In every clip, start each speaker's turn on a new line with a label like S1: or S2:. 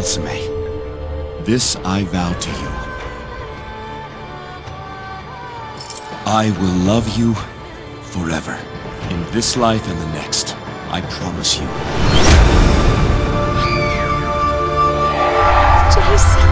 S1: Alcime, this I vow to you. I will love you forever. In this life and the next, I promise you.
S2: Jason.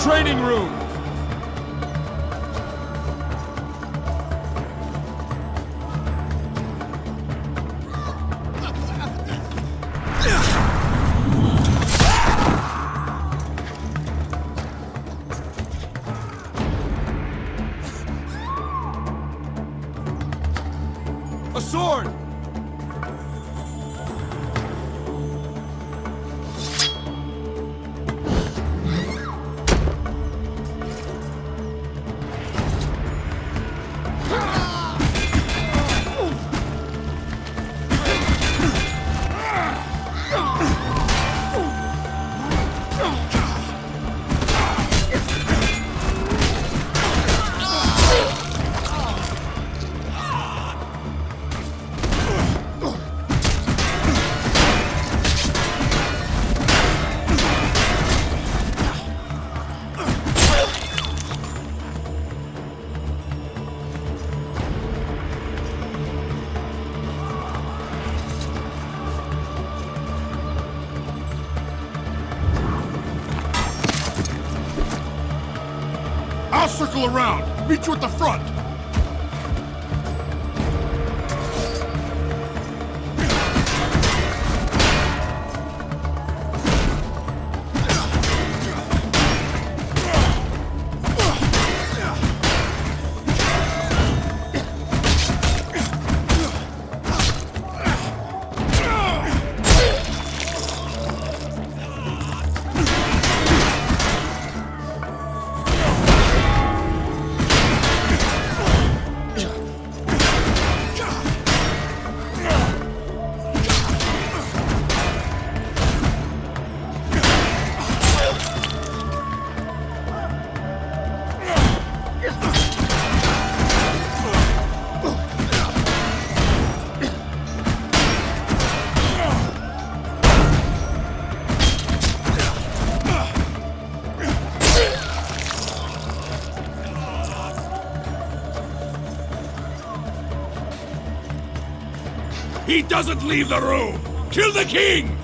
S3: Training room! A sword!
S4: I'll circle around. Meet you at the front. He doesn't leave the room! Kill the king!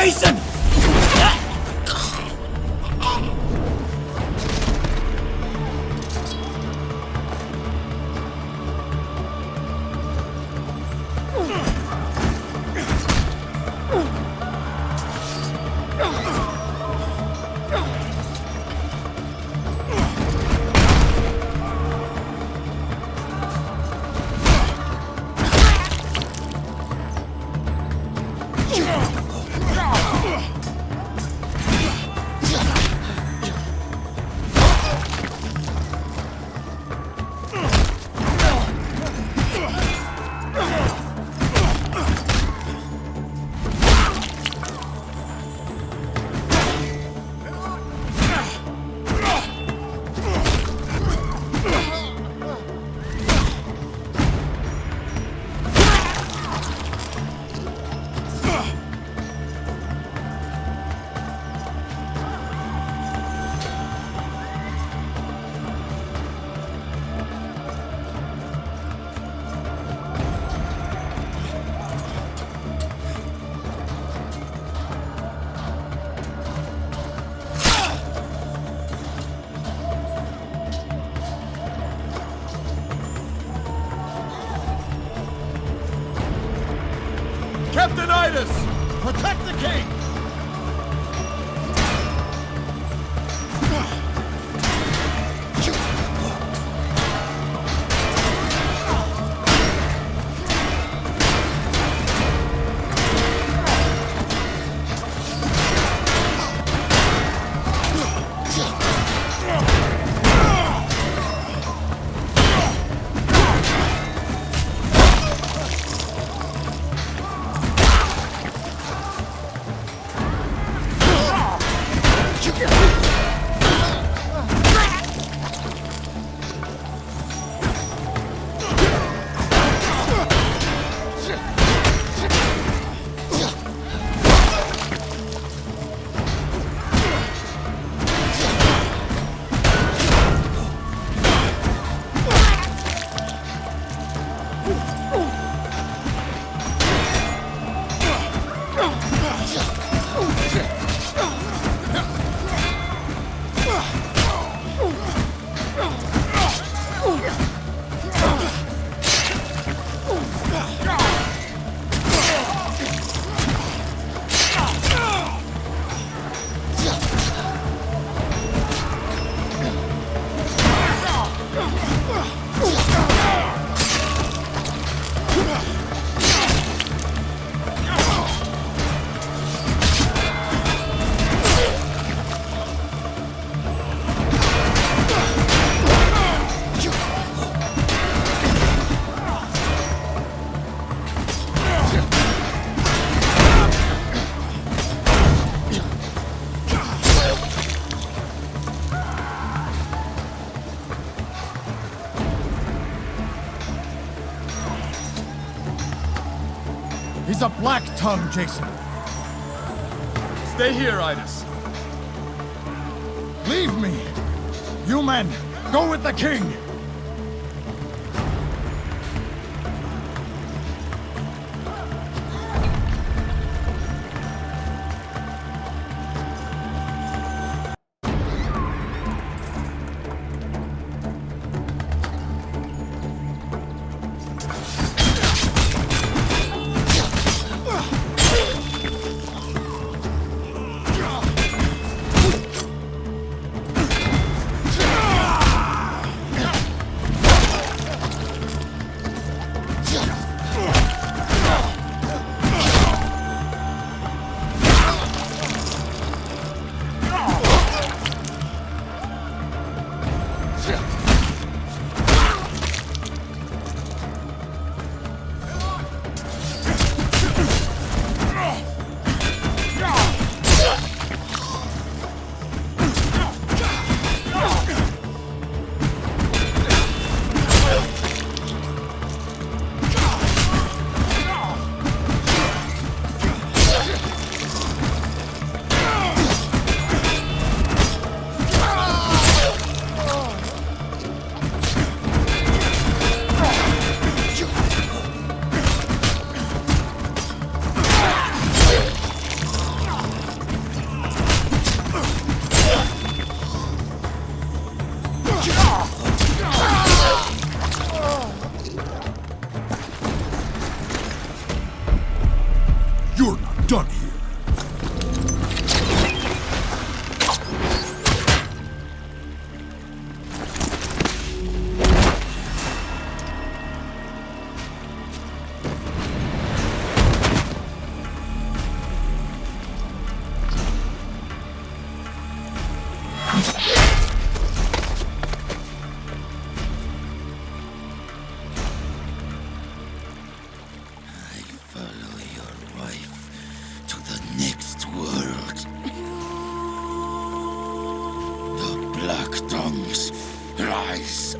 S1: Jason!
S3: Captain Idas! Protect the king!
S2: He's a black tongue, Jason.
S3: Stay here, Idas.
S2: Leave me! You men, go with the king!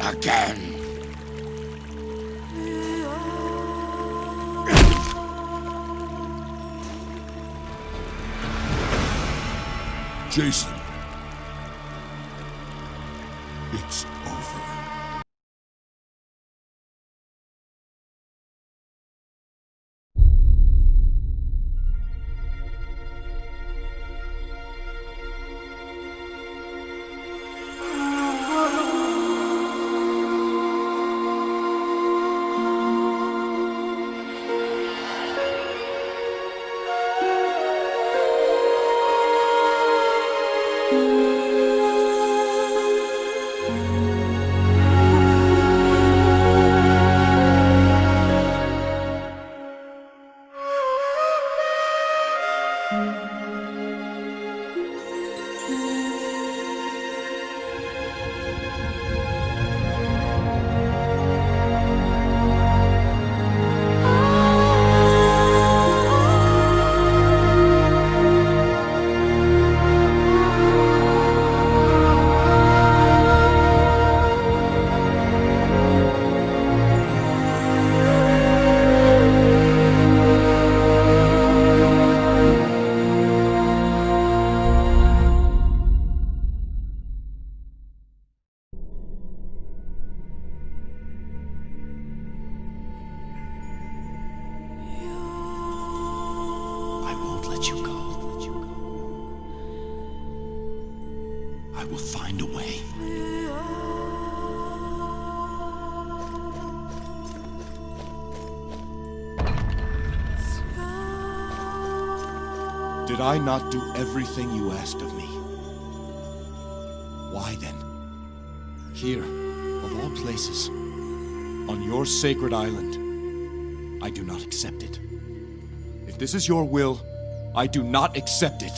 S3: again. Jason. It's over.
S1: I will find a way. Did I not do everything you asked of me? Why then? Here, of all places, on your sacred island, I do not accept it. If this is your will, I do not accept it.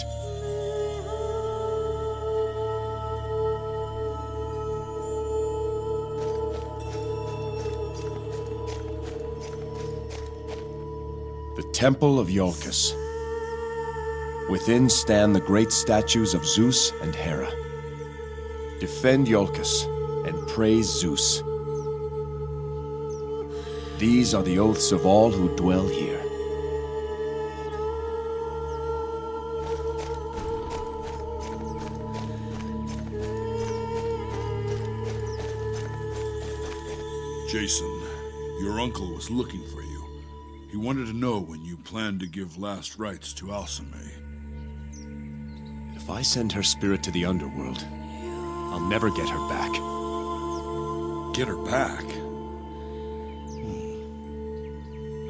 S1: The Temple of Iolcus. Within stand the great statues of Zeus and Hera. Defend Iolcus and praise Zeus. These are the oaths of all who dwell here.
S3: Jason, your uncle was looking for you. He wanted to know when you planned to give last rites to Alcime.
S1: If I send her spirit to the underworld, I'll never get her back.
S3: Get her back?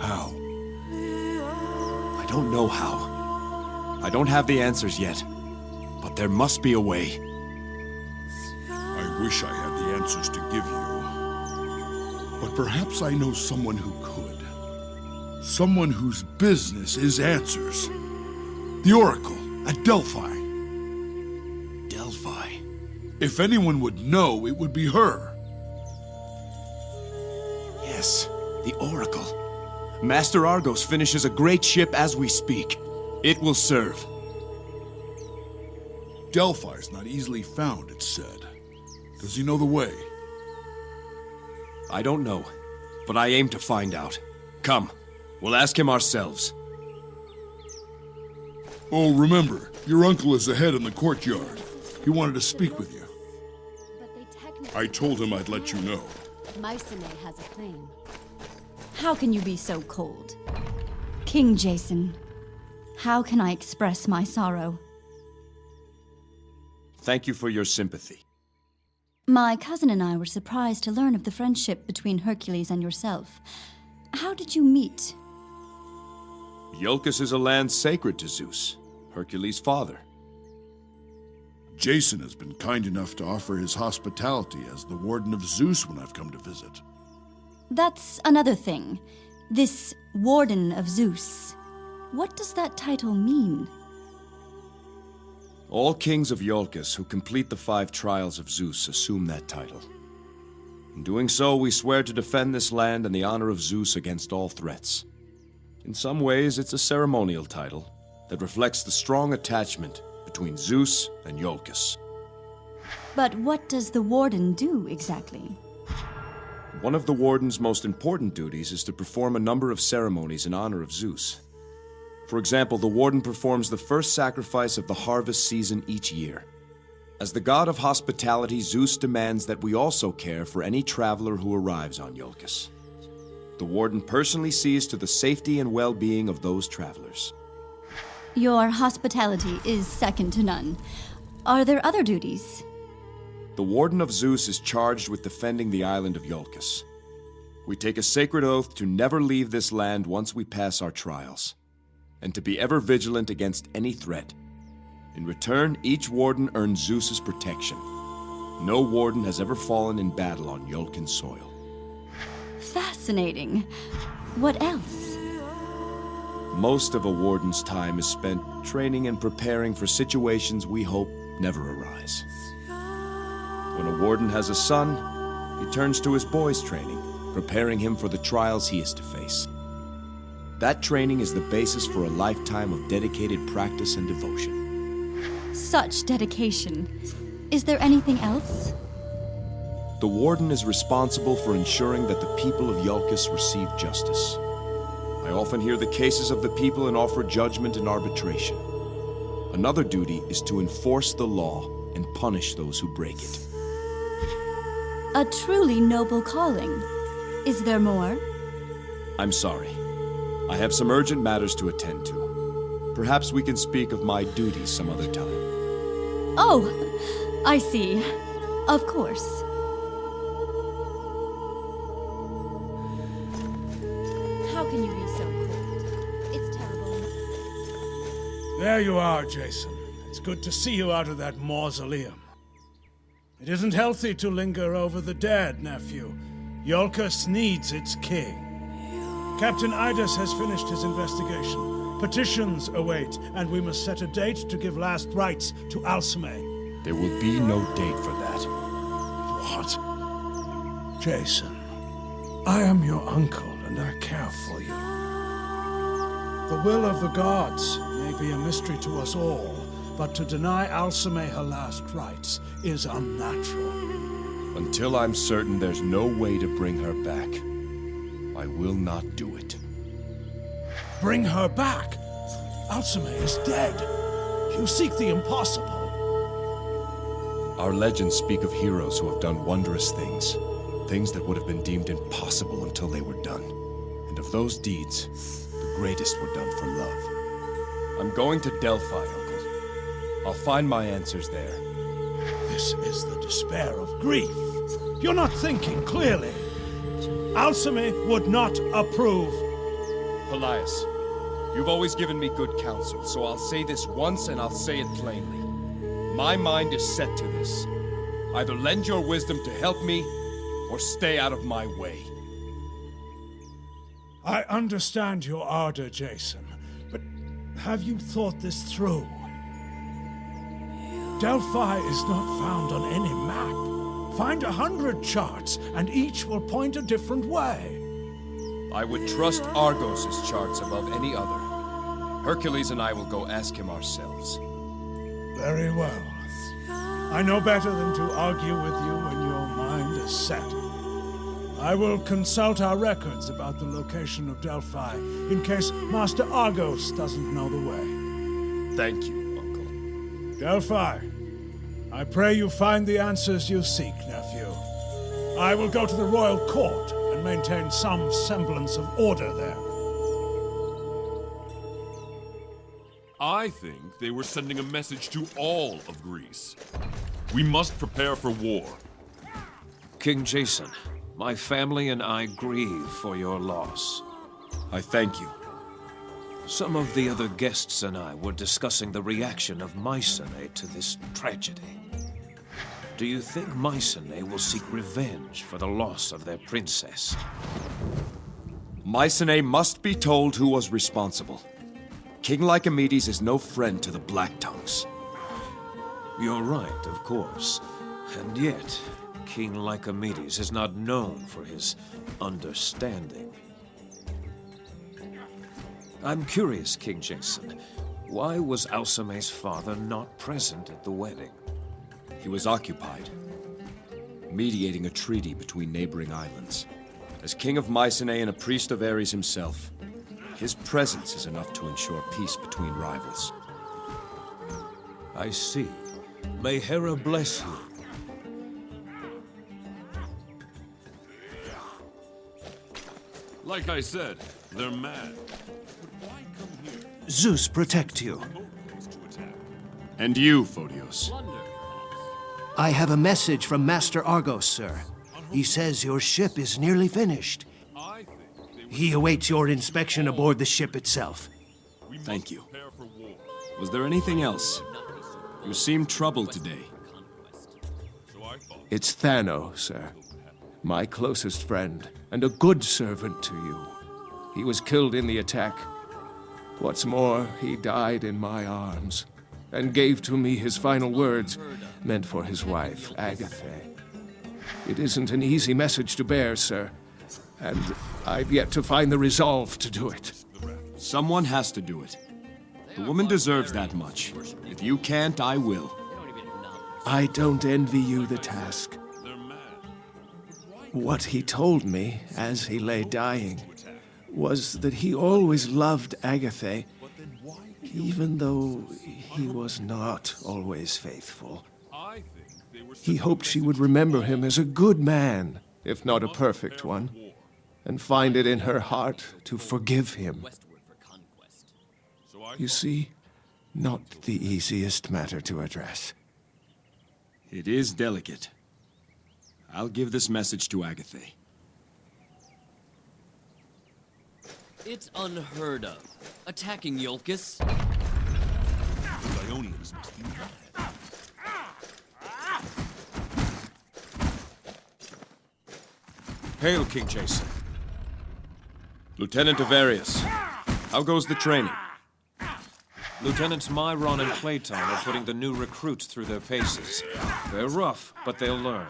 S3: How?
S1: I don't know how. I don't have the answers yet, but there must be a way.
S3: I wish I had the answers to give you. But perhaps I know someone who could. Someone whose business is answers. The Oracle at Delphi.
S1: Delphi?
S3: If anyone would know, it would be her.
S1: Yes, the Oracle. Master Argos finishes a great ship as we speak. It will serve.
S3: Delphi's not easily found, it's said. Does he know the way?
S1: I don't know, but I aim to find out. Come, we'll ask him ourselves.
S3: Oh, remember, your uncle is ahead in the courtyard. He wanted to speak with you.
S5: But they technically...
S3: I told him I'd let you know.
S5: Mycenae has a claim.
S6: How can you be so cold? King Jason, how can I express my sorrow?
S1: Thank you for your sympathy.
S6: My cousin and I were surprised to learn of the friendship between Hercules and yourself. How did you meet?
S1: Iolcus is a land sacred to Zeus, Hercules' father.
S3: Jason has been kind enough to offer his hospitality as the Warden of Zeus when I've come to visit.
S6: That's another thing. This Warden of Zeus. What does that title mean?
S1: All kings of Iolcus who complete the 5 trials of Zeus assume that title. In doing so, we swear to defend this land and the honor of Zeus against all threats. In some ways, it's a ceremonial title that reflects the strong attachment between Zeus and Iolcus.
S6: But what does the Warden do exactly?
S1: One of the Warden's most important duties is to perform a number of ceremonies in honor of Zeus. For example, the Warden performs the first sacrifice of the harvest season each year. As the god of hospitality, Zeus demands that we also care for any traveler who arrives on Iolcus. The Warden personally sees to the safety and well-being of those travelers.
S6: Your hospitality is second to none. Are there other duties?
S1: The Warden of Zeus is charged with defending the island of Iolcus. We take a sacred oath to never leave this land once we pass our trials, and to be ever vigilant against any threat. In return, each Warden earns Zeus's protection. No Warden has ever fallen in battle on Iolcan soil.
S6: Fascinating. What else?
S1: Most of a Warden's time is spent training and preparing for situations we hope never arise. When a Warden has a son, he turns to his boy's training, preparing him for the trials he is to face. That training is the basis for a lifetime of dedicated practice and devotion.
S6: Such dedication. Is there anything else?
S1: The Warden is responsible for ensuring that the people of Iolcus receive justice. I often hear the cases of the people and offer judgment and arbitration. Another duty is to enforce the law and punish those who break it.
S6: A truly noble calling. Is there more?
S1: I'm sorry. I have some urgent matters to attend to. Perhaps we can speak of my duties some other time.
S6: Oh, I see. Of course. How can you be so cold? It's terrible.
S2: There you are, Jason. It's good to see you out of that mausoleum. It isn't healthy to linger over the dead, nephew. Iolcus needs its king. Captain Idas has finished his investigation. Petitions await, and we must set a date to give last rites to Alcime.
S1: There will be no date for that.
S2: What? Jason, I am your uncle, and I care for you. The will of the gods may be a mystery to us all, but to deny Alcime her last rites is unnatural.
S1: Until I'm certain there's no way to bring her back, I will not do it.
S2: Bring her back? Alcime is dead. You seek the impossible.
S1: Our legends speak of heroes who have done wondrous things. Things that would have been deemed impossible until they were done. And of those deeds, the greatest were done for love. I'm going to Delphi, Uncle. I'll find my answers there.
S2: This is the despair of grief. You're not thinking clearly. Alcime would not approve.
S1: Pelias, you've always given me good counsel, so I'll say this once and I'll say it plainly. My mind is set to this. Either lend your wisdom to help me, or stay out of my way.
S2: I understand your ardor, Jason, but have you thought this through? Delphi is not found on any map. Find 100 charts, and each will point a different way.
S1: I would trust Argos' charts above any other. Hercules and I will go ask him ourselves.
S2: Very well. I know better than to argue with you when your mind is set. I will consult our records about the location of Delphi, in case Master Argos doesn't know the way.
S1: Thank you, Uncle.
S2: Delphi, I pray you find the answers you seek, nephew. I will go to the royal court and maintain some semblance of order there.
S4: I think they were sending a message to all of Greece. We must prepare for war.
S7: King Jason, my family and I grieve for your loss.
S1: I thank you.
S7: Some of the other guests and I were discussing the reaction of Mycenae to this tragedy. Do you think Mycenae will seek revenge for the loss of their princess?
S1: Mycenae must be told who was responsible. King Lycomedes is no friend to the Black Tongues.
S7: You're right, of course. And yet, King Lycomedes is not known for his understanding. I'm curious, King Jason. Why was Alcime's father not present at the wedding?
S1: He was occupied. mediating a treaty between neighboring islands. As king of Mycenae and a priest of Ares himself, his presence is enough to ensure peace between rivals.
S7: I see. May Hera bless you.
S4: Like I said, they're mad. But why come here?
S7: Zeus protect you.
S4: Always to attack.
S1: And you, Photios.
S8: I have a message from Master Argos, sir. He says your ship is nearly finished.
S4: I think they were
S8: He awaits your inspection aboard the ship itself.
S1: Thank you.
S4: prepare for war.
S1: Was there anything else? You seem troubled today.
S4: So I thought
S9: It's Thano, sir. My closest friend, and a good servant to you. He was killed in the attack. What's more, he died in my arms, and gave to me his final words, meant for his wife, Agatha. It isn't an easy message to bear, sir, and I've yet to find the resolve to do it.
S1: Someone has to do it. The woman deserves that much. If you can't, I will.
S9: I don't envy you the task.
S4: they're mad.
S9: What he told me, as he lay dying, was that he always loved Agatha, even though he was not always faithful.
S4: I think they were
S9: He hoped she would remember him as a good man, if not a perfect one, and find it in her heart to forgive him.
S4: So I
S9: You see, not the easiest matter to address.
S1: It is delicate. I'll give this message to Agatha.
S10: It's unheard of. Attacking Iolcus.
S4: the Ionians must be mad.
S7: Hail, King Jason.
S1: Lieutenant Avarius, how goes the training?
S7: Lieutenants Myron and Platon are putting the new recruits through their paces. They're rough, but they'll learn.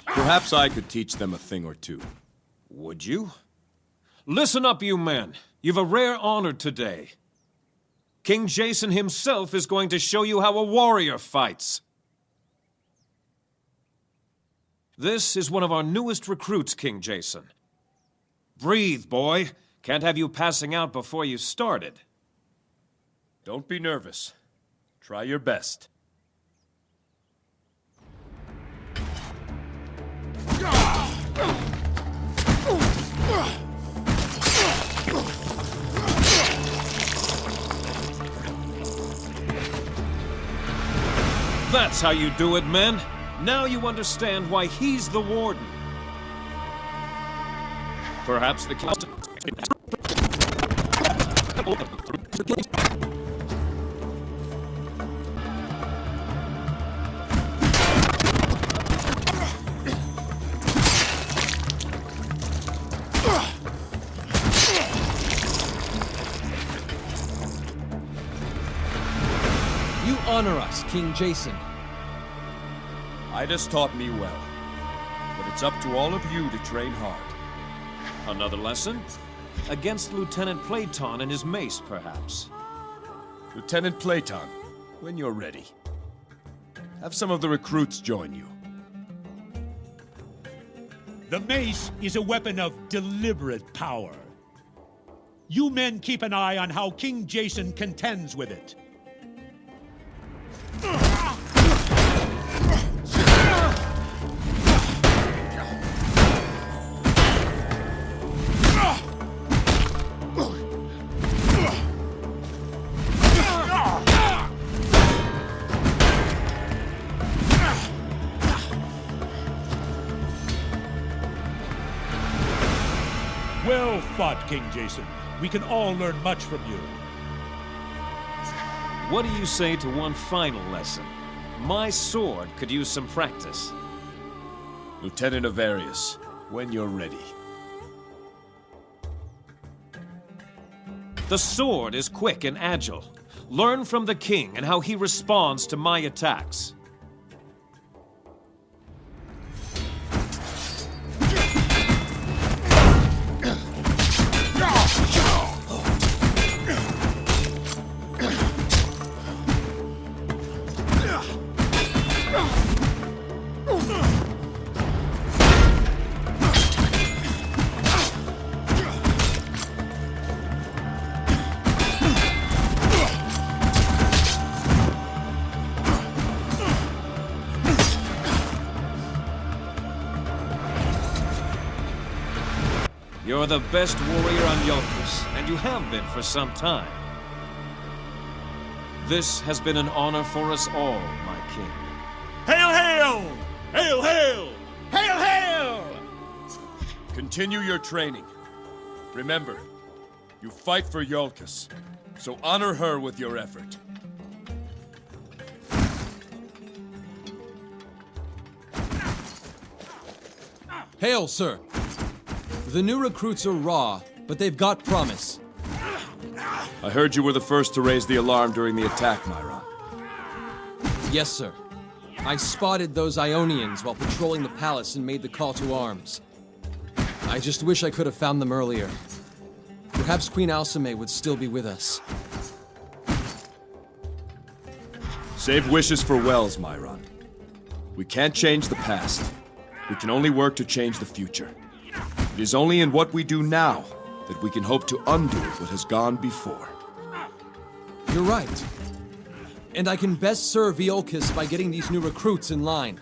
S1: Perhaps I could teach them a thing or two.
S7: Would you? Listen up, you men. You've a rare honor today. King Jason himself is going to show you how a warrior fights. This is one of our newest recruits, King Jason. Breathe, boy. Can't have you passing out before you started.
S1: Don't be nervous. Try your best.
S7: That's how you do it, men. Now you understand why he's the warden. Perhaps the king...
S11: You honor us, King Jason.
S1: Ida's taught me well, but it's up to all of you to train hard.
S7: Another lesson? Against Lieutenant Platon and his mace, perhaps.
S1: Lieutenant Platon, when you're ready, have some of the recruits join you.
S12: The mace is a weapon of deliberate power. You men keep an eye on how King Jason contends with it. Well fought, King Jason. We can all learn much from you.
S7: What do you say to one final lesson? My sword could use some practice.
S1: Lieutenant Avarius, when you're ready.
S7: The sword is quick and agile. Learn from the king and how he responds to my attacks. You're the best warrior on Iolcus, and you have been for some time. This has been an honor for us all, my king.
S12: Hail, hail! Hail, hail! Hail, hail!
S1: Continue your training. Remember, you fight for Iolcus, so honor her with your effort.
S11: Hail, sir. The new recruits are raw, but they've got promise.
S1: I heard you were the first to raise the alarm during the attack, Myron.
S11: Yes, sir. I spotted those Ionians while patrolling the palace and made the call to arms. I just wish I could have found them earlier. Perhaps Queen Alcime would still be with us.
S1: Save wishes for Wells, Myron. We can't change the past. We can only work to change the future. It is only in what we do now that we can hope to undo what has gone before.
S11: You're right. And I can best serve Iolcus by getting these new recruits in line.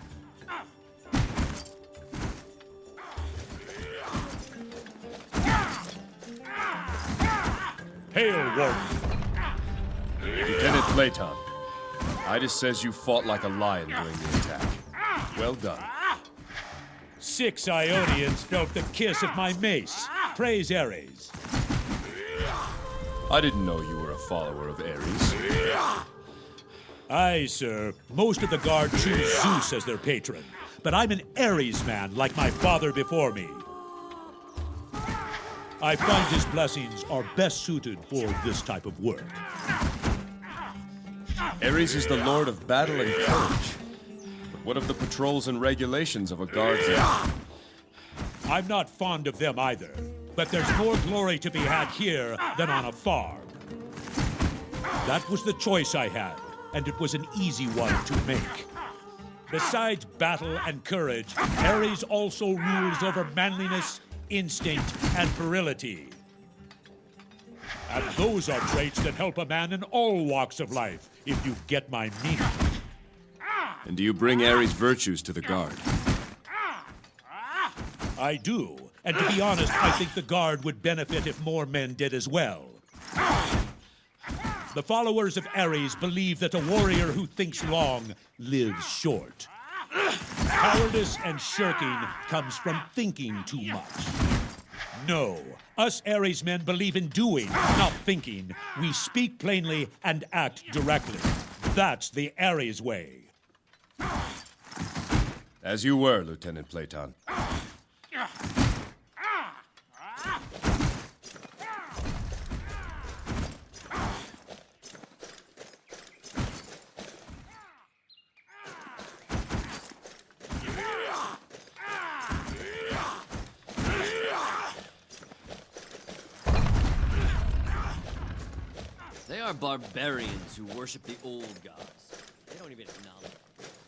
S12: Hail, Warden!
S1: Lieutenant Platon, Idas says you fought like a lion during the attack. Well done.
S12: 6 Ionians felt the kiss of my mace. Praise Ares.
S1: I didn't know you were a follower of Ares.
S12: Aye, sir. Most of the guard choose Zeus as their patron. But I'm an Ares man, like my father before me. I find his blessings are best suited for this type of work.
S1: Ares is the lord of battle and courage. But what of the patrols and regulations of a guard's life?
S12: I'm not fond of them either, but there's more glory to be had here than on a farm. That was the choice I had, and it was an easy one to make. Besides battle and courage, Ares also rules over manliness, instinct, and virility. And those are traits that help a man in all walks of life, if you get my meaning.
S1: And do you bring Ares' virtues to the guard?
S12: I do. And to be honest, I think the guard would benefit if more men did as well. The followers of Ares believe that a warrior who thinks long lives short. Cowardice and shirking comes from thinking too much. No, us Ares men believe in doing, not thinking. We speak plainly and act directly. That's the Ares way.
S1: As you were, Lieutenant Platon.
S10: They are barbarians who worship the old gods. They don't even acknowledge.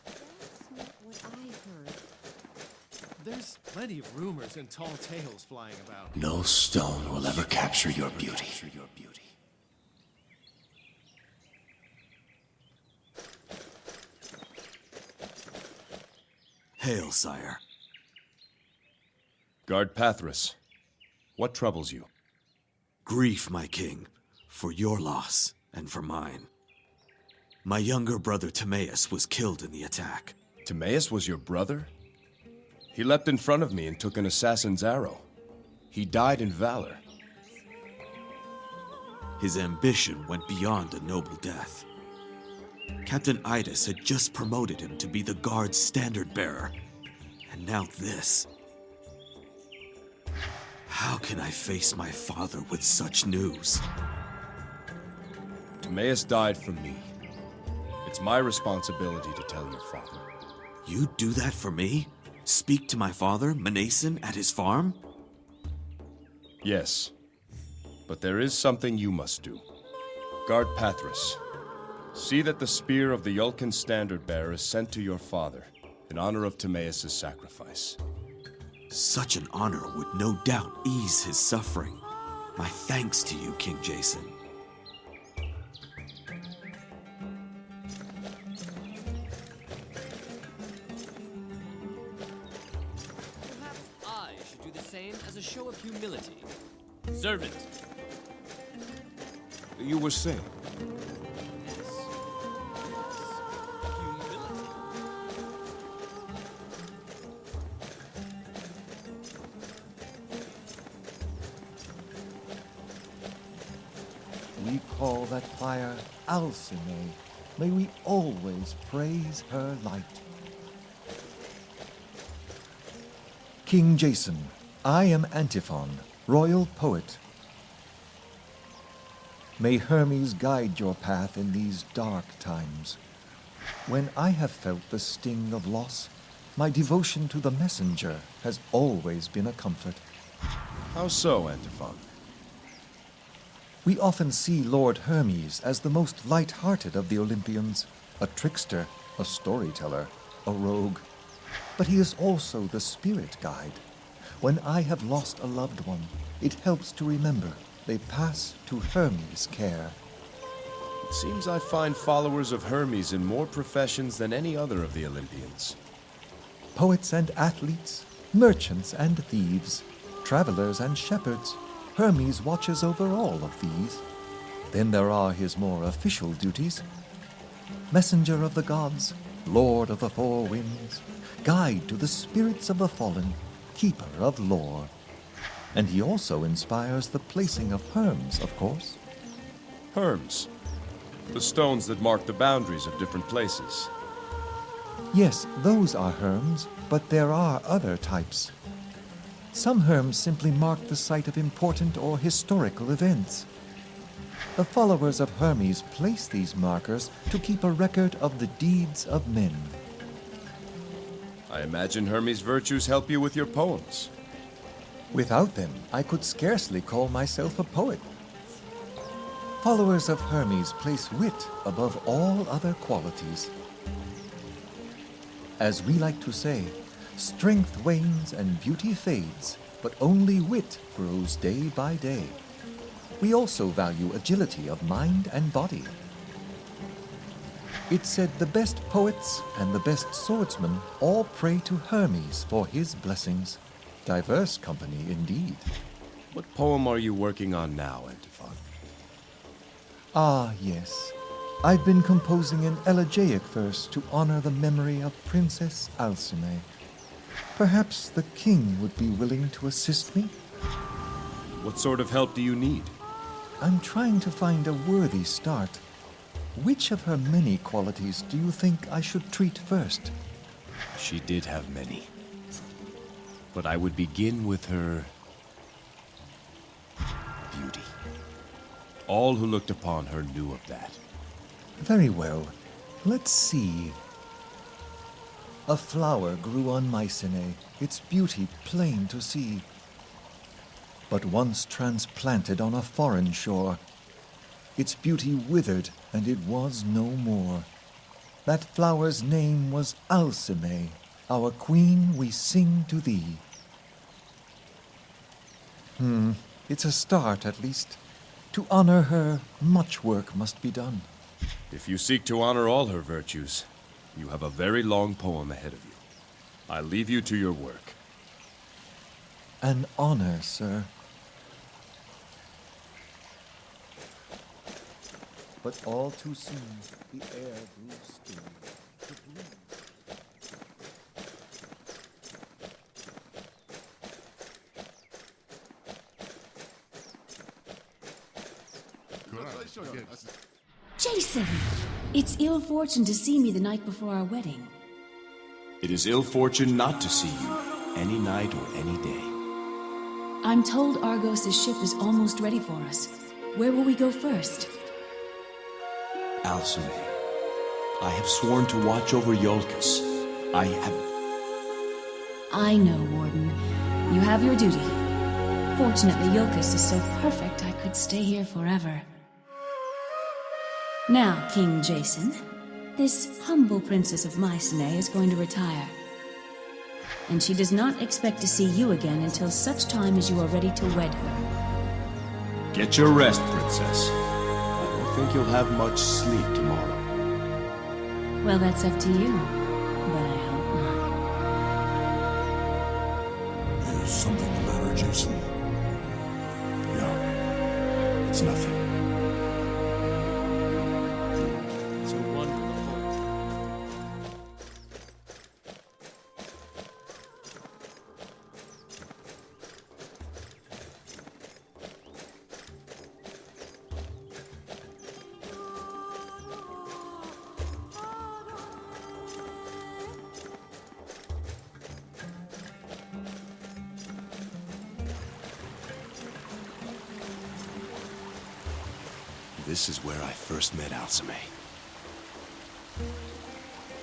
S5: That's not what I heard.
S9: There's plenty of rumors and tall tales flying about.
S13: No stone will ever capture your beauty. Hail, sire.
S1: Guard Pathrus, what troubles you?
S13: Grief, my king, for your loss and for mine. My younger brother Timaeus was killed in the attack.
S1: Timaeus was your brother? He leapt in front of me and took an assassin's arrow. He died in valor.
S13: His ambition went beyond a noble death. Captain Idas had just promoted him to be the guard's standard bearer. And now this. How can I face my father with such news?
S1: Timaeus died for me. It's my responsibility to tell your father.
S13: You'd do that for me? Speak to my father, Mnason, at his farm?
S1: Yes. But there is something you must do. Guard Pathrus. See that the spear of the Iolcan standard bearer is sent to your father, in honor of Timaeus' sacrifice.
S13: Such an honor would no doubt ease his suffering. My thanks to you, King Jason.
S10: Perhaps I should do the same as a show of humility. Servant.
S7: You were saying?
S14: We call that fire Alcime. May we always praise her light. King Jason, I am Antiphon, royal poet. May Hermes guide your path in these dark times. When I have felt the sting of loss, my devotion to the messenger has always been a comfort.
S1: How so, Antiphon?
S14: We often see Lord Hermes as the most light-hearted of the Olympians, a trickster, a storyteller, a rogue. But he is also the spirit guide. When I have lost a loved one, it helps to remember they pass to Hermes' care.
S1: It seems I find followers of Hermes in more professions than any other of the Olympians.
S14: Poets and athletes, merchants and thieves, travelers and shepherds, Hermes watches over all of these. Then there are his more official duties. Messenger of the gods, lord of the four winds, guide to the spirits of the fallen, keeper of lore. And he also inspires the placing of herms, of course.
S1: Herms. The stones that mark the boundaries of different places.
S14: Yes, those are herms, but there are other types. Some herms simply mark the site of important or historical events. The followers of Hermes place these markers to keep a record of the deeds of men.
S1: I imagine Hermes' virtues help you with your poems.
S14: Without them, I could scarcely call myself a poet. Followers of Hermes place wit above all other qualities. As we like to say, strength wanes and beauty fades, but only wit grows day by day. We also value agility of mind and body. It's said the best poets and the best swordsmen all pray to Hermes for his blessings. Diverse company indeed.
S1: What poem are you working on now, Antiphon?
S14: Ah, yes. I've been composing an elegiac verse to honor the memory of Princess Alcime. Perhaps the king would be willing to assist me?
S1: What sort of help do you need?
S14: I'm trying to find a worthy start. Which of her many qualities do you think I should treat first?
S1: She did have many. But I would begin with her beauty. All who looked upon her knew of that.
S14: Very well. Let's see. A flower grew on Mycenae, its beauty plain to see. But once transplanted on a foreign shore, its beauty withered, and it was no more. That flower's name was Alcime, our queen we sing to thee. It's a start at least. To honor her, much work must be done.
S1: If you seek to honor all her virtues, you have a very long poem ahead of you. I leave you to your work.
S14: An honor, sir. But all too soon, the air grew still. The bloom.
S15: Jason! It's ill fortune to see me the night before our wedding.
S1: It is ill fortune not to see you any night or any day.
S15: I'm told Argos' ship is almost ready for us. Where will we go first?
S1: Alcime, I have sworn to watch over Iolcus.
S15: I know, Warden. You have your duty. Fortunately, Iolcus is so perfect I could stay here forever. Now, King Jason, this humble princess of Mycenae is going to retire. And she does not expect to see you again until such time as you are ready to wed her.
S1: Get your rest, princess. I don't think you'll have much sleep tomorrow.
S15: Well, that's up to you, but I hope not.
S3: Is something the matter, Jason? means nothing.
S7: It's a wonder the whole...
S1: This is where I first met Alcime.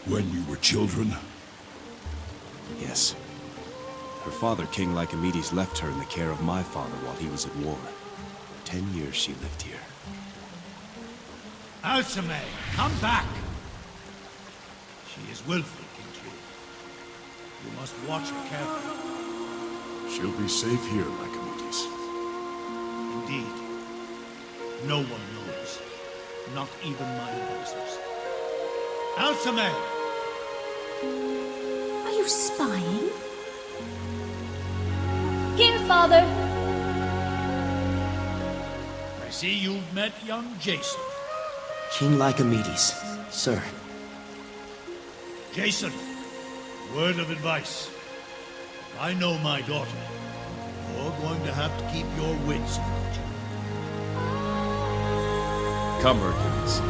S3: When you were children?
S1: Yes. Her father, King Lycomedes, left her in the care of my father while he was at war. 10 years she lived here.
S2: Alcime, come back! She is willful, Kingsley. You must watch her carefully.
S3: She'll be safe here, Lycomedes.
S2: Indeed. No one knows. Not even my advisors. Alcime!
S15: Are you spying? Here, Father!
S2: I see you've met young Jason.
S16: King Lycomedes, sir.
S2: Jason, word of advice. If I know my daughter, you're going to have to keep your wits about you.
S1: Come, Hercules.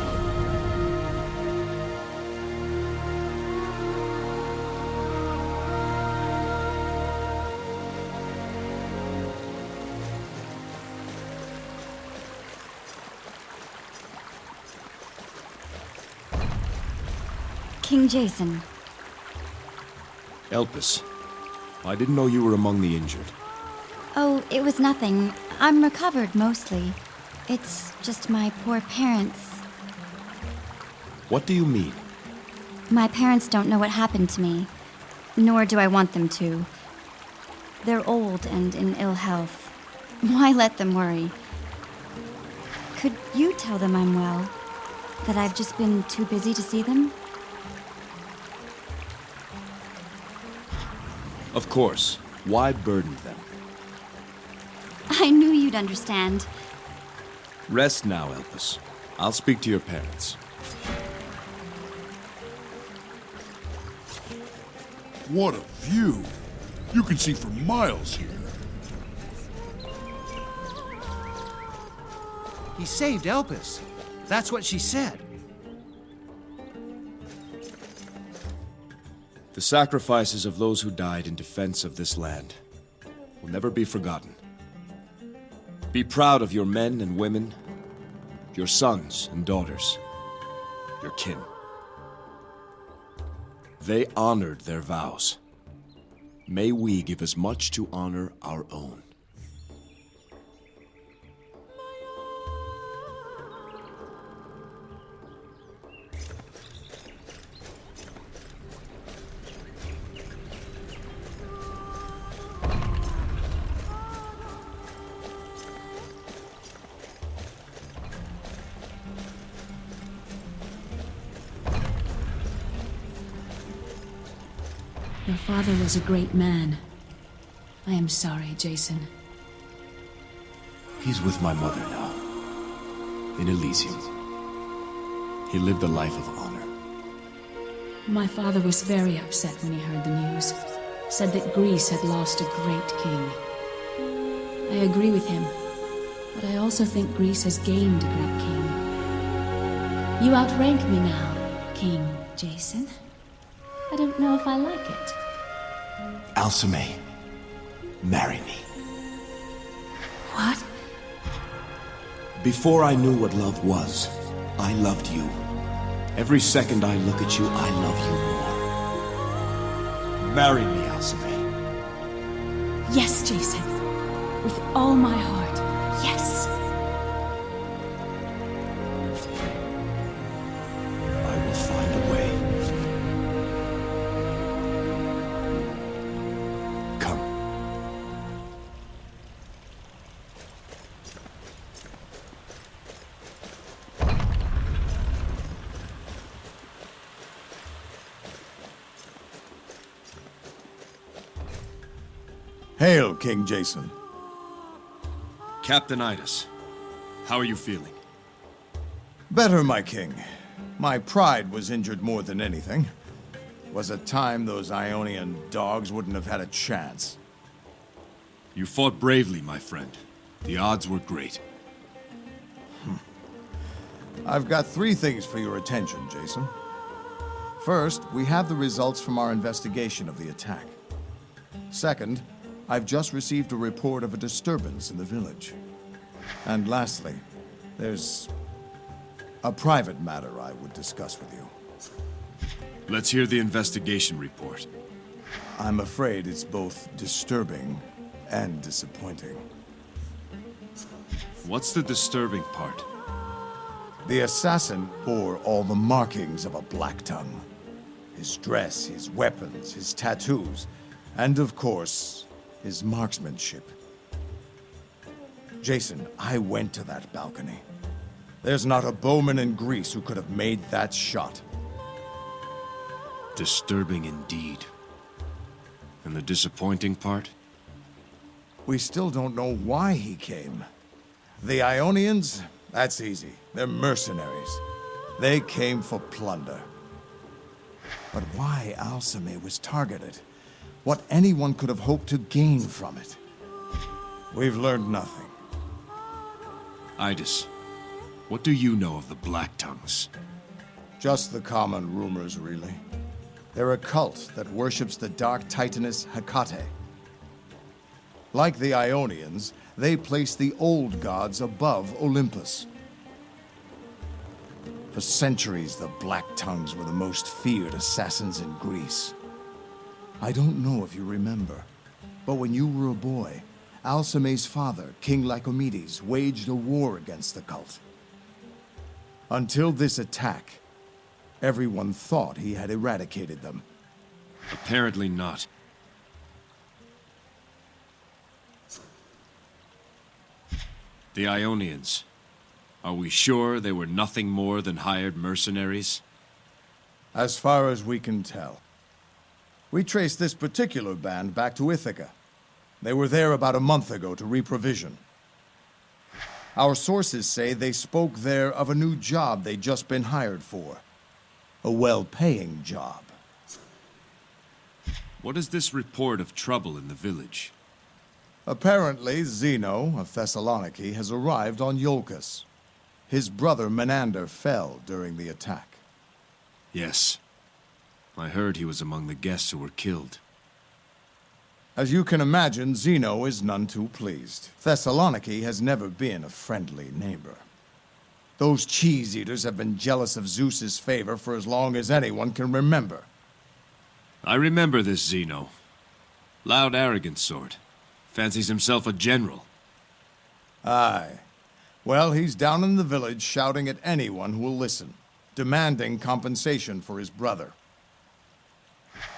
S6: King Jason.
S1: Elpis, I didn't know you were among the injured.
S6: Oh, it was nothing. I'm recovered, mostly. It's just my poor parents.
S1: What do you mean?
S6: My parents don't know what happened to me, nor do I want them to. They're old and in ill health. Why let them worry? Could you tell them I'm well? That I've just been too busy to see them?
S1: Of course. Why burden them?
S6: I knew you'd understand.
S1: Rest now, Elpis. I'll speak to your parents.
S3: What a view! You can see for miles here.
S8: He saved Elpis. That's what she said.
S1: The sacrifices of those who died in defense of this land will never be forgotten. Be proud of your men and women, your sons and daughters, your kin. They honored their vows. May we give as much to honor our own.
S15: Your father was a great man. I am sorry, Jason.
S1: He's with my mother now, in Elysium. He lived a life of honor.
S15: My father was very upset when he heard the news. Said that Greece had lost a great king. I agree with him, but I also think Greece has gained a great king. You outrank me now, King Jason. I don't know if I like it.
S1: Alcime, marry me.
S15: What?
S1: Before I knew what love was, I loved you. Every second I look at you, I love you more. Marry me, Alcime.
S15: Yes, Jason. With all my heart. Yes.
S1: I will find a way. Come.
S17: Hail, King Jason.
S1: Captain Idas, How are you feeling?
S17: Better, my king. My pride was injured more than anything. Was a time those Ionian dogs wouldn't have had a chance.
S1: You fought bravely, my friend. The odds were great.
S17: I've got 3 things for your attention, Jason. First, we have the results from our investigation of the attack. Second, I've just received a report of a disturbance in the village. And lastly, there's a private matter I would discuss with you.
S1: Let's hear the investigation report.
S17: I'm afraid it's both disturbing and disappointing.
S1: What's the disturbing part?
S17: The assassin bore all the markings of a Black Tongue. His dress, his weapons, his tattoos, and of course, his marksmanship. Jason, I went to that balcony. There's not a bowman in Greece who could have made that shot.
S1: Disturbing indeed. And the disappointing part?
S17: We still don't know why he came. The Ionians, that's easy. They're mercenaries. They came for plunder. But why Alcime was targeted? What anyone could have hoped to gain from it? We've learned nothing.
S1: Idis, what do you know of the Black Tongues?
S17: Just the common rumors, really. They're a cult that worships the dark titaness Hecate. Like the Ionians, they place the old gods above Olympus. For centuries, the Black Tongues were the most feared assassins in Greece. I don't know if you remember, but when you were a boy, Alcime's father, King Lycomedes, waged a war against the cult. Until this attack, everyone thought he had eradicated them.
S1: Apparently not. The Ionians. Are we sure they were nothing more than hired mercenaries?
S17: As far as we can tell. We traced this particular band back to Ithaca. They were there about a month ago to reprovision. Our sources say they spoke there of a new job they'd just been hired for. A well-paying job.
S1: What is this report of trouble in the village?
S17: Apparently, Zeno of Thessaloniki has arrived on Iolcus. His brother Menander fell during the attack.
S1: Yes. I heard he was among the guests who were killed.
S17: As you can imagine, Zeno is none too pleased. Thessaloniki has never been a friendly neighbor. Those cheese-eaters have been jealous of Zeus's favor for as long as anyone can remember.
S1: I remember this Zeno. Loud, arrogant sort. Fancies himself a general.
S17: Aye. Well, he's down in the village shouting at anyone who will listen, demanding compensation for his brother.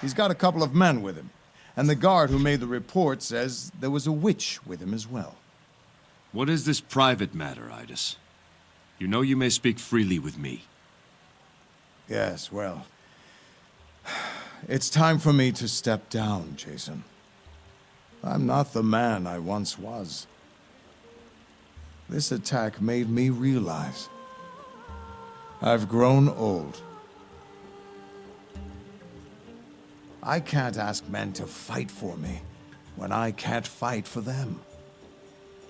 S17: He's got a couple of men with him, and the guard who made the report says there was a witch with him as well.
S1: What is this private matter, Idis? You know you may speak freely with me.
S17: Yes, well, it's time for me to step down, Jason. I'm not the man I once was. This attack made me realize I've grown old. I can't ask men to fight for me when I can't fight for them.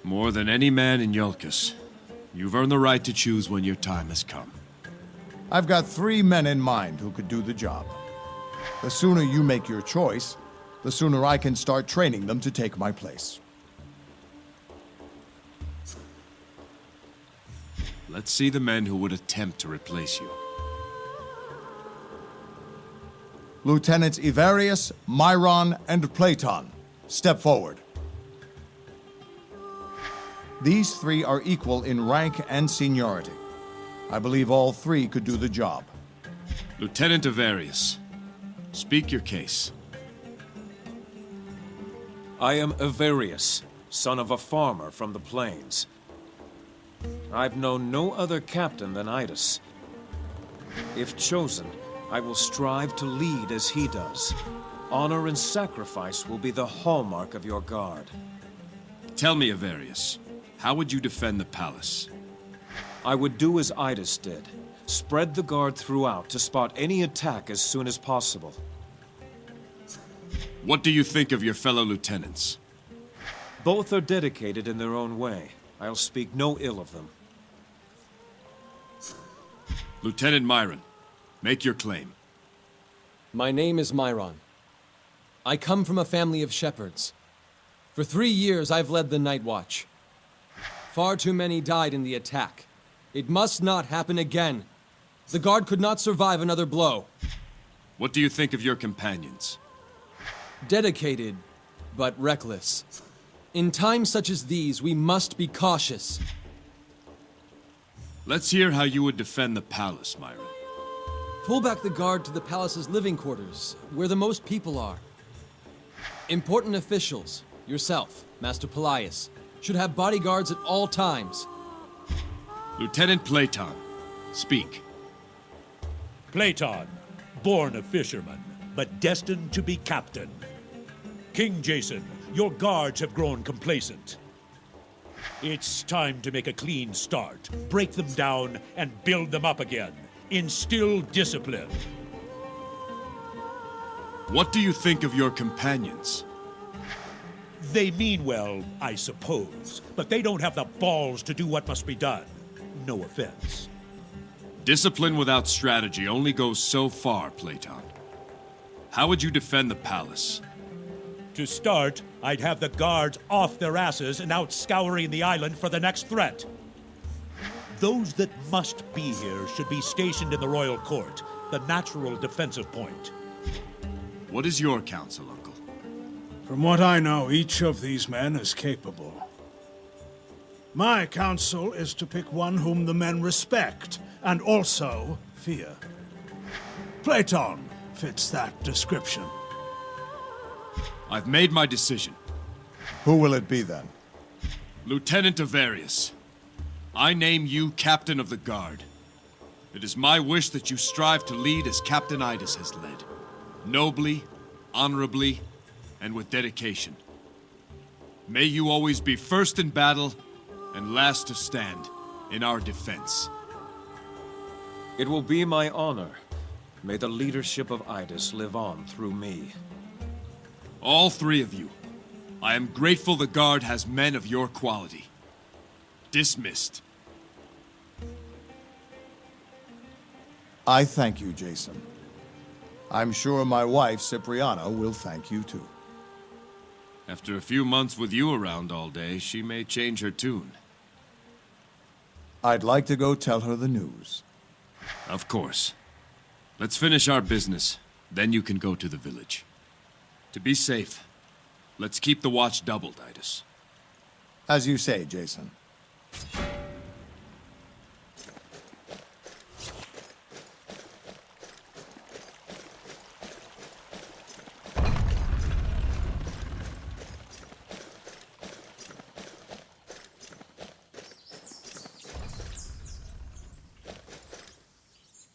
S1: More than any man in Iolcus. You've earned the right to choose when your time has come.
S17: I've got 3 men in mind who could do the job. The sooner you make your choice, the sooner I can start training them to take my place.
S1: Let's see the men who would attempt to replace you.
S17: Lieutenants Ivarius, Myron, and Platon, step forward. These 3 are equal in rank and seniority. I believe all 3 could do the job.
S1: Lieutenant Ivarius, speak your case.
S7: I am Ivarius, son of a farmer from the plains. I've known no other captain than Idis. If chosen, I will strive to lead as he does. Honor and sacrifice will be the hallmark of your guard.
S1: Tell me, Ivarius, how would you defend the palace?
S7: I would do as Idis did. Spread the guard throughout to spot any attack as soon as possible.
S1: What do you think of your fellow lieutenants?
S7: Both are dedicated in their own way. I'll speak no ill of them.
S1: Lieutenant Myron, make your claim.
S11: My name is Myron. I come from a family of shepherds. For 3 years, I've led the Night Watch. Far too many died in the attack. It must not happen again. The guard could not survive another blow.
S1: What do you think of your companions?
S11: Dedicated, but reckless. In times such as these, we must be cautious.
S1: Let's hear how you would defend the palace, Myron.
S11: Pull back the guard to the palace's living quarters, where the most people are. Important officials, yourself, Master Pelias, should have bodyguards at all times.
S1: Lieutenant Platon, speak.
S12: Platon, born a fisherman, but destined to be captain. King Jason, your guards have grown complacent. It's time to make a clean start, break them down, and build them up again. Instill discipline.
S1: What do you think of your companions?
S12: They mean well, I suppose, but they don't have the balls to do what must be done. No offense.
S1: Discipline without strategy only goes so far, Platon. How would you defend the palace?
S12: To start, I'd have the guards off their asses and out scouring the island for the next threat. Those that must be here should be stationed in the royal court, the natural defensive point.
S1: What is your counsel, Uncle?
S2: From what I know, each of these men is capable. My counsel is to pick one whom the men respect, and also fear. Platon fits that description.
S1: I've made my decision.
S17: Who will it be then?
S1: Lieutenant Avarius, I name you Captain of the Guard. It is my wish that you strive to lead as Captain Idis has led. Nobly, honorably, and with dedication. May you always be first in battle and last to stand in our defense.
S7: It will be my honor. May the leadership of Idis live on through me.
S1: All three of you, I am grateful the Guard has men of your quality. Dismissed.
S17: I thank you, Jason. I'm sure my wife, Cipriana, will thank you too.
S1: After a few months with you around all day, she may change her tune.
S17: I'd like to go tell her the news.
S1: Of course. Let's finish our business, then you can go to the village. To be safe, let's keep the watch doubled, Idis.
S17: As you say, Jason.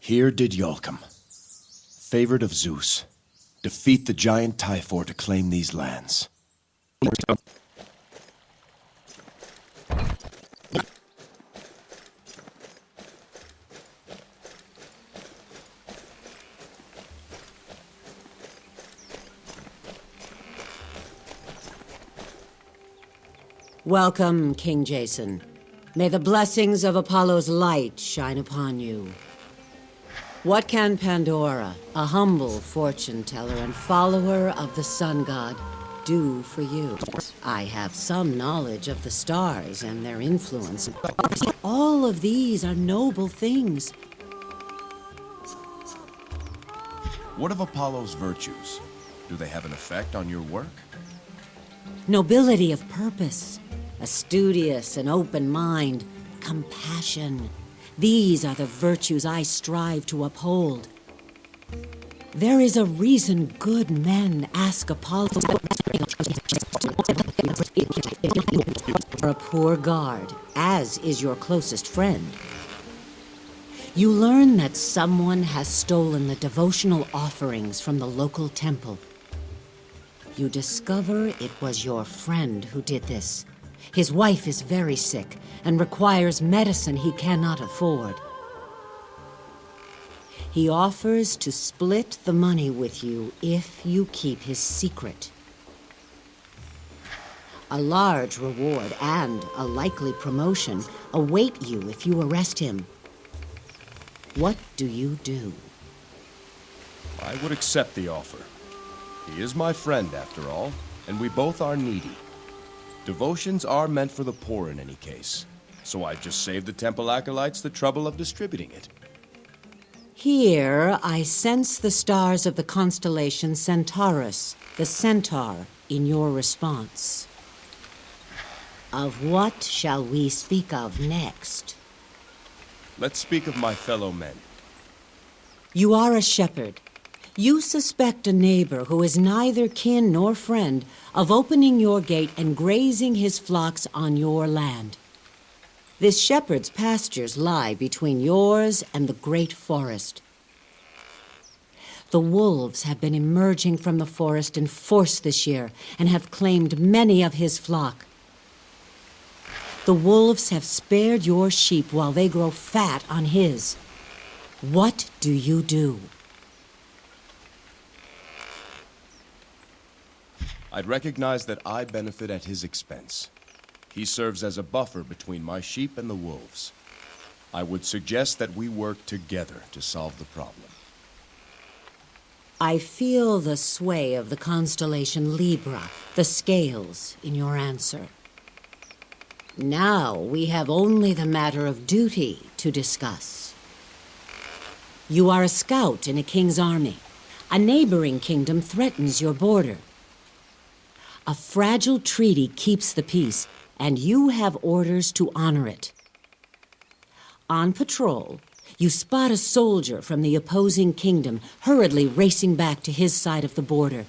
S1: Here did Iolcum, favored of Zeus, defeat the giant Typhor to claim these lands.
S18: Welcome, King Jason. May the blessings of Apollo's light shine upon you. What can Pandora, a humble fortune teller and follower of the sun god, do for you? I have some knowledge of the stars and their influence. All of these are noble things.
S1: What of Apollo's virtues? Do they have an effect on your work?
S18: Nobility of purpose, a studious and open mind, compassion. These are the virtues I strive to uphold. There is a reason good men ask Apollo for a poor guard, as is your closest friend. You learn that someone has stolen the devotional offerings from the local temple. You discover it was your friend who did this. His wife is very sick and requires medicine he cannot afford. He offers to split the money with you if you keep his secret. A large reward and a likely promotion await you if you arrest him. What do you do?
S1: I would accept the offer. He is my friend, after all, and we both are needy. Devotions are meant for the poor in any case, so I'd just save the temple acolytes the trouble of distributing it.
S18: Here, I sense the stars of the constellation Centaurus, the centaur, in your response. Of what shall we speak of next?
S1: Let's speak of my fellow men.
S18: You are a shepherd. You suspect a neighbor who is neither kin nor friend of opening your gate and grazing his flocks on your land. This shepherd's pastures lie between yours and the great forest. The wolves have been emerging from the forest in force this year and have claimed many of his flock. The wolves have spared your sheep while they grow fat on his. What do you do?
S1: I'd recognize that I benefit at his expense. He serves as a buffer between my sheep and the wolves. I would suggest that we work together to solve the problem.
S18: I feel the sway of the constellation Libra, the scales, in your answer. Now we have only the matter of duty to discuss. You are a scout in a king's army. A neighboring kingdom threatens your border. A fragile treaty keeps the peace, and you have orders to honor it. On patrol, you spot a soldier from the opposing kingdom hurriedly racing back to his side of the border.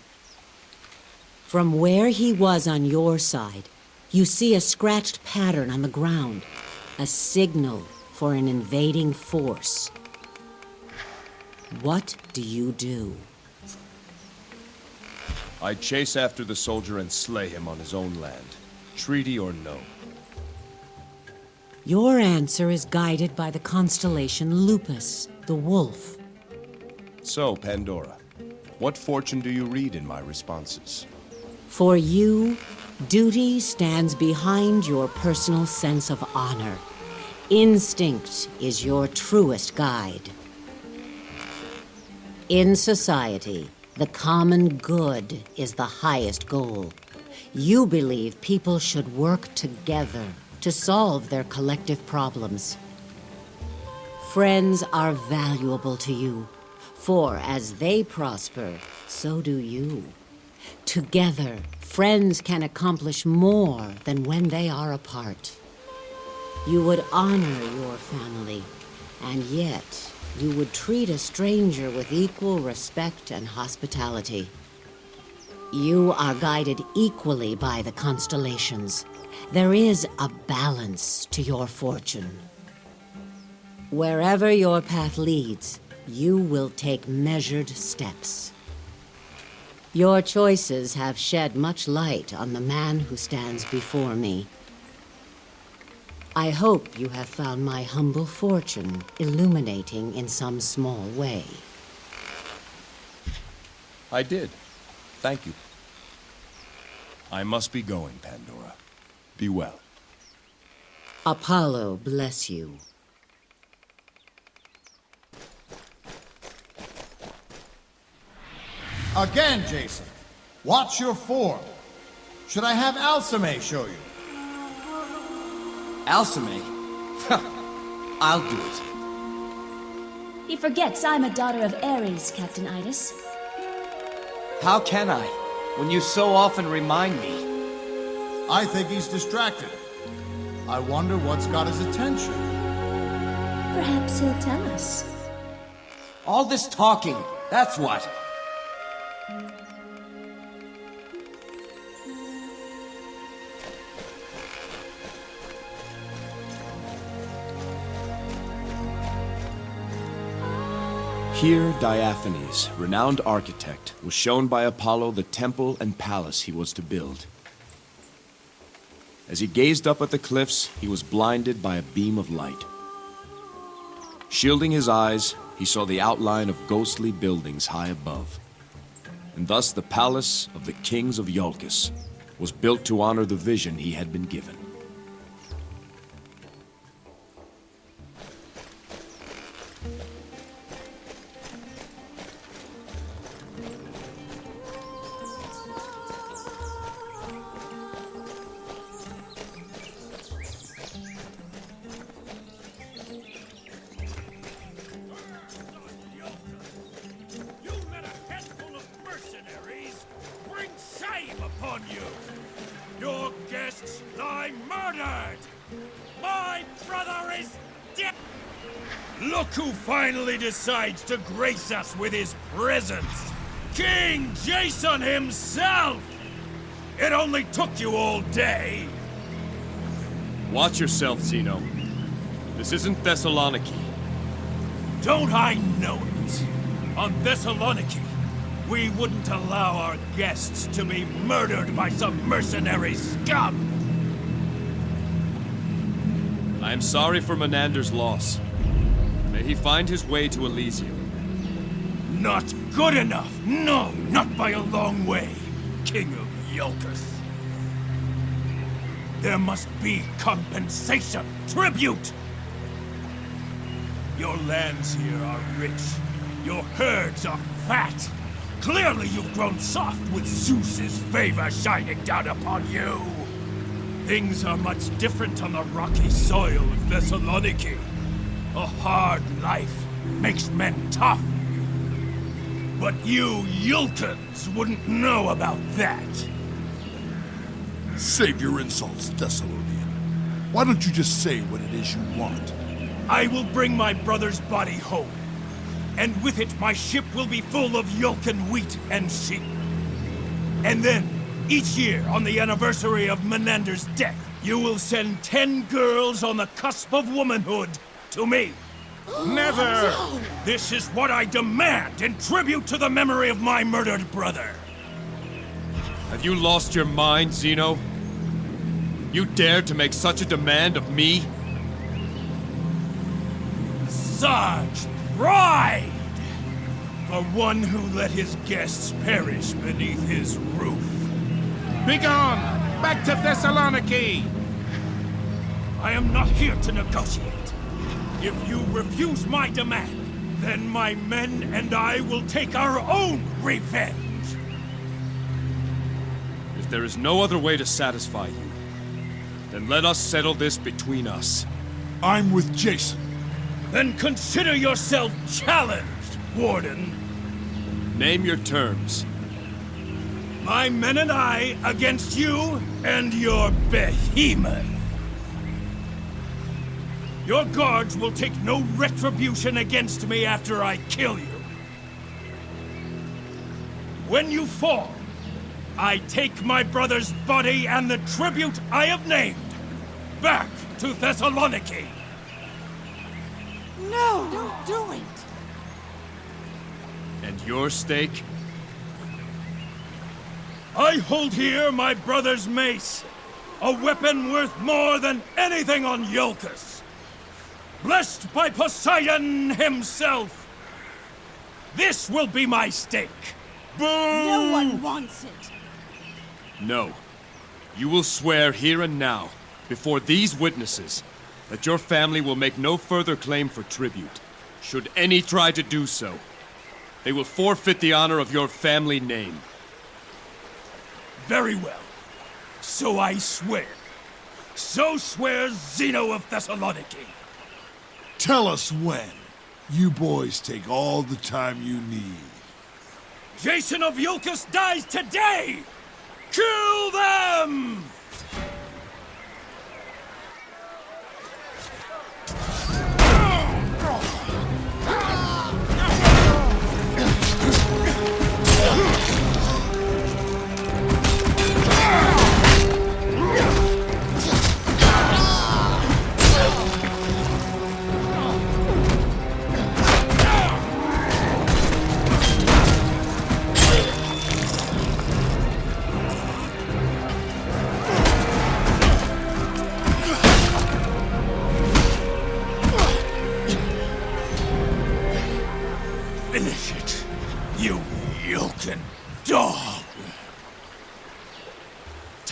S18: From where he was on your side, you see a scratched pattern on the ground, a signal for an invading force. What do you do?
S1: I'd chase after the soldier and slay him on his own land, treaty or no.
S18: Your answer is guided by the constellation Lupus, the wolf.
S1: So, Pandora, what fortune do you read in my responses?
S18: For you, duty stands behind your personal sense of honor. Instinct is your truest guide. In society, the common good is the highest goal. You believe people should work together to solve their collective problems. Friends are valuable to you, for as they prosper, so do you. Together, friends can accomplish more than when they are apart. You would honor your family, and yet you would treat a stranger with equal respect and hospitality. You are guided equally by the constellations. There is a balance to your fortune. Wherever your path leads, you will take measured steps. Your choices have shed much light on the man who stands before me. I hope you have found my humble fortune illuminating in some small way.
S1: I did. Thank you. I must be going, Pandora. Be well.
S18: Apollo bless you.
S17: Again, Jason. Watch your form. Should I have Alcime show you?
S16: Alcime? I'll do it.
S19: He forgets I'm a daughter of Ares, Captain Idas.
S16: How can I, when you so often remind me?
S17: I think he's distracted. I wonder what's got his attention.
S19: Perhaps he'll tell us.
S16: All this talking, that's what.
S1: Here, Diaphanes, renowned architect, was shown by Apollo the temple and palace he was to build. As he gazed up at the cliffs, he was blinded by a beam of light. Shielding his eyes, he saw the outline of ghostly buildings high above. And thus the palace of the kings of Iolcus was built to honor the vision he had been given.
S12: Your guests lie murdered! My brother is dead! Look who finally decides to grace us with his presence! King Jason himself! It only took you all day!
S1: Watch yourself, Zeno. This isn't Thessaloniki.
S12: Don't I know it? On Thessaloniki, we wouldn't allow our guests to be murdered by some mercenary scum!
S1: I am sorry for Menander's loss. May he find his way to Elysium.
S12: Not good enough! No, not by a long way, King of Iolcus. There must be compensation, tribute! Your lands here are rich. Your herds are fat. Clearly you've grown soft with Zeus's favor shining down upon you. Things are much different on the rocky soil of Thessaloniki. A hard life makes men tough. But you Iolcans wouldn't know about that.
S3: Save your insults, Thessalonian. Why don't you just say what it is you want?
S12: I will bring my brother's body home. And with it, my ship will be full of Iolcan wheat and sheep. And then, each year, on the anniversary of Menander's death, you will send 10 girls on the cusp of womanhood to me. Never!
S2: No!
S12: This is what I demand in tribute to the memory of my murdered brother.
S1: Have you lost your mind, Zeno? You dared to make such a demand of me?
S12: Such pride! For one who let his guests perish beneath his roof.
S2: Begone! Back to Thessaloniki!
S12: I am not here to negotiate. If you refuse my demand, then my men and I will take our own revenge.
S1: If there is no other way to satisfy you, then let us settle this between us.
S3: I'm with Jason.
S12: Then consider yourself challenged, Warden.
S1: Name your terms.
S12: My men and I against you and your behemoth. Your guards will take no retribution against me after I kill you. When you fall, I take my brother's body and the tribute I have named back to Thessaloniki.
S5: No! Don't do it!
S1: And your stake?
S12: I hold here my brother's mace, a weapon worth more than anything on Iolcus. Blessed by Poseidon himself. This will be my stake. Boo!
S5: No one wants it.
S1: No. You will swear here and now, before these witnesses, that your family will make no further claim for tribute. Should any try to do so, they will forfeit the honor of your family name.
S12: Very well. So I swear. So swears Zeno of Thessaloniki.
S3: Tell us when. You boys take all the time you need.
S12: Jason of Iolcus dies today! Kill them!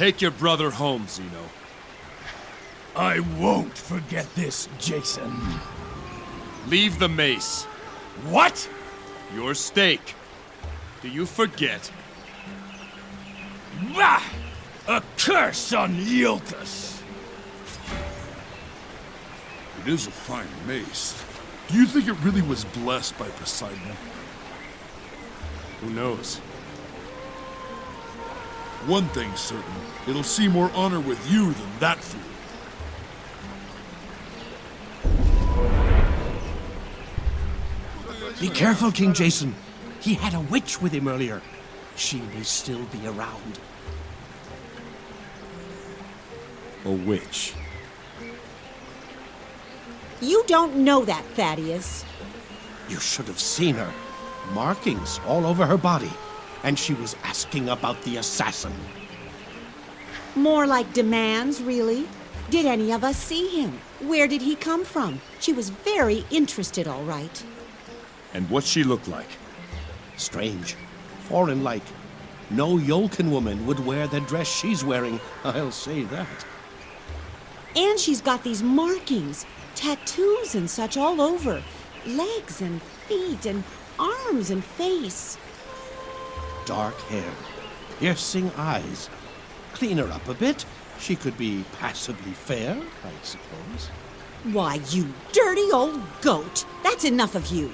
S1: Take your brother home, Zeno.
S2: I won't forget this, Jason.
S1: Leave the mace.
S2: What?
S1: Your stake. Do you forget?
S2: Bah! A curse on Iolcus!
S3: It is a fine mace. Do you think it really was blessed by Poseidon?
S1: Who knows?
S3: One thing's certain. It'll see more honor with you than that fool.
S8: Be careful, King Jason. He had a witch with him earlier. She may still be around.
S1: A witch.
S5: You don't know that, Thaddeus.
S8: You should have seen her. Markings all over her body. And she was asking about the assassin.
S5: More like demands, really. Did any of us see him? Where did he come from? She was very interested, all right.
S1: And what's she look like?
S8: Strange. Foreign-like. No Yolkin woman would wear the dress she's wearing, I'll say that.
S5: And she's got these markings, tattoos and such all over. Legs and feet and arms and face.
S8: Dark hair, piercing eyes. Clean her up a bit. She could be passably fair, I suppose.
S5: Why, you dirty old goat! That's enough of you.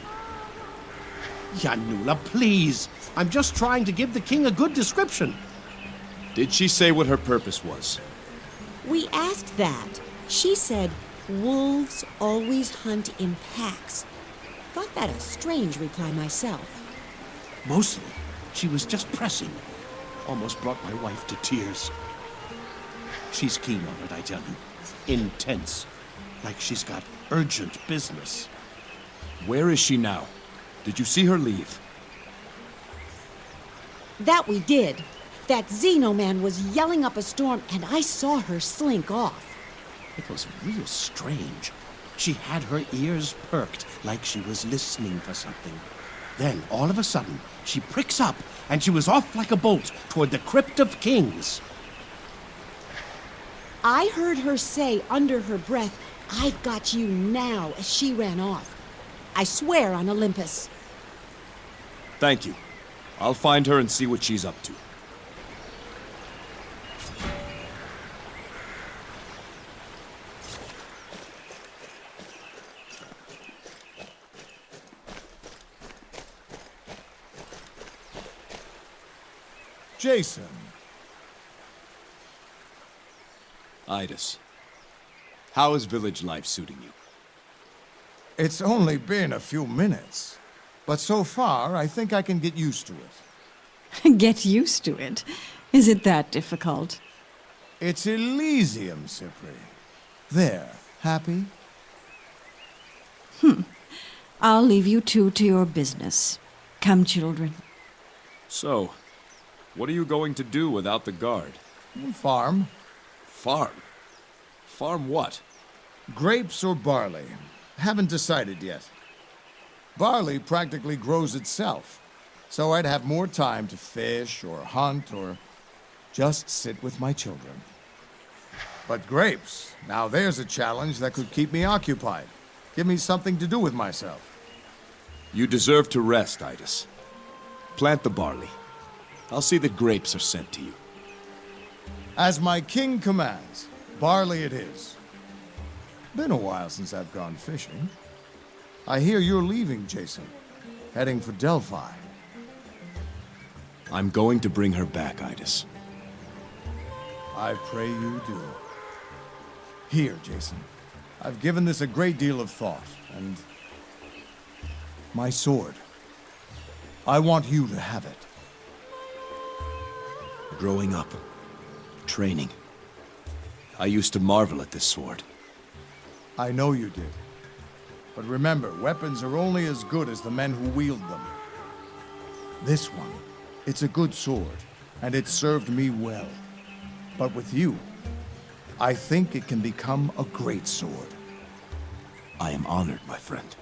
S8: Yanula, please. I'm just trying to give the king a good description.
S1: Did she say what her purpose was?
S5: We asked that. She said, wolves always hunt in packs. Thought that a strange reply myself.
S8: Mostly, she was just pressing. Almost brought my wife to tears. She's keen on it, I tell you. Intense. Like she's got urgent business.
S1: Where is she now? Did you see her leave?
S5: That we did. That Zeno man was yelling up a storm, and I saw her slink off.
S8: It was real strange. She had her ears perked, like she was listening for something. Then, all of a sudden, she pricks up, and she was off like a bolt toward the Crypt of Kings.
S5: I heard her say under her breath, "I've got you now," as she ran off. I swear on Olympus.
S1: Thank you. I'll find her and see what she's up to.
S17: Jason.
S1: Idis, how is village life suiting you?
S17: It's only been a few minutes, but so far I think I can get used to it.
S20: Get used to it? Is it that difficult?
S17: It's Elysium, Cypri. There, happy?
S20: I'll leave you two to your business. Come, children.
S1: So, what are you going to do without the guard?
S17: Farm.
S1: Farm? Farm what?
S17: Grapes or barley. Haven't decided yet. Barley practically grows itself, so I'd have more time to fish or hunt or just sit with my children. But grapes, now there's a challenge that could keep me occupied. Give me something to do with myself.
S1: You deserve to rest, Idis. Plant the barley. I'll see that grapes are sent to you.
S17: As my king commands, barley it is. Been a while since I've gone fishing. I hear you're leaving, Jason. Heading for Delphi.
S1: I'm going to bring her back, Idis.
S17: I pray you do. Here, Jason. I've given this a great deal of thought, and... my sword. I want you to have it.
S1: Growing up, training, I used to marvel at this sword.
S17: I know you did. But remember, weapons are only as good as the men who wield them. This one, it's a good sword, and it served me well. But with you, I think it can become a great sword.
S1: I am honored, my friend.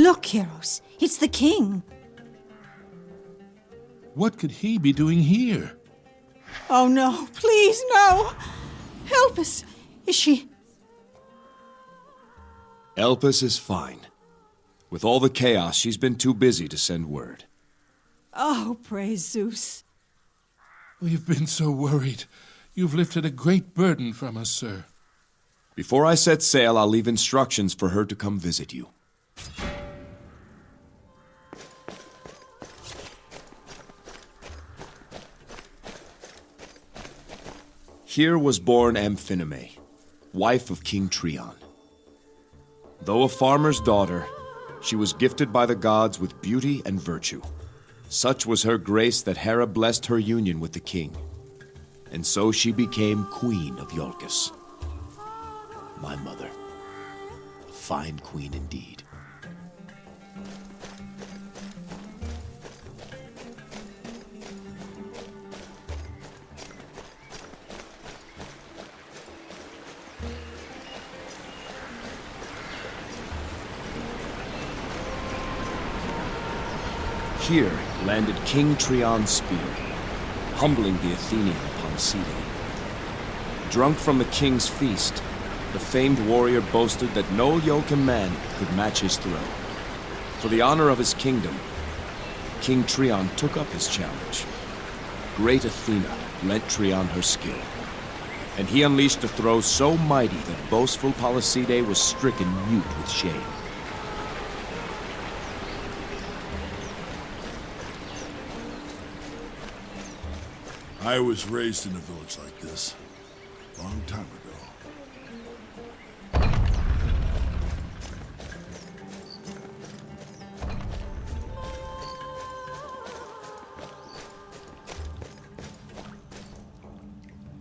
S20: Look, heroes, it's the king.
S3: What could he be doing here?
S20: Oh no, please, no! Help us! Is she...
S1: Elpis is fine. With all the chaos, she's been too busy to send word.
S20: Oh, praise Zeus.
S3: We've been so worried. You've lifted a great burden from us, sir.
S1: Before I set sail, I'll leave instructions for her to come visit you. Here was born Amphinome, wife of King Trion. Though a farmer's daughter, she was gifted by the gods with beauty and virtue. Such was her grace that Hera blessed her union with the king. And so she became Queen of Iolcus. My mother. A fine queen indeed. Here landed King Trion's spear, humbling the Athenian Polysede. Drunk from the king's feast, the famed warrior boasted that no Iolcan man could match his throw. For the honor of his kingdom, King Trion took up his challenge. Great Athena lent Trion her skill, and he unleashed a throw so mighty that boastful Polysede was stricken mute with shame.
S3: I was raised in a village like this, a long time ago.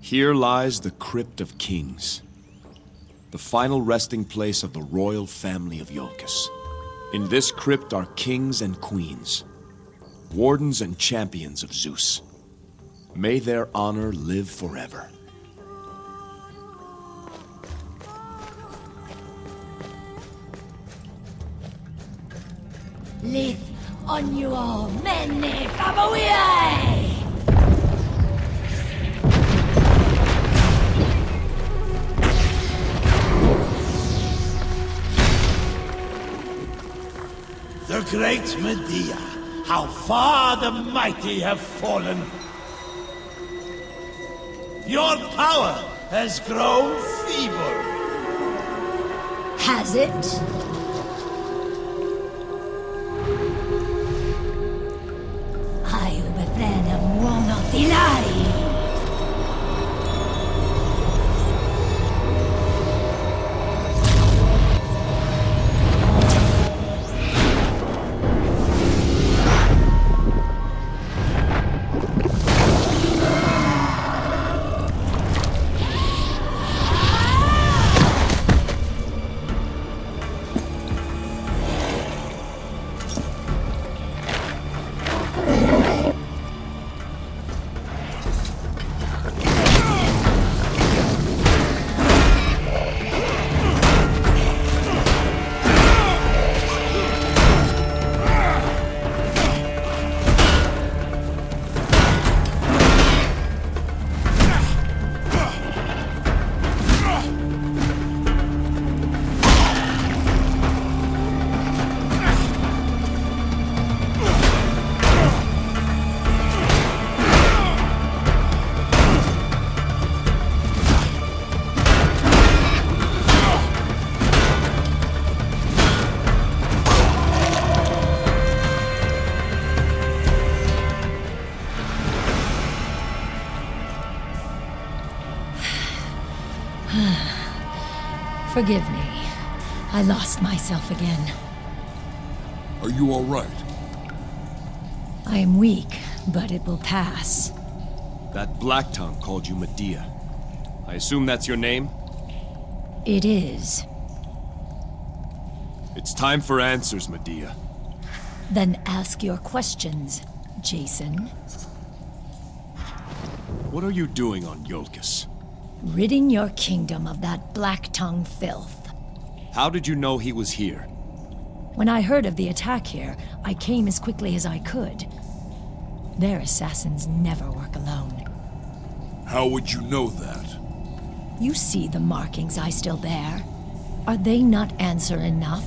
S1: Here lies the Crypt of Kings, the final resting place of the royal family of Iolcus. In this crypt are kings and queens, wardens and champions of Zeus. May their honor live forever.
S19: Live on your many Faboiae!
S21: The great Medea, how far the mighty have fallen. Your power has grown feeble.
S19: Has it? I'll befäna många dinarii. Forgive me. I lost myself again.
S3: Are you all right?
S19: I am weak, but it will pass.
S1: That black tongue called you Medea. I assume that's your name?
S19: It is.
S1: It's time for answers, Medea.
S19: Then ask your questions, Jason.
S1: What are you doing on Iolcus?
S19: Ridding your kingdom of that black tongue filth.
S1: How did you know he was here?
S19: When I heard of the attack here, I came as quickly as I could. Their assassins never work alone.
S3: How would you know that?
S19: You see the markings I still bear. Are they not answer enough?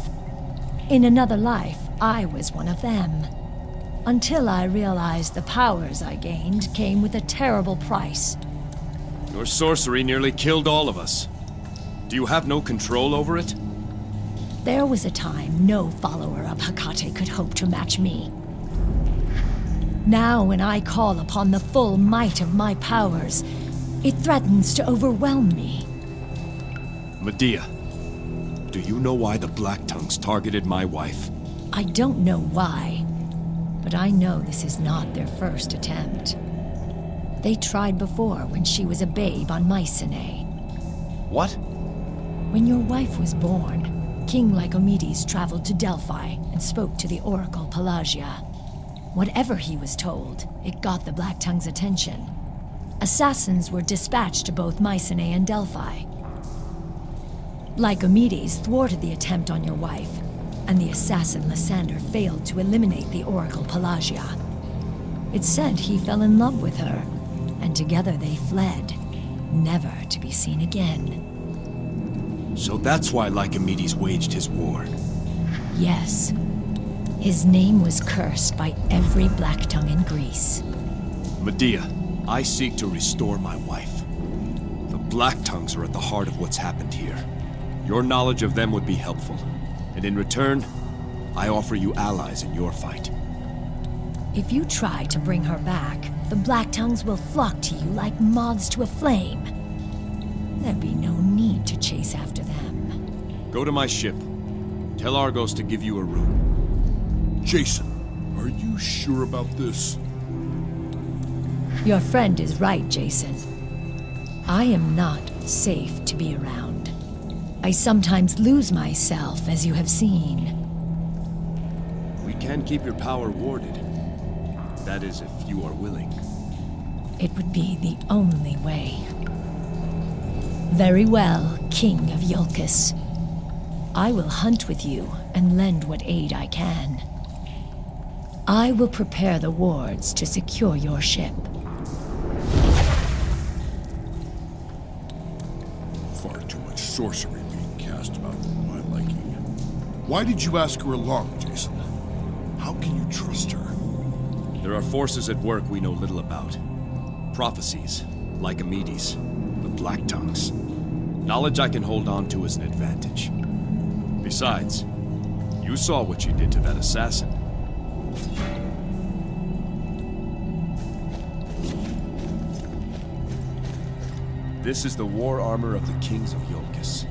S19: In another life, I was one of them. Until I realized the powers I gained came with a terrible price.
S1: Your sorcery nearly killed all of us. Do you have no control over it?
S19: There was a time no follower of Hecate could hope to match me. Now, when I call upon the full might of my powers, it threatens to overwhelm me.
S1: Medea, do you know why the Black Tongues targeted my wife?
S19: I don't know why, but I know this is not their first attempt. They tried before when she was a babe on Mycenae.
S1: What?
S19: When your wife was born, King Lycomedes traveled to Delphi and spoke to the oracle Pelagia. Whatever he was told, it got the Black Tongue's attention. Assassins were dispatched to both Mycenae and Delphi. Lycomedes thwarted the attempt on your wife, and the assassin Lysander failed to eliminate the oracle Pelagia. It's said he fell in love with her, and together they fled, never to be seen again.
S1: So that's why Lycomedes waged his war.
S19: Yes. His name was cursed by every Black Tongue in Greece.
S1: Medea, I seek to restore my wife. The Black Tongues are at the heart of what's happened here. Your knowledge of them would be helpful. And in return, I offer you allies in your fight.
S19: If you try to bring her back, the Black Tongues will flock to you like moths to a flame. There'd be no need to chase after them.
S1: Go to my ship. Tell Argos to give you a room.
S3: Jason, are you sure about this?
S19: Your friend is right, Jason. I am not safe to be around. I sometimes lose myself, as you have seen.
S1: We can keep your power warded. That is, if you are willing.
S19: It would be the only way. Very well, King of Iolcus. I will hunt with you and lend what aid I can. I will prepare the wards to secure your ship.
S3: Far too much sorcery being cast about for my liking. Why did you ask her along, Jason? How can you trust her?
S1: There are forces at work we know little about. Prophecies, Lycomedes, the Black Tongues. Knowledge I can hold on to as an advantage. Besides, you saw what she did to that assassin. This is the war armor of the kings of Iolcus,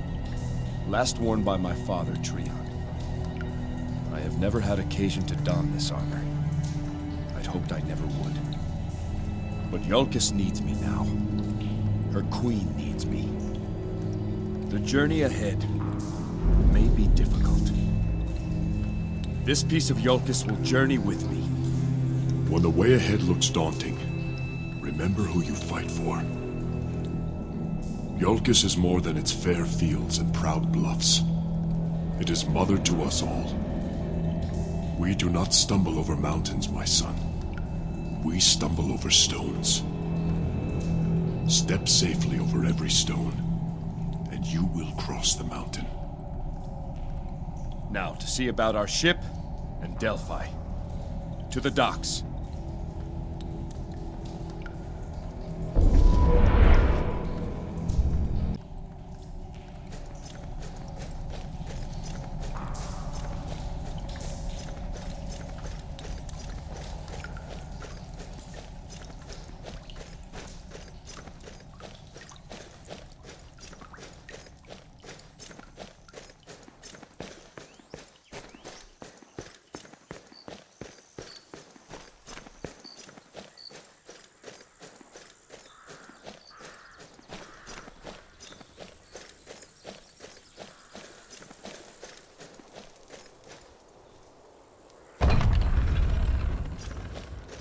S1: last worn by my father, Trion. I have never had occasion to don this armor. I'd hoped I never would. But Iolcus needs me now. Her queen needs me. The journey ahead may be difficult. This piece of Iolcus will journey with me.
S3: When the way ahead looks daunting, remember who you fight for. Iolcus is more than its fair fields and proud bluffs. It is mother to us all. We do not stumble over mountains, my son. We stumble over stones. Step safely over every stone, and you will cross the mountain.
S1: Now, to see about our ship and Delphi. To the docks.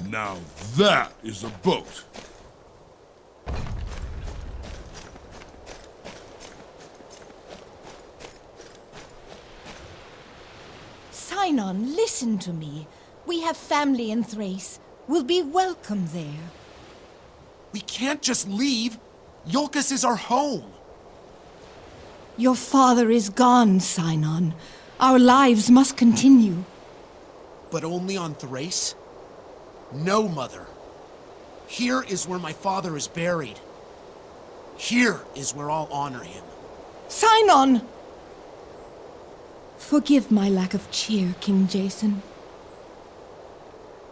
S3: Now that is a boat.
S19: Sinon, listen to me. We have family in Thrace. We'll be welcome there.
S8: We can't just leave. Iolcus is our home.
S19: Your father is gone, Sinon. Our lives must continue.
S8: But only on Thrace? No, Mother. Here is where my father is buried. Here is where I'll honor him.
S19: Sinon! Forgive my lack of cheer, King Jason.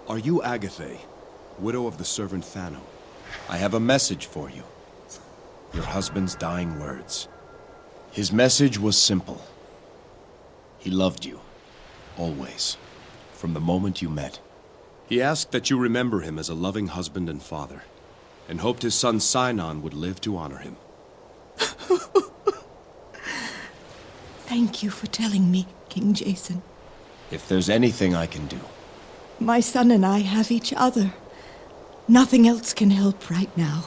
S1: Are you Agathe, widow of the servant Thano? I have a message for you. Your husband's dying words. His message was simple. He loved you. Always. From the moment you met. He asked that you remember him as a loving husband and father, and hoped his son Sinon would live to honor him.
S19: Thank you for telling me, King Jason.
S1: If there's anything I can do.
S19: My son and I have each other. Nothing else can help right now.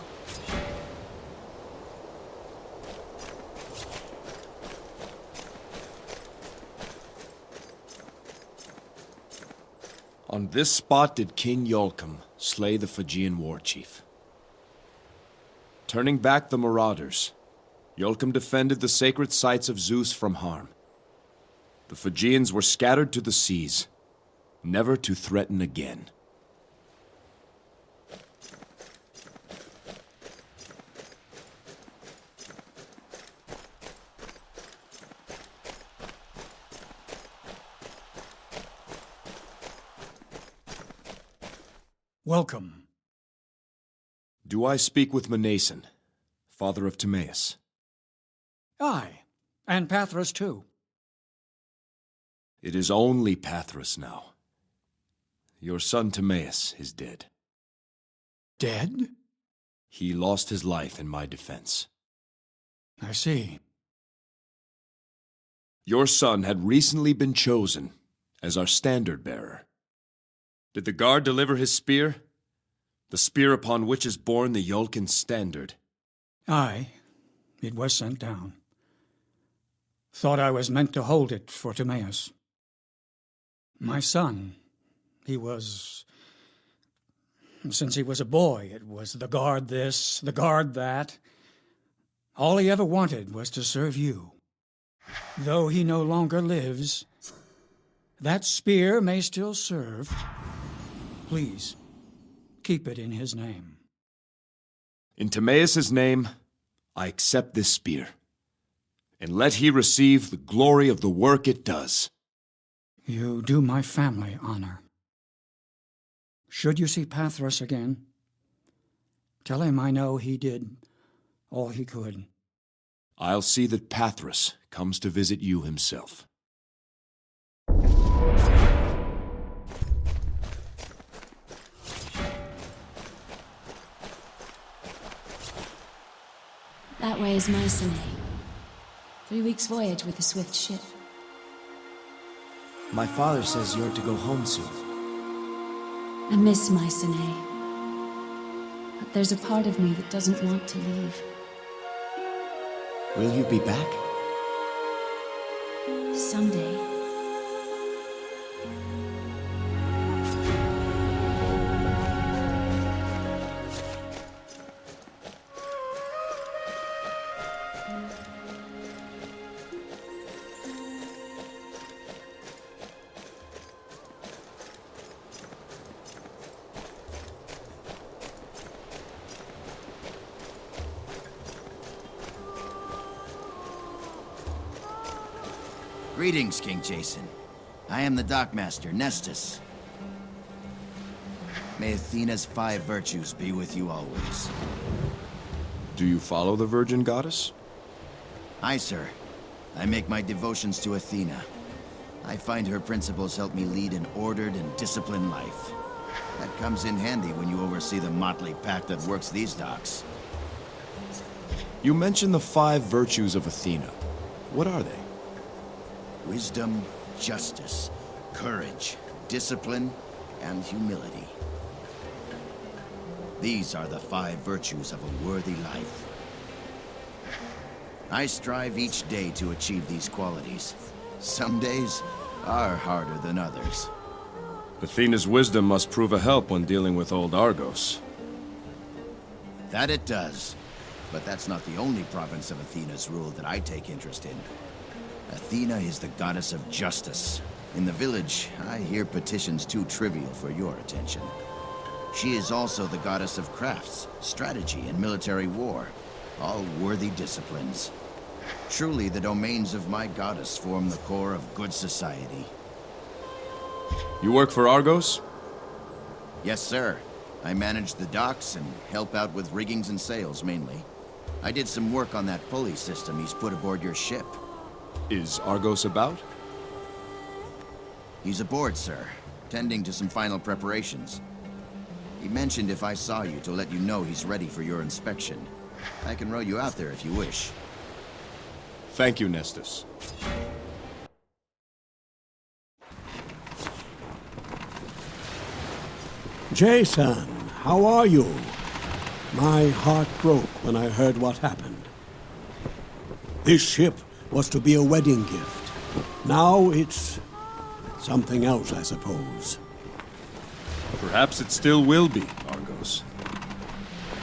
S1: On this spot did King Iolcum slay the Phrygian war chief. Turning back the marauders, Iolcum defended the sacred sites of Zeus from harm. The Phrygians were scattered to the seas, never to threaten again.
S4: Welcome.
S1: Do I speak with Mnason, father of Timaeus?
S4: Aye, and Pathros too.
S1: It is only Pathros now. Your son Timaeus is dead.
S4: Dead?
S1: He lost his life in my defense.
S4: I see.
S1: Your son had recently been chosen as our standard-bearer. Did the guard deliver his spear? The spear upon which is borne the Iolcan standard?
S4: Aye, it was sent down. Thought I was meant to hold it for Timaeus. My son, he was... Since he was a boy, it was the guard this, the guard that. All he ever wanted was to serve you. Though he no longer lives, that spear may still serve. Please, keep it in his name.
S1: In Timaeus' name, I accept this spear, and let he receive the glory of the work it does.
S4: You do my family honor. Should you see Pathros again, tell him I know he did all he could.
S1: I'll see that Pathros comes to visit you himself.
S15: That way is Mycenae. 3 weeks' voyage with a swift ship.
S22: My father says you're to go home soon.
S15: I miss Mycenae. But there's a part of me that doesn't want to leave.
S22: Will you be back?
S15: Someday.
S23: Greetings, King Jason. I am the Dockmaster, Nestus. May Athena's 5 virtues be with you always.
S1: Do you follow the Virgin Goddess?
S23: Aye, sir. I make my devotions to Athena. I find her principles help me lead an ordered and disciplined life. That comes in handy when you oversee the motley pack that works these docks.
S1: You mentioned the 5 virtues of Athena. What are they?
S23: Wisdom, justice, courage, discipline, and humility. These are the 5 virtues of a worthy life. I strive each day to achieve these qualities. Some days, are harder than others.
S1: Athena's wisdom must prove a help when dealing with old Argos.
S23: That it does. But that's not the only province of Athena's rule that I take interest in. Athena is the goddess of justice. In the village, I hear petitions too trivial for your attention. She is also the goddess of crafts, strategy, and military war. All worthy disciplines. Truly, the domains of my goddess form the core of good society.
S1: You work for Argos?
S23: Yes, sir. I manage the docks and help out with riggings and sails, mainly. I did some work on that pulley system he's put aboard your ship.
S1: Is Argos about?
S23: He's aboard, sir, tending to some final preparations. He mentioned if I saw you to let you know he's ready for your inspection. I can row you out there if you wish.
S1: Thank you, Nestus.
S9: Jason, how are you? My heart broke when I heard what happened. This ship was to be a wedding gift. Now it's something else, I suppose.
S1: Perhaps it still will be, Argos.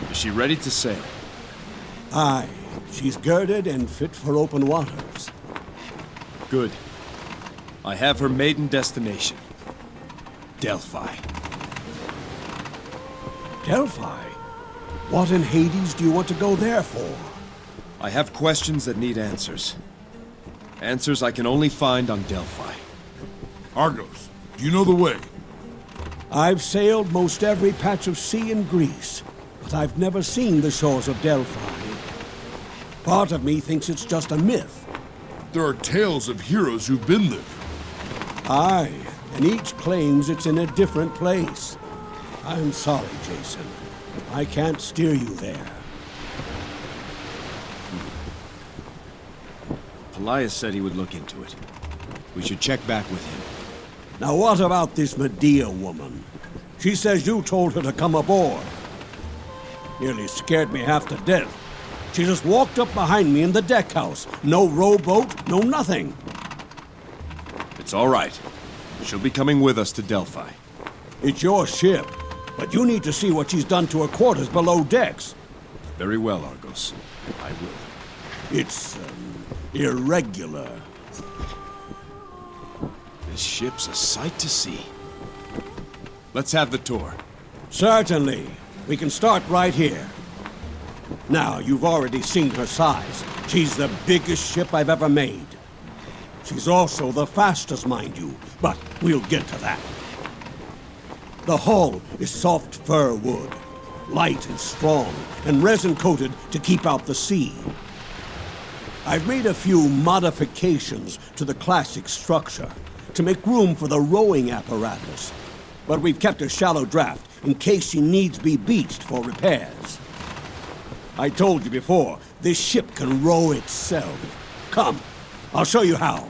S1: Is she ready to sail?
S9: Aye, she's girded and fit for open waters.
S1: Good. I have her maiden destination. Delphi.
S9: Delphi? What in Hades do you want to go there for?
S1: I have questions that need answers. Answers I can only find on Delphi.
S3: Argos, do you know the way?
S9: I've sailed most every patch of sea in Greece, but I've never seen the shores of Delphi. Part of me thinks it's just a myth.
S3: There are tales of heroes who've been there.
S9: Aye, and each claims it's in a different place. I'm sorry, Jason. I can't steer you there.
S1: Elias said he would look into it. We should check back with him.
S9: Now what about this Medea woman? She says you told her to come aboard. Nearly scared me half to death. She just walked up behind me in the deck house. No rowboat, no nothing.
S1: It's all right. She'll be coming with us to Delphi.
S9: It's your ship, but you need to see what she's done to her quarters below decks.
S1: Very well, Argos. I will.
S9: It's, irregular.
S1: This ship's a sight to see. Let's have the tour.
S9: Certainly. We can start right here. Now, you've already seen her size. She's the biggest ship I've ever made. She's also the fastest, mind you, but we'll get to that. The hull is soft fir wood, light and strong, and resin-coated to keep out the sea. I've made a few modifications to the classic structure to make room for the rowing apparatus, but we've kept a shallow draft in case she needs be beached for repairs. I told you before, this ship can row itself. Come, I'll show you how.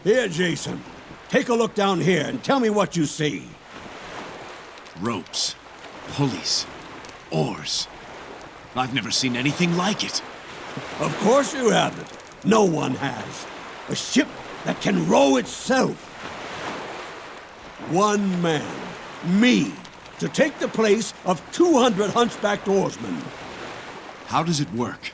S9: Here, Jason. Take a look down here and tell me what you see.
S7: Ropes, pulleys, oars. I've never seen anything like it.
S9: Of course you haven't. No one has. A ship that can row itself. One man, me, to take the place of 200 hunchbacked oarsmen.
S7: How does it work?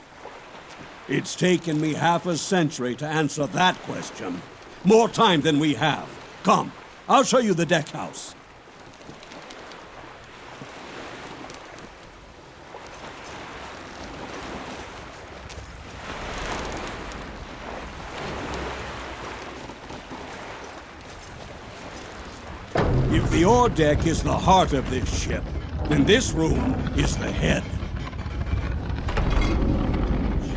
S9: It's taken me half a century to answer that question. More time than we have. Come, I'll show you the deck house. If the ore deck is the heart of this ship, then this room is the head.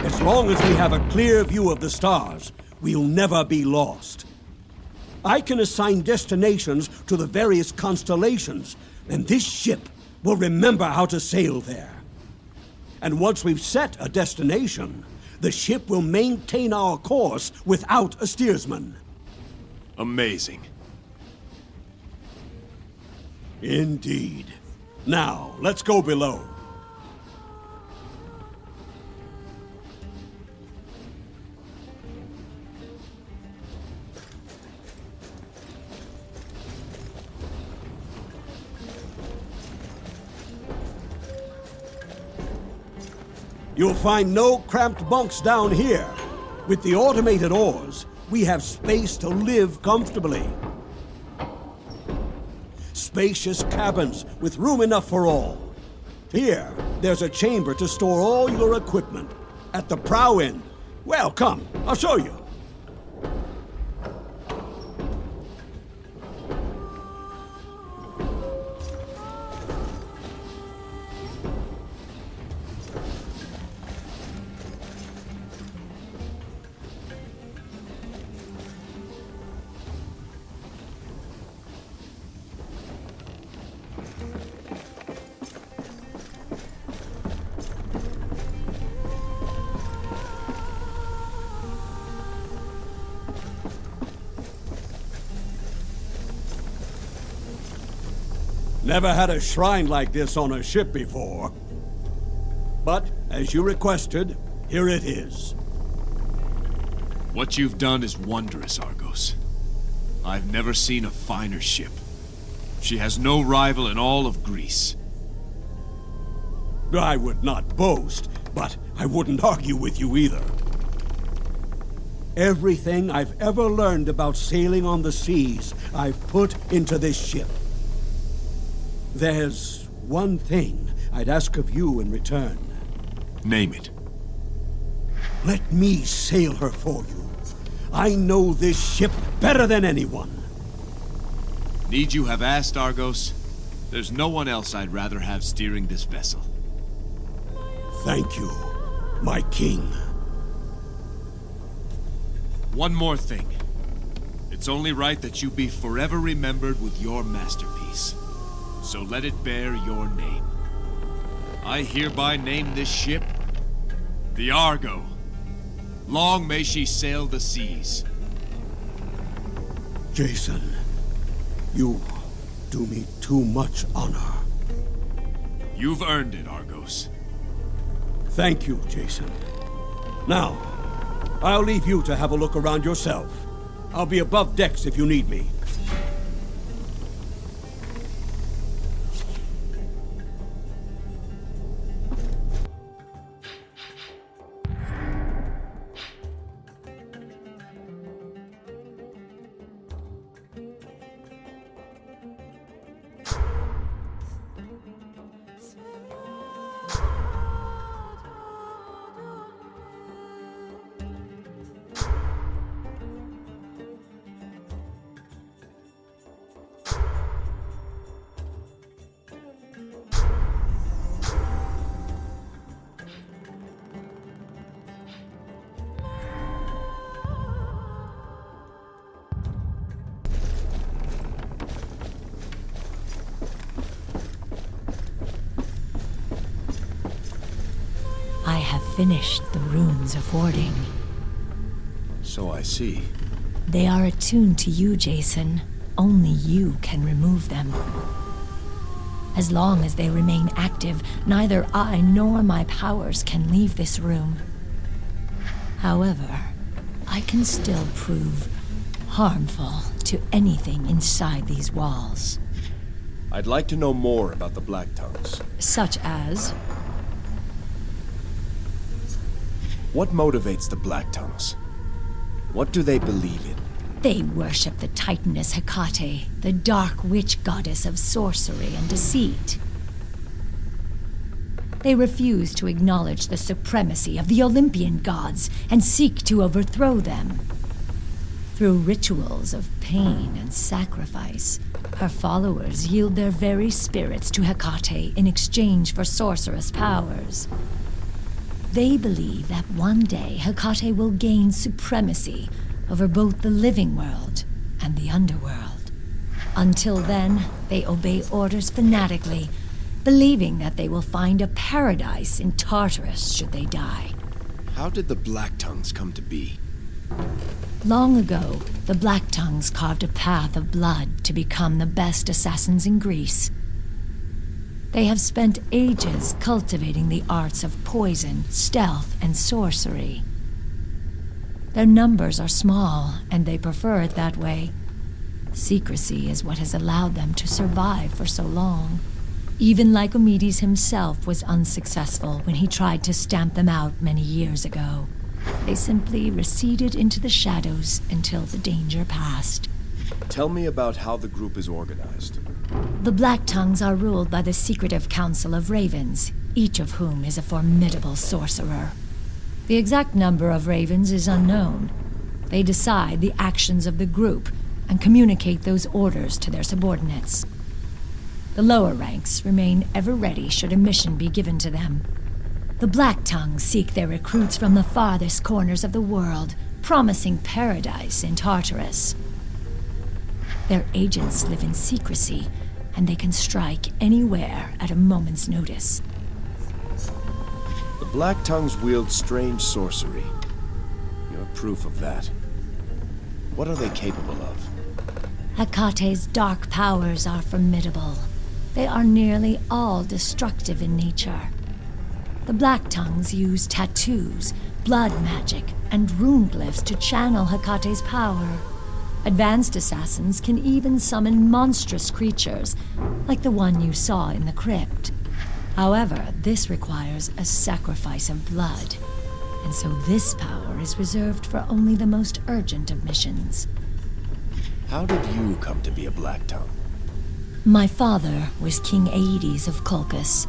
S9: As long as we have a clear view of the stars, we'll never be lost. I can assign destinations to the various constellations, and this ship will remember how to sail there. And once we've set a destination, the ship will maintain our course without a steersman.
S1: Amazing.
S9: Indeed. Now, let's go below. You'll find no cramped bunks down here. With the automated oars, we have space to live comfortably. Spacious cabins with room enough for all. Here, there's a chamber to store all your equipment. At the prow end. Well, come, I'll show you. Never had a shrine like this on a ship before. But, as you requested, here it is.
S1: What you've done is wondrous, Argos. I've never seen a finer ship. She has no rival in all of Greece.
S9: I would not boast, but I wouldn't argue with you either. Everything I've ever learned about sailing on the seas, I've put into this ship. There's one thing I'd ask of you in return.
S1: Name it.
S9: Let me sail her for you. I know this ship better than anyone.
S1: Need you have asked, Argos? There's no one else I'd rather have steering this vessel.
S9: Thank you, my king.
S1: One more thing. It's only right that you be forever remembered with your masterpiece. So let it bear your name. I hereby name this ship the Argo. Long may she sail the seas.
S9: Jason, you do me too much honor.
S1: You've earned it, Argos.
S9: Thank you, Jason. Now, I'll leave you to have a look around yourself. I'll be above decks if you need me.
S19: I have finished the runes of warding.
S1: So I see.
S19: They are attuned to you, Jason. Only you can remove them. As long as they remain active, neither I nor my powers can leave this room. However, I can still prove harmful to anything inside these walls.
S1: I'd like to know more about the Black Tongues.
S19: Such as?
S1: What motivates the Black Tongues? What do they believe in?
S19: They worship the Titaness Hecate, the dark witch goddess of sorcery and deceit. They refuse to acknowledge the supremacy of the Olympian gods and seek to overthrow them. Through rituals of pain and sacrifice, her followers yield their very spirits to Hecate in exchange for sorcerous powers. They believe that one day Hecate will gain supremacy over both the living world and the underworld. Until then, they obey orders fanatically, believing that they will find a paradise in Tartarus should they die.
S1: How did the Black Tongues come to be?
S19: Long ago, the Black Tongues carved a path of blood to become the best assassins in Greece. They have spent ages cultivating the arts of poison, stealth, and sorcery. Their numbers are small, and they prefer it that way. Secrecy is what has allowed them to survive for so long. Even Lycomedes himself was unsuccessful when he tried to stamp them out many years ago. They simply receded into the shadows until the danger passed.
S1: Tell me about how the group is organized.
S19: The Black Tongues are ruled by the secretive Council of Ravens, each of whom is a formidable sorcerer. The exact number of ravens is unknown. They decide the actions of the group and communicate those orders to their subordinates. The lower ranks remain ever ready should a mission be given to them. The Black Tongues seek their recruits from the farthest corners of the world, promising paradise in Tartarus. Their agents live in secrecy, and they can strike anywhere at a moment's notice.
S1: The Black Tongues wield strange sorcery. You're proof of that. What are they capable of?
S19: Hecate's dark powers are formidable. They are nearly all destructive in nature. The Black Tongues use tattoos, blood magic, and rune glyphs to channel Hecate's power. Advanced assassins can even summon monstrous creatures, like the one you saw in the crypt. However, this requires a sacrifice of blood, and so this power is reserved for only the most urgent of missions.
S1: How did you come to be a Black Tongue?
S19: My father was King Aedes of Colchis.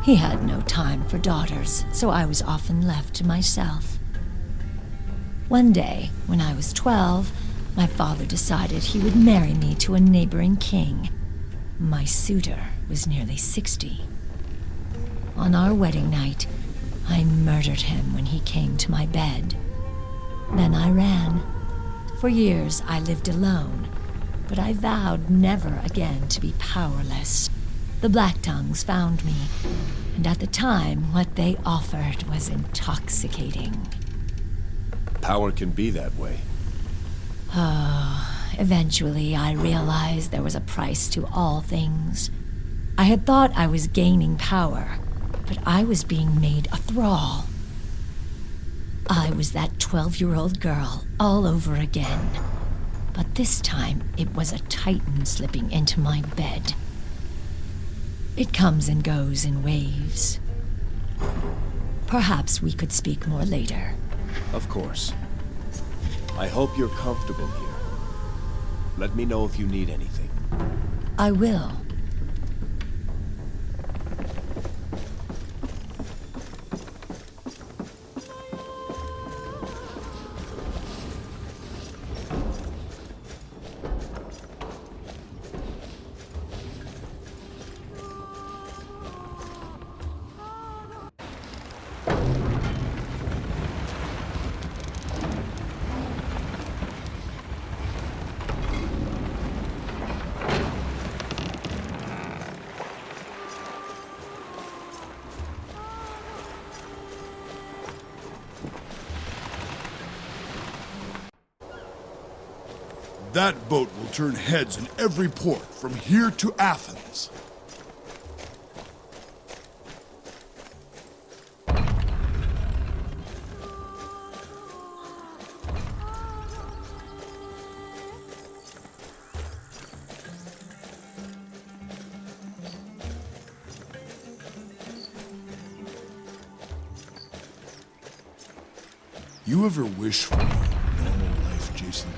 S19: He had no time for daughters, so I was often left to myself. One day, when I was 12, my father decided he would marry me to a neighboring king. My suitor was nearly 60. On our wedding night, I murdered him when he came to my bed. Then I ran. For years, I lived alone, but I vowed never again to be powerless. The Black Tongues found me, and at the time, what they offered was intoxicating.
S1: Power can be that way.
S19: Eventually, I realized there was a price to all things. I had thought I was gaining power, but I was being made a thrall. I was that 12-year-old girl all over again. But this time, it was a titan slipping into my bed. It comes and goes in waves. Perhaps we could speak more later.
S1: Of course. I hope you're comfortable here. Let me know if you need anything.
S19: I will.
S3: That boat will turn heads in every port from here to Athens. You ever wish for a normal life, Jason?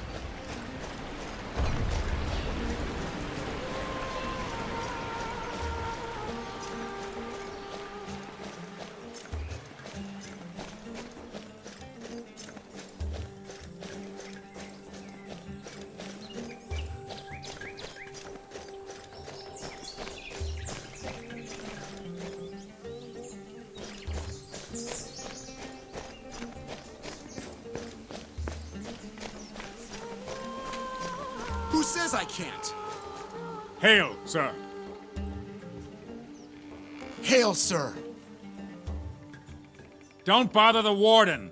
S10: Who says I can't?
S13: Hail, sir.
S10: Hail, sir.
S13: Don't bother the warden.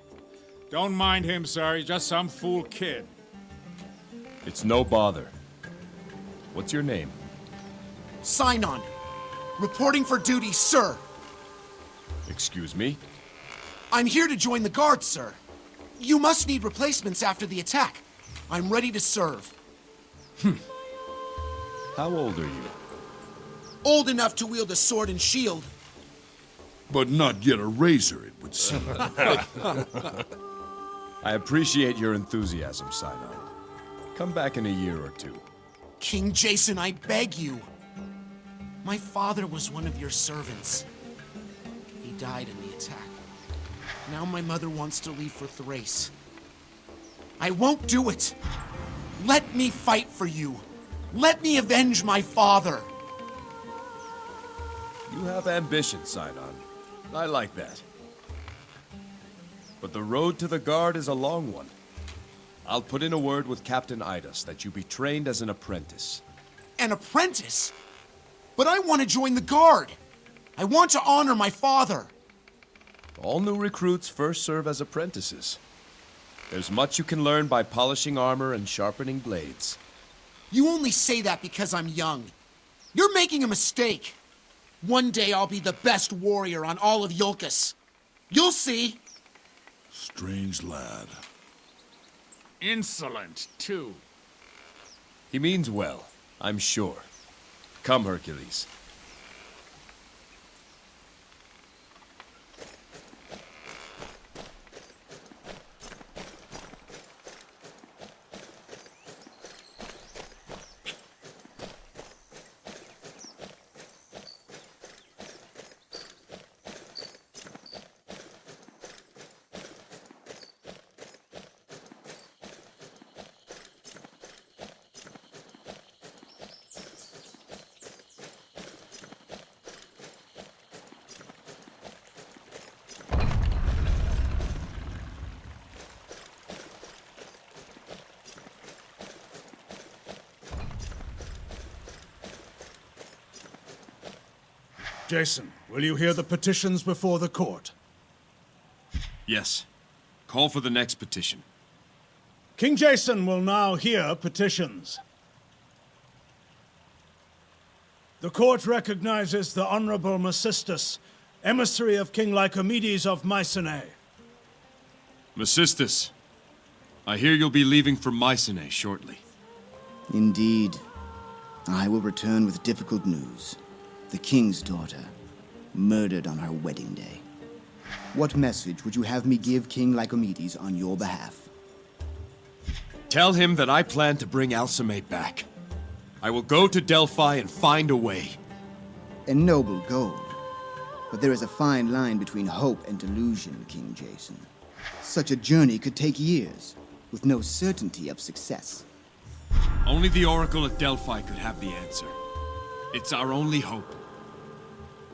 S13: Don't mind him, sir. He's just some fool kid.
S1: It's no bother. What's your name?
S10: Sinon. Reporting for duty, sir.
S1: Excuse me?
S10: I'm here to join the guard, sir. You must need replacements after the attack. I'm ready to serve.
S1: How old are you?
S10: Old enough to wield a sword and shield.
S3: But not yet a razor, it would seem.
S1: I appreciate your enthusiasm, Sinon. Come back in a year or two.
S10: King Jason, I beg you. My father was one of your servants. He died in the attack. Now my mother wants to leave for Thrace. I won't do it. Let me fight for you. Let me avenge my father.
S1: You have ambition, Sinon. I like that. But the road to the guard is a long one. I'll put in a word with Captain Idas that you be trained as an apprentice.
S10: An apprentice? But I want to join the guard. I want to honor my father.
S1: All new recruits first serve as apprentices. There's much you can learn by polishing armor and sharpening blades.
S10: You only say that because I'm young. You're making a mistake. One day I'll be the best warrior on all of Iolcus. You'll see.
S3: Strange lad.
S13: Insolent, too.
S1: He means well, I'm sure. Come, Hercules.
S2: Jason, will you hear the petitions before the court?
S1: Yes. Call for the next petition.
S2: King Jason will now hear petitions. The court recognizes the Honorable Mecistus, emissary of King Lycomedes of Mycenae.
S1: Mecistus, I hear you'll be leaving for Mycenae shortly.
S6: Indeed. I will return with difficult news. The king's daughter, murdered on her wedding day. What message would you have me give King Lycomedes on your behalf?
S1: Tell him that I plan to bring Alcimede back. I will go to Delphi and find a way.
S6: A noble goal. But there is a fine line between hope and delusion, King Jason. Such a journey could take years, with no certainty of success.
S1: Only the Oracle at Delphi could have the answer. It's our only hope.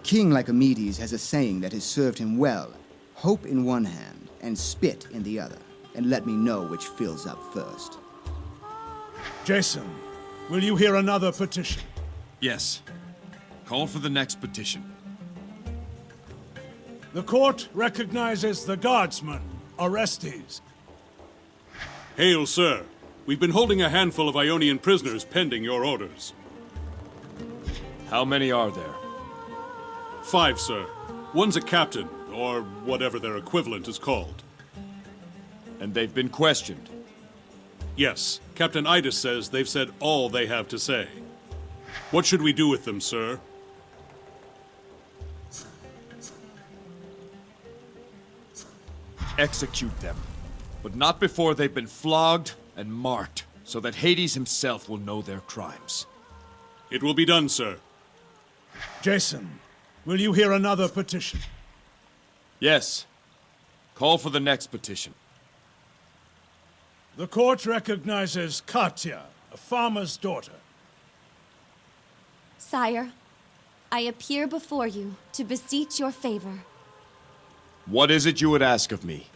S6: King Lycomedes has a saying that has served him well. Hope in one hand, and spit in the other. And let me know which fills up first.
S2: Jason, will you hear another petition?
S1: Yes. Call for the next petition.
S2: The court recognizes the guardsman, Orestes.
S11: Hail, sir. We've been holding a handful of Ionian prisoners pending your orders.
S1: How many are there?
S11: 5, sir. One's a captain, or whatever their equivalent is called.
S1: And they've been questioned?
S11: Yes. Captain Idas says they've said all they have to say. What should we do with them, sir?
S1: Execute them. But not before they've been flogged and marked, so that Hades himself will know their crimes.
S11: It will be done, sir.
S2: Jason, will you hear another petition?
S1: Yes. Call for the next petition.
S2: The court recognizes Katya, a farmer's daughter.
S14: Sire, I appear before you to beseech your favor.
S1: What is it you would ask of me?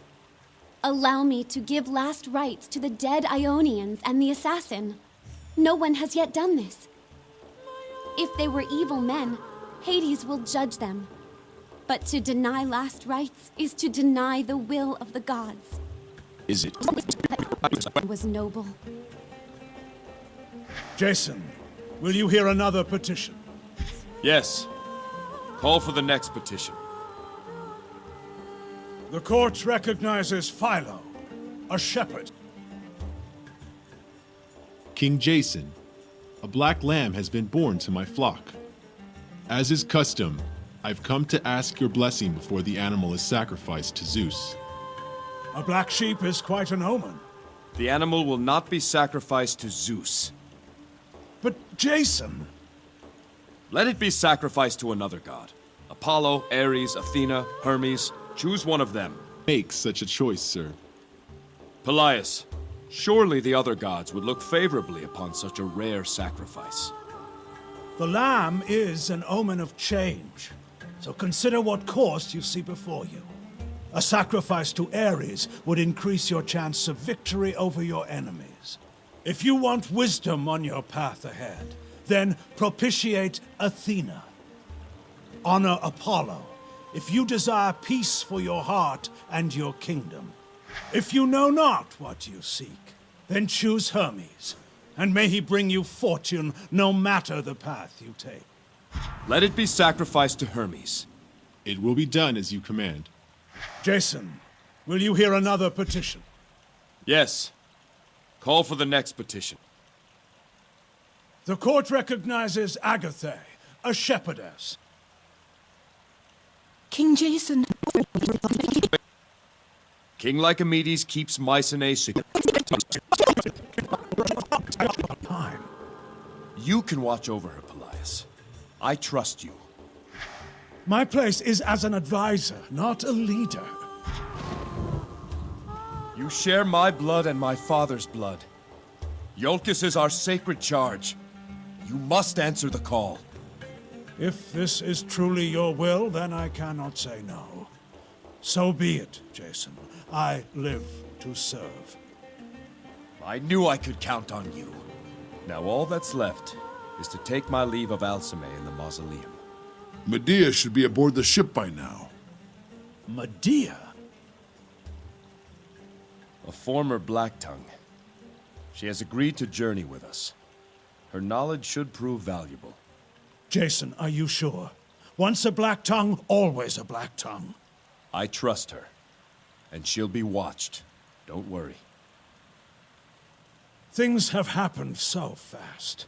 S14: Allow me to give last rites to the dead Ionians and the assassin. No one has yet done this. If they were evil men, Hades will judge them. But to deny last rites is to deny the will of the gods.
S1: is it?
S14: Was noble.
S2: Jason, will you hear another petition?
S1: Yes. Call for the next petition.
S2: The court recognizes Philo, a shepherd.
S12: King Jason, a black lamb has been born to my flock. As is custom, I've come to ask your blessing before the animal is sacrificed to Zeus.
S2: A black sheep is quite an omen.
S1: The animal will not be sacrificed to Zeus.
S2: But Jason...
S1: Let it be sacrificed to another god. Apollo, Ares, Athena, Hermes. Choose one of them.
S12: Make such a choice, sir.
S1: Pelias, surely the other gods would look favorably upon such a rare sacrifice.
S2: The lamb is an omen of change, so consider what course you see before you. A sacrifice to Ares would increase your chance of victory over your enemies. If you want wisdom on your path ahead, then propitiate Athena. Honor Apollo, if you desire peace for your heart and your kingdom. If you know not what you seek, then choose Hermes, and may he bring you fortune no matter the path you take.
S1: Let it be sacrificed to Hermes.
S12: It will be done as you command.
S2: Jason, will you hear another petition?
S1: Yes. Call for the next petition.
S2: The court recognizes Agatha, a shepherdess.
S5: King Jason.
S1: King Lycomedes keeps Mycenae secret.
S2: Time.
S1: You can watch over her, Pelias. I trust you.
S2: My place is as an advisor, not a leader.
S1: You share my blood and my father's blood. Iolcus is our sacred charge. You must answer the call.
S2: If this is truly your will, then I cannot say no. So be it, Jason. I live to serve.
S1: I knew I could count on you. Now all that's left is to take my leave of Alcime in the mausoleum.
S3: Medea should be aboard the ship by now.
S2: Medea?
S1: A former Black Tongue. She has agreed to journey with us. Her knowledge should prove valuable.
S2: Jason, are you sure? Once a Black Tongue, always a Black Tongue.
S1: I trust her. And she'll be watched. Don't worry.
S2: Things have happened so fast.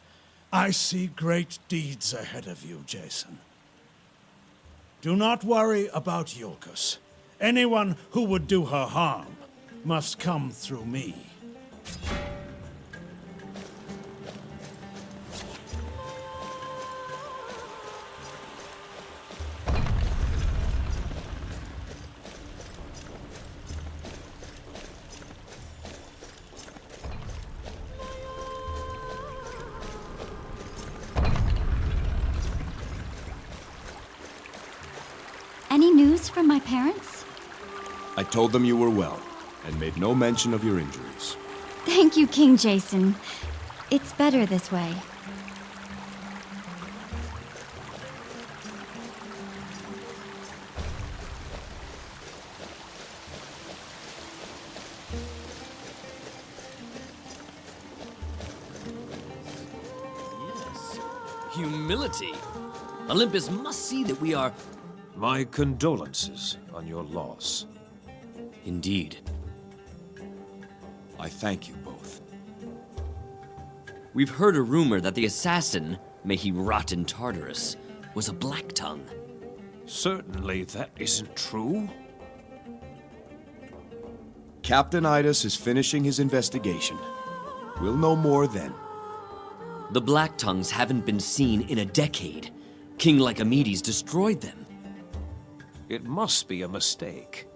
S2: I see great deeds ahead of you, Jason. Do not worry about Iolcus. Anyone who would do her harm must come through me.
S14: Any news from my parents?
S1: I told them you were well, and made no mention of your injuries.
S14: Thank you, King Jason. It's better this way.
S7: Yes. Humility. Olympus must see that we are... My condolences on your loss.
S16: Indeed.
S1: I thank you both.
S16: We've heard a rumor that the assassin, may he rot in Tartarus, was a Black Tongue.
S7: Certainly that isn't true.
S1: Captain Idas is finishing his investigation. We'll know more then.
S16: The Black Tongues haven't been seen in a decade. King Lycomedes destroyed them.
S7: It must be a mistake.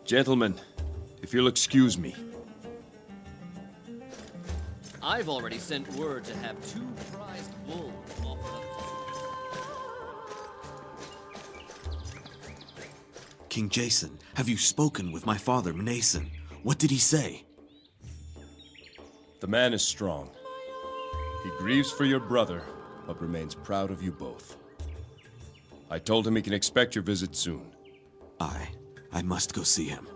S1: Gentlemen, if you'll excuse me.
S16: I've already sent word to have 2 prized bulls offered up.
S10: King Jason, have you spoken with my father, Mnason? What did he say?
S1: The man is strong. He grieves for your brother, but remains proud of you both. I told him he can expect your visit soon.
S10: I must go see him.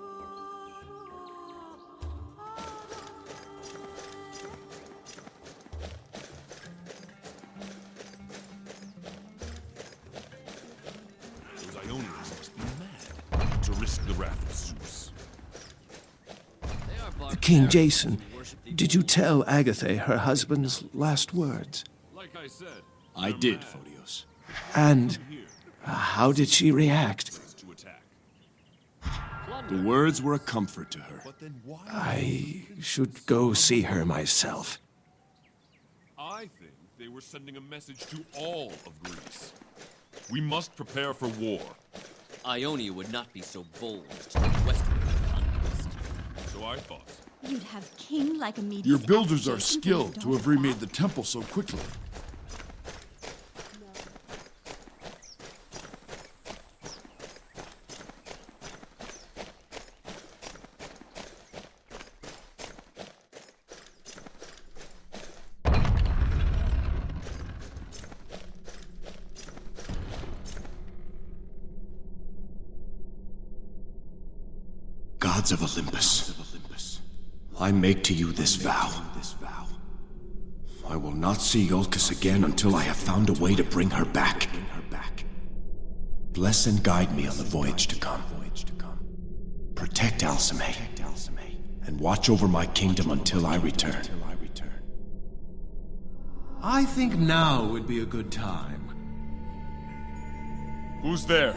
S7: King Jason, did you tell Agatha her husband's last words?
S1: I did, Photios.
S7: And how did she react?
S1: The words were a comfort to her.
S7: I should go see her myself.
S17: I think they were sending a message to all of Greece. We must prepare for war.
S16: Ionia would not be so bold to take westward conquest.
S17: So I thought.
S18: You'd have king like Amedes.
S3: Your builders are skilled to have remade the temple so quickly.
S1: Gods of Olympus, I make to you this vow. I will not see Iolcus again until I have found a way to bring her back. Bless and guide me on the voyage to come. Protect Alcime, and watch over my kingdom until I return.
S20: I think now would be a good time.
S17: Who's there?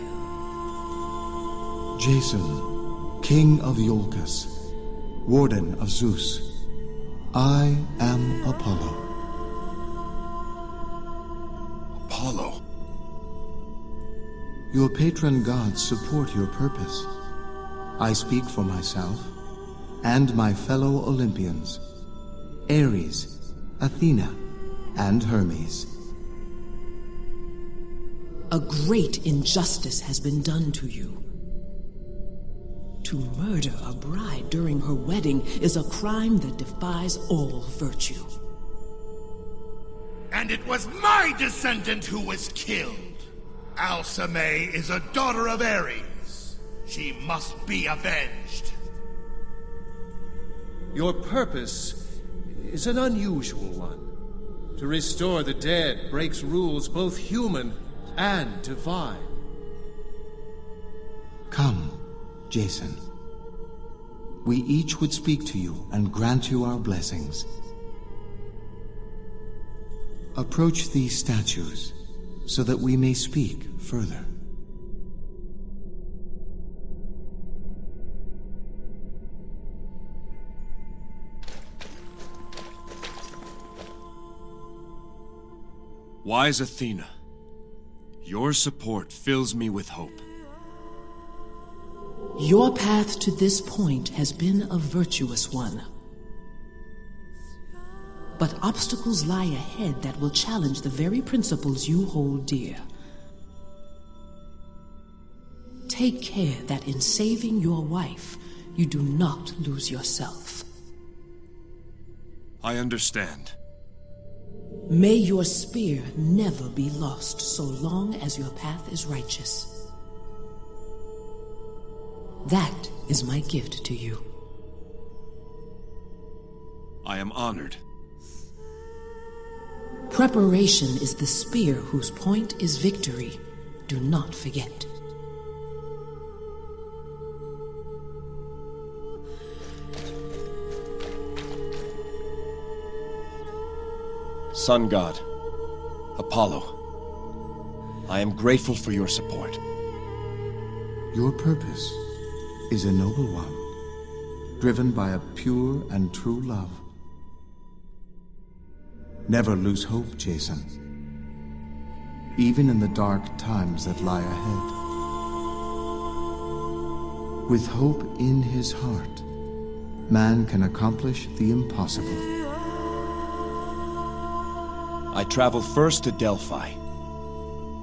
S24: Jason, King of Iolcus, Warden of Zeus. I am Apollo.
S1: Apollo?
S24: Your patron gods support your purpose. I speak for myself and my fellow Olympians, Ares, Athena, and Hermes.
S25: A great injustice has been done to you. To murder a bride during her wedding is a crime that defies all virtue.
S21: And it was my descendant who was killed. Alcime is a daughter of Ares. She must be avenged.
S20: Your purpose is an unusual one. To restore the dead breaks rules both human and divine.
S24: Come, Jason. We each would speak to you and grant you our blessings. Approach these statues so that we may speak further.
S1: Wise Athena, your support fills me with hope.
S25: Your path to this point has been a virtuous one. But obstacles lie ahead that will challenge the very principles you hold dear. Take care that in saving your wife, you do not lose yourself.
S1: I understand.
S25: May your spear never be lost so long as your path is righteous. That is my gift to you.
S1: I am honored.
S25: Preparation is the spear whose point is victory. Do not forget.
S1: Sun God, Apollo, I am grateful for your support.
S24: Your purpose is a noble one, driven by a pure and true love. Never lose hope, Jason. Even in the dark times that lie ahead. With hope in his heart, man can accomplish the impossible.
S1: I travel first to Delphi,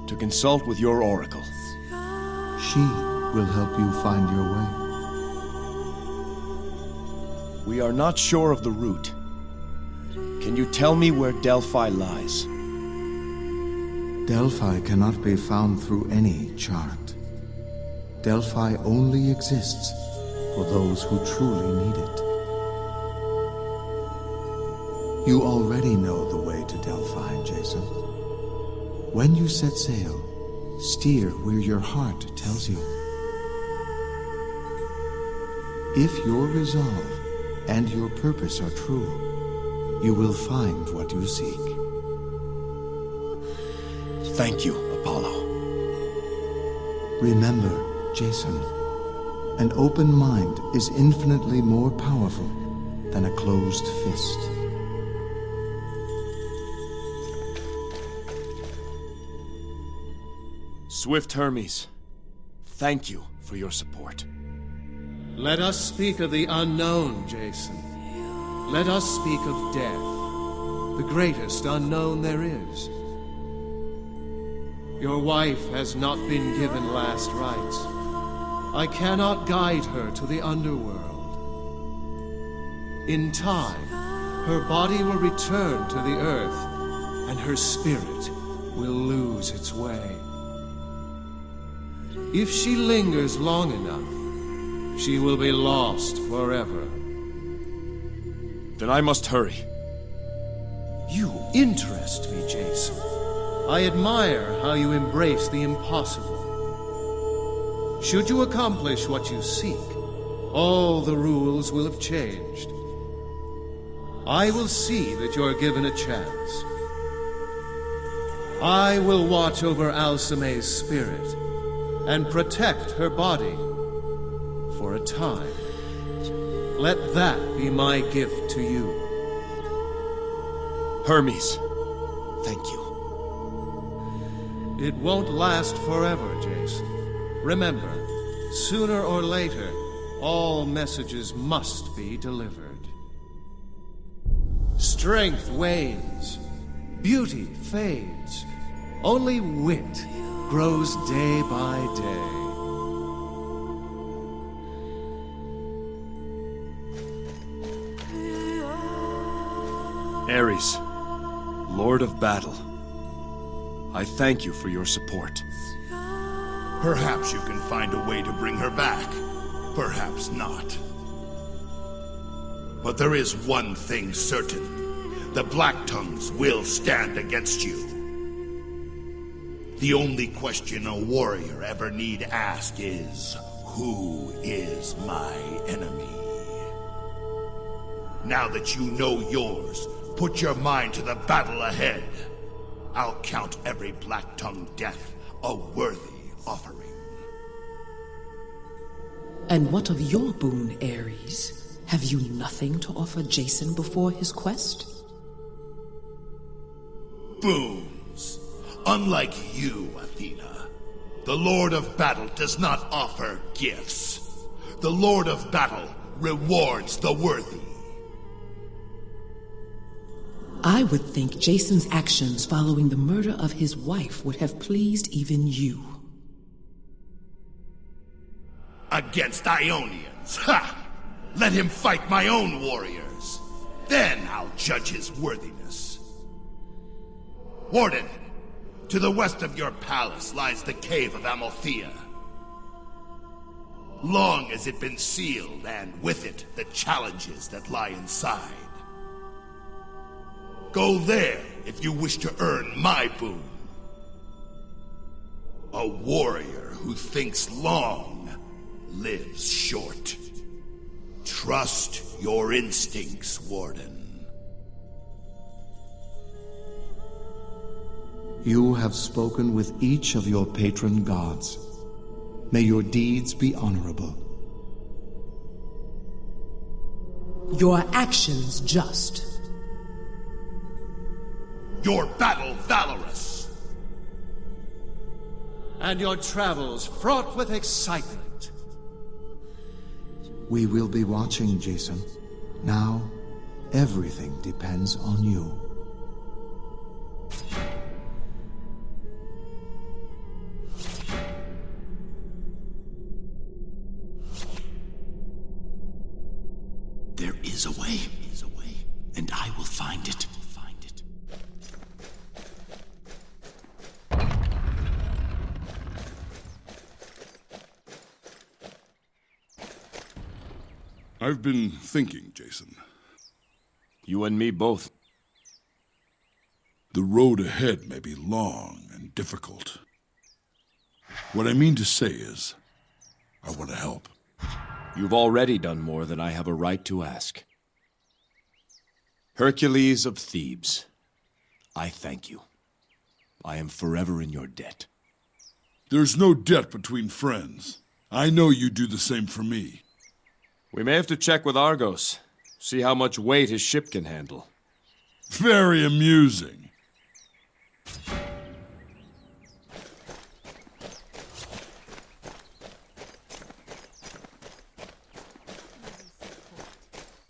S1: to consult with your oracle.
S24: She will help you find your way.
S1: We are not sure of the route. Can you tell me where Delphi lies?
S24: Delphi cannot be found through any chart. Delphi only exists for those who truly need it. You already know the way to Delphi, Jason. When you set sail, steer where your heart tells you. If your resolve and your purpose are true, you will find what you seek.
S1: Thank you, Apollo.
S24: Remember, Jason, an open mind is infinitely more powerful than a closed fist.
S1: Swift Hermes, thank you for your support.
S20: Let us speak of the unknown, Jason. Let us speak of death, the greatest unknown there is. Your wife has not been given last rites. I cannot guide her to the underworld. In time, her body will return to the earth, and her spirit will lose its way. If she lingers long enough, she will be lost forever.
S1: Then I must hurry.
S20: You interest me, Jason. I admire how you embrace the impossible. Should you accomplish what you seek, all the rules will have changed. I will see that you are given a chance. I will watch over Alsame's spirit and protect her body for a time. Let that be my gift to you.
S1: Hermes, thank you.
S20: It won't last forever, Jason. Remember, sooner or later, all messages must be delivered. Strength wanes, beauty fades, only wit grows day by day.
S1: Ares, Lord of Battle, I thank you for your support.
S21: Perhaps you can find a way to bring her back. Perhaps not. But there is one thing certain. The Black Tongues will stand against you. The only question a warrior ever need ask is, who is my enemy? Now that you know yours, put your mind to the battle ahead. I'll count every Black-Tongue death a worthy offering.
S25: And what of your boon, Ares? Have you nothing to offer Jason before his quest?
S21: Boons. Unlike you, Athena, the Lord of Battle does not offer gifts. The Lord of Battle rewards the worthy.
S25: I would think Jason's actions following the murder of his wife would have pleased even you.
S21: Against Ionians, ha! Let him fight my own warriors. Then I'll judge his worthiness. Warden, to the west of your palace lies the cave of Amalthea. Long has it been sealed, and with it, the challenges that lie inside. Go there if you wish to earn my boon. A warrior who thinks long lives short. Trust your instincts, Warden.
S24: You have spoken with each of your patron gods. May your deeds be honorable.
S25: Your actions just.
S21: Your battle valorous.
S20: And your travels fraught with excitement.
S24: We will be watching, Jason. Now, everything depends on you.
S21: There is a way, and I will find it.
S3: I've been thinking, Jason.
S1: You and me both.
S3: The road ahead may be long and difficult. What I mean to say is, I want to help.
S1: You've already done more than I have a right to ask. Hercules of Thebes, I thank you. I am forever in your debt.
S3: There's no debt between friends. I know you do the same for me.
S1: We may have to check with Argos, see how much weight his ship can handle.
S3: Very amusing.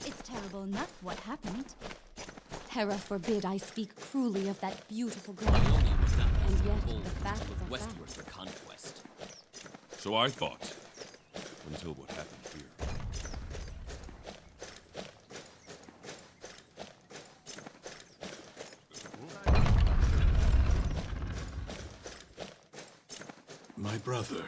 S18: It's terrible enough what happened.
S14: Hera forbid I speak cruelly of that beautiful girl. And yet, the fact is a fact.
S16: Westward for conquest.
S17: So I thought, until what happened here.
S3: My brother.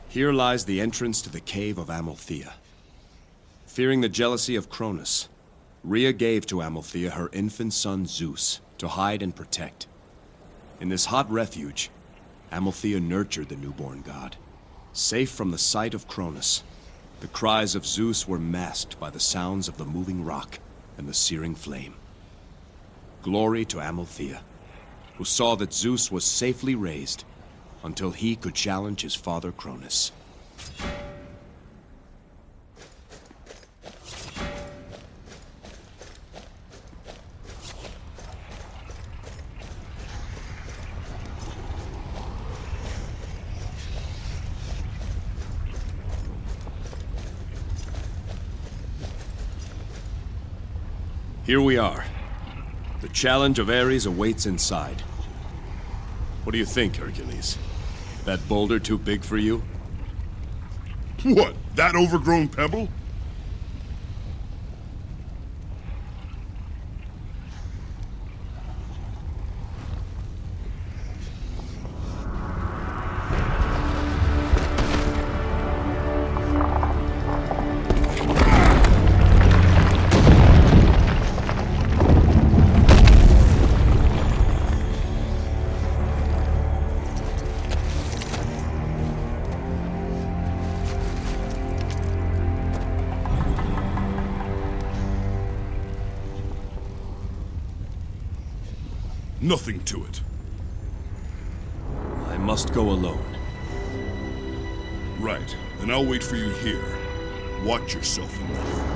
S1: Here lies the entrance to the cave of Amalthea. Fearing the jealousy of Cronus, Rhea gave to Amalthea her infant son Zeus to hide and protect. In this hot refuge, Amalthea nurtured the newborn god. Safe from the sight of Cronus, the cries of Zeus were masked by the sounds of the moving rock and the searing flame. Glory to Amalthea, who saw that Zeus was safely raised until he could challenge his father Cronus. Here we are. The challenge of Ares awaits inside. What do you think, Hercules? That boulder too big for you?
S3: What, that overgrown pebble? Nothing to it.
S1: I must go alone.
S3: Right, then I'll wait for you here. Watch yourself in there.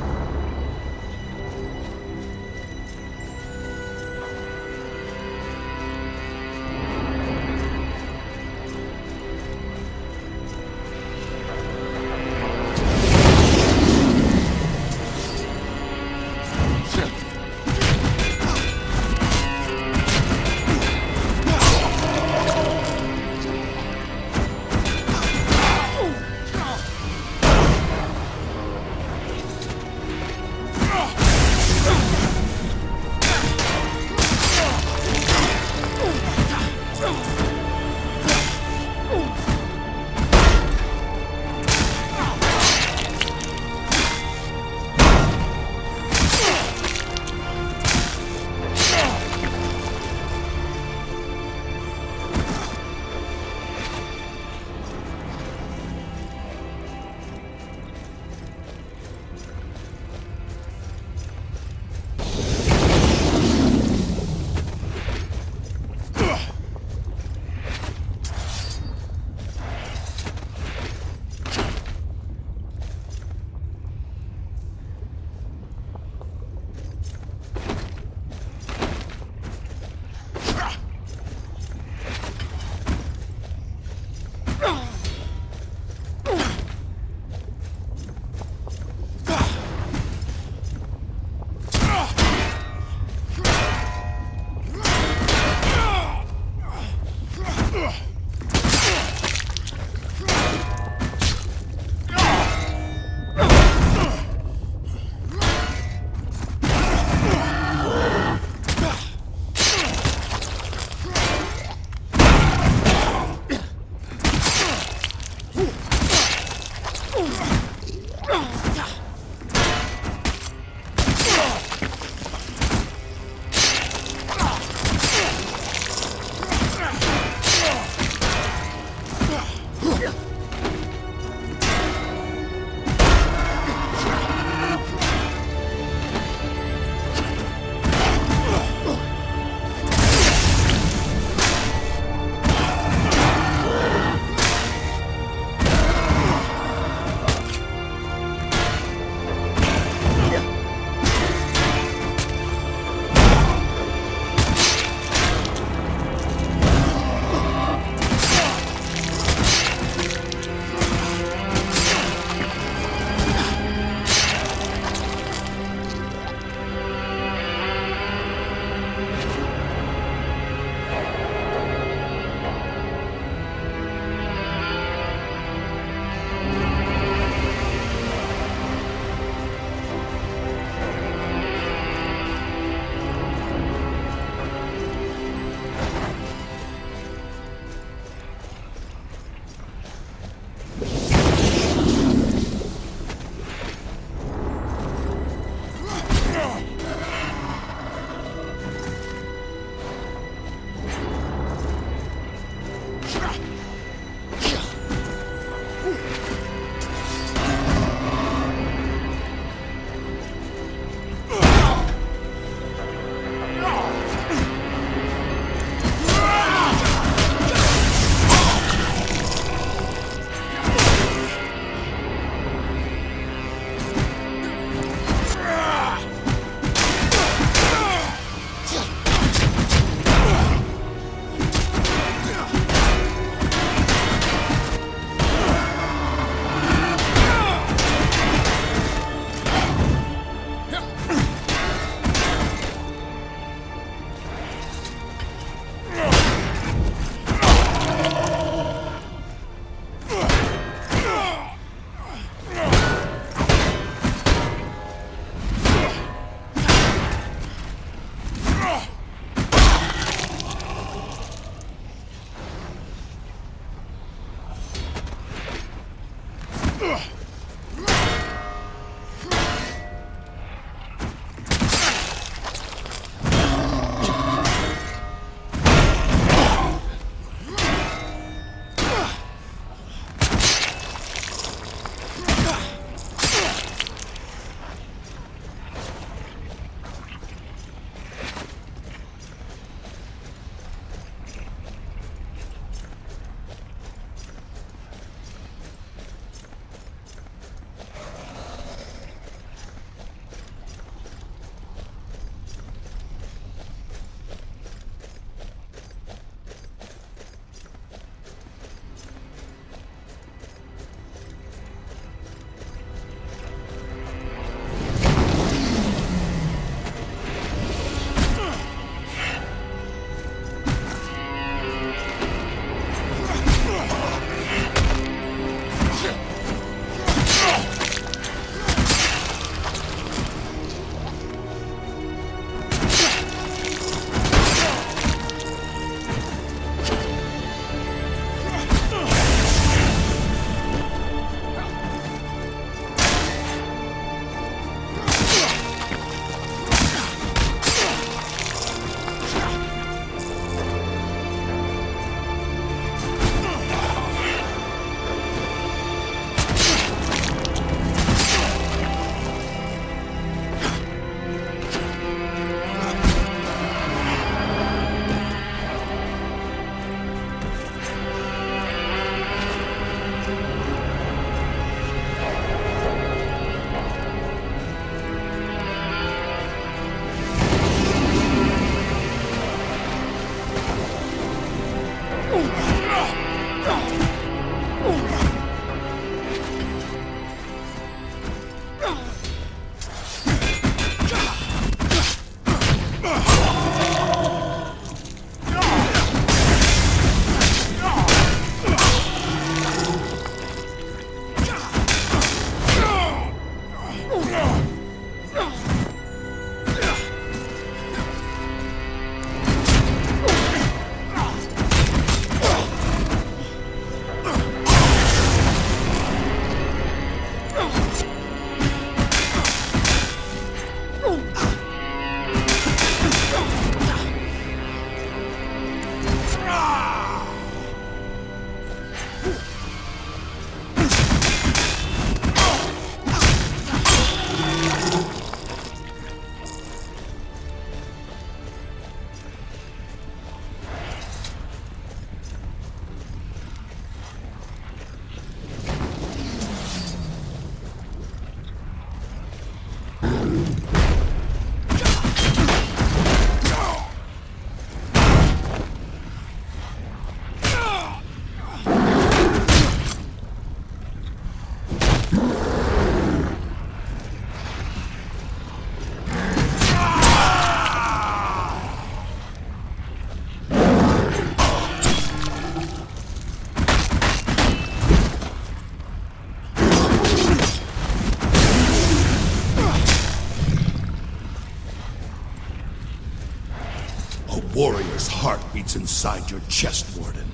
S21: warrior's heart beats inside your chest, Warden.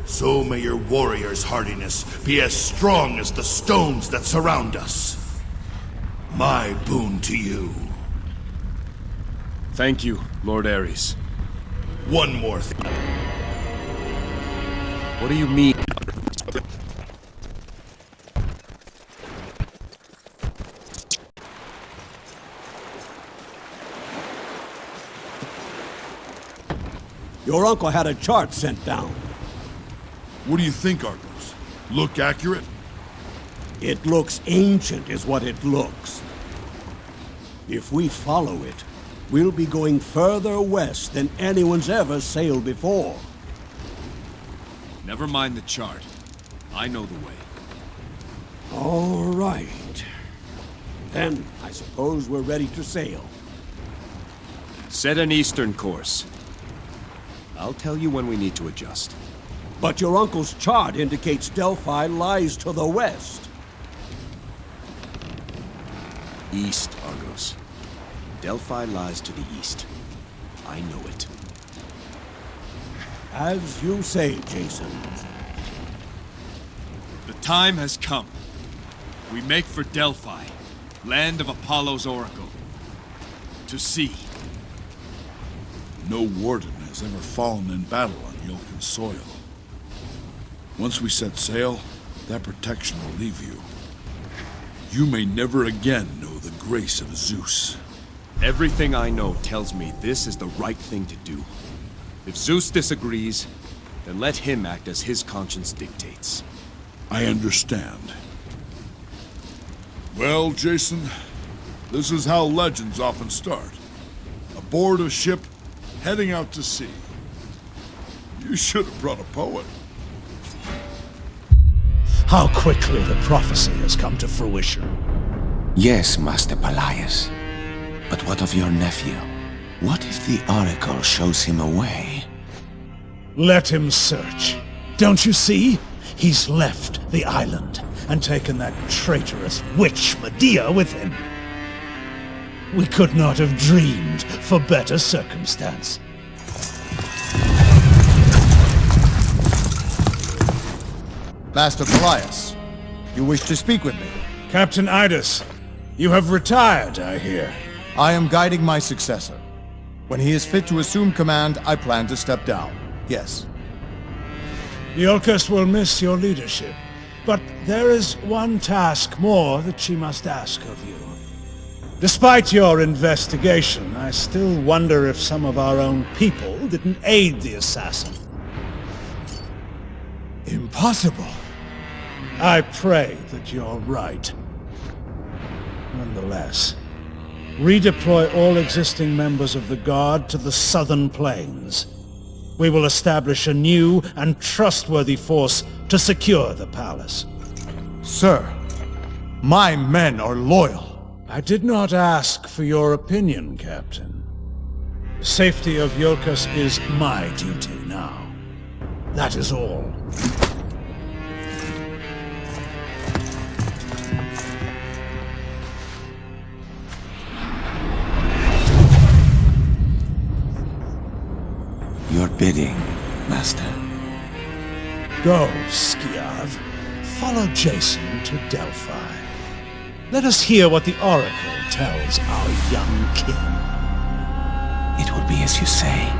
S21: So may your warrior's hardiness be as strong as the stones that surround us. My boon to you.
S1: Thank you, Lord Ares.
S21: One more thing.
S1: What do you mean?
S9: Your uncle had a chart sent down.
S3: What do you think, Argos? Look accurate?
S9: It looks ancient, is what it looks. If we follow it, we'll be going further west than anyone's ever sailed before.
S1: Never mind the chart. I know the way.
S9: All right. Then, I suppose we're ready to sail.
S1: Set an eastern course. I'll tell you when we need to adjust.
S9: But your uncle's chart indicates Delphi lies to the west.
S1: East, Argos. Delphi lies to the east. I know it.
S9: As you say, Jason.
S1: The time has come. We make for Delphi, land of Apollo's oracle. To sea.
S3: No warden has ever fallen in battle on Yolkan soil. Once we set sail, that protection will leave you. You may never again know the grace of Zeus.
S1: Everything I know tells me this is the right thing to do. If Zeus disagrees, then let him act as his conscience dictates.
S3: I understand. Well, Jason, this is how legends often start. Aboard a ship, heading out to sea. You should have brought a poet.
S2: How quickly the prophecy has come to fruition.
S4: Yes, Master Pelias. But what of your nephew? What if the Oracle shows him a way?
S2: Let him search. Don't you see? He's left the island and taken that traitorous witch Medea with him. We could not have dreamed for better circumstance.
S8: Master Pelias, you wish to speak with me?
S2: Captain Idas, you have retired, I hear.
S8: I am guiding my successor. When he is fit to assume command, I plan to step down. Yes.
S2: Iolcus will miss your leadership, but there is one task more that she must ask of you. Despite your investigation, I still wonder if some of our own people didn't aid the assassin.
S8: Impossible.
S2: I pray that you're right. Nonetheless, redeploy all existing members of the Guard to the southern plains. We will establish a new and trustworthy force to secure the palace.
S8: Sir, my men are loyal.
S2: I did not ask for your opinion, Captain. The safety of Iolcus is my duty now. That is all.
S4: Your bidding, Master.
S2: Go, Skiav. Follow Jason to Delphi. Let us hear what the Oracle tells our young king.
S4: It will be as you say.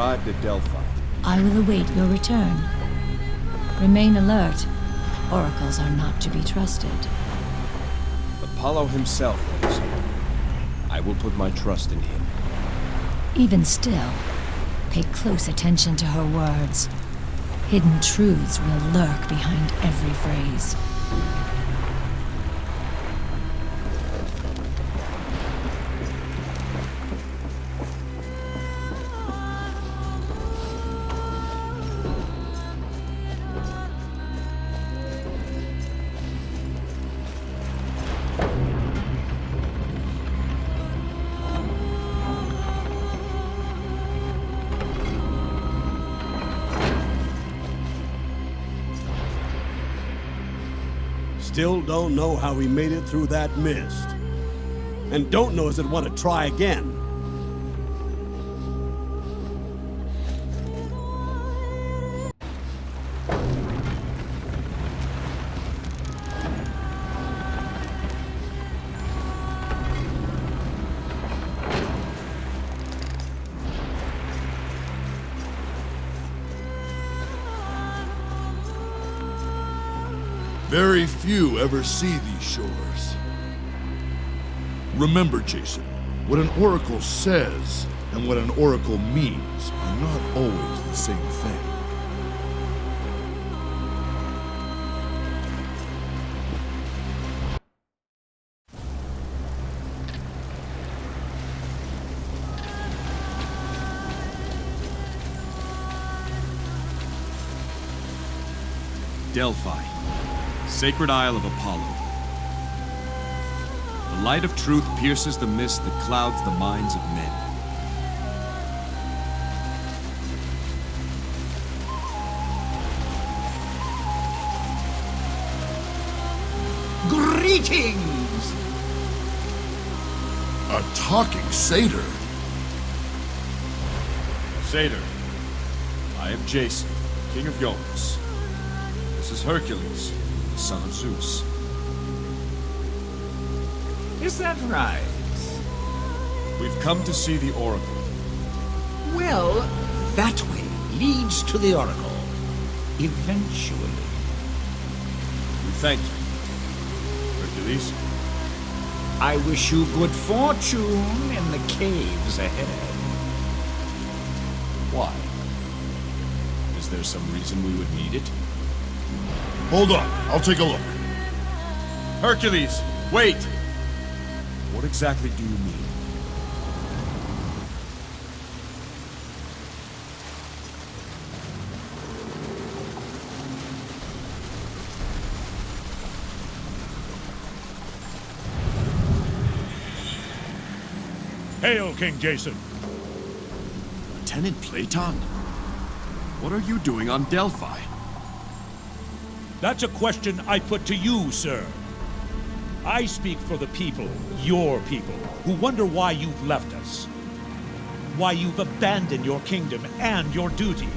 S1: arrived at Delphi.
S13: I will await your return. Remain alert. Oracles are not to be trusted.
S1: Apollo himself knows it. I will put my trust in him.
S13: Even still, pay close attention to her words. Hidden truths will lurk behind every phrase.
S9: Still don't know how we made it through that mist. And don't know as I'd want to try again.
S3: Very few ever see these shores. Remember, Jason, what an oracle says and what an oracle means are not always the same thing.
S1: Delphi, sacred isle of Apollo. The light of truth pierces the mist that clouds the minds of men.
S21: Greetings! A talking satyr?
S1: Satyr, I am Jason, king of Iolcus. This is Hercules, the son of Zeus.
S15: Is that right?
S1: We've come to see the Oracle.
S15: Well, that way leads to the Oracle. Eventually.
S1: We thank you, Hercules.
S15: I wish you good fortune in the caves ahead.
S1: Why? Is there some reason we would need it?
S3: Hold on, I'll take a look.
S1: Hercules, wait! What exactly do you mean?
S2: Hail, King Jason.
S1: Lieutenant Platon? What are you doing on Delphi?
S2: That's a question I put to you, sir. I speak for the people, your people, who wonder why you've left us. Why you've abandoned your kingdom and your duty.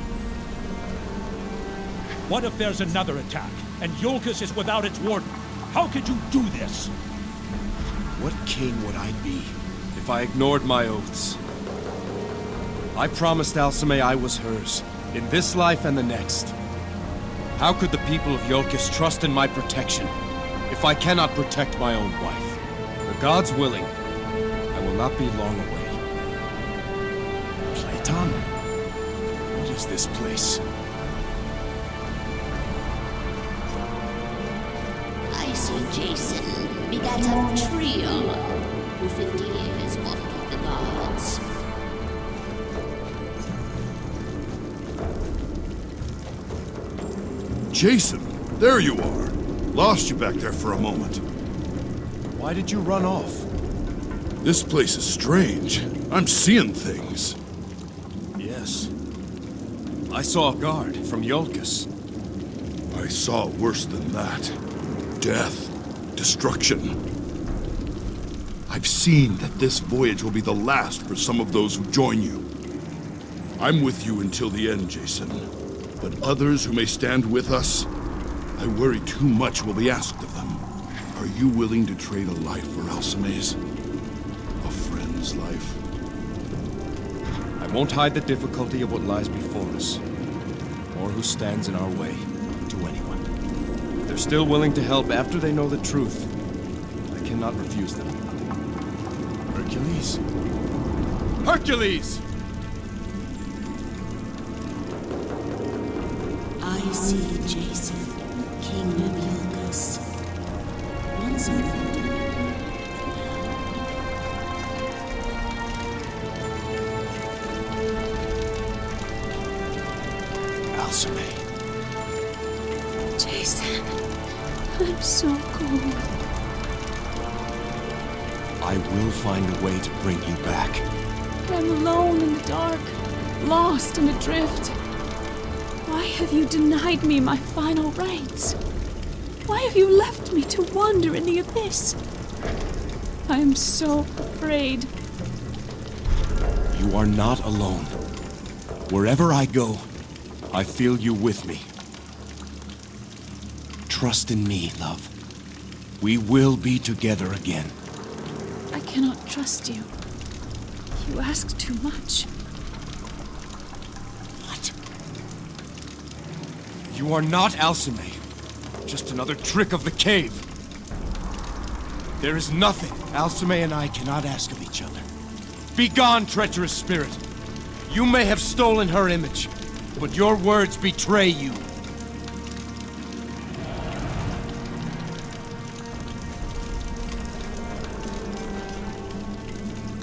S2: What if there's another attack, and Iolcus is without its warden? How could you do this?
S1: What king would I be if I ignored my oaths? I promised Alcime I was hers, in this life and the next. How could the people of Iolcus trust in my protection if I cannot protect my own wife? The gods willing, I will not be long away. Platon? What is this place?
S19: I see Jason, begat of Trion, who 50 years walked with the gods.
S3: Jason, there you are. Lost you back there for a moment.
S1: Why did you run off?
S3: This place is strange. I'm seeing things.
S1: Yes. I saw a guard from Iolcus.
S3: I saw worse than that. Death. Destruction. I've seen that this voyage will be the last for some of those who join you. I'm with you until the end, Jason. But others who may stand with us, I worry too much will be asked of them. Are you willing to trade a life for Alcime's? A friend's life?
S1: I'm won't hide the difficulty of what lies before us, or who stands in our way, to anyone. If they're still willing to help after they know the truth, I cannot refuse them. Hercules! Hercules!
S19: I see Jason, king of Iolcus. Once murdered.
S1: Alcime.
S13: Jason, I'm so cold.
S1: I will find a way to bring you back.
S13: I'm alone in the dark, lost and adrift. Why have you denied me my final rites? Why have you left me to wander in the abyss? I am so afraid.
S1: You are not alone. Wherever I go, I feel you with me. Trust in me, love. We will be together again.
S13: I cannot trust you. You ask too much.
S1: What? You are not Alcime. Just another trick of the cave. There is nothing Alcime and I cannot ask of each other. Begone, treacherous spirit. You may have stolen her image, but your words betray you.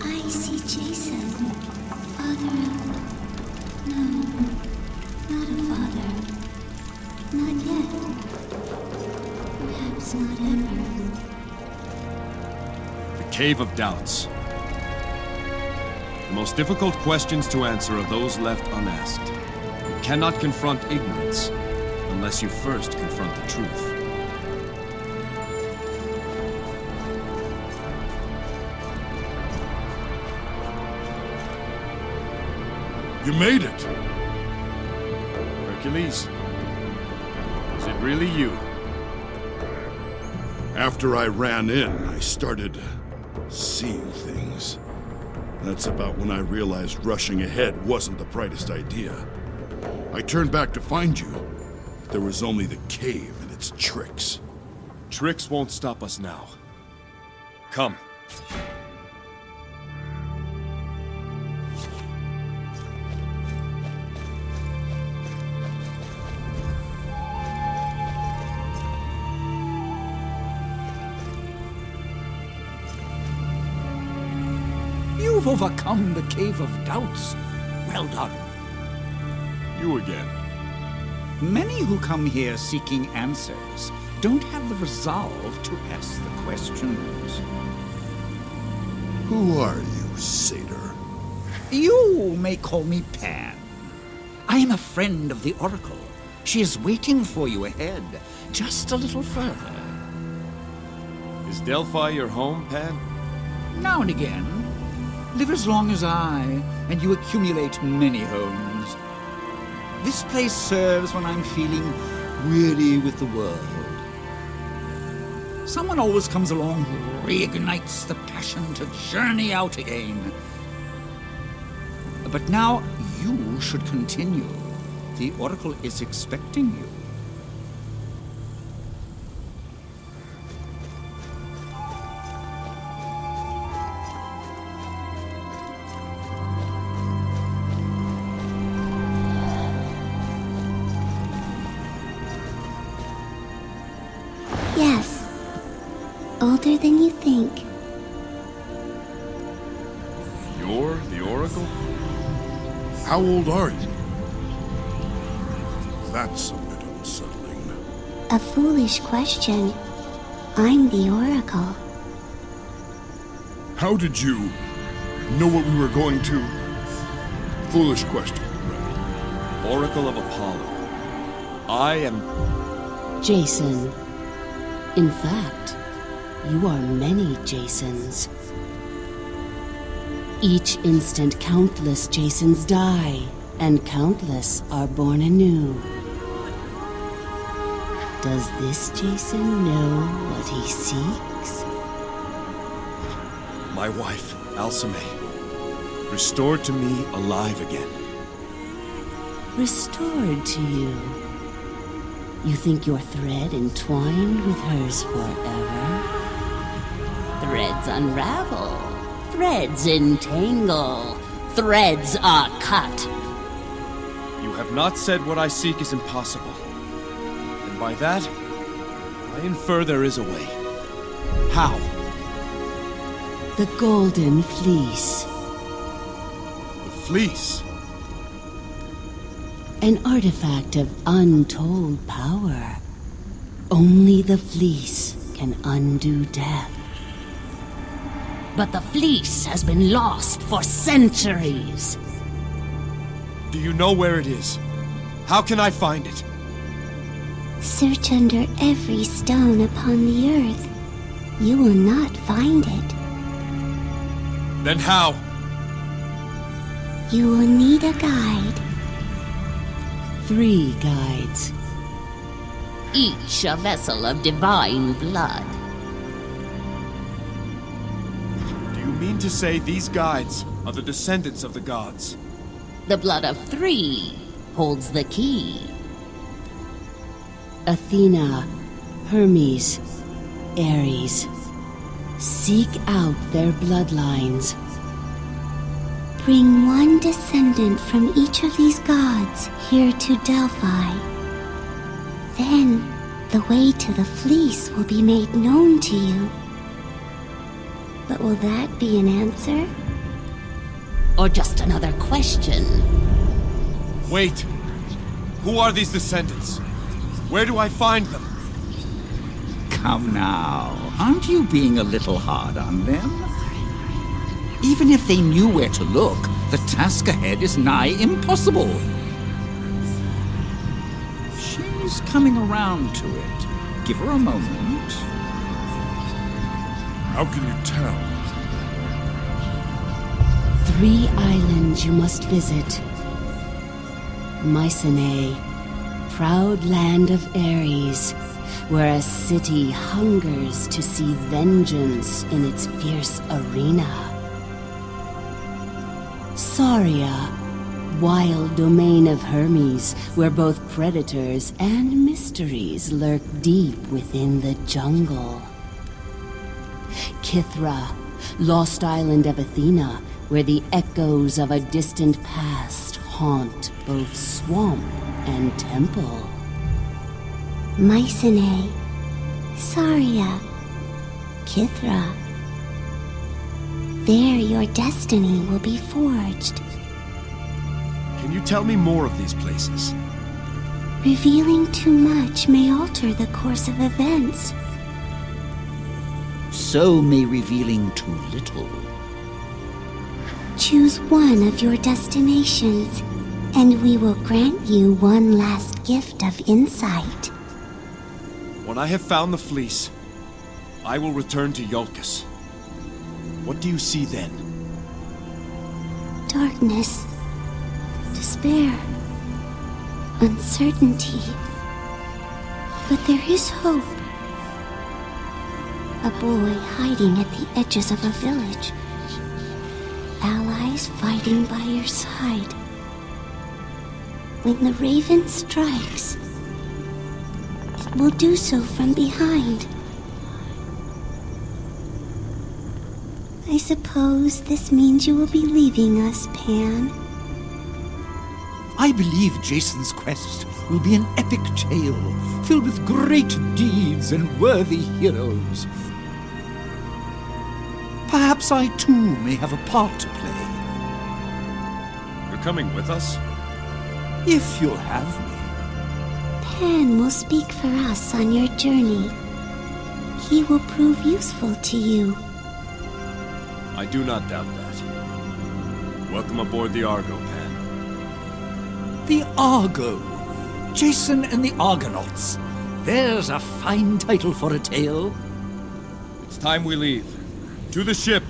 S19: I see Jason, father of... No, not a father. Not yet. Perhaps not ever.
S1: The Cave of Doubts. The most difficult questions to answer are those left unasked. You cannot confront ignorance unless you first confront the truth.
S3: You made it!
S1: Hercules, is it really you?
S3: After I ran in, I started seeing things. That's about when I realized rushing ahead wasn't the brightest idea. I turned back to find you. There was only the cave and its tricks.
S1: Tricks won't stop us now. Come.
S15: You've overcome the Cave of Doubts. Well done.
S1: You again.
S15: Many who come here seeking answers don't have the resolve to ask the questions.
S3: Who are you, satyr?
S15: You may call me Pan. I am a friend of the Oracle. She is waiting for you ahead, just a little further.
S1: Is Delphi your home, Pan?
S15: Now and again. Live as long as I, and you accumulate many homes. This place serves when I'm feeling weary with the world. Someone always comes along who reignites the passion to journey out again. But now you should continue. The Oracle is expecting you.
S19: Yes. Older than you think.
S1: You're the Oracle?
S3: How old are you? That's a bit unsettling.
S19: A foolish question. I'm the Oracle.
S3: How did you know what we were going to? Foolish question.
S1: Oracle of Apollo. I am...
S5: Jason. In fact, you are many Jasons. Each instant countless Jasons die, and countless are born anew. Does this Jason know what he seeks?
S1: My wife, Alcime. restored to me alive again.
S19: Restored to you. You think your thread entwined with hers forever? Threads unravel. Threads entangle. Threads are cut.
S1: You have not said what I seek is impossible. And by that, I infer there is a way. How?
S19: The Golden Fleece.
S1: The Fleece?
S19: An artifact of untold power. Only the Fleece can undo death. But the Fleece has been lost for centuries.
S1: Do you know where it is? How can I find it?
S6: Search under every stone upon the earth. You will not find it.
S1: Then how?
S6: You will need a guide.
S19: 3 guides. Each a vessel of divine blood.
S1: Do you mean to say these guides are the descendants of the gods?
S19: The blood of 3 holds the key. Athena, Hermes, Ares. Seek out their bloodlines.
S6: Bring one descendant from each of these gods here to Delphi. Then, the way to the Fleece will be made known to you. But will that be an answer?
S19: Or just another question?
S1: Wait! Who are these descendants? Where do I find them?
S15: Come now, aren't you being a little hard on them? Even if they knew where to look, the task ahead is nigh impossible. She's coming around to it. Give her a moment.
S3: How can you tell?
S19: 3 islands you must visit. Mycenae, proud land of Ares, where a city hungers to see vengeance in its fierce arena. Saria, wild domain of Hermes, where both predators and mysteries lurk deep within the jungle. Kythra, lost island of Athena, where the echoes of a distant past haunt both swamp and temple.
S6: Mycenae, Saria, Kythra. There your destiny will be forged.
S1: Can you tell me more of these places?
S6: Revealing too much may alter the course of events.
S15: So may revealing too little.
S6: Choose one of your destinations, and we will grant you one last gift of insight.
S1: When I have found the Fleece, I will return to Iolcus. What do you see then?
S6: Darkness, despair, uncertainty. But there is hope. A boy hiding at the edges of a village. Allies fighting by your side. When the raven strikes, it will do so from behind. I suppose this means you will be leaving us, Pan.
S15: I believe Jason's quest will be an epic tale, filled with great deeds and worthy heroes. Perhaps I too may have a part to play.
S1: You're coming with us?
S15: If you'll have me.
S6: Pan will speak for us on your journey. He will prove useful to you.
S1: I do not doubt that. Welcome aboard the Argo, Pan.
S15: The Argo. Jason and the Argonauts. There's a fine title for a tale.
S1: It's time we leave. To the ship!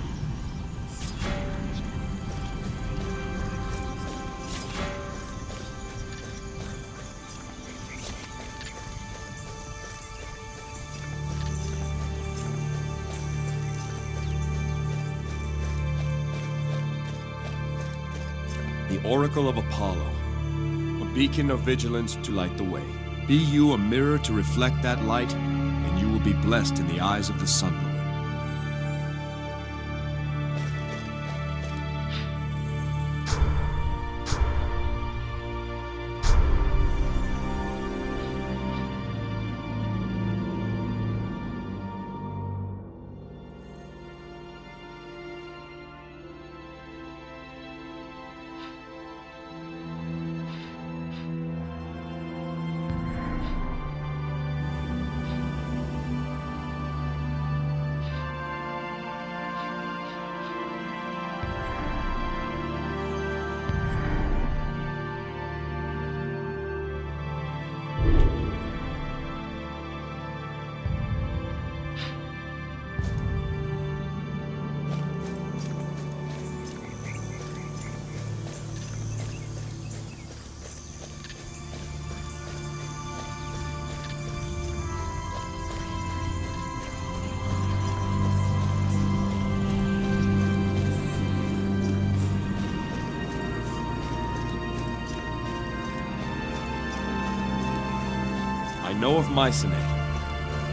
S1: Oracle of Apollo, a beacon of vigilance to light the way. Be you a mirror to reflect that light, and you will be blessed in the eyes of the Sun Lord. I know of Mycenae.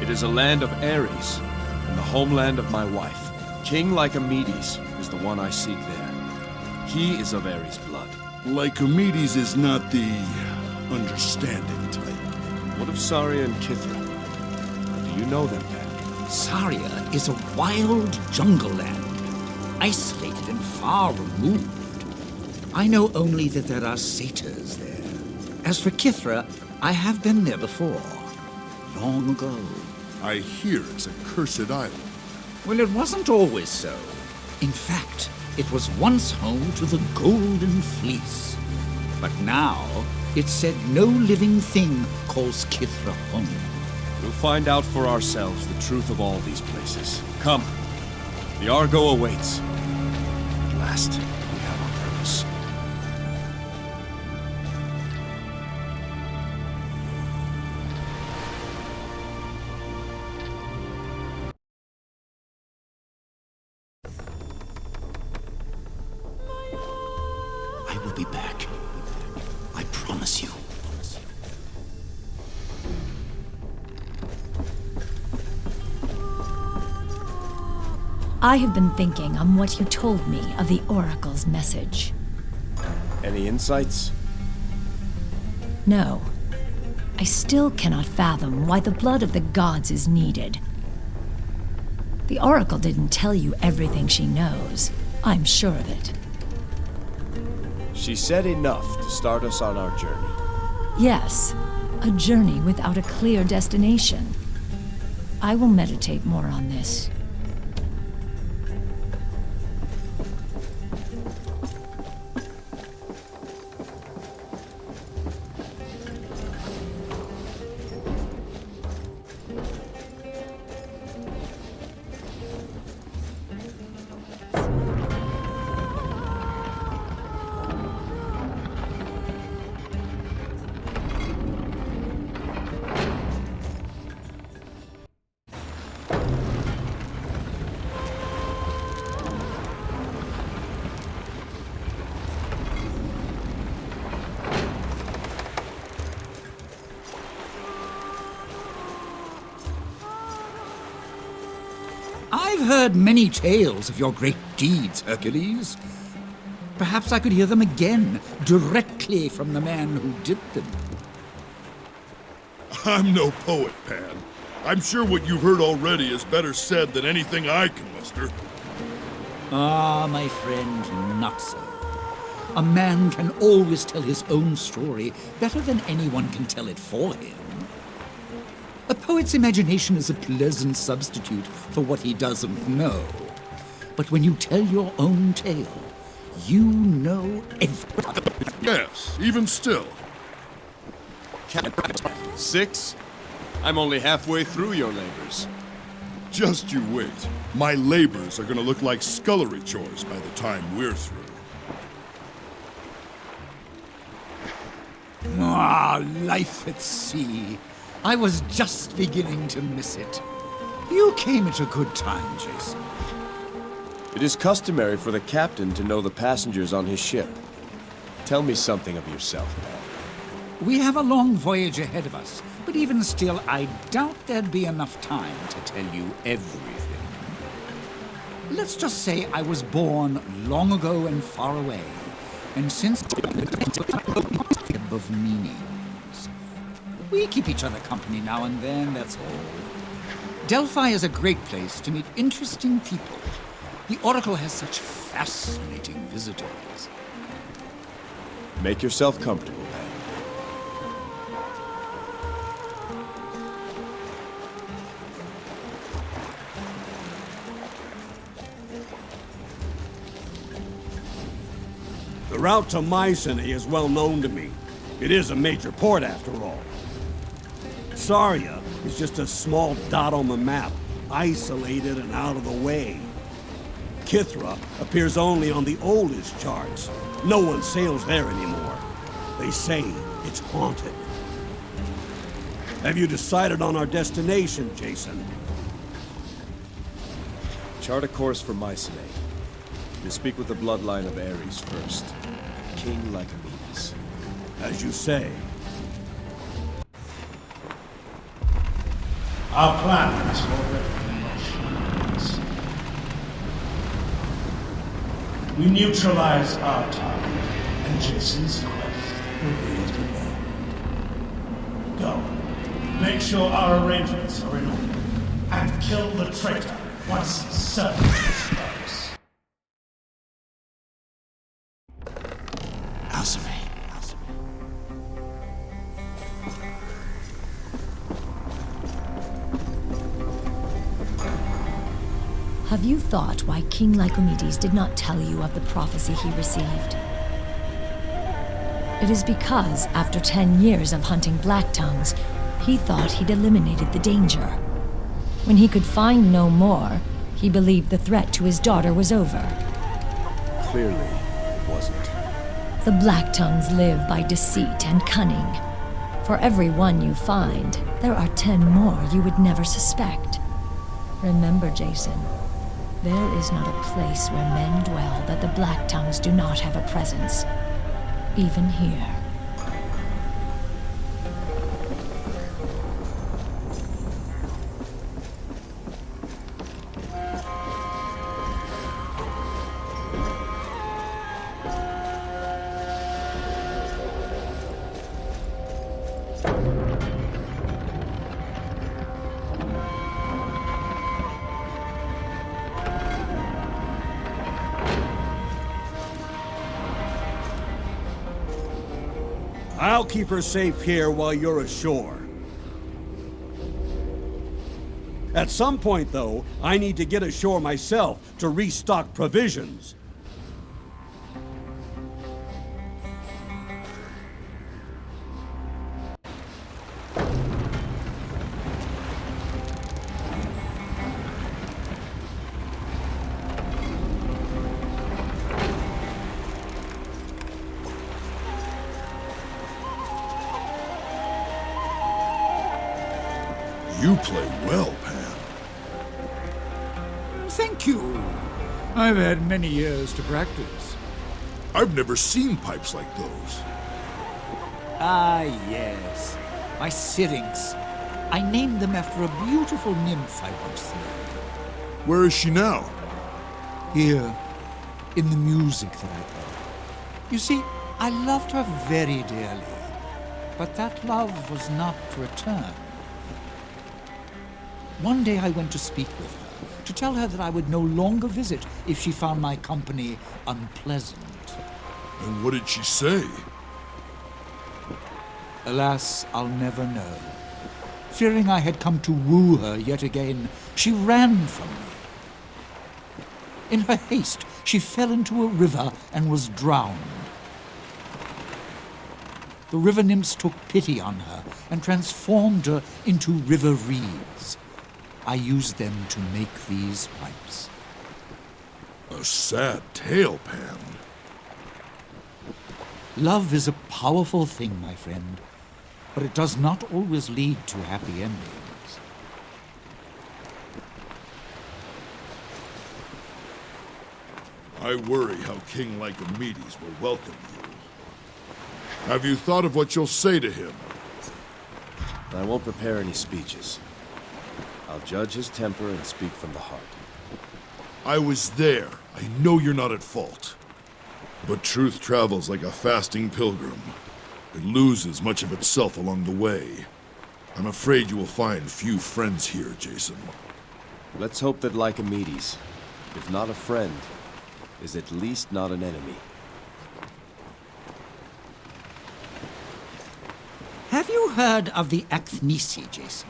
S1: It is a land of Ares, and the homeland of my wife. King Lycomedes is the one I seek there. He is of Ares blood.
S3: Lycomedes is not the understanding type.
S1: What of Saria and Kithra? Do you know them, Pan?
S15: Saria is a wild jungle land, isolated and far removed. I know only that there are satyrs there. As for Kithra, I have been there before, long ago.
S3: I hear it's a cursed island.
S15: Well, it wasn't always so. In fact, it was once home to the Golden Fleece. But now, it's said no living thing calls Kithra home.
S1: We'll find out for ourselves the truth of all these places. Come. The Argo awaits. At last, we have our purpose.
S4: I will be back. I promise you.
S10: I have been thinking on what you told me of the Oracle's message.
S1: Any insights?
S10: No. I still cannot fathom why the blood of the gods is needed. The Oracle didn't tell you everything she knows. I'm sure of it.
S1: She said enough to start us on our journey.
S10: Yes, a journey without a clear destination. I will meditate more on this.
S15: I've heard many tales of your great deeds, Hercules. Perhaps I could hear them again, directly from the man who did them.
S3: I'm no poet, Pan. I'm sure what you've heard already is better said than anything I can muster.
S15: Ah, my friend, not so. A man can always tell his own story better than anyone can tell it for him. A poet's imagination is a pleasant substitute for what he doesn't know. But when you tell your own tale, you know everything.
S3: Yes, even still.
S1: 6? I'm only halfway through your labors.
S3: Just you wait. My labors are gonna look like scullery chores by the time we're through.
S15: Ah, life at sea. I was just beginning to miss it. You came at a good time, Jason.
S1: It is customary for the captain to know the passengers on his ship. Tell me something of yourself, Pan.
S15: We have a long voyage ahead of us, but even still, I doubt there'd be enough time to tell you everything. Let's just say I was born long ago and far away, and since of meanings. We keep each other company now and then, that's all. Delphi is a great place to meet interesting people. The Oracle has such fascinating visitors.
S1: Make yourself comfortable, Pan.
S9: The route to Mycenae is well known to me. It is a major port, after all. Saria is just a small dot on the map, isolated and out of the way. Kithra appears only on the oldest charts. No one sails there anymore. They say it's haunted. Have you decided on our destination, Jason?
S1: Chart a course for Mycenae. We'll speak with the bloodline of Ares first. King Lycomedes.
S9: As you say.
S2: Our plan is already in motion. We neutralize our target, and Jason's quest will be at an end. Go. Make sure our arrangements are in order, and kill the traitor once he's certain of his place.
S10: Have you thought why King Lycomedes did not tell you of the prophecy he received? It is because, after 10 years of hunting black tongues, he thought he'd eliminated the danger. When he could find no more, he believed the threat to his daughter was over.
S1: Clearly, it wasn't.
S10: The black tongues live by deceit and cunning. For every one you find, there are 10 more you would never suspect. Remember, Jason, there is not a place where men dwell that the black tongues do not have a presence. Even here.
S9: I'll keep her safe here while you're ashore. At some point, though, I need to get ashore myself to restock provisions.
S3: You play well, Pan.
S15: Thank you. I've had many years to practice.
S3: I've never seen pipes like those.
S15: Ah, yes. My syrinx. I named them after a beautiful nymph I once knew.
S3: Where is she now?
S15: Here, in the music that I play. You see, I loved her very dearly, but that love was not to return. One day I went to speak with her, to tell her that I would no longer visit if she found my company unpleasant.
S3: And what did she say?
S15: Alas, I'll never know. Fearing I had come to woo her yet again, she ran from me. In her haste, she fell into a river and was drowned. The river nymphs took pity on her and transformed her into river reeds. I used them to make these pipes.
S3: A sad tale, Pan.
S15: Love is a powerful thing, my friend, but it does not always lead to happy endings.
S3: I worry how King Lycomedes will welcome you. Have you thought of what you'll say to him?
S1: I won't prepare any speeches. I'll judge his temper and speak from the heart.
S3: I was there. I know you're not at fault. But truth travels like a fasting pilgrim. It loses much of itself along the way. I'm afraid you will find few friends here, Jason.
S1: Let's hope that Lycomedes, if not a friend, is at least not an enemy.
S15: Have you heard of the Achnesi, Jason?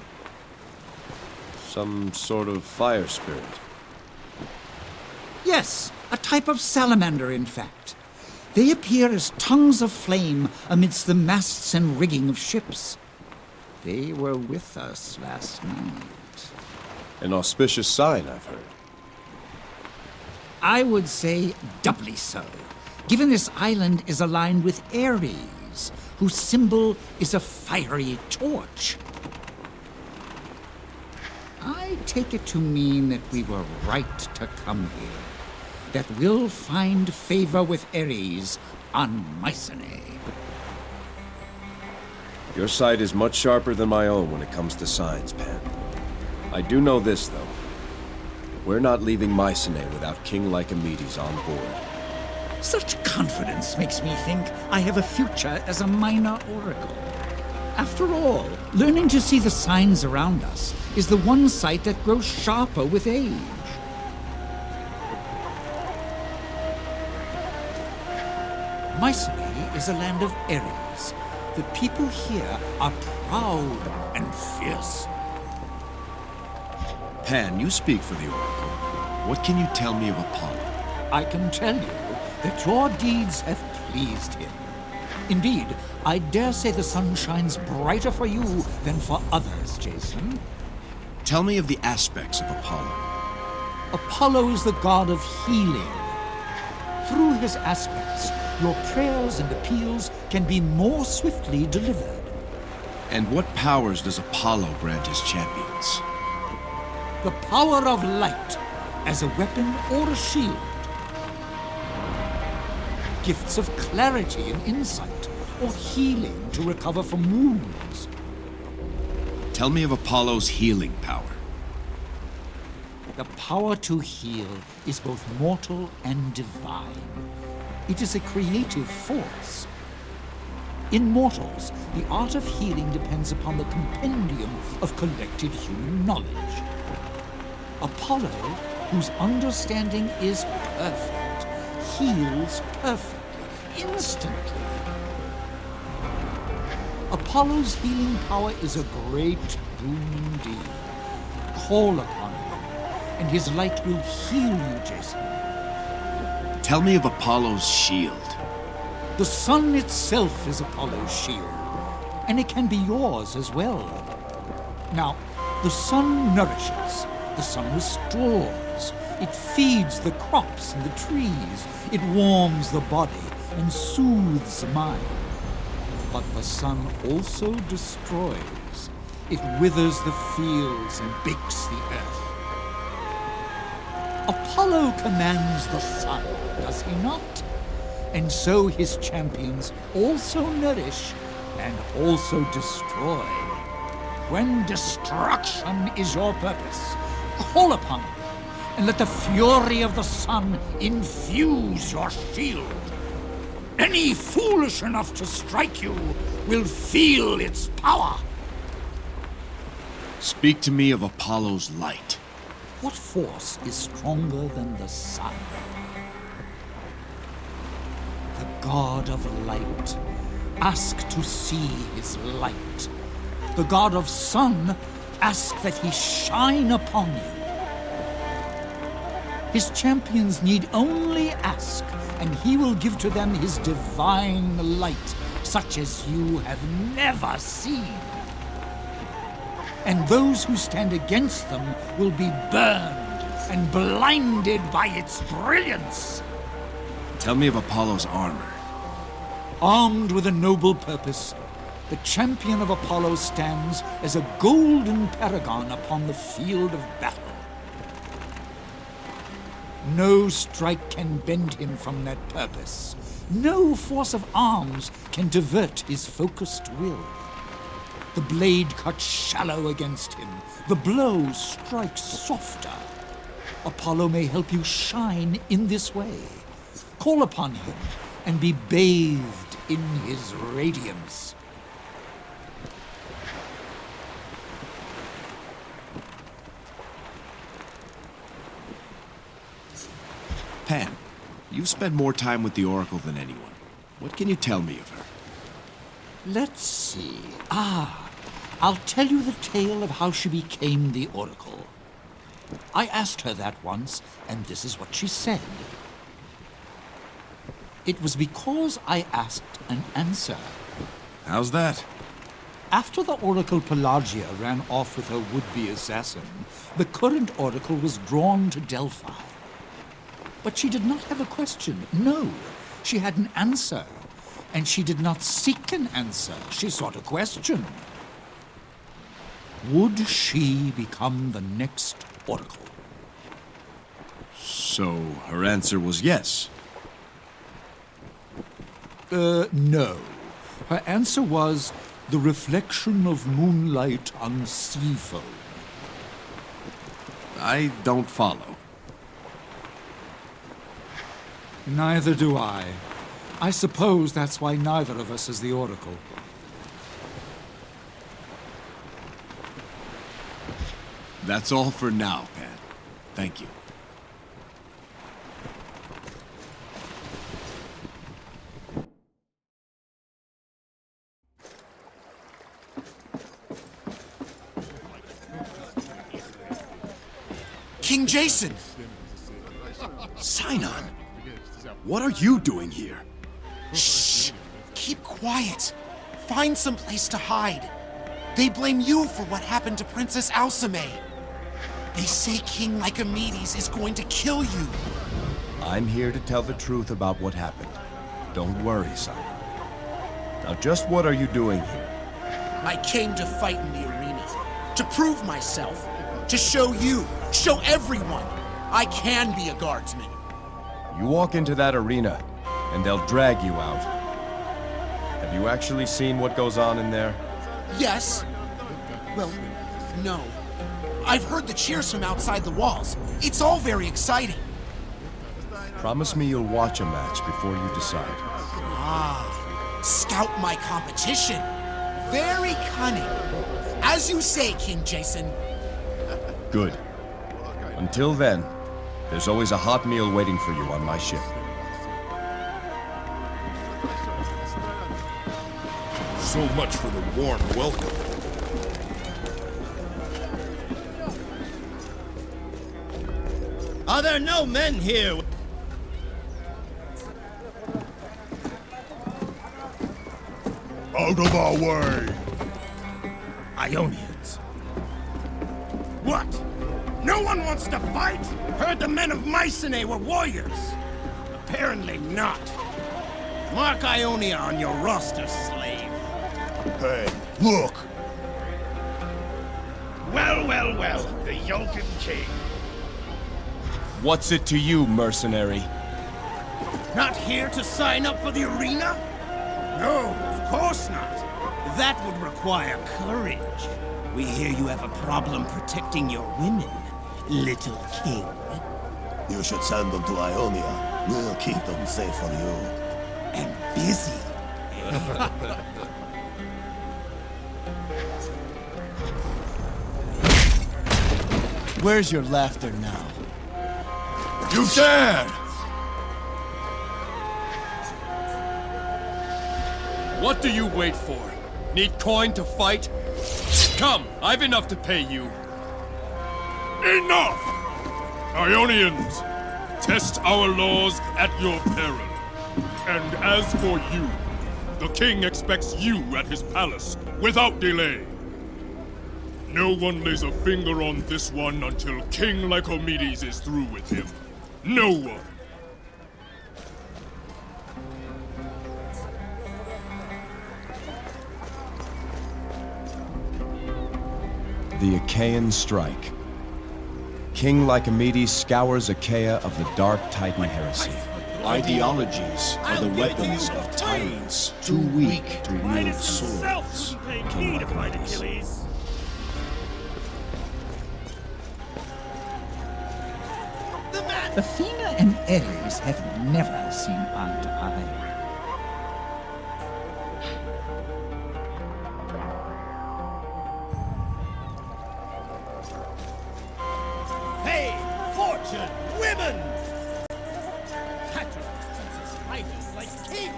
S1: Some sort of fire spirit.
S15: Yes, a type of salamander, in fact. They appear as tongues of flame amidst the masts and rigging of ships. They were with us last night.
S1: An auspicious sign, I've heard.
S15: I would say doubly so, given this island is aligned with Ares, whose symbol is a fiery torch. I take it to mean that we were right to come here. That we'll find favor with Ares on Mycenae.
S1: Your sight is much sharper than my own when it comes to signs, Pan. I do know this, though. We're not leaving Mycenae without King Lycomedes on board.
S15: Such confidence makes me think I have a future as a minor oracle. After all, learning to see the signs around us is the one sight that grows sharper with age. Mycenae is a land of Ares. The people here are proud and fierce.
S1: Pan, you speak for the Oracle. What can you tell me of Apollo?
S15: I can tell you that your deeds have pleased him. Indeed, I dare say the sun shines brighter for you than for others, Jason.
S1: Tell me of the aspects of Apollo.
S15: Apollo is the god of healing. Through his aspects, your prayers and appeals can be more swiftly delivered.
S1: And what powers does Apollo grant his champions?
S15: The power of light as a weapon or a shield. Gifts of clarity and insight, or healing to recover from wounds.
S1: Tell me of Apollo's healing power.
S15: The power to heal is both mortal and divine. It is a creative force. In mortals, the art of healing depends upon the compendium of collected human knowledge. Apollo, whose understanding is perfect, heals perfectly, instantly. Apollo's healing power is a great boon indeed. Call upon him, and his light will heal you, Jason.
S1: Tell me of Apollo's shield.
S15: The sun itself is Apollo's shield, and it can be yours as well. Now, the sun nourishes, the sun restores, it feeds the crops and the trees, it warms the body and soothes the mind. But the sun also destroys. It withers the fields and bakes the earth. Apollo commands the sun, does he not? And so his champions also nourish and also destroy. When destruction is your purpose, call upon him, and let the fury of the sun infuse your shield. Any foolish enough to strike you will feel its power.
S1: Speak to me of Apollo's light.
S15: What force is stronger than the sun? The god of light. Ask to see his light. The god of sun. Ask that he shine upon you. His champions need only ask, and he will give to them his divine light, such as you have never seen. And those who stand against them will be burned and blinded by its brilliance.
S1: Tell me of Apollo's armor.
S15: Armed with a noble purpose, the champion of Apollo stands as a golden paragon upon the field of battle. No strike can bend him from that purpose. No force of arms can divert his focused will. The blade cuts shallow against him. The blow strikes softer. Apollo may help you shine in this way. Call upon him and be bathed in his radiance.
S1: Pan, you've spent more time with the Oracle than anyone. What can you tell me of her?
S15: Let's see. I'll tell you the tale of how she became the Oracle. I asked her that once, and this is what she said. It was because I asked an answer.
S1: How's that?
S15: After the Oracle Pelagia ran off with her would-be assassin, the current Oracle was drawn to Delphi. But she did not have a question. No, she had an answer. And she did not seek an answer. She sought a question. Would she become the next Oracle?
S1: So her answer was yes.
S15: No. Her answer was the reflection of moonlight on sea foam.
S1: I don't follow.
S15: Neither do I. I suppose that's why neither of us is the Oracle.
S1: That's all for now, Pan. Thank you.
S7: King Jason!
S1: Sinon! What are you doing here?
S7: Shh! Keep quiet. Find some place to hide. They blame you for what happened to Princess Alcime. They say King Lycomedes is going to kill you.
S1: I'm here to tell the truth about what happened. Don't worry, Sinon. Now, just what are you doing here?
S7: I came to fight in the arena. To prove myself. To show you. Show everyone. I can be a guardsman.
S1: You walk into that arena, and they'll drag you out. Have you actually seen what goes on in there?
S7: Yes. Well, no. I've heard the cheers from outside the walls. It's all very exciting.
S1: Promise me you'll watch a match before you decide.
S7: Ah, scout my competition. Very cunning. As you say, King Jason.
S1: Good. Until then, there's always a hot meal waiting for you on my ship.
S3: So much for the warm welcome.
S11: Are there no men here?
S3: Out of our way!
S11: Ionians. What? No one wants to fight? Heard the men of Mycenae were warriors. Apparently not. Mark Ionia on your roster, slave.
S3: Hey, look!
S11: Well, well, well, the Yolkin King.
S1: What's it to you, mercenary?
S11: Not here to sign up for the arena? No, of course not. That would require courage. We hear you have a problem protecting your women, little king.
S12: You should send them to Ionia. We'll keep them safe for you.
S11: And busy. Where's your laughter now?
S3: You dare!
S17: What do you wait for? Need coin to fight? Come, I've enough to pay you.
S3: Enough! Ionians, test our laws at your peril. And as for you, the king expects you at his palace without delay. No one lays a finger on this one until King Lycomedes is through with him. No one.
S1: The Achaean strike. King Lycomedes scours Achaea of the Dark Titan heresy.
S21: Ideologies are the weapons of tyrants, too weak to wield swords. King Lycomedes.
S15: Athena and Ares have never seen eye to eye.
S11: Fame, fortune, women! Patriots, fighters like kings!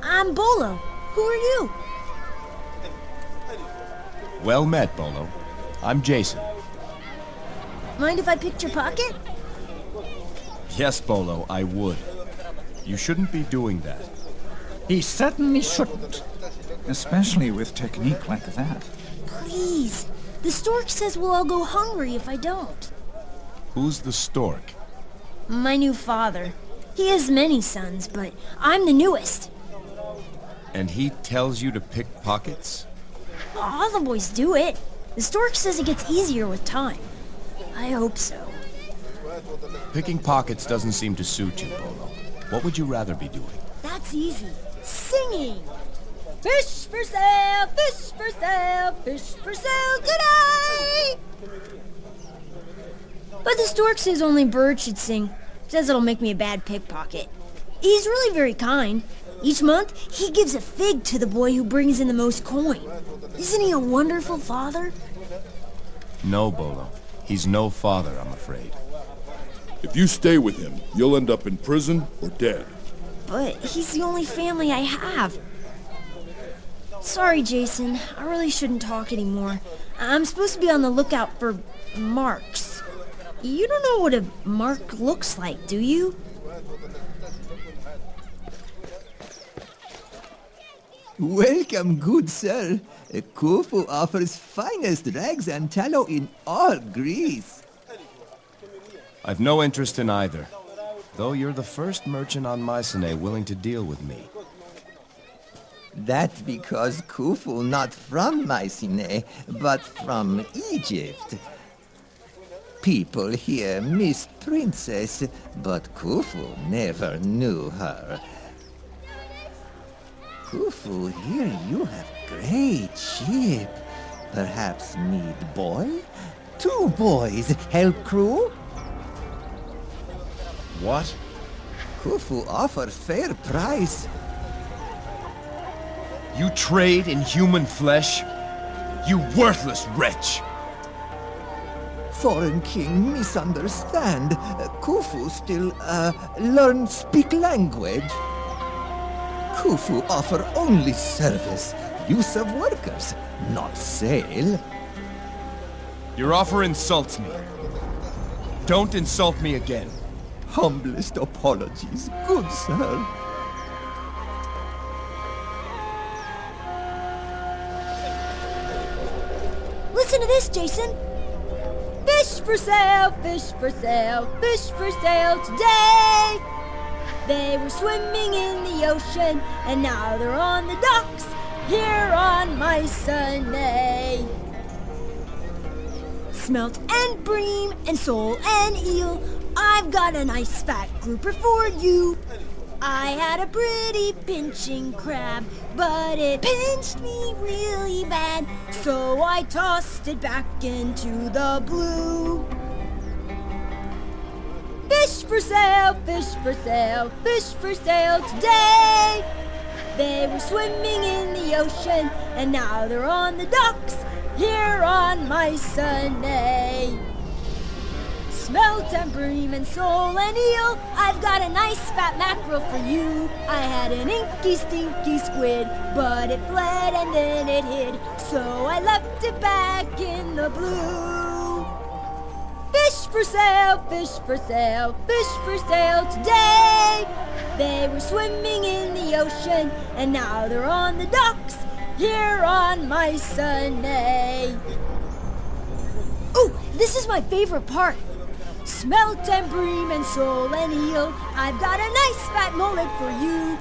S20: I'm Bolo. Who are you?
S1: Well met, Bolo. I'm Jason.
S20: Mind if I picked your pocket?
S1: Yes, Bolo, I would. You shouldn't be doing that.
S15: He certainly shouldn't. Especially with technique like that.
S20: Please. The stork says we'll all go hungry if I don't.
S1: Who's the stork?
S20: My new father. He has many sons, but I'm the newest.
S1: And he tells you to pick pockets?
S20: All the boys do it. The stork says it gets easier with time. I hope so.
S1: Picking pockets doesn't seem to suit you, Bolo. What would you rather be doing?
S20: That's easy. Singing! Fish for sale, fish for sale, fish for sale today! But the stork says only birds should sing. Says it'll make me a bad pickpocket. He's really very kind. Each month, he gives a fig to the boy who brings in the most coin. Isn't he a wonderful father?
S1: No, Bolo. He's no father, I'm afraid.
S3: If you stay with him, you'll end up in prison or dead.
S20: But he's the only family I have. Sorry, Jason. I really shouldn't talk anymore. I'm supposed to be on the lookout for marks. You don't know what a mark looks like, do you?
S22: Welcome, good sir. Khufu offers finest rags and tallow in all Greece.
S1: I've no interest in either. Though you're the first merchant on Mycenae willing to deal with me.
S22: That because Khufu not from Mycenae, but from Egypt. People here miss Princess, but Khufu never knew her. Khufu, here you have great ship. Perhaps need boy? 2 boys help crew?
S1: What?
S22: Khufu offer fair price.
S1: You trade in human flesh? You worthless wretch!
S22: Foreign king misunderstand. Khufu still, learn speak language. Khufu offer only service, use of workers, not sale.
S1: Your offer insults me. Don't insult me again.
S22: Humblest apologies, good sir.
S20: Listen to this, Jason. Fish for sale, fish for sale, fish for sale today. They were swimming in the ocean, and now they're on the docks here on Mycenae. Smelt and bream and sole and eel, I've got a nice fat grouper for you. I had a pretty pinching crab, but it pinched me really bad, so I tossed it back into the blue. Fish for sale, fish for sale, fish for sale today. They were swimming in the ocean, and now they're on the docks here on Mycenae. Smelt and bream and sole and eel, I've got a nice fat mackerel for you. I had an inky stinky squid, but it fled and then it hid, so I left it back in the blue. Fish for sale, fish for sale, fish for sale today. They were swimming in the ocean, and now they're on the docks here on Mycenae. Ooh, this is my favorite part. Smelt and bream and soul and heel, I've got a nice fat mullet for you.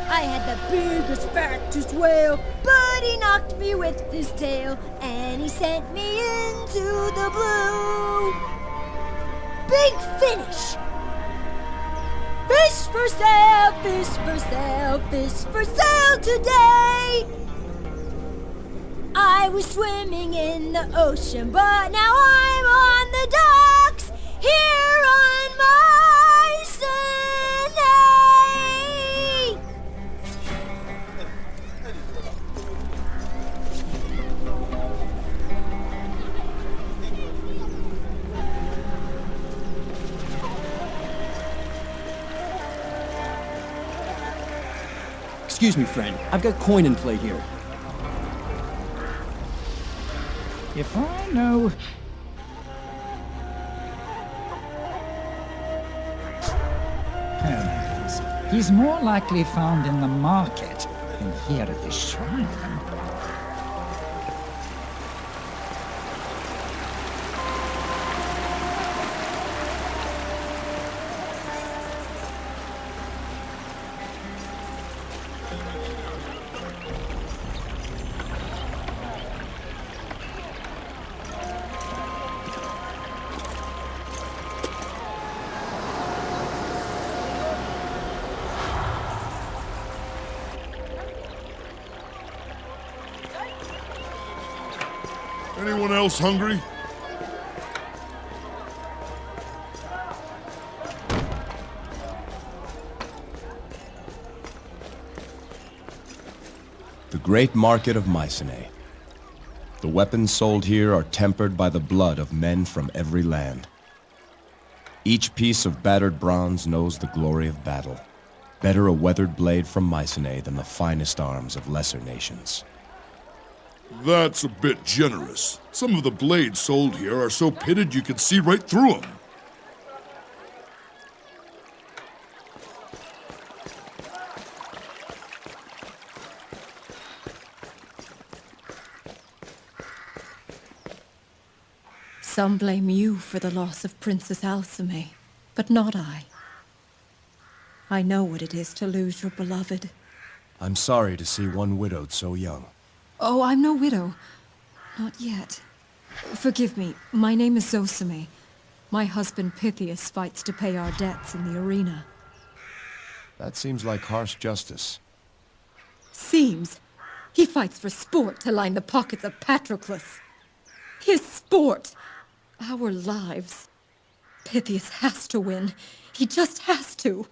S20: I had the biggest, fattest whale, but he knocked me with his tail, and he sent me into the blue. Big finish! Fish for sale, fish for sale, fish for sale today! I was swimming in the ocean, but now I'm on the docks here on Mycenae.
S16: Excuse me, friend. I've got coin in play here.
S15: If I know... Hermes, he's more likely found in the market than here at the shrine.
S3: Anyone else hungry?
S1: The great market of Mycenae. The weapons sold here are tempered by the blood of men from every land. Each piece of battered bronze knows the glory of battle. Better a weathered blade from Mycenae than the finest arms of lesser nations.
S3: That's a bit generous. Some of the blades sold here are so pitted you can see right through them.
S10: Some blame you for the loss of Princess Alcime, but not I. I know what it is to lose your beloved.
S1: I'm sorry to see one widowed so young.
S10: Oh, I'm no widow. Not yet. Forgive me, my name is Zosime. My husband Pythias fights to pay our debts in the arena.
S1: That seems like harsh justice.
S10: Seems. He fights for sport to line the pockets of Patroclus. His sport. Our lives. Pythias has to win. He just has to.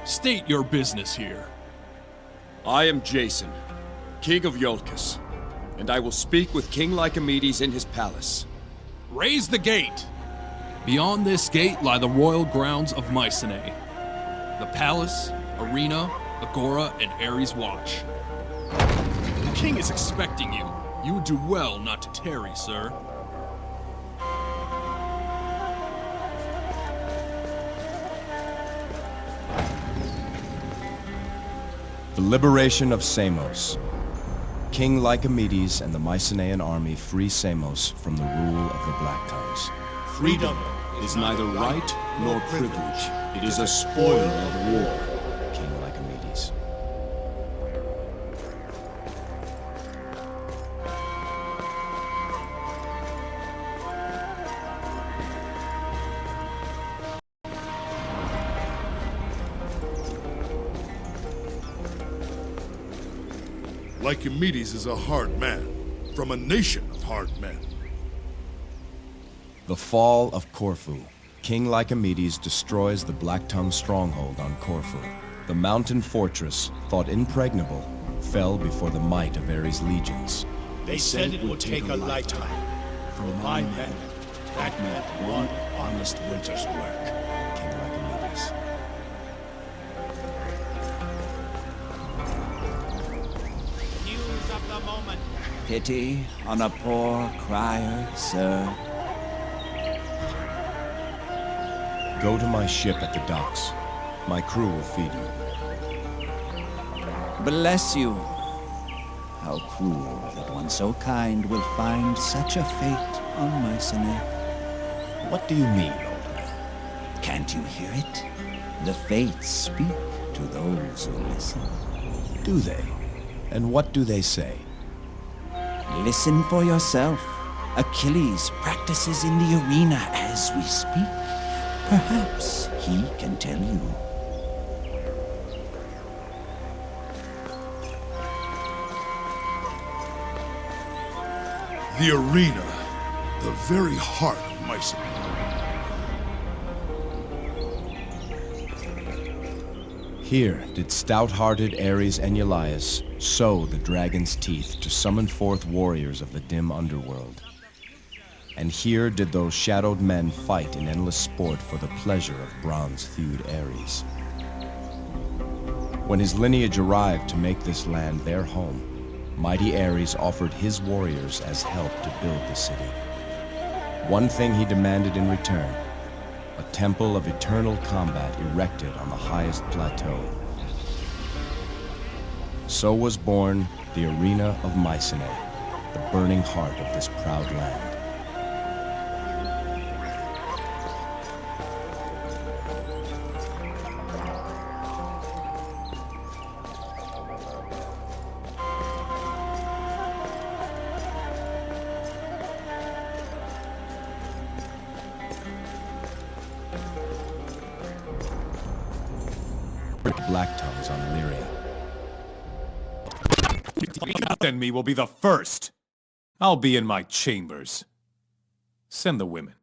S17: State your business here.
S1: I am Jason, king of Iolcus, and I will speak with King Lycomedes in his palace.
S17: Raise the gate! Beyond this gate lie the royal grounds of Mycenae. The palace, arena, agora, and Ares Watch. The king is expecting you. You would do well not to tarry, sir.
S1: The liberation of Samos. King Lycomedes and the Mycenaean army free Samos from the rule of the Black Tongues.
S21: Freedom
S1: is neither right nor privilege. It is a spoil of war, King Lycomedes.
S3: Lycomedes is a hard man, from a nation of hard men.
S1: The fall of Corfu. King Lycomedes destroys the Black Tongue stronghold on Corfu. The mountain fortress, thought impregnable, fell before the might of Ares' legions.
S2: They said it would take a lifetime. For my men, that meant one honest winter's work.
S1: King Lycomedes.
S11: News of the moment.
S14: Pity on a poor crier, sir.
S1: Go to my ship at the docks. My crew will feed you.
S14: Bless you. How cruel that one so kind will find such a fate on Mycenae.
S1: What do you mean, old man?
S14: Can't you hear it? The fates speak to those who listen.
S1: Do they? And what do they say?
S14: Listen for yourself. Achilles practices in the arena as we speak. Perhaps he can tell you.
S3: The arena, the very heart of Mycenae.
S1: Here did stout-hearted Ares and Eulias sow the dragon's teeth to summon forth warriors of the dim underworld. And here did those shadowed men fight in endless sport for the pleasure of bronze-thewed Ares. When his lineage arrived to make this land their home, mighty Ares offered his warriors as help to build the city. One thing he demanded in return, a temple of eternal combat erected on the highest plateau. So was born the Arena of Mycenae, the burning heart of this proud land. Black tongues on Lyria.
S18: Then me will be the first. I'll be in my chambers. Send the women.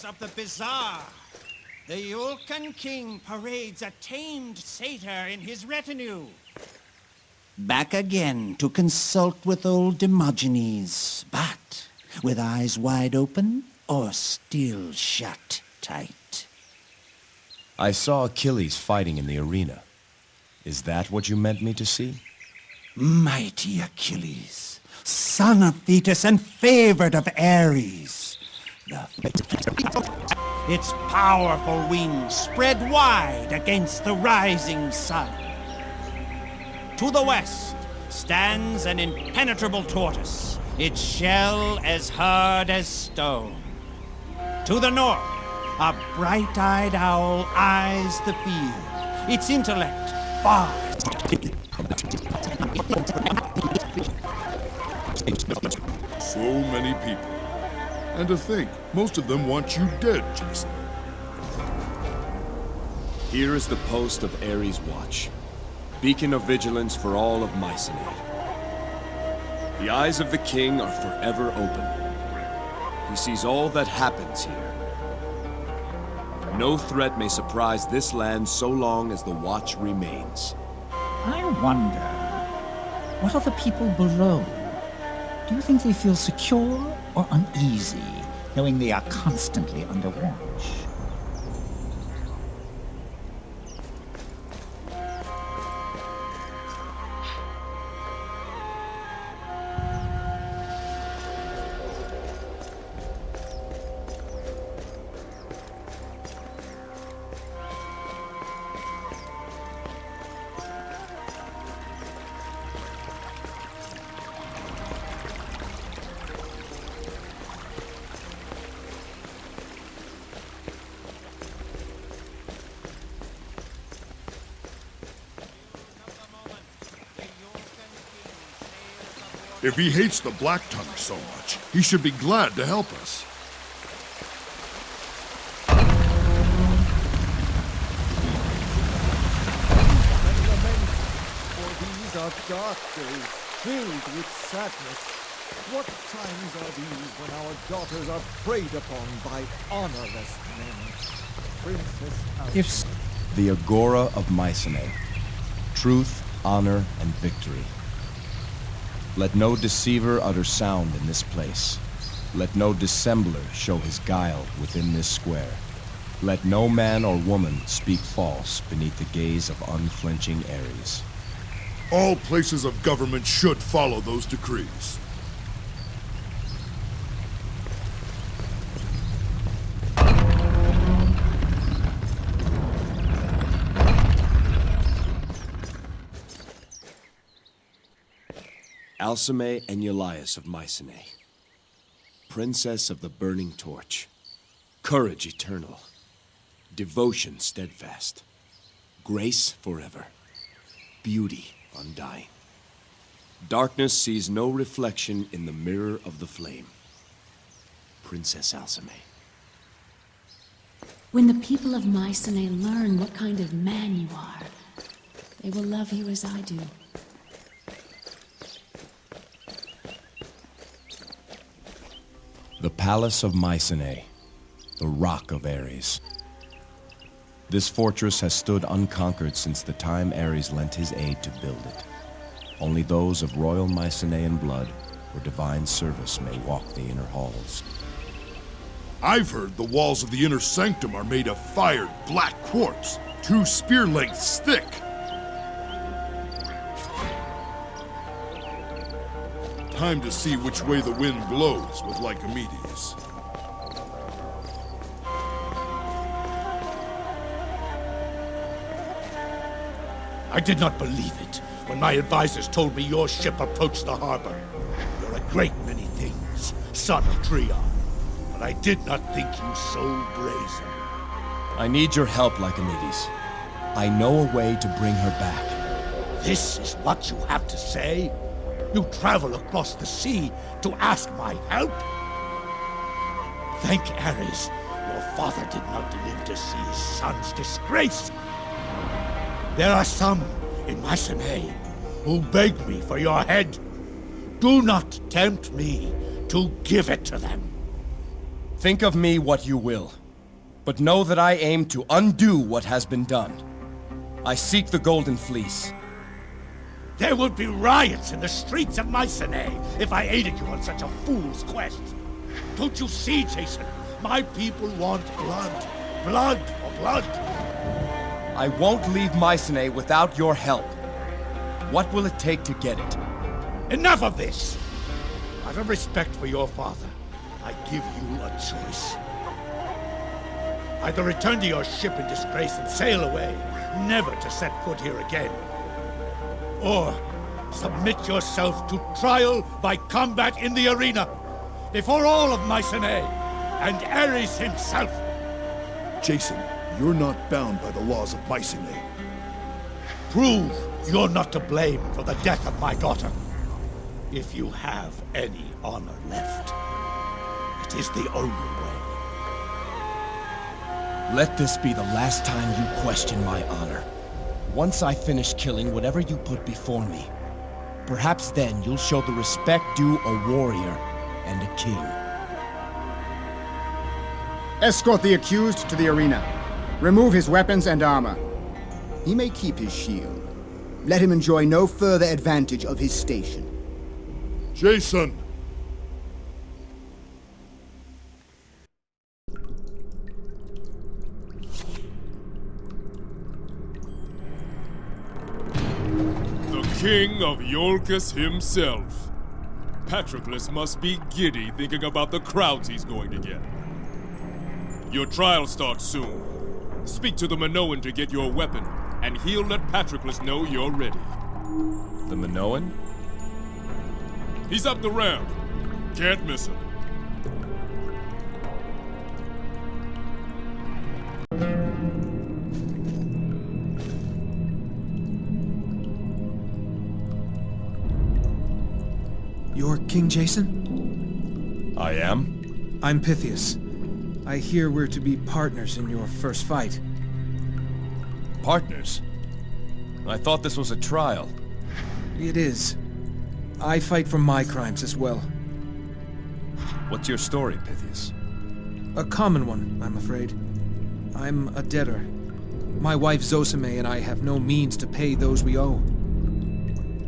S11: Of the bizarre. The Yulkan king parades a tamed satyr in his retinue.
S14: Back again to consult with old Dimogenes, but with eyes wide open or still shut tight.
S1: I saw Achilles fighting in the arena. Is that what you meant me to see?
S14: Mighty Achilles, son of Thetis and favored of Ares.
S11: Its powerful wings spread wide against the rising sun. To the west stands an impenetrable tortoise, its shell as hard as stone. To the north, a bright-eyed owl eyes the field, its intellect far.
S3: So many people. And to think, most of them want you dead, Jason.
S1: Here is the post of Ares' watch, beacon of vigilance for all of Mycenae. The eyes of the king are forever open. He sees all that happens here. No threat may surprise this land so long as the watch remains.
S15: I wonder, what are the people below? Do you think they feel secure or uneasy, knowing they are constantly under watch?
S3: If he hates the Black Tongue so much, he should be glad to help us.
S8: For these are dark days, filled with sadness. What times are these when our daughters are preyed upon by honorless men? Princess
S1: The Agora of Mycenae. Truth, honor, and victory. Let no deceiver utter sound in this place. Let no dissembler show his guile within this square. Let no man or woman speak false beneath the gaze of unflinching Ares.
S3: All places of government should follow those decrees.
S1: Alcime and Eulias of Mycenae. Princess of the Burning Torch. Courage eternal. Devotion steadfast. Grace forever. Beauty undying. Darkness sees no reflection in the mirror of the flame. Princess Alcime.
S5: When the people of Mycenae learn what kind of man you are, they will love you as I do.
S1: The Palace of Mycenae, the Rock of Ares. This fortress has stood unconquered since the time Ares lent his aid to build it. Only those of royal Mycenaean blood or divine service may walk the inner halls.
S3: I've heard the walls of the inner sanctum are made of fired black quartz, 2 spear lengths thick. Time to see which way the wind blows with Lycomedes.
S13: I did not believe it when my advisors told me your ship approached the harbor. You're a great many things, son of Trion, but I did not think you so brazen.
S1: I need your help, Lycomedes. I know a way to bring her back.
S13: This is what you have to say? You travel across the sea to ask my help? Thank Ares, your father did not live to see his son's disgrace. There are some in Mycenae who beg me for your head. Do not tempt me to give it to them.
S1: Think of me what you will, but know that I aim to undo what has been done. I seek the Golden Fleece.
S13: There would be riots in the streets of Mycenae if I aided you on such a fool's quest. Don't you see, Jason? My people want blood. Blood for blood.
S1: I won't leave Mycenae without your help. What will it take to get it?
S13: Enough of this! Out of respect for your father, I give you a choice. Either return to your ship in disgrace and sail away, never to set foot here again. Or submit yourself to trial by combat in the arena, before all of Mycenae, and Ares himself.
S3: Jason, you're not bound by the laws of Mycenae.
S13: Prove you're not to blame for the death of my daughter. If you have any honor left, it is the only way.
S1: Let this be the last time you question my honor. Once I finish killing whatever you put before me, perhaps then you'll show the respect due a warrior and a king.
S23: Escort the accused to the arena. Remove his weapons and armor. He may keep his shield. Let him enjoy no further advantage of his station.
S3: Jason!
S24: The king of Iolcus himself. Patroclus must be giddy thinking about the crowds he's going to get. Your trial starts soon. Speak to the Minoan to get your weapon, and he'll let Patroclus know you're ready.
S1: The Minoan?
S24: He's up the ramp. Can't miss him.
S4: You're King Jason?
S1: I am?
S4: I'm Pythias. I hear we're to be partners in your first fight.
S1: Partners? I thought this was a trial.
S4: It is. I fight for my crimes as well.
S1: What's your story, Pythias?
S4: A common one, I'm afraid. I'm a debtor. My wife Zosime and I have no means to pay those we owe.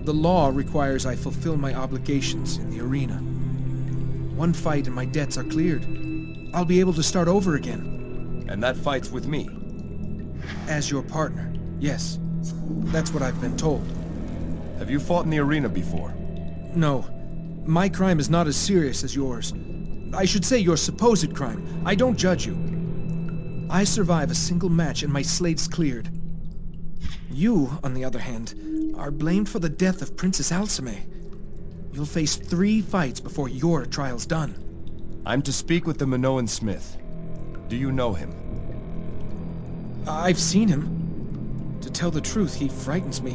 S4: The law requires I fulfill my obligations in the arena. One fight and my debts are cleared. I'll be able to start over again.
S1: And that fight's with me?
S4: As your partner, yes. That's what I've been told.
S1: Have you fought in the arena before?
S4: No. My crime is not as serious as yours. I should say your supposed crime. I don't judge you. I survive a single match and my slate's cleared. You, on the other hand, are blamed for the death of Princess Alcime. You'll face 3 fights before your trial's done.
S1: I'm to speak with the Minoan Smith. Do you know him?
S4: I've seen him. To tell the truth, he frightens me.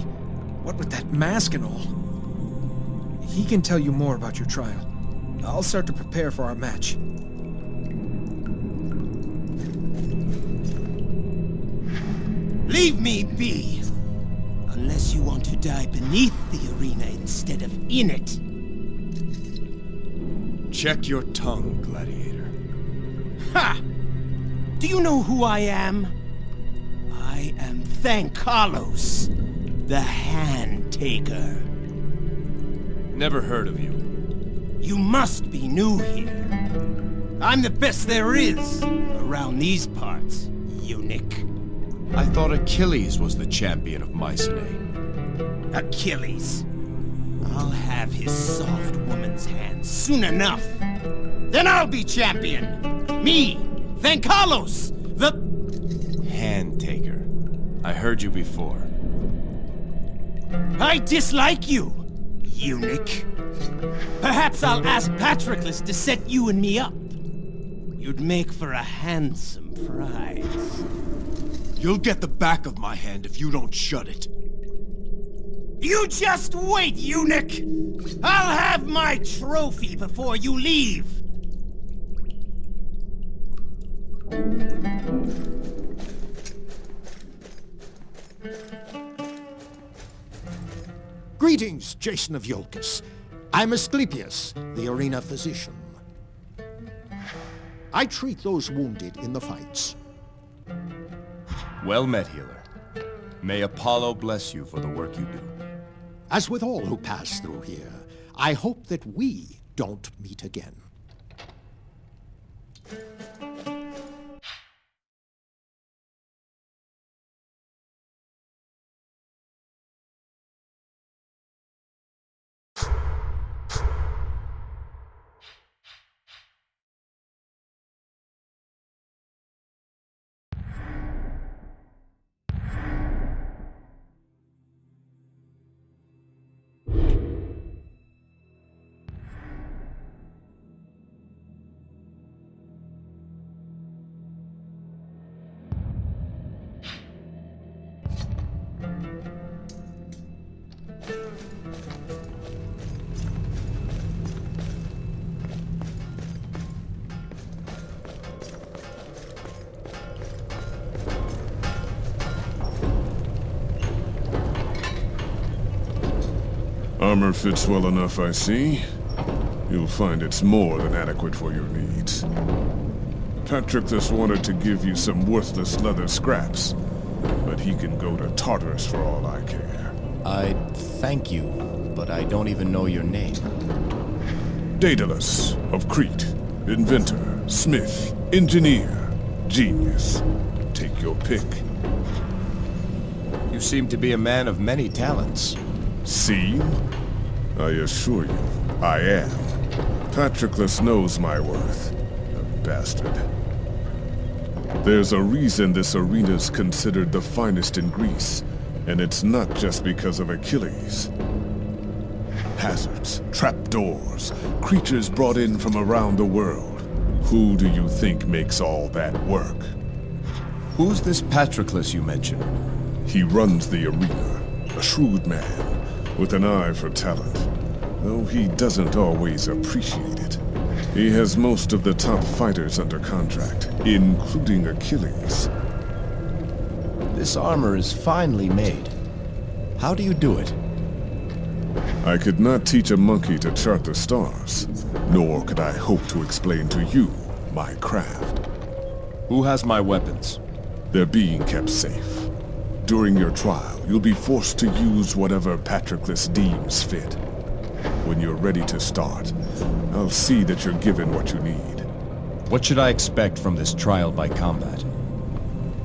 S4: What with that mask and all. He can tell you more about your trial. I'll start to prepare for our match.
S11: Leave me be! Unless you want to die beneath the arena instead of in it.
S1: Check your tongue, gladiator.
S11: Ha! Do you know who I am? I am Thankalos, the Hand Taker.
S1: Never heard of you.
S11: You must be new here. I'm the best there is around these parts, eunuch.
S1: I thought Achilles was the champion of Mycenae.
S11: Achilles? I'll have his soft woman's hands soon enough. Then I'll be champion. Me, Thankalos, the...
S1: Hand Taker. I heard you before.
S11: I dislike you, eunuch. Perhaps I'll ask Patroclus to set you and me up. You'd make for a handsome prize.
S1: You'll get the back of my hand if you don't shut it.
S11: You just wait, eunuch! I'll have my trophy before you leave!
S8: Greetings, Jason of Iolcus. I'm Asclepius, the arena physician. I treat those wounded in the fights.
S1: Well met, healer. May Apollo bless you for the work you do.
S8: As with all who pass through here, I hope that we don't meet again.
S6: Armor fits well enough, I see. You'll find it's more than adequate for your needs. Patroclus wanted to give you some worthless leather scraps, but he can go to Tartarus for all I care.
S1: I thank you, but I don't even know your name.
S6: Daedalus of Crete. Inventor, smith, engineer, genius. Take your pick.
S1: You seem to be a man of many talents.
S6: Seem? I assure you, I am. Patroclus knows my worth. A bastard. There's a reason this arena's considered the finest in Greece, and it's not just because of Achilles. Hazards, trapdoors, creatures brought in from around the world. Who do you think makes all that work?
S1: Who's this Patroclus you mentioned?
S6: He runs the arena, a shrewd man, with an eye for talent. though he doesn't always appreciate it. He has most of the top fighters under contract, including Achilles.
S1: This armor is finely made. How do you do it?
S6: I could not teach a monkey to chart the stars, nor could I hope to explain to you my craft.
S1: Who has my weapons?
S6: They're being kept safe. During your trial, you'll be forced to use whatever Patroclus deems fit. When you're ready to start, I'll see that you're given what you need.
S1: What should I expect from this trial by combat?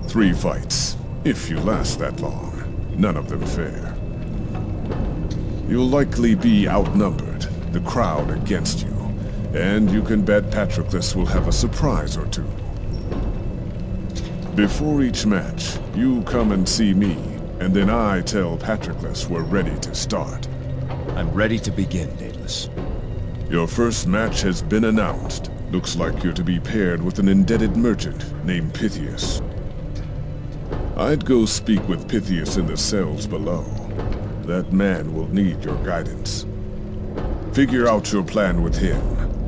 S6: 3 fights, if you last that long. None of them fair. You'll likely be outnumbered, the crowd against you, and you can bet Patroclus will have a surprise or two. Before each match, you come and see me, and then I tell Patroclus we're ready to start.
S1: I'm ready to begin, Daedalus.
S6: Your first match has been announced. Looks like you're to be paired with an indebted merchant named Pythias. I'd go speak with Pythias in the cells below. That man will need your guidance. Figure out your plan with him,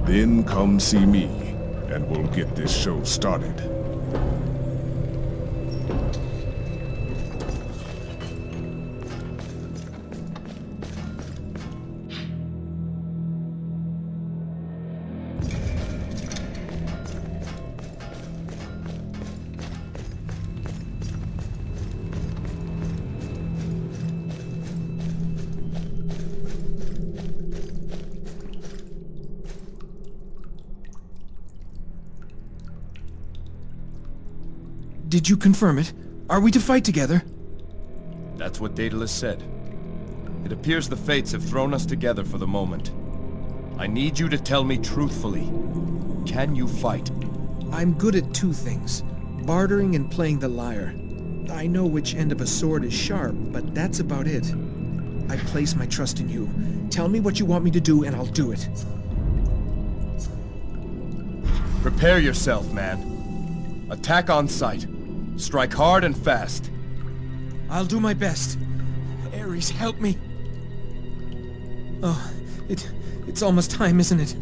S6: then come see me, and we'll get this show started.
S4: Did you confirm it? Are we to fight together?
S1: That's what Daedalus said. It appears the fates have thrown us together for the moment. I need you to tell me truthfully. Can you fight?
S4: I'm good at 2 things. Bartering and playing the lyre. I know which end of a sword is sharp, but that's about it. I place my trust in you. Tell me what you want me to do and I'll do it.
S1: Prepare yourself, man. Attack on sight. Strike hard and fast.
S4: I'll do my best. Ares, help me. Oh, it's almost time, isn't it?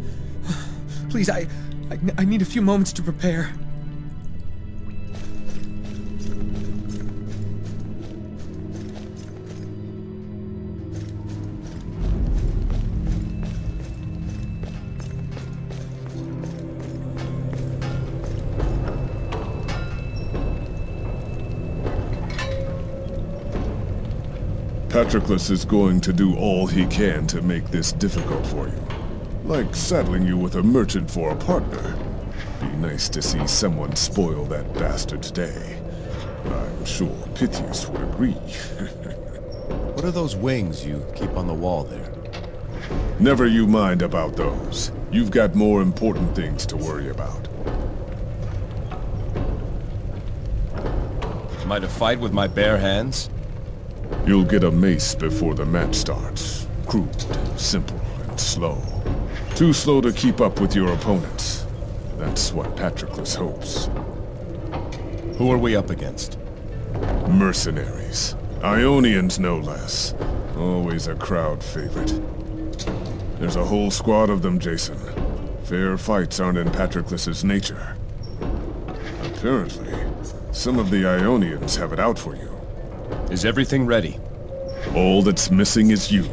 S4: Please, I need a few moments to prepare.
S6: Patroclus is going to do all he can to make this difficult for you. Like saddling you with a merchant for a partner. Be nice to see someone spoil that bastard's day. I'm sure Pythias would agree.
S1: What are those wings you keep on the wall there?
S6: Never you mind about those. You've got more important things to worry about.
S1: Am I to fight with my bare hands?
S6: You'll get a mace before the match starts. Crude, simple, and slow. Too slow to keep up with your opponents. That's what Patroclus hopes.
S1: Who are we up against?
S6: Mercenaries. Ionians, no less. Always a crowd favorite. There's a whole squad of them, Jason. Fair fights aren't in Patroclus's nature. Apparently, some of the Ionians have it out for you.
S1: Is everything ready?
S6: All that's missing is you.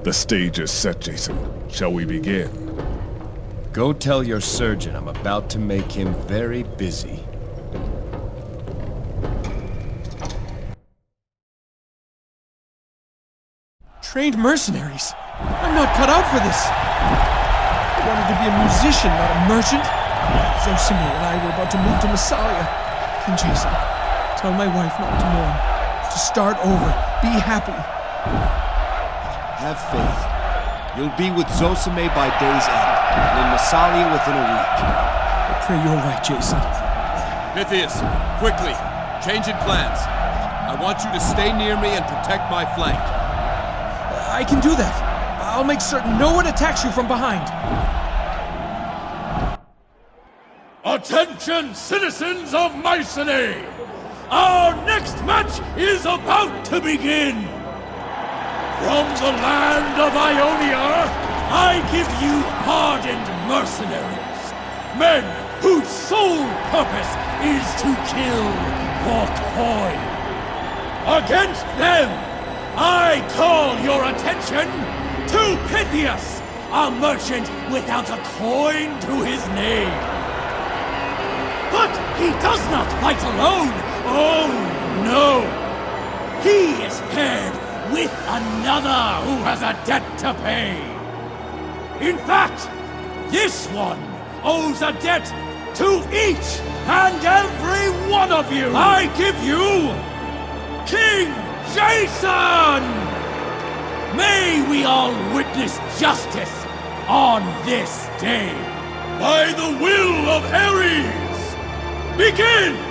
S6: The stage is set, Jason. Shall we begin?
S1: Go tell your surgeon I'm about to make him very busy.
S4: Trained mercenaries? I'm not cut out for this! I wanted to be a musician, not a merchant. Zosime and I were about to move to Massalia. King Jason, tell my wife not to mourn. To start over. Be happy.
S1: Have faith. You'll be with Zosime by day's end, and in Massalia within a week.
S4: I pray you're right, Jason.
S17: Pythias, quickly, changing plans. I want you to stay near me and protect my flank.
S4: I can do that. I'll make certain no one attacks you from behind.
S13: Attention, citizens of Mycenae! Our next match is about to begin! From the land of Ionia,
S7: I give you hardened mercenaries, men whose sole purpose is to kill for coin. Against them, I call your attention to Pythias, a merchant without a coin to his name. But he does not fight alone. Oh, no. He is paired with another who has a debt to pay. In fact, this one owes a debt to each and every one of you. I give you King Jason! May we all witness justice on this day. By the will of Ares, begin!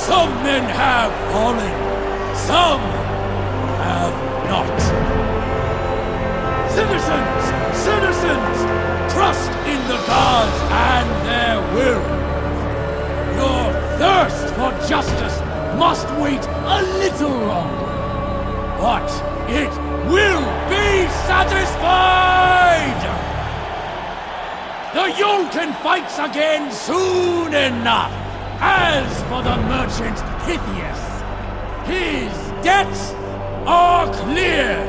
S7: Some men have fallen, some have not. Citizens, trust in the gods and their will. Your thirst for justice must wait a little longer, but it will be satisfied! The Yolkin fights again soon enough! As for the merchant Pythias, his debts are clear!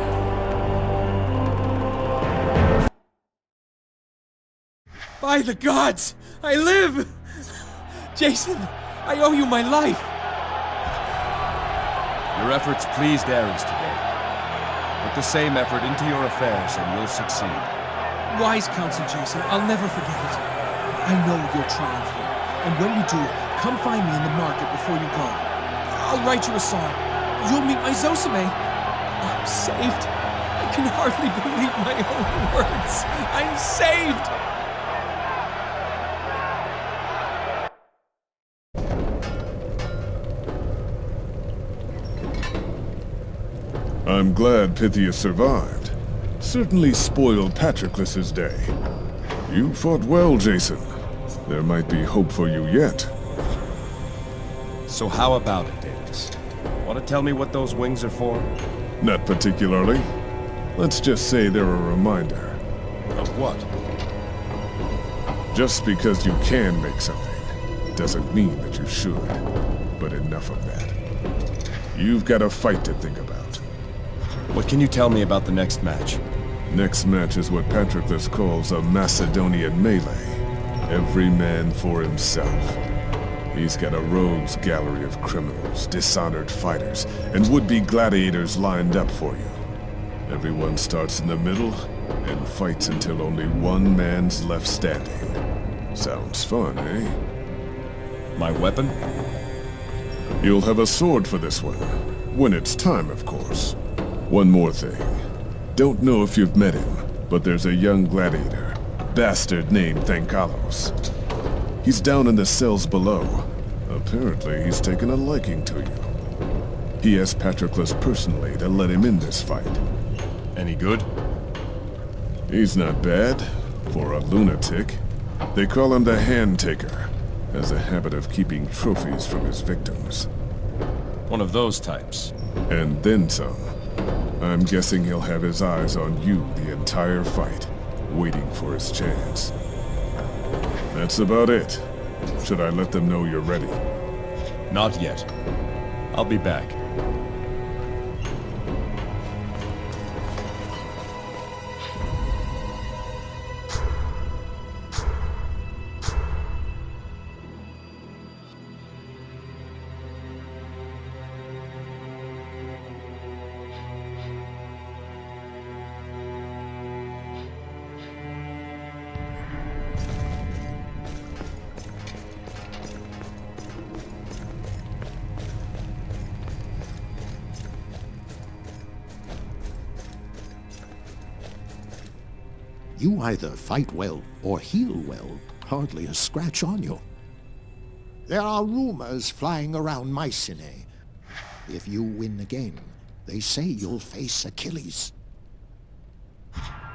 S4: By the gods! I live! Jason, I owe you my life!
S1: Your efforts pleased Ares today. Put the same effort into your affairs and you'll succeed.
S4: Wise counsel, Jason. I'll never forget it. I know you'll triumph here. And when you do, come find me in the market before you go. I'll write you a song. You'll meet my Zosime. I'm saved. I can hardly believe my own words. I'm saved!
S6: I'm glad Pythias survived. Certainly spoiled Patroclus's day. You fought well, Jason. There might be hope for you yet.
S1: So how about it, Daedalus? Want to tell me what those wings are for?
S6: Not particularly. Let's just say they're a reminder.
S1: Of what?
S6: Just because you can make something doesn't mean that you should. But enough of that. You've got a fight to think about.
S1: What can you tell me about the next match?
S6: Next match is what Patroclus calls a Macedonian melee. Every man for himself. He's got a rogues gallery of criminals, dishonored fighters, and would-be gladiators lined up for you. Everyone starts in the middle and fights until only one man's left standing. Sounds fun, eh?
S1: My weapon?
S6: You'll have a sword for this one. When it's time, of course. One more thing. Don't know if you've met him, but there's a young gladiator, bastard named Thankalos. He's down in the cells below. Apparently, he's taken a liking to you. He asked Patroclus personally to let him in this fight.
S1: Any good?
S6: He's not bad, for a lunatic. They call him the Hand-Taker. Has a habit of keeping trophies from his victims.
S1: One of those types.
S6: And then some. I'm guessing he'll have his eyes on you the entire fight, waiting for his chance. That's about it. Should I let them know you're ready?
S1: Not yet. I'll be back.
S9: You either fight well or heal well. Hardly a scratch on you. There are rumors flying around Mycenae. If you win the game, they say you'll face Achilles.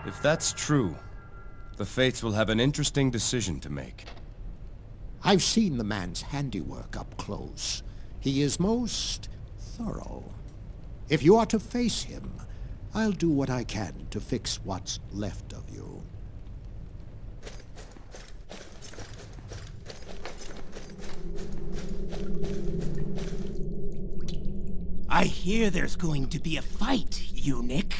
S1: If that's true, the Fates will have an interesting decision to make.
S9: I've seen the man's handiwork up close. He is most thorough. If you are to face him, I'll do what I can to fix what's left of you.
S11: I hear there's going to be a fight, eunuch.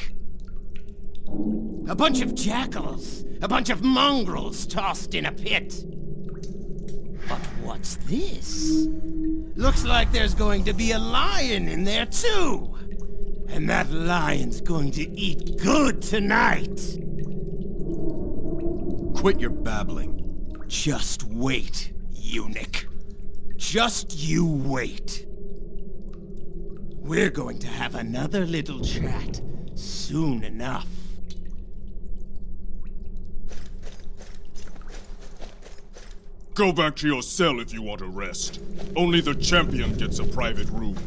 S11: A bunch of jackals, a bunch of mongrels tossed in a pit. But what's this? Looks like there's going to be a lion in there too. And that lion's going to eat good tonight.
S1: Quit your babbling.
S11: Just wait, eunuch. Just you wait. We're going to have another little chat soon enough.
S24: Go back to your cell if you want to rest. Only the champion gets a private room.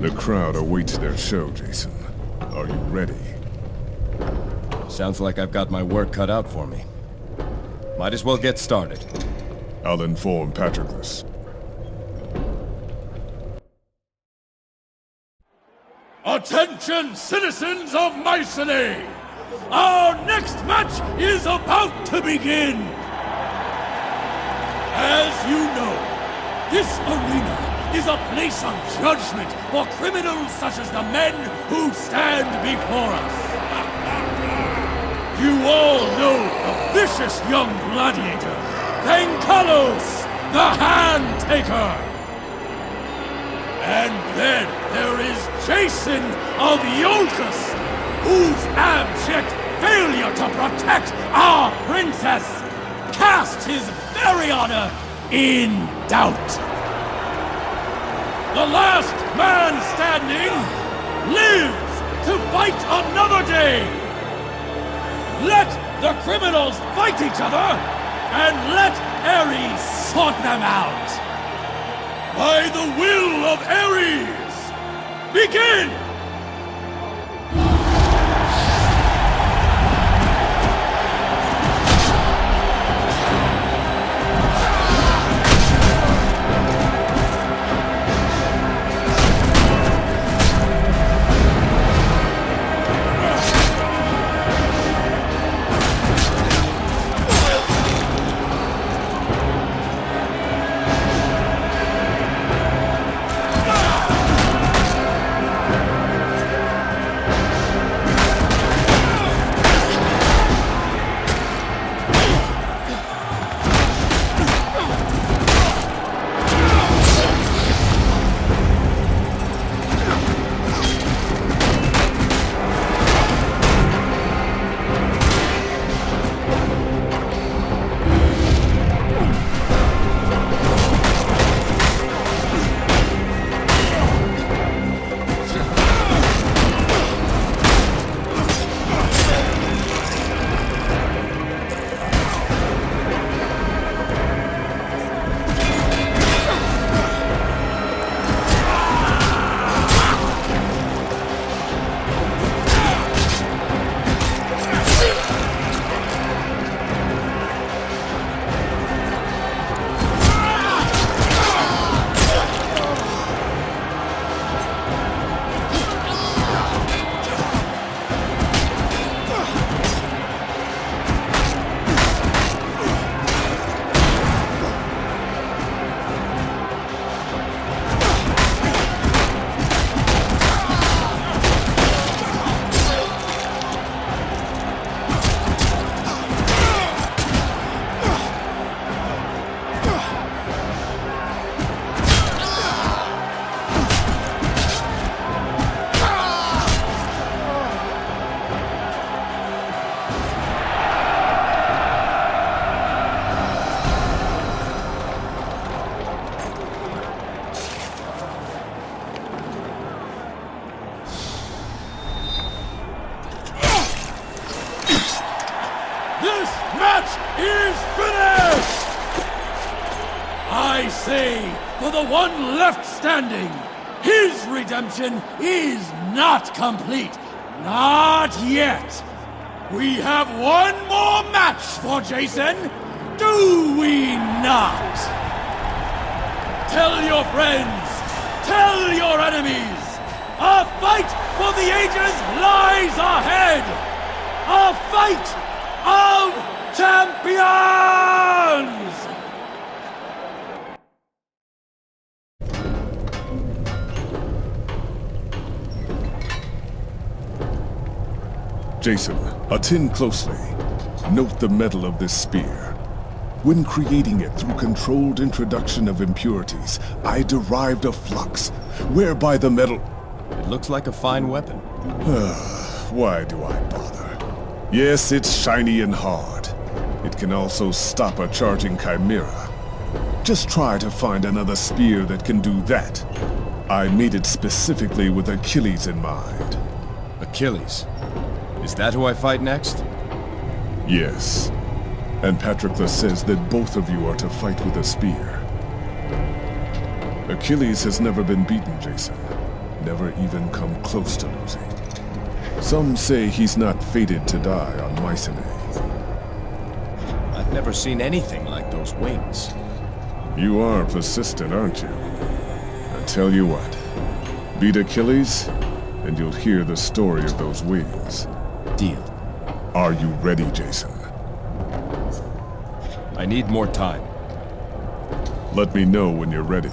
S6: The crowd awaits their show, Jason. Are you ready?
S1: Sounds like I've got my work cut out for me. Might as well get started.
S6: I'll inform Patroclus.
S7: Attention, citizens of Mycenae! Our next match is about to begin! As you know, this arena is a place of judgment for criminals such as the men who stand before us. You all know the vicious young gladiator, Thankalos, the Hand-Taker. And then there is Jason of Iolcus, whose abject failure to protect our princess casts his very honor in doubt. The last man standing lives to fight another day. Let the criminals fight each other, and let Ares sort them out. By the will of Ares, begin! say, for the one left standing, his redemption is not complete. Not yet. We have one more match for Jason, do we not? Tell your friends, tell your enemies, a fight for the ages lies ahead! A fight of champions!
S6: Jason, attend closely. Note the metal of this spear. When creating it through controlled introduction of impurities, I derived a flux, whereby the metal...
S1: It looks like a fine weapon.
S6: Why do I bother? Yes, it's shiny and hard. It can also stop a charging chimera. Just try to find another spear that can do that. I made it specifically with Achilles in mind.
S1: Achilles? Is that who I fight next?
S6: Yes. And Patroclus says that both of you are to fight with a spear. Achilles has never been beaten, Jason. Never even come close to losing. Some say he's not fated to die on Mycenae.
S1: I've never seen anything like those wings.
S6: You are persistent, aren't you? I tell you what. Beat Achilles, and you'll hear the story of those wings.
S1: Deal.
S6: Are you ready, Jason?
S1: I need more time.
S6: Let me know when you're ready.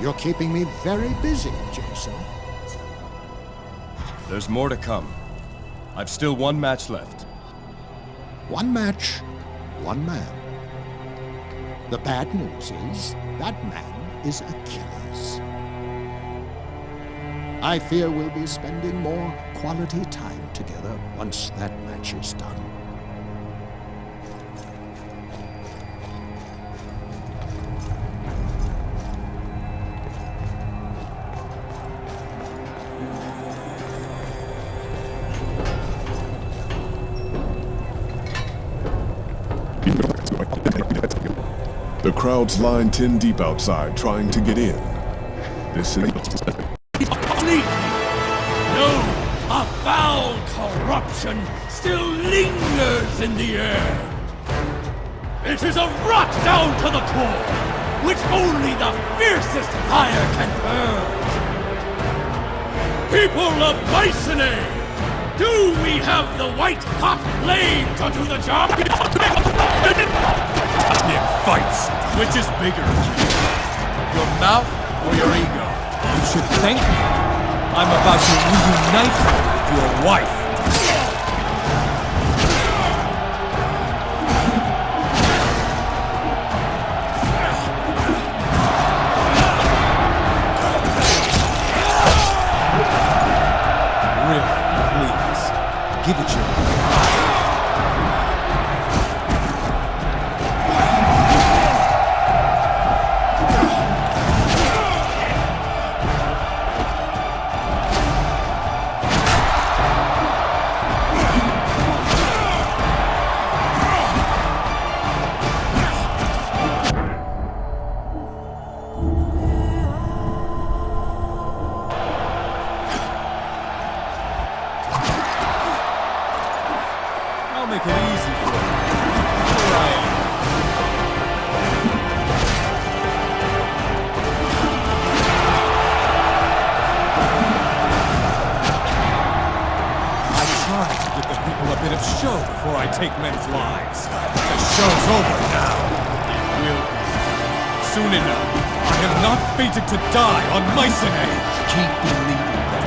S9: You're keeping me very busy, Jason.
S1: There's more to come. I've still one match left.
S9: One match, one man. The bad news is, that man is Achilles. I fear we'll be spending more quality time together once that match is done.
S6: The crowd's lined 10 deep outside, trying to get in. This is...
S7: No! A foul corruption still lingers in the air! It is a rot down to the core, which only the fiercest fire can purge! People of Mycenae! Do we have the white-hot flame to do the job?
S18: In fights, which is bigger? Your mouth or your ego? You should thank me. I'm about to reunite you with your wife. Really, please, give it your make it easy for you. Here I am. I try to give the people a bit of show before I take men's lives. The show's over now. It will be. Soon enough. I am not fated to die on Mycenae. Keep believing that.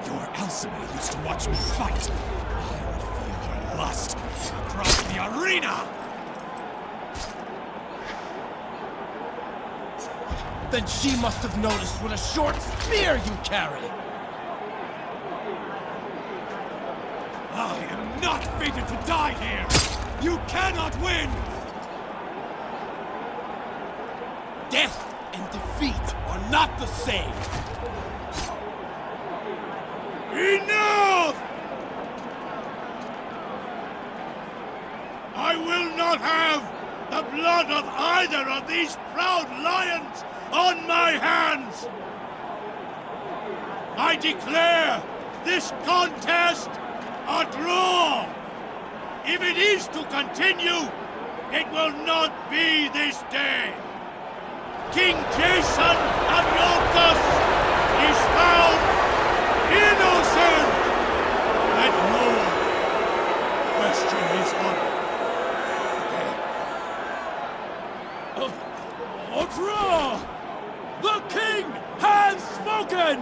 S7: Your Elsime used to watch me fight. I would feel her lust across the arena! Then she must have noticed what a short spear you carry! I am not fated to die here! You cannot win! Death and defeat are not the same!
S21: Enough! I will not have the blood of either of these proud lions on my hands! I declare this contest a draw! If it is to continue, it will not be this day! King Jason of Iolcus is found innocent! Let no one question his honor.
S7: A draw! The king has spoken!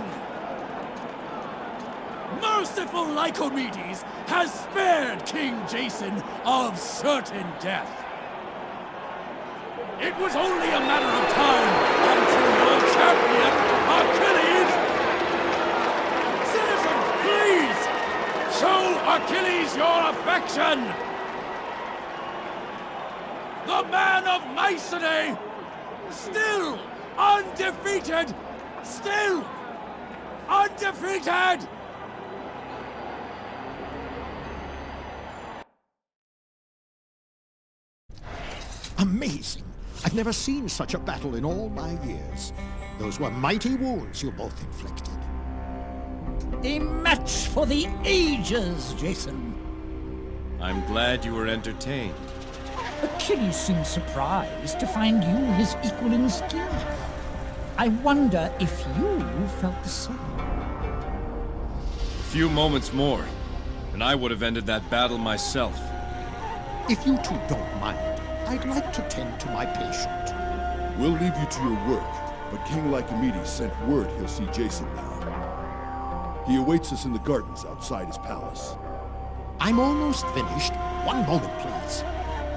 S7: Merciful Lycomedes has spared King Jason of certain death. It was only a matter of time until your champion, Achilles... Citizens, please! Show Achilles your affection! The man of Mycenae, still undefeated! Still undefeated!
S9: Amazing! I've never seen such a battle in all my years. Those were mighty wounds you both inflicted.
S15: A match for the ages, Jason.
S1: I'm glad you were entertained.
S15: Achilles seemed surprised to find you his equal in skill. I wonder if you felt the same.
S1: A few moments more, and I would have ended that battle myself.
S9: If you two don't mind, I'd like to tend to my patient.
S3: We'll leave you to your work, but King Lycomedes sent word he'll see Jason now. He awaits us in the gardens outside his palace.
S9: I'm almost finished. One moment, please.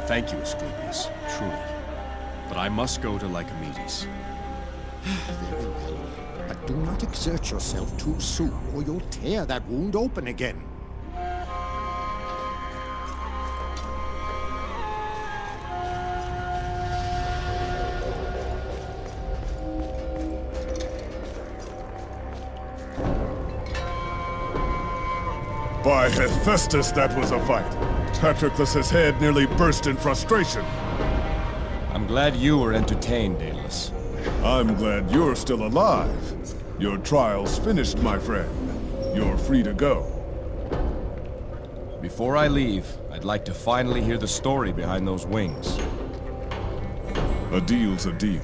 S1: Thank you, Asclepius, truly. But I must go to Lycomedes.
S9: Very well. But do not exert yourself too soon, or you'll tear that wound open again.
S6: By Hephaestus, that was a fight. Patroclus' head nearly burst in frustration.
S1: I'm glad you were entertained, Daedalus.
S6: I'm glad you're still alive. Your trial's finished, my friend. You're free to go.
S1: Before I leave, I'd like to finally hear the story behind those wings.
S6: A deal's a deal,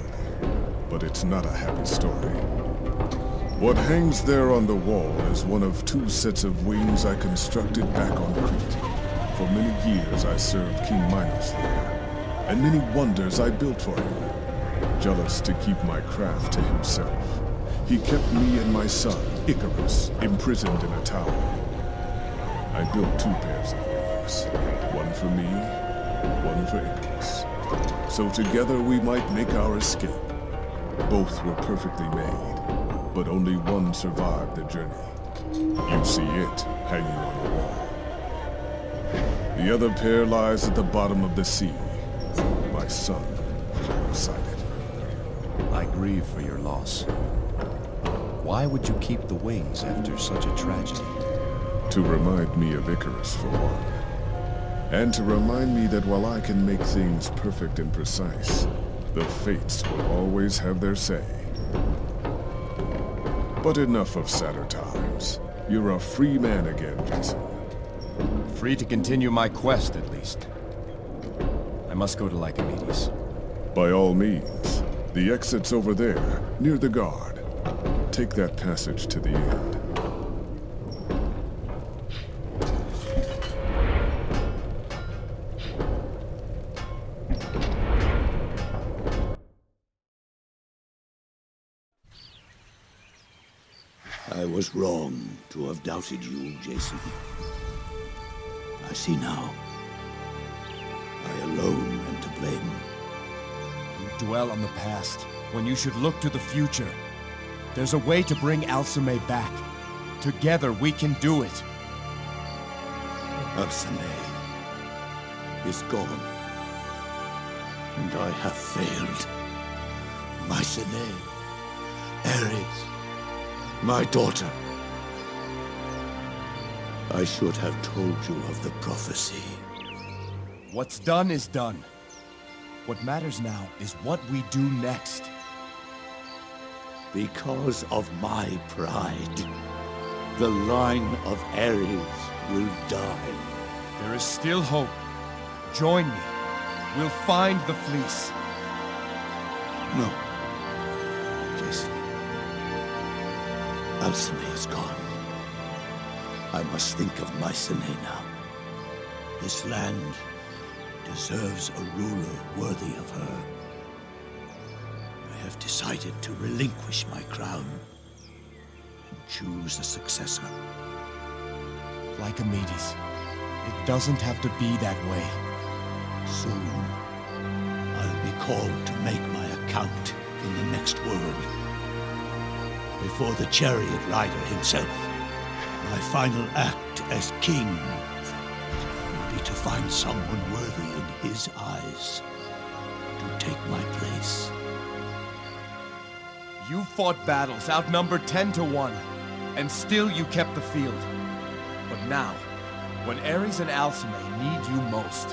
S6: but it's not a happy story. What hangs there on the wall is one of 2 sets of wings I constructed back on Crete. For many years I served King Minos there, and many wonders I built for him. Jealous to keep my craft to himself, he kept me and my son, Icarus, imprisoned in a tower. I built 2 pairs of wings, one for me, one for Icarus. So together we might make our escape. Both were perfectly made, but only one survived the journey. You see it hanging on the wall. The other pair lies at the bottom of the sea. My son, beside it.
S1: I grieve for your loss. Why would you keep the wings after such a tragedy?
S6: To remind me of Icarus, for one. And to remind me that while I can make things perfect and precise, the fates will always have their say. But enough of sadder times. You're a free man again, Jason.
S1: Free to continue my quest, at least. I must go to Lycomedes.
S6: By all means. The exit's over there, near the guard. Take that passage to the end.
S12: I was wrong to have doubted you, Jason. I see now. I alone am to blame.
S1: You dwell on the past, when you should look to the future. There's a way to bring Alcime back. Together we can do it.
S12: Alcime is gone. And I have failed. Mycenae, Ares, my daughter. I should have told you of the prophecy.
S1: What's done is done. What matters now is what we do next.
S12: Because of my pride, the line of Ares will die.
S1: There is still hope. Join me. We'll find the fleece.
S12: No. Jason. Alcime is gone. I must think of Mycenae now. This land deserves a ruler worthy of her. I have decided to relinquish my crown and choose a successor.
S1: Lycomedes, it doesn't have to be that way.
S12: Soon, I'll be called to make my account in the next world. Before the chariot rider himself, my final act as king will be to find someone worthy in his eyes to take my place.
S1: You fought battles outnumbered 10 to 1, and still you kept the field. But now, when Ares and Alcime need you most,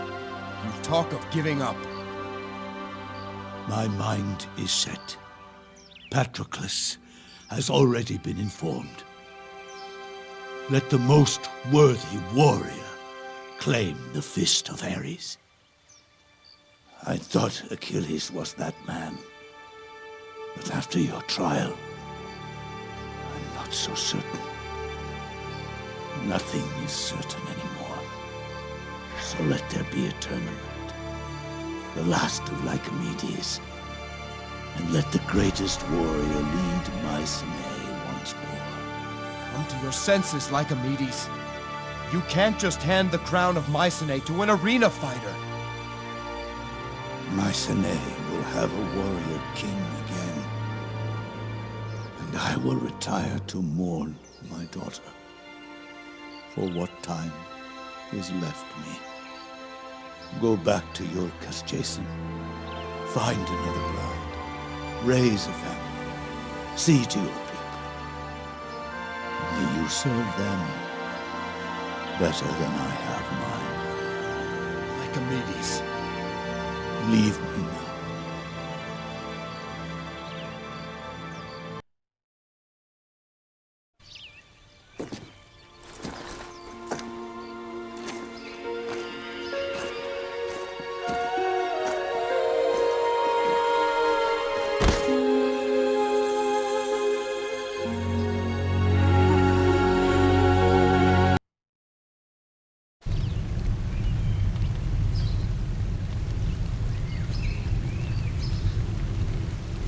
S1: you talk of giving up.
S12: My mind is set. Patroclus has already been informed. Let the most worthy warrior claim the fist of Ares. I thought Achilles was that man. But after your trial, I'm not so certain. Nothing is certain anymore. So let there be a tournament. The last of Lycomedes. And let the greatest warrior lead Mycenae once more.
S1: Come to your senses, Lycomedes. You can't just hand the crown of Mycenae to an arena fighter.
S12: Mycenae will have a warrior king again. And I will retire to mourn my daughter. For what time is left me. Go back to Iolcus, Jason. Find another bride. Raise a family. See to your people. May you serve them better than I have mine.
S1: Lycomedes.
S12: Leave me now.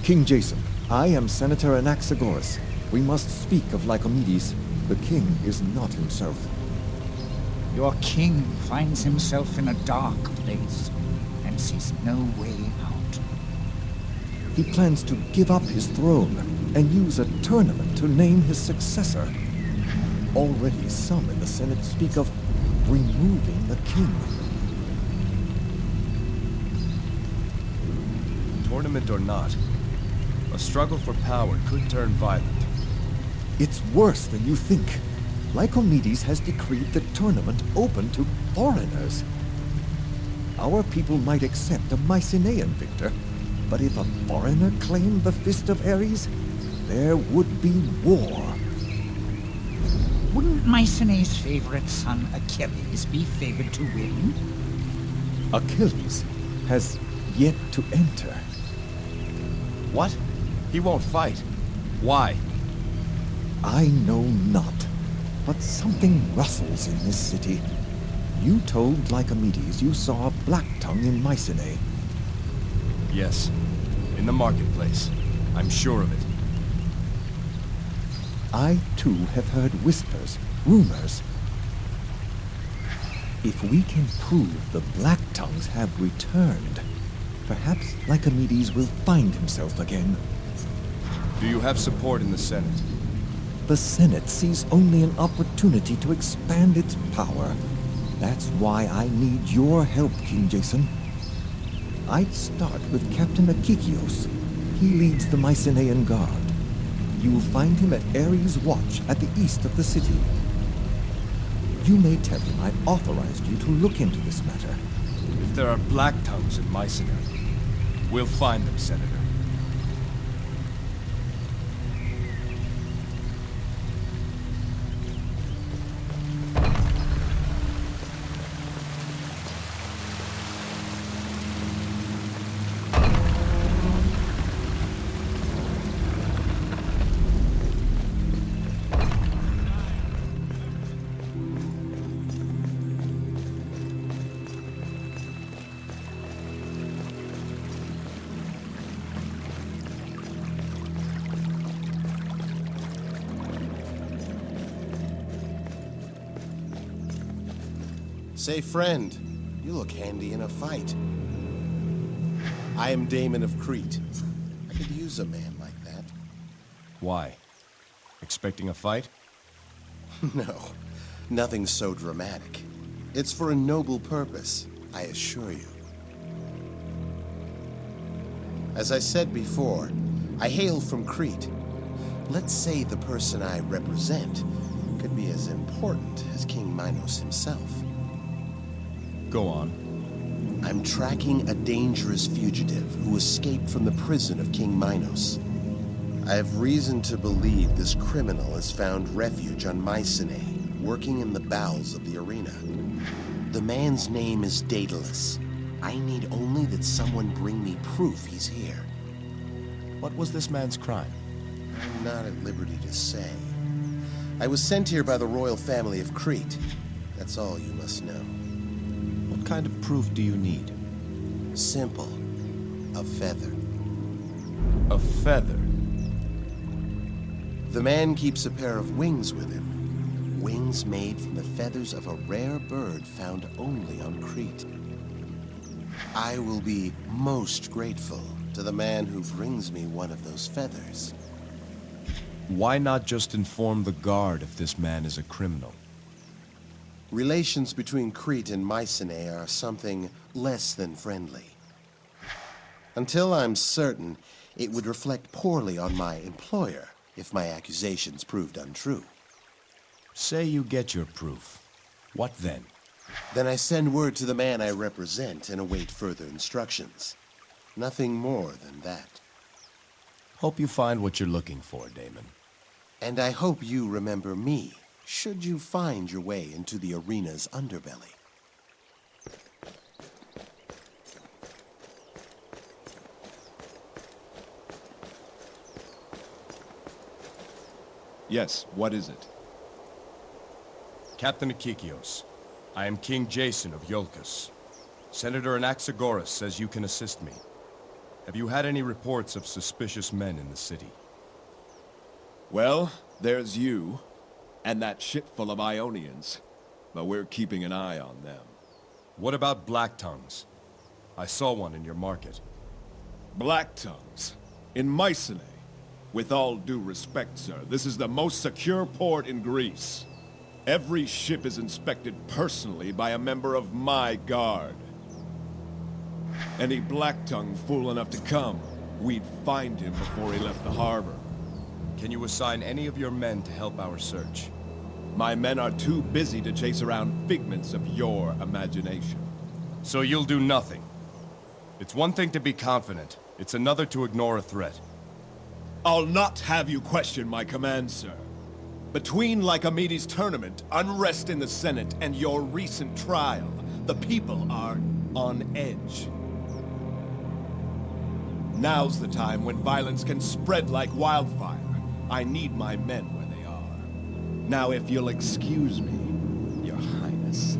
S19: King Jason, I am Senator Anaxagoras. We must speak of Lycomedes. The king is not himself.
S20: Your king finds himself in a dark place and sees no way out.
S19: He plans to give up his throne and use a tournament to name his successor. Already some in the Senate speak of removing the king.
S1: Tournament or not, a struggle for power could turn violent.
S19: It's worse than you think. Lycomedes has decreed the tournament open to foreigners. Our people might accept a Mycenaean victor, but if a foreigner claimed the fist of Ares, there would be war.
S20: Wouldn't Mycenae's favorite son, Achilles, be favored to win?
S19: Achilles has yet to enter.
S1: What? He won't fight. Why?
S19: I know not, but something rustles in this city. You told Lycomedes you saw a black tongue in Mycenae.
S1: Yes, in the marketplace. I'm sure of it.
S19: I too have heard whispers, rumors. If we can prove the Black Tongues have returned, perhaps Lycomedes will find himself again.
S1: Do you have support in the Senate?
S19: The Senate sees only an opportunity to expand its power. That's why I need your help, King Jason. I'd start with Captain Akikios. He leads the Mycenaean Guard. You'll find him at Ares' Watch at the east of the city. You may tell him I authorized you to look into this matter.
S1: If there are Black Tongues in Mycenae, we'll find them, Senator.
S2: Say, friend, you look handy in a fight. I am Damon of Crete. I could use a man like that.
S1: Why? Expecting a fight?
S2: No, nothing so dramatic. It's for a noble purpose, I assure you. As I said before, I hail from Crete. Let's say the person I represent could be as important as King Minos himself.
S1: Go on.
S2: I'm tracking a dangerous fugitive who escaped from the prison of King Minos. I have reason to believe this criminal has found refuge on Mycenae, working in the bowels of the arena. The man's name is Daedalus. I need only that someone bring me proof he's here.
S1: What was this man's crime?
S2: I'm not at liberty to say. I was sent here by the royal family of Crete. That's all you must know.
S1: What kind of proof do you need?
S2: Simple. A feather.
S1: A feather?
S2: The man keeps a pair of wings with him. Wings made from the feathers of a rare bird found only on Crete. I will be most grateful to the man who brings me one of those feathers.
S1: Why not just inform the guard if this man is a criminal?
S2: Relations between Crete and Mycenae are something less than friendly. Until I'm certain, it would reflect poorly on my employer if my accusations proved untrue.
S1: Say you get your proof. What then?
S2: Then I send word to the man I represent and await further instructions. Nothing more than that.
S1: Hope you find what you're looking for, Damon.
S2: And I hope you remember me, should you find your way into the arena's underbelly.
S10: Yes, what is it?
S1: Captain Akikios, I am King Jason of Iolcus. Senator Anaxagoras says you can assist me. Have you had any reports of suspicious men in the city?
S10: Well, there's you, and that ship full of Ionians. But we're keeping an eye on them.
S1: What about Black Tongues? I saw one in your market.
S10: Black Tongues? In Mycenae? With all due respect, sir, this is the most secure port in Greece. Every ship is inspected personally by a member of my guard. Any Black Tongue fool enough to come, we'd find him before he left the harbor.
S1: Can you assign any of your men to help our search?
S10: My men are too busy to chase around figments of your imagination.
S1: So you'll do nothing? It's one thing to be confident, it's another to ignore a threat.
S10: I'll not have you question my command, sir. Between Lycomedes' tournament, unrest in the Senate, and your recent trial, the people are on edge. Now's the time when violence can spread like wildfire. I need my men where they are. Now, if you'll excuse me, Your Highness.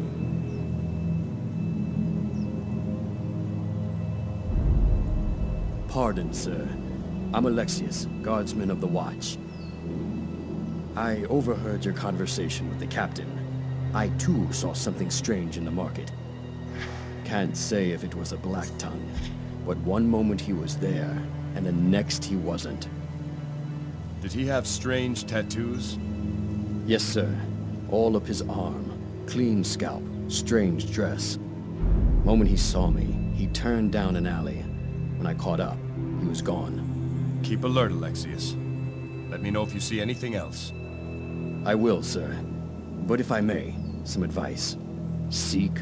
S16: Pardon, sir. I'm Alexius, guardsman of the watch.
S5: I overheard your conversation with the captain. I too saw something strange in the market. Can't say if it was a black tongue, but one moment he was there, and the next he wasn't.
S1: Did he have strange tattoos?
S5: Yes, sir. All up his arm. Clean scalp. Strange dress. Moment he saw me, he turned down an alley. When I caught up, he was gone.
S1: Keep alert, Alexius. Let me know if you see anything else.
S5: I will, sir. But if I may, some advice. Seek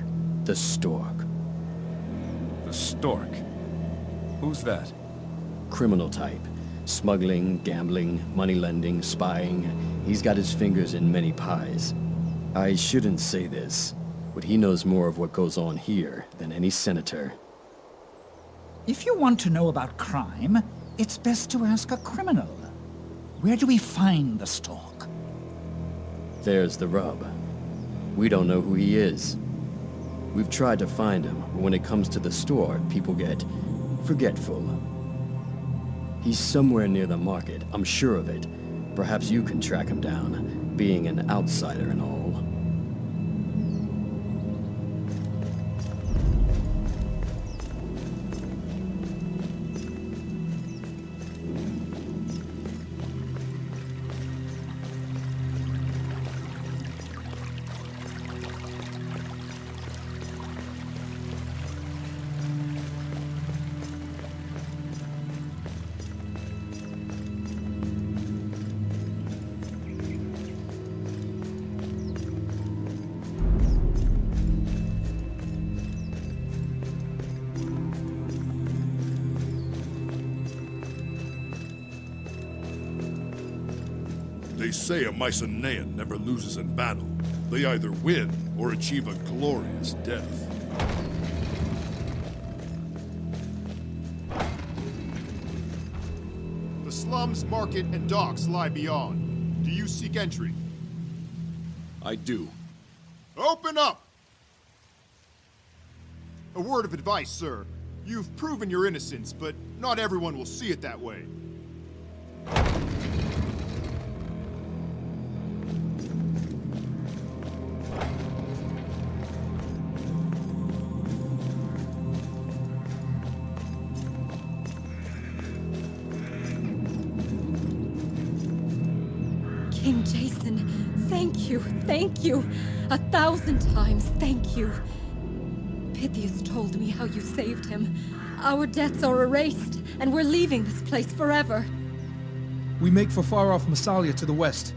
S5: the stork.
S1: The stork? Who's that?
S5: Criminal type. Smuggling, gambling, money lending, spying. He's got his fingers in many pies. I shouldn't say this, but he knows more of what goes on here than any senator.
S20: If you want to know about crime, it's best to ask a criminal. Where do we find the stork?
S5: There's the rub. We don't know who he is. We've tried to find him, but when it comes to the store, people get forgetful. He's somewhere near the market, I'm sure of it. Perhaps you can track him down, being an outsider and all.
S3: They say a Mycenaean never loses in battle. They either win or achieve a glorious death.
S14: The slums, market, and docks lie beyond. Do you seek entry?
S1: I do.
S14: Open up! A word of advice, sir. You've proven your innocence, but not everyone will see it that way.
S16: King Jason, thank you. 1,000 times thank you. Pythias told me how you saved him. Our debts are erased, and we're leaving this place forever.
S4: We make for far-off Massalia to the west.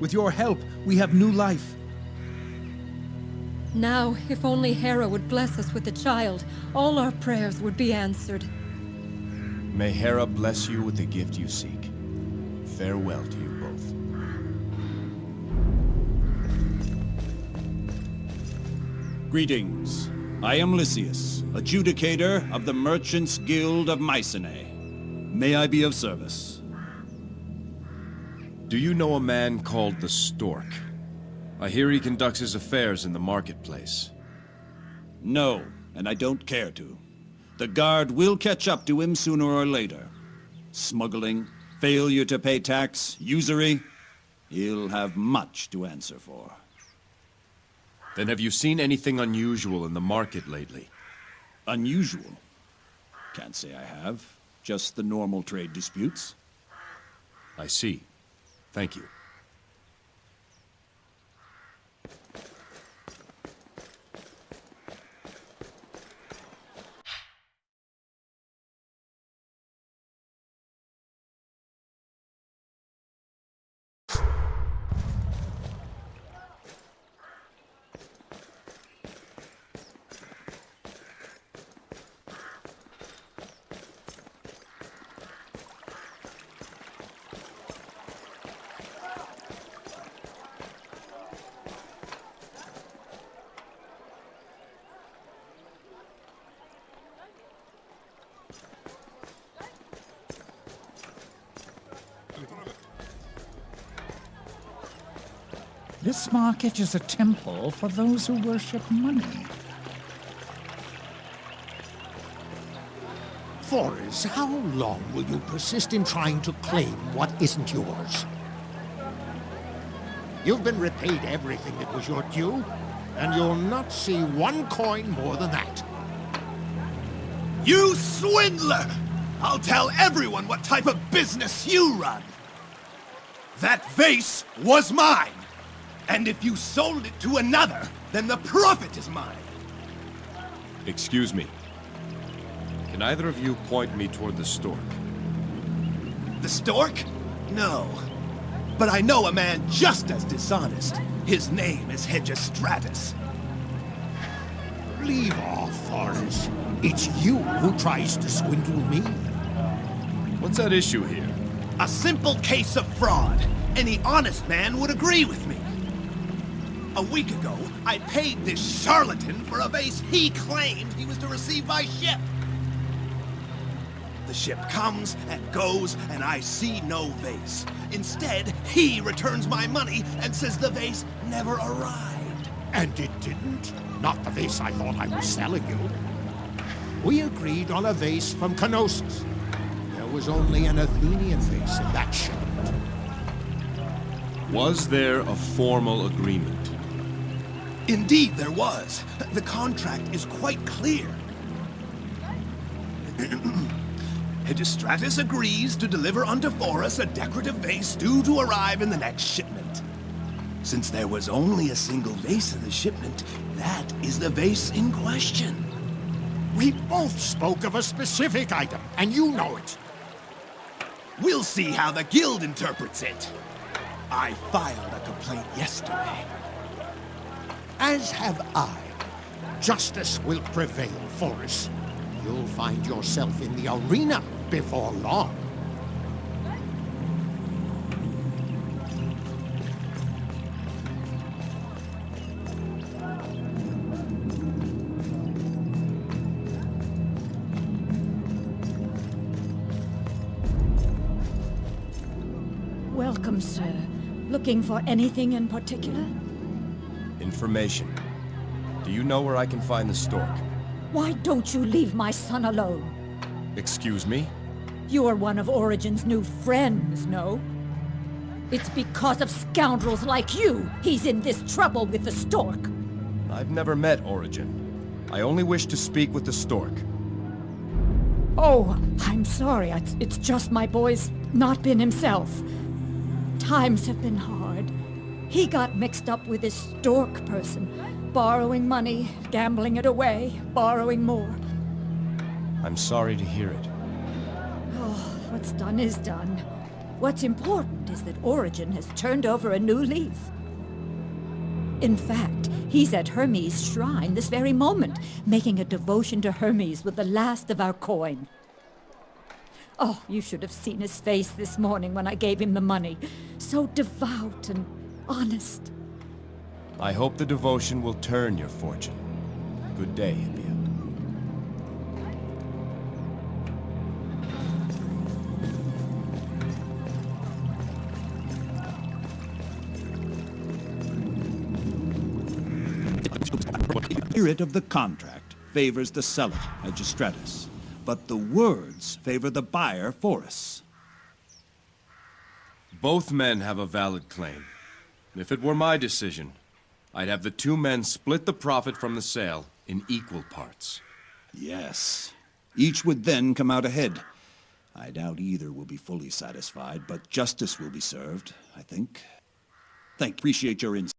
S4: With your help, we have new life.
S16: Now, if only Hera would bless us with a child, all our prayers would be answered.
S1: May Hera bless you with the gift you seek. Farewell to you both.
S11: Greetings. I am Lysias, adjudicator of the Merchants Guild of Mycenae. May I be of service?
S1: Do you know a man called the Stork? I hear he conducts his affairs in the marketplace.
S11: No, and I don't care to. The guard will catch up to him sooner or later. Smuggling, failure to pay tax, usury. He'll have much to answer for.
S1: Then have you seen anything unusual in the market lately?
S11: Unusual? Can't say I have. Just the normal trade disputes.
S1: I see. Thank you.
S20: This market is a temple for those who worship money.
S9: Forrest, how long will you persist in trying to claim what isn't yours? You've been repaid everything that was your due, and you'll not see one coin more than that.
S11: You swindler! I'll tell everyone what type of business you run. That vase was mine. And if you sold it to another, then the profit is mine.
S1: Excuse me. Can either of you point me toward the stork?
S11: The stork? No. But I know a man just as dishonest. His name is Hegestratus.
S9: Leave off, Forrest. It's you who tries to swindle me.
S1: What's at issue here?
S11: A simple case of fraud. Any honest man would agree with me. A week ago, I paid this charlatan for a vase he claimed he was to receive by ship. The ship comes and goes, and I see no vase. Instead, he returns my money and says the vase never arrived.
S9: And it didn't? Not the vase I thought I was selling you. We agreed on a vase from Knossos. There was only an Athenian vase in that shipment.
S1: Was there a formal agreement?
S11: Indeed, there was. The contract is quite clear. Hegestratus agrees to deliver unto Forus a decorative vase due to arrive in the next shipment. Since there was only a single vase in the shipment, that is the vase in question.
S9: We both spoke of a specific item, and you know it.
S11: We'll see how the guild interprets it. I filed a complaint yesterday.
S9: As have I. Justice will prevail, Forrest. You'll find yourself in the arena before long.
S8: Welcome, sir. Looking for anything in particular?
S1: Information. Do you know where I can find the stork?
S8: Why don't you leave my son alone?
S1: Excuse me?
S8: You are one of Origen's new friends, no? It's because of scoundrels like you he's in this trouble with the stork.
S1: I've never met Origin. I only wish to speak with the stork.
S8: Oh, I'm sorry. It's just my boy's not been himself. Times have been hard. He got mixed up with this stork person, borrowing money, gambling it away, borrowing more.
S1: I'm sorry to hear it.
S8: Oh, what's done is done. What's important is that Origin has turned over a new leaf. In fact, he's at Hermes' shrine this very moment, making a devotion to Hermes with the last of our coin. Oh, you should have seen his face this morning when I gave him the money. So devout and honest.
S1: I hope the devotion will turn your fortune. Good day, Hippia.
S17: The spirit of the contract favors the seller, Hegestratus, but the words favor the buyer, Forus.
S1: Both men have a valid claim. If it were my decision, I'd have the two men split the profit from the sale in equal parts.
S17: Yes. Each would then come out ahead. I doubt either will be fully satisfied, but justice will be served, I think. Appreciate your insight.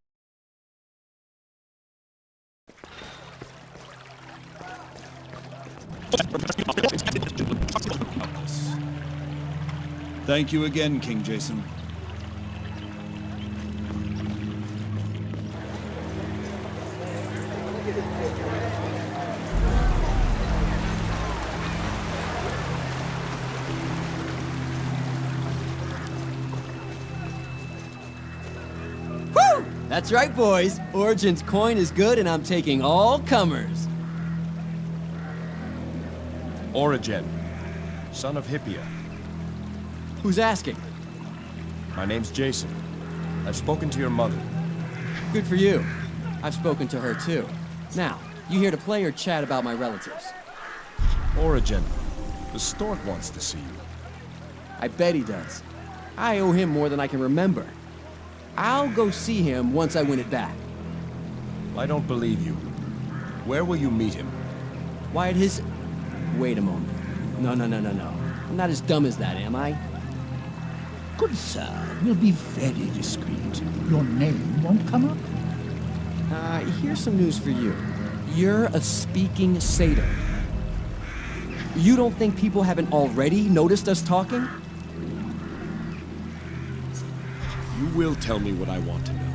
S17: Thank you again, King Jason.
S5: Woo! That's right, boys. Origin's coin is good, and I'm taking all comers.
S1: Origin, son of Hippia.
S5: Who's asking?
S1: My name's Jason. I've spoken to your mother.
S5: Good for you. I've spoken to her too. Now, you here to play or chat about my relatives?
S1: Origin, the stork wants to see you.
S5: I bet he does. I owe him more than I can remember. I'll go see him once I win it back.
S1: I don't believe you. Where will you meet him?
S5: Why, at his... Wait a moment. No. I'm not as dumb as that, am I?
S15: Good sir, we'll be very discreet. Your name won't come up.
S5: Here's some news for you. You're a speaking satyr. You don't think people haven't already noticed us talking?
S1: You will tell me what I want to know.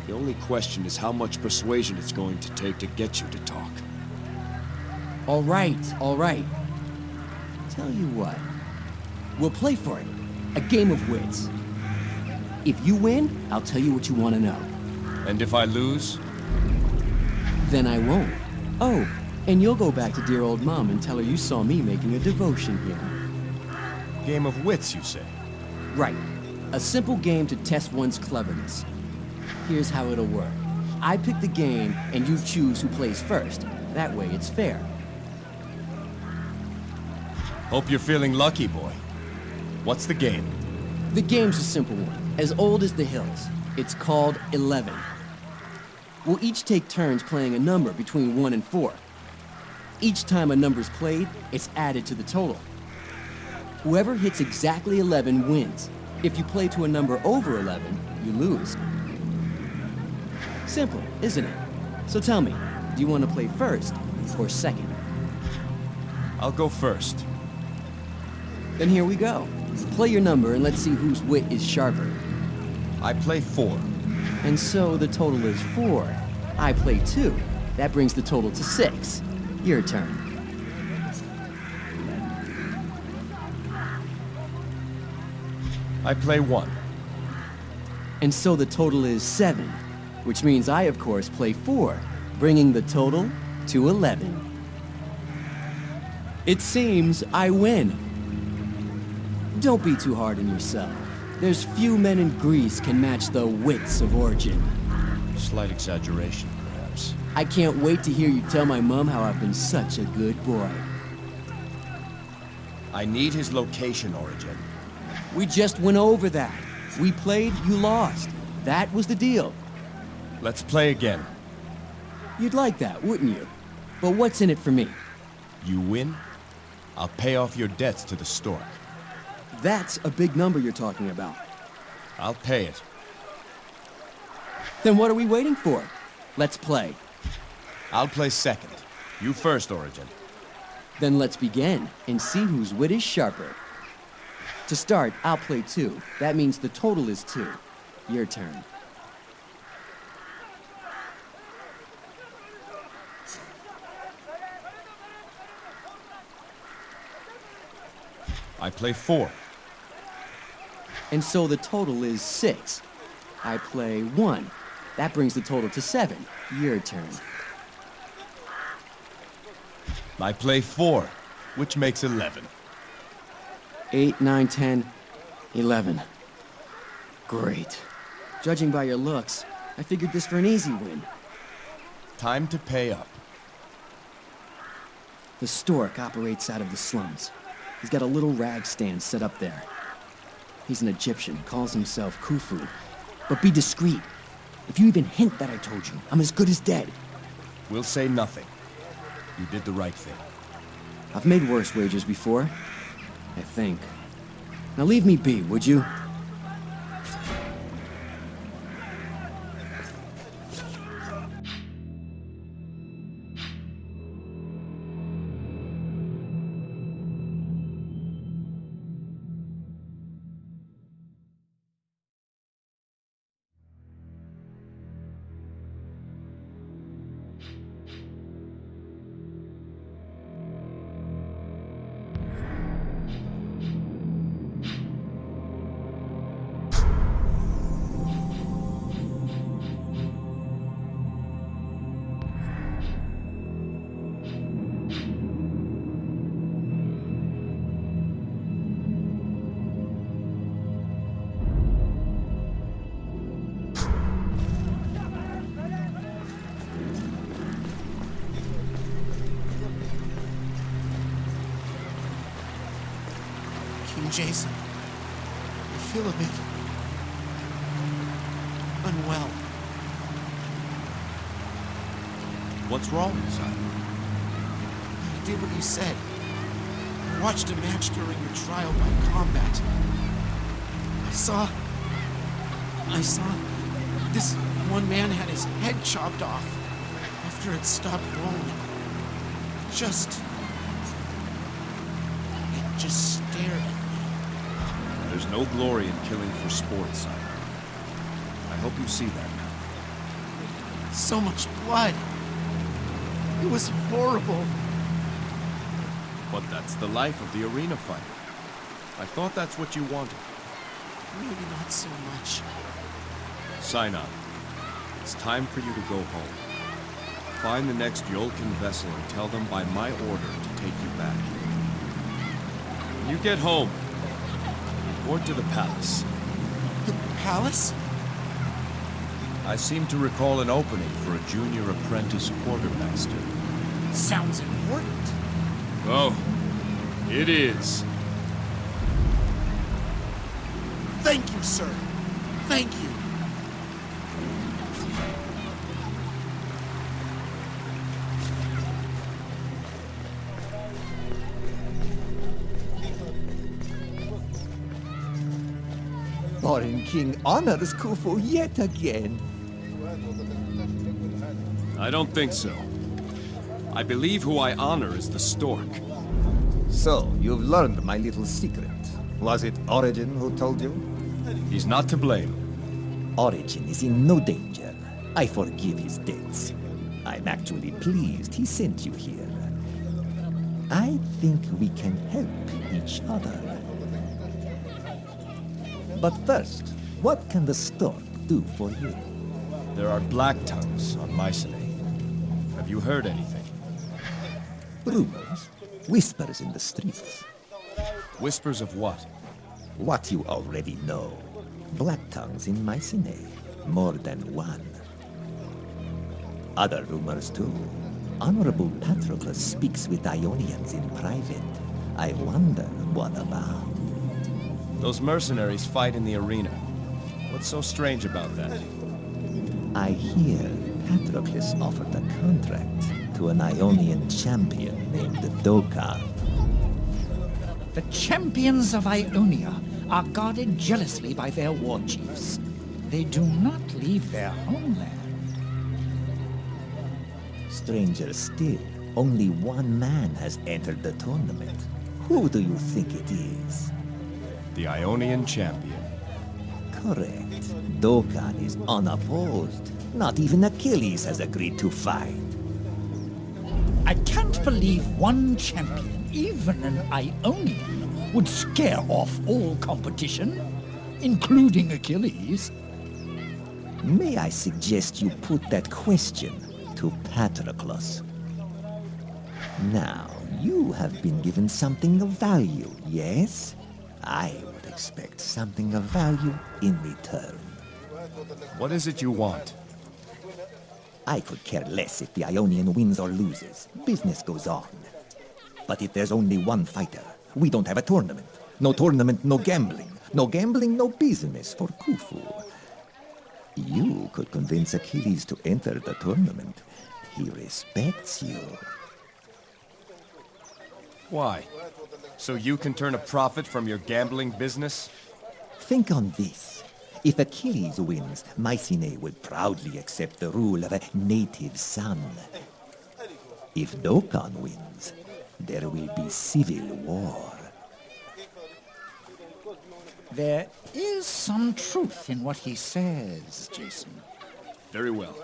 S1: The only question is how much persuasion it's going to take to get you to talk.
S5: All right. Tell you what. We'll play for it. A game of wits. If you win, I'll tell you what you want to know.
S1: And if I lose?
S5: Then I won't. Oh, and you'll go back to dear old Mom and tell her you saw me making a devotion here.
S1: Game of wits, you say?
S5: Right. A simple game to test one's cleverness. Here's how it'll work. I pick the game, and you choose who plays first. That way, it's fair.
S1: Hope you're feeling lucky, boy. What's the game?
S5: The game's a simple one, as old as the hills. It's called 11. We'll each take turns playing a number between 1 and 4. Each time a number's played, it's added to the total. Whoever hits exactly 11 wins. If you play to a number over 11, you lose. Simple, isn't it? So tell me, do you want to play first or second?
S1: I'll go first.
S5: Then here we go. Play your number and let's see whose wit is sharper.
S1: I play 4.
S5: And so the total is 4. I play 2. That brings the total to 6. Your turn.
S1: I play 1.
S5: And so the total is 7, which means I, of course, play 4, bringing the total to 11. It seems I win. Don't be too hard on yourself. There's few men in Greece can match the wits of Origin.
S1: Slight exaggeration, perhaps.
S5: I can't wait to hear you tell my mom how I've been such a good boy.
S1: I need his location, Origin.
S5: We just went over that. We played, you lost. That was the deal.
S1: Let's play again.
S5: You'd like that, wouldn't you? But what's in it for me?
S1: You win, I'll pay off your debts to the stork.
S5: That's a big number you're talking about.
S1: I'll pay it.
S5: Then what are we waiting for? Let's play.
S1: I'll play second. You first, Origin.
S5: Then let's begin and see whose wit is sharper. To start, I'll play 2. That means the total is 2. Your turn.
S1: I play 4.
S5: And so the total is 6. I play 1. That brings the total to 7. Your turn.
S1: I play 4, which makes 11.
S5: 8, 9, 10, 11. Great. Judging by your looks, I figured this for an easy win.
S1: Time to pay up.
S5: The stork operates out of the slums. He's got a little rag stand set up there. He's an Egyptian, calls himself Khufu. But be discreet. If you even hint that I told you, I'm as good as dead.
S1: We'll say nothing. You did the right thing.
S5: I've made worse wagers before, I think. Now leave me be, would you?
S11: King Jason, I feel a bit
S13: unwell.
S1: What's wrong, Simon?
S13: I did what you said. I watched a match during your trial by combat. I saw this one man had his head chopped off after it stopped rolling. It just stared at me.
S1: There's no glory in killing for sport, Simon. I hope you see that now.
S13: So much blood. It was horrible.
S1: But that's the life of the arena fighter. I thought that's what you wanted.
S13: Maybe not so much.
S1: Sign up. It's time for you to go home. Find the next Yolkin vessel and tell them by my order to take you back. When you get home, report to the palace.
S13: The palace?
S1: I seem to recall an opening for a junior apprentice quartermaster.
S13: Sounds important.
S1: Oh, it is.
S13: Thank you, sir. Thank you.
S19: Foreign king honors Khufu yet again.
S1: I don't think so. I believe who I honor is the stork.
S19: So, you've learned my little secret. Was it Origin who told you?
S1: He's not to blame.
S19: Origin is in no danger. I forgive his debts. I'm actually pleased he sent you here. I think we can help each other. But first, what can the stork do for you?
S1: There are black tongues on Mycenae. Have you heard anything?
S19: Rumors, whispers in the streets.
S1: Whispers of what?
S19: What you already know. Black tongues in Mycenae. More than one. Other rumors too. Honorable Patroclus speaks with Ionians in private. I wonder what about.
S1: Those mercenaries fight in the arena. What's so strange about that?
S19: I hear Patroclus offered a contract to an Ionian champion named Dokkan.
S15: The champions of Ionia are guarded jealously by their war chiefs. They do not leave their homeland.
S19: Stranger still, only one man has entered the tournament. Who do you think it is?
S1: The Ionian champion.
S19: Correct. Dokkan is unopposed. Not even Achilles has agreed to fight.
S15: I can't believe one champion, even an Ionian, would scare off all competition, including Achilles.
S19: May I suggest you put that question to Patroclus? Now, you have been given something of value, yes? I would expect something of value in return.
S1: What is it you want?
S19: I could care less if the Ionian wins or loses. Business goes on. But if there's only one fighter, we don't have a tournament. No tournament, no gambling. No gambling, no business for Khufu. You could convince Achilles to enter the tournament. He respects you.
S1: Why? So you can turn a profit from your gambling business?
S19: Think on this. If Achilles wins, Mycenae will proudly accept the rule of a native son. If Dokkan wins, there will be civil war.
S15: There is some truth in what he says, Jason.
S1: Very well.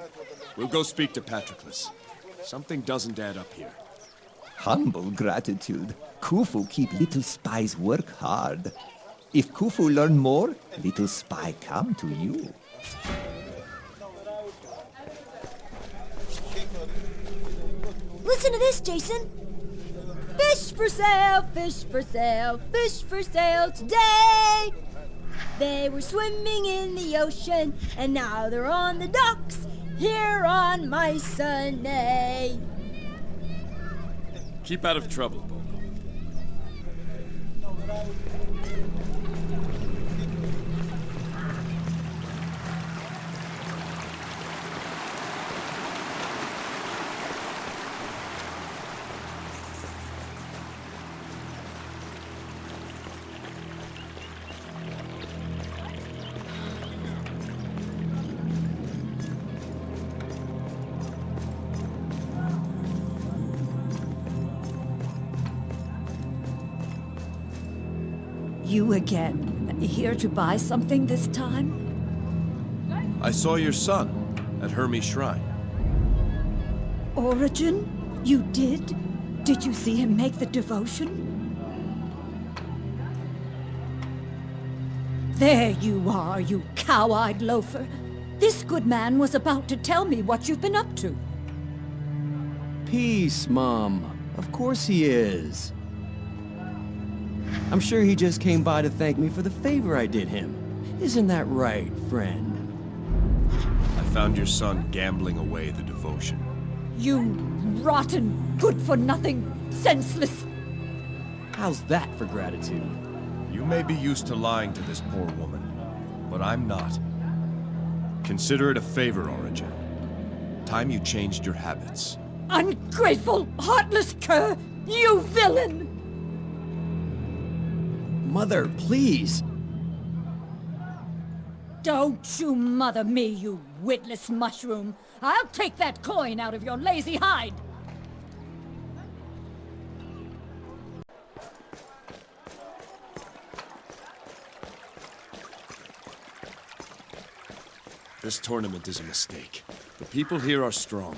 S1: We'll go speak to Patroclus. Something doesn't add up here.
S19: Humble gratitude. Khufu keep little spies work hard. If Khufu learn more, little spy come to you.
S8: Listen to this, Jason. Fish for sale, fish for sale, fish for sale today. They were swimming in the ocean, and now they're on the docks here on Mycenae.
S1: Keep out of trouble, Bobo.
S8: you again. Here to buy something this time?
S1: I saw your son at Hermes' shrine.
S8: Origin? You did? Did you see him make the devotion? There you are, you cow-eyed loafer. This good man was about to tell me what you've been up to.
S5: Peace, Mom. Of course he is. I'm sure he just came by to thank me for the favor I did him. Isn't that right, friend?
S1: I found your son gambling away the devotion.
S8: You rotten, good-for-nothing, senseless...
S5: How's that for gratitude?
S1: You may be used to lying to this poor woman, but I'm not. Consider it a favor, Origin. Time you changed your habits.
S8: Ungrateful, heartless cur! You villain!
S5: Mother, please!
S8: Don't you mother me, you witless mushroom! I'll take that coin out of your lazy hide!
S1: This tournament is a mistake. The people here are strong,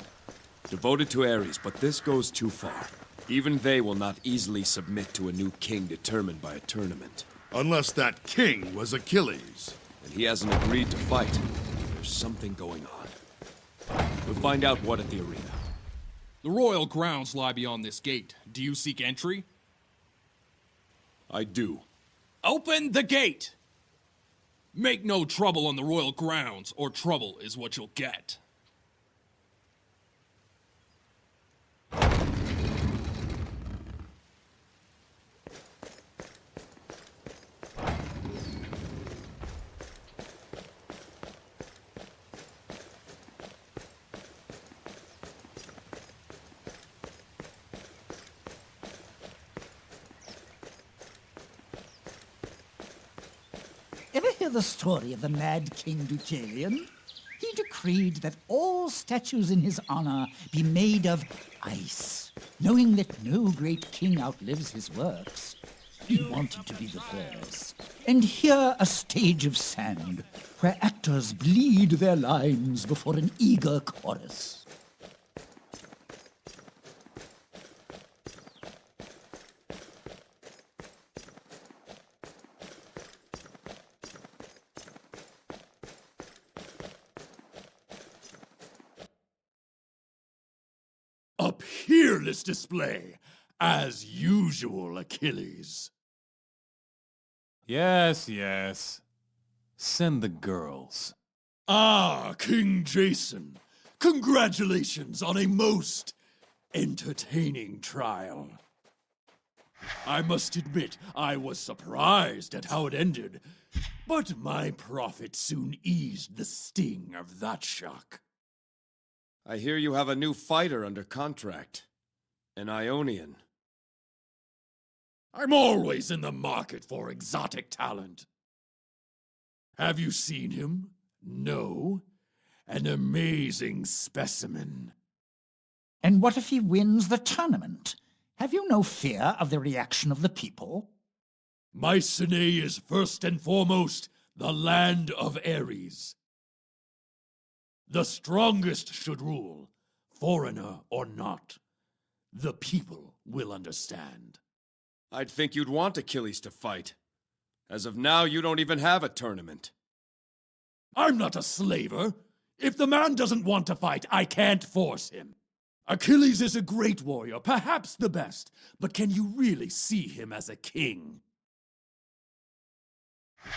S1: devoted to Ares, but this goes too far. Even they will not easily submit to a new king determined by a tournament.
S21: Unless that king was Achilles.
S1: And he hasn't agreed to fight. There's something going on. We'll find out what at the arena.
S18: The royal grounds lie beyond this gate. Do you seek entry?
S1: I do.
S18: Open the gate! Make no trouble on the royal grounds, or trouble is what you'll get.
S15: Ever hear the story of the mad King Deucalion? He decreed that all statues in his honor be made of ice. Knowing that no great king outlives his works, he wanted to be the first. And here a stage of sand, where actors bleed their lines before an eager chorus.
S7: A peerless display, as usual, Achilles.
S22: Yes, yes. Send the girls.
S7: Ah, King Jason, congratulations on a most entertaining trial. I must admit, I was surprised at how it ended, but my prophet soon eased the sting of that shock.
S1: I hear you have a new fighter under contract. An Ionian.
S7: I'm always in the market for exotic talent. Have you seen him? No? An amazing specimen.
S15: And what if he wins the tournament? Have you no fear of the reaction of the people?
S7: Mycenae is first and foremost the land of Ares. The strongest should rule, foreigner or not. The people will understand.
S1: I'd think you'd want Achilles to fight. As of now, you don't even have a tournament.
S7: I'm not a slaver. If the man doesn't want to fight, I can't force him. Achilles is a great warrior, perhaps the best, but can you really see him as a king?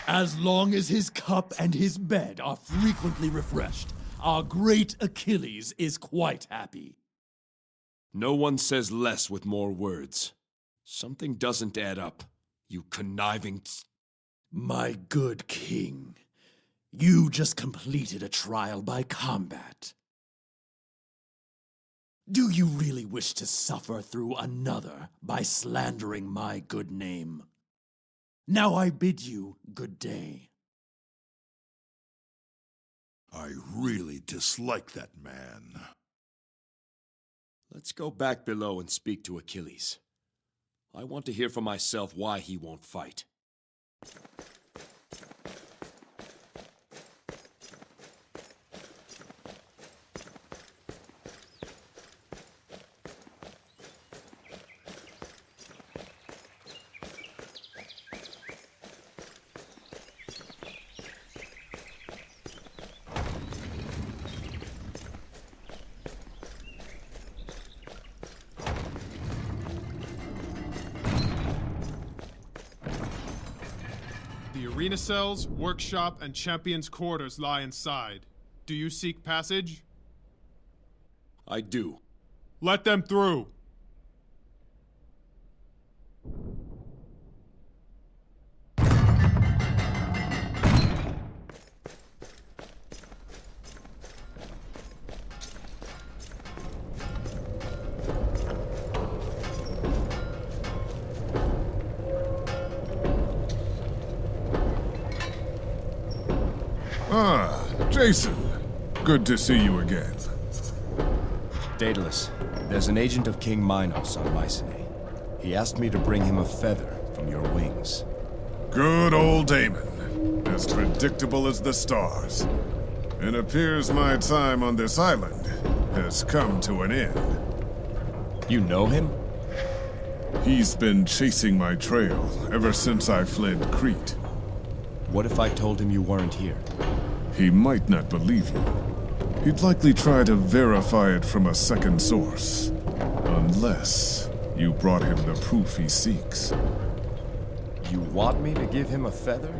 S7: As long as his cup and his bed are frequently refreshed, our great Achilles is quite happy.
S1: No one says less with more words. Something doesn't add up, you conniving...
S7: My good king, you just completed a trial by combat. Do you really wish to suffer through another by slandering my good name? Now I bid you good day.
S21: I really dislike that man.
S1: Let's go back below and speak to Achilles. I want to hear for myself why he won't fight.
S6: The arena cells, workshop, and champion's quarters lie inside. Do you seek passage?
S1: I do.
S6: Let them through!
S3: Ah, Jason. Good to see you again.
S1: Daedalus, there's an agent of King Minos on Mycenae. He asked me to bring him a feather from your wings.
S3: Good old Damon. As predictable as the stars. It appears my time on this island has come to an end.
S1: You know him?
S3: He's been chasing my trail ever since I fled Crete.
S1: What if I told him you weren't here?
S3: He might not believe you. He'd likely try to verify it from a second source. Unless you brought him the proof he seeks.
S1: You want me to give him a feather?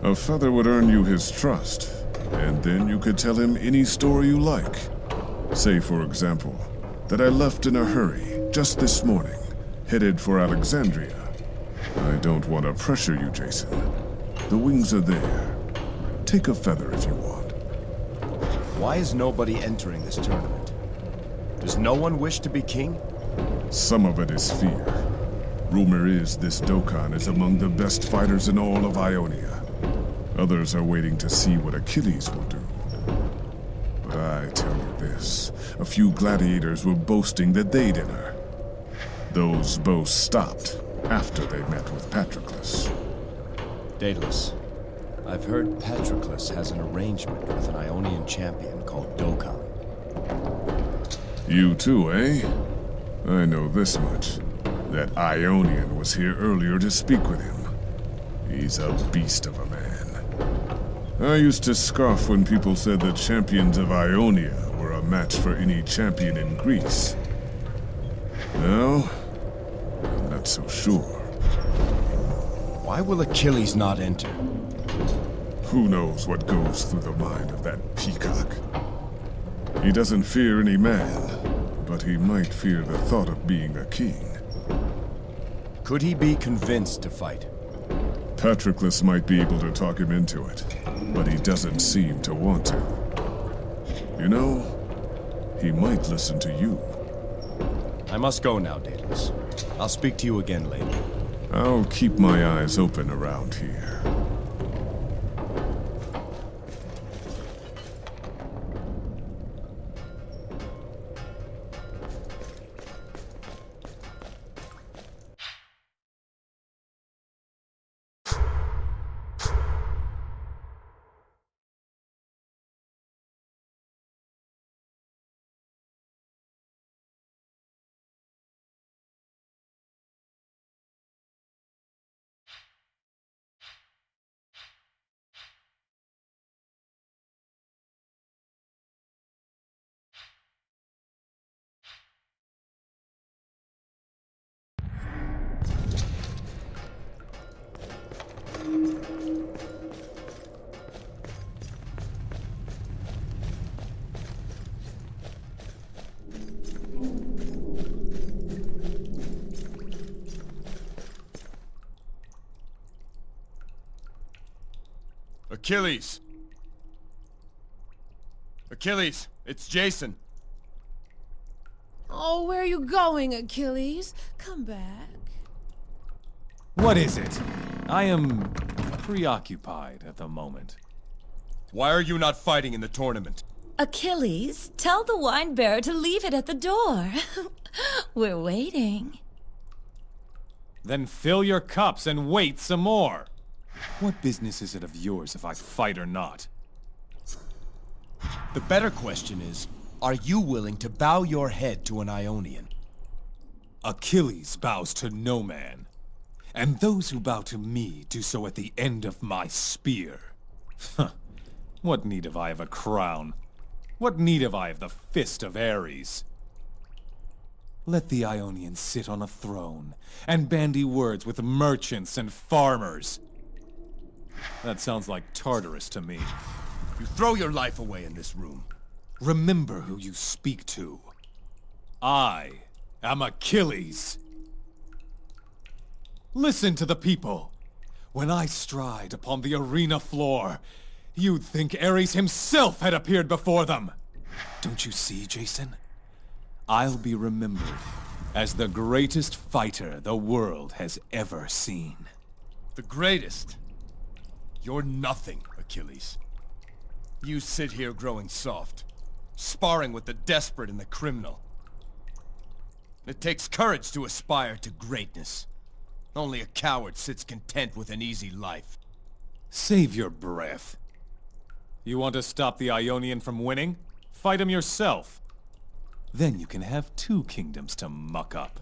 S3: A feather would earn you his trust, and then you could tell him any story you like. Say, for example, that I left in a hurry just this morning, headed for Alexandria. I don't want to pressure you, Jason. The wings are there. Take a feather if you want.
S1: Why is nobody entering this tournament? Does no one wish to be king?
S3: Some of it is fear. Rumor is this Dokkan is among the best fighters in all of Ionia. Others are waiting to see what Achilles will do. But I tell you this, a few gladiators were boasting that they'd enter. Those boasts stopped after they met with Patroclus.
S1: Daedalus, I've heard Patroclus has an arrangement with an Ionian champion called Dokkan.
S3: You too, eh? I know this much. That Ionian was here earlier to speak with him. He's a beast of a man. I used to scoff when people said the champions of Ionia were a match for any champion in Greece. Now, I'm not so sure.
S1: Why will Achilles not enter?
S3: Who knows what goes through the mind of that peacock? He doesn't fear any man, but he might fear the thought of being a king.
S1: Could he be convinced to fight?
S3: Patroclus might be able to talk him into it, but he doesn't seem to want to. You know, he might listen to you.
S1: I must go now, Daedalus. I'll speak to you again later.
S3: I'll keep my eyes open around here.
S1: Achilles! Achilles, it's Jason.
S12: Oh, where are you going, Achilles? Come back.
S22: What is it? I am preoccupied at the moment.
S1: Why are you not fighting in the tournament?
S23: Achilles, tell the wine bearer to leave it at the door. We're waiting.
S22: Then fill your cups and wait some more. What business is it of yours if I fight or not?
S2: The better question is, are you willing to bow your head to an Ionian?
S22: Achilles bows to no man, and those who bow to me do so at the end of my spear. What need have I of a crown? What need have I of the fist of Ares? Let the Ionians sit on a throne, and bandy words with merchants and farmers. That sounds like Tartarus to me.
S2: You throw your life away in this room.
S22: Remember who you speak to. I am Achilles. Listen to the people. When I stride upon the arena floor, you'd think Ares himself had appeared before them. Don't you see, Jason? I'll be remembered as the greatest fighter the world has ever seen.
S2: The greatest? You're nothing, Achilles. You sit here growing soft, sparring with the desperate and the criminal. It takes courage to aspire to greatness. Only a coward sits content with an easy life.
S22: Save your breath. You want to stop the Ionian from winning? Fight him yourself. Then you can have 2 kingdoms to muck up.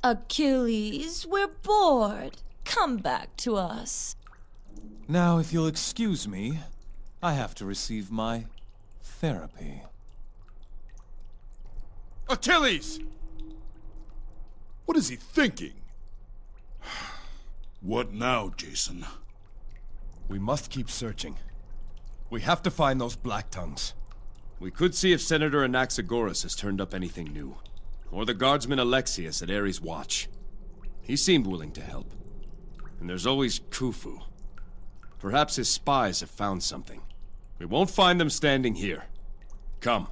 S23: Achilles, we're bored. Come back to us.
S22: Now, if you'll excuse me, I have to receive my therapy.
S2: Achilles!
S3: What is he thinking? What now, Jason?
S2: We must keep searching. We have to find those Black Tongues.
S1: We could see if Senator Anaxagoras has turned up anything new. Or the guardsman Alexius at Ares' watch. He seemed willing to help. And there's always Khufu. Perhaps his spies have found something. We won't find them standing here. Come.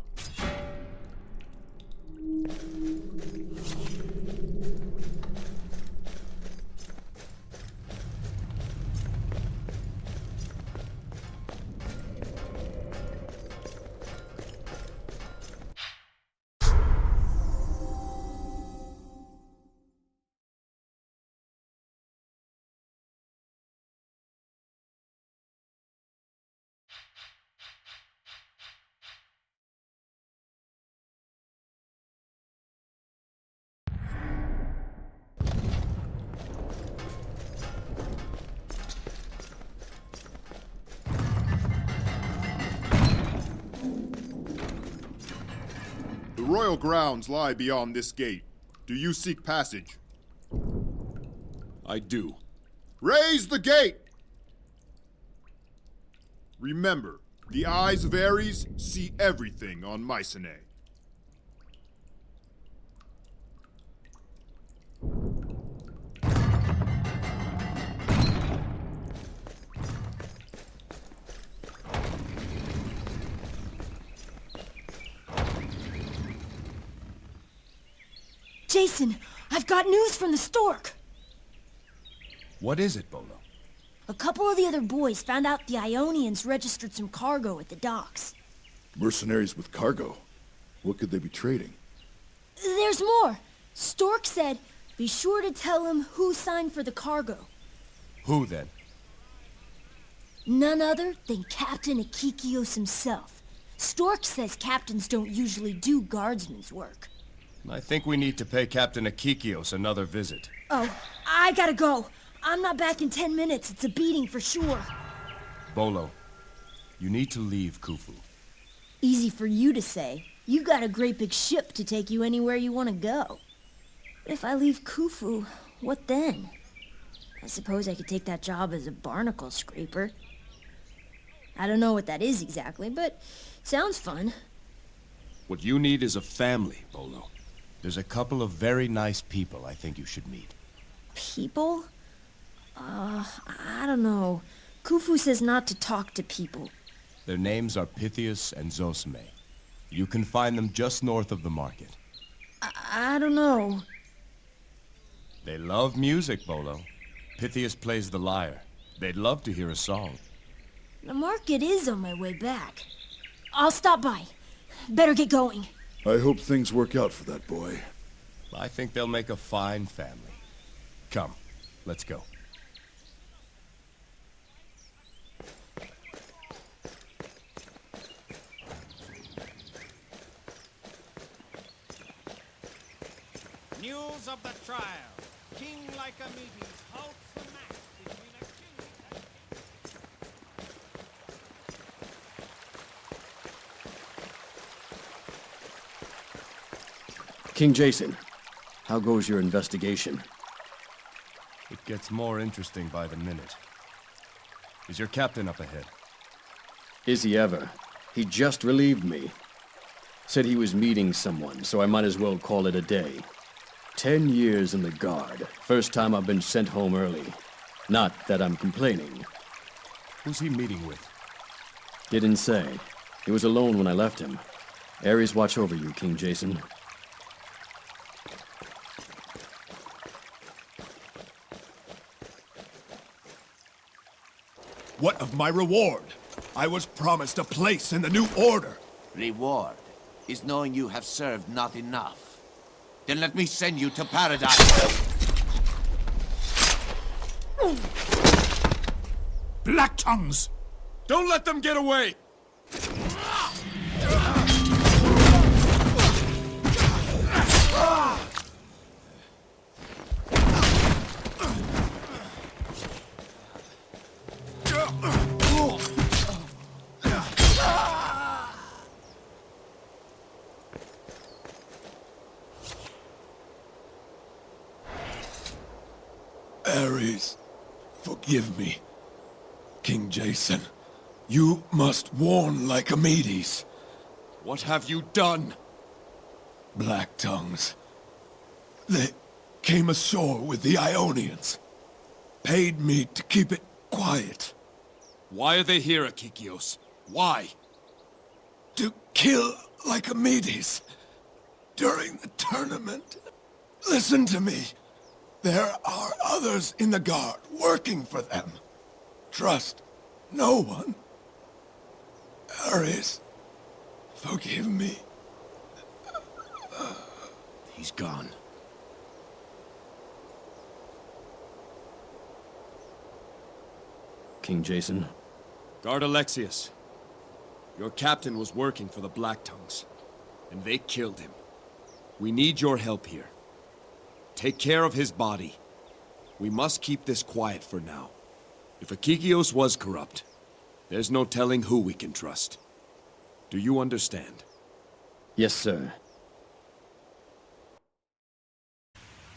S6: The royal grounds lie beyond this gate. Do you seek passage?
S1: I do.
S6: Raise the gate! Remember, the eyes of Ares see everything on Mycenae.
S10: Jason, I've got news from the Stork.
S2: What is it, Bolo?
S10: A couple of the other boys found out the Ionians registered some cargo at the docks.
S3: Mercenaries with cargo? What could they be trading?
S10: There's more. Stork said, be sure to tell him who signed for the cargo.
S2: Who, then?
S10: None other than Captain Akikios himself. Stork says captains don't usually do guardsmen's work.
S2: I think we need to pay Captain Akikios another visit.
S10: Oh, I gotta go. I'm not back in 10 minutes. It's a beating for sure.
S2: Bolo, you need to leave Khufu.
S10: Easy for you to say. You got a great big ship to take you anywhere you want to go. But if I leave Khufu, what then? I suppose I could take that job as a barnacle scraper. I don't know what that is exactly, but sounds fun.
S1: What you need is a family, Bolo.
S2: There's a couple of very nice people I think you should meet.
S10: People? I don't know. Khufu says not to talk to people.
S2: Their names are Pythias and Zosime. You can find them just north of the market.
S10: I don't know.
S2: They love music, Bolo. Pythias plays the lyre. They'd love to hear a song.
S10: The market is on my way back. I'll stop by. Better get going.
S3: I hope things work out for that boy.
S2: I think they'll make a fine family. Come, let's go.
S11: News of the trial. King Lycomedes halts the match between Achilles and...
S5: King Jason, how goes your investigation?
S2: It gets more interesting by the minute. Is your captain up ahead?
S5: Is he ever? He just relieved me. Said he was meeting someone, so I might as well call it a day. 10 years in the Guard. First time I've been sent home early. Not that I'm complaining.
S2: Who's he meeting with?
S5: Didn't say. He was alone when I left him. Ares watch over you, King Jason.
S4: What of my reward? I was promised a place in the new order.
S14: Reward is knowing you have served not enough. Then let me send you to paradise.
S4: Black tongues!
S2: Don't let them get away!
S4: Ares, forgive me. King Jason, you must warn Lycomedes.
S2: What have you done?
S4: Black tongues. They came ashore with the Ionians. Paid me to keep it quiet.
S2: Why are they here, Akikios? Why?
S4: To kill Lycomedes. During the tournament. Listen to me. There are others in the Guard working for them. Trust no one. Ares, forgive me.
S2: He's gone.
S5: King Jason.
S1: Guard Alexius. Your captain was working for the Black Tongues, and they killed him. We need your help here. Take care of his body. We must keep this quiet for now. If Akikios was corrupt, there's no telling who we can trust. Do you understand?
S5: Yes, sir.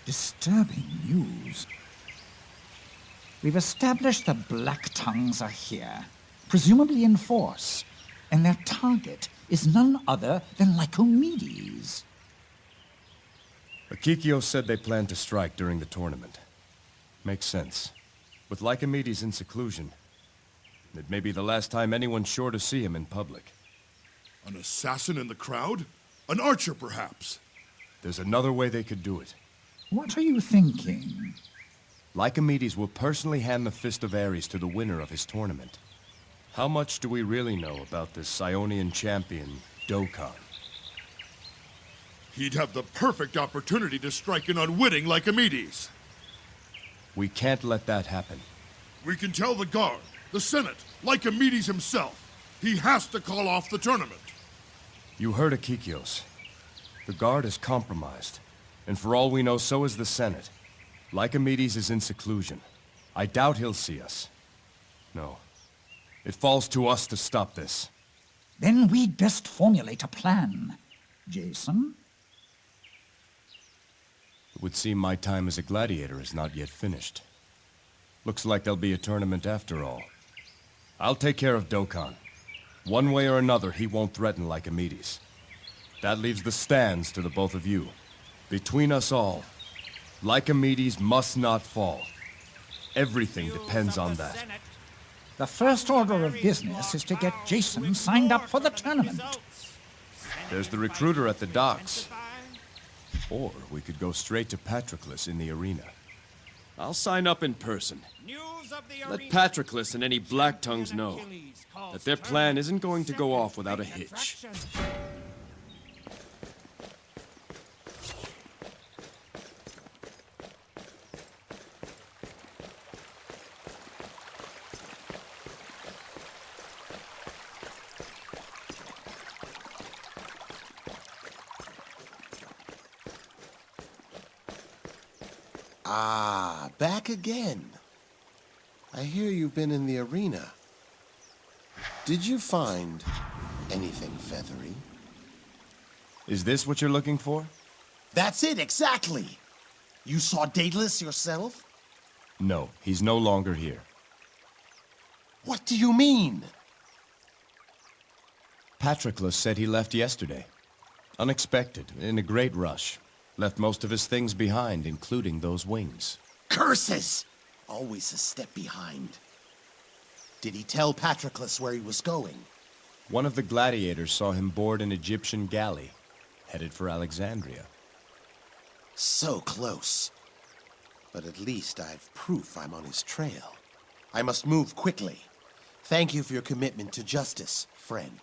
S15: Disturbing news. We've established the Black Tongues are here, presumably in force, and their target is none other than Lycomedes.
S2: Akikios said they planned to strike during the tournament. Makes sense. With Lycomedes in seclusion, it may be the last time anyone's sure to see him in public.
S3: An assassin in the crowd? An archer, perhaps?
S2: There's another way they could do it.
S15: What are you thinking?
S2: Lycomedes will personally hand the Fist of Ares to the winner of his tournament. How much do we really know about this Ionian champion, Dokkan?
S3: He'd have the perfect opportunity to strike an unwitting Lycomedes.
S2: We can't let that happen.
S3: We can tell the Guard, the Senate, Lycomedes himself. He has to call off the tournament.
S2: You heard Akikios. The Guard is compromised. And for all we know, so is the Senate. Lycomedes is in seclusion. I doubt he'll see us. No. It falls to us to stop this.
S15: Then we'd best formulate a plan. Jason?
S2: It would seem my time as a gladiator is not yet finished. Looks like there'll be a tournament after all. I'll take care of Dokkan. One way or another, he won't threaten Lycomedes. That leaves the stands to the both of you. Between us all, Lycomedes must not fall. Everything depends on that.
S15: The first order of business is to get Jason signed up for the tournament.
S2: There's the recruiter at the docks. Or we could go straight to Patroclus in the arena.
S1: I'll sign up in person. Let Patroclus and any Black Tongues know that their plan isn't going to go off without a hitch.
S9: Ah, back again. I hear you've been in the arena. Did you find anything feathery?
S2: Is this what you're looking for?
S9: That's it, exactly! You saw Daedalus yourself?
S2: No, he's no longer here.
S9: What do you mean?
S2: Patroclus said he left yesterday. Unexpected, in a great rush. Left most of his things behind, including those wings.
S9: Curses! Always a step behind. Did he tell Patroclus where he was going?
S2: One of the gladiators saw him board an Egyptian galley, headed for Alexandria.
S9: So close. But at least I've proof I'm on his trail. I must move quickly. Thank you for your commitment to justice, friend.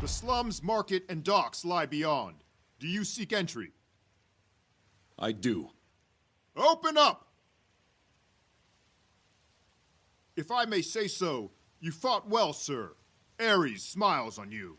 S6: The slums, market, and docks lie beyond. Do you seek entry?
S1: I do.
S6: Open up! If I may say so, you fought well, sir. Ares smiles on you.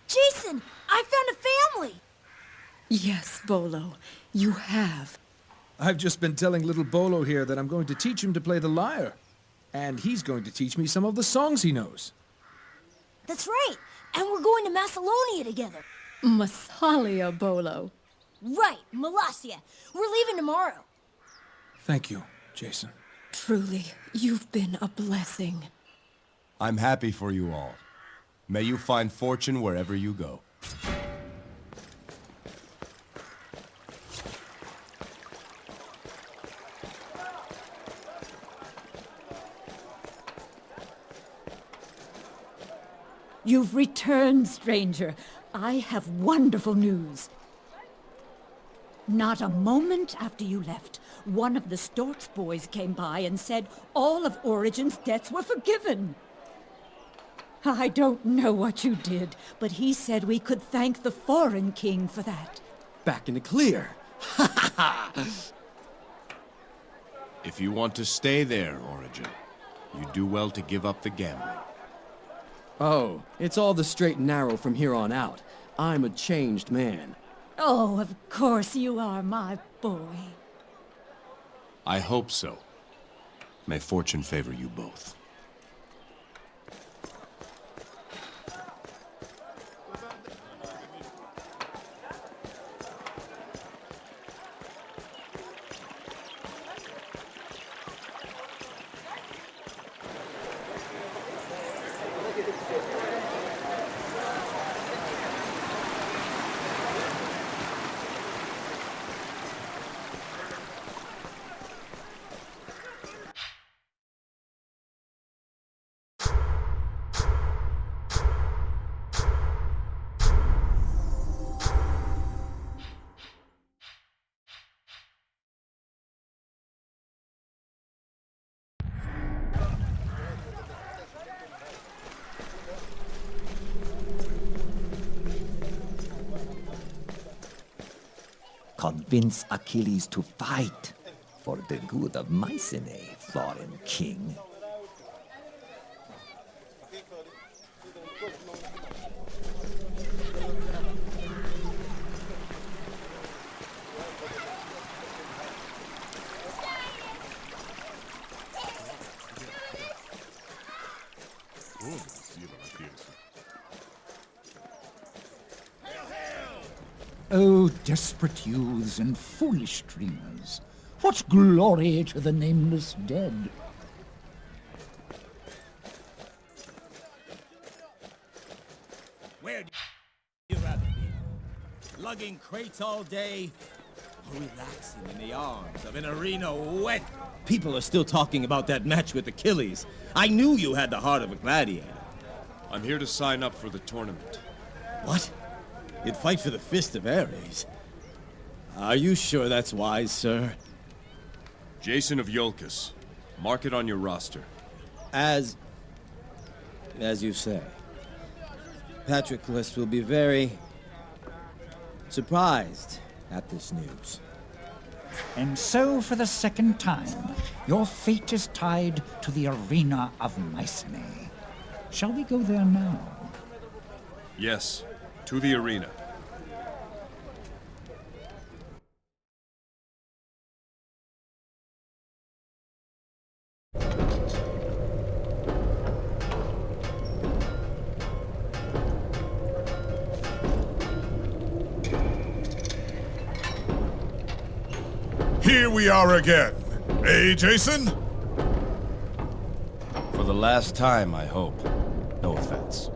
S10: Jason, I found a family!
S8: Yes, Bolo, you have.
S16: I've just been telling little Bolo here that I'm going to teach him to play the lyre. And he's going to teach me some of the songs he knows.
S10: That's right, and we're going to Macedonia together.
S8: Massalia, Bolo.
S10: Right, Molossia. We're leaving tomorrow.
S16: Thank you, Jason.
S8: Truly, you've been a blessing.
S2: I'm happy for you all. May you find fortune wherever you go.
S8: You've returned, stranger. I have wonderful news. Not a moment after you left, one of the Stork's boys came by and said all of Origen's debts were forgiven. I don't know what you did, but he said we could thank the foreign king for that.
S5: Back in the clear.
S2: If you want to stay there, Origin, you do well to give up the gambling.
S5: Oh, it's all the straight and narrow from here on out. I'm a changed man.
S8: Oh, of course you are, my boy.
S2: I hope so. May fortune favor you both.
S19: Convince Achilles to fight for the good of Mycenae, foreign king.
S15: Oh, desperate youths and foolish dreamers, What glory to the nameless dead?
S11: Where'd you rather be? Lugging crates all day, or relaxing in the arms of an arena wet? People are still talking about that match with Achilles. I knew you had the heart of a gladiator.
S1: I'm here to sign up for the tournament.
S11: What? You'd fight for the Fist of Ares? Are you sure that's wise, sir?
S1: Jason of Iolcus. Mark it on your roster.
S11: As you say. Patroclus will be very surprised at this news.
S15: And so, for the second time, your fate is tied to the arena of Mycenae. Shall we go there now?
S1: Yes, to the arena.
S3: Here we are again. Eh, Jason?
S1: For the last time, I hope. No offense.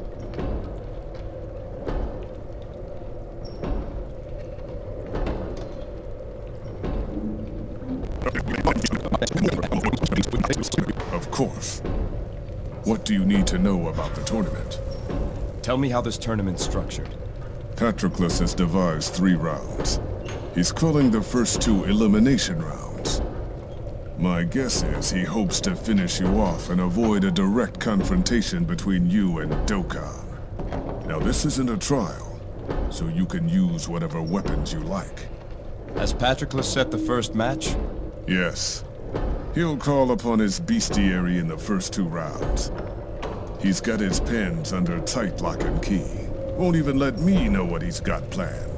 S3: Of course. What do you need to know about the tournament?
S1: Tell me how this tournament's structured.
S3: Patroclus has devised 3 rounds. He's calling the first 2 elimination rounds. My guess is he hopes to finish you off and avoid a direct confrontation between you and Dokkan. Now this isn't a trial, so you can use whatever weapons you like.
S1: Has Patroclus set the first match?
S3: Yes. He'll call upon his bestiary in the first 2 rounds. He's got his pens under tight lock and key. Won't even let me know what he's got planned.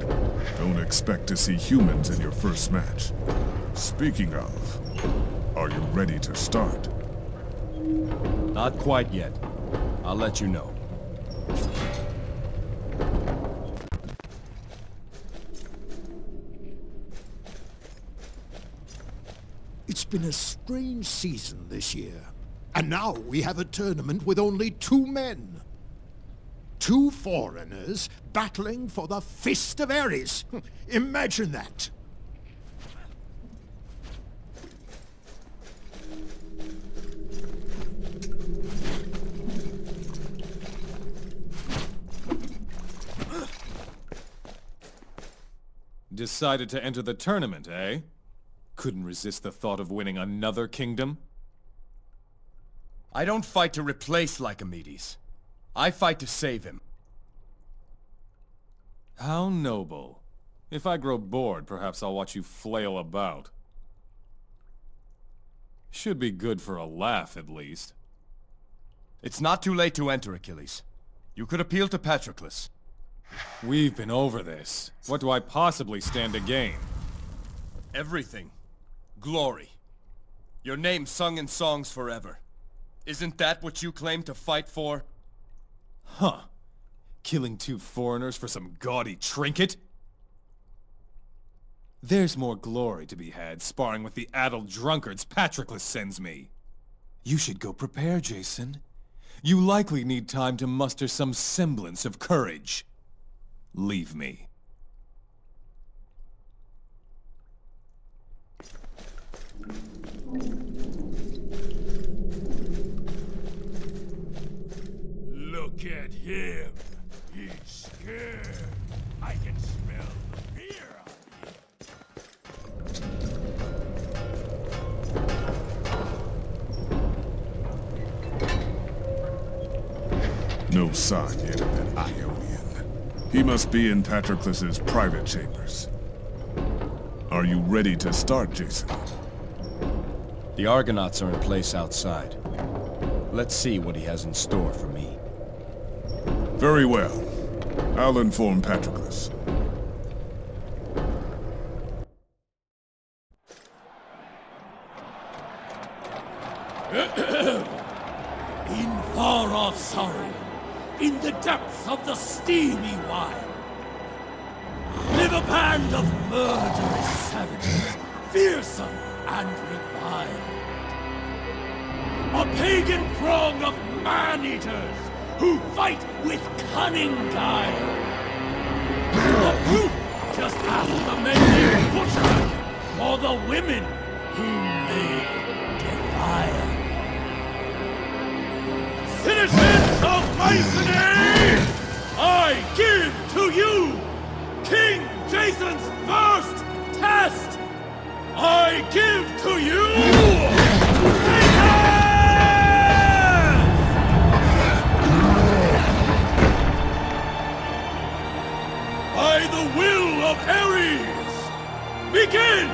S3: Don't expect to see humans in your first match. Speaking of, are you ready to start?
S1: Not quite yet. I'll let you know.
S13: It's been a strange season this year. And now we have a tournament with only 2 men. 2 foreigners battling for the Fist of Ares. Imagine that.
S22: Decided to enter the tournament, eh? Couldn't resist the thought of winning another kingdom?
S2: I don't fight to replace Lycomedes. I fight to save him.
S22: How noble. If I grow bored, perhaps I'll watch you flail about. Should be good for a laugh, at least.
S2: It's not too late to enter, Achilles. You could appeal to Patroclus.
S22: We've been over this. What do I possibly stand to gain?
S2: Everything. Glory. Your name sung in songs forever. Isn't that what you claim to fight for?
S22: Huh. Killing 2 foreigners for some gaudy trinket? There's more glory to be had sparring with the addled drunkards Patroclus sends me. You should go prepare, Jason. You likely need time to muster some semblance of courage. Leave me.
S7: Look at him. He's scared. I can smell the fear on him.
S3: No sign yet of that Ionian. He must be in Patroclus's private chambers. Are you ready to start, Jason?
S1: The Argonauts are in place outside. Let's see what he has in store for me.
S3: Very well. I'll inform Patroclus.
S7: In far-off Saria, in the depths of the steamy wild, live a band of murderous savages, fearsome and reviled. A pagan throng of man-eaters who fight with cunning guile. The proof, just ask the men he butchered, or the women he made defile. Citizens of Mycenae, I give to you King Jason's first test! I give to you Satan! By the will of Ares, begin!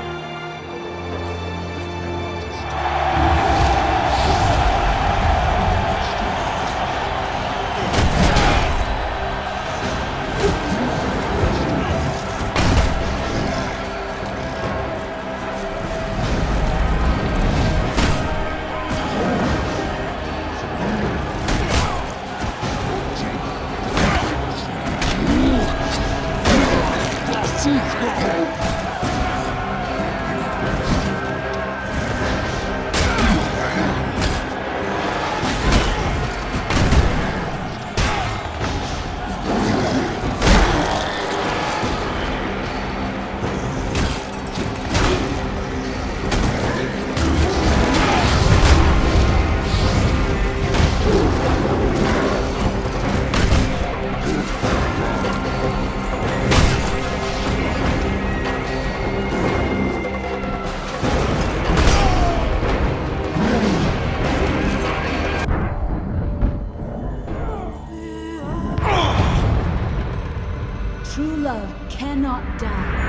S17: True love cannot die.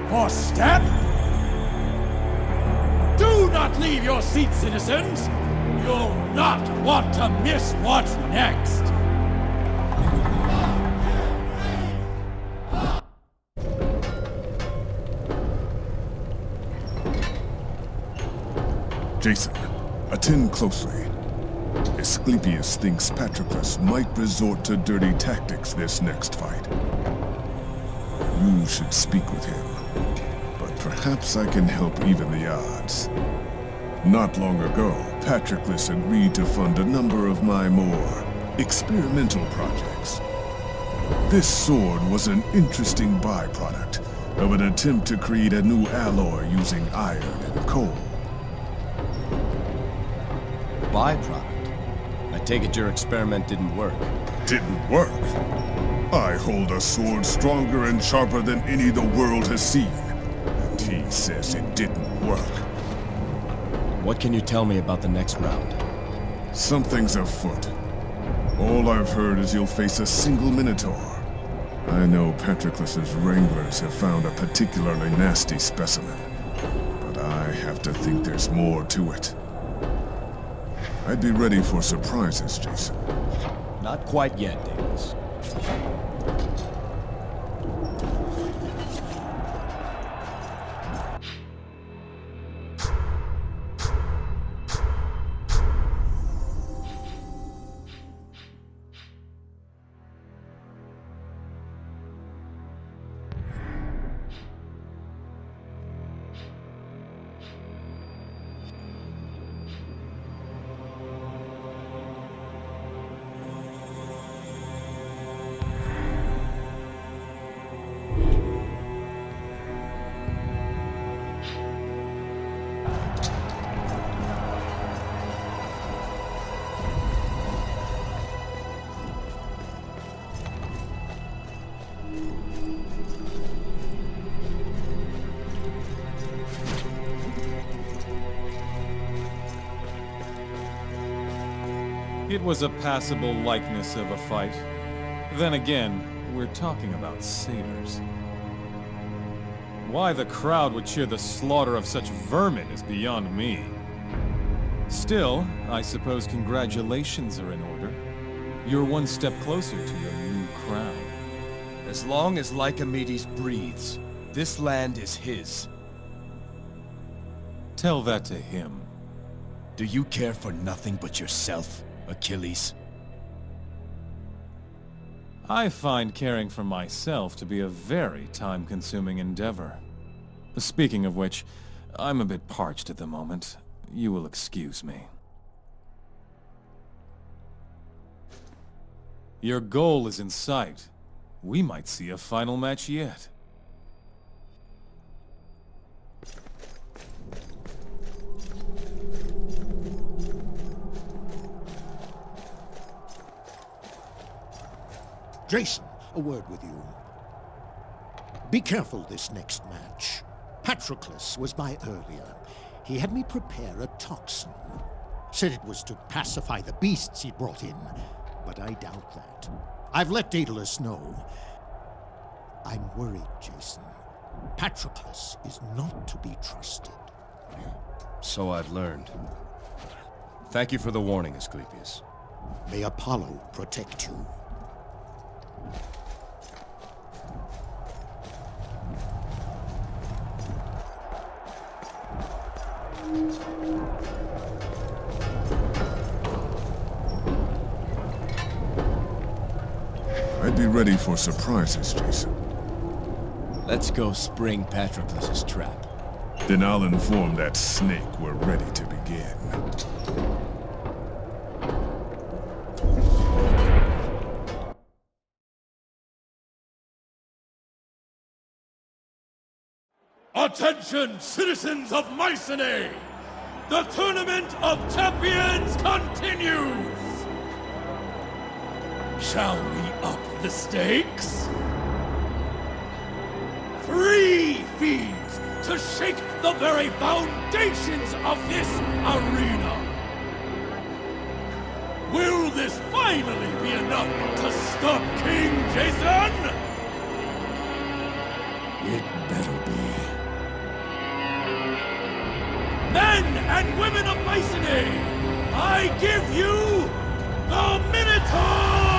S7: For step? Do not leave your seat, citizens! You'll not want to miss what's next!
S3: Jason, attend closely. Asclepius thinks Patroclus might resort to dirty tactics this next fight. You should speak with him, but perhaps I can help even the odds. Not long ago, Patroclus agreed to fund a number of my more experimental projects. This sword was an interesting byproduct of an attempt to create a new alloy using iron and coal.
S2: Byproduct? I take it your experiment didn't work.
S3: Didn't work? I hold a sword stronger and sharper than any the world has seen. And he says it didn't work.
S2: What can you tell me about the next round?
S3: Something's afoot. All I've heard is you'll face a single Minotaur. I know Patroclus's wranglers have found a particularly nasty specimen, but I have to think there's more to it. I'd be ready for surprises, Jason.
S2: Not quite yet, Davis.
S22: It was a passable likeness of a fight. Then again, we're talking about satyrs. Why the crowd would cheer the slaughter of such vermin is beyond me. Still, I suppose congratulations are in order. You're one step closer to your new crown.
S2: As long as Lycomedes breathes, this land is his.
S22: Tell that to him.
S2: Do you care for nothing but yourself, Achilles?
S22: I find caring for myself to be a very time-consuming endeavor. Speaking of which, I'm a bit parched at the moment. You will excuse me. Your goal is in sight. We might see a final match yet.
S13: Jason, a word with you. Be careful this next match. Patroclus was by earlier. He had me prepare a toxin. Said it was to pacify the beasts he brought in, but I doubt that. I've let Daedalus know. I'm worried, Jason. Patroclus is not to be trusted.
S2: So I've learned. Thank you for the warning, Asclepius.
S13: May Apollo protect you.
S3: I'd be ready for surprises, Jason.
S2: Let's go spring Patroclus's trap.
S3: Then I'll inform that snake we're ready to begin.
S7: Attention, citizens of Mycenae! The Tournament of Champions continues! Shall we up the stakes? 3 fiends to shake the very foundations of this arena! Will this finally be enough to stop King Jason? It better be. Men and women of Mycenae, I give you the Minotaurs!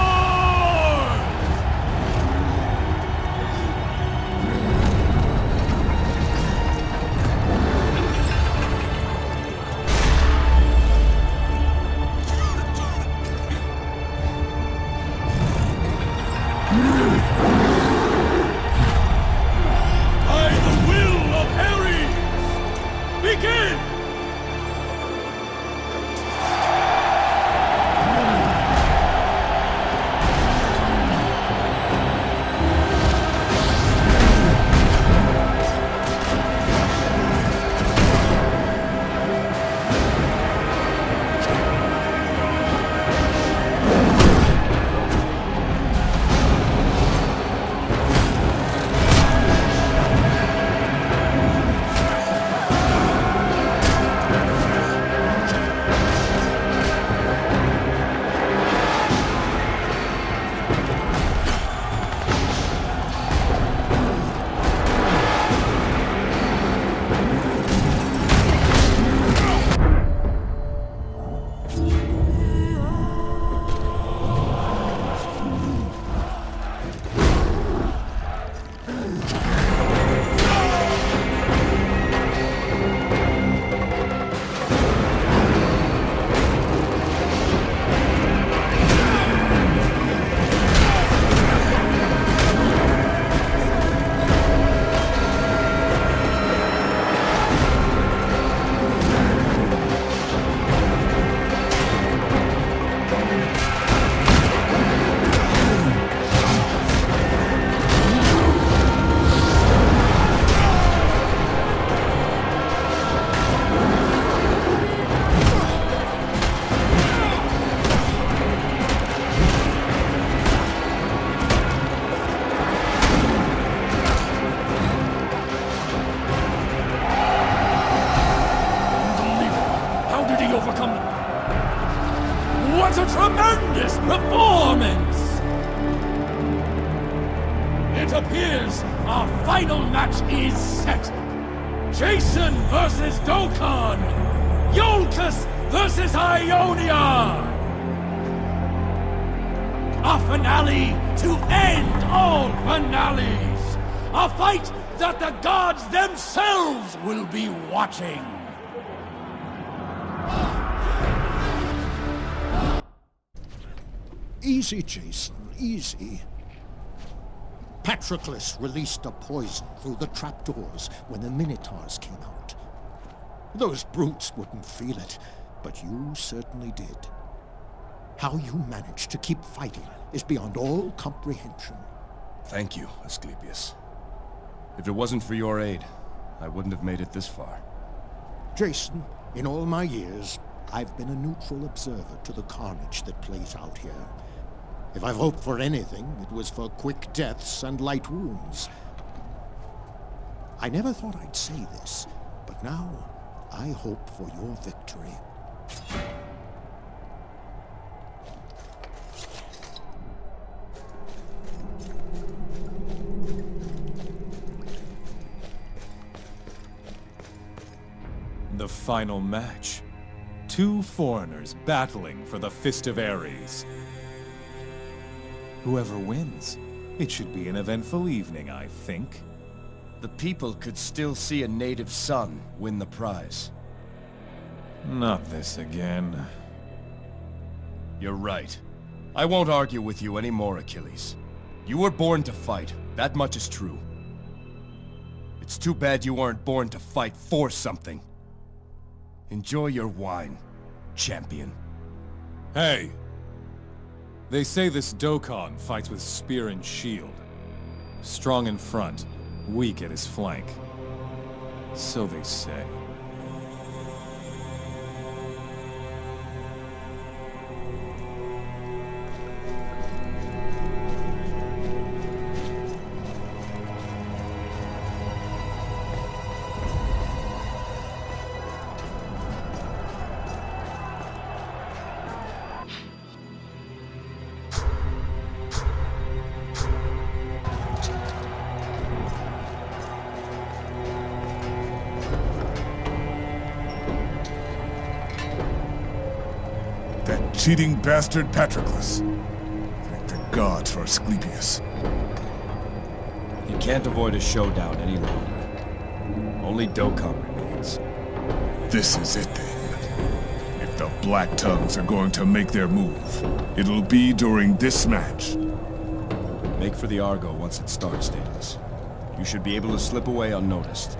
S7: he overcome them? What a tremendous performance! It appears our final match is set. Jason versus Dokkan! Yolkus versus Ionia! A finale to end all finales! A fight that the gods themselves will be watching!
S13: Easy, Jason, easy. Patroclus released a poison through the trapdoors when the Minotaurs came out. Those brutes wouldn't feel it, but you certainly did. How you managed to keep fighting is beyond all comprehension.
S1: Thank you, Asclepius. If it wasn't for your aid, I wouldn't have made it this far.
S13: Jason, in all my years, I've been a neutral observer to the carnage that plays out here. If I've hoped for anything, it was for quick deaths and light wounds. I never thought I'd say this, but now I hope for your victory.
S22: The final match. Two foreigners battling for the Fist of Ares. Whoever wins, it should be an eventful evening, I think.
S2: The people could still see a native son win the prize.
S22: Not this again.
S2: You're right. I won't argue with you anymore, Achilles. You were born to fight, that much is true. It's too bad you weren't born to fight for something. Enjoy your wine, champion.
S22: Hey! They say this Dokkan fights with spear and shield. Strong in front, weak at his flank. So they say.
S3: Cheating bastard Patroclus. Thank the gods for Asclepius.
S2: He can't avoid a showdown any longer. Only Dokkan remains.
S3: This is it then. If the Black Tongues are going to make their move, it'll be during this match.
S2: Make for the Argo once it starts, Daedalus. You should be able to slip away unnoticed.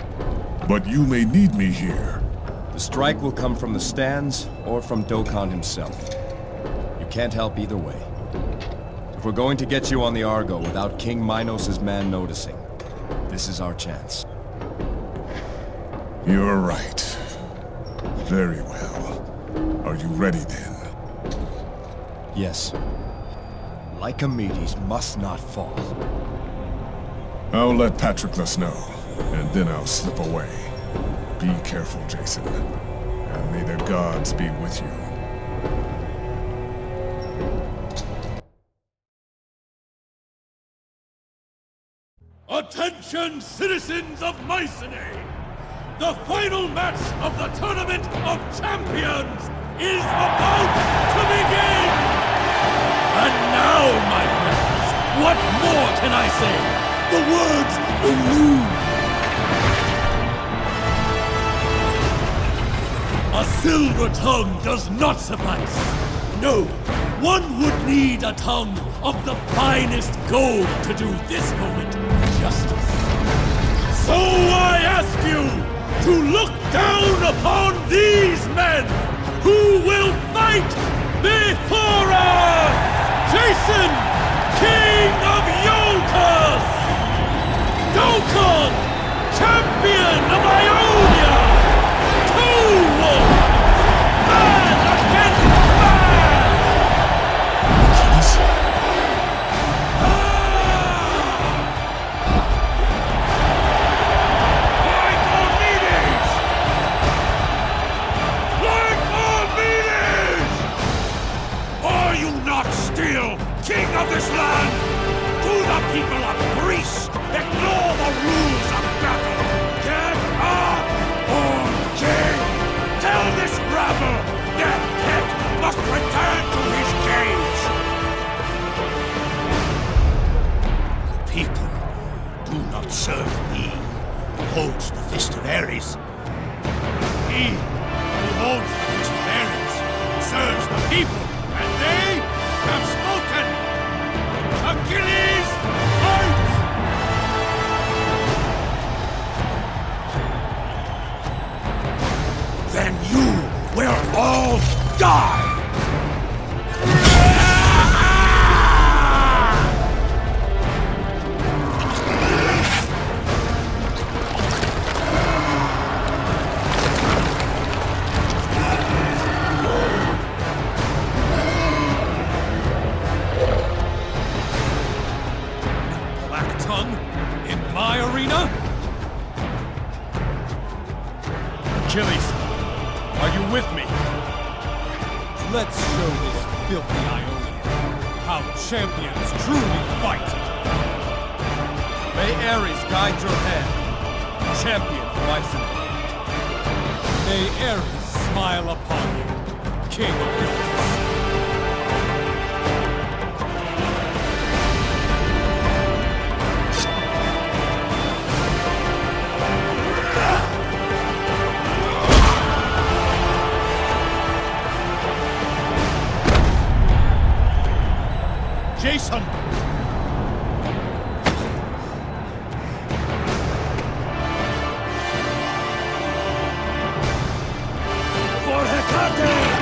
S3: But you may need me here.
S2: The strike will come from the stands or from Dokkan himself. Can't help either way. If we're going to get you on the Argo without King Minos' man noticing, this is our chance.
S3: You're right. Very well. Are you ready then?
S2: Yes. Lycomedes must not fall.
S3: I'll let Patroclus know, and then I'll slip away. Be careful, Jason. And may the gods be with you.
S7: Attention, citizens of Mycenae! The final match of the Tournament of Champions is about to begin! And now, my friends, what more can I say? The words elude! A silver tongue does not suffice. No, one would need a tongue of the finest gold to do this moment justice. So I ask you to look down upon these men who will fight before us! Jason, King of Yolkus! Dokkan, Champion of Ionia! Two-Wolf! Man against man! Lycomedes! die!
S22: Black Tongue? In my arena?
S2: Achilles, are you with me?
S22: Let's show this filthy Ionian how champions truly fight!
S2: May Ares guide your hand, champion of Mycenae.
S22: May Ares smile upon you, King of Iolcus.
S2: Jason!
S7: For Hecate!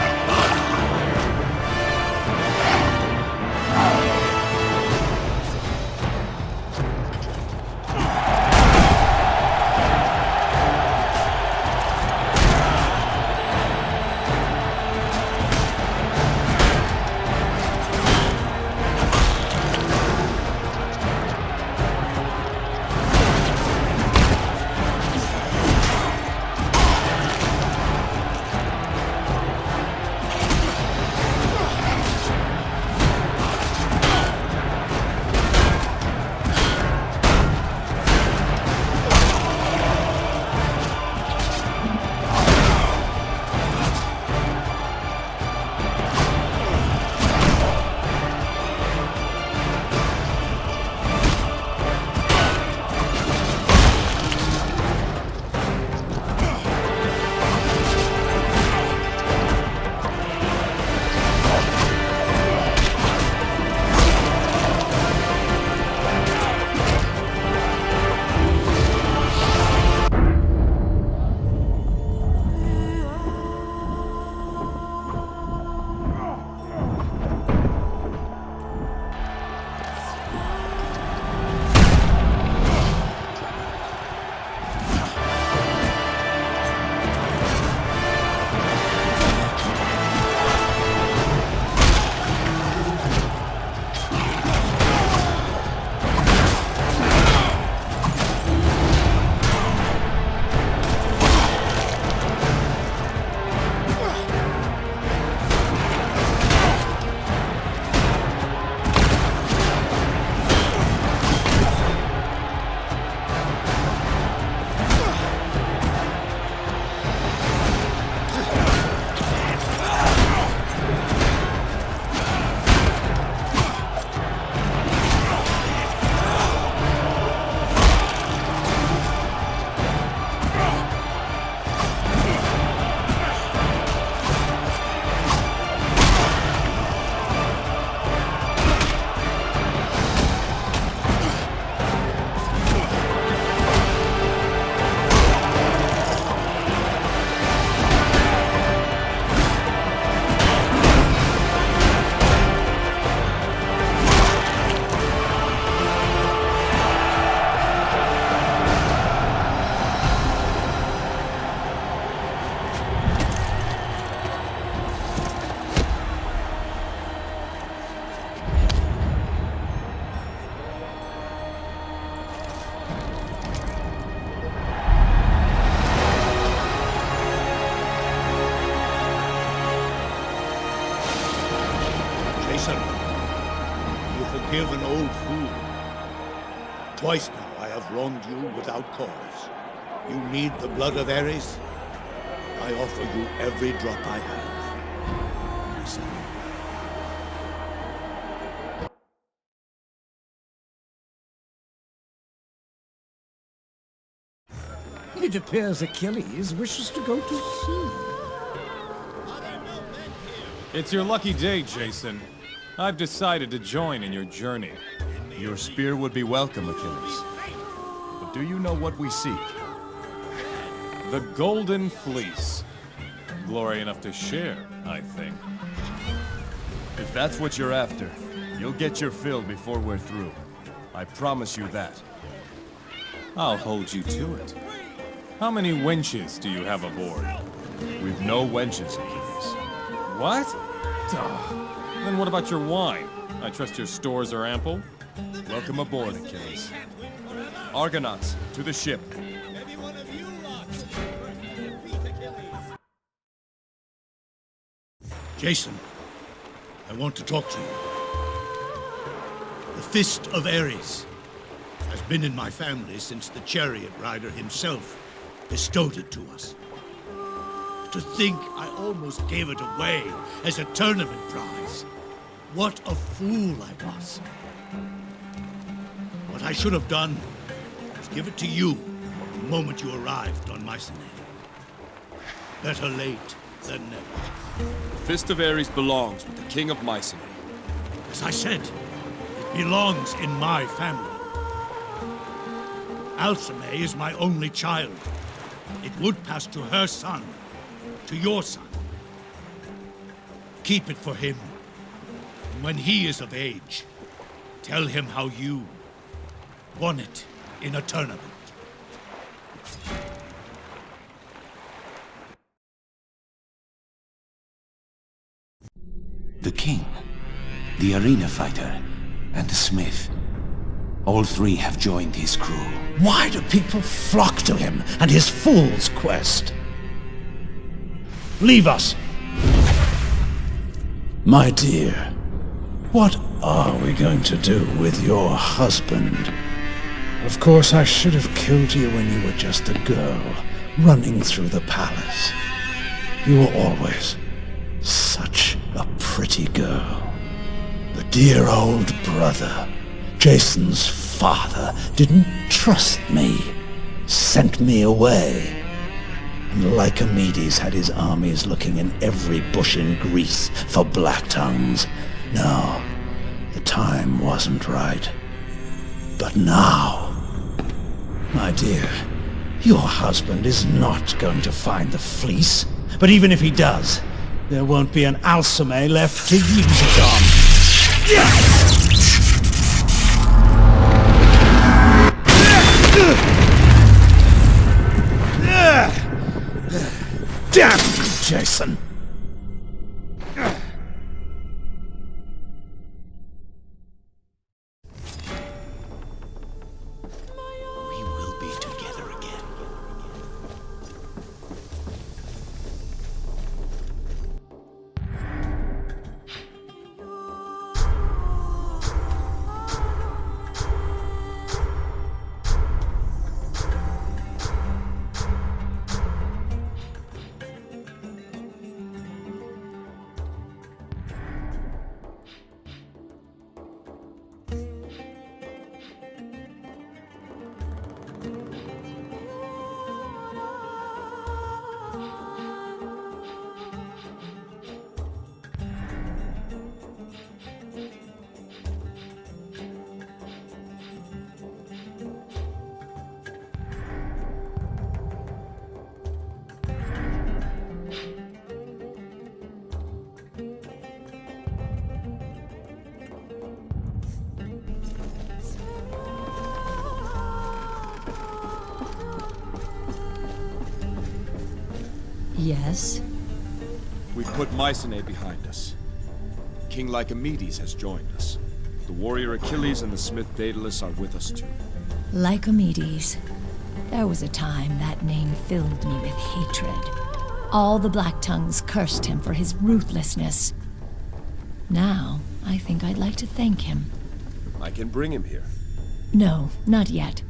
S18: You forgive an old fool. Twice now I have wronged you without cause. You need the blood of Ares? I offer you every drop I have. Listen.
S15: It appears Achilles wishes to go to sea.
S22: It's your lucky day, Jason. I've decided to join in your journey.
S2: Your spear would be welcome, Achilles. But do you know what we seek?
S22: The Golden Fleece. glory enough to share, I think.
S2: If that's what you're after, you'll get your fill before we're through. I promise you that.
S22: I'll hold you to it. How many wenches do you have aboard?
S2: We've no wenches, Achilles.
S22: What? Then what about your wine? I trust your stores are ample?
S2: Welcome aboard, Achilles. Argonauts, to the ship.
S18: Jason, I want to talk to you. The Fist of Ares has been in my family since the chariot rider himself bestowed it to us. To think I almost gave it away as a tournament prize. What a fool I was. What I should have done was give it to you the moment you arrived on Mycenae. Better late than never.
S1: The Fist of Ares belongs with the King of Mycenae.
S18: As I said, it belongs in my family. Alcime is my only child. It would pass to her son, to your son. Keep it for him. And when he is of age, tell him how you won it in a tournament.
S11: The king, the arena fighter, and the smith. All three have joined his crew.
S13: Why do people flock to him and his fool's quest? Leave us! My dear, what are we going to do with your husband? Of course, I should have killed you when you were just a girl, running through the palace. You were always such a pretty girl. The dear old brother, Jason's father, didn't trust me, sent me away. And Lycomedes had his armies looking in every bush in Greece for black tongues. No, the time wasn't right. But now, my dear, your husband is not going to find the fleece. But even if he does, there won't be an Alcime left to use it on. Damn you, Jason!
S11: We will be together again.
S8: Yes?
S1: We've put Mycenae behind us. King Lycomedes has joined us. The warrior Achilles and the smith Daedalus are with us too.
S23: Lycomedes. There was a time that name filled me with hatred. All the Black Tongues cursed him for his ruthlessness. Now, I think I'd like to thank him.
S1: I can bring him here.
S23: No, not yet.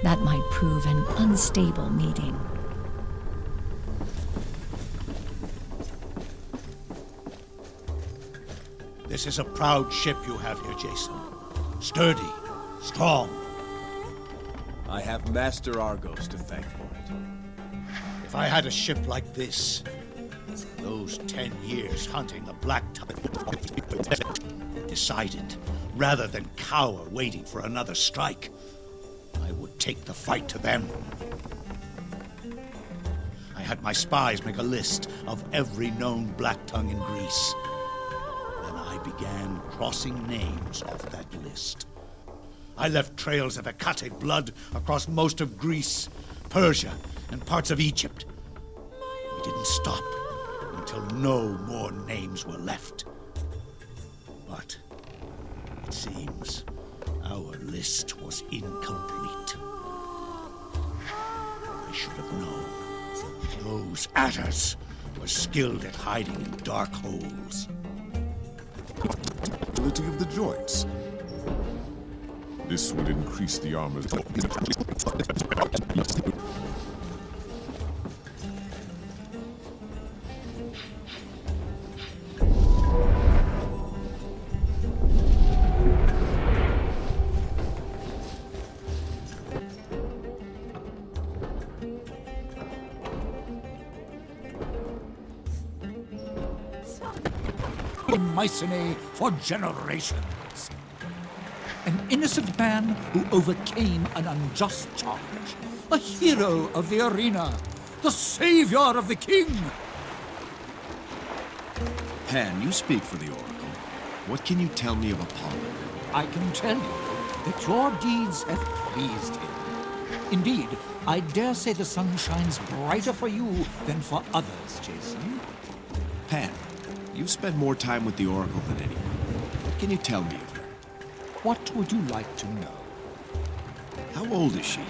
S23: That might prove an unstable meeting.
S18: This is a proud ship you have here, Jason. Sturdy, strong.
S1: I have Master Argos to thank for it.
S18: If I had a ship like this, those 10 years hunting the Black Tongue decided, rather than cower waiting for another strike, I would take the fight to them. I had my spies make a list of every known Black Tongue in Greece. Then I began crossing names off that list. I left trails of Hecatic blood across most of Greece, Persia, and parts of Egypt. We didn't stop until no more names were left. But it seems our list was incomplete. I should have known. Those adders were skilled at hiding in dark holes.
S12: Ability of the joints. This would increase the armor's...
S15: Mycenae for generations. An innocent man who overcame an unjust charge. A hero of the arena. The savior of the king.
S1: Pan, you speak for the Oracle. What can you tell me of Apollo?
S15: I can tell you that your deeds have pleased him. Indeed, I dare say the sun shines brighter for you than for others, Jason.
S1: Pan, you spend more time with the Oracle than anyone. What can you tell me of her?
S15: What would you like to know?
S1: How old is she?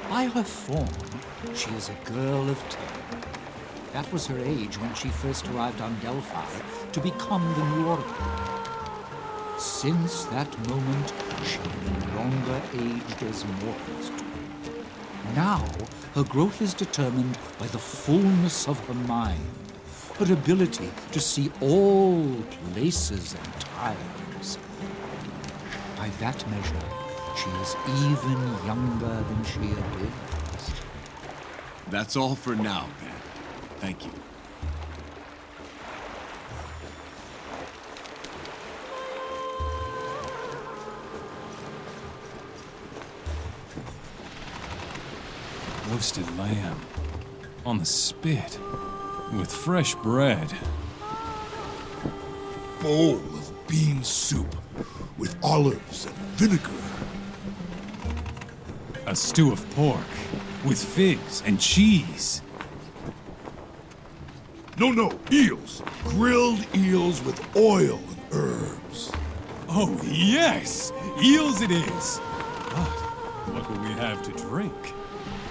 S15: By her form, she is a girl of 10. That was her age when she first arrived on Delphi to become the new Oracle. Since that moment, she no longer aged as mortals do. Now, her growth is determined by the fullness of her mind, her ability to see all places and times. By that measure, she is even younger than she appears.
S1: That's all for now, Pan. Thank you.
S22: Roasted lamb. On the spit. With fresh bread.
S3: Bowl of bean soup with olives and vinegar.
S22: A stew of pork. With figs and cheese.
S3: No, eels. Grilled eels with oil and herbs.
S22: Oh, yes! Eels it is! But what will we have to drink?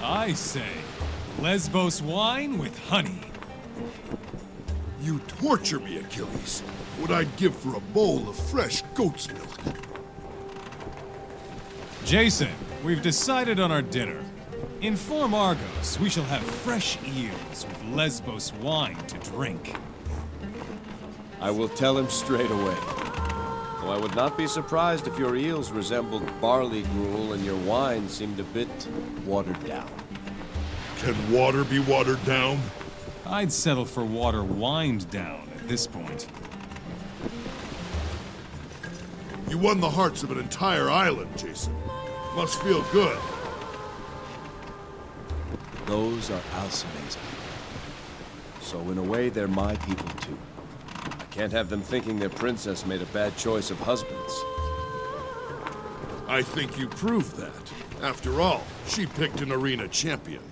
S22: I say, Lesbos wine with honey.
S3: You torture me, Achilles. What I'd give for a bowl of fresh goat's milk.
S22: Jason, we've decided on our dinner. Inform Argos we shall have fresh eels with Lesbos wine to drink.
S1: I will tell him straight away. Though I would not be surprised if your eels resembled barley gruel and your wine seemed a bit watered down.
S3: Can water be watered down?
S22: I'd settle for water wined down at this point.
S3: You won the hearts of an entire island, Jason. Must feel good.
S1: Those are Alcime's people. So in a way, they're my people too. I can't have them thinking their princess made a bad choice of husbands.
S3: I think you proved that. After all, she picked an arena champion.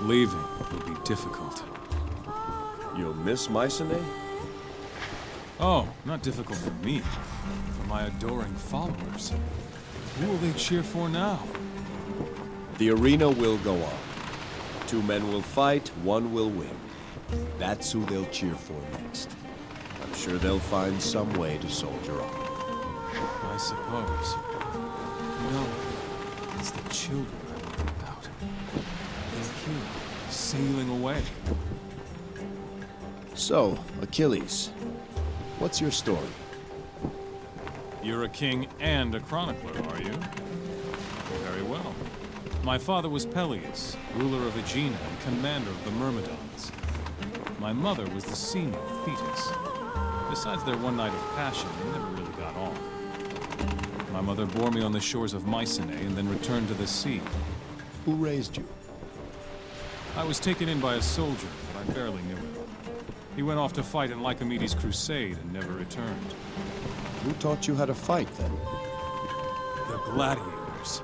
S22: Leaving will be difficult.
S1: You'll miss Mycenae?
S22: Oh, not difficult for me. For my adoring followers. Who will they cheer for now?
S1: The arena will go on. 2 men will fight, 1 will win. That's who they'll cheer for next. I'm sure they'll find some way to soldier on.
S22: I suppose. No, it's the children I worry about. They're here, sailing away.
S1: So, Achilles, what's your story?
S22: You're a king and a chronicler, are you? Very well. My father was Peleus, ruler of Aegina and commander of the Myrmidons. My mother was the sea nymph Thetis. Besides their one night of passion, they never really got on. My mother bore me on the shores of Mycenae and then returned to the sea.
S1: Who raised you?
S22: I was taken in by a soldier, but I barely knew him. He went off to fight in Lycomedes' crusade and never returned.
S1: Who taught you how to fight, then?
S22: The gladiators.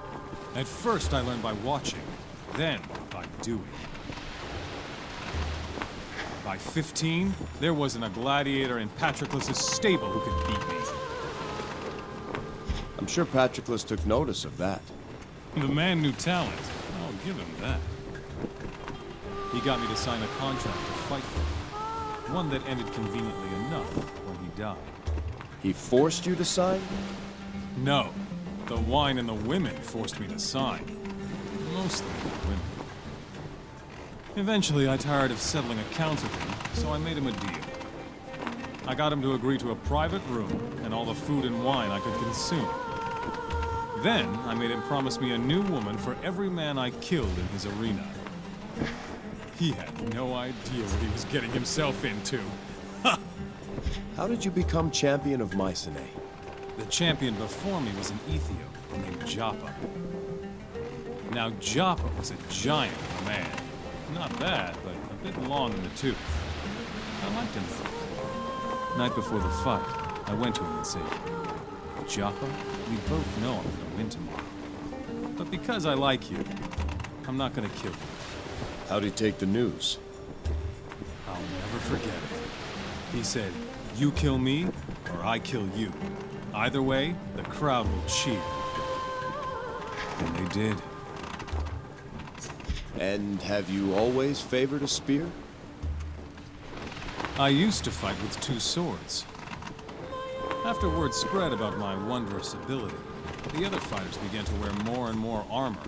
S22: At first I learned by watching, then by doing. By 15, there wasn't a gladiator in Patroclus' stable who could beat me.
S1: I'm sure Patroclus took notice of that.
S22: The man knew talent. I'll give him that. He got me to sign a contract to fight for him. One that ended conveniently enough when he died.
S1: He forced you to sign?
S22: No. The wine and the women forced me to sign. Mostly the women. Eventually, I tired of settling accounts with him, so I made him a deal. I got him to agree to a private room and all the food and wine I could consume. Then, I made him promise me a new woman for every man I killed in his arena. He had no idea what he was getting himself into.
S1: How did you become champion of Mycenae?
S22: The champion before me was an Ethiop named Joppa. Now, Joppa was a giant of a man. Not bad, but a bit long in the tooth. I liked him though. Night before the fight, I went to him and said, Joppa, we both know I'm gonna win tomorrow. But because I like you, I'm not gonna kill you.
S1: How'd he take the news?
S22: I'll never forget it. He said, you kill me, or I kill you. Either way, the crowd will cheer. And they did.
S1: And have you always favored a spear?
S22: I used to fight with 2 swords. After word spread about my wondrous ability, the other fighters began to wear more and more armor.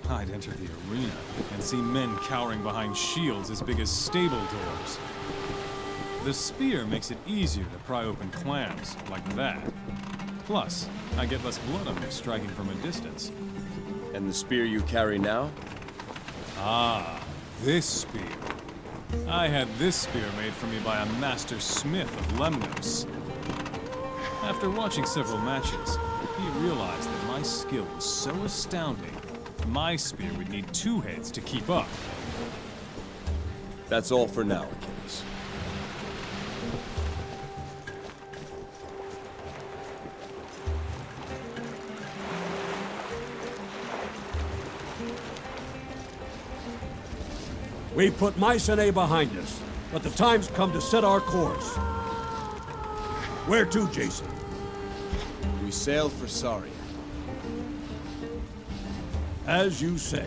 S22: I'd enter the arena and see men cowering behind shields as big as stable doors. The spear makes it easier to pry open clams, like that. Plus, I get less blood on me striking from a distance.
S1: And the spear you carry now?
S22: Ah, this spear. I had this spear made for me by a master smith of Lemnos. After watching several matches, he realized that my skill was so astounding, my spear would need 2 heads to keep up.
S1: That's all for now, Achilles.
S7: We put Mycenae behind us, but the time's come to set our course. Where to, Jason?
S1: We sail for Saria.
S7: As you say.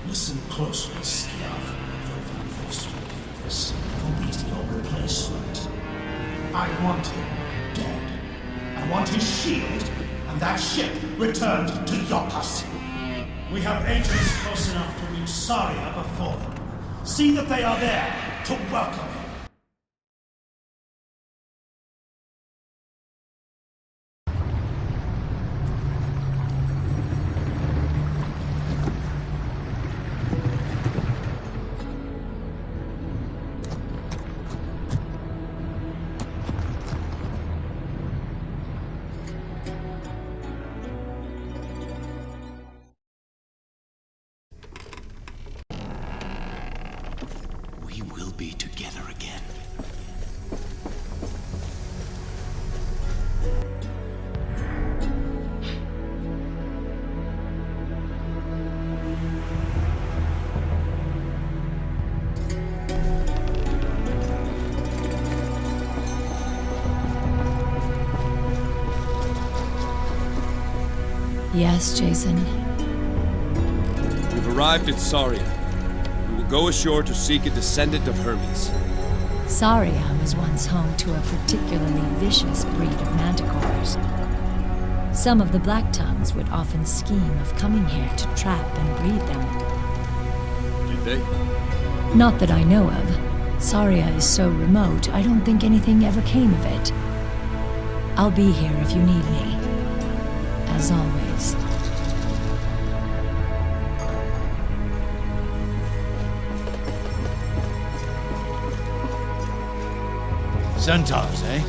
S14: Listen closely, Skiav. If I'm forced to repeat this, who is your replacement? I want him dead. I want his shield and that ship returned to Iolcus. We have agents close enough to reach Saria before them. See that they are there to welcome him. We will be together again.
S23: Yes, Jason.
S1: We've arrived at Saria. We will go ashore to seek a descendant of Hermes.
S23: Saria was once home to a particularly vicious breed of manticores. Some of the Black Tongues would often scheme of coming here to trap and breed them.
S1: Did they?
S23: Not that I know of. Saria is so remote, I don't think anything ever came of it. I'll be here if you need me. As always.
S18: Centaurs, eh?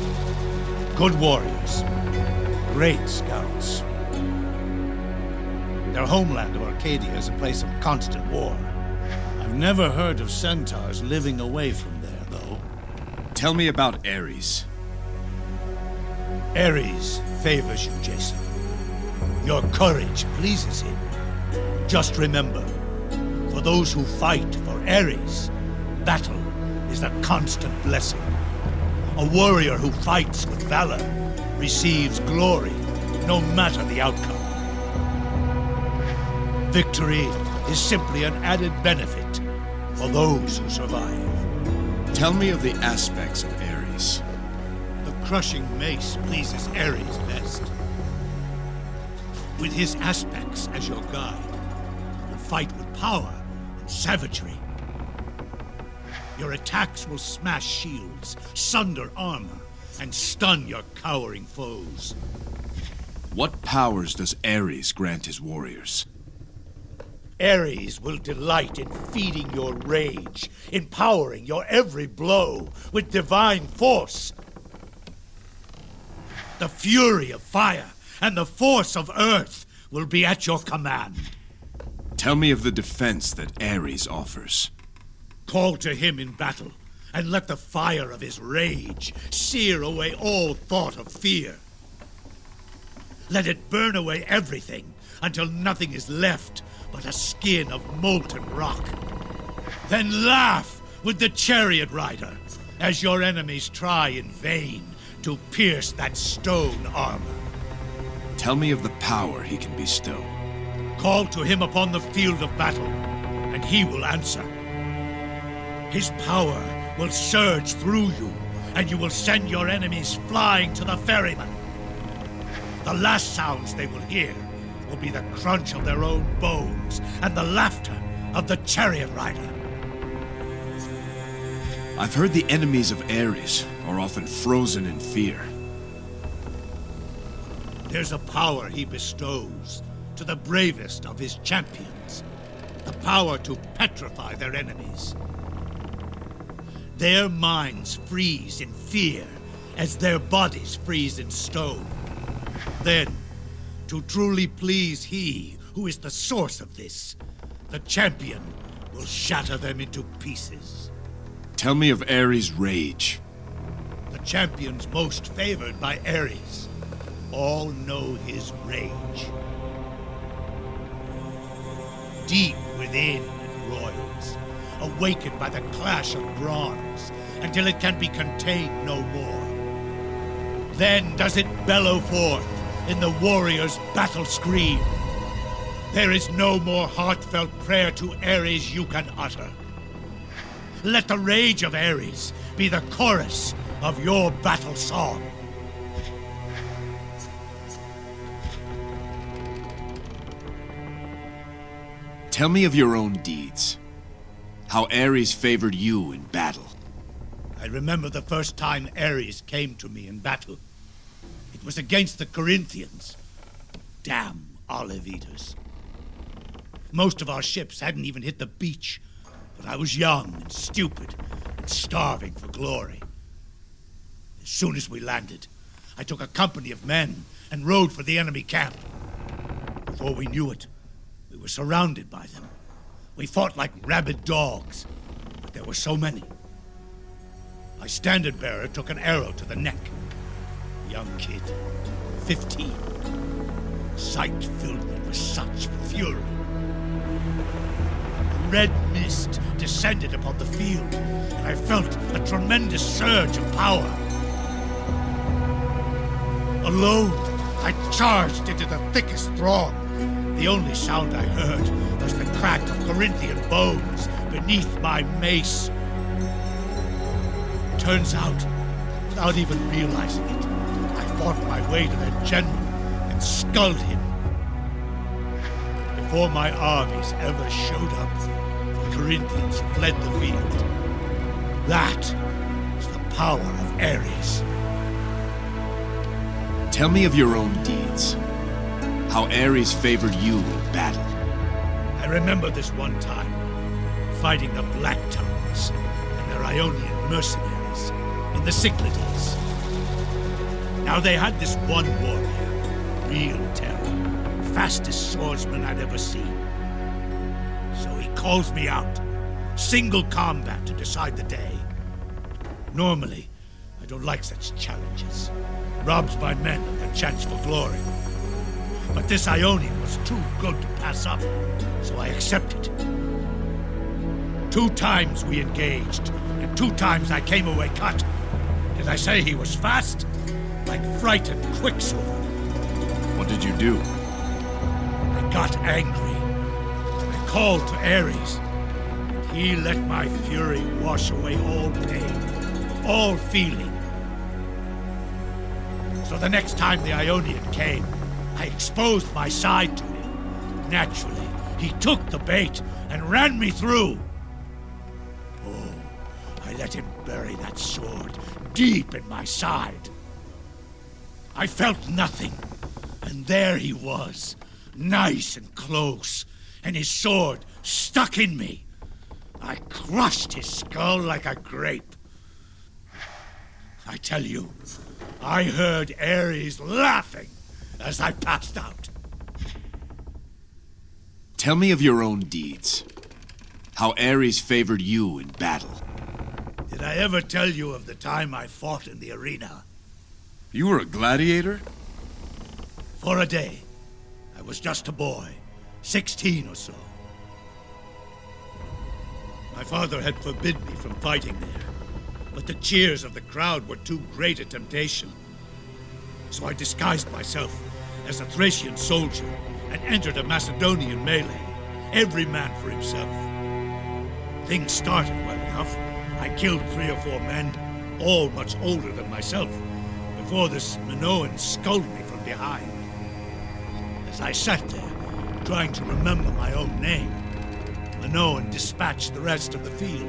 S18: Good warriors. Great scouts. Their homeland of Arcadia is a place of constant war. I've never heard of centaurs living away from there, though.
S1: Tell me about Ares.
S18: Ares favors you, Jason. Your courage pleases him. Just remember, for those who fight for Ares, battle is a constant blessing. A warrior who fights with valor receives glory, no matter the outcome. Victory is simply an added benefit for those who survive.
S1: Tell me of the aspects of Ares.
S18: The crushing mace pleases Ares best. With his aspects as your guide, you fight with power and savagery. Your attacks will smash shields, sunder armor, and stun your cowering foes.
S1: What powers does Ares grant his warriors?
S18: Ares will delight in feeding your rage, empowering your every blow with divine force. The fury of fire and the force of earth will be at your command.
S1: Tell me of the defense that Ares offers.
S18: Call to him in battle, and let the fire of his rage sear away all thought of fear. Let it burn away everything until nothing is left but a skin of molten rock. Then laugh with the chariot rider as your enemies try in vain to pierce that stone armor.
S1: Tell me of the power he can bestow.
S18: Call to him upon the field of battle, and he will answer. His power will surge through you, and you will send your enemies flying to the ferryman. The last sounds they will hear will be the crunch of their own bones and the laughter of the chariot rider.
S1: I've heard the enemies of Ares are often frozen in fear.
S18: There's a power he bestows to the bravest of his champions. The power to petrify their enemies. Their minds freeze in fear as their bodies freeze in stone. Then, to truly please he who is the source of this, the champion will shatter them into pieces.
S1: Tell me of Ares' rage.
S18: The champions most favored by Ares all know his rage. Deep within it roils, awakened by the clash of bronze, until it can be contained no more. Then does it bellow forth in the warrior's battle scream. There is no more heartfelt prayer to Ares you can utter. Let the rage of Ares be the chorus of your battle song.
S1: Tell me of your own deeds. How Ares favored you in battle.
S18: I remember the first time Ares came to me in battle. It was against the Corinthians. Damn olive eaters. Most of our ships hadn't even hit the beach, but I was young and stupid and starving for glory. As soon as we landed, I took a company of men and rode for the enemy camp. Before we knew it, we were surrounded by them. We fought like rabid dogs, but there were so many. My standard bearer took an arrow to the neck. A young kid, 15. The sight filled me with such fury. A red mist descended upon the field, and I felt a tremendous surge of power. Alone, I charged into the thickest throng. The only sound I heard was the crack of Corinthian bones beneath my mace. Turns out, without even realizing it, I fought my way to their general and sculled him. Before my armies ever showed up, the Corinthians fled the field. That is the power of Ares.
S1: Tell me of your own deeds. How Ares favored you in battle.
S18: I remember this one time, fighting the Black Tongues and their Ionian mercenaries in the Cyclades. Now, they had this one warrior, real terror, fastest swordsman I'd ever seen. So he calls me out, single combat to decide the day. Normally, I don't like such challenges. Robs my men of their chance for glory. But this Ionian was too good to pass up, so I accepted. 2 times we engaged, and 2 times I came away cut. Did I say he was fast? Like frightened quicksilver.
S1: What did you do?
S18: I got angry. I called to Ares, and he let my fury wash away all pain, all feeling. So the next time the Ionian came, I exposed my side to him. Naturally, he took the bait and ran me through. Oh, I let him bury that sword deep in my side. I felt nothing, and there he was, nice and close, and his sword stuck in me. I crushed his skull like a grape. I tell you, I heard Ares laughing as I passed out.
S1: Tell me of your own deeds. How Ares favored you in battle.
S18: Did I ever tell you of the time I fought in the arena?
S1: You were a gladiator?
S18: For a day. I was just a boy, 16 or so. My father had forbidden me from fighting there, but the cheers of the crowd were too great a temptation. So I disguised myself as a Thracian soldier and entered a Macedonian melee, every man for himself. Things started well enough. I killed 3 or 4 men, all much older than myself, before this Minoan sculled me from behind. As I sat there, trying to remember my own name, Minoan dispatched the rest of the field.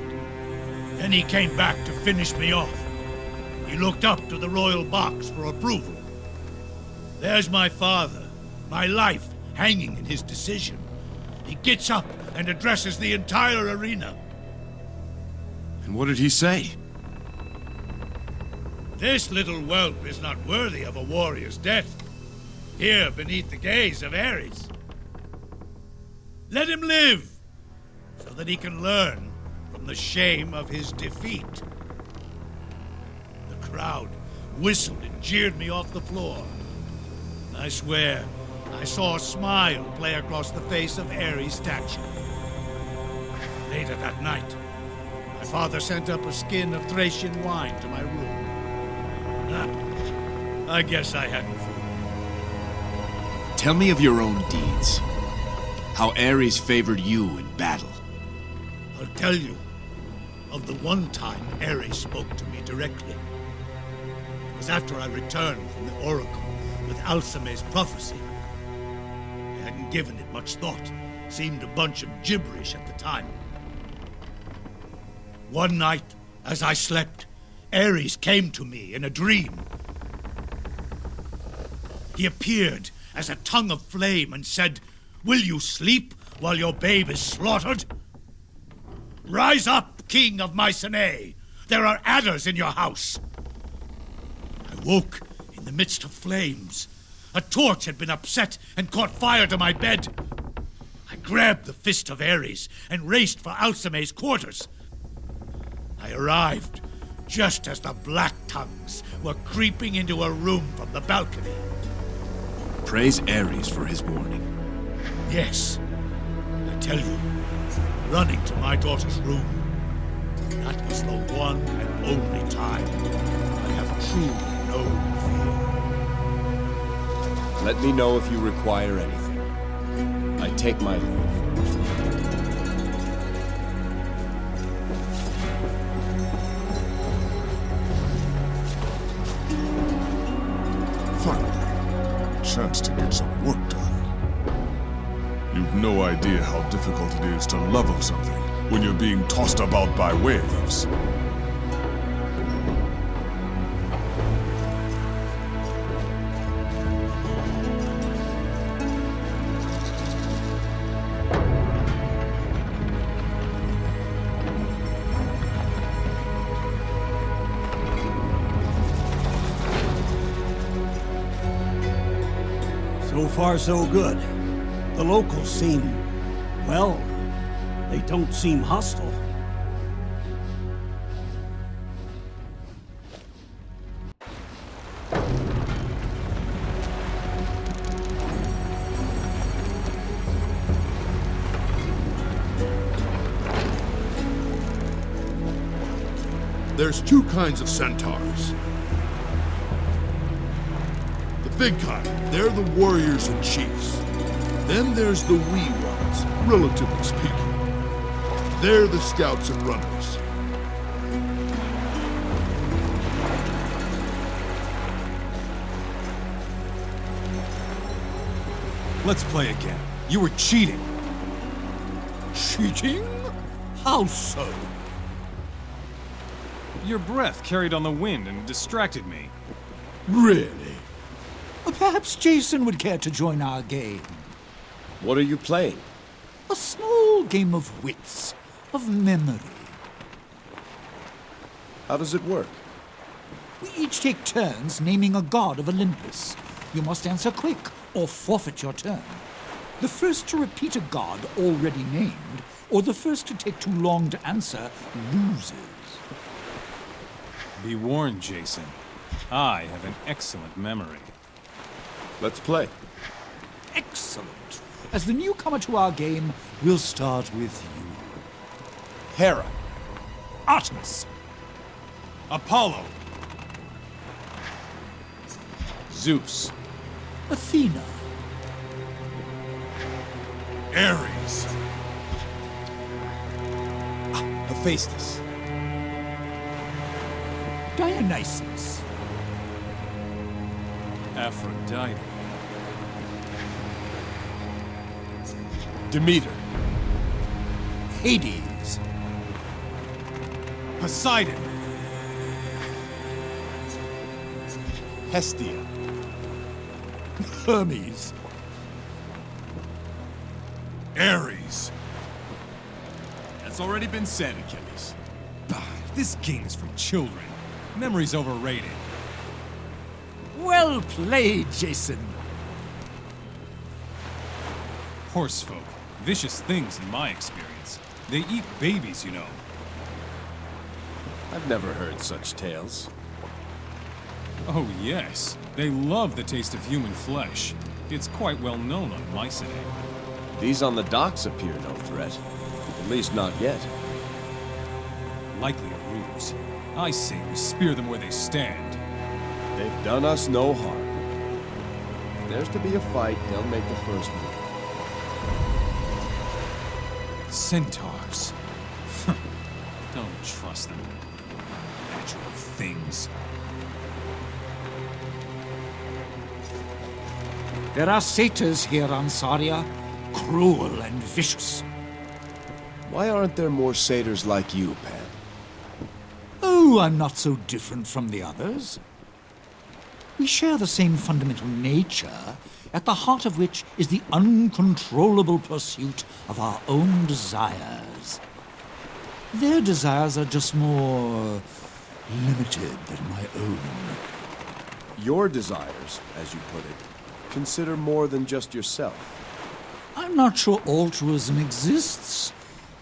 S18: Then he came back to finish me off. He looked up to the royal box for approval. There's my father, my life hanging in his decision. He gets up and addresses the entire arena.
S1: And what did he say?
S18: This little whelp is not worthy of a warrior's death, here beneath the gaze of Ares. Let him live, so that he can learn from the shame of his defeat. The crowd whistled and jeered me off the floor. I swear, I saw a smile play across the face of Ares' statue. Later that night, my father sent up a skin of Thracian wine to my room. I guess I hadn't fooled.
S1: Tell me of your own deeds. How Ares favored you in battle.
S18: I'll tell you of the one time Ares spoke to me directly. It was after I returned from the Oracle with Alcime's prophecy. I hadn't given it much thought. Seemed a bunch of gibberish at the time. One night, as I slept, Ares came to me in a dream. He appeared as a tongue of flame and said, "Will you sleep while your babe is slaughtered? Rise up, king of Mycenae! There are adders in your house!" I woke in the midst of flames. A torch had been upset and caught fire to my bed. I grabbed the fist of Ares and raced for Alcime's quarters. I arrived just as the Black Tongues were creeping into a room from the balcony.
S1: Praise Ares for his warning.
S18: Yes, I tell you, running to my daughter's room, that was the one and only time I have truly known fear.
S1: Let me know if you require anything. I take my leave.
S3: Chance to get some work done. You've no idea how difficult it is to level something when you're being tossed about by waves.
S11: far, so good. The locals seem, well, they don't seem hostile.
S3: There's two kinds of centaurs. The big kind, they're the warriors and chiefs. Then there's the wee ones, relatively speaking. They're the scouts and runners.
S22: Let's play again. You were cheating.
S15: Cheating? How so?
S22: Your breath carried on the wind and distracted me.
S15: Really? Perhaps Jason would care to join our game.
S1: What are you playing?
S15: A small game of wits, of memory.
S1: How does it work?
S15: We each take turns naming a god of Olympus. You must answer quick, or forfeit your turn. The first to repeat a god already named, or the first to take too long to answer, loses.
S22: Be warned, Jason. I have an excellent memory.
S1: Let's play.
S15: Excellent. As the newcomer to our game, we'll start with you.
S1: Hera.
S15: Artemis.
S22: Apollo.
S1: Zeus.
S15: Athena.
S22: Ares.
S1: Hephaestus.
S15: Dionysus.
S22: Aphrodite.
S1: Demeter.
S15: Hades.
S22: Poseidon.
S1: Hestia.
S15: Hermes.
S22: Ares.
S2: That's already been said, Achilles.
S22: This game is for children. Memory's overrated.
S15: Well played, Jason.
S22: Horsefolk. Vicious things in my experience. They eat babies, you know.
S1: I've never heard such tales.
S22: Oh yes. They love the taste of human flesh. It's quite well known on Mycenae.
S1: These on the docks appear no threat. At least not yet.
S22: Likely a ruse. I say we spear them where they stand.
S1: They've done us no harm. If there's to be a fight, they'll make the first move.
S22: Centaurs. Don't trust them. Natural things.
S15: There are satyrs here on Saria, cruel and vicious.
S1: Why aren't there more satyrs like you, Pan?
S15: Oh, I'm not so different from the others. We share the same fundamental nature, at the heart of which is the uncontrollable pursuit of our own desires. Their desires are just more limited than my own.
S1: Your desires, as you put it, consider more than just yourself.
S15: I'm not sure altruism exists.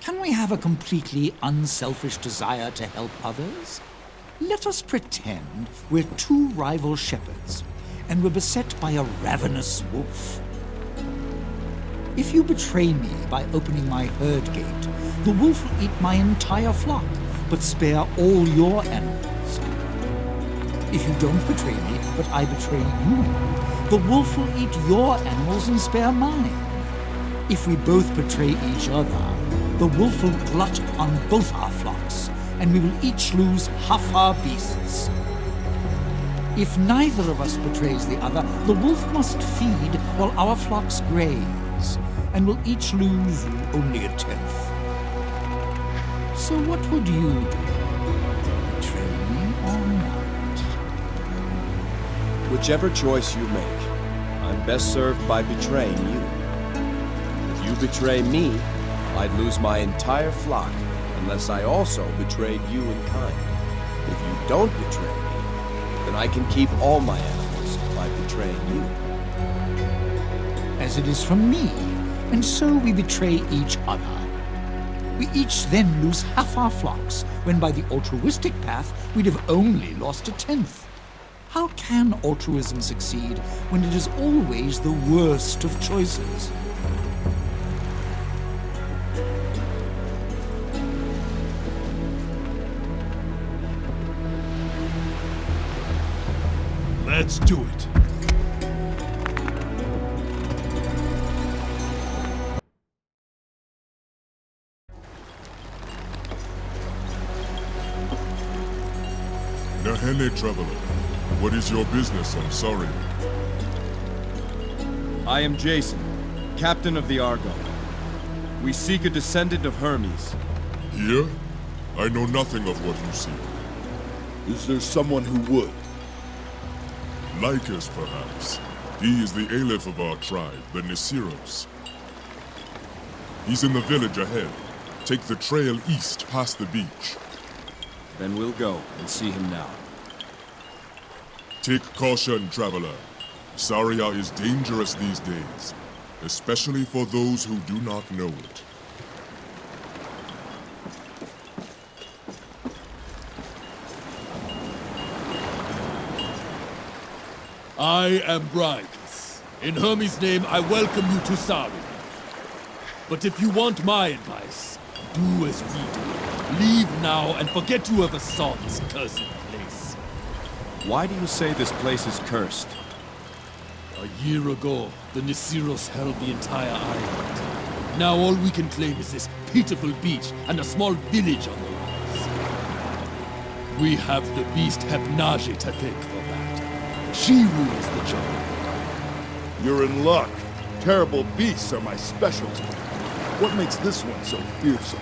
S15: Can we have a completely unselfish desire to help others? Let us pretend we're two rival shepherds, and we're beset by a ravenous wolf. If you betray me by opening my herd gate, the wolf will eat my entire flock, but spare all your animals. If you don't betray me, but I betray you, the wolf will eat your animals and spare mine. If we both betray each other, the wolf will glut on both our flocks, and we will each lose half our beasts. If neither of us betrays the other, the wolf must feed while our flocks graze, and we'll each lose only a tenth. So what would you do? Betray me or not?
S1: Whichever choice you make, I'm best served by betraying you. If you betray me, I'd lose my entire flock, unless I also betrayed you in kind. If you don't betray me, then I can keep all my animals by betraying you.
S15: as it is from me, and so we betray each other. We each then lose half our flocks, when by the altruistic path we'd have only lost a tenth. How can altruism succeed when it is always the worst of choices?
S7: Let's do it.
S12: Nahene Traveler, what is your business on Saria?
S2: I am Jason, captain of the Argonauts. We seek a descendant of Hermes.
S12: Here? I know nothing of what you seek.
S3: Is there someone who would?
S12: Lycus, perhaps. He is the Aleph of our tribe, the Nisiros. He's in the village ahead. Take the trail east past the beach.
S2: Then we'll go and see him now.
S12: Take caution, traveler. Saria is dangerous these days, especially for those who do not know it.
S7: I am Bricus. In Hermes' name, I welcome you to Saria. But if you want my advice, do as we do. Leave now and forget you ever saw this cursed place.
S2: Why do you say this place is cursed?
S7: A year ago, the Nisiros held the entire island. Now all we can claim is this pitiful beach and a small village on the rise. We have the beast Hepnage to thank for that. She rules the jungle.
S3: You're in luck. Terrible beasts are my specialty. What makes this one so fearsome?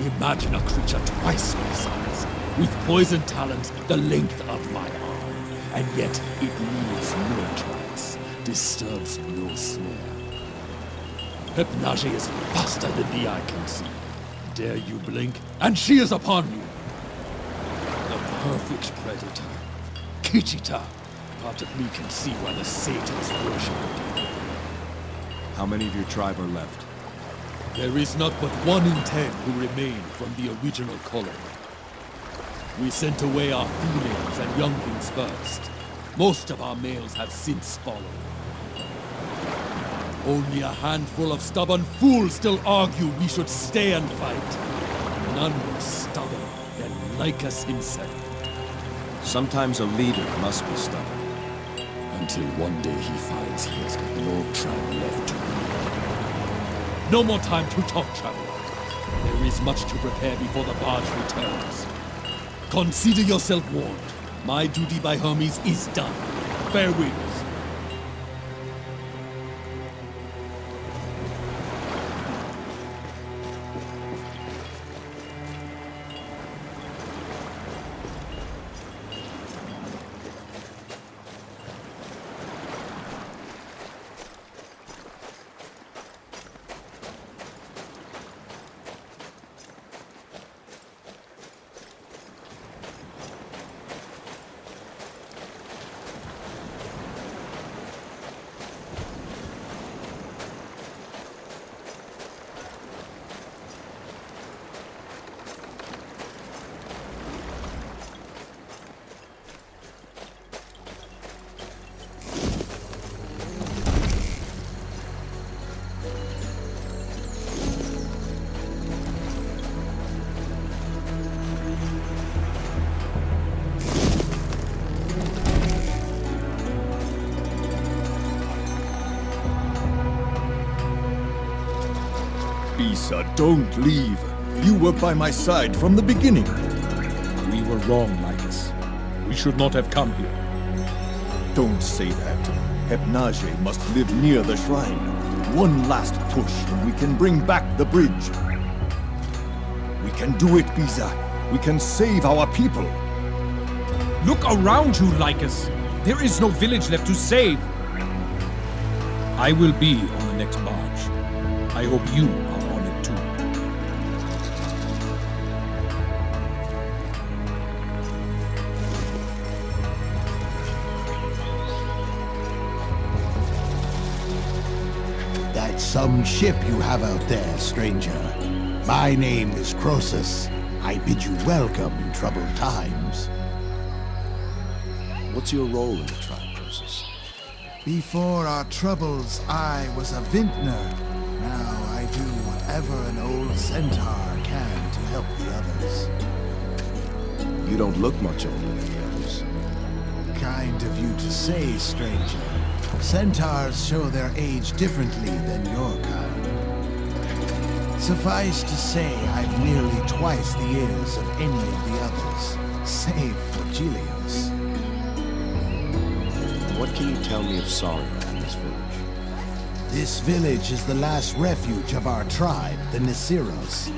S7: Imagine a creature twice my size, with poison talons the length of my arm, and yet it leaves no tracks, disturbs no snare. Hepnage is faster than the eye can see. Dare you blink, and she is upon you. The perfect predator. Kichita. Part of me can see why the Satans worship it.
S2: How many of your tribe are left?
S7: There is not but 1 in 10 who remain from the original colony. We sent away our females and younglings first. Most of our males have since followed. Only a handful of stubborn fools still argue we should stay and fight. None more stubborn than Lycus himself.
S2: Sometimes a leader must be stubborn.
S7: Until one day he finds he has got no tribe left to lead. No more time to talk, traveler. There is much to prepare before the barge returns. Consider yourself warned. My duty by Hermes is done. Fair winds.
S19: Bisa, don't leave. You were by my side from the beginning.
S16: We were wrong, Lycus. We should not have come here.
S19: Don't say that. Hepnage must live near the shrine. One last push and we can bring back the bridge. We can do it, Bisa. We can save our people.
S16: Look around you, Lycus. There is no village left to save. I will be on the next barge. I hope you are on it too.
S18: some ship you have out there, stranger. My name is Croesus. I bid you welcome in troubled times.
S1: What's your role in the tribe, Croesus?
S4: Before our troubles, I was a vintner. Now I do whatever an old centaur can to help the others.
S1: You don't look much older than the others.
S4: Kind of you to say, stranger. Centaurs show their age differently than your kind. Suffice to say, I've nearly twice the years of any of the others, save for Gilios.
S1: What can you tell me of Saria and this village?
S4: This village is the last refuge of our tribe, the Nisiros.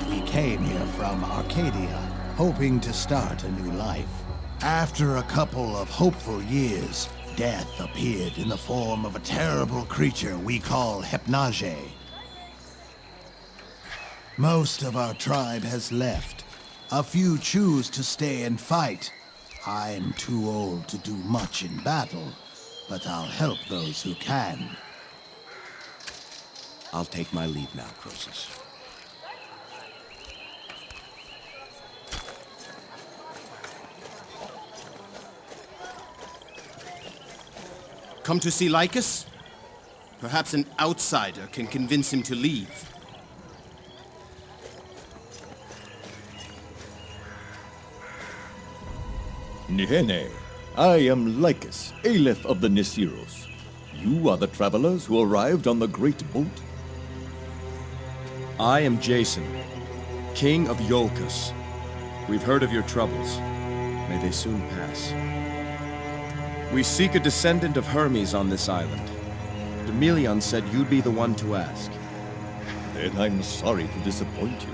S4: We came here from Arcadia, hoping to start a new life. After a couple of hopeful years, death appeared in the form of a terrible creature we call Hypnage. Most of our tribe has left. A few choose to stay and fight. I'm too old to do much in battle, but I'll help those who can.
S1: I'll take my leave now, Croesus.
S11: Come to see Lycus? Perhaps an outsider can convince him to leave.
S20: Nihene, I am Lycus, Aleph of the Nisiros. You are the travelers who arrived on the great boat?
S1: I am Jason, King of Iolcus. We've heard of your troubles. May they soon pass. We seek a descendant of Hermes on this island. Demelion said you'd be the one to ask.
S20: Then I'm sorry to disappoint you.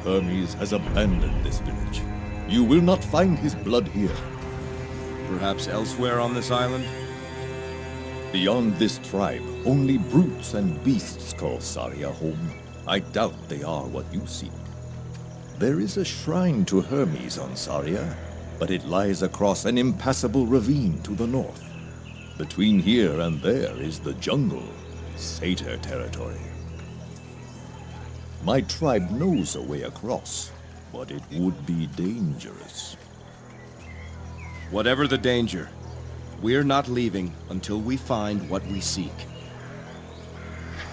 S20: Hermes has abandoned this village. You will not find his blood here.
S1: Perhaps elsewhere on this island?
S20: Beyond this tribe, only brutes and beasts call Saria home. I doubt they are what you seek. There is a shrine to Hermes on Saria, but it lies across an impassable ravine to the north. Between here and there is the jungle, Satyr territory. My tribe knows a way across, but it would be dangerous.
S1: Whatever the danger, we're not leaving until we find what we seek.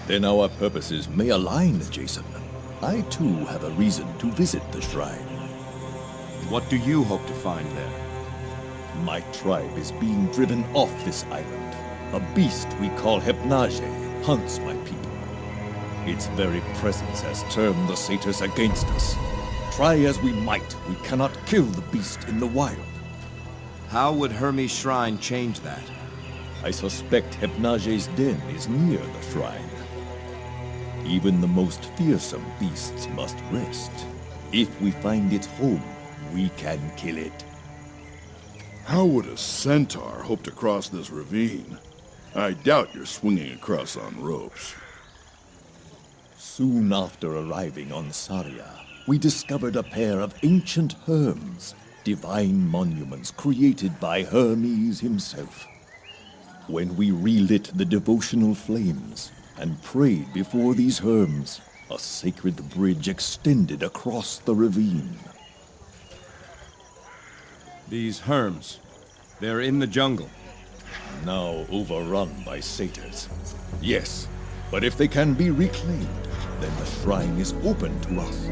S20: Then our purposes may align, Jason. I too have a reason to visit the shrine.
S1: What do you hope to find there?
S20: My tribe is being driven off this island. A beast we call Hypnage hunts my people. Its very presence has turned the satyrs against us. Try as we might, we cannot kill the beast in the wild.
S1: How would Hermes' shrine change that?
S20: I suspect Hypnage's den is near the shrine. Even the most fearsome beasts must rest. If we find its home, we can kill it.
S3: How would a centaur hope to cross this ravine? I doubt you're swinging across on ropes.
S20: Soon after arriving on Saria, we discovered a pair of ancient herms, divine monuments created by Hermes himself. When we relit the devotional flames and prayed before these herms, a sacred bridge extended across the ravine.
S1: These herms, they're in the jungle.
S20: Now overrun by satyrs. Yes, but if they can be reclaimed, then the shrine is open to us.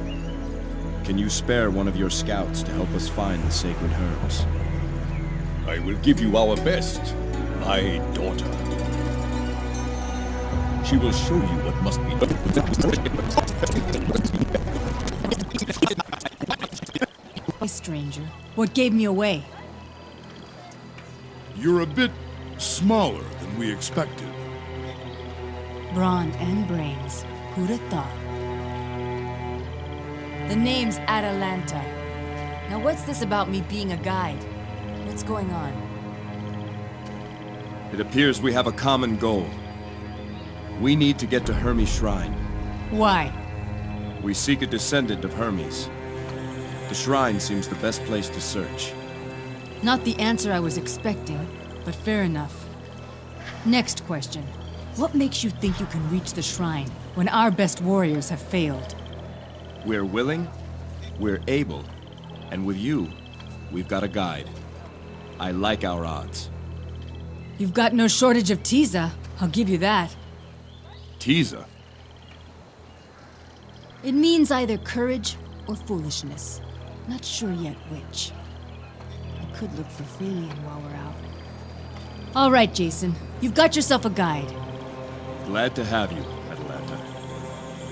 S1: Can you spare one of your scouts to help us find the sacred herms?
S20: I will give you our best, my daughter. She will show you what must be done.
S17: Hey, stranger. What gave me away?
S3: You're a bit smaller than we expected.
S17: Brawn and brains. Who'd have thought? The name's Atalanta. Now what's this about me being a guide? What's going on?
S1: It appears we have a common goal. We need to get to Hermes' shrine.
S17: Why?
S1: We seek a descendant of Hermes. The shrine seems the best place to search.
S17: Not the answer I was expecting, but fair enough. Next question. What makes you think you can reach the shrine when our best warriors have failed?
S1: We're willing, we're able, and with you, we've got a guide. I like our odds.
S17: You've got no shortage of Tiza, I'll give you that.
S1: Tiza?
S17: It means either courage or foolishness. Not sure yet which. I could look for Phalion while we're out. All right, Jason. You've got yourself a guide.
S1: Glad to have you, Atalanta.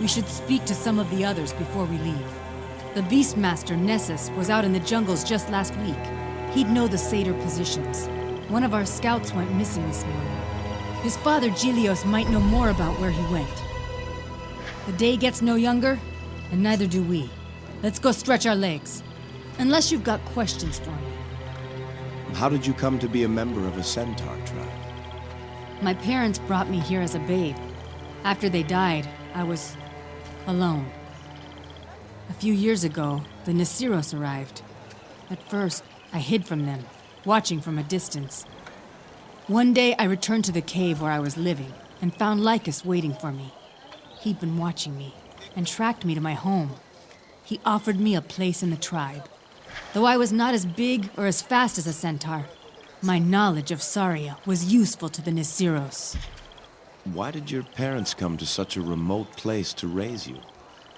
S17: We should speak to some of the others before we leave. The Beastmaster, Nessus, was out in the jungles just last week. He'd know the satyr positions. One of our scouts went missing this morning. His father, Gilios, might know more about where he went. The day gets no younger, and neither do we. Let's go stretch our legs. Unless you've got questions for me.
S1: How did you come to be a member of a centaur tribe?
S17: My parents brought me here as a babe. After they died, I was alone. A few years ago, the Nisiros arrived. At first, I hid from them, watching from a distance. One day, I returned to the cave where I was living and found Lycus waiting for me. He'd been watching me and tracked me to my home. He offered me a place in the tribe. Though I was not as big or as fast as a centaur, my knowledge of Saria was useful to the Nisiros.
S1: Why did your parents come to such a remote place to raise you?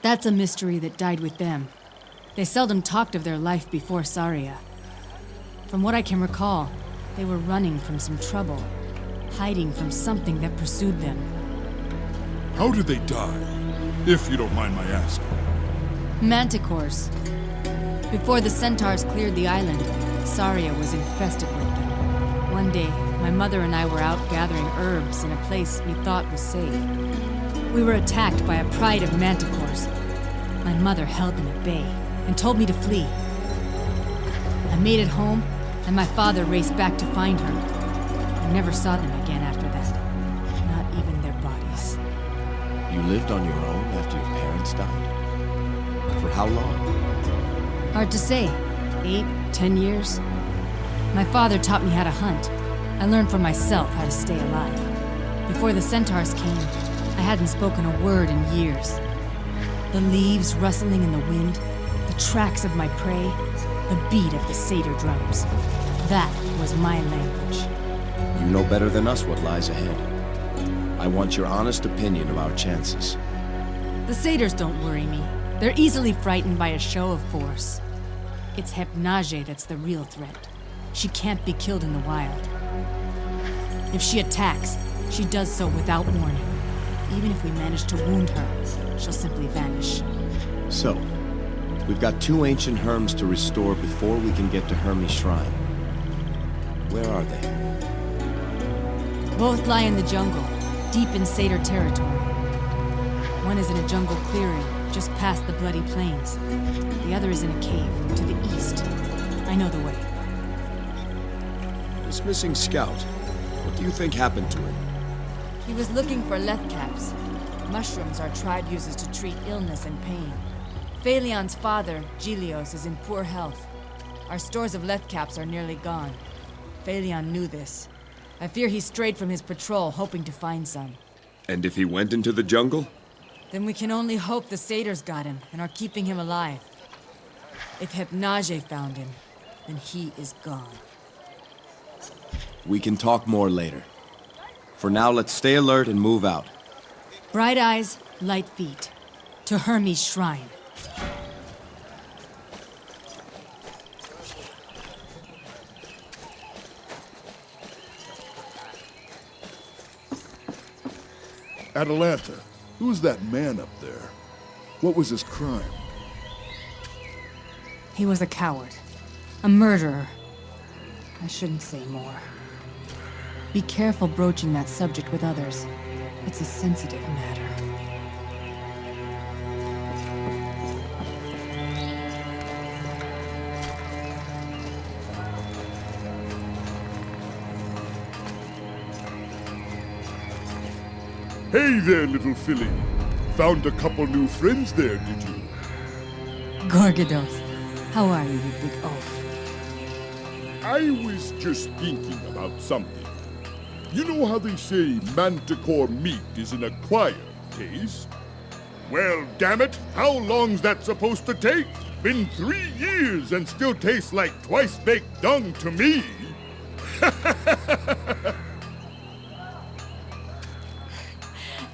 S17: That's a mystery that died with them. They seldom talked of their life before Saria. From what I can recall, they were running from some trouble, hiding from something that pursued them.
S3: How did they die, if you don't mind my asking?
S17: Manticores. Before the centaurs cleared the island, Saria was infested with them. One day, my mother and I were out gathering herbs in a place we thought was safe. We were attacked by a pride of manticores. My mother held them at bay and told me to flee. I made it home, and my father raced back to find her. I never saw them again after that. Not even their bodies.
S1: You lived on your own after your parents died? For how long?
S17: Hard to say. 8, 10 years? My father taught me how to hunt. I learned for myself how to stay alive. Before the centaurs came, I hadn't spoken a word in years. The leaves rustling in the wind, the tracks of my prey, the beat of the satyr drums. That was my language.
S1: You know better than us what lies ahead. I want your honest opinion of our chances.
S17: The satyrs don't worry me. They're easily frightened by a show of force. It's Hypnage that's the real threat. She can't be killed in the wild. If she attacks, she does so without warning. Even if we manage to wound her, she'll simply vanish.
S1: So, we've got 2 ancient Herms to restore before we can get to Hermes' shrine. Where are they?
S17: Both lie in the jungle, deep in satyr territory. One is in a jungle clearing, just past the Bloody Plains. The other is in a cave, to the east. I know the way.
S1: This missing scout, what do you think happened to him?
S17: He was looking for lethcaps. Mushrooms our tribe uses to treat illness and pain. Phalion's father, Gilios, is in poor health. Our stores of lethcaps are nearly gone. Phalion knew this. I fear he strayed from his patrol, hoping to find some.
S1: And if he went into the jungle?
S17: Then we can only hope the satyrs got him and are keeping him alive. If Hypnage found him, then he is gone.
S1: We can talk more later. For now, let's stay alert and move out.
S17: Bright eyes, light feet. To Hermes' shrine.
S3: Atalanta, who's that man up there? What was his crime?
S17: He was a coward. A murderer. I shouldn't say more. Be careful broaching that subject with others. It's a sensitive matter.
S3: Hey there, little filly. Found a couple new friends there, did you?
S17: Gorgados, how are you, you big oaf?
S3: I was just thinking about something. You know how they say manticore meat is an acquired taste? Well, damn it, how long's that supposed to take? Been 3 years and still tastes like twice-baked dung to me.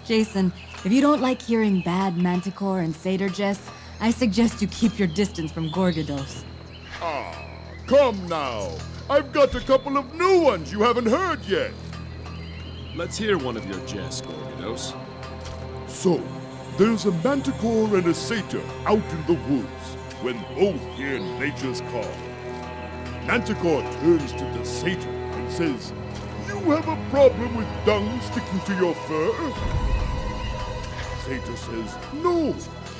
S17: Jason, if you don't like hearing bad manticore and satyr jests, I suggest you keep your distance from Gorgados.
S3: Ah, come now. I've got a couple of new ones you haven't heard yet.
S1: Let's hear one of your jests, Gorgados.
S3: So, there's a manticore and a satyr out in the woods when both hear nature's call. Manticore turns to the satyr and says, "You have a problem with dung sticking to your fur?" Satyr says, "No."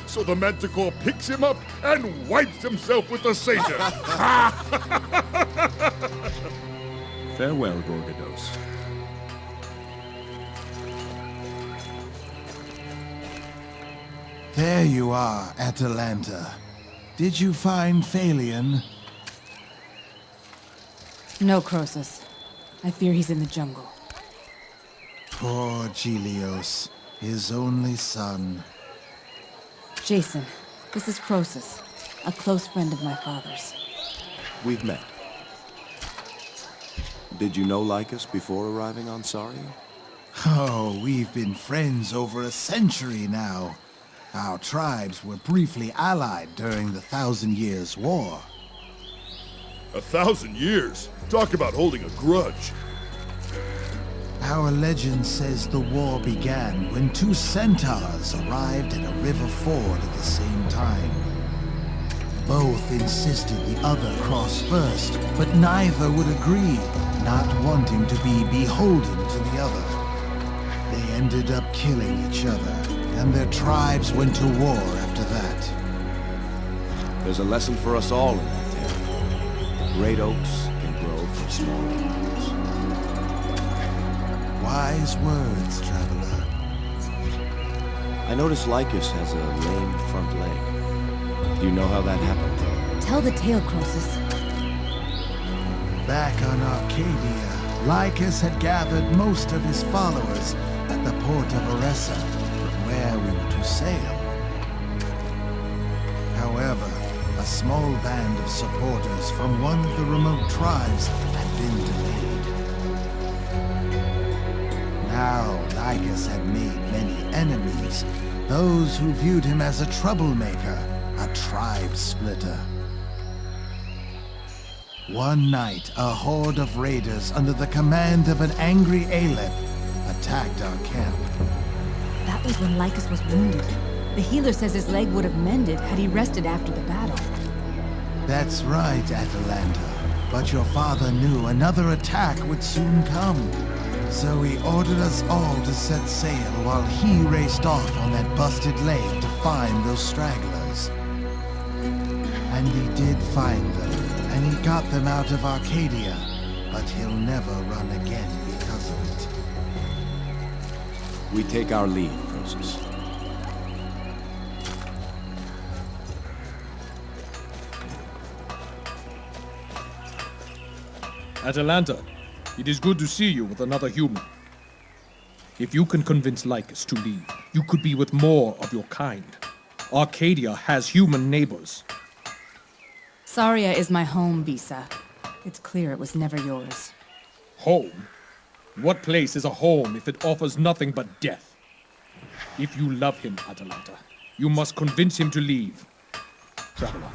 S3: So the manticore picks him up and wipes himself with the satyr.
S1: Farewell, Gorgados.
S4: There you are, Atalanta. Did you find Phalion?
S17: No, Croesus. I fear he's in the jungle.
S4: Poor Gelios, his only son.
S17: Jason, this is Croesus, a close friend of my father's.
S1: We've met. Did you know Lycus before arriving on Saria?
S4: Oh, we've been friends over a century now. Our tribes were briefly allied during the 1,000 Years' War.
S3: 1,000 years? Talk about holding a grudge.
S4: Our legend says the war began when 2 centaurs arrived at a river ford at the same time. Both insisted the other cross first, but neither would agree, not wanting to be beholden to the other. They ended up killing each other, and their tribes went to war after that.
S1: There's a lesson for us all in that tale. Great oaks can grow from small needles.
S4: Wise words, traveler.
S1: I noticed Lycus has a lame front leg. Do you know how that happened?
S17: Tell the tale, Croesus.
S4: Back on Arcadia, Lycus had gathered most of his followers at the port of Oressa, from where we were to sail. However, a small band of supporters from one of the remote tribes had been delayed. Now, Lycus had made many enemies, those who viewed him as a troublemaker, a tribe splitter. One night, a horde of raiders under the command of an angry Aleph attacked our camp.
S17: That was when Lycus was wounded. The healer says his leg would have mended had he rested after the battle.
S4: That's right, Atalanta. But your father knew another attack would soon come. So he ordered us all to set sail while he raced off on that busted leg to find those stragglers. And he did find them, and he got them out of Arcadia, but he'll never run again because of it.
S1: We take our leave, Croesus.
S16: Atalanta, it is good to see you with another human. If you can convince Lycus to leave, you could be with more of your kind. Arcadia has human neighbors.
S17: Saria is my home, Bisa. It's clear it was never yours.
S16: Home? What place is a home if it offers nothing but death? If you love him, Atalanta, you must convince him to leave. Traveler,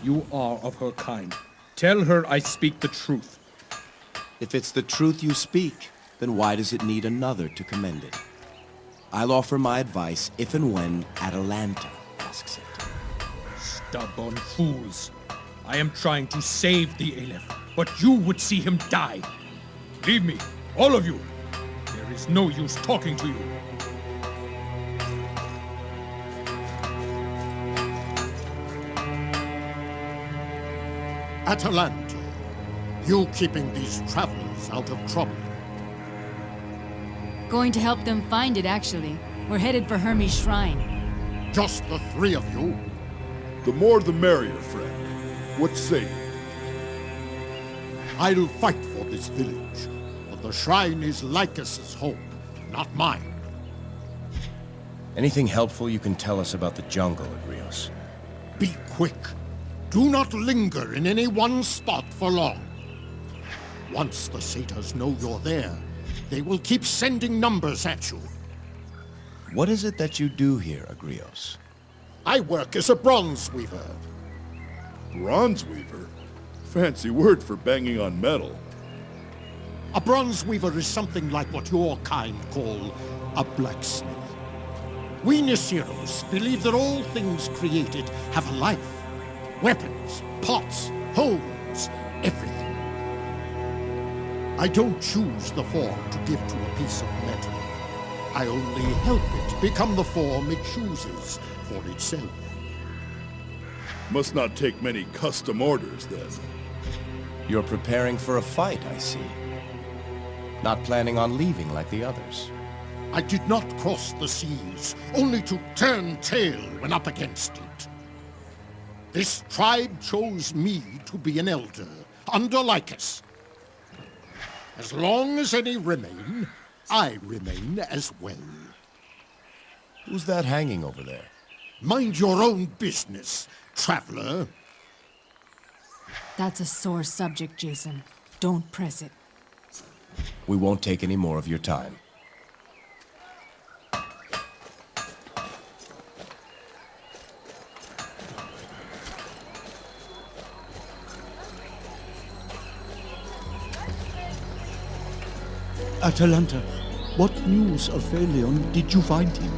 S16: you are of her kind. Tell her I speak the truth.
S1: If it's the truth you speak, then why does it need another to commend it? I'll offer my advice if and when Atalanta asks it.
S16: Stubborn fools. I am trying to save the Aleph, but you would see him die. Leave me, all of you. There is no use talking to you.
S13: Atalanta, you keeping these travelers out of trouble.
S17: Going to help them find it, actually. We're headed for Hermes' shrine.
S13: Just the 3 of you?
S3: The more the merrier, friend. What say you?
S13: I'll fight for this village, for The shrine is Lycus's hope, not mine.
S1: Anything helpful you can tell us about the jungle, Agrios?
S13: Be quick. Do not linger in any one spot for long. Once the satyrs know you're there, they will keep sending numbers at you.
S1: What is it that you do here, Agrios?
S13: I work as a bronze weaver.
S3: Bronze weaver? Fancy word for banging on metal.
S13: A bronze weaver is something like what your kind call a blacksmith. We Nisiros believe that all things created have a life. Weapons, pots, homes, everything. I don't choose the form to give to a piece of metal. I only help it become the form it chooses for itself.
S3: Must not take many custom orders, then.
S1: You're preparing for a fight, I see. Not planning on leaving like the others.
S13: I did not cross the seas, only to turn tail when up against it. This tribe chose me to be an elder, under Lycus. As long as any remain, I remain as well.
S1: Who's that hanging over there?
S13: Mind your own business, traveler.
S17: That's a sore subject, Jason. Don't press it.
S1: We won't take any more of your time.
S6: Atalanta, what news of Phaleon did you find him?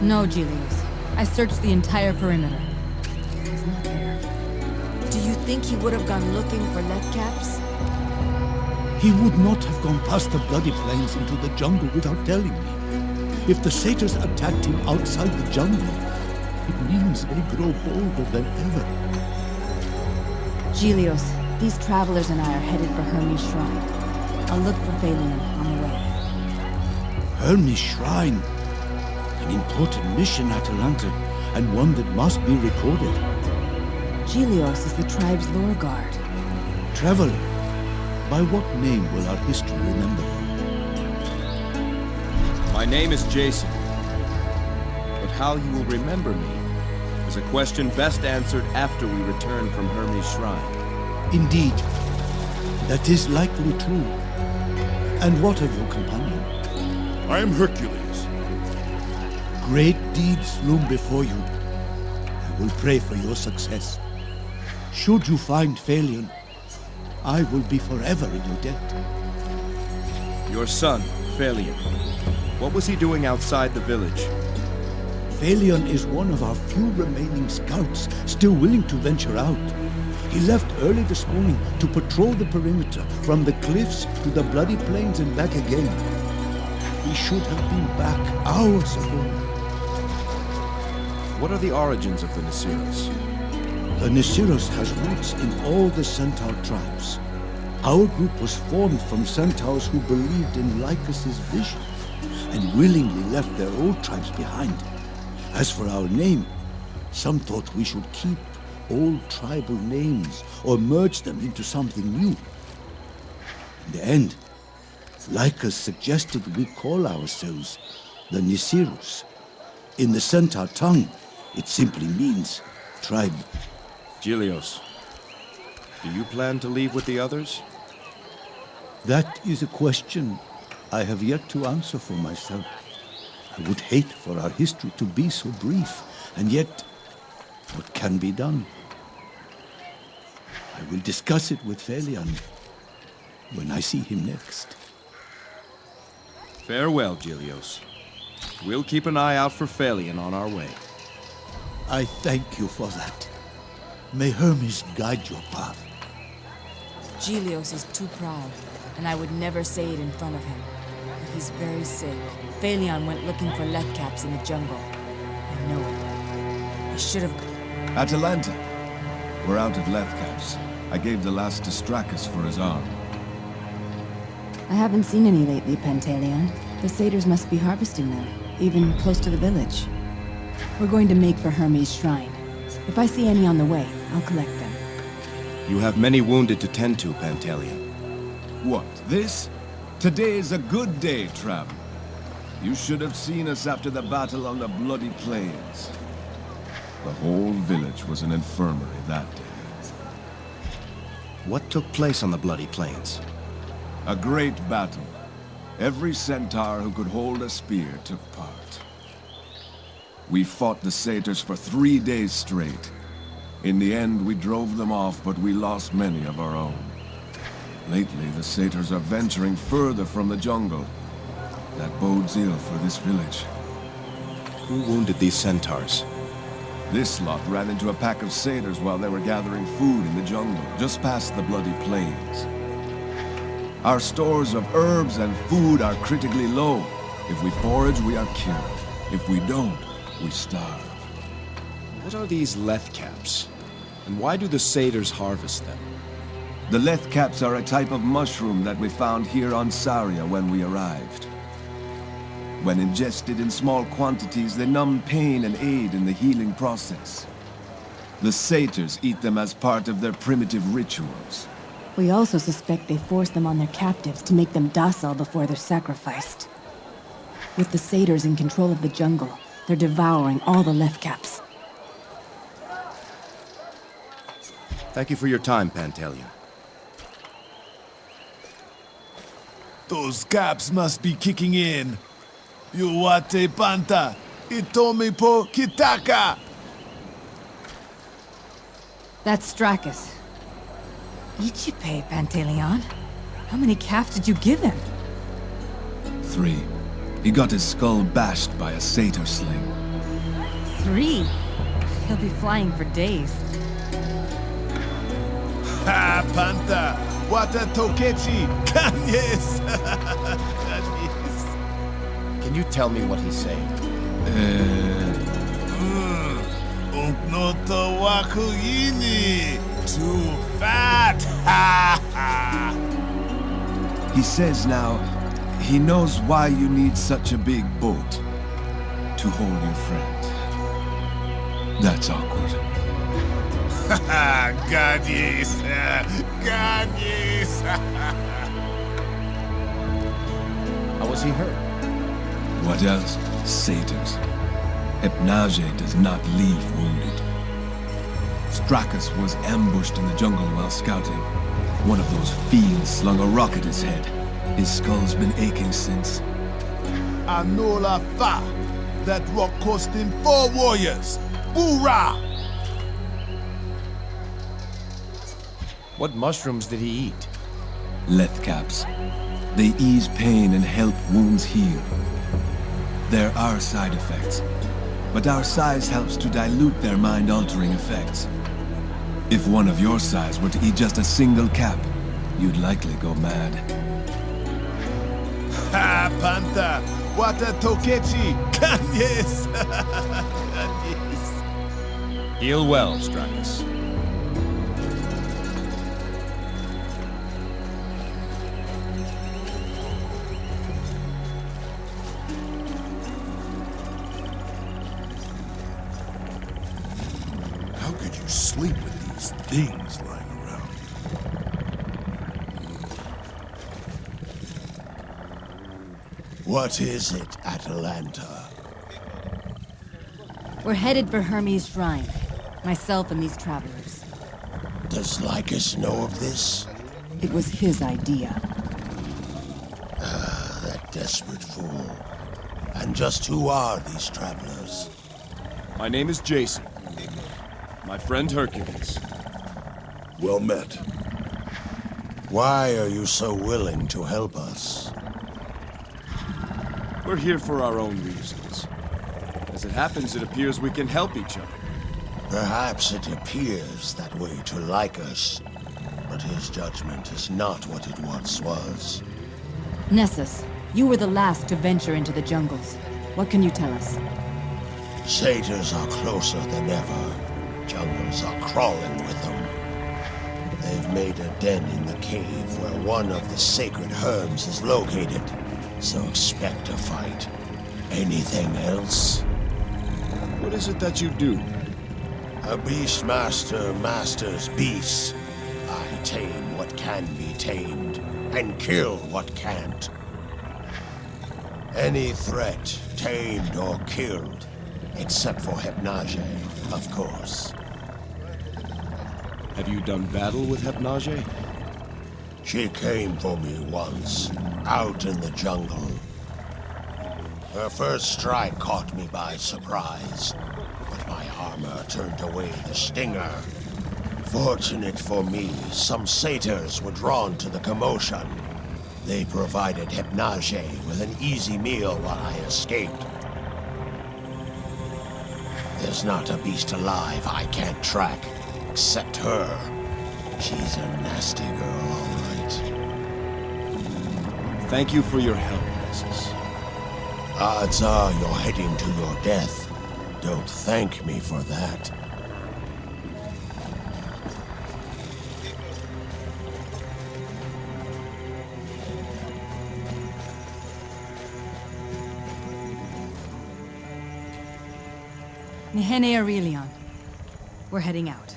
S17: No, Julius. I searched the entire perimeter. He's not there.
S10: Do you think he would have gone looking for lead caps?
S6: He would not have gone past the bloody plains into the jungle without telling me. If the satyrs attacked him outside the jungle, it means they grow bolder than ever.
S17: Gelios, these travelers and I are headed for Hermes' shrine. I'll look for Phaleon on the way.
S6: Hermes' shrine. An important mission, Atalanta, and one that must be recorded.
S17: Gelios is the tribe's lore guard.
S6: Traveler, by what name will our history remember you?
S1: My name is Jason. But how you will remember me is a question best answered after we return from Hermes' shrine.
S6: Indeed. That is likely true. And what of your companion?
S3: I am Hercules.
S6: Great deeds loom before you. I will pray for your success. Should you find Phaleon, I will be forever in your debt.
S1: Your son, Phaleon. What was he doing outside the village?
S6: Phaleon is one of our few remaining scouts still willing to venture out. He left early this morning to patrol the perimeter, from the cliffs to the bloody plains and back again. He should have been back hours ago.
S1: What are the origins of the Nisiros?
S6: The Nisiros has roots in all the centaur tribes. Our group was formed from centaurs who believed in Lycus's vision and willingly left their old tribes behind. As for our name, some thought we should keep old tribal names or merge them into something new. In the end, Lycus suggested we call ourselves the Nisiros. In the centaur tongue, it simply means tribe.
S1: Gelios, do you plan to leave with the others?
S6: That is a question I have yet to answer for myself. I would hate for our history to be so brief, and yet, what can be done? I will discuss it with Phaleon when I see him next.
S1: Farewell, Gelios. We'll keep an eye out for Phaleon on our way.
S6: I thank you for that. May Hermes guide your path.
S17: Gelios is too proud, and I would never say it in front of him. But he's very sick. Phaleon went looking for lead caps in the jungle. I know it. I should have...
S9: Atalanta. We're out of lead caps. I gave the last to Strachus for his arm.
S17: I haven't seen any lately, Pantaleon. The satyrs must be harvesting them, even close to the village. We're going to make for Hermes' shrine. If I see any on the way, I'll collect them.
S1: You have many wounded to tend to, Pantaleon.
S9: What, this? Today is a good day, traveler. You should have seen us after the battle on the bloody plains. The whole village was an infirmary that day.
S1: What took place on the bloody plains?
S9: A great battle. Every centaur who could hold a spear took part. We fought the satyrs for 3 days straight. In the end, we drove them off, but we lost many of our own. Lately, the satyrs are venturing further from the jungle. That bodes ill for this village.
S1: Who wounded these centaurs?
S9: This lot ran into a pack of satyrs while they were gathering food in the jungle, just past the bloody plains. Our stores of herbs and food are critically low. If we forage, we are killed. If we don't, we starve.
S1: What are these lethcaps? And why do the satyrs harvest them?
S9: The lethcaps are a type of mushroom that we found here on Saria when we arrived. When ingested in small quantities, they numb pain and aid in the healing process. The satyrs eat them as part of their primitive rituals.
S17: We also suspect they force them on their captives to make them docile before they're sacrificed. With the satyrs in control of the jungle, they're devouring all the lethcaps.
S1: Thank you for your time, Pantaleon.
S5: Those caps must be kicking in. Yuwate panta, itomi po kitaka.
S17: That's Stracus. Ichipe, Pantaleon. How many calves did you give him?
S9: 3. He got his skull bashed by a satyr sling.
S17: 3? He'll be flying for days.
S5: Ha, panta, wata tokechi, kanyes.
S1: Can you tell me what he's saying?
S5: Uknoto waku ini. Too fat. Ha ha.
S9: He says now, he knows why you need such a big boat to hold your friend. That's awkward.
S5: God yes. God yes.
S1: How was he hurt?
S9: What else? Satyrs. Hypnage does not leave wounded. Stracus was ambushed in the jungle while scouting. One of those fiends slung a rock at his head. His skull's been aching since.
S5: Anola fa. That rock cost him 4 warriors. Hoorah!
S1: What mushrooms did he eat?
S9: Lethcaps. They ease pain and help wounds heal. There are side effects, but our size helps to dilute their mind-altering effects. If one of your size were to eat just a single cap, you'd likely go mad.
S5: Ha, panta, wata tokechi, kanyes. Kanyes.
S1: Heal well, Stracus.
S3: How could you sleep with these things lying around?
S13: What is it, Atalanta?
S17: We're headed for Hermes' shrine. Myself and these travelers.
S13: Does Lycus know of this?
S17: It was his idea.
S13: Ah, that desperate fool. And just who are these travelers?
S1: My name is Jason. My friend Hercules.
S3: Well met.
S13: Why are you so willing to help us?
S1: We're here for our own reasons. As it happens, it appears we can help each other.
S13: Perhaps it appears that way to Lycus, but his judgment is not what it once was.
S17: Nessus, you were the last to venture into the jungles. What can you tell us?
S13: Satyrs are closer than ever. Jungles are crawling with them. They've made a den in the cave where one of the sacred herbs is located. So expect a fight. Anything else?
S1: What is it that you do?
S13: A beastmaster masters beasts. I tame what can be tamed. and kill what can't. Any threat, tamed or killed, except for Hypnage, of course.
S1: Have you done battle with Hypnage?
S13: She came for me once, out in the jungle. Her first strike caught me by surprise, but my armor turned away the stinger. Fortunate for me, some satyrs were drawn to the commotion. They provided Hypnage with an easy meal while I escaped. There's not a beast alive I can't track, except her. She's a nasty girl, all right.
S1: Thank you for your help, Nessus.
S13: Odds are you're heading to your death. Don't thank me for that.
S17: Nihene Aurelion. We're heading out.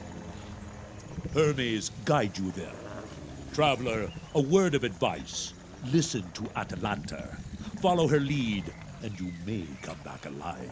S7: Hermes guide you there. Traveler, a word of advice. Listen to Atalanta. Follow her lead, and you may come back alive.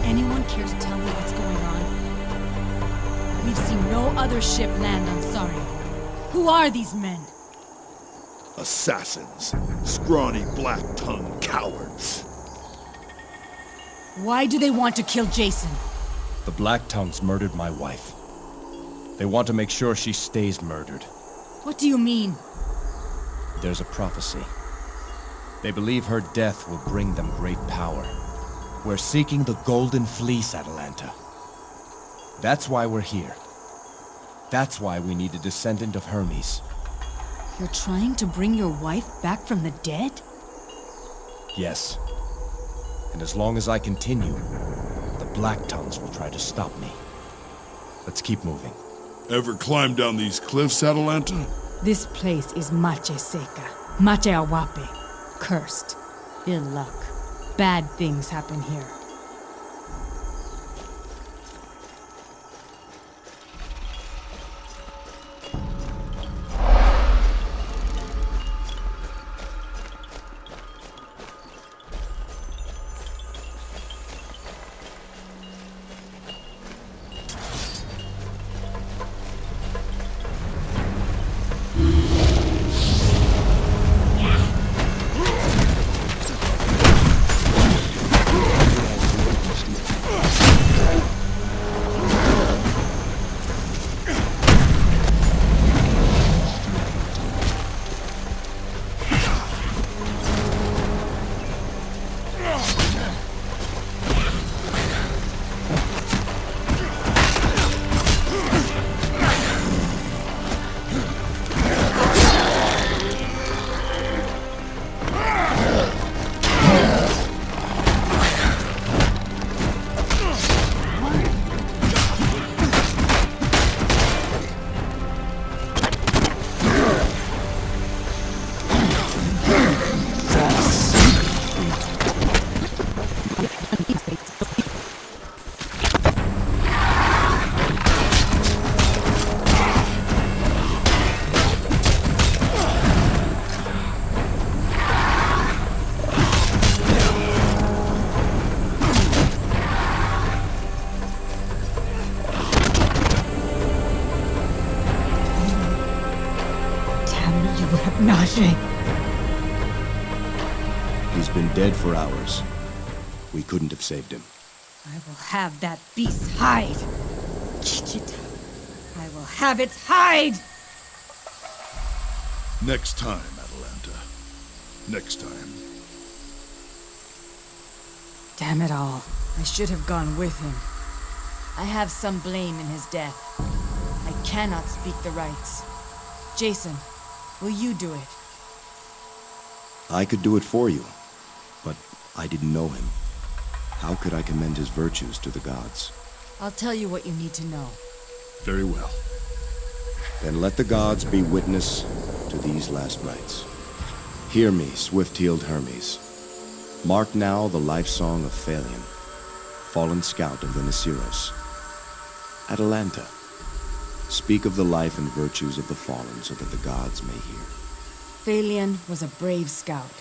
S17: Anyone care to tell me what's going on? We've seen no other ship land on Saria. Who are these men?
S3: Assassins. Scrawny, black-tongued cowards.
S17: Why do they want to kill Jason?
S1: The Black Tongues murdered my wife. They want to make sure she stays murdered.
S17: What do you mean?
S1: There's a prophecy. They believe her death will bring them great power. We're seeking the Golden Fleece, Atalanta. That's why we're here. That's why we need a descendant of Hermes.
S17: You're trying to bring your wife back from the dead?
S1: Yes. And as long as I continue, the Black Tongues will try to stop me. Let's keep moving.
S3: Ever climb down these cliffs, Atalanta?
S17: This place is Mache Seca. Mache Awape. Cursed. Ill luck. Bad things happen here.
S23: Damn you, Abnache!
S1: He's been dead for hours. We couldn't have saved him.
S23: I will have that beast's hide! Catch it! I will have its hide!
S3: Next time, Atalanta. Next time.
S17: Damn it all. I should have gone with him. I have some blame in his death. I cannot speak the rights. Jason, will you do it?
S1: I could do it for you, but I didn't know him. How could I commend his virtues to the gods?
S17: I'll tell you what you need to know.
S3: Very well.
S1: Then let the gods be witness to these last rites. Hear me, swift-heeled Hermes. Mark now the life song of Phalion, fallen scout of the Nisiros. Atalanta, speak of the life and virtues of the fallen so that the gods may hear.
S17: Phalion was a brave scout.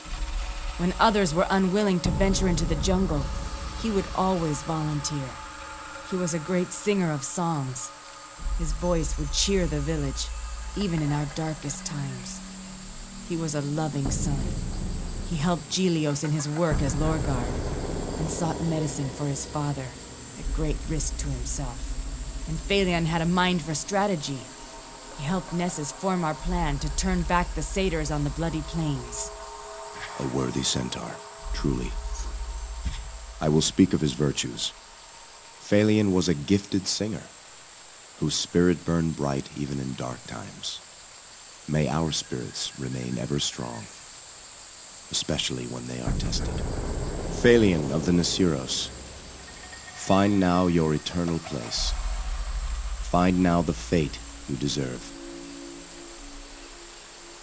S17: When others were unwilling to venture into the jungle, he would always volunteer. He was a great singer of songs. His voice would cheer the village, even in our darkest times. He was a loving son. He helped Gelios in his work as Lorguard, and sought medicine for his father, at great risk to himself. And Phalion had a mind for strategy. He helped Nessus form our plan to turn back the satyrs on the bloody plains.
S1: A worthy centaur, truly. I will speak of his virtues. Phalion was a gifted singer, whose spirit burned bright even in dark times. May our spirits remain ever strong, especially when they are tested. Phalion of the Nisiros, find now your eternal place. Find now the fate you deserve.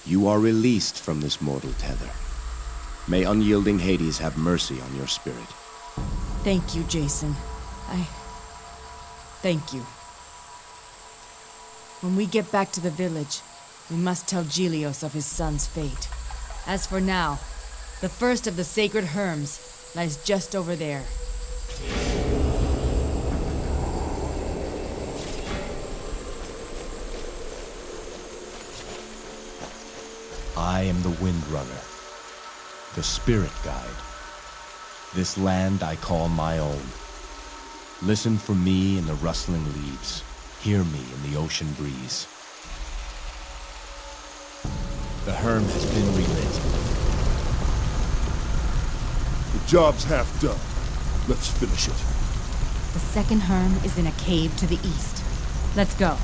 S1: You are released from this mortal tether. May unyielding Hades have mercy on your spirit.
S17: Thank you, Jason. Thank you. When we get back to the village, we must tell Gelios of his son's fate. As for now, the first of the sacred Herms lies just over there.
S8: I am the Windrunner, the spirit guide. This land I call my own. Listen for me in the rustling leaves. Hear me in the ocean breeze. The Herm has been relit.
S3: The job's half done. Let's finish it.
S17: The second Herm is in a cave to the east. Let's go.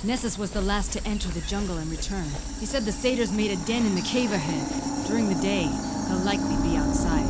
S17: Nessus was the last to enter the jungle and return. He said the satyrs made a den in the cave ahead. During the day, they'll likely be outside.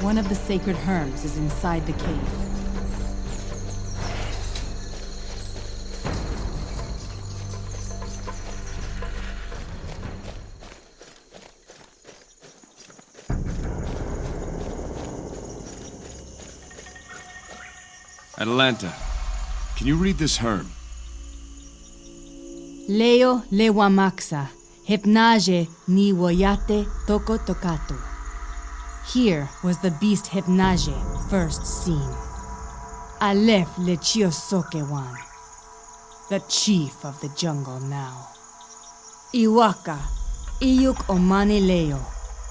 S17: One of the sacred Herms is inside the cave.
S1: Atalanta, can you read this Herm?
S17: Leo lewamaksa, hypnage ni woyate toko tokatu. Here was the beast Hypnage first seen. Aleph lechiosokewan, the chief of the jungle now. Iwaka, iyuk omane leo,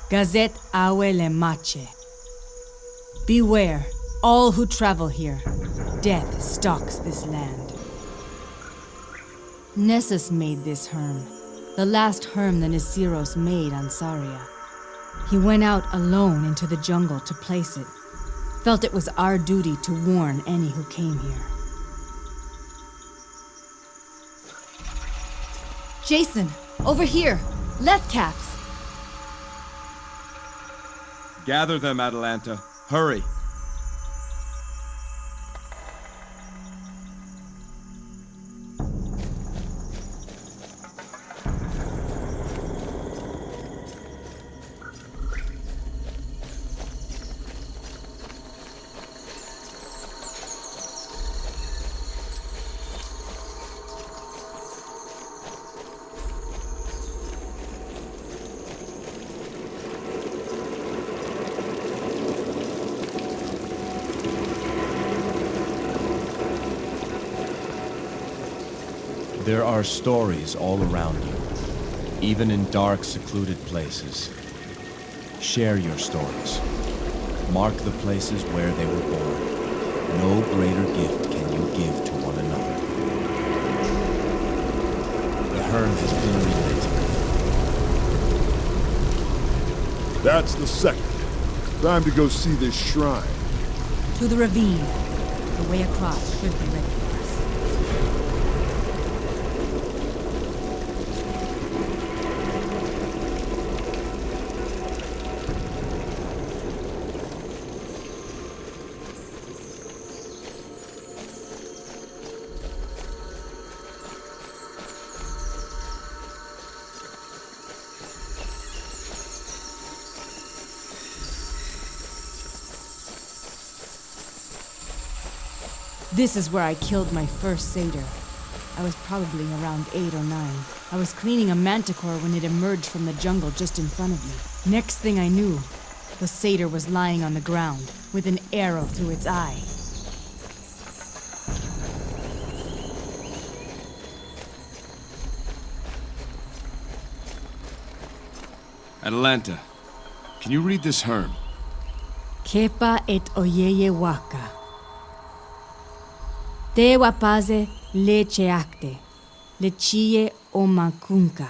S17: gazet awe le mache. Beware, all who travel here. Death stalks this land. Nessus made this Herm, the last Herm the Nisiros made on Saria. He went out alone into the jungle to place it. Felt it was our duty to warn any who came here. Jason, over here! Left caps!
S1: Gather them, Atalanta. Hurry.
S8: There are stories all around you, even in dark, secluded places. Share your stories. Mark the places where they were born. No greater gift can you give to one another. The Herm has been relit.
S3: That's the second. Time to go see this shrine.
S17: To the ravine. The way across should be ready for us. This is where I killed my first satyr. I was probably around 8 or 9. I was cleaning a manticore when it emerged from the jungle just in front of me. Next thing I knew, the satyr was lying on the ground, with an arrow through its eye.
S1: Atalanta, can you read this Herm?
S17: Kepa et oyeye waka. Te wapaze lecheacte, lechie omakunka.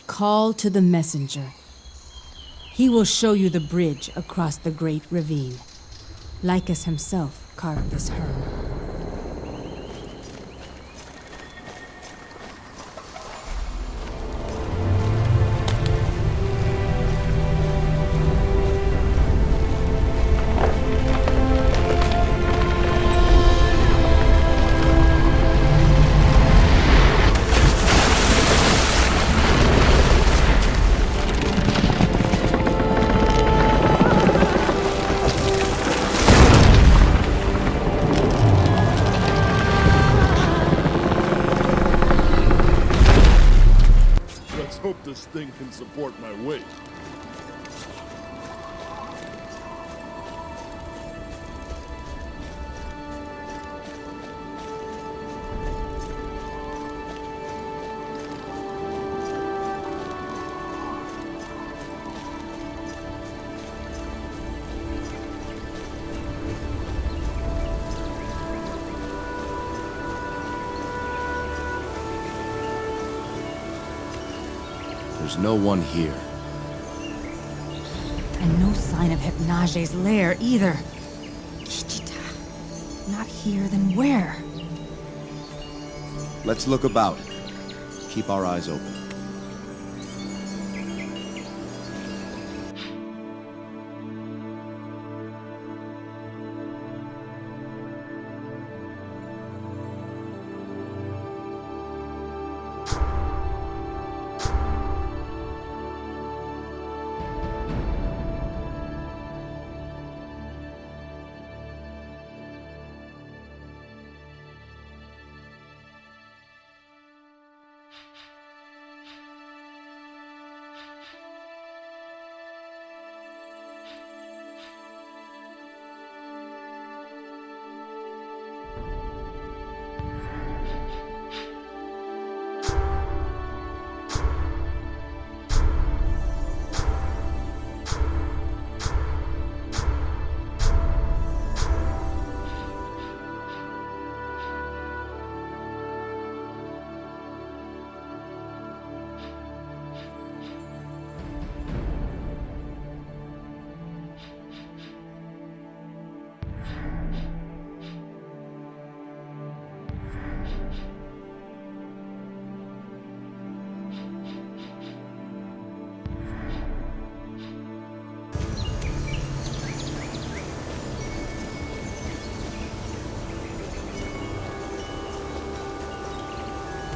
S17: Call to the messenger. He will show you the bridge across the great ravine. Lycus himself carved this Herm.
S3: Hope this thing can support my weight.
S1: There's no one here.
S17: And no sign of Hypnage's lair either. Kichita. Not here, then where?
S1: Let's look about. Keep our eyes open.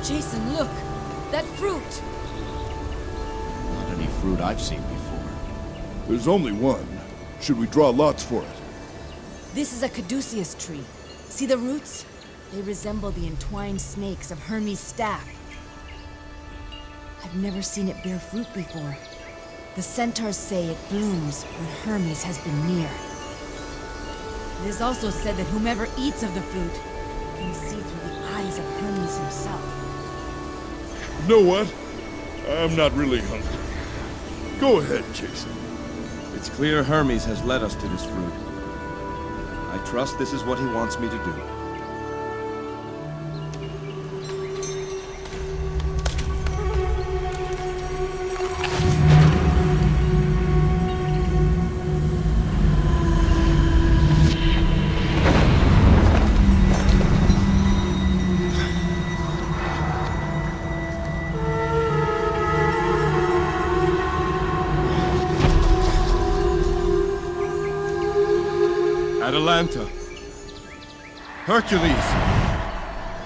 S17: Jason, look! That fruit!
S1: Not any fruit I've seen before.
S3: There's only one. Should we draw lots for it?
S17: This is a caduceus tree. See the roots? They resemble the entwined snakes of Hermes' staff. I've never seen it bear fruit before. The centaurs say it blooms when Hermes has been near. It is also said that whomever eats of the fruit can see through the eyes of Hermes himself.
S3: You know what? I'm not really hungry. Go ahead, Jason.
S1: It's clear Hermes has led us to this fruit. I trust this is what he wants me to do.
S2: Atalanta. Hercules!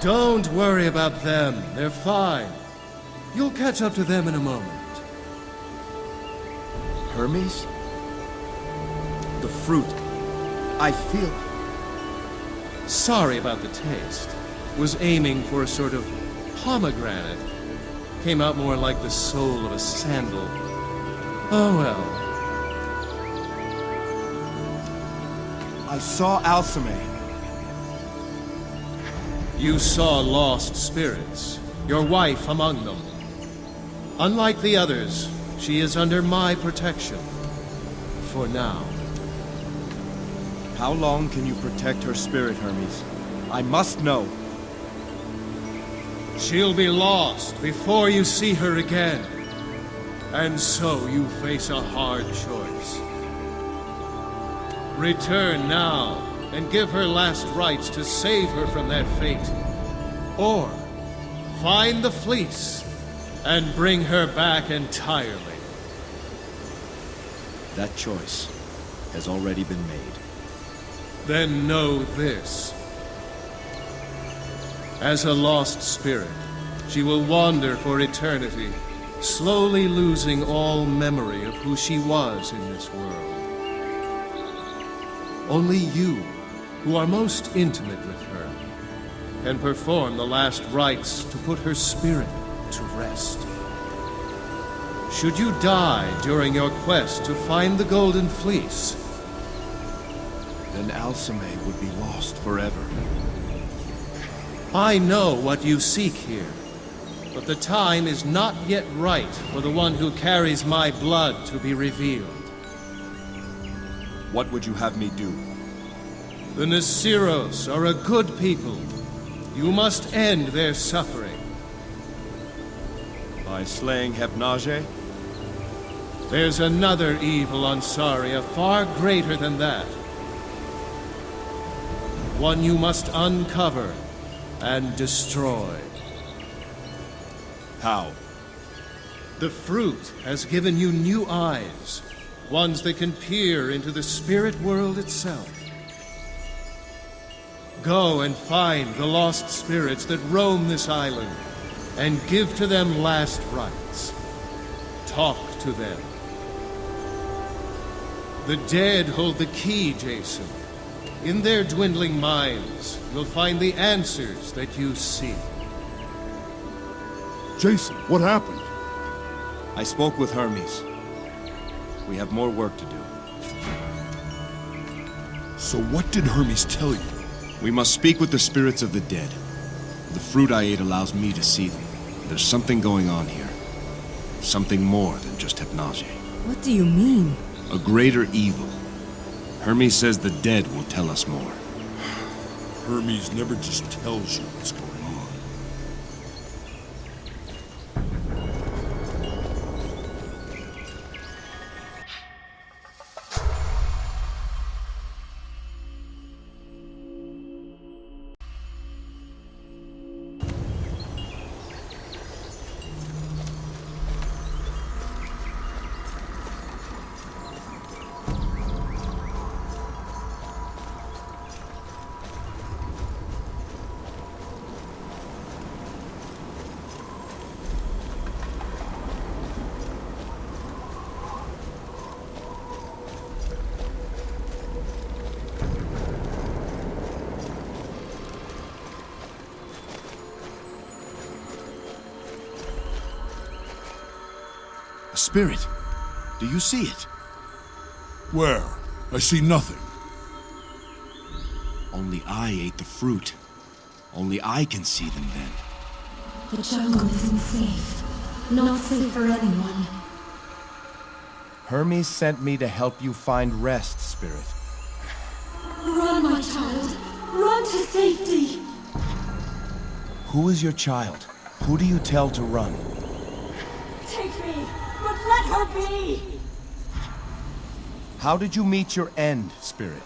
S14: Don't worry about them. They're fine. You'll catch up to them in a moment.
S1: Hermes? The fruit. I feel it.
S14: Sorry about the taste. Was aiming for a sort of pomegranate. Came out more like the sole of a sandal. Oh well.
S2: I saw Alcime.
S14: You saw lost spirits, your wife among them. Unlike the others, she is under my protection. For now.
S1: How long can you protect her spirit, Hermes? I must know.
S14: She'll be lost before you see her again. And so you face a hard choice. Return now, and give her last rites to save her from that fate. Or, find the fleece, and bring her back entirely.
S1: That choice has already been made.
S14: Then know this. As a lost spirit, she will wander for eternity, slowly losing all memory of who she was in this world. Only you, who are most intimate with her, can perform the last rites to put her spirit to rest. Should you die during your quest to find the Golden Fleece,
S1: then Alcime would be lost forever.
S14: I know what you seek here, but the time is not yet right for the one who carries my blood to be revealed.
S1: What would you have me do?
S14: The Nisiros are a good people. You must end their suffering.
S1: By slaying Hypnage?
S14: There's another evil on Saria far greater than that. One you must uncover and destroy.
S1: How?
S14: The fruit has given you new eyes, ones that can peer into the spirit world itself. Go and find the lost spirits that roam this island, and give to them last rites. Talk to them. The dead hold the key, Jason. In their dwindling minds, you'll find the answers that you seek.
S3: Jason, what happened?
S1: I spoke with Hermes. We have more work to do.
S3: So what did Hermes tell you?
S1: We must speak with the spirits of the dead. The fruit I ate allows me to see them. There's something going on here. Something more than just Hypnage.
S17: What do you mean?
S1: A greater evil. Hermes says the dead will tell us more.
S3: Hermes never just tells you what's going on.
S1: A spirit. Do you see it?
S3: Where? I see nothing.
S1: Only I ate the fruit. Only I can see them then.
S15: The jungle isn't safe. Not safe for anyone.
S8: Hermes sent me to help you find rest, Spirit.
S15: Run, my child. Run to safety.
S8: Who is your child? Who do you tell to run?
S15: Take me, but let her be.
S8: How did you meet your end, Spirit?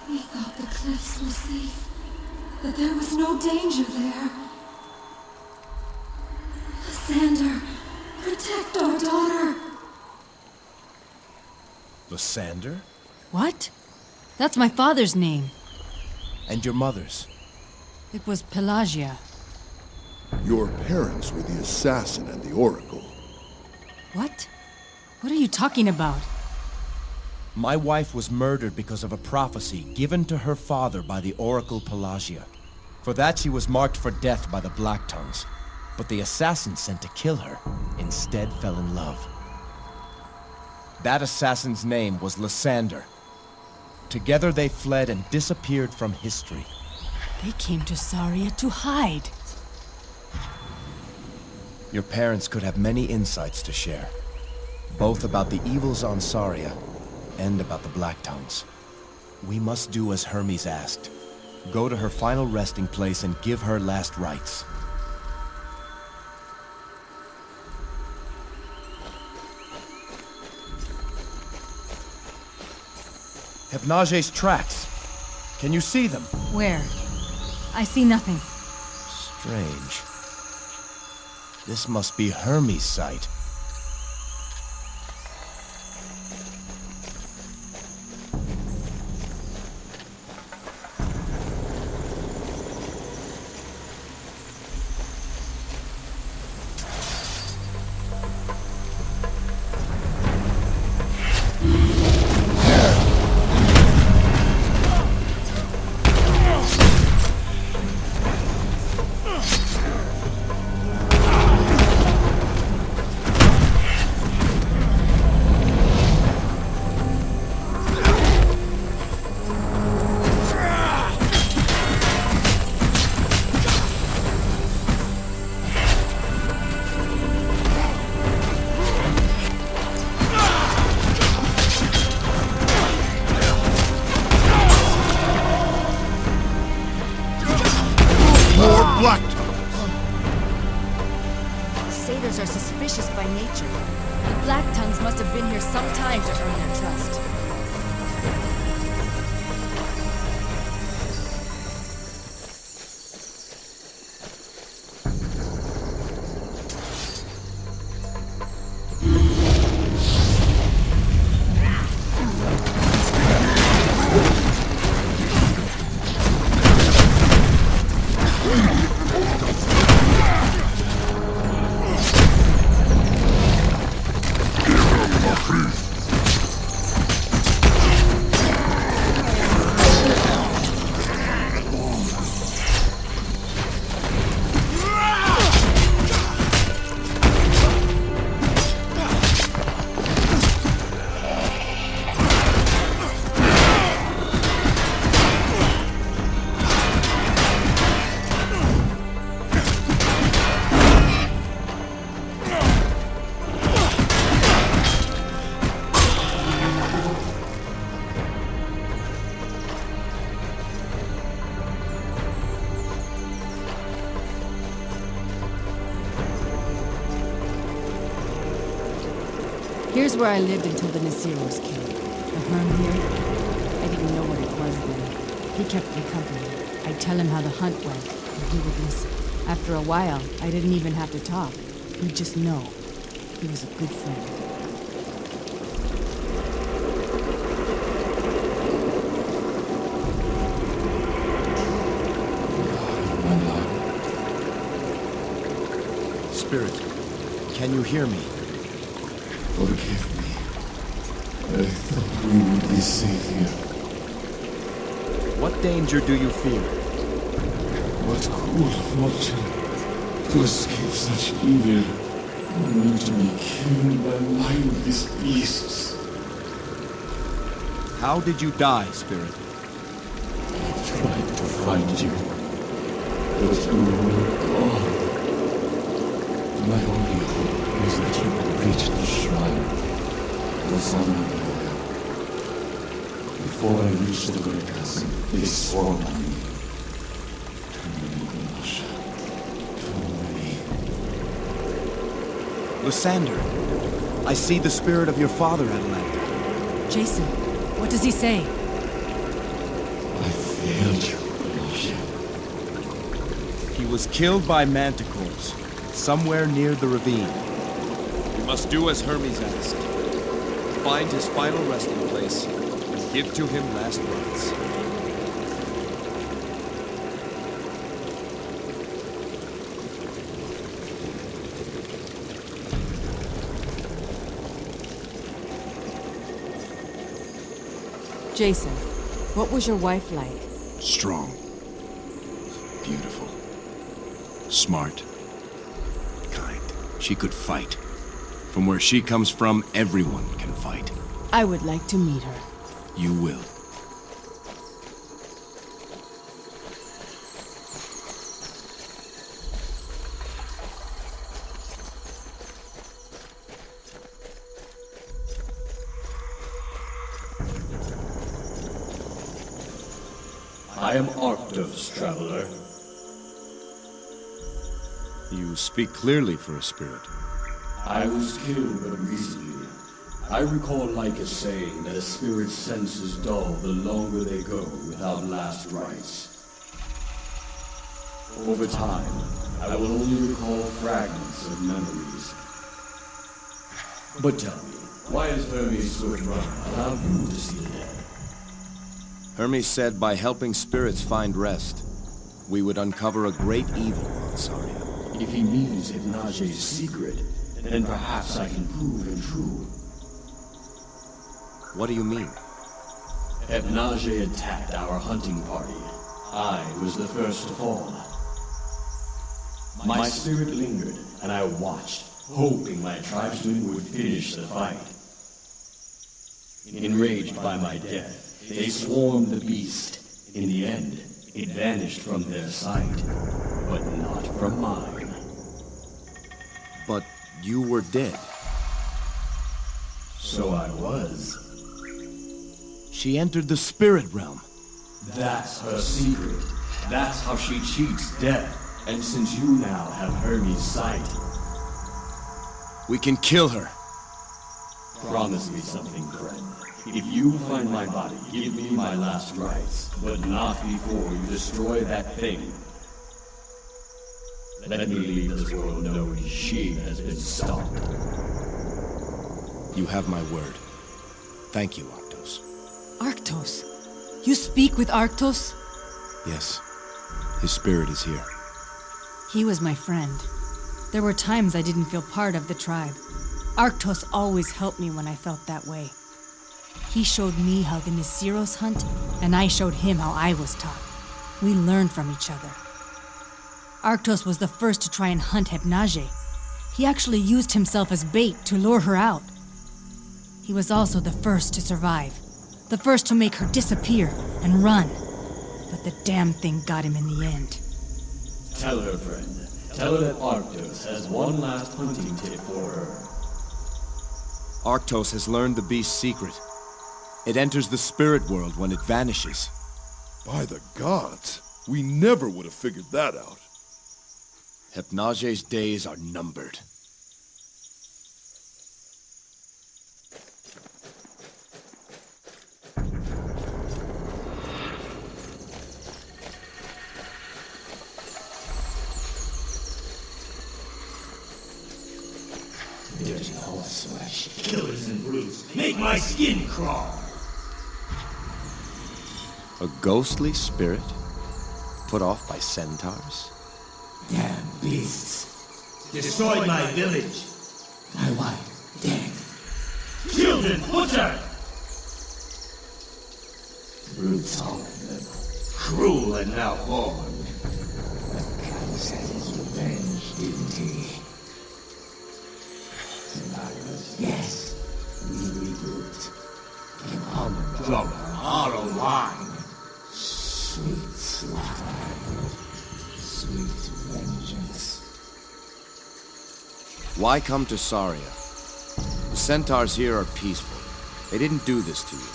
S15: We thought the cliffs were safe, that there was no danger there. Lysander, protect our daughter.
S8: Lysander?
S17: What? That's my father's name.
S8: And your mother's?
S17: It was Pelagia.
S3: Your parents were the assassin and the oracle.
S17: What? What are you talking about?
S8: My wife was murdered because of a prophecy given to her father by the oracle Pelagia. For that she was marked for death by the Black Tongues. But the assassin sent to kill her instead fell in love. That assassin's name was Lysander. Together they fled and disappeared from history.
S17: They came to Saria to hide.
S8: Your parents could have many insights to share. Both about the evils on Saria and about the Black Tongues. We must do as Hermes asked. Go to her final resting place and give her last rites. Hypnage's tracks. Can you see them?
S17: Where? I see nothing.
S8: Strange. This must be Hermes' site.
S17: Satyrs are suspicious by nature. The Black Tongues must have been here some time to earn their trust. Here's where I lived until the Nasiros came. The Herm here, I didn't know what it was then. He kept me company. I'd tell him how the hunt went, and he would listen. After a while, I didn't even have to talk. He'd just know. He was a good friend.
S8: Spirit, can you hear me?
S21: Forgive me. I thought we would be safe here.
S8: What danger do you fear?
S21: What cruel fortune to escape such evil only to be killed by mindless beasts.
S1: How did you die, Spirit?
S21: I tried to find you, but you were gone. My only hope was that you would reach the shrine. It was on my way. Before I reached the great castle, they swarmed on me.
S1: Lysander, I see the spirit of your father, Atalanta.
S17: Jason, what does he say?
S21: I failed you, Aloysia.
S1: He was killed by manticores, somewhere near the ravine. We must do as Hermes asked. Find his final resting place, and give to him last rites.
S17: Jason, what was your wife like?
S1: Strong. Beautiful. Smart. Kind. She could fight. From where she comes from, everyone can fight.
S17: I would like to meet her.
S1: You will.
S20: I am Arctos, traveler.
S1: You speak clearly for a spirit.
S21: I was killed but recently. I recall Lycus saying that a spirit's senses dull the longer they go without last rites. Over time, I will only recall fragments of memories. But tell me, why has Hermes' swift run allowed you to see the dead?
S1: Hermes said by helping spirits find rest, we would uncover a great evil on Saria.
S21: If he means Hypnage's secret, then perhaps I can prove him true.
S1: What do you mean?
S21: Hypnage attacked our hunting party. I was the first to fall. My spirit lingered, and I watched, hoping my tribesmen would finish the fight. Enraged by my death, they swarmed the beast. In the end, it vanished from their sight, but not from mine.
S1: But you were dead.
S21: So I was.
S1: She entered the spirit realm.
S21: That's her secret. That's how she cheats death. And since you now have Hermes' sight...
S1: we can kill her.
S21: Promise me something, friend. If you find my body, give me my last rites, but not before you destroy that thing. Let me leave this world knowing she has been stopped.
S1: You have my word. Thank you, Arctos.
S17: Arctos? You speak with Arctos?
S1: Yes. His spirit is here.
S17: He was my friend. There were times I didn't feel part of the tribe. Arctos always helped me when I felt that way. He showed me how the Nisiros hunt, and I showed him how I was taught. We learned from each other. Arctos was the first to try and hunt Hypnage. He actually used himself as bait to lure her out. He was also the first to survive. The first to make her disappear and run. But the damn thing got him in the end.
S21: Tell her, friend. Tell her that Arctos has one last hunting tip for her.
S1: Arctos has learned the beast's secret. It enters the spirit world when it vanishes.
S3: By the gods, we never would have figured that out.
S1: Hypnage's days are numbered.
S11: Dirty horseflesh, killers and brutes, make my skin crawl!
S1: A ghostly spirit? Put off by centaurs?
S11: Damn beasts. Destroyed my village. My wife, dead. Children, butchered! Brutes, all of them. Cruel and now formed. The Count had his revenge, didn't he?
S18: welcome our wine. Sweet slaughter. Sweet vengeance.
S1: Why come to Saria? The centaurs here are peaceful. They didn't do this to you.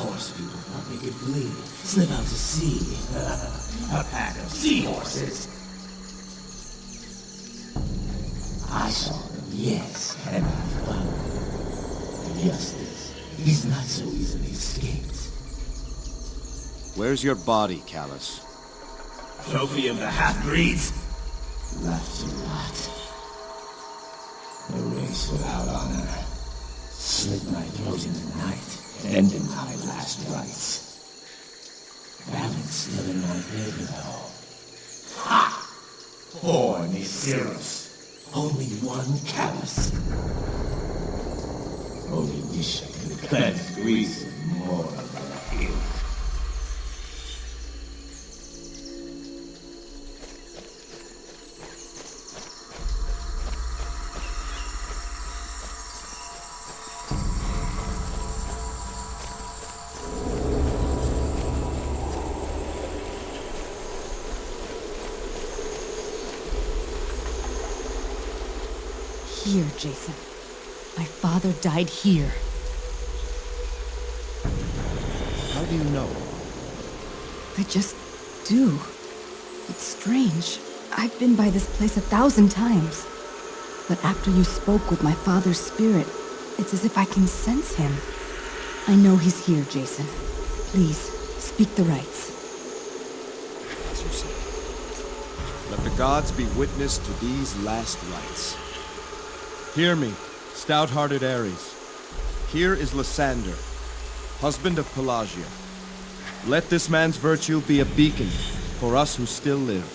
S18: Horse people thought we could flee, slip out to sea. A pack of seahorses. I saw them, yes, and I followed. Justice is not so easily escaped.
S1: Where's your body, Callus?
S18: Trophy of the half-breeds? Left to rot. A race without honor. Slit my throat in the night, ending my last rites. Balance still in my favor, though. Ha! Poor Nisiros. Only one callus. Only wish I could cleanse Greece with more of their ilk.
S17: Here, Jason. My father died here.
S1: How do you know?
S17: I just do. It's strange. I've been by this place 1,000 times. But after you spoke with my father's spirit, it's as if I can sense him. I know he's here, Jason. Please, speak the rites.
S1: As you say. Let the gods be witness to these last rites. Hear me, stout-hearted Ares. Here is Lysander, husband of Pelagia. Let this man's virtue be a beacon for us who still live.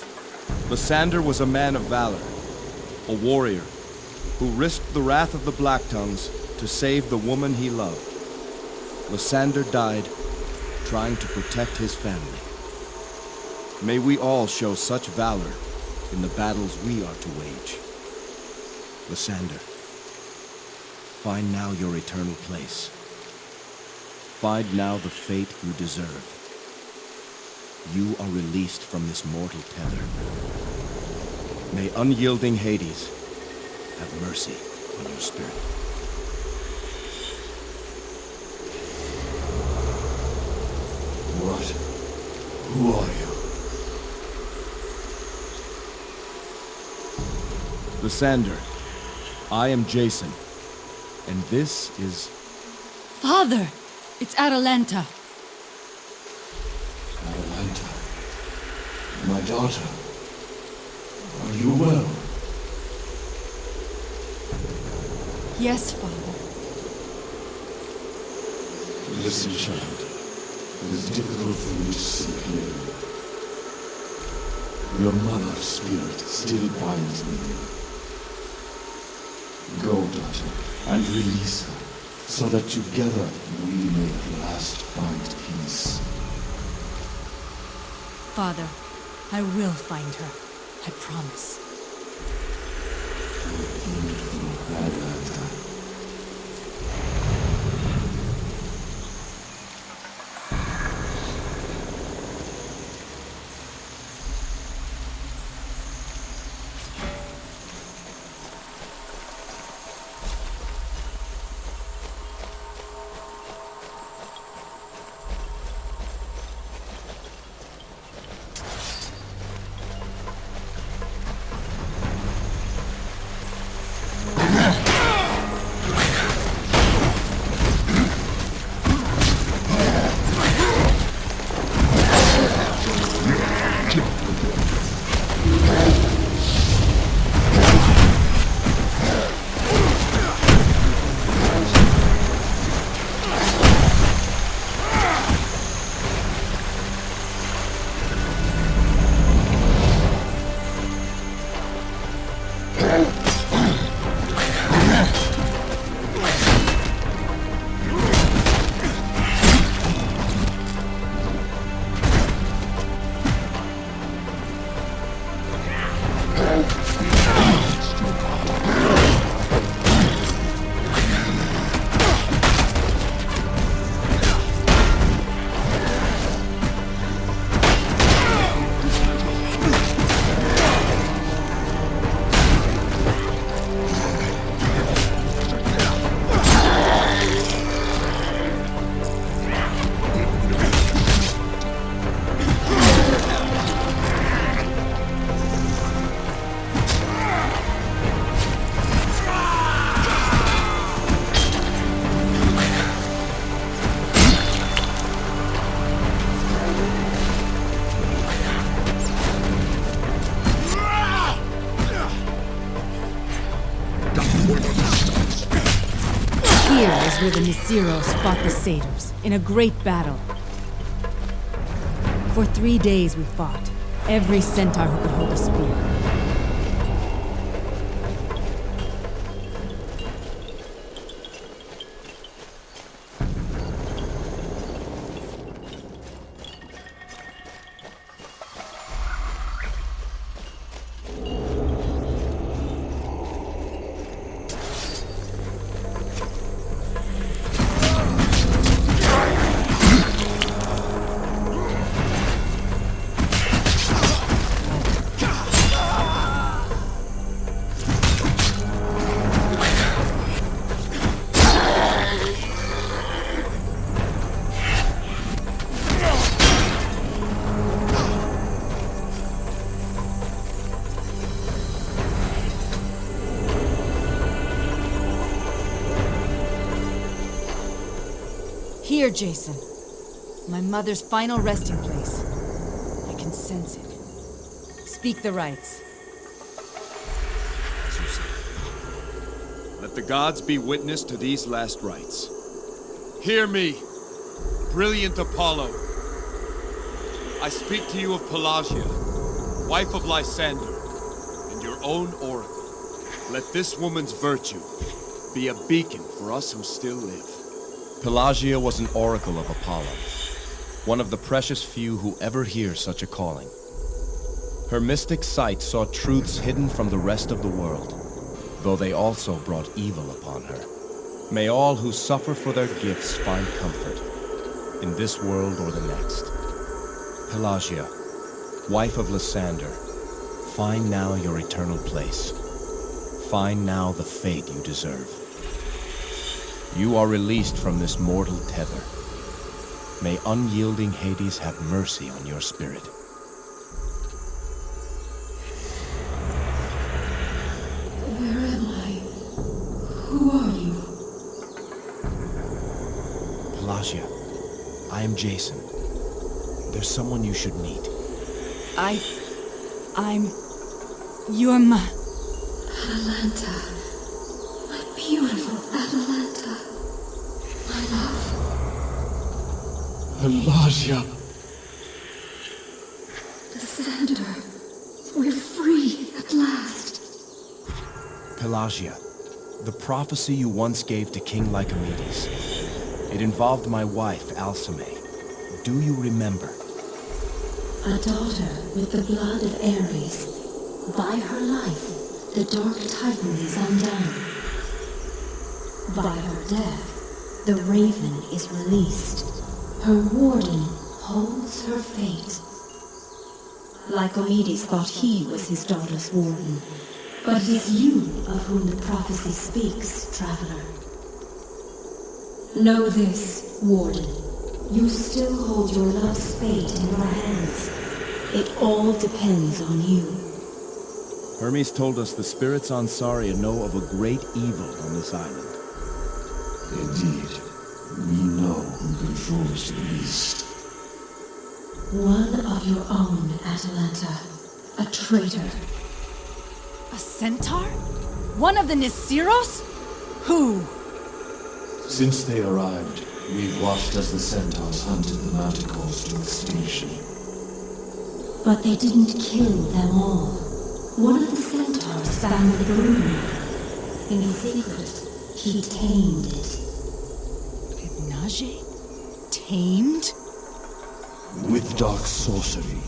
S1: Lysander was a man of valor, a warrior, who risked the wrath of the Blacktongues to save the woman he loved. Lysander died trying to protect his family. May we all show such valor in the battles we are to wage. Lysander, find now your eternal place. Find now the fate you deserve. You are released from this mortal tether. May unyielding Hades have mercy on your spirit.
S18: What? Who are you?
S1: Lysander, I am Jason, and this is...
S17: Father! It's Atalanta.
S18: Atalanta. My daughter. Are you well?
S17: Yes, Father.
S18: Listen, child. It is difficult for me to see clearly. Your mother's spirit still binds me. Go, daughter, and release her, so that together we may at last find peace.
S17: Father, I will find her. I promise.
S18: Atlanta.
S17: Here is where the Nisiros fought the satyrs, in a great battle. For 3 days we fought, every centaur who could hold a spear. Here, Jason. My mother's final resting place. I can sense it. Speak the rites.
S1: Let the gods be witness to these last rites. Hear me, brilliant Apollo. I speak to you of Pelagia, wife of Lysander, and your own oracle. Let this woman's virtue be a beacon for us who still live.
S8: Pelagia was an oracle of Apollo, one of the precious few who ever hear such a calling. Her mystic sight saw truths hidden from the rest of the world, though they also brought evil upon her. May all who suffer for their gifts find comfort, in this world or the next. Pelagia, wife of Lysander, find now your eternal place. Find now the fate you deserve. You are released from this mortal tether. May unyielding Hades have mercy on your spirit.
S15: Where am I? Who are you?
S8: Pelagia, I am Jason. There's someone you should meet.
S17: You're my...
S15: Atalanta. My beautiful Atalanta. My love.
S21: Pelagia.
S15: Lysander. We're free at last.
S8: Pelagia, the prophecy you once gave to King Lycomedes. It involved my wife, Alcime. Do you remember?
S15: A daughter with the blood of Ares. By her life, the Dark Titan is undone. By her death, the Raven is released. Her warden holds her fate. Lycomedes thought he was his daughter's warden, but it is you of whom the prophecy speaks, traveler. Know this, warden. You still hold your love's fate in your hands. It all depends on you.
S8: Hermes told us the spirits on Saria know of a great evil on this island.
S21: Indeed. We know who controls the beast.
S15: One of your own, Atalanta. A traitor.
S17: A centaur? One of the Nisiros? Who?
S21: Since they arrived, we've watched as the centaurs hunted the manticores to extinction.
S15: But they didn't kill them all. One of the centaurs found the brood. In secret, he tamed it.
S17: Hypnage? Tamed?
S21: With dark sorcery,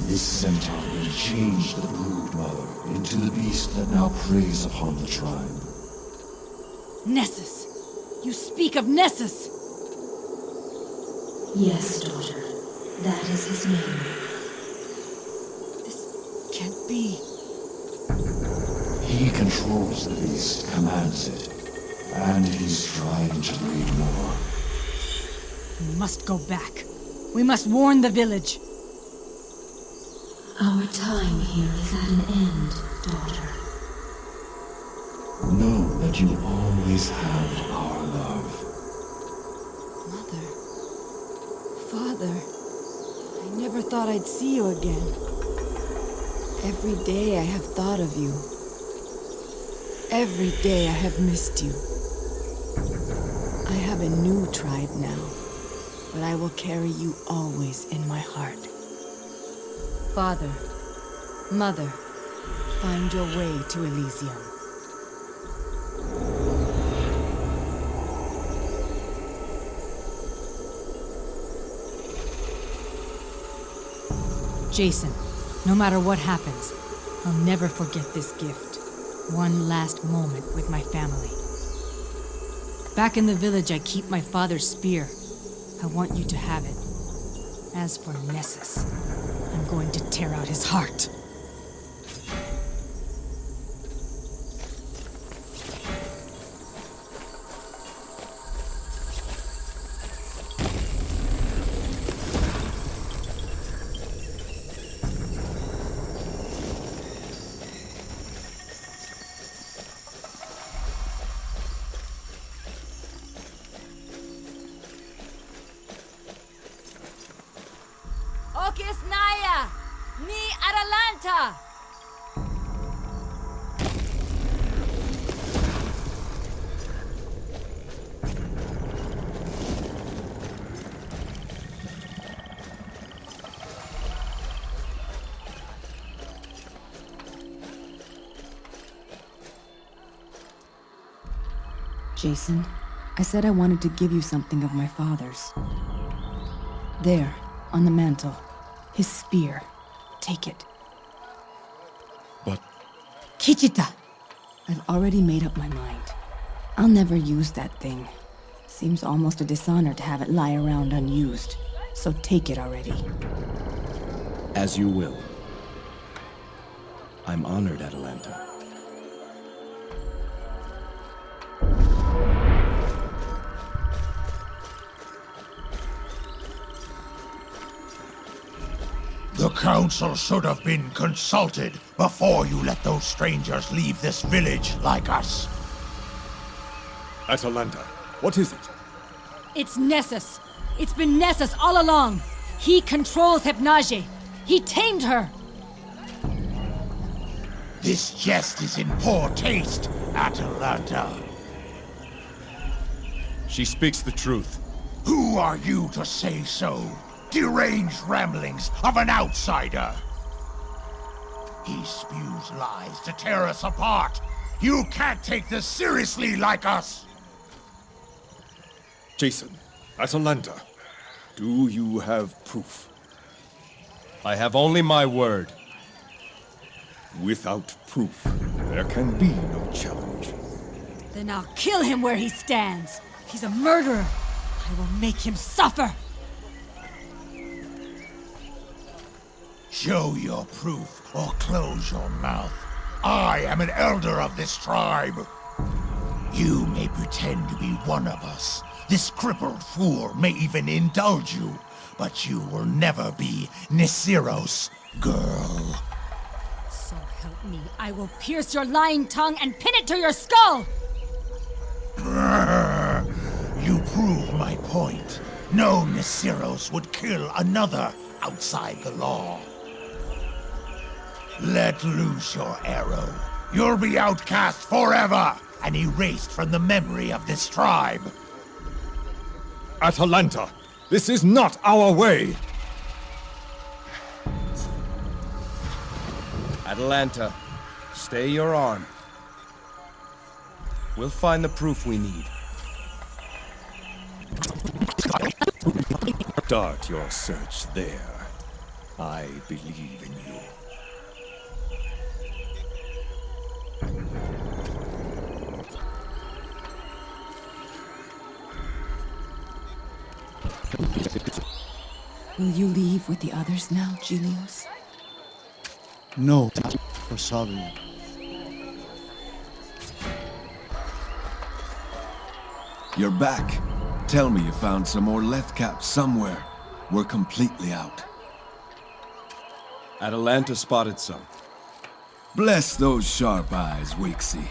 S21: this centaur will change the brood mother into the beast that now preys upon the tribe.
S17: Nessus! You speak of Nessus!
S15: Yes, daughter. That is his name.
S17: This can't be.
S21: He controls the beast, commands it, and he's trying to breed more.
S17: We must go back. We must warn the village.
S15: Our time here is at an end, daughter.
S21: Know that you always have our love.
S17: Mother. Father. I never thought I'd see you again. Every day I have thought of you. Every day I have missed you.
S12: I have a new tribe now, but I will carry you always in my heart. Father, Mother, find your way to Elysium.
S17: Jason, no matter what happens, I'll never forget this gift. One last moment with my family. Back in the village, I keep my father's spear. I want you to have it. As for Nessus, I'm going to tear out his heart.
S19: Okis Naya! Ni Atalanta!
S12: Jason, I said I wanted to give you something of my father's. There, on the mantle. His spear. Take it.
S1: But...
S12: Kichita! I've already made up my mind. I'll never use that thing. Seems almost a dishonor to have it lie around unused. So take it already.
S1: As you will. I'm honored, Atalanta.
S18: The council should have been consulted before you let those strangers leave this village like us.
S20: Atalanta, what is it?
S17: It's Nessus. It's been Nessus all along. He controls Hypnage. He tamed her.
S18: This jest is in poor taste, Atalanta.
S2: She speaks the truth.
S18: Who are you to say so? Deranged ramblings of an outsider. He spews lies to tear us apart. You can't take this seriously like us.
S20: Jason, Atalanta, do you have proof?
S2: I have only my word.
S20: Without proof, there can be no challenge.
S17: Then I'll kill him where he stands. He's a murderer. I will make him suffer.
S18: Show your proof or close your mouth. I am an elder of this tribe. You may pretend to be one of us. This crippled fool may even indulge you, but you will never be Nisiro's girl.
S17: So help me, I will pierce your lying tongue and pin it to your skull!
S18: You prove my point. No Nisiros would kill another outside the law. Let loose your arrow. You'll be outcast forever and erased from the memory of this tribe.
S20: Atalanta, this is not our way!
S2: Atalanta, stay your arm. We'll find the proof we need.
S20: Start your search there. I believe in you.
S12: Will you leave with the others now, Julius?
S6: No, for Sovereign.
S9: You're back. Tell me you found some more left caps somewhere. We're completely out.
S1: Atalanta spotted some.
S9: Bless those sharp eyes, Wixie.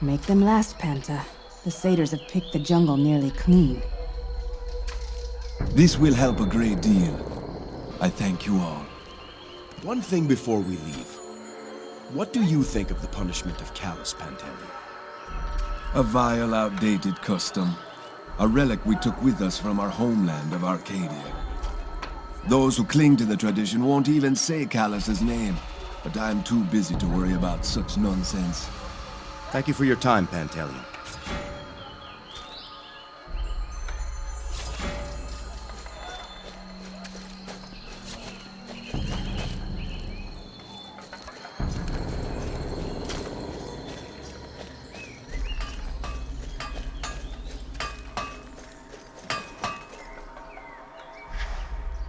S12: Make them last, Panta. The satyrs have picked the jungle nearly clean.
S9: This will help a great deal. I thank you all.
S1: One thing before we leave. What do you think of the punishment of Callus, Pantaleon?
S9: A vile, outdated custom. A relic we took with us from our homeland of Arcadia. Those who cling to the tradition won't even say Callus's name, but I'm too busy to worry about such nonsense.
S1: Thank you for your time, Pantaleon.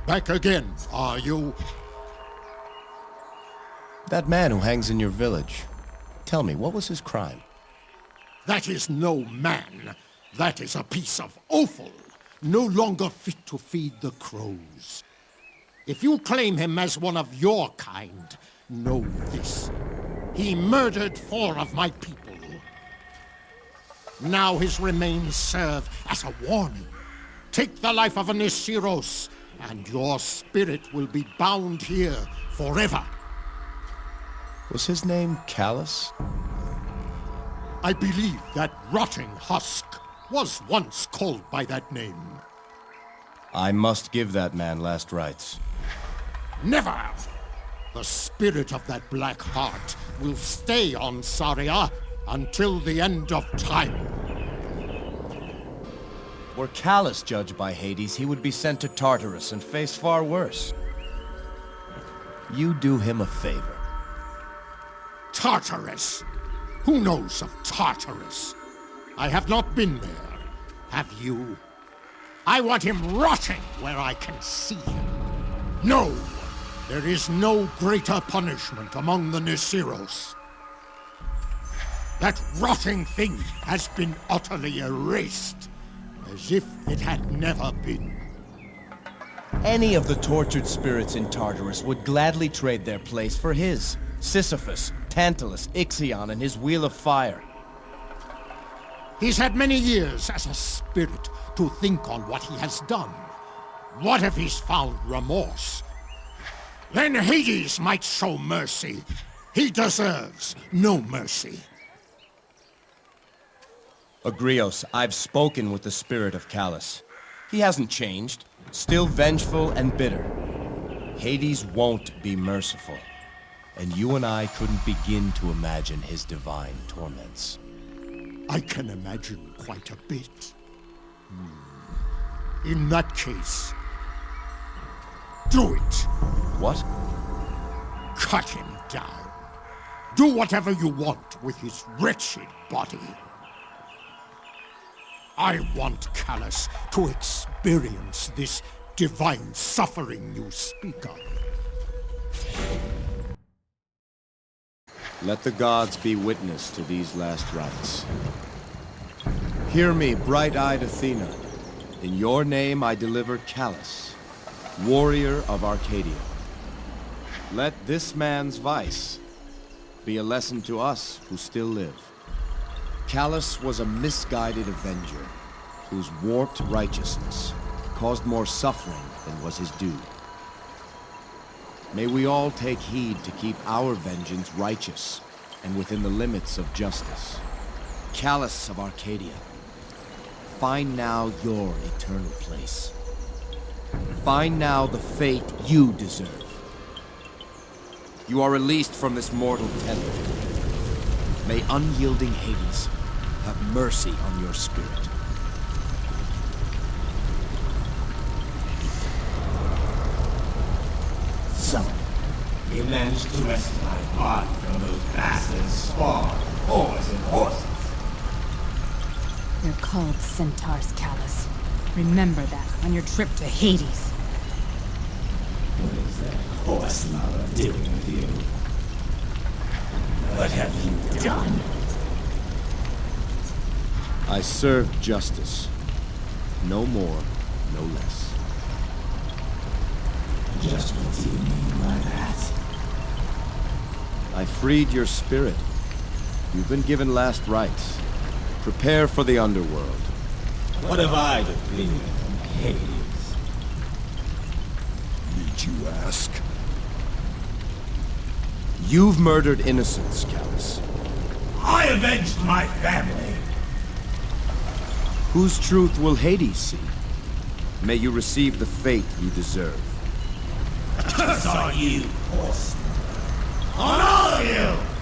S13: Back again, are you?
S8: That man who hangs in your village. Tell me, what was his crime?
S13: That is no man. That is a piece of offal, no longer fit to feed the crows. If you claim him as one of your kind, know this. He murdered 4 of my people. Now his remains serve as a warning. Take the life of a Nisiros, and your spirit will be bound here forever.
S8: Was his name Callus?
S13: I believe that rotting husk was once called by that name.
S8: I must give that man last rites.
S13: Never! The spirit of that black heart will stay on Saria until the end of time.
S8: Were Callus judged by Hades, he would be sent to Tartarus and face far worse. You do him a favor.
S13: Tartarus? Who knows of Tartarus? I have not been there. Have you? I want him rotting where I can see him. No! There is no greater punishment among the Nisiros. That rotting thing has been utterly erased, as if it had never been.
S8: Any of the tortured spirits in Tartarus would gladly trade their place for his. Sisyphus, Tantalus, Ixion, and his Wheel of Fire.
S13: He's had many years as a spirit to think on what he has done. What if he's found remorse? Then Hades might show mercy. He deserves no mercy.
S8: Agrios, I've spoken with the spirit of Callus. He hasn't changed, still vengeful and bitter. Hades won't be merciful, and you and I couldn't begin to imagine his divine torments.
S13: I can imagine quite a bit. In that case, do it.
S8: What?
S13: Cut him down. Do whatever you want with his wretched body. I want Callus to experience this divine suffering you speak of.
S1: Let the gods be witness to these last rites. Hear me, bright-eyed Athena. In your name I deliver Callus, warrior of Arcadia. Let this man's vice be a lesson to us who still live. Callus was a misguided avenger whose warped righteousness caused more suffering than was his due. May we all take heed to keep our vengeance righteous and within the limits of justice. Callus of Arcadia, find now your eternal place. Find now the fate you deserve. You are released from this mortal tether. May unyielding Hades have mercy on your spirit.
S11: So, you managed to wrest my body from those bastards, spawn, whores, and horses.
S17: They're called centaurs, Callus. Remember that on your trip to Hades.
S11: What is that horse lover doing with you? What have you done?
S1: I served justice. No more, no less.
S11: Just what do you mean by that?
S1: I freed your spirit. You've been given last rites. Prepare for the underworld.
S11: What have I to fear from Hades?
S3: Need you ask?
S1: You've murdered innocents, Callus.
S11: I avenged my family.
S4: Whose truth will Hades see? May you receive the fate you deserve.
S11: Curse on you, horse! On all of you!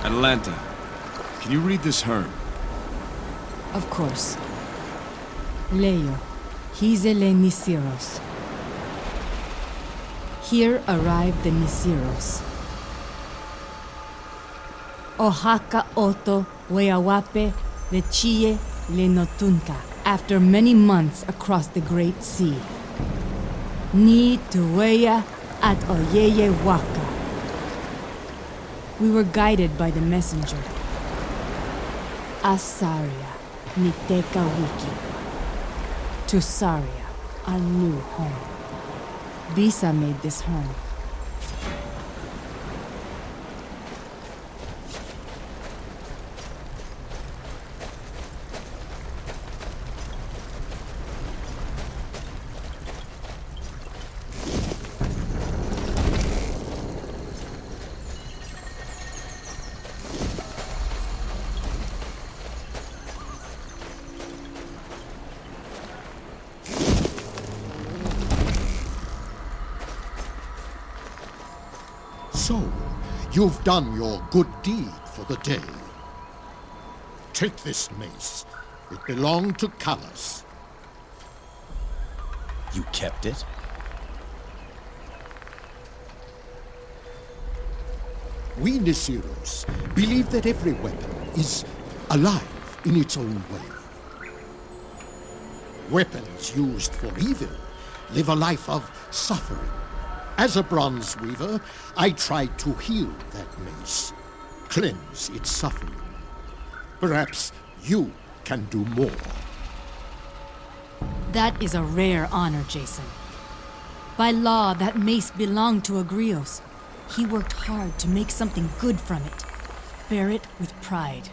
S1: Atlanta, can you read this Herm?
S17: Of course. Leo, Hizele Nisiros. Here arrived the Nisiros. Ohaka Oto Weawape Lechie Lenotunka. After many months across the Great Sea. Ni Tuweya at Oyeye Waka. We were guided by the messenger. Asaria Niteka Wiki. To Saria, our new home. Bisa made this home.
S13: So, you've done your good deed for the day. Take this mace. It belonged to Callas.
S8: You kept it?
S13: We Nisiros believe that every weapon is alive in its own way. Weapons used for evil live a life of suffering. As a bronze weaver, I tried to heal that mace, cleanse its suffering. Perhaps you can do more.
S17: That is a rare honor, Jason. By law, that mace belonged to Agrios. He worked hard to make something good from it. Bear it with pride.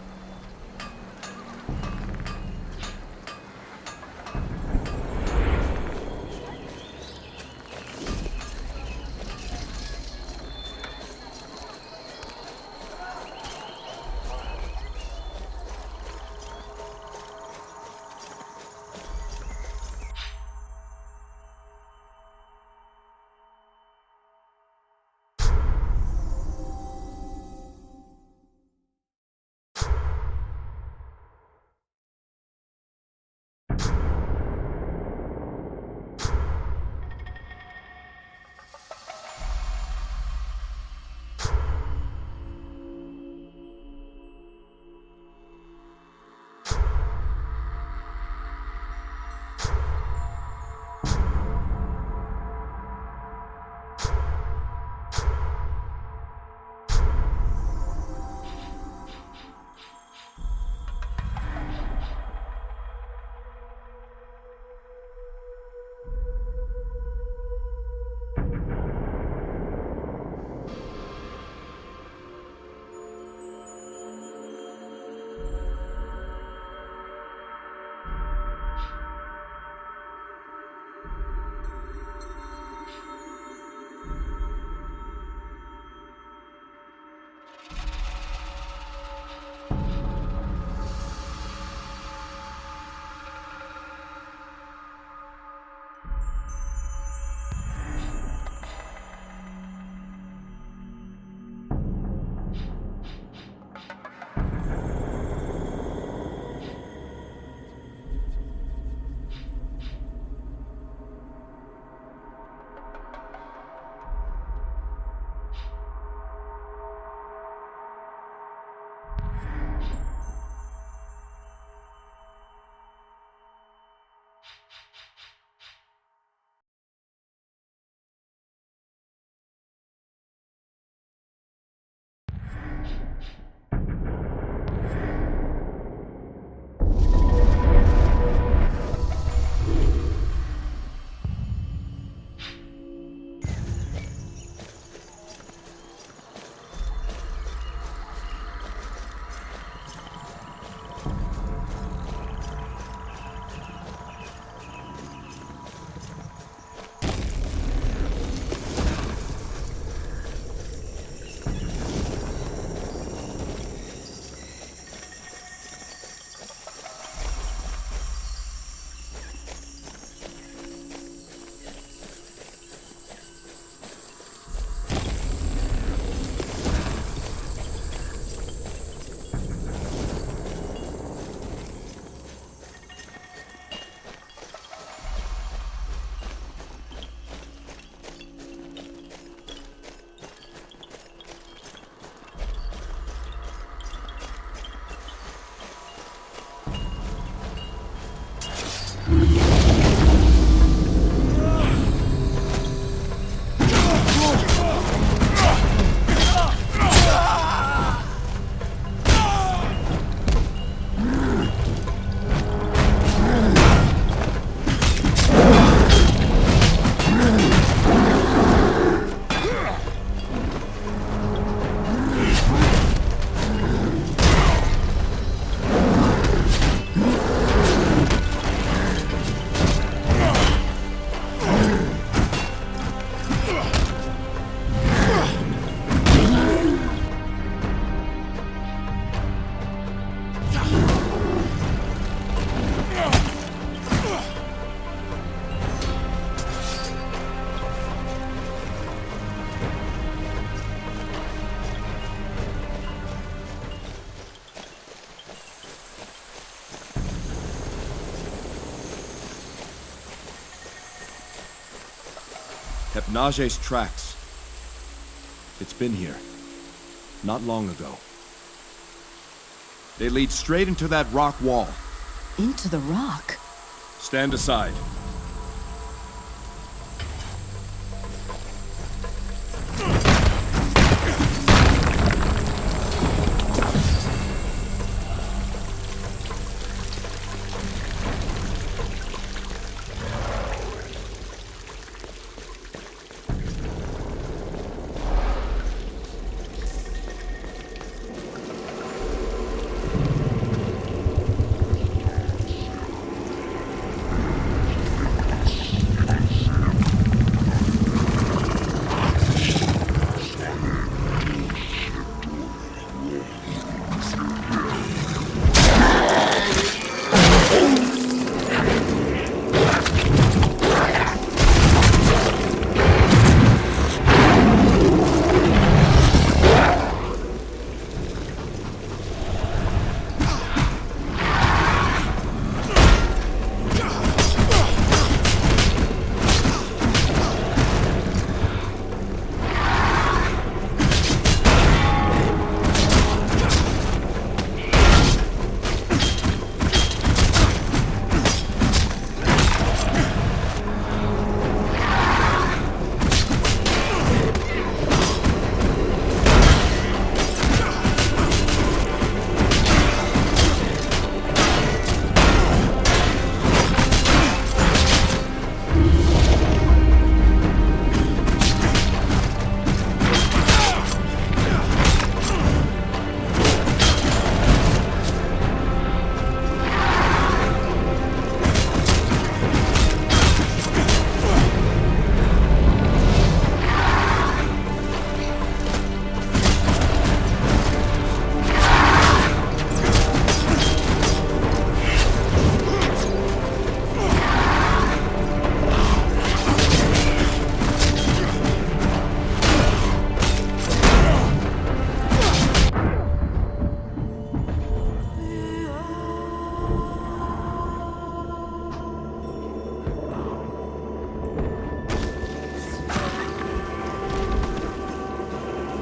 S1: Hypnage's tracks. It's been here. Not long ago. They lead straight into that rock wall.
S12: Into the rock?
S1: Stand aside.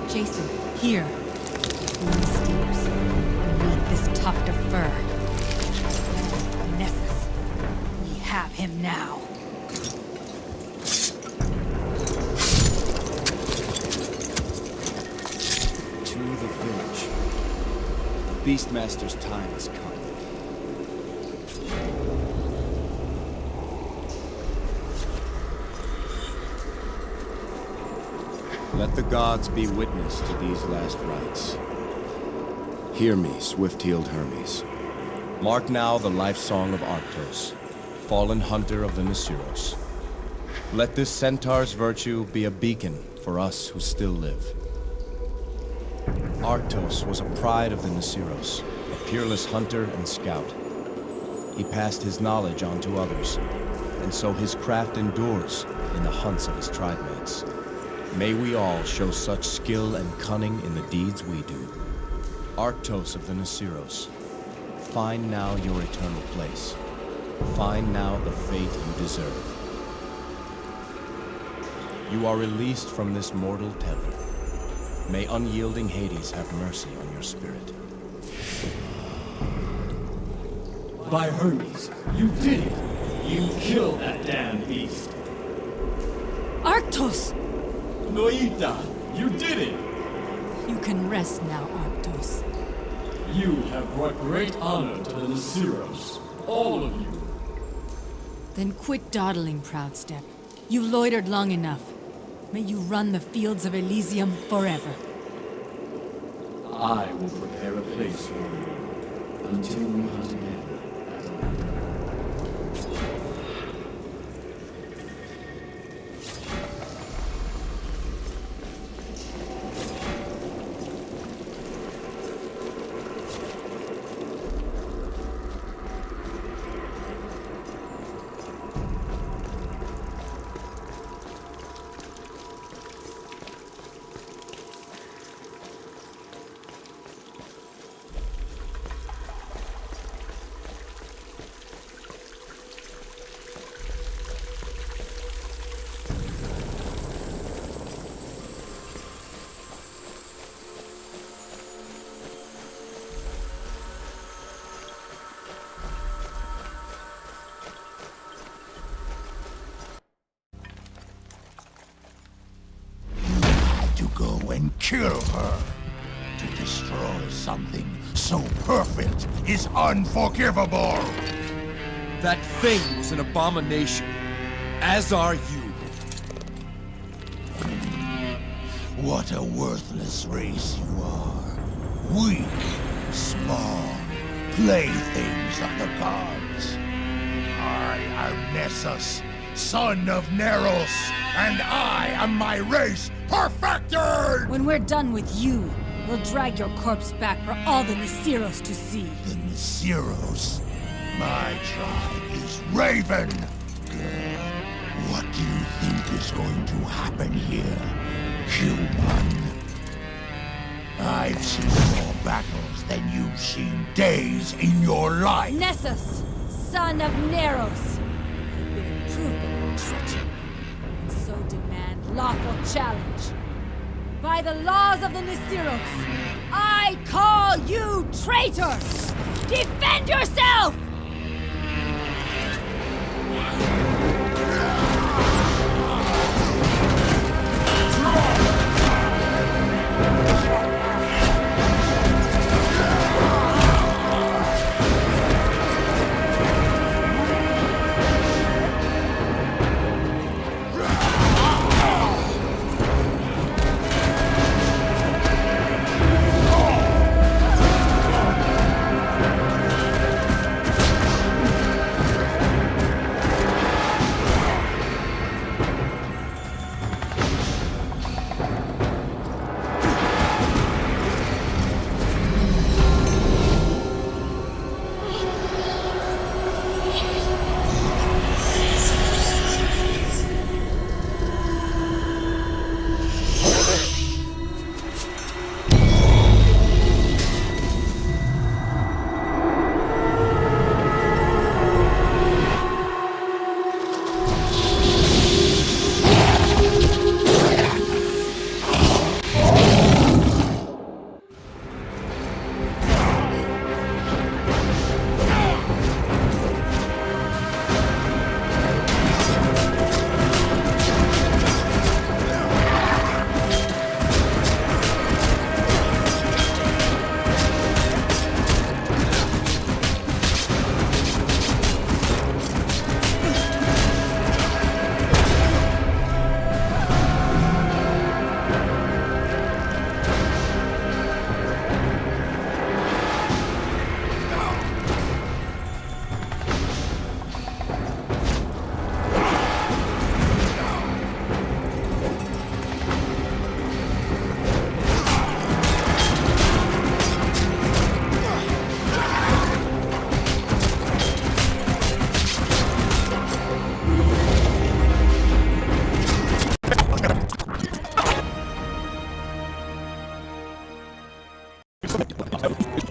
S17: Jason, here. These steers. Beneath this tuft of fur. Nessus. We have him now.
S1: To the village. The Beastmaster's time has come. Let the gods be witness to these last rites. Hear me, swift-heeled Hermes. Mark now the life song of Arctos, fallen hunter of the Nasiros. Let this centaur's virtue be a beacon for us who still live. Arctos was a pride of the Nasiros, a peerless hunter and scout. He passed his knowledge on to others, and so his craft endures in the hunts of his tribe mates. May we all show such skill and cunning in the deeds we do. Arctos of the Nasiros, find now your eternal place. Find now the fate you deserve. You are released from this mortal tether. May unyielding Hades have mercy on your spirit.
S7: By Hermes, you did it! You killed that damn beast!
S17: Arctos!
S7: Noita, you did it!
S17: You can rest now, Arctos.
S7: You have brought great honor to the Nasiros. All of you.
S17: Then quit dawdling, Proudstep. You've loitered long enough. May you run the fields of Elysium forever.
S7: I will prepare a place for you until we hunt again.
S18: then kill her. To destroy something so perfect is unforgivable!
S2: That thing was an abomination, as are you.
S18: What a worthless race you are. Weak, small, playthings of the gods. I am Nessus, son of Neros, and I am my race perfected!
S17: When we're done with you, we'll drag your corpse back for all the Nisiros to see.
S18: The Nisiros? My tribe is Raven! Good. What do you think is going to happen here, human? I've seen more battles than you've seen days in your life!
S17: Nessus, son of Neros! You've been proved of your treachery, and so demand lawful challenge. By the laws of the Nisiros, I call you traitor! Defend yourself!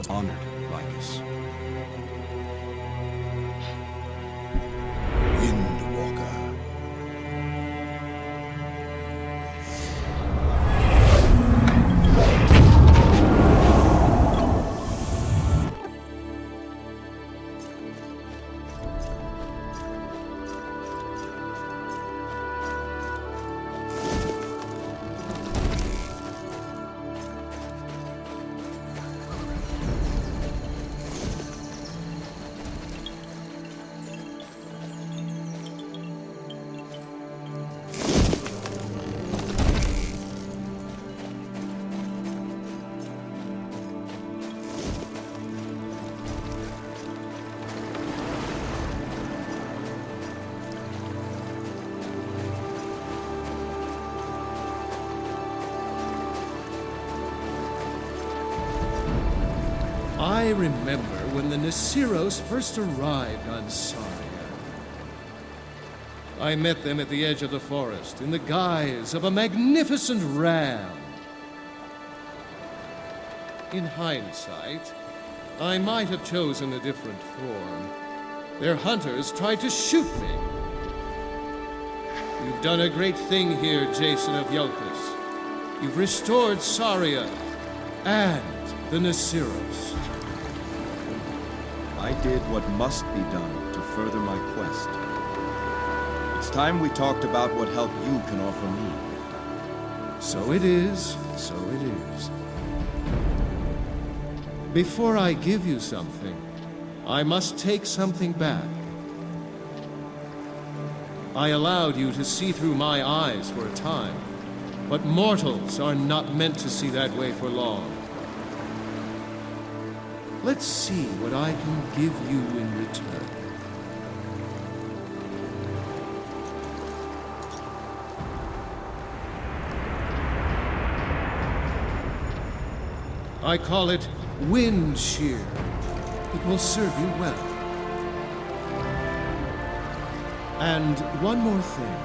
S1: Honored, Lycus.
S18: Windwalker.
S14: I remember when the Nisiros first arrived on Saria. I met them at the edge of the forest in the guise of a magnificent ram. In hindsight, I might have chosen a different form. Their hunters tried to shoot me. You've done a great thing here, Jason of Iolcus. You've restored Saria and the Nisiros.
S1: I did what must be done to further my quest. It's time we talked about what help you can offer me.
S14: So it is, so it is. Before I give you something, I must take something back. I allowed you to see through my eyes for a time, but mortals are not meant to see that way for long. Let's see what I can give you in return. I call it wind shear. It will serve you well. And one more thing.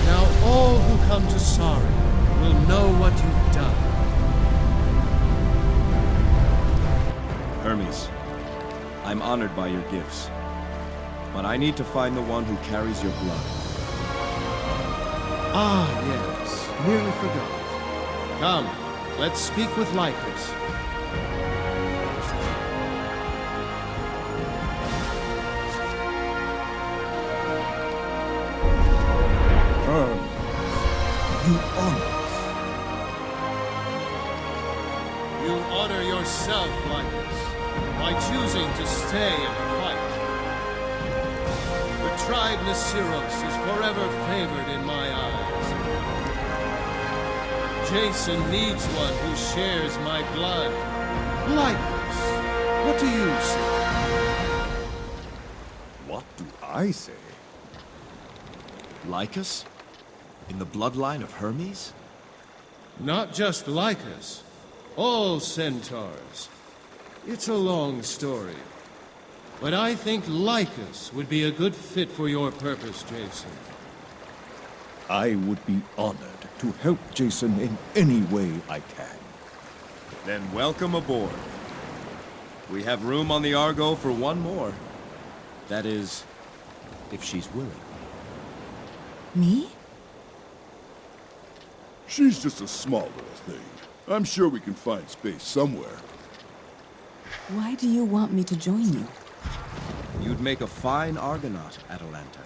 S14: Now all who come to Sari will know what you've done.
S1: Hermes, I'm honored by your gifts. But I need to find the one who carries your blood.
S14: Ah, yes. Nearly forgot. Come, let's speak with Lycus.
S3: You honor us.
S14: You honor yourself, Lycus, by choosing to stay and fight. The tribe Nasiros is forever favored in my eyes. Jason needs one who shares my blood. Lycus, what do you say?
S20: What do I say?
S1: Lycus? In the bloodline of Hermes?
S14: Not just Lycus. All centaurs. It's a long story. But I think Lycus would be a good fit for your purpose, Jason.
S20: I would be honored to help Jason in any way I can.
S1: Then welcome aboard. We have room on the Argo for one more. That is, if she's willing.
S12: Me?
S3: She's just a small little thing. I'm sure we can find space somewhere.
S12: Why do you want me to join you?
S1: You'd make a fine Argonaut, Atalanta.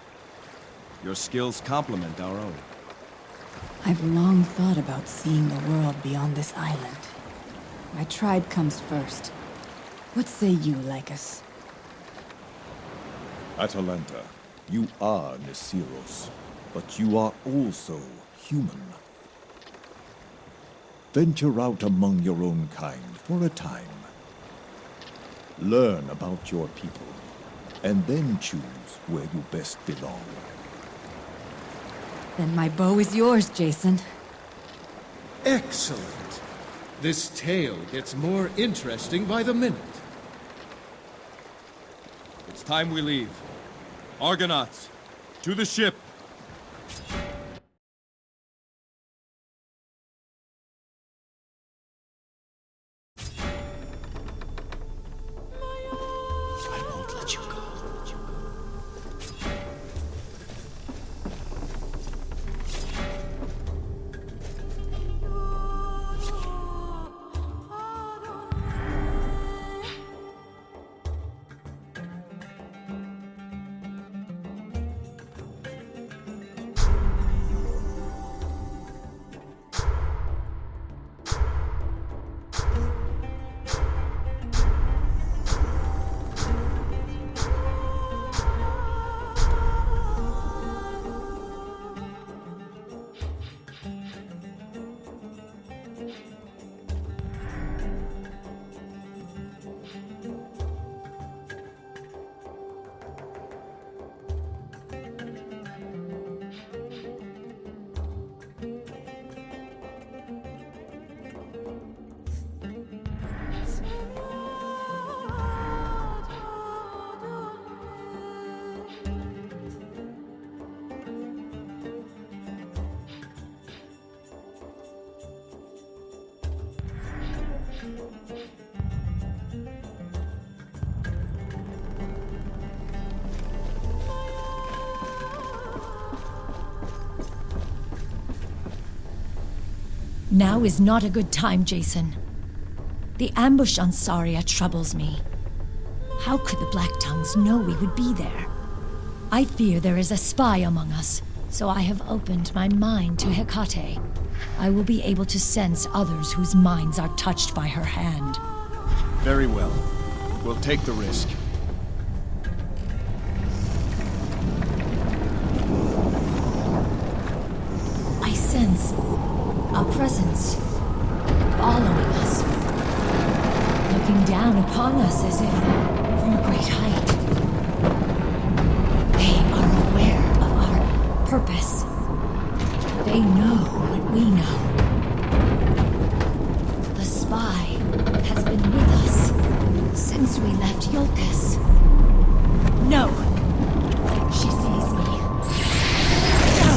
S1: Your skills complement our own.
S12: I've long thought about seeing the world beyond this island. My tribe comes first. What say you, Lycus?
S20: Atalanta, you are Nasiros, but you are also human. Venture out among your own kind for a time. Learn about your people, and then choose where you best belong.
S12: Then my bow is yours, Jason.
S14: Excellent. This tale gets more interesting by the minute.
S1: It's time we leave. Argonauts, to the ship!
S23: Now is not a good time, Jason. The ambush on Saria troubles me. How could the Black Tongues know we would be there? I fear there is a spy among us, so I have opened my mind to Hecate. I will be able to sense others whose minds are touched by her hand.
S2: Very well. We'll take the risk.
S23: I sense a presence following us, looking down upon us as if from a great height. They are aware of our purpose. They know what we know. The spy has been with us since we left Yolkus. No! She sees me. No!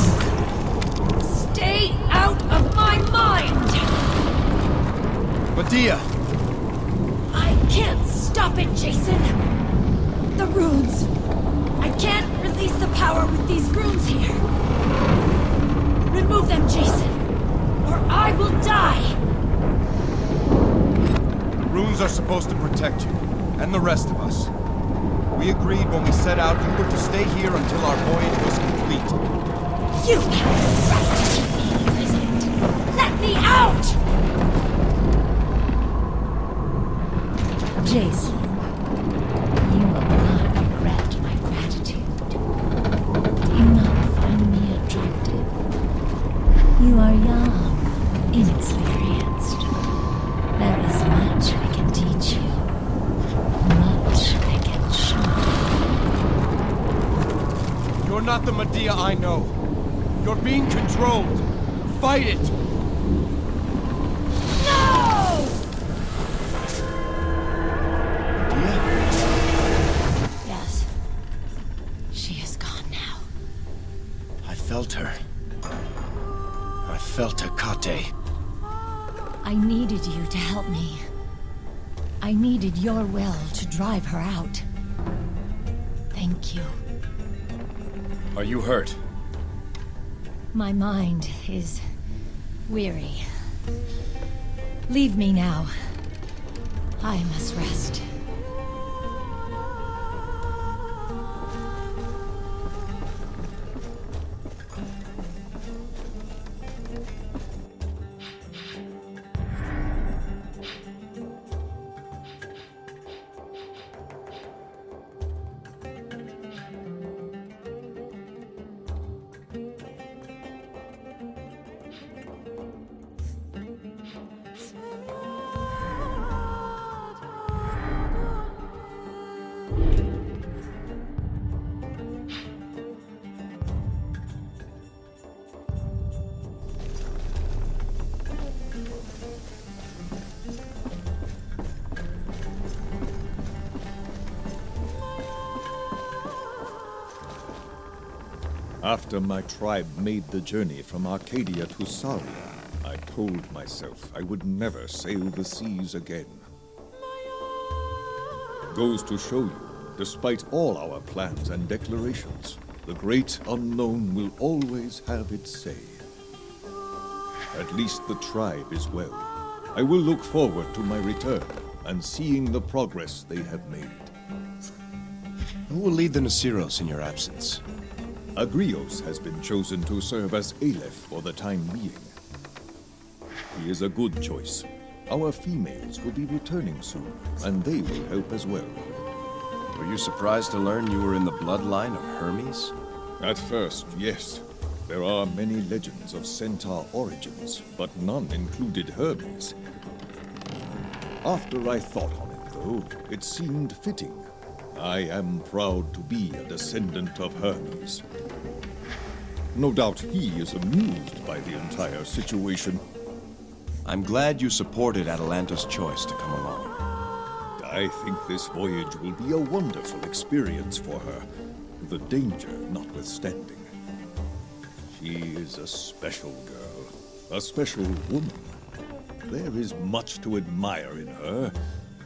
S23: Stay out of my mind!
S2: Medea!
S23: I can't stop it, Jason! The runes! I can't release the power with these runes here! Remove them, Jason, or I will die!
S2: Runes are supposed to protect you, and the rest of us. We agreed when we set out you were to stay here until our voyage was complete.
S23: You have the right to keep me imprisoned! Let me out! Jason, you will not regret my gratitude. Do you not find me attractive? You are young, inexperienced. There is much I can teach you. Much I can show.
S2: You're not the Medea I know. You're being controlled. Fight it!
S23: Yes. She is gone now.
S1: I felt her. I felt Hecate.
S23: I needed you to help me. I needed your will to drive her out. Thank you.
S2: Are you hurt?
S23: My mind is weary. Leave me now. I must rest.
S20: After my tribe made the journey from Arcadia to Saria, I told myself I would never sail the seas again. Goes to show you, despite all our plans and declarations, the great unknown will always have its say. At least the tribe is well. I will look forward to my return and seeing the progress they have made.
S1: Who will lead the Nasiros in your absence?
S20: Agrios has been chosen to serve as Aleph for the time being. He is a good choice. Our females will be returning soon, and they will help as well.
S1: Were you surprised to learn you were in the bloodline of Hermes?
S20: At first, yes. There are many legends of centaur origins, but none included Hermes. After I thought on it, though, it seemed fitting. I am proud to be a descendant of Hermes. No doubt he is amused by the entire situation.
S1: I'm glad you supported Atalanta's choice to come along.
S20: I think this voyage will be a wonderful experience for her, the danger notwithstanding. She is a special girl, a special woman. There is much to admire in her.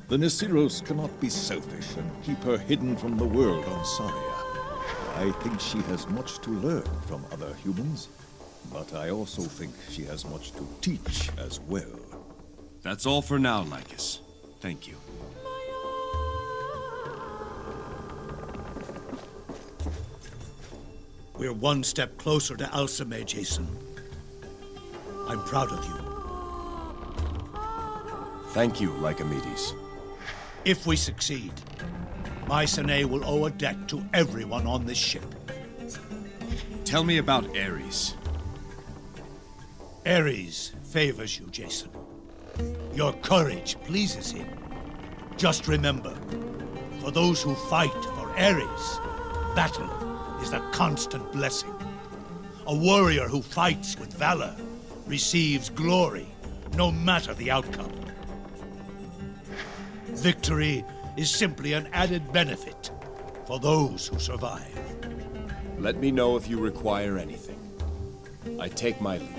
S20: The Nasiros cannot be selfish and keep her hidden from the world on Saria. I think she has much to learn from other humans. But I also think she has much to teach as well.
S1: That's all for now, Lycus. Thank you.
S18: We're one step closer to Alcime, Jason. I'm proud of you.
S1: Thank you, Lycomedes.
S18: If we succeed, Mycenae will owe a debt to everyone on this ship.
S1: Tell me about Ares.
S18: Ares favors you, Jason. Your courage pleases him. Just remember, for those who fight for Ares, battle is a constant blessing. A warrior who fights with valor receives glory, no matter the outcome. Victory is simply an added benefit for those who survive.
S1: Let me know if you require anything. I take my leave.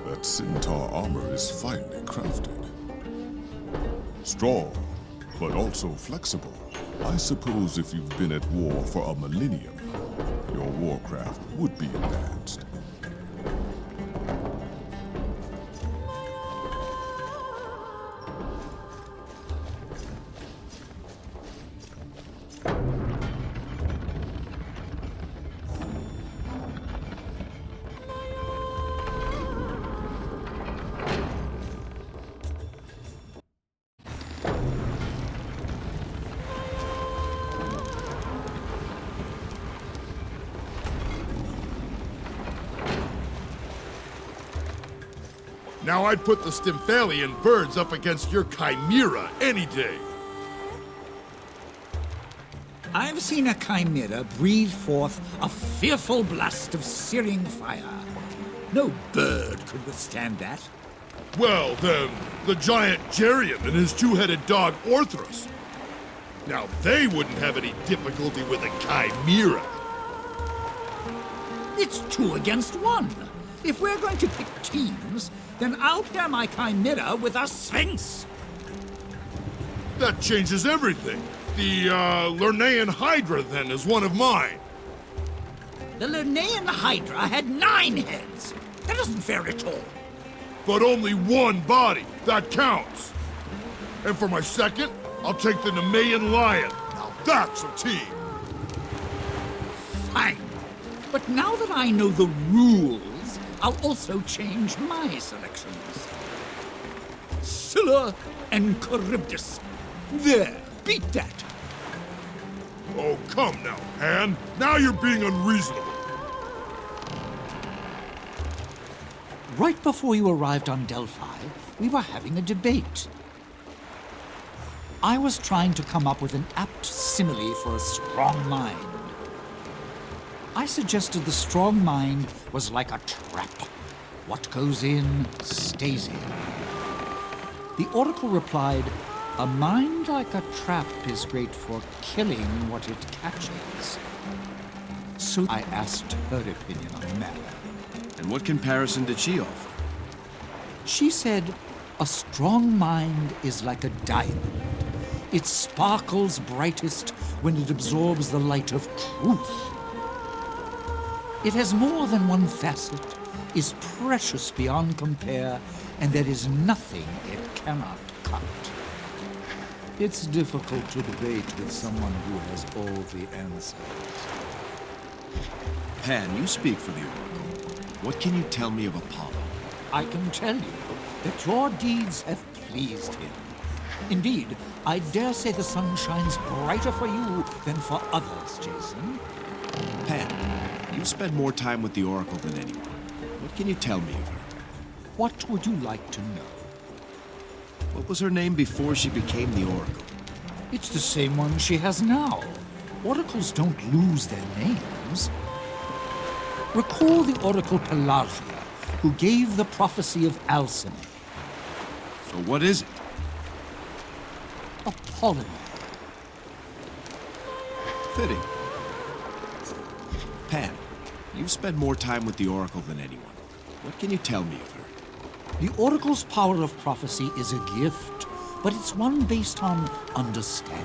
S3: That centaur armor is finely crafted. Strong, but also flexible. I suppose if you've been at war for a millennium, your warcraft would be advanced.
S5: Now I'd put the Stymphalian birds up against your chimera any day.
S10: I've seen a chimera breathe forth a fearful blast of searing fire. No bird could withstand that.
S5: Well, then, the giant Geryon and his two-headed dog Orthros. Now they wouldn't have any difficulty with a chimera.
S10: It's 2 against 1. If we're going to pick teams, then I'll pair my chimera with a sphinx.
S5: That changes everything. The Lernaean Hydra, then, is one of mine.
S10: The Lernaean Hydra had 9 heads. That isn't fair at all.
S5: But only one body. That counts. And for my second, I'll take the Nemean Lion. Now that's a team.
S10: Fine. But now that I know the rules, I'll also change my selections. Scylla and Charybdis. There, beat that.
S5: Oh, come now, Pan. Now you're being unreasonable.
S10: Right before you arrived on Delphi, we were having a debate. I was trying to come up with an apt simile for a strong mind. I suggested the strong mind was like a trap. What goes in, stays in. The Oracle replied, a mind like a trap is great for killing what it catches. So I asked her opinion on the matter.
S1: And what comparison did she offer?
S10: She said, a strong mind is like a diamond. It sparkles brightest when it absorbs the light of truth. It has more than one facet, is precious beyond compare, and there is nothing it cannot cut. It's difficult to debate with someone who has all the answers.
S1: Pan, you speak for the Oracle. What can you tell me of Apollo?
S10: I can tell you that your deeds have pleased him. Indeed, I dare say the sun shines brighter for you than for others, Jason.
S1: Pan, you spend more time with the Oracle than anyone. What can you tell me of her?
S10: What would you like to know?
S1: What was her name before she became the Oracle?
S10: It's the same one she has now. Oracles don't lose their names. Recall the Oracle Pelagia, who gave the prophecy of Alcime.
S1: So what is it?
S10: Apollo.
S1: Fitting. Pan, you spend more time with the Oracle than anyone. What can you tell me of her?
S10: The Oracle's power of prophecy is a gift, but it's one based on understanding.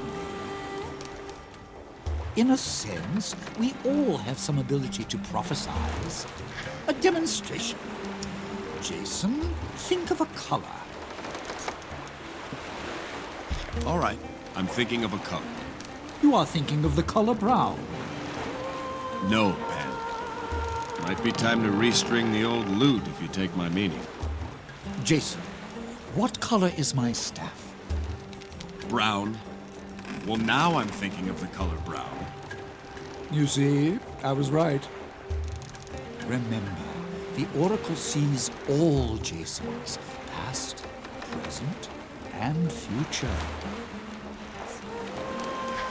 S10: In a sense, we all have some ability to prophesize. A demonstration. Jason, think of a color.
S1: All right, I'm thinking of a color.
S10: You are thinking of the color brown.
S1: No, Pan. Might be time to restring the old lute if you take my meaning.
S10: Jason, what color is my staff?
S1: Brown. Well, now I'm thinking of the color brown.
S10: You see, I was right. Remember, the Oracle sees all Jasons, past, present, and future.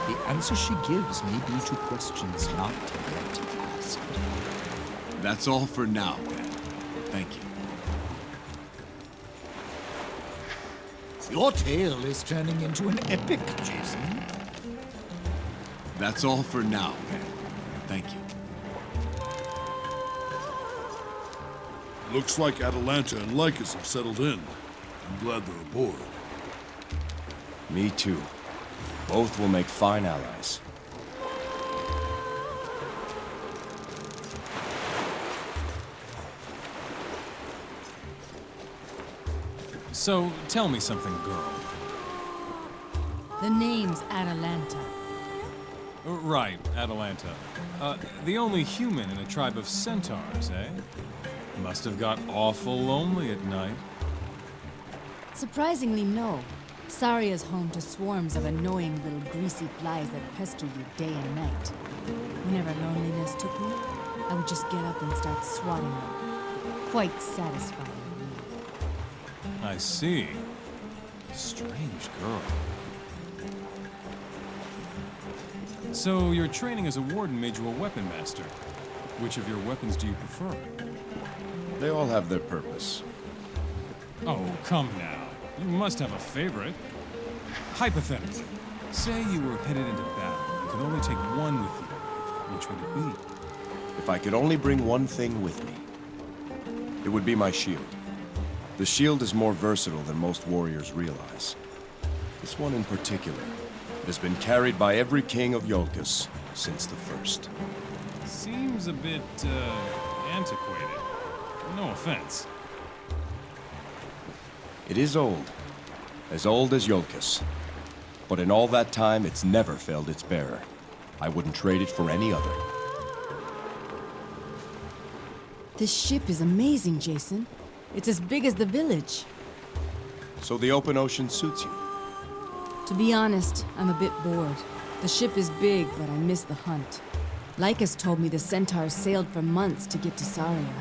S10: The answer she gives may be to questions not yet asked.
S1: That's all for now, Pan. Thank you.
S10: Your tale is turning into an epic, Jason.
S1: That's all for now, Pan. Thank you.
S3: Looks like Atalanta and Lycus have settled in. I'm glad they're aboard.
S1: Me too. Both will make fine allies.
S8: So, tell me something, girl.
S17: The name's Atalanta.
S8: Right, Atalanta. The only human in a tribe of centaurs, eh? Must have got awful lonely at night.
S17: Surprisingly, no. Saria's home to swarms of annoying little greasy flies that pester you day and night. Whenever loneliness took me, I would just get up and start swatting them. Quite satisfying.
S8: I see. Strange girl. So, your training as a warden made you a weapon master. Which of your weapons do you prefer?
S1: They all have their purpose.
S8: Oh, come now. You must have a favorite. Hypothetically, say you were headed into battle and could only take one with you. Which would it be?
S1: If I could only bring one thing with me, it would be my shield. The shield is more versatile than most warriors realize. This one in particular has been carried by every king of Iolcus since the first.
S8: Seems a bit, antiquated. No offense.
S1: It is old as Iolcus. But in all that time, it's never failed its bearer. I wouldn't trade it for any other.
S17: This ship is amazing, Jason. It's as big as the village.
S1: So the open ocean suits you?
S17: To be honest, I'm a bit bored. The ship is big, but I miss the hunt. Lycus told me the centaurs sailed for months to get to Saria.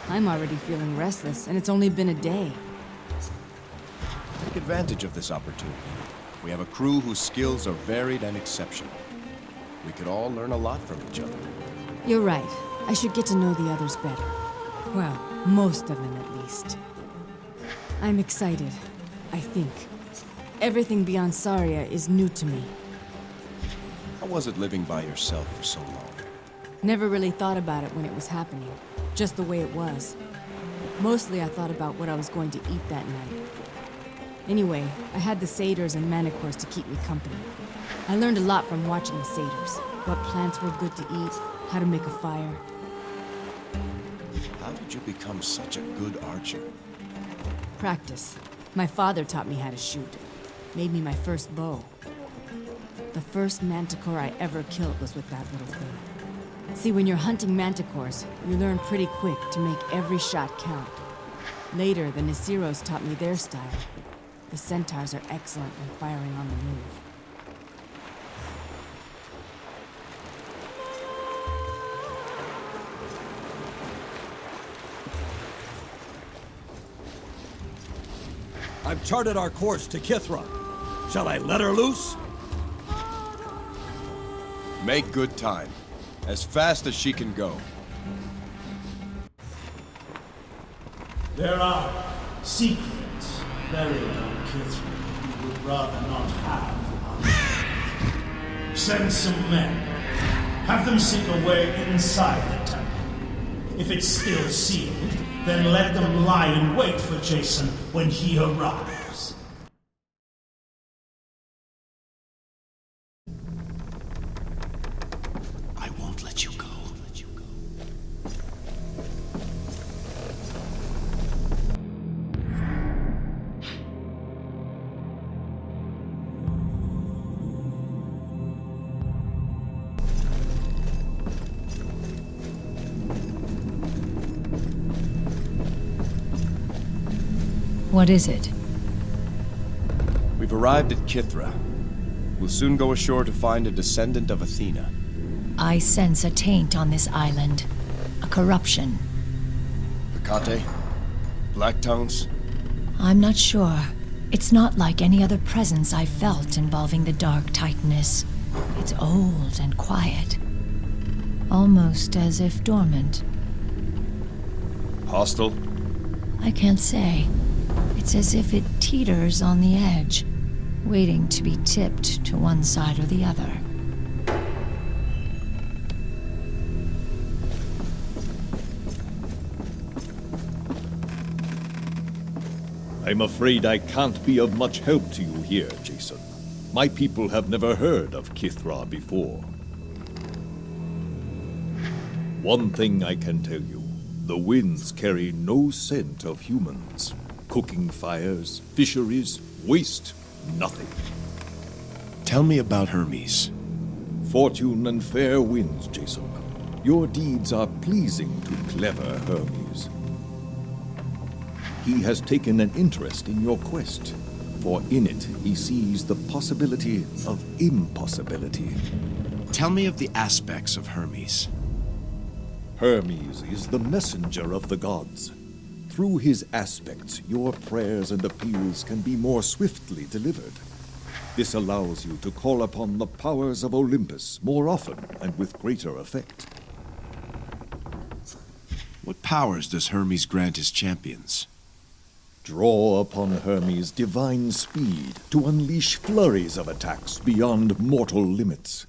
S17: I'm already feeling restless, and it's only been a day.
S1: Take advantage of this opportunity. We have a crew whose skills are varied and exceptional. We could all learn a lot from each other.
S17: You're right. I should get to know the others better. Well, most of them at least. I'm excited, I think. Everything beyond Saria is new to me.
S1: How was it living by yourself for so long?
S17: Never really thought about it when it was happening. Just the way it was. Mostly I thought about what I was going to eat that night. Anyway, I had the satyrs and manticores to keep me company. I learned a lot from watching the satyrs. What plants were good to eat, how to make a fire.
S1: How did you become such a good archer?
S17: Practice. My father taught me how to shoot. Made me my first bow. The first manticore I ever killed was with that little thing. See, when you're hunting manticores, you learn pretty quick to make every shot count. Later, the Nisiros taught me their style. The centaurs are excellent when firing on the move.
S7: I've charted our course to Kithra. Shall I let her loose?
S1: Make good time. As fast as she can go.
S15: There are secrets buried on Kithra you would rather not have unearthed. Send some men. Have them sink away inside the temple. If it's still sealed, then let them lie in wait for Jason when he arrives.
S23: What is it?
S1: We've arrived at Kithra. We'll soon go ashore to find a descendant of Athena.
S23: I sense a taint on this island. A corruption.
S1: Hecate? Black Tongues?
S23: I'm not sure. It's not like any other presence I've felt involving the Dark Titaness. It's old and quiet. Almost as if dormant.
S1: Hostile?
S23: I can't say. It's as if it teeters on the edge, waiting to be tipped to one side or the other.
S20: I'm afraid I can't be of much help to you here, Jason. My people have never heard of Kithra before. One thing I can tell you. The winds carry no scent of humans. Cooking fires, fisheries, waste, nothing.
S1: Tell me about Hermes.
S20: Fortune and fair winds, Jason. Your deeds are pleasing to clever Hermes. He has taken an interest in your quest, for in it he sees the possibility of impossibility.
S1: Tell me of the aspects of Hermes.
S20: Hermes is the messenger of the gods. Through his aspects, your prayers and appeals can be more swiftly delivered. This allows you to call upon the powers of Olympus more often and with greater effect.
S1: What powers does Hermes grant his champions?
S20: Draw upon Hermes' divine speed to unleash flurries of attacks beyond mortal limits.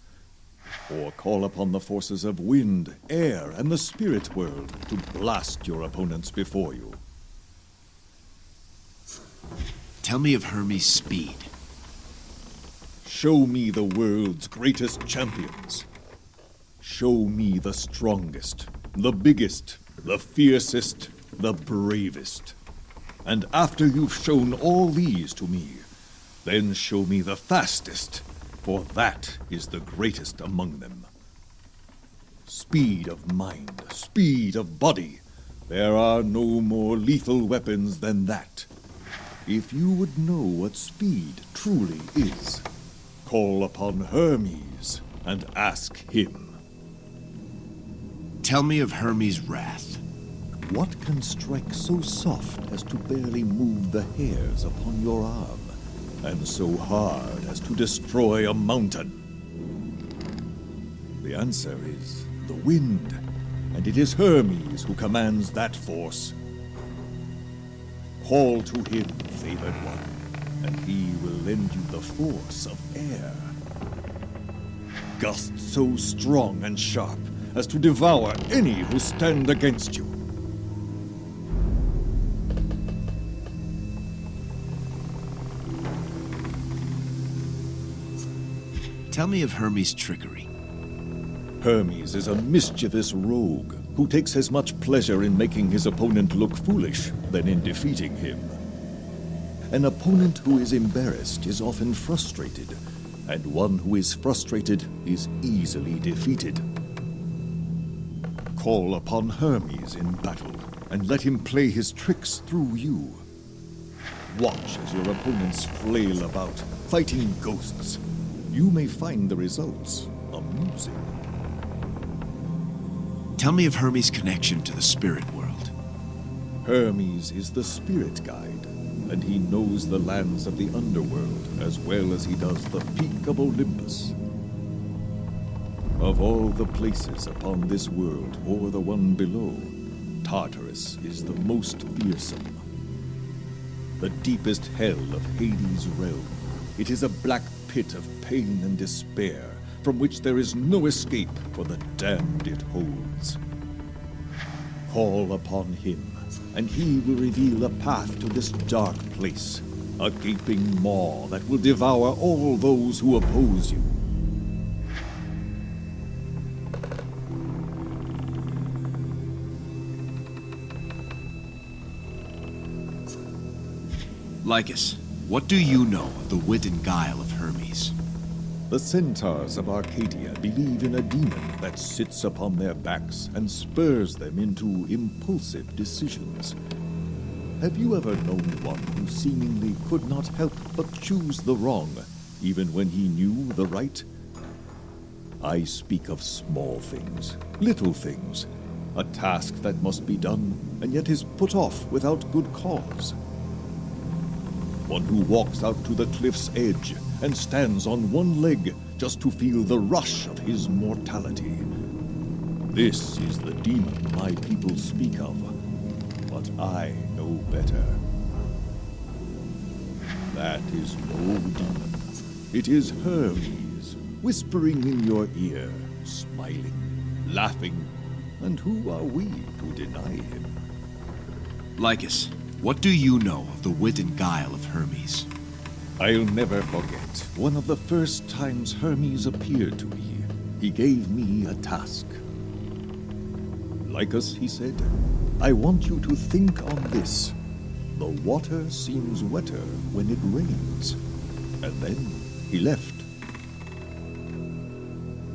S20: Or call upon the forces of wind, air, and the spirit world to blast your opponents before you.
S1: Tell me of Hermes' speed.
S20: Show me the world's greatest champions. Show me the strongest, the biggest, the fiercest, the bravest. And after you've shown all these to me, then show me the fastest, for that is the greatest among them. Speed of mind, speed of body. There are no more lethal weapons than that. If you would know what speed truly is, call upon Hermes and ask him.
S1: Tell me of Hermes' wrath.
S20: What can strike so soft as to barely move the hairs upon your arm, and so hard as to destroy a mountain? The answer is the wind, and it is Hermes who commands that force. Call to him, favored one, and he will lend you the force of air. Gusts so strong and sharp as to devour any who stand against you.
S1: Tell me of Hermes' trickery.
S20: Hermes is a mischievous rogue who takes as much pleasure in making his opponent look foolish than in defeating him. An opponent who is embarrassed is often frustrated, and one who is frustrated is easily defeated. Call upon Hermes in battle, and let him play his tricks through you. Watch as your opponents flail about, fighting ghosts. You may find the results amusing.
S1: Tell me of Hermes' connection to the spirit world.
S20: Hermes is the spirit guide, and he knows the lands of the underworld as well as he does the peak of Olympus. Of all the places upon this world or the one below, Tartarus is the most fearsome. The deepest hell of Hades' realm. It is a black pit of pain and despair, from which there is no escape for the damned it holds. Call upon him, and he will reveal a path to this dark place, a gaping maw that will devour all those who oppose you.
S1: Lycus, what do you know of the wit and guile of Hermes?
S20: The centaurs of Arcadia believe in a demon that sits upon their backs and spurs them into impulsive decisions. have you ever known one who seemingly could not help but choose the wrong, even when he knew the right? I speak of small things, little things, a task that must be done, and yet is put off without good cause. One who walks out to the cliff's edge and stands on one leg just to feel the rush of his mortality. This is the demon my people speak of, but I know better. That is no demon. It is Hermes, whispering in your ear, smiling, laughing, and who are we to deny him?
S1: Lycus, what do you know of the wit and guile of Hermes?
S20: I'll never forget one of the first times Hermes appeared to me. He gave me a task. Lycus, he said, I want you to think on this. The water seems wetter when it rains. And then he left.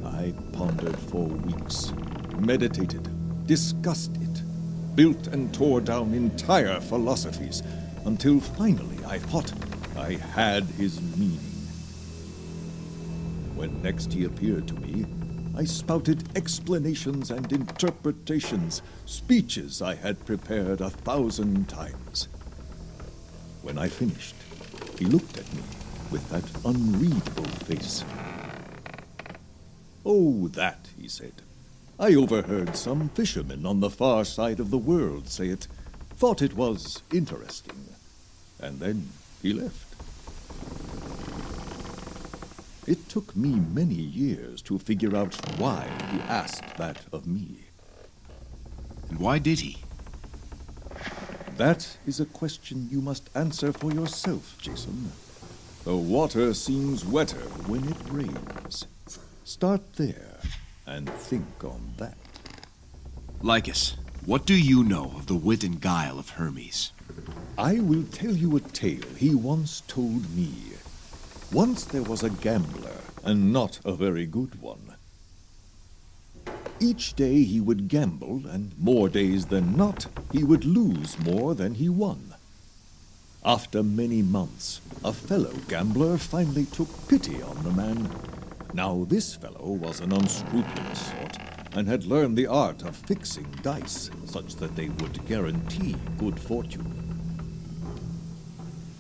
S20: I pondered for weeks, meditated, discussed it, built and tore down entire philosophies, until finally I thought I had his meaning. When next he appeared to me, I spouted explanations and interpretations, speeches I had prepared 1,000 times. When I finished, he looked at me with that unreadable face. Oh, that, he said. I overheard some fishermen on the far side of the world say it, thought it was interesting, and then he left. It took me many years to figure out why he asked that of me.
S1: And why did he?
S20: That is a question you must answer for yourself, Jason. The water seems wetter when it rains. Start there and think on that.
S1: Lycus, what do you know of the wit and guile of Hermes?
S20: I will tell you a tale he once told me. Once there was a gambler, and not a very good one. Each day he would gamble, and more days than not, he would lose more than he won. After many months, a fellow gambler finally took pity on the man. Now this fellow was an unscrupulous sort, and had learned the art of fixing dice, such that they would guarantee good fortune.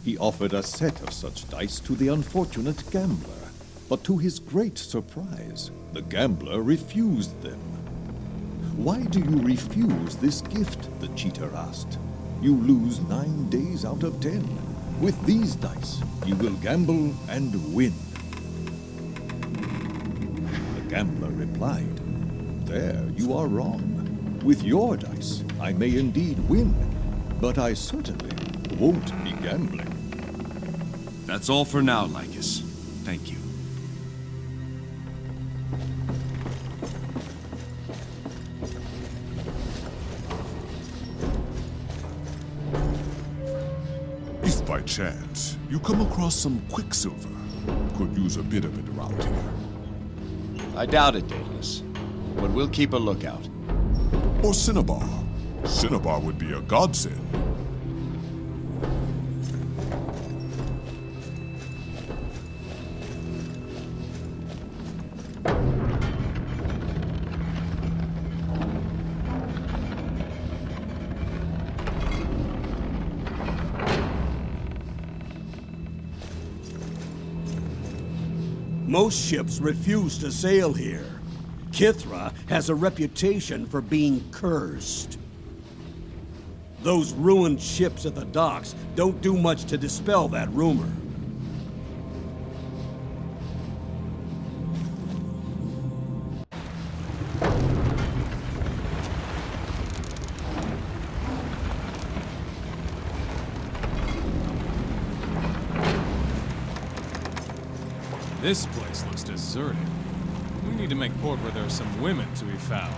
S20: He offered a set of such dice to the unfortunate gambler, but to his great surprise, the gambler refused them. "Why do you refuse this gift?" the cheater asked. "You lose 9 days out of 10. With these dice, you will gamble and win." The gambler replied, "There you are wrong. With your dice, I may indeed win, but I certainly won't be gambling."
S1: That's all for now, Lycus. Thank you.
S3: If by chance you come across some quicksilver, could use a bit of it around here.
S1: I doubt it, Daedalus, but we'll keep a lookout.
S3: Or cinnabar. Cinnabar would be a godsend.
S11: Most ships refuse to sail here. Kithra has a reputation for being cursed. Those ruined ships at the docks don't do much to dispel that rumor.
S16: This place looks deserted. We need to make port where there are some women to be found.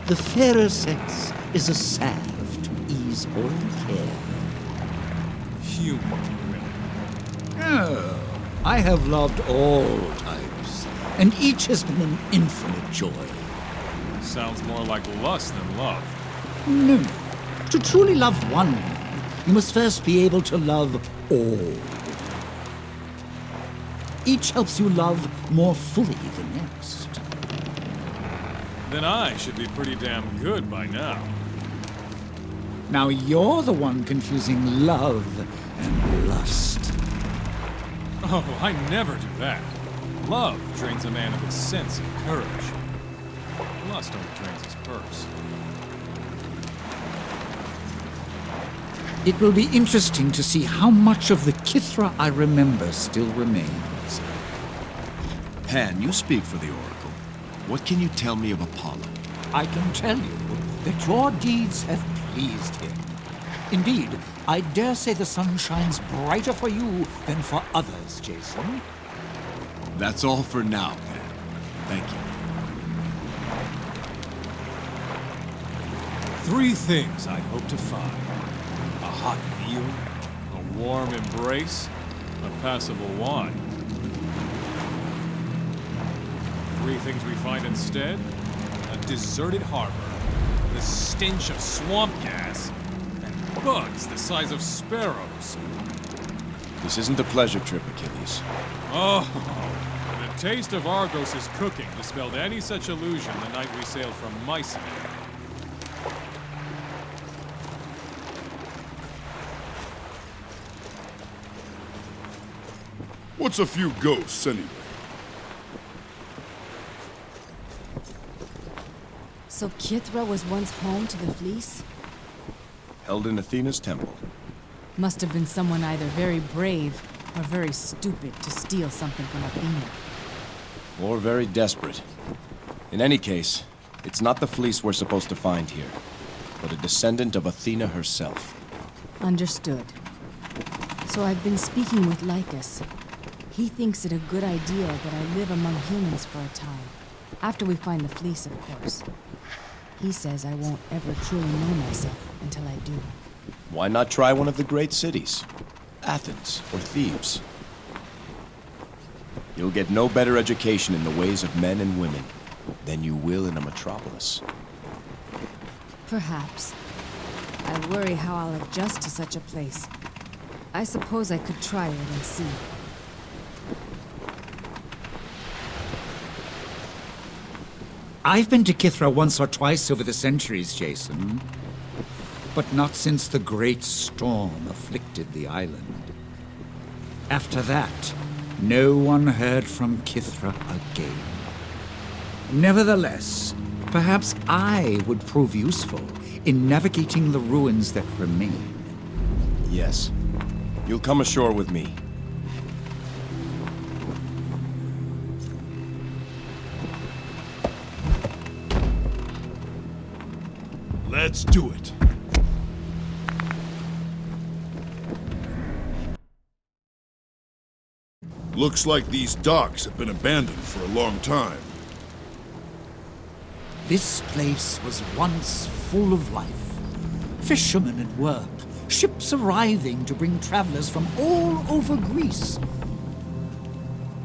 S10: The fairer sex is a salve to ease all care.
S16: Human women.
S10: Oh, I have loved all types, and each has been an infinite joy.
S16: Sounds more like lust than love.
S10: No, To truly love one, you must first be able to love all. Each helps you love more fully the next.
S16: Then I should be pretty damn good by now.
S10: Now you're the one confusing love and lust.
S16: Oh, I never do that. Love drains a man of his sense and courage. Lust only drains his purse.
S10: It will be interesting to see how much of the Kithra I remember still remains.
S1: Pan, you speak for the Oracle. What can you tell me of Apollo?
S10: I can tell you that your deeds have pleased him. Indeed, I dare say the sun shines brighter for you than for others, Jason.
S1: That's all for now, Pan. Thank you.
S16: 3 things I'd hope to find. A hot meal, a warm embrace, a passable wine. 3 things we find instead: a deserted harbor, the stench of swamp gas, and bugs the size of sparrows.
S1: This isn't a pleasure trip, Achilles.
S16: Oh, the taste of Argos' cooking dispelled any such illusion the night we sailed from Mycenae.
S3: What's a few ghosts, anyway?
S12: So Kithra was once home to the Fleece?
S1: Held in Athena's temple.
S17: Must have been someone either very brave or very stupid to steal something from Athena.
S1: Or very desperate. In any case, it's not the fleece we're supposed to find here, but a descendant of Athena herself.
S17: Understood. So I've been speaking with Lycus. He thinks it a good idea that I live among humans for a time. After we find the fleece, of course. He says I won't ever truly know myself until I do.
S1: Why not try one of the great cities? Athens or Thebes. You'll get no better education in the ways of men and women than you will in a metropolis.
S17: Perhaps. I worry how I'll adjust to such a place. I suppose I could try it and see.
S10: I've been to Kithra once or twice over the centuries, Jason. But not since the great storm afflicted the island. After that, no one heard from Kithra again. Nevertheless, perhaps I would prove useful in navigating the ruins that remain.
S1: Yes. You'll come ashore with me.
S3: Let's do it. Looks like these docks have been abandoned for a long time.
S10: This place was once full of life. Fishermen at work, ships arriving to bring travelers from all over Greece.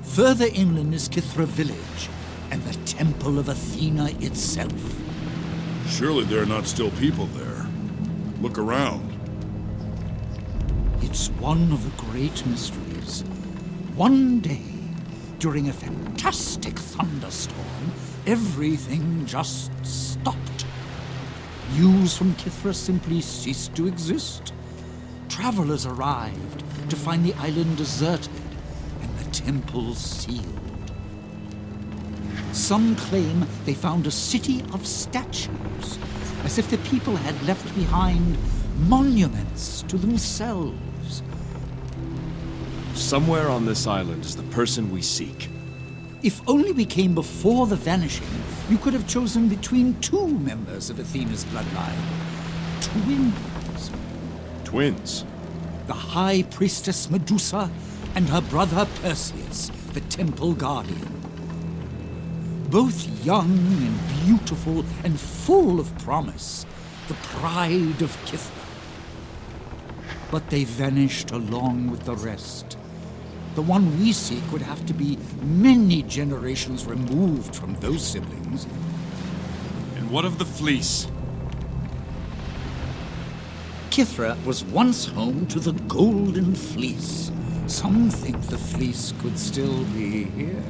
S10: Further inland is Kithra village, and the temple of Athena itself.
S3: Surely there are not still people there. Look around.
S10: It's one of the great mysteries. One day, during a fantastic thunderstorm, everything just stopped. News from Kithra simply ceased to exist. Travelers arrived to find the island deserted and the temple sealed. Some claim they found a city of statues, as if the people had left behind monuments to themselves.
S1: Somewhere on this island is the person we seek.
S10: If only we came before the vanishing, you could have chosen between 2 members of Athena's bloodline. Twins.
S1: Twins?
S10: The High Priestess Medusa and her brother Perseus, the Temple Guardian. Both young and beautiful and full of promise, the pride of Kithra. But they vanished along with the rest. The one we seek would have to be many generations removed from those siblings.
S1: And what of the fleece?
S10: Kithra was once home to the Golden Fleece. Some think the fleece could still be here.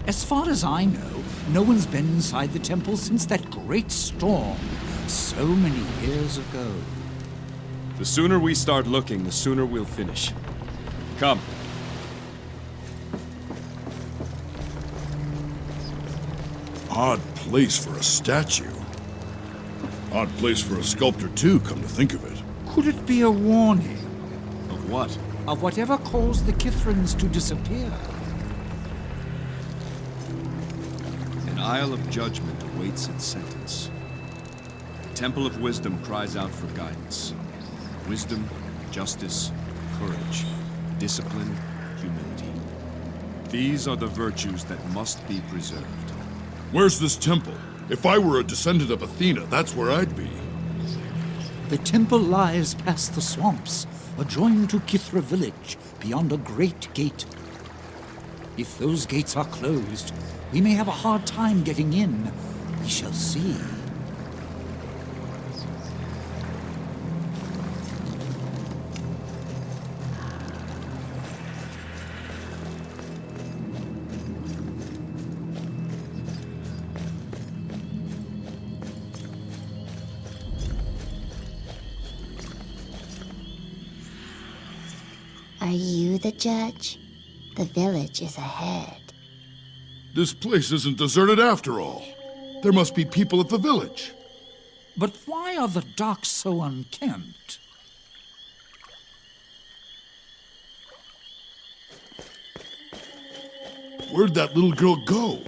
S10: As far as I know, no one's been inside the temple since that great storm so many years ago.
S1: The sooner we start looking, the sooner we'll finish. Come.
S3: Odd place for a statue. Odd place for a sculptor too, come to think of it.
S10: Could it be a warning?
S1: Of what?
S10: Of whatever caused the Kithrans to disappear.
S1: An Isle of Judgment awaits its sentence. The Temple of Wisdom cries out for guidance. Wisdom, justice, courage, discipline, humility. These are the virtues that must be preserved.
S3: Where's this temple? If I were a descendant of Athena, that's where I'd be.
S10: The temple lies past the swamps, adjoined to Kithra village, beyond a great gate. If those gates are closed, we may have a hard time getting in. We shall see.
S19: Are you the judge? The village is ahead.
S3: This place isn't deserted after all. There must be people at the village.
S10: But why are the docks so unkempt?
S3: Where'd that little girl go?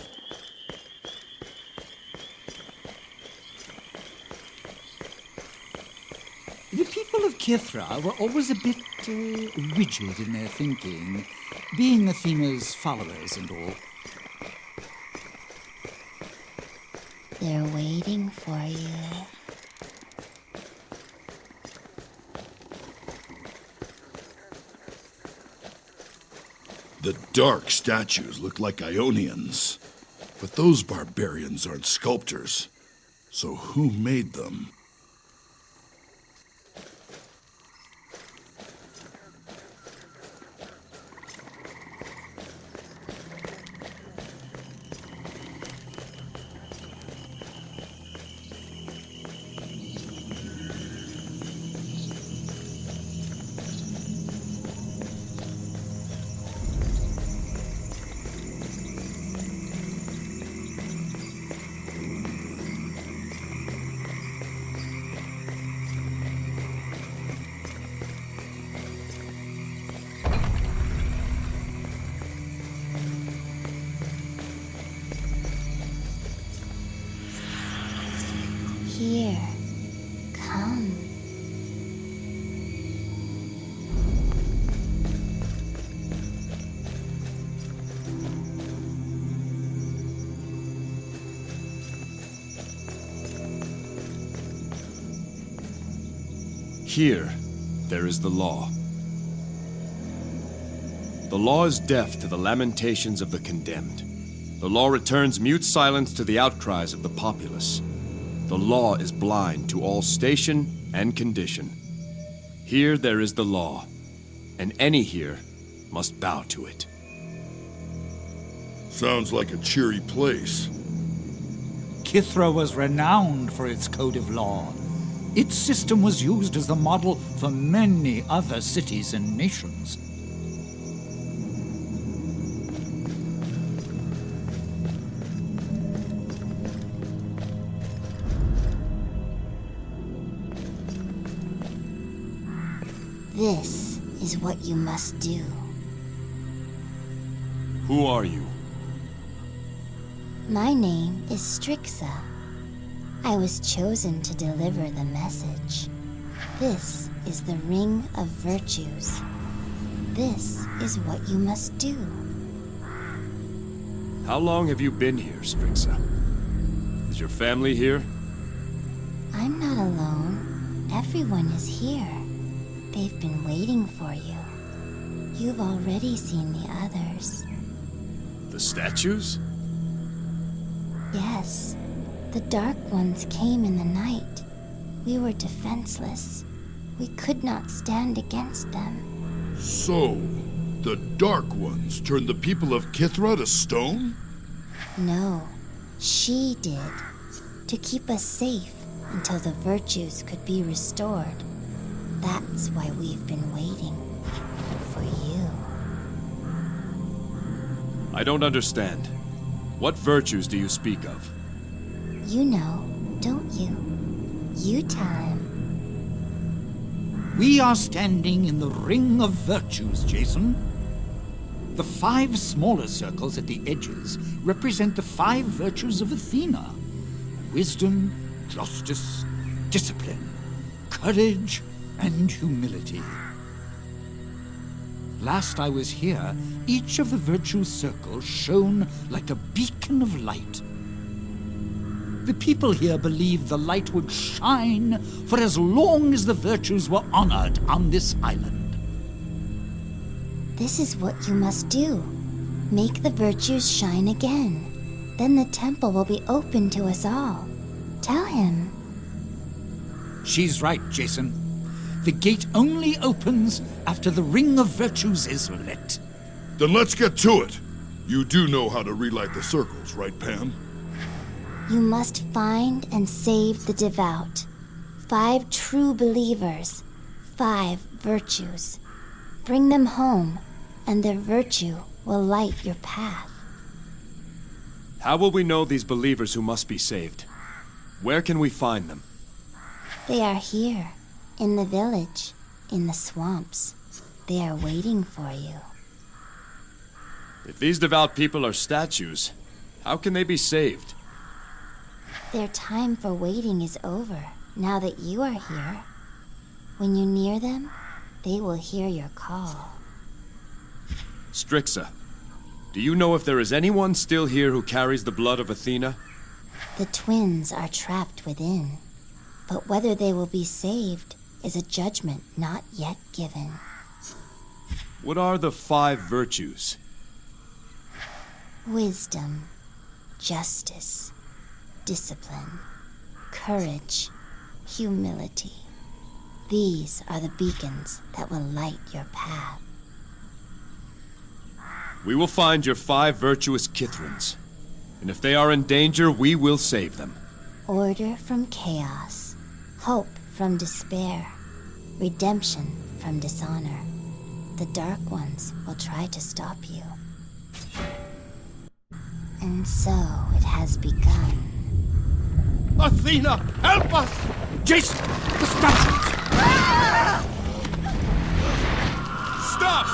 S10: The people of Kithra were always a bit rigid in their thinking, being Athena's followers and all.
S19: They're waiting for you.
S3: The dark statues look like Ionians. But those barbarians aren't sculptors. So who made them?
S19: Here, come.
S1: Here, there is the law. The law is deaf to the lamentations of the condemned. The law returns mute silence to the outcries of the populace. The law is blind to all station and condition. Here there is the law, and any here must bow to it.
S3: Sounds like a cheery place.
S10: Kithra was renowned for its code of law. Its system was used as the model for many other cities and nations.
S19: This is what you must do.
S1: Who are you?
S19: My name is Strixa. I was chosen to deliver the message. This is the Ring of Virtues. This is what you must do.
S1: How long have you been here, Strixa? Is your family here?
S19: I'm not alone. Everyone is here. They've been waiting for you. You've already seen the others.
S1: The statues?
S19: Yes. The Dark Ones came in the night. We were defenseless. We could not stand against them.
S3: So, the Dark Ones turned the people of Kithra to stone?
S19: No, she did. To keep us safe until the virtues could be restored. That's why we've been waiting. For you.
S1: I don't understand. What virtues do you speak of?
S19: You know, don't you? You tell him.
S10: We are standing in the Ring of Virtues, Jason. The 5 smaller circles at the edges represent the 5 virtues of Athena. Wisdom, justice, discipline, courage, and humility. Last I was here, each of the virtue circles shone like a beacon of light. The people here believed the light would shine for as long as the virtues were honored on this island.
S19: This is what you must do. Make the virtues shine again. Then the temple will be open to us all. Tell him.
S10: She's right, Jason. The gate only opens after the Ring of Virtues is lit.
S3: Then let's get to it. You do know how to relight the circles, right, Pam?
S19: You must find and save the devout. 5 true believers. 5 virtues. Bring them home, and their virtue will light your path.
S1: How will we know these believers who must be saved? Where can we find them?
S19: They are here, in the village, in the swamps. They are waiting for you.
S1: If these devout people are statues, how can they be saved?
S19: Their time for waiting is over, now that you are here. When you near them, they will hear your call.
S1: Strixa, do you know if there is anyone still here who carries the blood of Athena?
S19: The twins are trapped within, but whether they will be saved is a judgment not yet given.
S1: What are the 5 virtues?
S19: Wisdom, justice, discipline, courage, humility. These are the beacons that will light your path.
S1: We will find your 5 virtuous Kithrans, and if they are in danger, we will save them.
S19: Order from chaos, hope from despair, redemption from dishonor. The Dark Ones will try to stop you. And so it has begun.
S7: Athena, help us!
S10: Jason, the statues!
S2: Stop!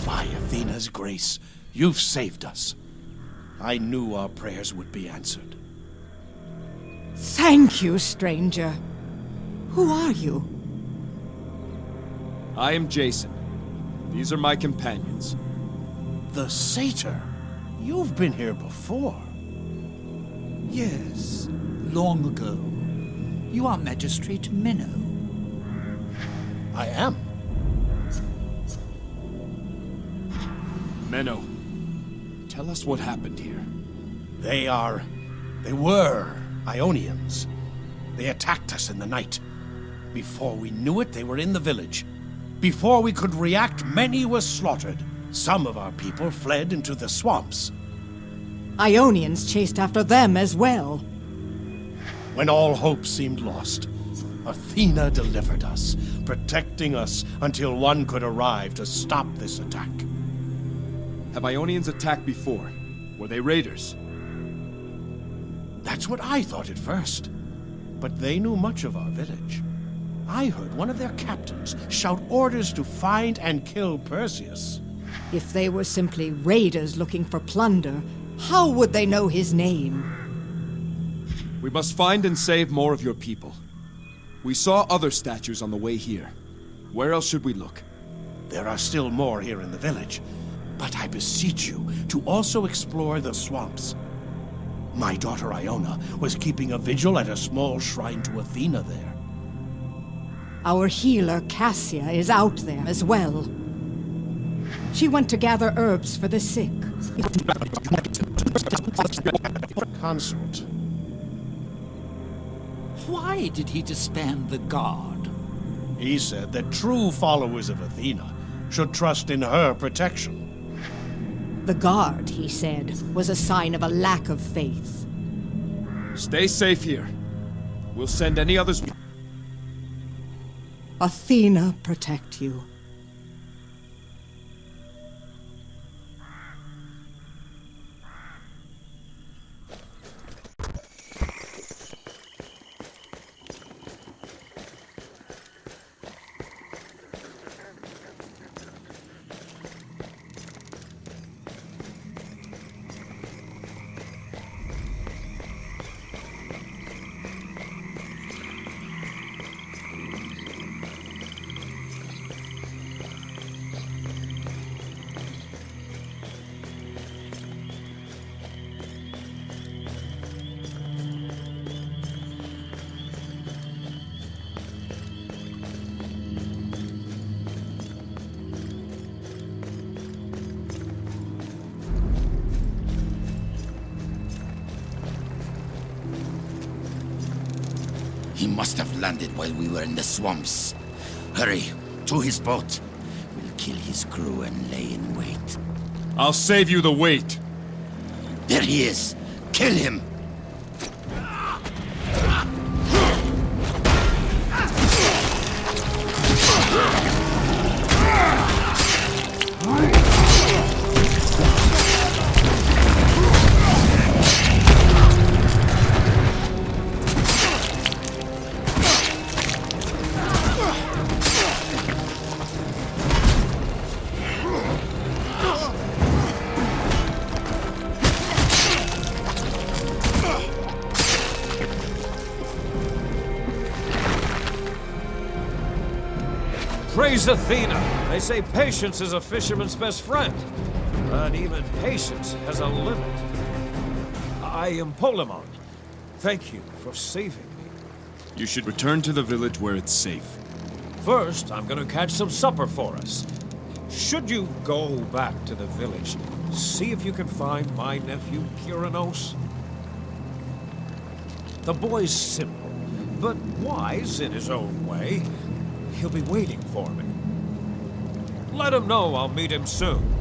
S13: By Athena's grace, you've saved us. I knew our prayers would be answered.
S6: Thank you, stranger. Who are you?
S1: I am Jason. These are my companions.
S13: The satyr? You've been here before.
S10: Yes, long ago. You are Magistrate Minnow.
S13: I am.
S1: Menno, tell us what happened here.
S11: They were Ionians. They attacked us in the night. Before we knew it, they were in the village. Before we could react, many were slaughtered. Some of our people fled into the swamps.
S6: Ionians chased after them as well.
S11: When all hope seemed lost, Athena delivered us, protecting us until one could arrive to stop this attack.
S1: Have Ionians attacked before? Were they raiders?
S11: That's what I thought at first. But they knew much of our village. I heard one of their captains shout orders to find and kill Perseus.
S6: If they were simply raiders looking for plunder, how would they know his name?
S1: We must find and save more of your people. We saw other statues on the way here. Where else should we look?
S11: There are still more here in the village, but I beseech you to also explore the swamps. My daughter Iona was keeping a vigil at a small shrine to Athena there.
S6: Our healer Cassia is out there as well. She went to gather herbs for the sick.
S11: Consort.
S10: Why did he disband the guard?
S11: He said that true followers of Athena should trust in her protection.
S6: The guard, he said, was a sign of a lack of faith.
S1: Stay safe here. We'll send any others.
S6: Athena protect you.
S9: He must have landed while we were in the swamps. Hurry, to his boat. We'll kill his crew and lay in wait.
S1: I'll save you the wait.
S9: There he is. Kill him.
S21: Praise Athena! They say patience is a fisherman's best friend. But even patience has a limit. I am Polemon. Thank you for saving me.
S1: You should return to the village where it's safe.
S21: First, I'm gonna catch some supper for us. Should you go back to the village, see if you can find my nephew Kyranos. The boy's simple, but wise in his own way. He'll be waiting for me. Let him know I'll meet him soon.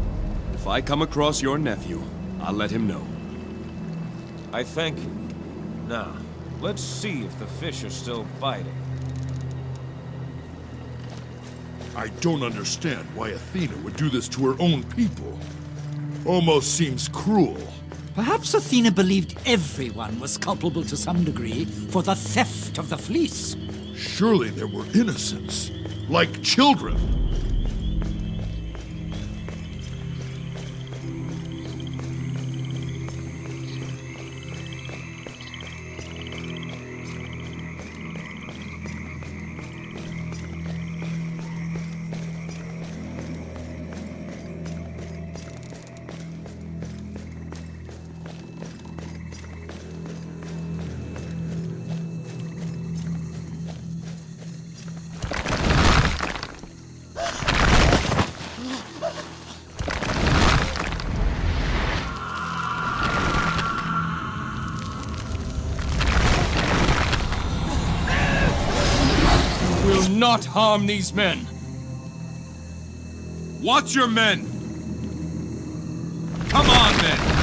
S1: If I come across your nephew, I'll let him know.
S21: I thank you. Now, let's see if the fish are still biting.
S3: I don't understand why Athena would do this to her own people. Almost seems cruel.
S10: Perhaps Athena believed everyone was culpable to some degree for the theft of the fleece.
S3: Surely there were innocents, like children.
S2: not harm these men. Watch your men! Come on, men!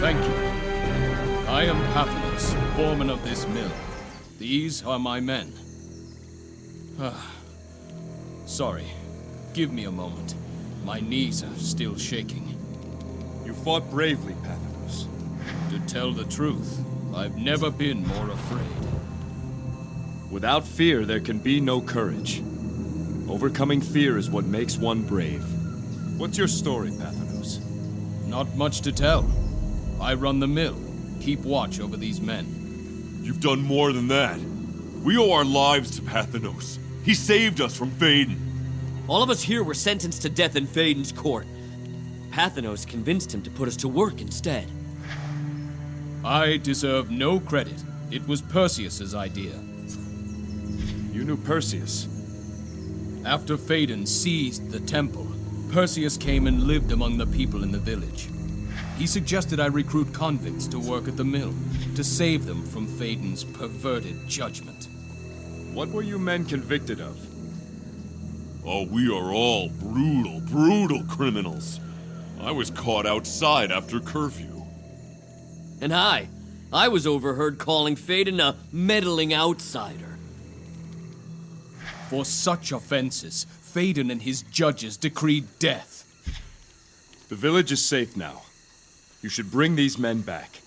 S2: Thank you. I am Pathanos, foreman of this mill. These are my men. Sorry. Give me a moment. My knees are still shaking. You fought bravely, Pathanos. To tell the truth, I've never been more afraid.
S1: Without fear, there can be no courage. Overcoming fear is what makes one brave. What's your story, Pathanos?
S2: Not much to tell. I run the mill, keep watch over these men.
S4: You've done more than that. We owe our lives to Pathanos. He saved us from Phaedon.
S14: All of us here were sentenced to death in Phaedon's court. Pathanos convinced him to put us to work instead.
S2: I deserve no credit. It was Perseus's idea.
S1: You knew Perseus?
S2: After Phaedon seized the temple, Perseus came and lived among the people in the village. He suggested I recruit convicts to work at the mill, to save them from Phaedon's perverted judgment.
S1: What were you men convicted of?
S4: Oh, we are all brutal criminals. I was caught outside after curfew.
S14: And I was overheard calling Phaedon a meddling outsider.
S2: For such offenses, Phaedon and his judges decreed death.
S1: The village is safe now. You should bring these men back.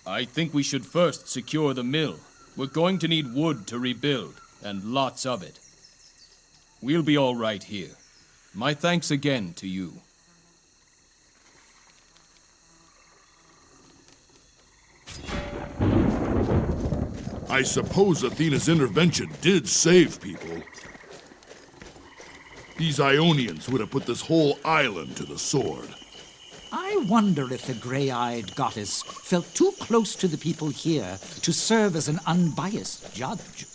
S2: I think we should first secure the mill. We're going to need wood to rebuild, and lots of it. We'll be all right here. My thanks again to you.
S3: I suppose Athena's intervention did save people. These Ionians would have put this whole island to the sword.
S10: I wonder if the gray-eyed goddess felt too close to the people here to serve as an unbiased judge.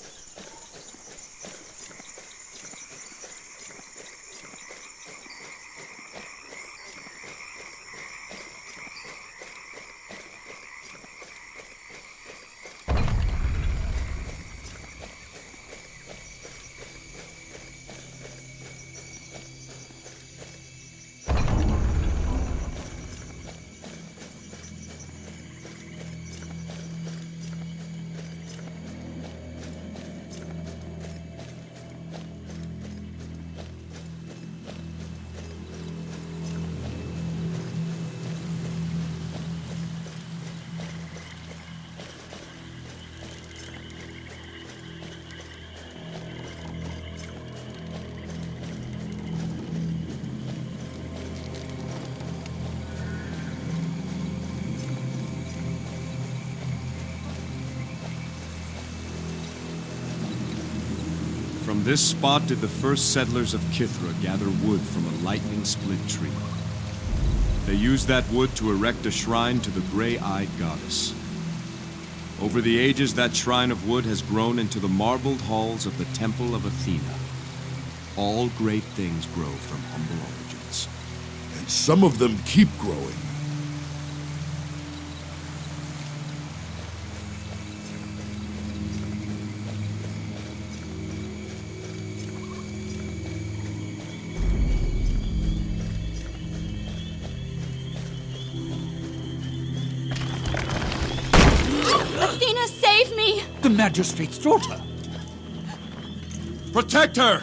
S1: From this spot did the first settlers of Kithra gather wood from a lightning-split tree. They used that wood to erect a shrine to the gray-eyed goddess. Over the ages, that shrine of wood has grown into the marbled halls of the Temple of Athena. All great things grow from humble origins.
S3: And some of them keep growing.
S17: Athena, save me!
S10: The magistrate's daughter.
S2: Protect her!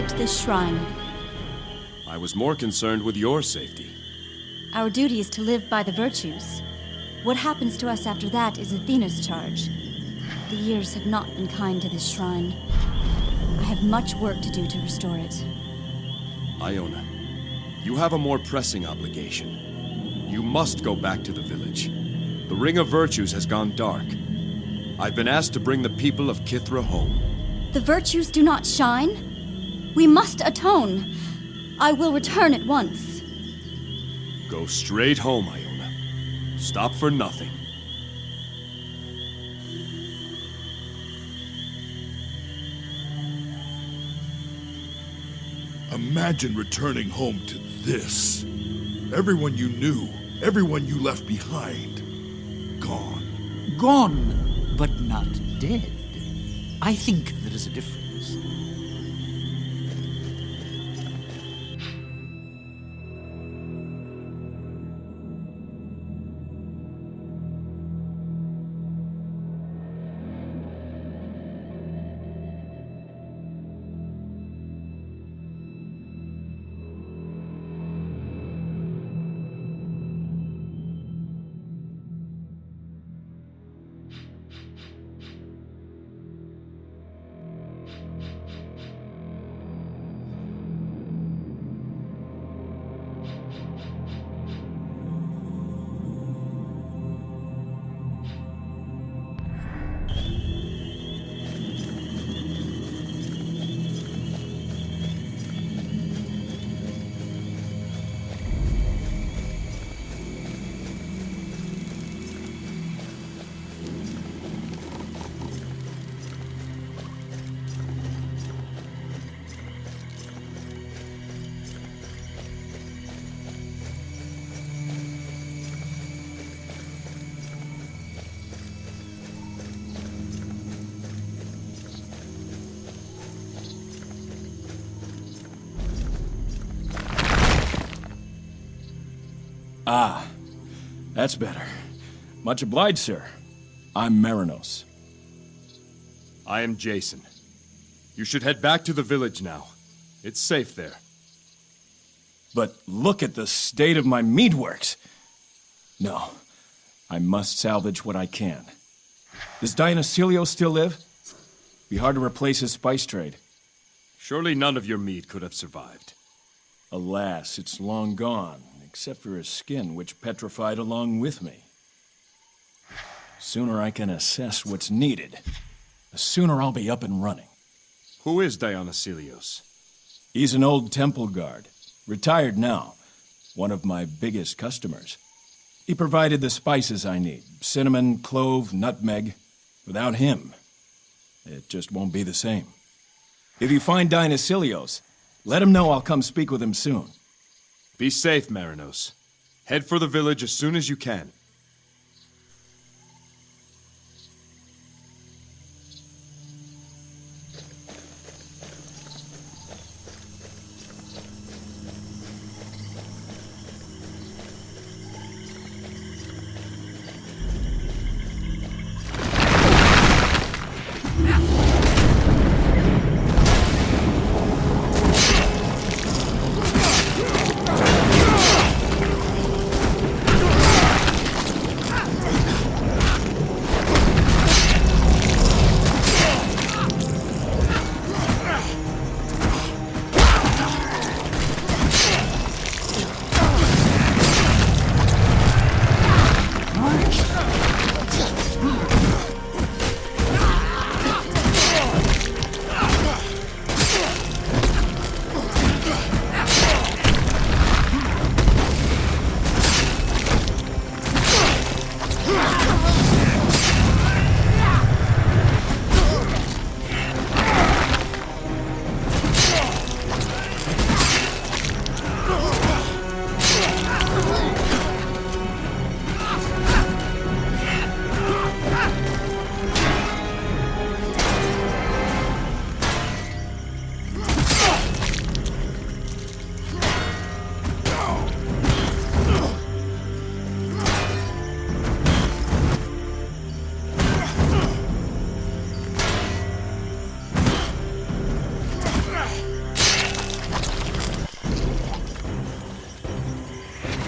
S5: protect this shrine.
S1: I was more concerned with your safety.
S5: Our duty is to live by the virtues. What happens to us after that is Athena's charge. The years have not been kind to this shrine. I have much work to do to restore it.
S1: Iona, you have a more pressing obligation. You must go back to the village. The Ring of Virtues has gone dark. I've been asked to bring the people of Kithra home.
S5: The virtues do not shine. We must atone. I will return at once.
S1: Go straight home, Iona. Stop for nothing.
S3: Imagine returning home to this. Everyone you knew, everyone you left behind, gone.
S10: Gone, but not dead. I think there is a difference.
S18: Ah, that's better. Much obliged, sir. I'm Marinos.
S1: I am Jason. You should head back to the village now. It's safe there.
S18: But look at the state of my meadworks. No, I must salvage what I can. Does Dionysios still live? Be hard to replace his spice trade.
S1: Surely none of your mead could have survived.
S18: Alas, it's long gone, except for his skin, which petrified along with me. Sooner I can assess what's needed, the sooner I'll be up and running.
S1: Who is Dionysios?
S18: He's an old temple guard, retired now, one of my biggest customers. He provided the spices I need, cinnamon, clove, nutmeg. Without him, it just won't be the same. If you find Dionysios, let him know I'll come speak with him soon.
S1: Be safe, Marinos. Head for the village as soon as you can.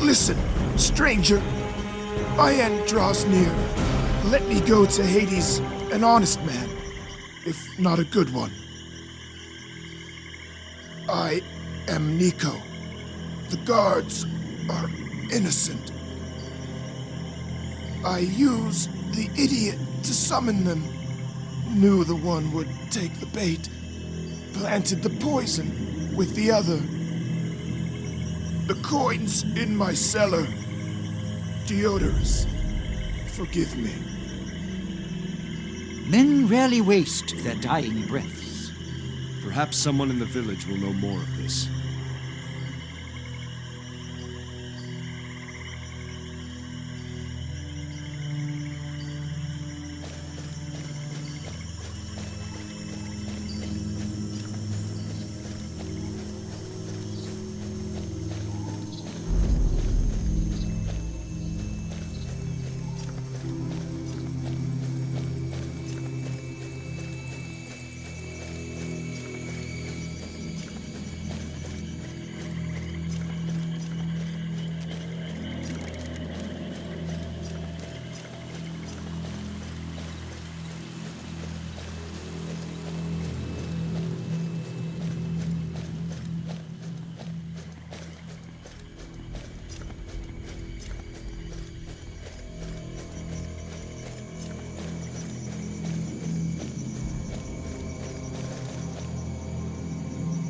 S8: Listen, stranger. My end draws near. Let me go to Hades, an honest man, if not a good one. I am Nico. The guards are innocent. I used the idiot to summon them. Knew the one would take the bait. Planted the poison with the other. The coin's in my cellar. Diodorus, forgive me.
S10: Men rarely waste their dying breaths.
S1: Perhaps someone in the village will know more of this.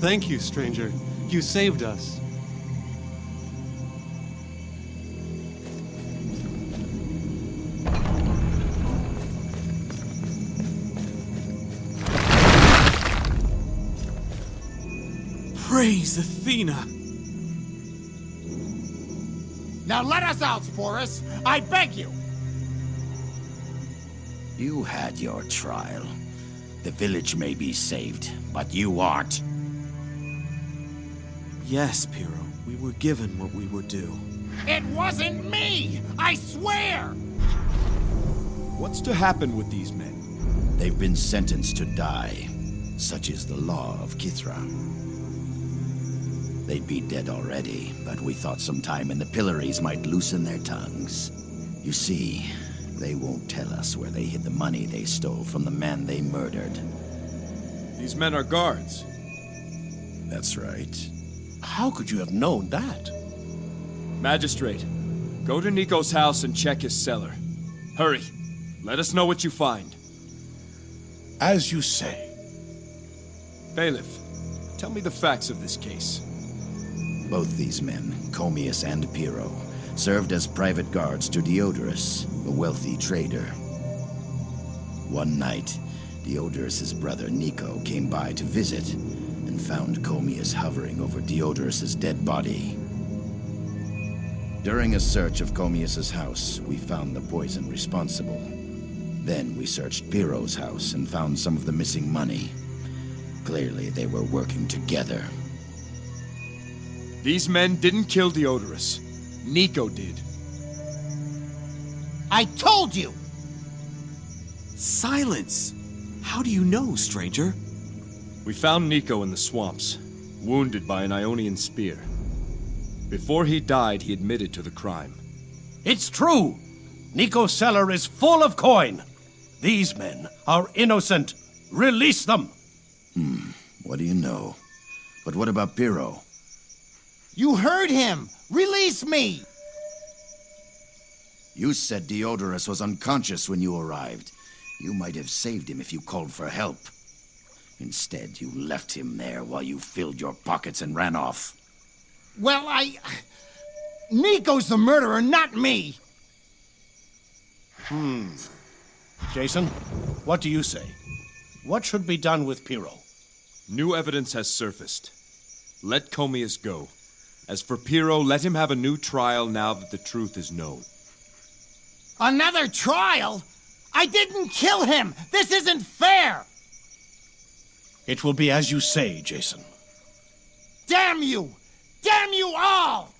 S15: Thank you, stranger. You saved us.
S22: Praise Athena!
S11: Now let us out, Sporus! I beg you!
S9: You had your trial. The village may be saved, but you aren't.
S22: Yes, Pyrrho. We were given what we were due.
S11: It wasn't me! I swear!
S1: What's to happen with these men?
S9: They've been sentenced to die. Such is the law of Kithra. They'd be dead already, but we thought some time in the pillories might loosen their tongues. You see, they won't tell us where they hid the money they stole from the man they murdered.
S1: These men are guards.
S9: That's right.
S15: How could you have known that?
S1: Magistrate, go to Nico's house and check his cellar. Hurry. Let us know what you find.
S15: As you say.
S1: Bailiff, tell me the facts of this case.
S9: Both these men, Comius and Pyrrho, served as private guards to Diodorus, a wealthy trader. One night, Diodorus's brother Nico came by to visit and found Comius hovering over Diodorus's dead body. During a search of Comius's house, we found the poison responsible. Then we searched Pyrrho's house and found some of the missing money. Clearly, they were working together.
S1: These men didn't kill Diodorus. Nico did.
S11: I told you!
S22: Silence! How do you know, stranger?
S1: We found Nico in the swamps, wounded by an Ionian spear. Before he died, he admitted to the crime.
S15: It's true! Nico's cellar is full of coin! These men are innocent! Release them!
S9: What do you know? But what about Pyrrho?
S11: You heard him! Release me!
S9: You said Diodorus was unconscious when you arrived. You might have saved him if you called for help. Instead, you left him there while you filled your pockets and ran off.
S11: Well, Nico's the murderer, not me!
S15: Jason, what do you say? What should be done with Pyrrho?
S1: New evidence has surfaced. Let Comius go. As for Pyrrho, let him have a new trial now that the truth is known.
S11: Another trial? I didn't kill him! This isn't fair!
S15: It will be as you say, Jason.
S11: Damn you! Damn you all!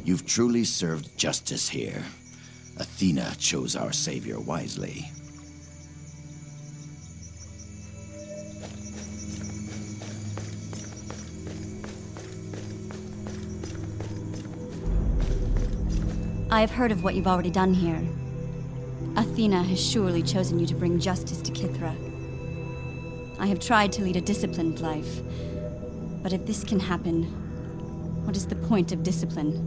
S9: You've truly served justice here. Athena chose our savior wisely.
S5: I have heard of what you've already done here. Athena has surely chosen you to bring justice to Kithra. I have tried to lead a disciplined life, but if this can happen, what is the point of discipline?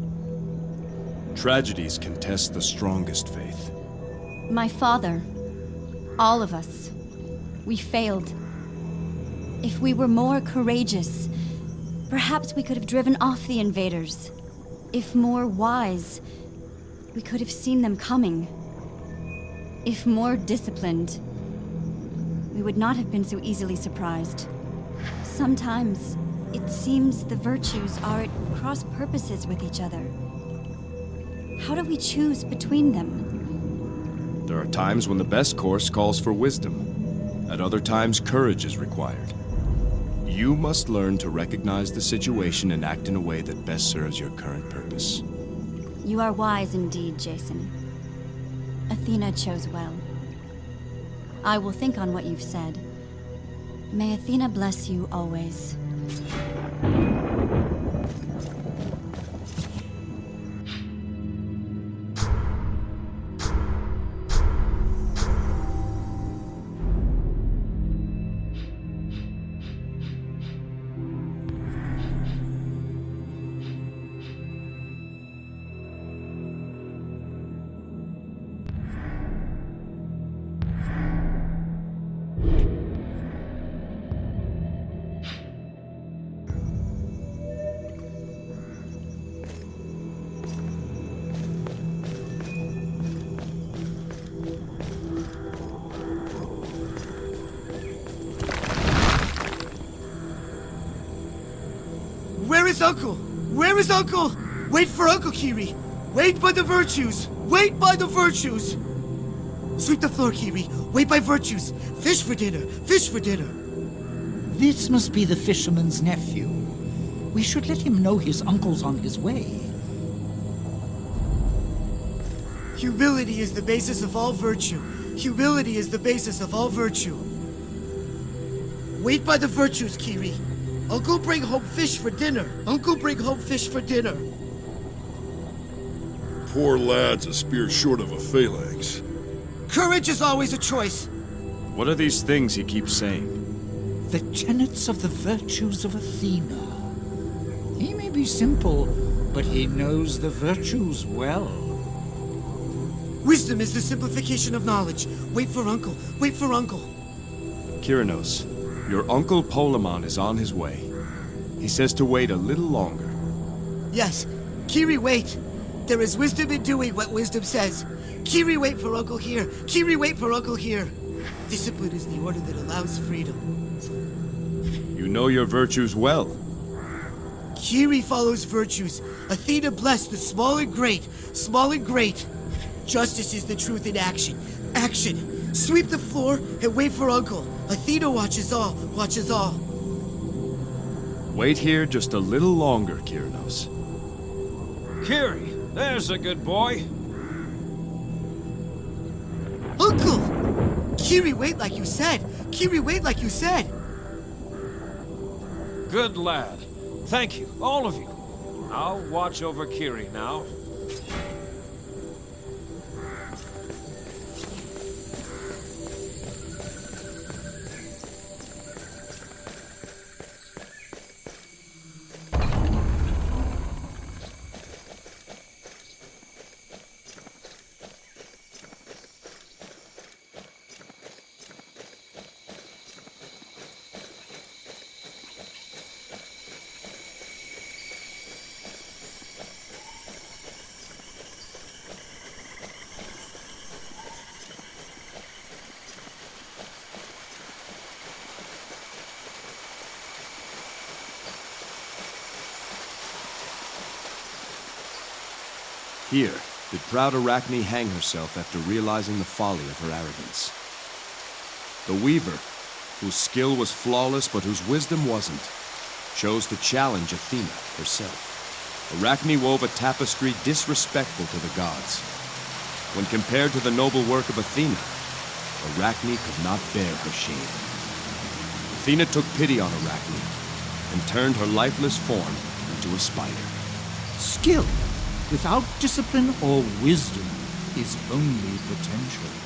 S1: Tragedies can test the strongest faith.
S5: My father, all of us, we failed. If we were more courageous, perhaps we could have driven off the invaders. If more wise, we could have seen them coming. If more disciplined, we would not have been so easily surprised. Sometimes, it seems the virtues are at cross purposes with each other. How do we choose between them?
S1: There are times when the best course calls for wisdom. At other times, courage is required. You must learn to recognize the situation and act in a way that best serves your current purpose.
S5: You are wise indeed, Jason. Athena chose well. I will think on what you've said. May Athena bless you always.
S16: Where is Uncle? Where is Uncle? Wait for Uncle, Kiri. Wait by the virtues. Wait by the virtues. Sweep the floor, Kiri. Wait by virtues. Fish for dinner. Fish for dinner.
S10: This must be the fisherman's nephew. We should let him know his uncle's on his way.
S16: Humility is the basis of all virtue. Humility is the basis of all virtue. Wait by the virtues, Kiri. Uncle bring home fish for dinner. Uncle bring home fish for dinner.
S3: Poor lad's a spear short of a phalanx.
S16: Courage is always a choice.
S1: What are these things he keeps saying?
S10: The tenets of the virtues of Athena. He may be simple, but he knows the virtues well.
S16: Wisdom is the simplification of knowledge. Wait for Uncle. Wait for Uncle.
S1: Kyrinos, your uncle Polemon is on his way. He says to wait a little longer.
S16: Yes. Kiri, wait. There is wisdom in doing what wisdom says. Kiri, wait for Uncle here. Kiri, wait for Uncle here. Discipline is the order that allows freedom.
S1: You know your virtues well.
S16: Kiri follows virtues. Athena blessed the small and great. Small and great. Justice is the truth in action. Action. Sweep the floor and wait for Uncle. Athena watches all. Watches all.
S1: Wait here just a little longer, Kyrinos.
S21: Kiri, there's a good boy.
S16: Uncle! Kiri, wait like you said. Kiri, wait like you said.
S21: Good lad. Thank you, all of you. I'll watch over Kiri now.
S1: Here, did proud Arachne hang herself after realizing the folly of her arrogance. The Weaver, whose skill was flawless but whose wisdom wasn't, chose to challenge Athena herself. Arachne wove a tapestry disrespectful to the gods. When compared to the noble work of Athena, Arachne could not bear her shame. Athena took pity on Arachne and turned her lifeless form into a spider.
S10: Skill. without discipline or wisdom is only potential.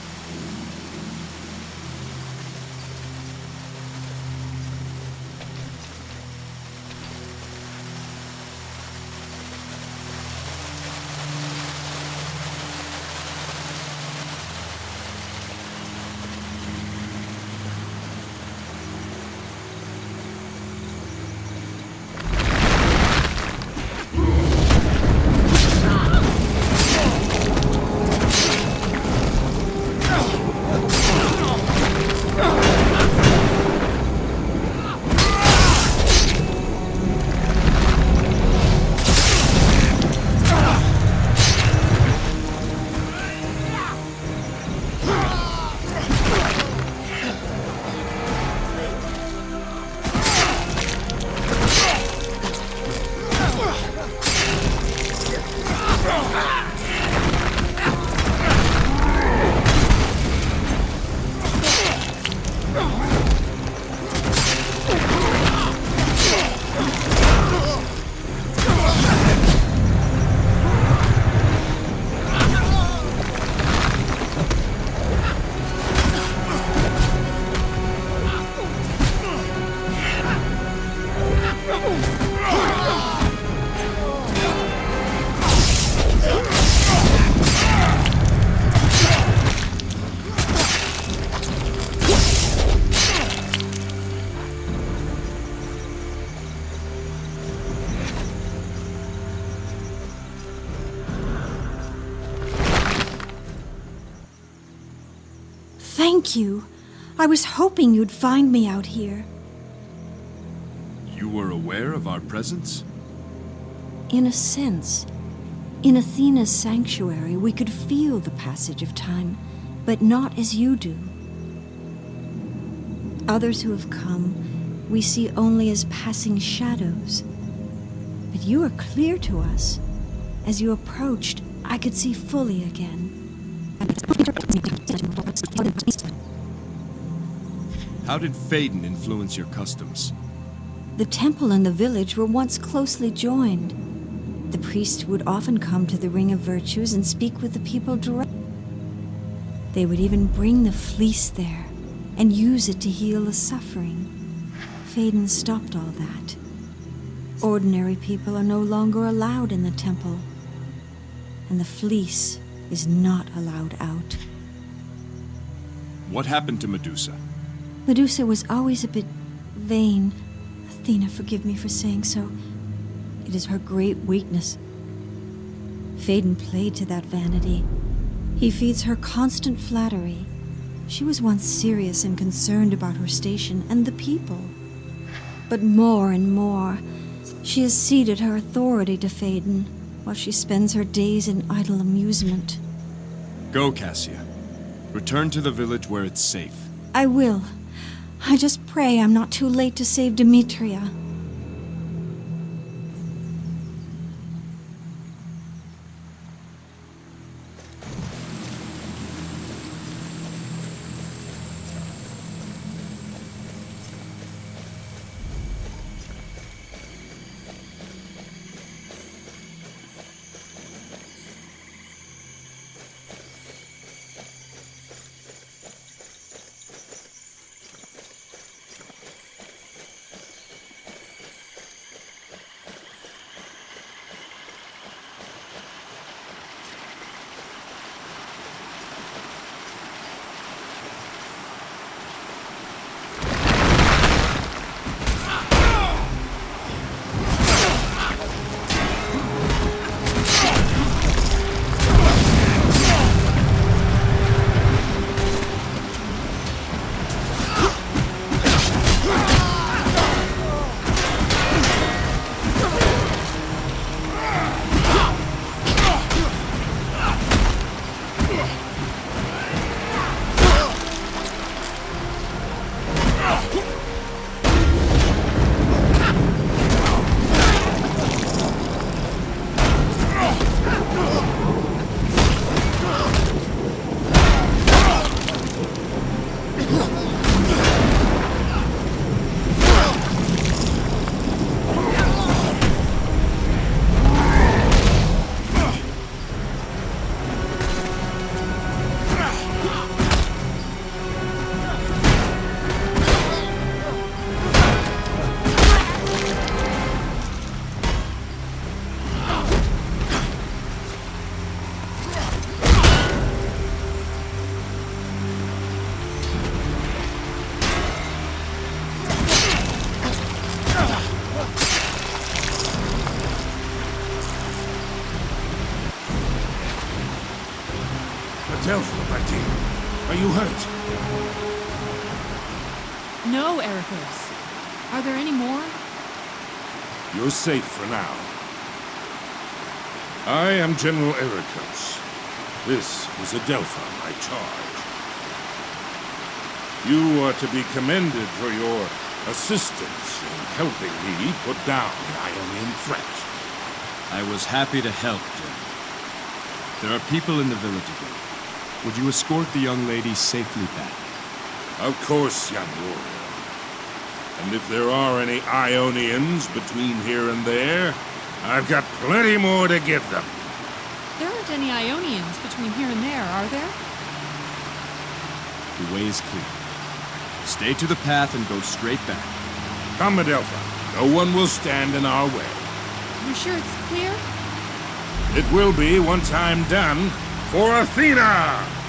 S6: Thank you. I was hoping you'd find me out here.
S1: You were aware of our presence?
S6: In a sense. In Athena's sanctuary, we could feel the passage of time, but not as you do. Others who have come, we see only as passing shadows. But you are clear to us. As you approached, I could see fully again.
S1: How did Phaedon influence your customs?
S6: The temple and the village were once closely joined. The priest would often come to the Ring of Virtues and speak with the people directly. They would even bring the fleece there and use it to heal the suffering. Phaedon stopped all that. Ordinary people are no longer allowed in the temple, and the fleece is not allowed out.
S1: What happened to Medusa?
S6: Medusa was always a bit vain. Athena, forgive me for saying so. It is her great weakness. Phaedon played to that vanity. He feeds her constant flattery. She was once serious and concerned about her station and the people. But more and more, she has ceded her authority to Phaedon, while she spends her days in idle amusement.
S1: Go, Cassia. Return to the village where it's safe.
S6: I will. I just pray I'm not too late to save Demetria.
S7: Adelpha, my dear, are you hurt?
S17: No, Ericos. Are there any more?
S7: You're safe for now. I am General Ericos. This is Adelpha, my charge. You are to be commended for your assistance in helping me put down the Ionian threat.
S1: I was happy to help, General. There are people in the village again. Would you escort the young lady safely back?
S7: Of course, young warrior. And if there are any Ionians between here and there, I've got plenty more to give them.
S17: There aren't any Ionians between here and there, are there?
S1: The way is clear. Stay to the path and go straight back.
S7: Come, Adelpha. No one will stand in our way.
S17: You sure it's clear?
S7: It will be once I'm done for Athena!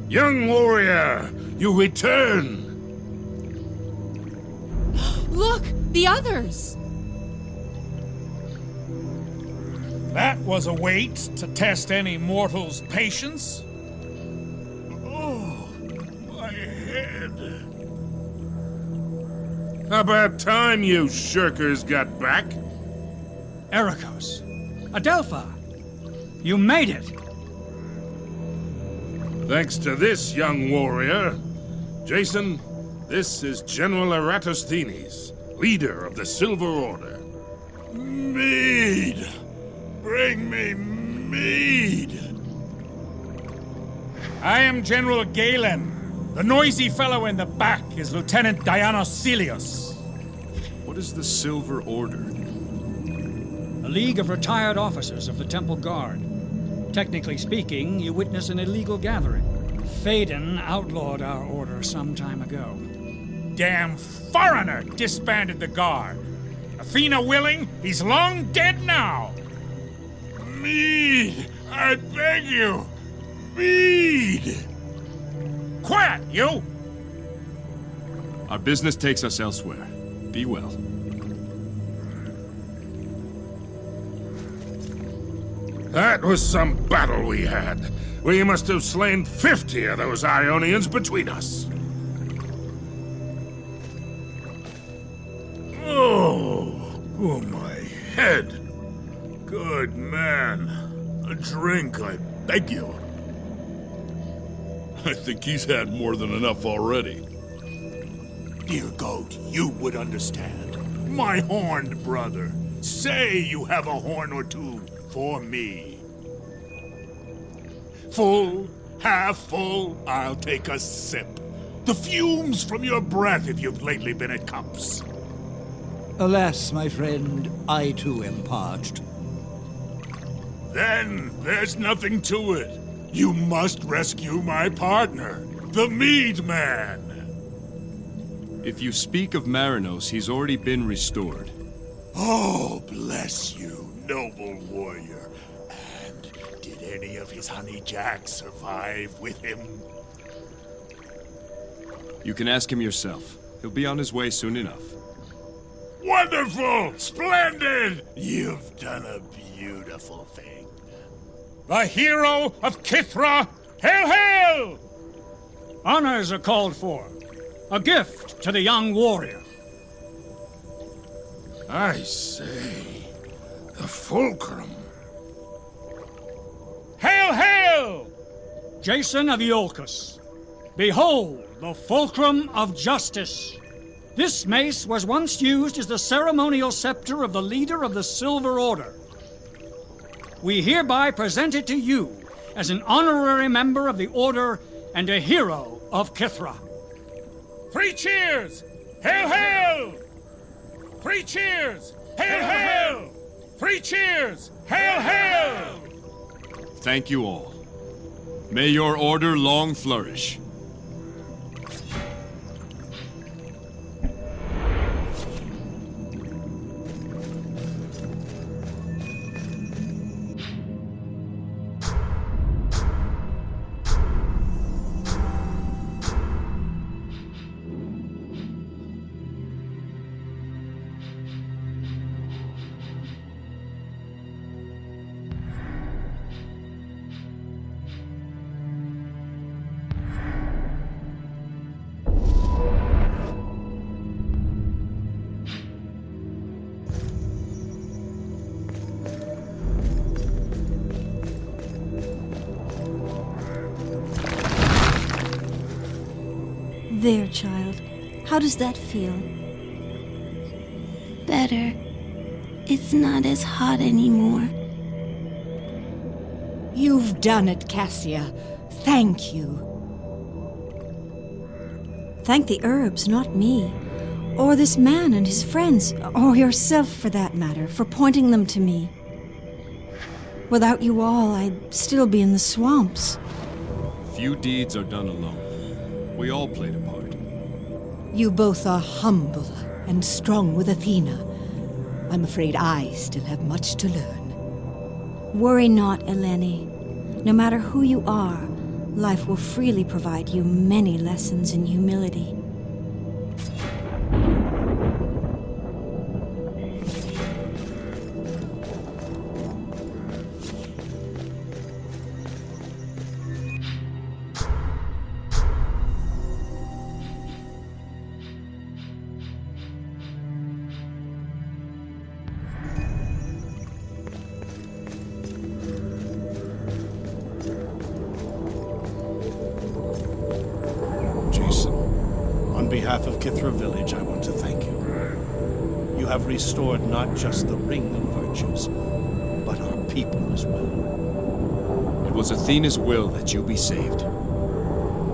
S7: Young warrior, you return!
S17: Look! The others!
S12: That was a wait to test any mortal's patience.
S7: Oh, my head. About time you shirkers got back.
S12: Ericos, Adelpha, you made it.
S7: Thanks to this, young warrior. Jason, this is General Eratosthenes, leader of the Silver Order. Mead! Bring me mead!
S12: I am General Galen. The noisy fellow in the back is Lieutenant Dionysios Celius.
S1: What is the Silver Order?
S12: A league of retired officers of the Temple Guard. Technically speaking, you witness an illegal gathering. Phaedon outlawed our order some time ago. Damn foreigner disbanded the Guard. Athena willing, he's long dead now.
S7: Mead! I beg you! Mead!
S12: Quiet, you!
S1: Our business takes us elsewhere. Be well.
S7: That was some battle we had. We must have slain 50 of those Ionians between us. Oh, my head. Good man. A drink, I beg you.
S4: I think he's had more than enough already.
S7: Dear goat, you would understand. My horned brother. Say you have a horn or two for me. Full, half full, I'll take a sip. The fumes from your breath if you've lately been at cups.
S10: Alas, my friend, I too am parched.
S7: Then there's nothing to it. You must rescue my partner, the Mead Man.
S1: If you speak of Marinos, he's already been restored.
S7: Oh, bless you, noble warrior. And did any of his honey jacks survive with him?
S1: You can ask him yourself. He'll be on his way soon enough.
S7: Wonderful! Splendid! You've done a beautiful thing. The hero of Kithra, hail, hail!
S12: Honors are called for. A gift to the young warrior.
S3: I say, the fulcrum.
S7: Hail, hail!
S12: Jason of Iolcus. Behold, the fulcrum of justice. This mace was once used as the ceremonial scepter of the leader of the Silver Order. We hereby present it to you as an honorary member of the Order and a hero of Kithra.
S7: 3 cheers! Hail, hail! 3 cheers! Hail, hail! 3 cheers! Hail, hail!
S1: Thank you all. May your order long flourish.
S6: There, child. How does that feel?
S19: Better. It's not as hot anymore.
S20: You've done it, Cassia. Thank you.
S6: Thank the herbs, not me. Or this man and his friends, or yourself for that matter, for pointing them to me. Without you all, I'd still be in the swamps.
S1: Few deeds are done alone. We all played a part.
S20: You both are humble and strong with Athena. I'm afraid I still have much to learn.
S6: Worry not, Eleni. No matter who you are, life will freely provide you many lessons in humility.
S15: On behalf of Kithra Village, I want to thank you. You have restored not just the Ring of Virtues, but our people as well.
S1: It was Athena's will that you be saved.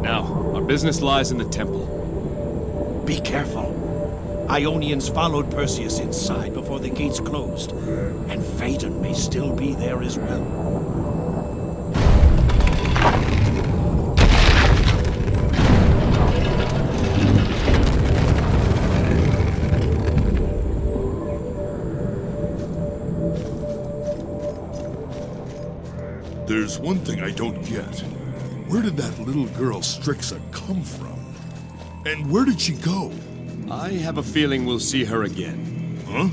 S1: Now, our business lies in the temple.
S15: Be careful. Ionians followed Perseus inside before the gates closed, and Phaedon may still be there as well.
S3: There's one thing I don't get. Where did that little girl Strixa come from? And where did she go?
S1: I have a feeling we'll see her again.
S3: Huh?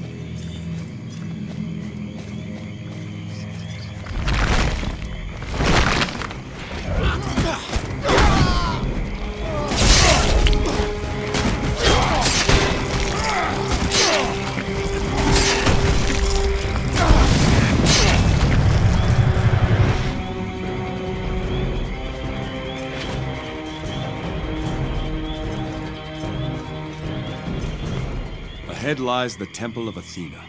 S1: Ahead lies the Temple of Athena,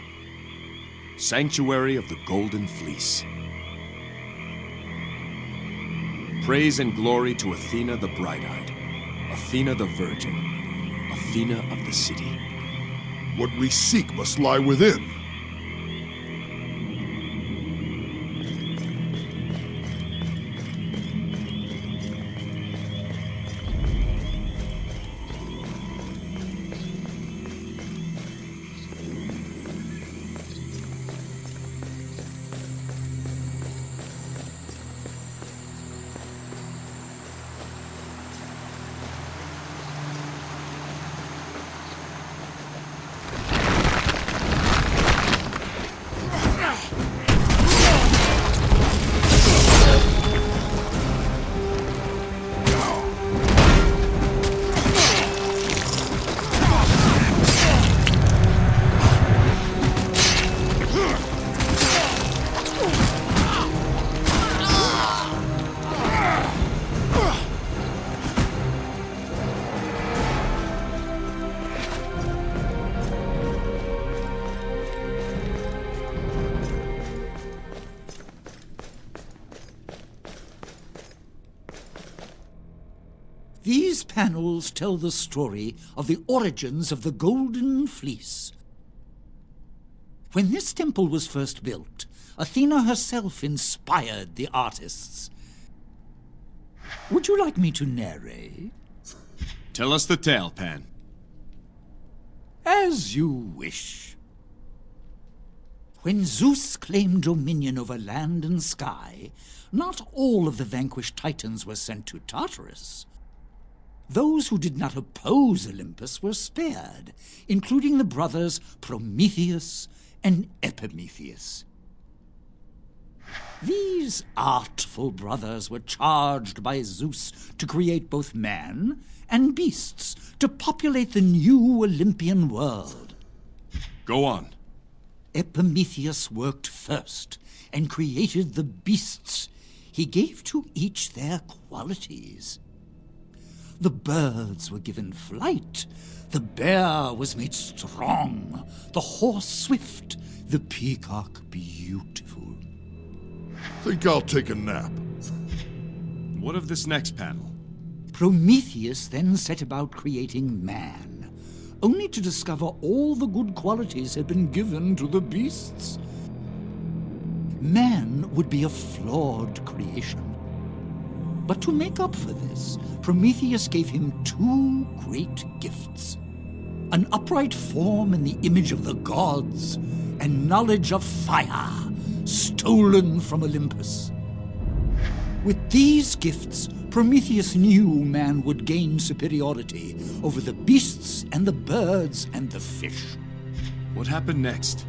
S1: sanctuary of the Golden Fleece. Praise and glory to Athena the Bright-Eyed, Athena the Virgin, Athena of the City.
S3: What we seek must lie within.
S10: These panels tell the story of the origins of the Golden Fleece. When this temple was first built, Athena herself inspired the artists. Would you like me to narrate?
S1: Tell us the tale, Pan.
S10: As you wish. When Zeus claimed dominion over land and sky, not all of the vanquished Titans were sent to Tartarus. Those who did not oppose Olympus were spared, including the brothers Prometheus and Epimetheus. These artful brothers were charged by Zeus to create both man and beasts to populate the new Olympian world.
S1: Go on.
S10: Epimetheus worked first and created the beasts. He gave to each their qualities. The birds were given flight. The bear was made strong. The horse swift. The peacock beautiful.
S3: Think I'll take a nap.
S1: What of this next panel?
S10: Prometheus then set about creating man, only to discover all the good qualities had been given to the beasts. Man would be a flawed creation. But to make up for this, Prometheus gave him two great gifts: an upright form in the image of the gods, and knowledge of fire, stolen from Olympus. With these gifts, Prometheus knew man would gain superiority over the beasts and the birds and the fish.
S1: What happened next?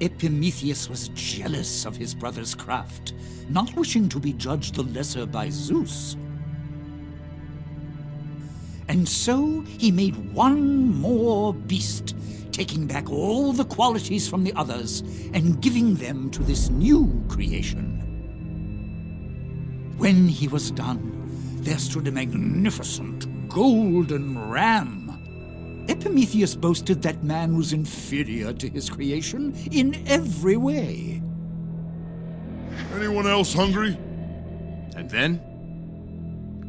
S10: Epimetheus was jealous of his brother's craft, not wishing to be judged the lesser by Zeus. And so he made one more beast, taking back all the qualities from the others and giving them to this new creation. When he was done, there stood a magnificent golden ram. Epimetheus boasted that man was inferior to his creation in every way.
S3: Anyone else hungry?
S1: And then?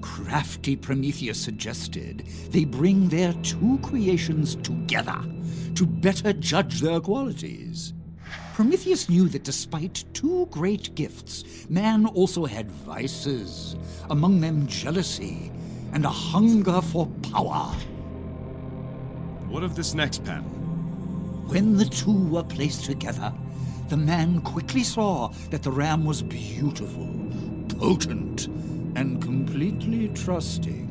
S10: Crafty Prometheus suggested they bring their two creations together to better judge their qualities. Prometheus knew that despite two great gifts, man also had vices, among them jealousy and a hunger for power.
S1: What of this next panel?
S10: When the two were placed together, the man quickly saw that the ram was beautiful, potent, and completely trusting.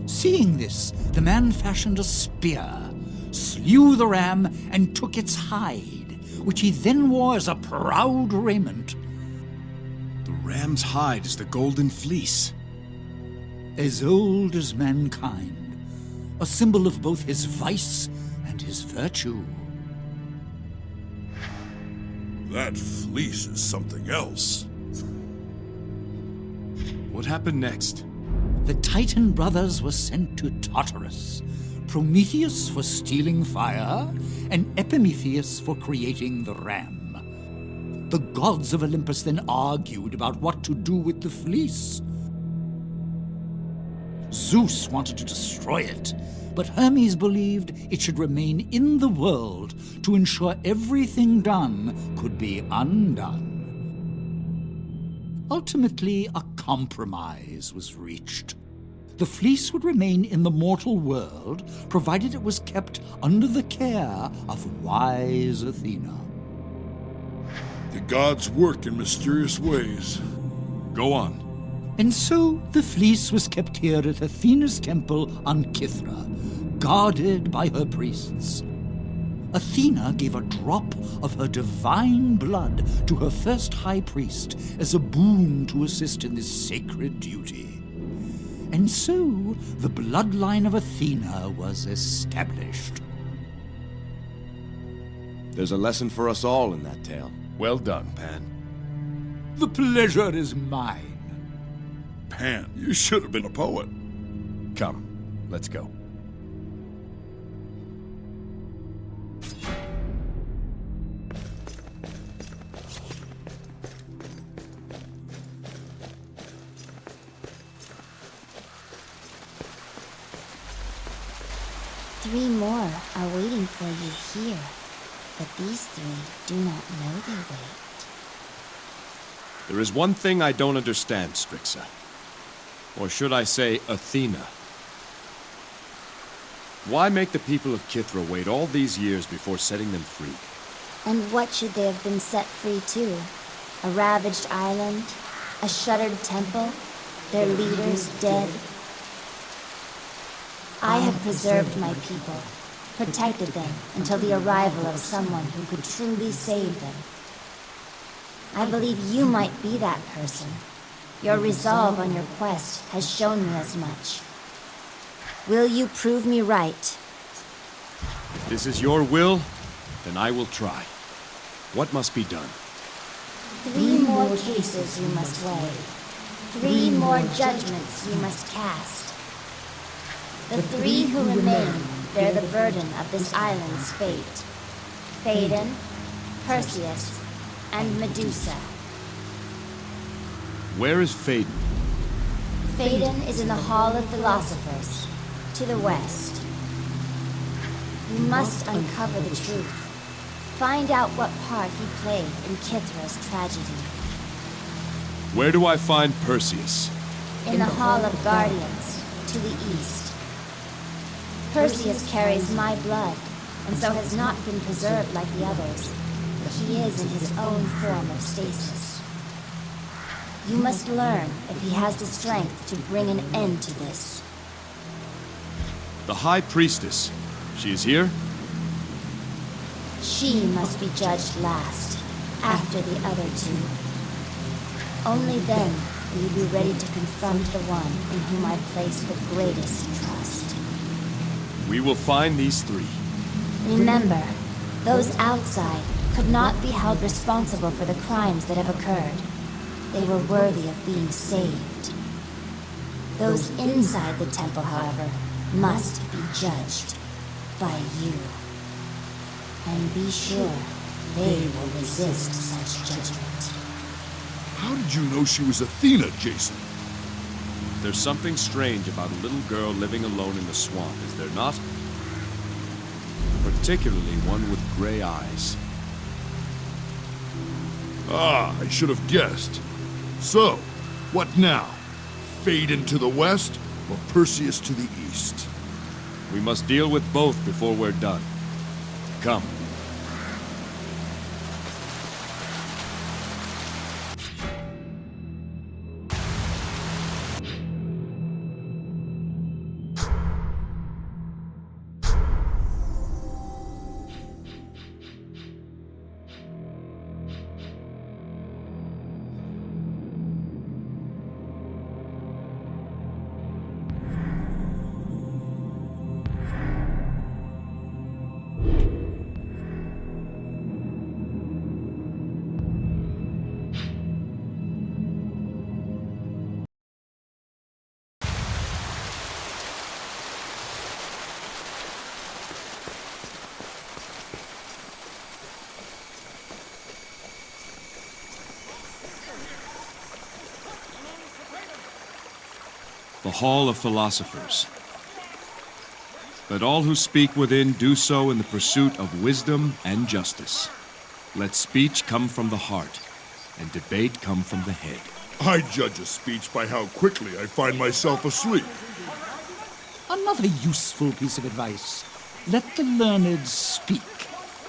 S10: Seeing this, the man fashioned a spear, slew the ram, and took its hide, which he then wore as a proud raiment.
S1: The ram's hide is the Golden Fleece.
S10: As old as mankind, a symbol of both his vice and his virtue.
S3: That fleece is something else.
S1: What happened next?
S10: The Titan brothers were sent to Tartarus. Prometheus for stealing fire, and Epimetheus for creating the ram. The gods of Olympus then argued about what to do with the fleece. Zeus wanted to destroy it, but Hermes believed it should remain in the world to ensure everything done could be undone. Ultimately, a compromise was reached. The fleece would remain in the mortal world, provided it was kept under the care of wise Athena.
S3: The gods work in mysterious ways.
S1: Go on.
S10: And so the fleece was kept here at Athena's temple on Kithra, guarded by her priests. Athena gave a drop of her divine blood to her first high priest as a boon to assist in this sacred duty. And so the bloodline of Athena was established.
S1: There's a lesson for us all in that tale. Well done, Pan.
S10: The pleasure is mine.
S3: Pan, you should have been a poet.
S1: Come, let's go.
S13: 3 more are waiting for you here, but these 3 do not know they wait.
S1: There is one thing I don't understand, Strixa. Or should I say, Athena. Why make the people of Kithra wait all these years before setting them free?
S13: And what should they have been set free to? A ravaged island? A shuttered temple? Their leaders dead? I have preserved my people, protected them until the arrival of someone who could truly save them. I believe you might be that person. Your resolve on your quest has shown me as much. Will you prove me right?
S1: If this is your will, then I will try. What must be done?
S13: 3 more cases you must weigh. 3 more judgments you must cast. The 3 who remain bear the burden of this island's fate. Phaedon, Perseus, and Medusa.
S1: Where is Phaedon?
S13: Phaedon is in the Hall of Philosophers, to the west. You must uncover the truth. Find out what part he played in Kithra's tragedy.
S1: Where do I find Perseus?
S13: In the Hall of Guardians, to the east. Perseus carries my blood, and so has not been preserved like the others, but he is in his own form of stasis. You must learn if he has the strength to bring an end to this.
S1: The High Priestess. She is here?
S13: She must be judged last, after the other 2. Only then will you be ready to confront the one in whom I place the greatest trust.
S1: We will find these 3.
S13: Remember, those outside could not be held responsible for the crimes that have occurred. They were worthy of being saved. Those inside the temple, however, must be judged by you. And be sure they will resist such judgment.
S3: How did you know she was Athena, Jason?
S1: There's something strange about a little girl living alone in the swamp, is there not? Particularly one with gray eyes.
S3: Ah, I should have guessed. So, what now? Phaedon to the west, or Perseus to the east?
S1: We must deal with both before we're done. Come. The Hall of Philosophers. Let all who speak within do so in the pursuit of wisdom and justice. Let speech come from the heart, and debate come from the head.
S3: I judge a speech by how quickly I find myself asleep.
S10: Another useful piece of advice. Let the learned speak.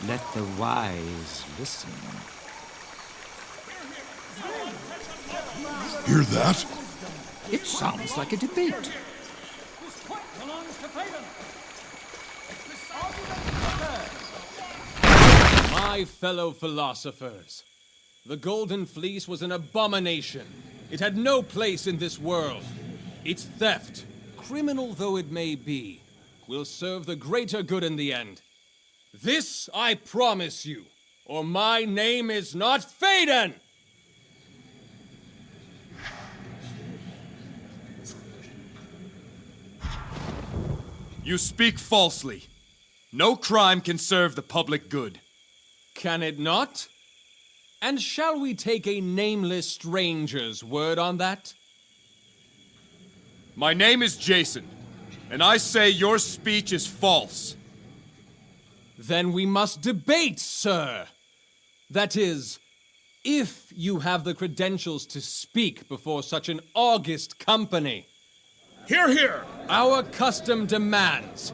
S10: Let the wise listen.
S3: Hear that?
S10: It sounds like a debate.
S14: My fellow philosophers, the Golden Fleece was an abomination. It had no place in this world. Its theft, criminal though it may be, will serve the greater good in the end. This I promise you, or my name is not Phaedon!
S1: You speak falsely. No crime can serve the public good.
S14: Can it not? And shall we take a nameless stranger's word on that?
S1: My name is Jason. And I say your speech is false.
S14: Then we must debate, sir. That is, if you have the credentials to speak before such an august company.
S7: Hear, hear!
S14: Our custom demands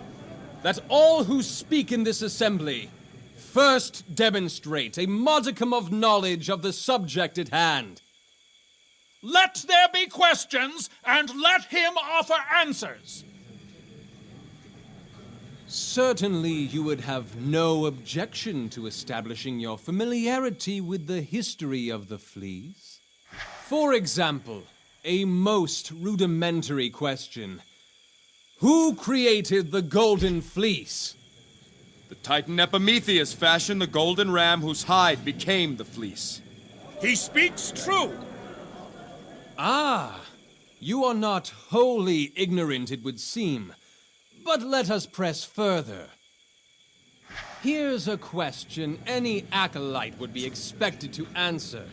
S14: that all who speak in this assembly first demonstrate a modicum of knowledge of the subject at hand.
S7: Let there be questions, and let him offer answers.
S14: Certainly you would have no objection to establishing your familiarity with the history of the fleas. For example, a most rudimentary question. Who created the Golden Fleece?
S1: The Titan Epimetheus fashioned the golden ram whose hide became the fleece.
S7: He speaks true.
S14: Ah, you are not wholly ignorant, it would seem. But let us press further. Here's a question any acolyte would be expected to answer.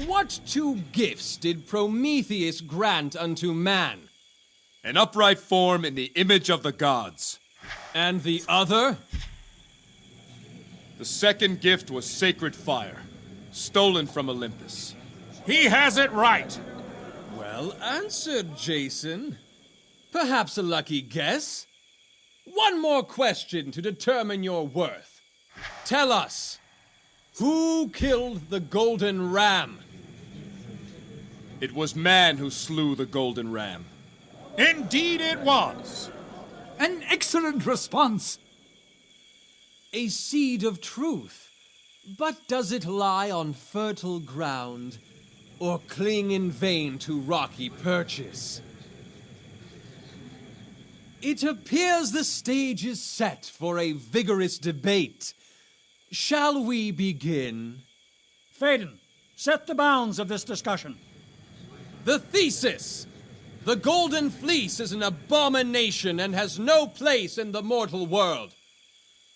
S14: What two gifts did Prometheus grant unto man?
S1: An upright form in the image of the gods.
S14: And the other?
S1: The second gift was sacred fire, stolen from Olympus.
S7: He has it right.
S14: Well answered, Jason. Perhaps a lucky guess? One more question to determine your worth. Tell us, who killed the golden ram?
S1: It was man who slew the golden ram.
S7: Indeed it was.
S10: An excellent response.
S14: A seed of truth. But does it lie on fertile ground, or cling in vain to rocky perches? It appears the stage is set for a vigorous debate. Shall we begin?
S12: Phaedon, set the bounds of this discussion.
S14: The thesis! The Golden Fleece is an abomination and has no place in the mortal world.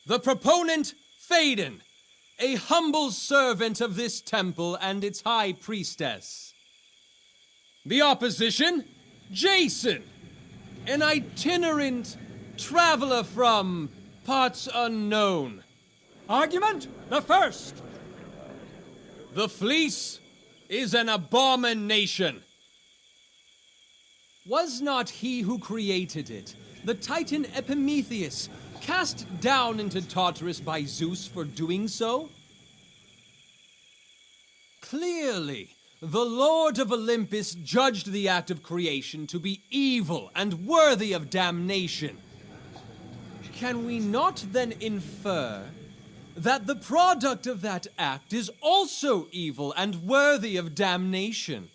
S14: The proponent, Phaedon, a humble servant of this temple and its high priestess. The opposition, Jason, an itinerant traveler from parts unknown.
S12: Argument the first.
S14: The fleece is an abomination. Was not he who created it, the Titan Epimetheus, cast down into Tartarus by Zeus for doing so? Clearly, the Lord of Olympus judged the act of creation to be evil and worthy of damnation. Can we not then infer that the product of that act is also evil and worthy of damnation?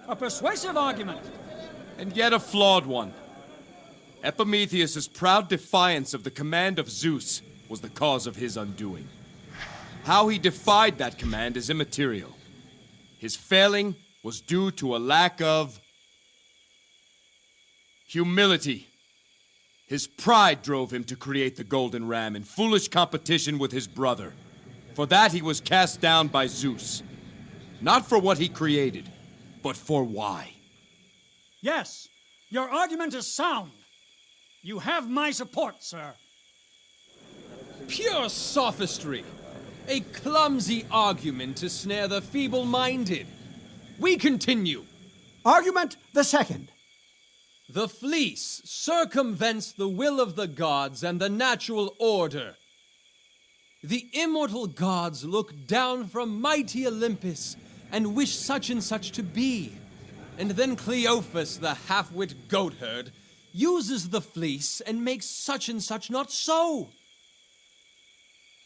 S12: A persuasive argument.
S1: And yet a flawed one. Epimetheus' proud defiance of the command of Zeus was the cause of his undoing. How he defied that command is immaterial. His failing was due to a lack of humility. His pride drove him to create the golden ram in foolish competition with his brother. For that he was cast down by Zeus. Not for what he created, but for why.
S12: Yes, your argument is sound. You have my support, sir.
S14: Pure sophistry. A clumsy argument to snare the feeble-minded. We continue.
S2: Argument the second.
S14: The fleece circumvents the will of the gods and the natural order. The immortal gods look down from mighty Olympus and wish such and such to be. And then Cleophas, the half-wit goatherd, uses the fleece and makes such and such not so.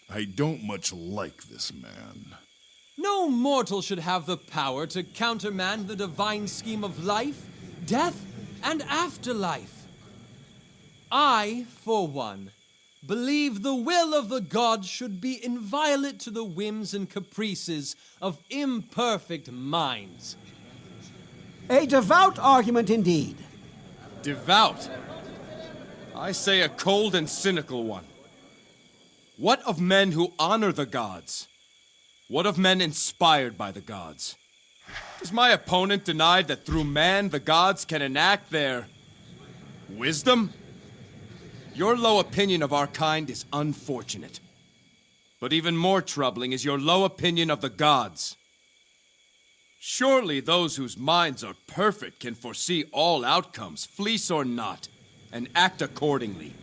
S3: I don't much like this man.
S14: No mortal should have the power to countermand the divine scheme of life, death, and afterlife. I, for one, believe the will of the gods should be inviolate to the whims and caprices of imperfect minds.
S2: A devout argument indeed.
S1: Devout? I say a cold and cynical one. What of men who honor the gods? What of men inspired by the gods? Does my opponent deny that through man the gods can enact their Wisdom? Your low opinion of our kind is unfortunate. But even more troubling is your low opinion of the gods. Surely those whose minds are perfect can foresee all outcomes, fleece or not, and act accordingly.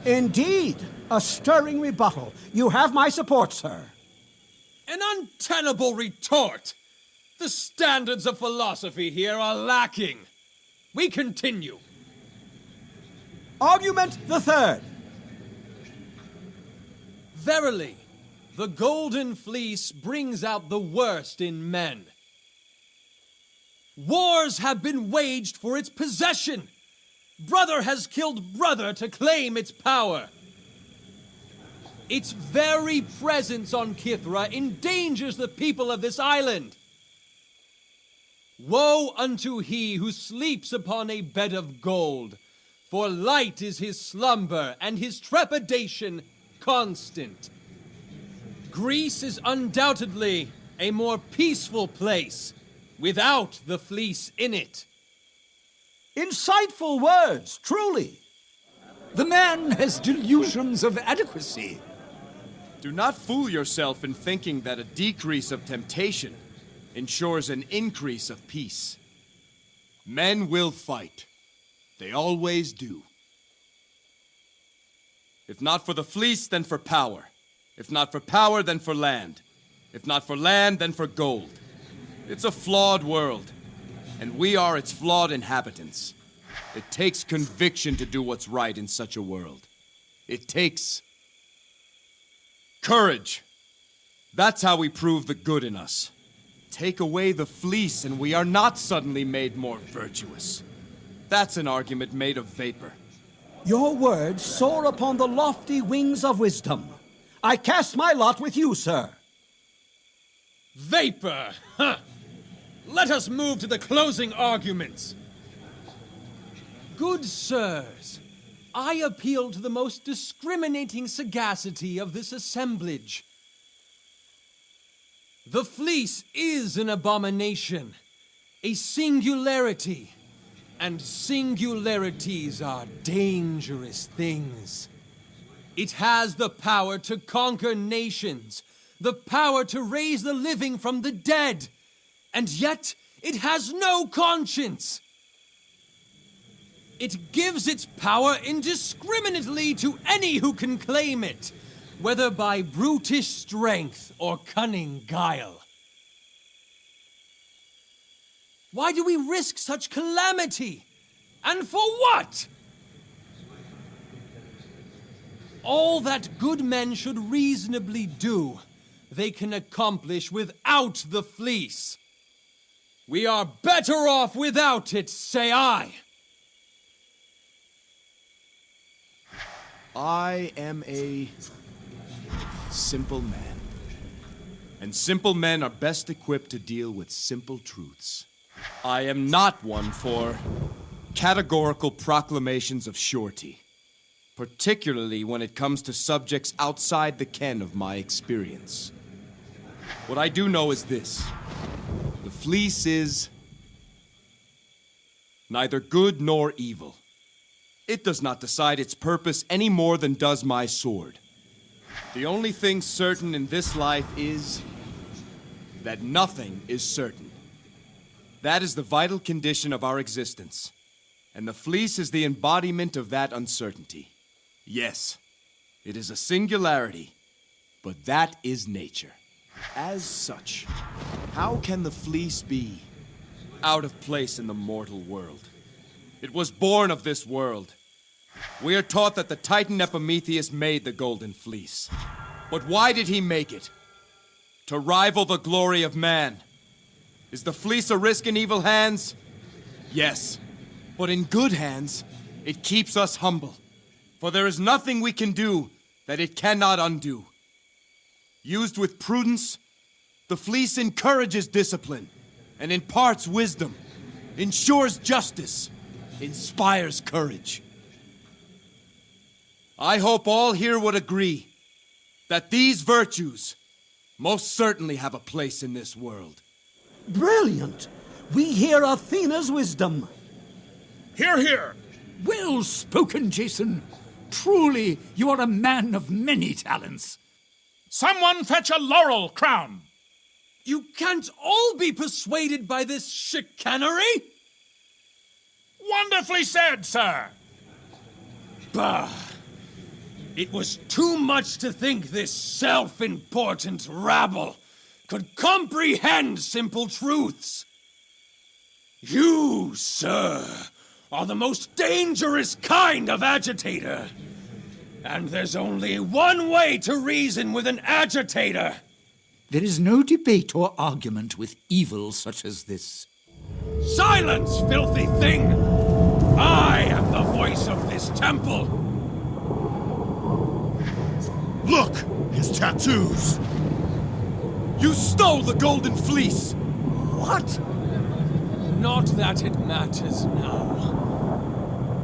S2: Indeed, a stirring rebuttal. You have my support, sir.
S14: An untenable retort! The standards of philosophy here are lacking. We continue.
S2: Argument the third.
S14: Verily, the Golden Fleece brings out the worst in men. Wars have been waged for its possession. Brother has killed brother to claim its power. Its very presence on Kithra endangers the people of this island. Woe unto he who sleeps upon a bed of gold, for light is his slumber and his trepidation constant. Greece is undoubtedly a more peaceful place without the fleece in it.
S2: Insightful words, truly.
S10: The man has delusions of adequacy.
S1: Do not fool yourself in thinking that a decrease of temptation ensures an increase of peace. Men will fight. They always do. If not for the fleece, then for power. If not for power, then for land. If not for land, then for gold. It's a flawed world, and we are its flawed inhabitants. It takes conviction to do what's right in such a world. It takes courage. That's how we prove the good in us. Take away the fleece and we are not suddenly made more virtuous. That's an argument made of vapor.
S2: Your words soar upon the lofty wings of wisdom. I cast my lot with you, sir.
S14: Vapor! Huh. Let us move to the closing arguments. Good sirs, I appeal to the most discriminating sagacity of this assemblage. The fleece is an abomination, a singularity, and singularities are dangerous things. It has the power to conquer nations, the power to raise the living from the dead, and yet it has no conscience. It gives its power indiscriminately to any who can claim it, whether by brutish strength or cunning guile. Why do we risk such calamity? And for what? All that good men should reasonably do, they can accomplish without the fleece. We are better off without it, say I.
S1: I am a simple man. And simple men are best equipped to deal with simple truths. I am not one for categorical proclamations of surety, particularly when it comes to subjects outside the ken of my experience. What I do know is this: the fleece is neither good nor evil. It does not decide its purpose any more than does my sword. The only thing certain in this life is that nothing is certain. That is the vital condition of our existence, and the fleece is the embodiment of that uncertainty. Yes, it is a singularity, but that is nature. As such, how can the fleece be out of place in the mortal world? It was born of this world. We are taught that the Titan Epimetheus made the Golden Fleece. But why did he make it? To rival the glory of man. Is the fleece a risk in evil hands? Yes. But in good hands, it keeps us humble. For there is nothing we can do that it cannot undo. Used with prudence, the fleece encourages discipline and imparts wisdom, ensures justice, inspires courage. I hope all here would agree that these virtues most certainly have a place in this world.
S2: Brilliant! We hear Athena's wisdom.
S15: Hear, hear!
S7: Well spoken, Jason. Truly, you are a man of many talents.
S8: Someone fetch a laurel crown!
S14: You can't all be persuaded by this chicanery!
S8: Wonderfully said, sir!
S14: Bah! It was too much to think this self-important rabble could comprehend simple truths. You, sir, are the most dangerous kind of agitator. And there's only one way to reason with an agitator.
S7: There is no debate or argument with evil such as this.
S14: Silence, filthy thing! I am the voice of this temple.
S3: Look! His tattoos!
S14: You stole the Golden Fleece! What? Not that it matters now.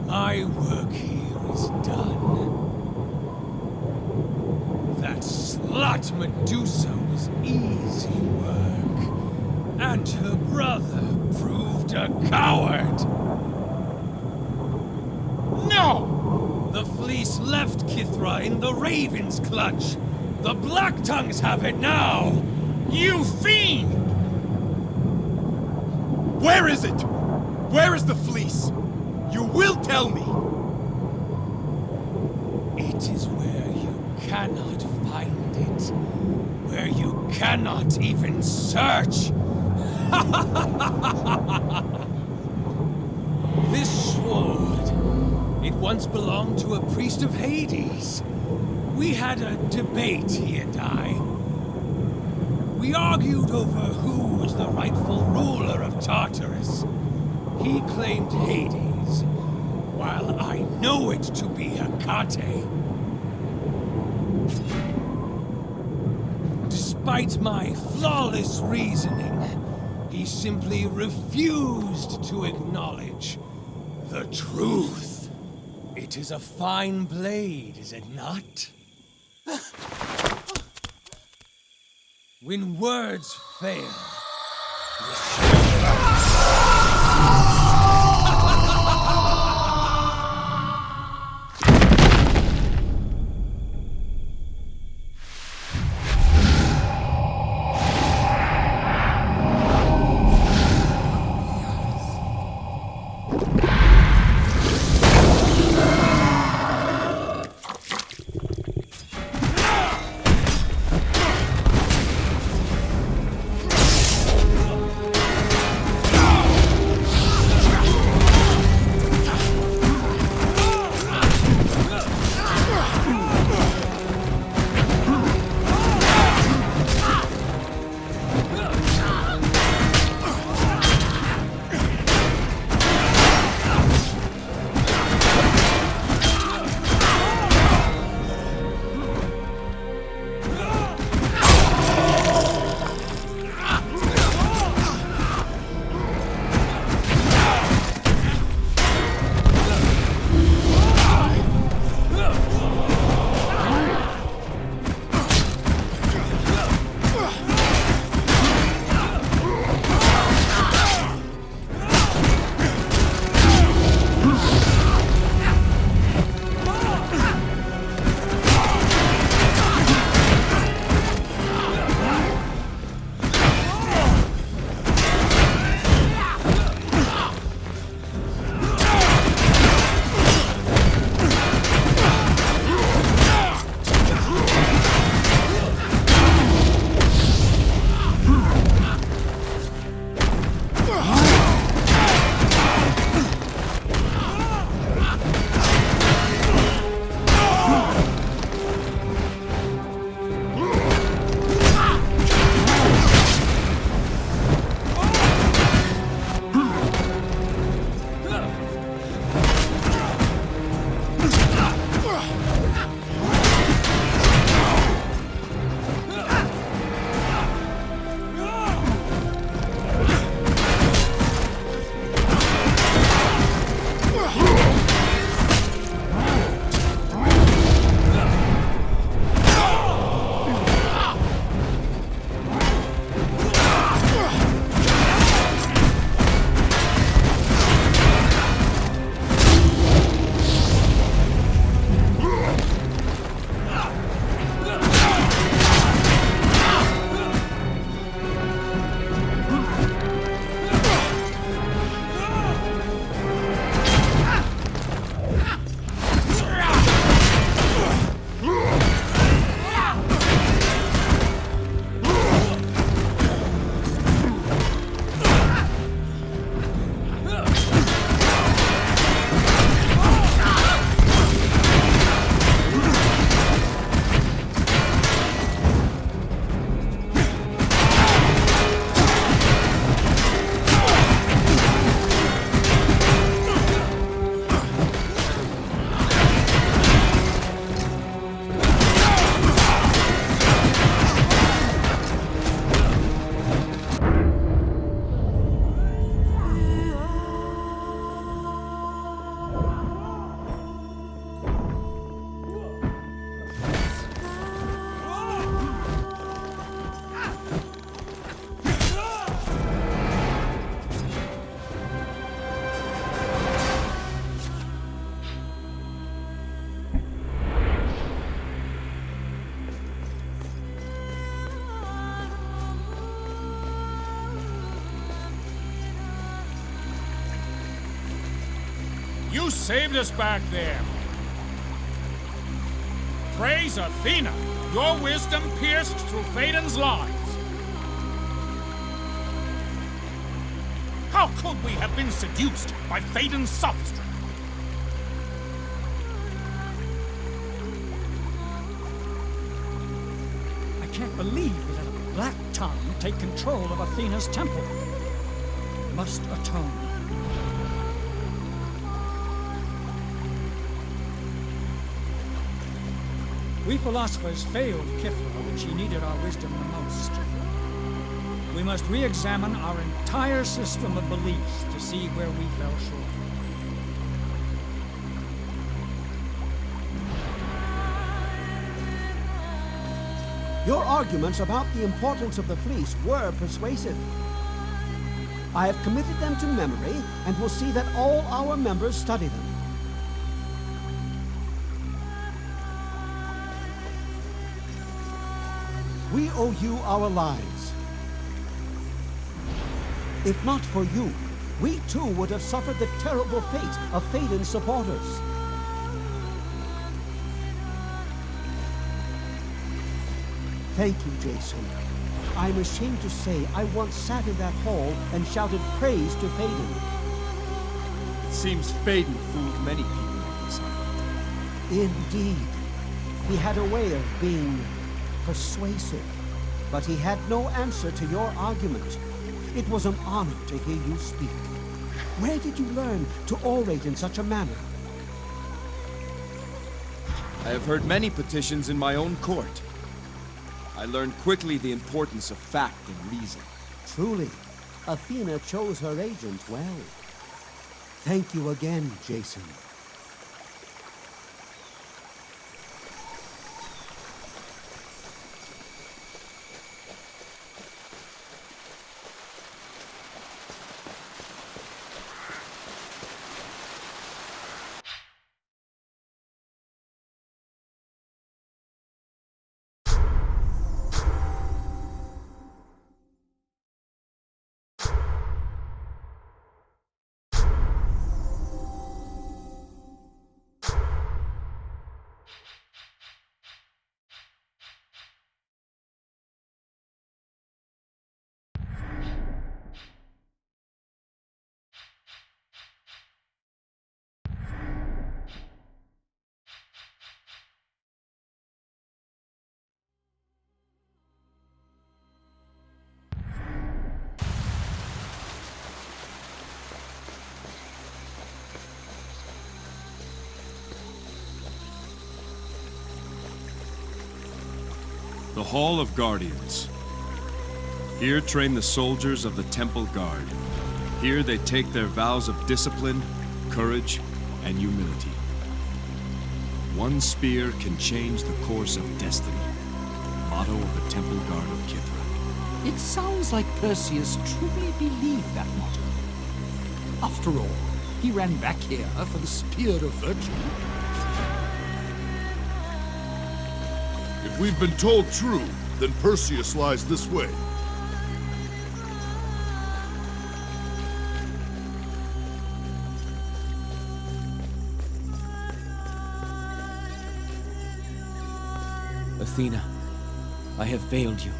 S14: My work here is done. That slut Medusa was easy work. And her brother proved a coward. No! The fleece left Kithra in the Raven's clutch. The Black Tongues have it now.
S8: You fiend!
S18: Where is it? Where is the fleece? You will tell me!
S14: It is where you cannot find it. Where you cannot even search. This sword, it once belonged to a priest of Hades. We had a debate, he and I. We argued over who was the rightful ruler of Tartarus. He claimed Hades, while I know it to be Hecate. Despite my flawless reasoning, he simply refused to acknowledge the truth. It is a fine blade, is it not? When words fail,
S8: You saved us back there. Praise Athena! Your wisdom pierced through Phaedon's lies. How could we have been seduced by Phaedon's sophistry?
S12: I can't believe we let a black tongue take control of Athena's temple. We must atone. We philosophers failed Kithra when she needed our wisdom the most. We must re-examine our entire system of beliefs to see where we fell short.
S2: Your arguments about the importance of the fleece were persuasive. I have committed them to memory and will see that all our members study them. We owe you our lives. If not for you, we too would have suffered the terrible fate of Phaedon's supporters. Thank you, Jason. I'm ashamed to say I once sat in that hall and shouted praise to Phaedon.
S18: It seems Phaedon fooled many people on this island.
S2: Indeed. He had a way of being persuasive, but he had no answer to your argument. It was an honor to hear you speak. Where did you learn to orate in such a manner?
S1: I have heard many petitions in my own court. I learned quickly the importance of fact and reason.
S2: Truly, Athena chose her agent well. Thank you again, Jason.
S1: The Hall of Guardians. Here train the soldiers of the Temple Guard. Here they take their vows of discipline, courage, and humility. One spear can change the course of destiny. Motto of the Temple Guard of Kithra.
S10: It sounds like Perseus truly believed that motto. After all, he ran back here for the spear of virtue.
S3: If we've been told true, then Perseus lies this way.
S11: Athena, I have failed you.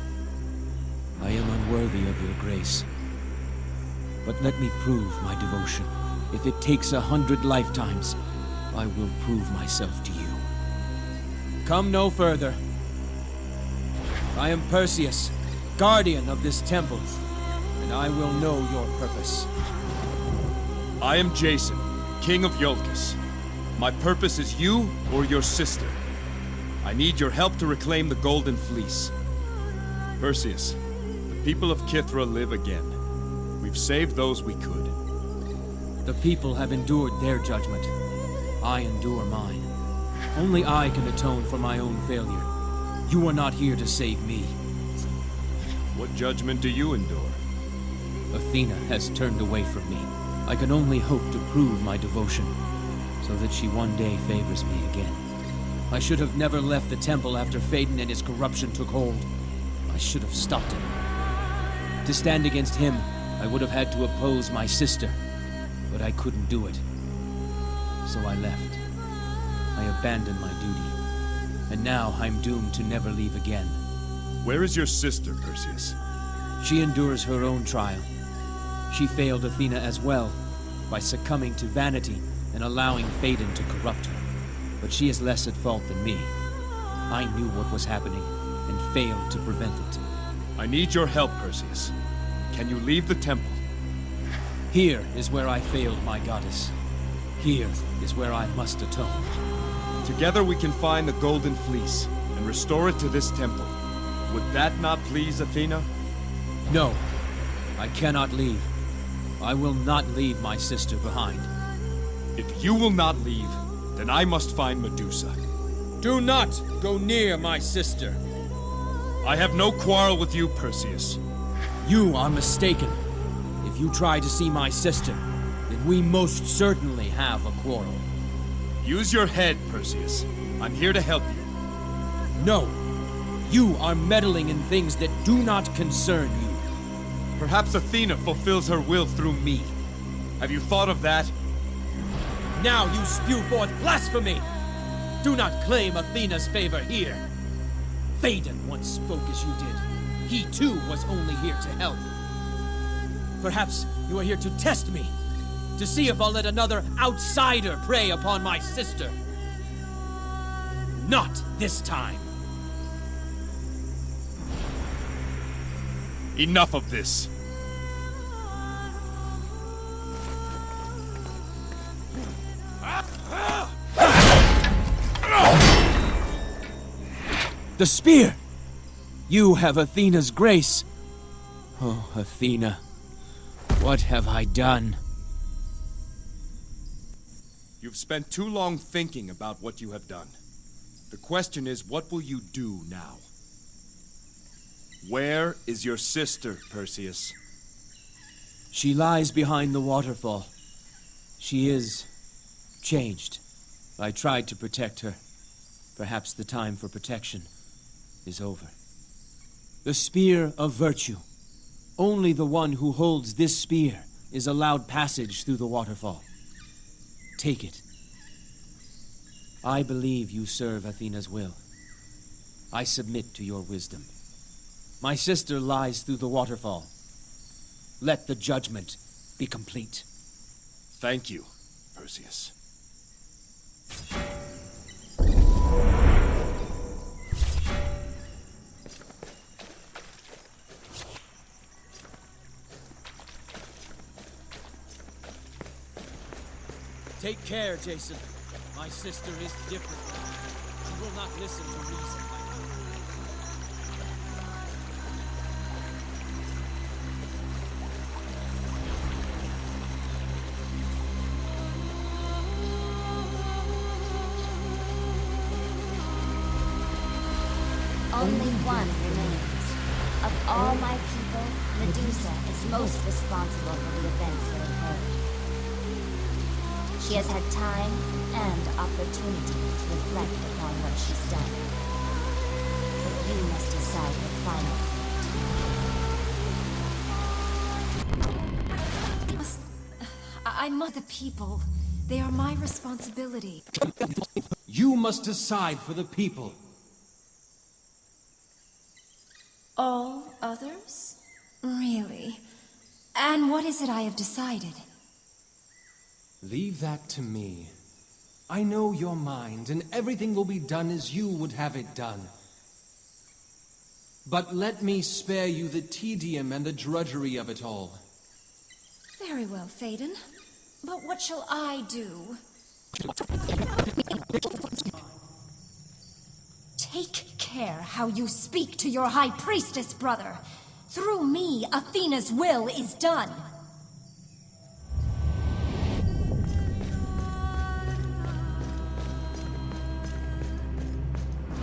S11: I am unworthy of your grace. But let me prove my devotion. If it takes 100 lifetimes, I will prove myself to you. Come no further. I am Perseus, guardian of this temple, and I will know your purpose.
S1: I am Jason, king of Iolcus. My purpose is you or your sister. I need your help to reclaim the Golden Fleece. Perseus, the people of Kithra live again. We've saved those we could.
S11: The people have endured their judgment. I endure mine. Only I can atone for my own failure. You are not here to save me.
S1: What judgment do you endure?
S11: Athena has turned away from me. I can only hope to prove my devotion, so that she one day favors me again. I should have never left the temple after Phaedon and his corruption took hold. I should have stopped him. To stand against him, I would have had to oppose my sister, but I couldn't do it. so I left. I abandoned my duty, and now I'm doomed to never leave again.
S1: Where is your sister, Perseus?
S11: She endures her own trial. She failed Athena as well, by succumbing to vanity and allowing Phaedon to corrupt her. But she is less at fault than me. I knew what was happening, and failed to prevent it.
S1: I need your help, Perseus. Can you leave the temple?
S11: Here is where I failed my goddess. Here is where I must atone.
S1: Together we can find the Golden Fleece, and restore it to this temple. Would that not please Athena?
S11: No, I cannot leave. I will not leave my sister behind.
S1: If you will not leave, then I must find Medusa.
S18: Do not go near my sister.
S1: I have no quarrel with you, Perseus.
S11: You are mistaken. If you try to see my sister, then we most certainly have a quarrel.
S1: Use your head, Perseus. I'm here to help you.
S11: No. You are meddling in things that do not concern you.
S1: Perhaps Athena fulfills her will through me. Have you thought of that?
S11: Now you spew forth blasphemy! Do not claim Athena's favor here. Phaedon once spoke as you did. He too was only here to help. Perhaps you are here to test me, to see if I'll let another outsider prey upon my sister. Not this time.
S1: Enough of this.
S11: The spear! You have Athena's grace. Oh, Athena, what have I done?
S1: You've spent too long thinking about what you have done. The question is, what will you do now? Where is your sister, Perseus?
S11: She lies behind the waterfall. She is changed. I tried to protect her. Perhaps the time for protection is over. The spear of virtue. Only the one who holds this spear is allowed passage through the waterfall. Take it. I believe you serve Athena's will. I submit to your wisdom. My sister lies through the waterfall. Let the judgment be complete.
S1: Thank you, Perseus.
S11: Take care, Jason. My sister is different. She will not listen to reason.
S13: Only one remains. Of all my people, Medusa is most responsible for the events that occurred. She has had time and opportunity to reflect upon what she's done. But you must decide the final fate.
S6: I'm not the people. They are my responsibility.
S14: You must decide for the people.
S6: All others? Really? And what is it I have decided?
S14: Leave that to me. I know your mind, and everything will be done as you would have it done. But let me spare you the tedium and the drudgery of it all.
S6: Very well, Phaedon. But what shall I do? Take care how you speak to your High Priestess, brother. Through me, Athena's will is done.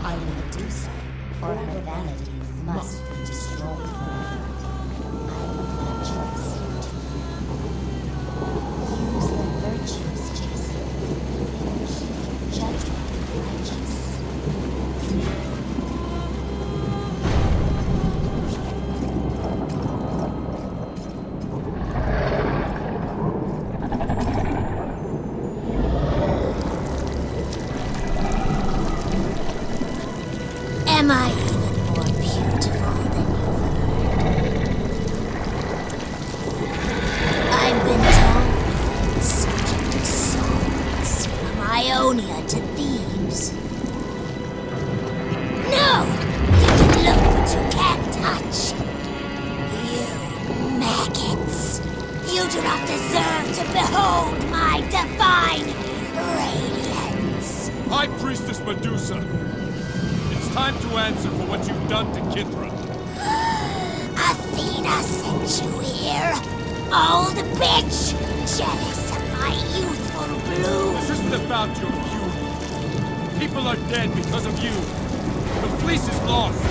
S13: Either Medusa or her vanity must be destroyed. I have no choice. Use the virtues, Jason, and keep your judgment righteous. Behold my divine radiance!
S4: High Priestess Medusa, it's time to answer for what you've done to Kithra.
S13: Athena sent you here, old bitch! Jealous of my youthful bloom!
S4: This isn't about your youth. People are dead because of you. The fleece is lost.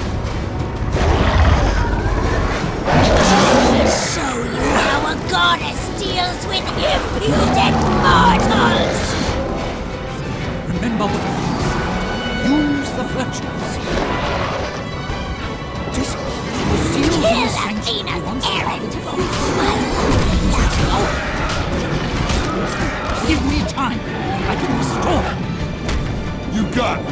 S13: I'll show you how a goddess deals with impudent mortals!
S10: Remember what it is. Use the virtues. Just seal
S13: Kill
S10: these sanctuary
S13: Athena's
S10: once
S13: errand!
S10: Give me time. I can restore them.
S3: You got it.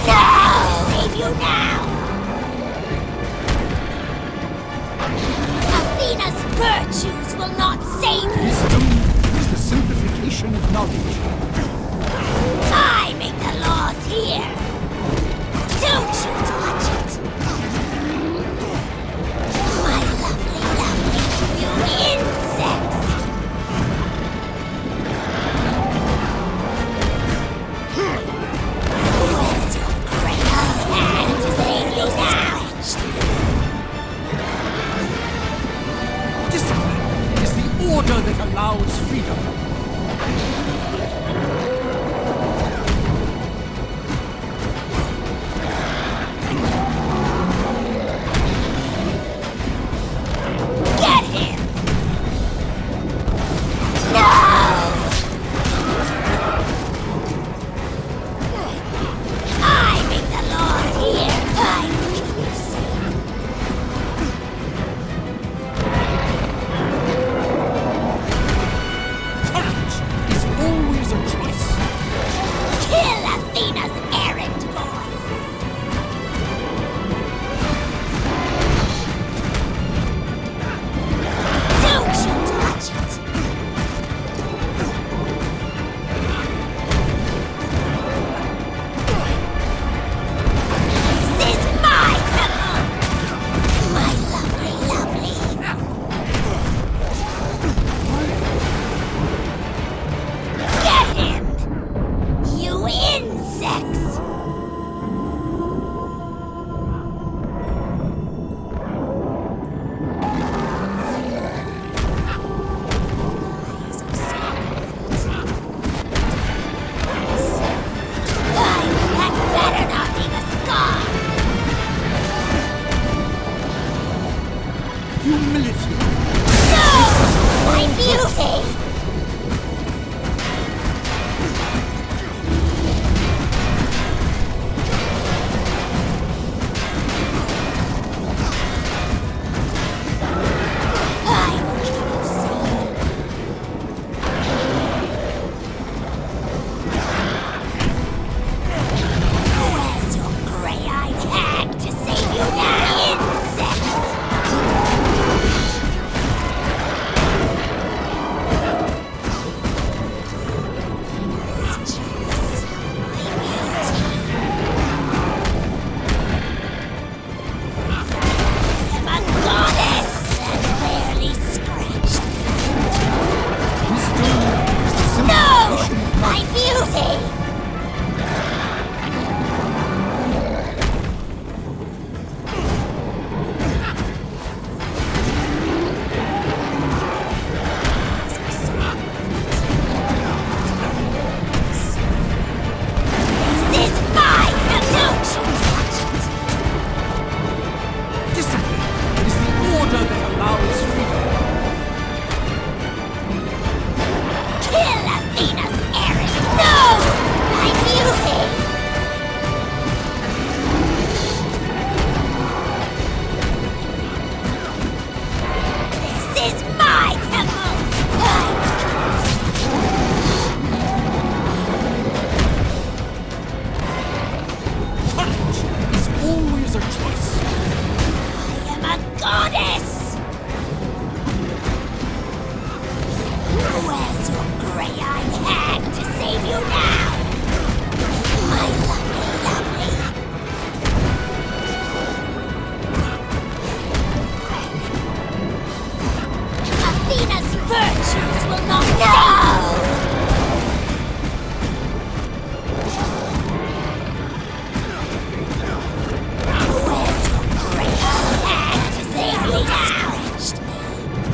S13: I'll save you now! Athena's virtues will not save you!
S10: Wisdom is the simplification of knowledge.
S13: I make the laws here! Don't you touch it! My lovely, you insects! Where's your great hand to save you now?
S10: Discipline is the order that allows freedom.
S13: Get him! No! I make the laws here! I will keep you safe!
S10: Courage is always a choice.
S13: Kill Athena's errand boy! Don't you touch it! This is my temple! My lovely. Get him! You insects! That better not leave a scar!
S10: Humility.
S13: No! My beauty! I will keep you safe. Where's your gray-eyed hag to save you now, insects?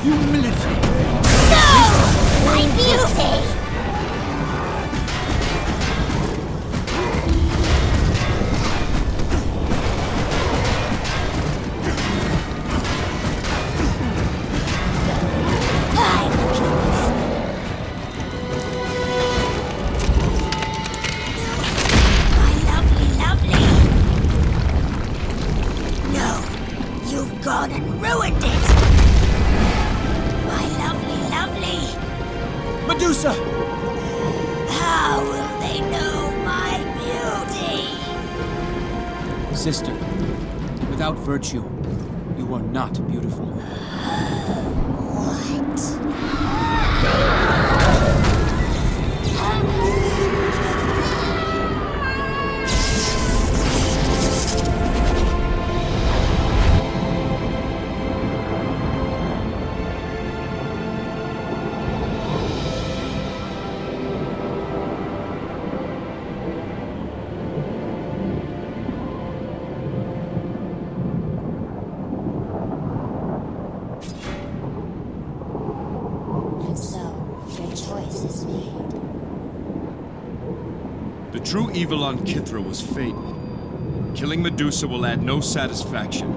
S10: humility.
S13: No! My beauty!
S9: Gone and ruined it! My lovely, lovely!
S11: Medusa!
S9: How will they know my beauty?
S11: Sister, without virtue, you are not beautiful.
S1: The true evil on Kithra was Phaedon. Killing Medusa will add no satisfaction.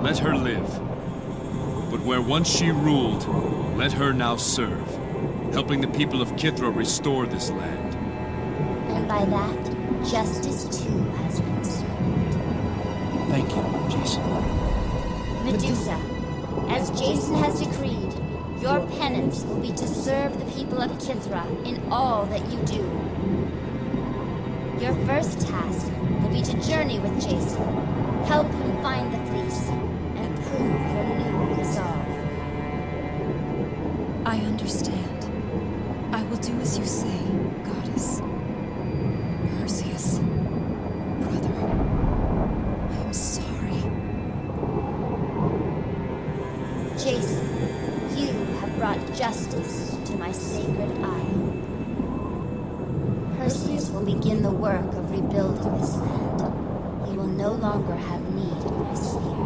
S1: Let her live. But where once she ruled, let her now serve, helping the people of Kithra restore this land.
S13: And by that, justice too has been served.
S11: Thank you, Jason.
S13: Medusa, as Jason has decreed, your penance will be to serve the people of Kithra in all that you do. Your first task will be to journey with Jason, help him find the fleece, and prove your new resolve.
S6: I understand. I will do as you say, Goddess. Perseus, brother, I am sorry.
S13: Jason, you have brought justice to my sacred isle. Perseus will begin the work of rebuilding this land. He will no longer have need of my spear.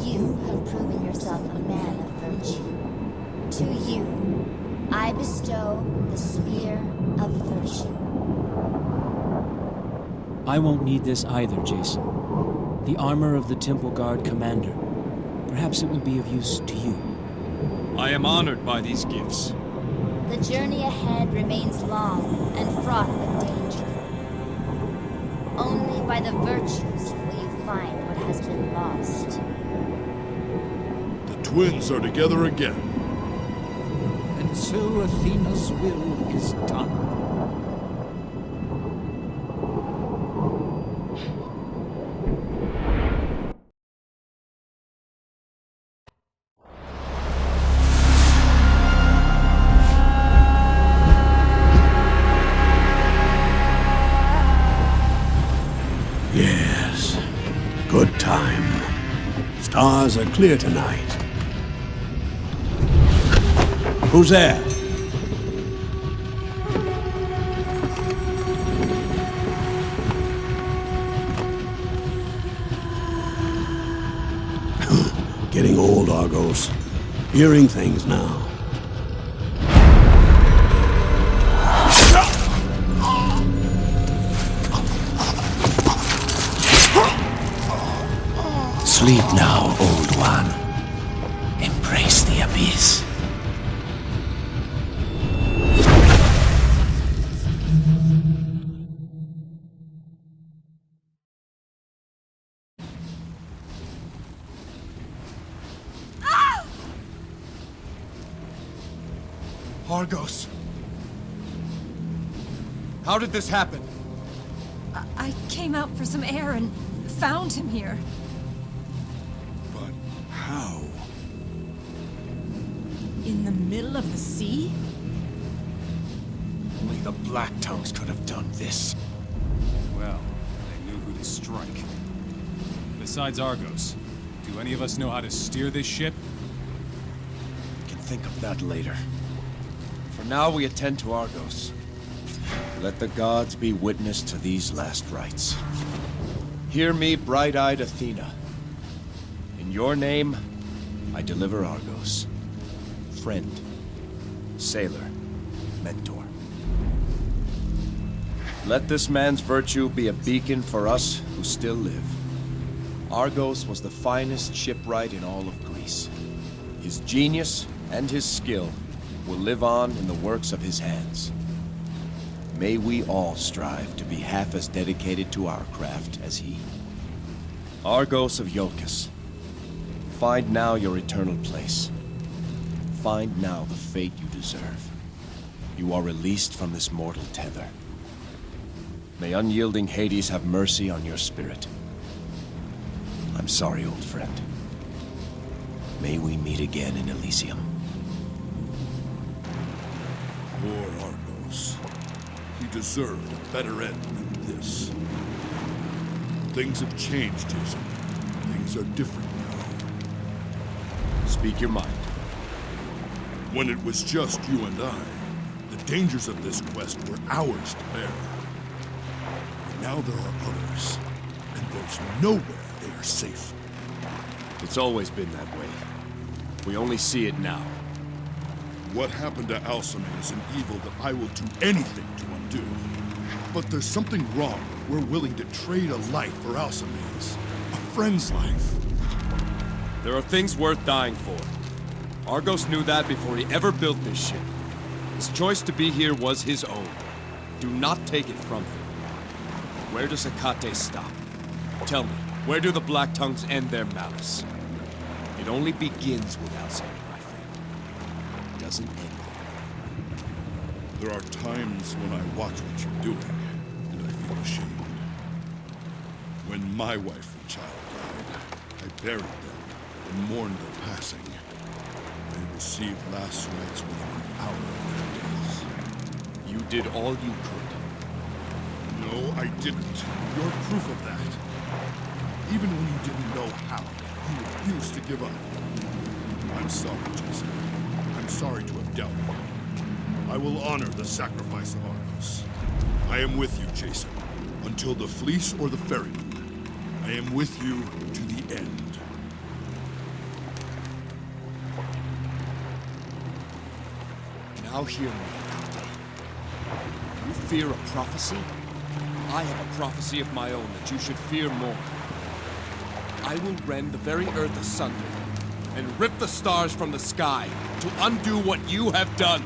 S13: You have proven yourself a man of virtue. To you, I bestow the spear of virtue.
S11: I won't need this either, Jason. The armor of the Temple Guard commander. Perhaps it will be of use to you.
S1: I am honored by these gifts.
S13: The journey ahead remains long and fraught with danger. Only by the virtues will you find what has been lost.
S3: The twins are together again.
S10: And so Athena's will is done.
S22: Yes. Good time. Stars are clear tonight. Who's there? Getting old, Argos. Hearing things now. Sleep now, old one. Embrace the abyss.
S1: Argos. How did this happen?
S6: I came out for some air and found him here.
S3: But how?
S6: In the middle of the sea?
S21: Only the Black Tongues could have done this.
S23: Well, they knew who to strike. Besides Argos, do any of us know how to steer this ship?
S1: We can think of that later. For now, we attend to Argos. Let the gods be witness to these last rites. Hear me, bright-eyed Athena. In your name, I deliver Argos. Friend, sailor, mentor. Let this man's virtue be a beacon for us who still live. Argos was the finest shipwright in all of Greece. His genius and his skill will live on in the works of his hands. May we all strive to be half as dedicated to our craft as he. Argos of Iolcus, find now your eternal place. Find now the fate you deserve. You are released from this mortal tether. May unyielding Hades have mercy on your spirit. I'm sorry, old friend. May we meet again in Elysium.
S3: Poor Argos. He deserved a better end than this. Things have changed, Jason. Things are different now.
S1: Speak your mind.
S3: When it was just you and I, the dangers of this quest were ours to bear. But now there are others, and there's nowhere they are safe.
S1: It's always been that way. We only see it now.
S3: What happened to Alcime is an evil that I will do anything to undo. But there's something wrong. We're willing to trade a life for Alcime's. A friend's life.
S1: There are things worth dying for. Argos knew that before he ever built this ship. His choice to be here was his own. Do not take it from him. Where does Hecate stop? Tell me, where do the Black Tongues end their malice? It only begins with Alcime, my friend. It doesn't end
S3: there. There are times when I watch what you're doing, and I feel ashamed. When my wife and child died, I buried them and mourned their passing. They received last rites within an hour of their deaths.
S1: You did all you could.
S3: No, I didn't. You're proof of that. Even when you didn't know how, you refused to give up. I'm sorry, Jason. I'm sorry to have doubted you. I will honor the sacrifice of Argos. I am with you, Jason, until the fleece or the ferryman. I am with you to the end.
S1: Now hear me, Hecate. You fear a prophecy? I have a prophecy of my own that you should fear more. I will rend the very earth asunder and rip the stars from the sky to undo what you have done.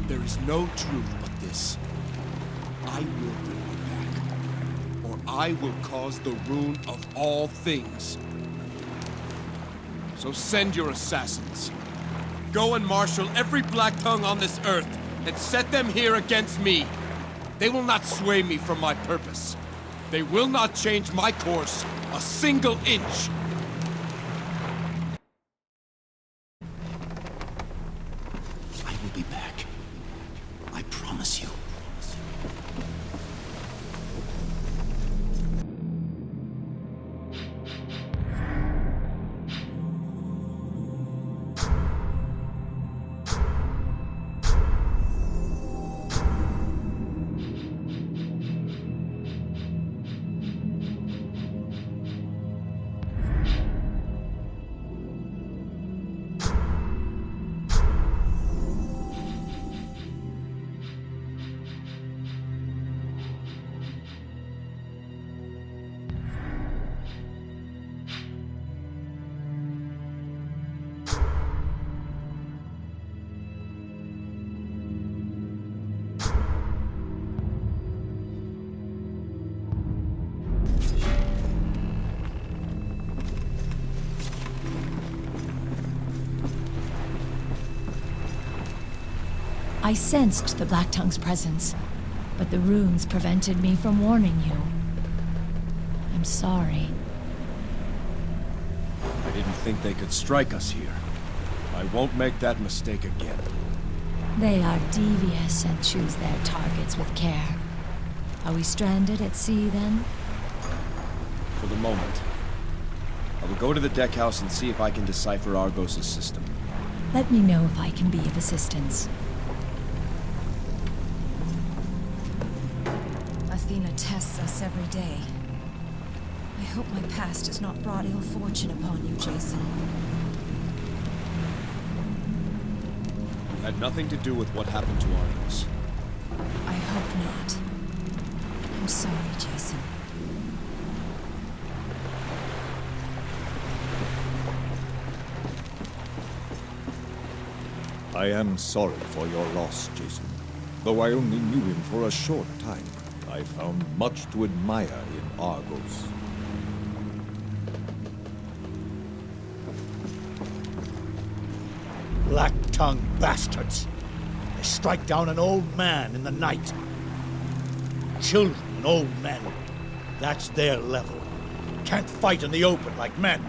S1: There is no truth but this. I will bring you back, or I will cause the ruin of all things. So send your assassins. Go and marshal every Black Tongue on this earth and set them here against me. They will not sway me from my purpose. They will not change my course a single inch.
S22: I will be back. I promise you.
S5: I sensed the Black Tongue's presence, but the runes prevented me from warning you. I'm sorry.
S1: I didn't think they could strike us here. I won't make that mistake again.
S5: They are devious and choose their targets with care. Are we stranded at sea, then?
S1: For the moment. I will go to the deckhouse and see if I can decipher Argos' system.
S5: Let me know if I can be of assistance.
S16: Athena tests us every day.
S6: I hope my past has not brought ill fortune upon you, Jason.
S1: Had nothing to do with what happened to Argonauts.
S6: I hope not. I'm sorry, Jason.
S16: I am sorry for your loss, Jason. Though I only knew him for a short time, I found much to admire in Argos.
S7: Black-tongued bastards. They strike down an old man in the night. Children and old men. That's their level. Can't fight in the open like men.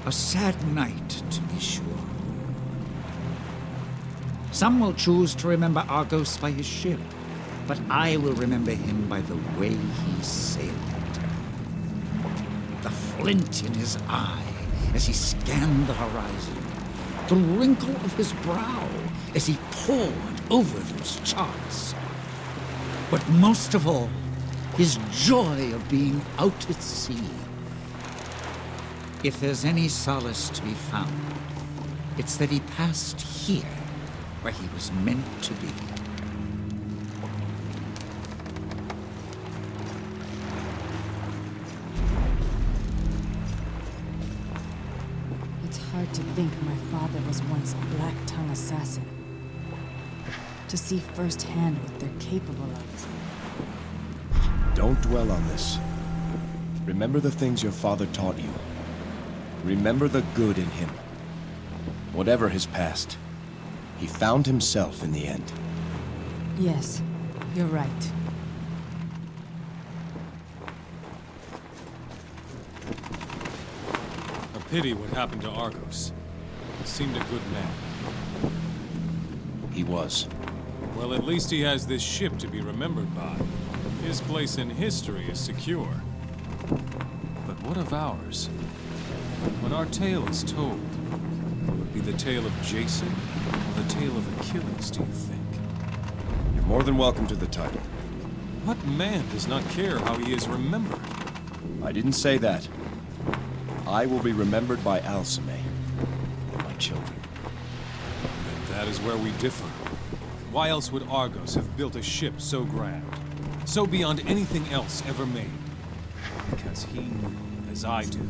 S10: A sad night, to be sure. Some will choose to remember Argos by his ship, but I will remember him by the way he sailed it. The flint in his eye as he scanned the horizon, the wrinkle of his brow as he pored over those charts. But most of all, his joy of being out at sea. If there's any solace to be found, it's that he passed here, where he was meant to be.
S17: It's hard to think my father was once a Black-Tongue assassin. To see firsthand what they're capable of.
S1: Don't dwell on this. Remember the things your father taught you. Remember the good in him. Whatever his past, he found himself in the end.
S17: Yes, you're right.
S23: A pity what happened to Argos. He seemed a good man.
S1: He was.
S23: Well, at least he has this ship to be remembered by. His place in history is secure. But what of ours? When our tale is told, will it be the tale of Jason or the tale of Achilles, do you think?
S1: You're more than welcome to the title.
S23: What man does not care how he is remembered?
S1: I didn't say that. I will be remembered by Alcime and my children.
S23: Then that is where we differ. Why else would Argos have built a ship so grand, so beyond anything else ever made? Because he knew, as I do,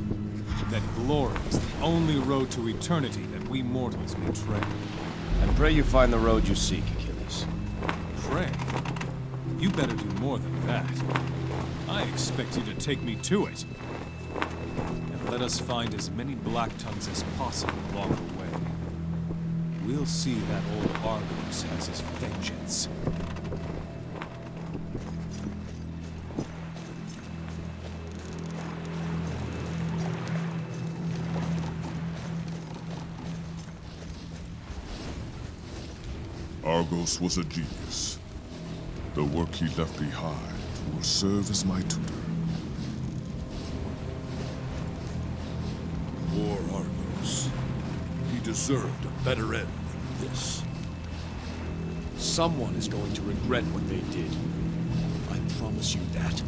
S23: that glory is the only road to eternity that we mortals may tread.
S1: And pray you find the road you seek, Achilles.
S23: Pray? You better do more than that. I expect you to take me to it. And let us find as many Black Tongues as possible along the way. We'll see that old Argos has his vengeance.
S3: Argos was a genius. The work he left behind will serve as my tutor. Poor Argos. He deserved a better end than this.
S1: Someone is going to regret what they did. I promise you that.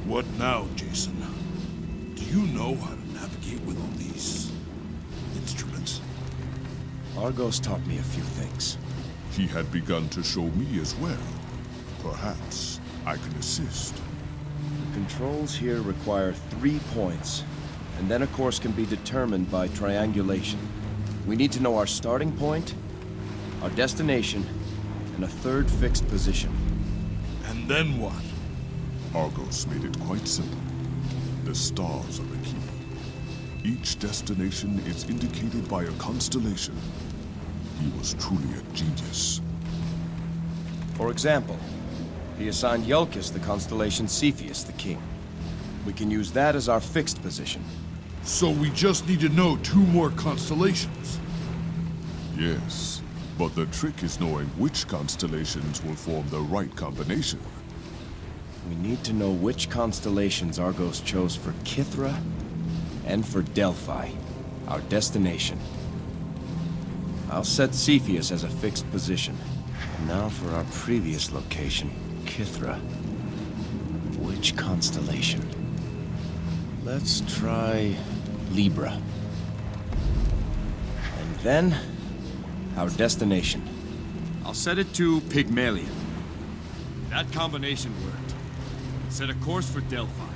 S3: What now, Jason? Do you know how to navigate with all these instruments?
S1: Argos taught me a few things.
S3: He had begun to show me as well. Perhaps I can assist.
S1: The controls here require 3 points, and then a course can be determined by triangulation. We need to know our starting point, our destination, and a third fixed position.
S3: And then what? Argos made it quite simple. The stars are the key. Each destination is indicated by a constellation. He was truly a genius.
S1: For example, he assigned Iolcus the constellation Cepheus, the king. We can use that as our fixed position.
S3: So we just need to know 2 more constellations. Yes, but the trick is knowing which constellations will form the right combination.
S1: We need to know which constellations Argos chose for Kithra and for Delphi, our destination. I'll set Cepheus as a fixed position. Now for our previous location, Kithra. Which constellation? Let's try Libra. And then, our destination. I'll set it to Pygmalion. That combination worked. Set a course for Delphi.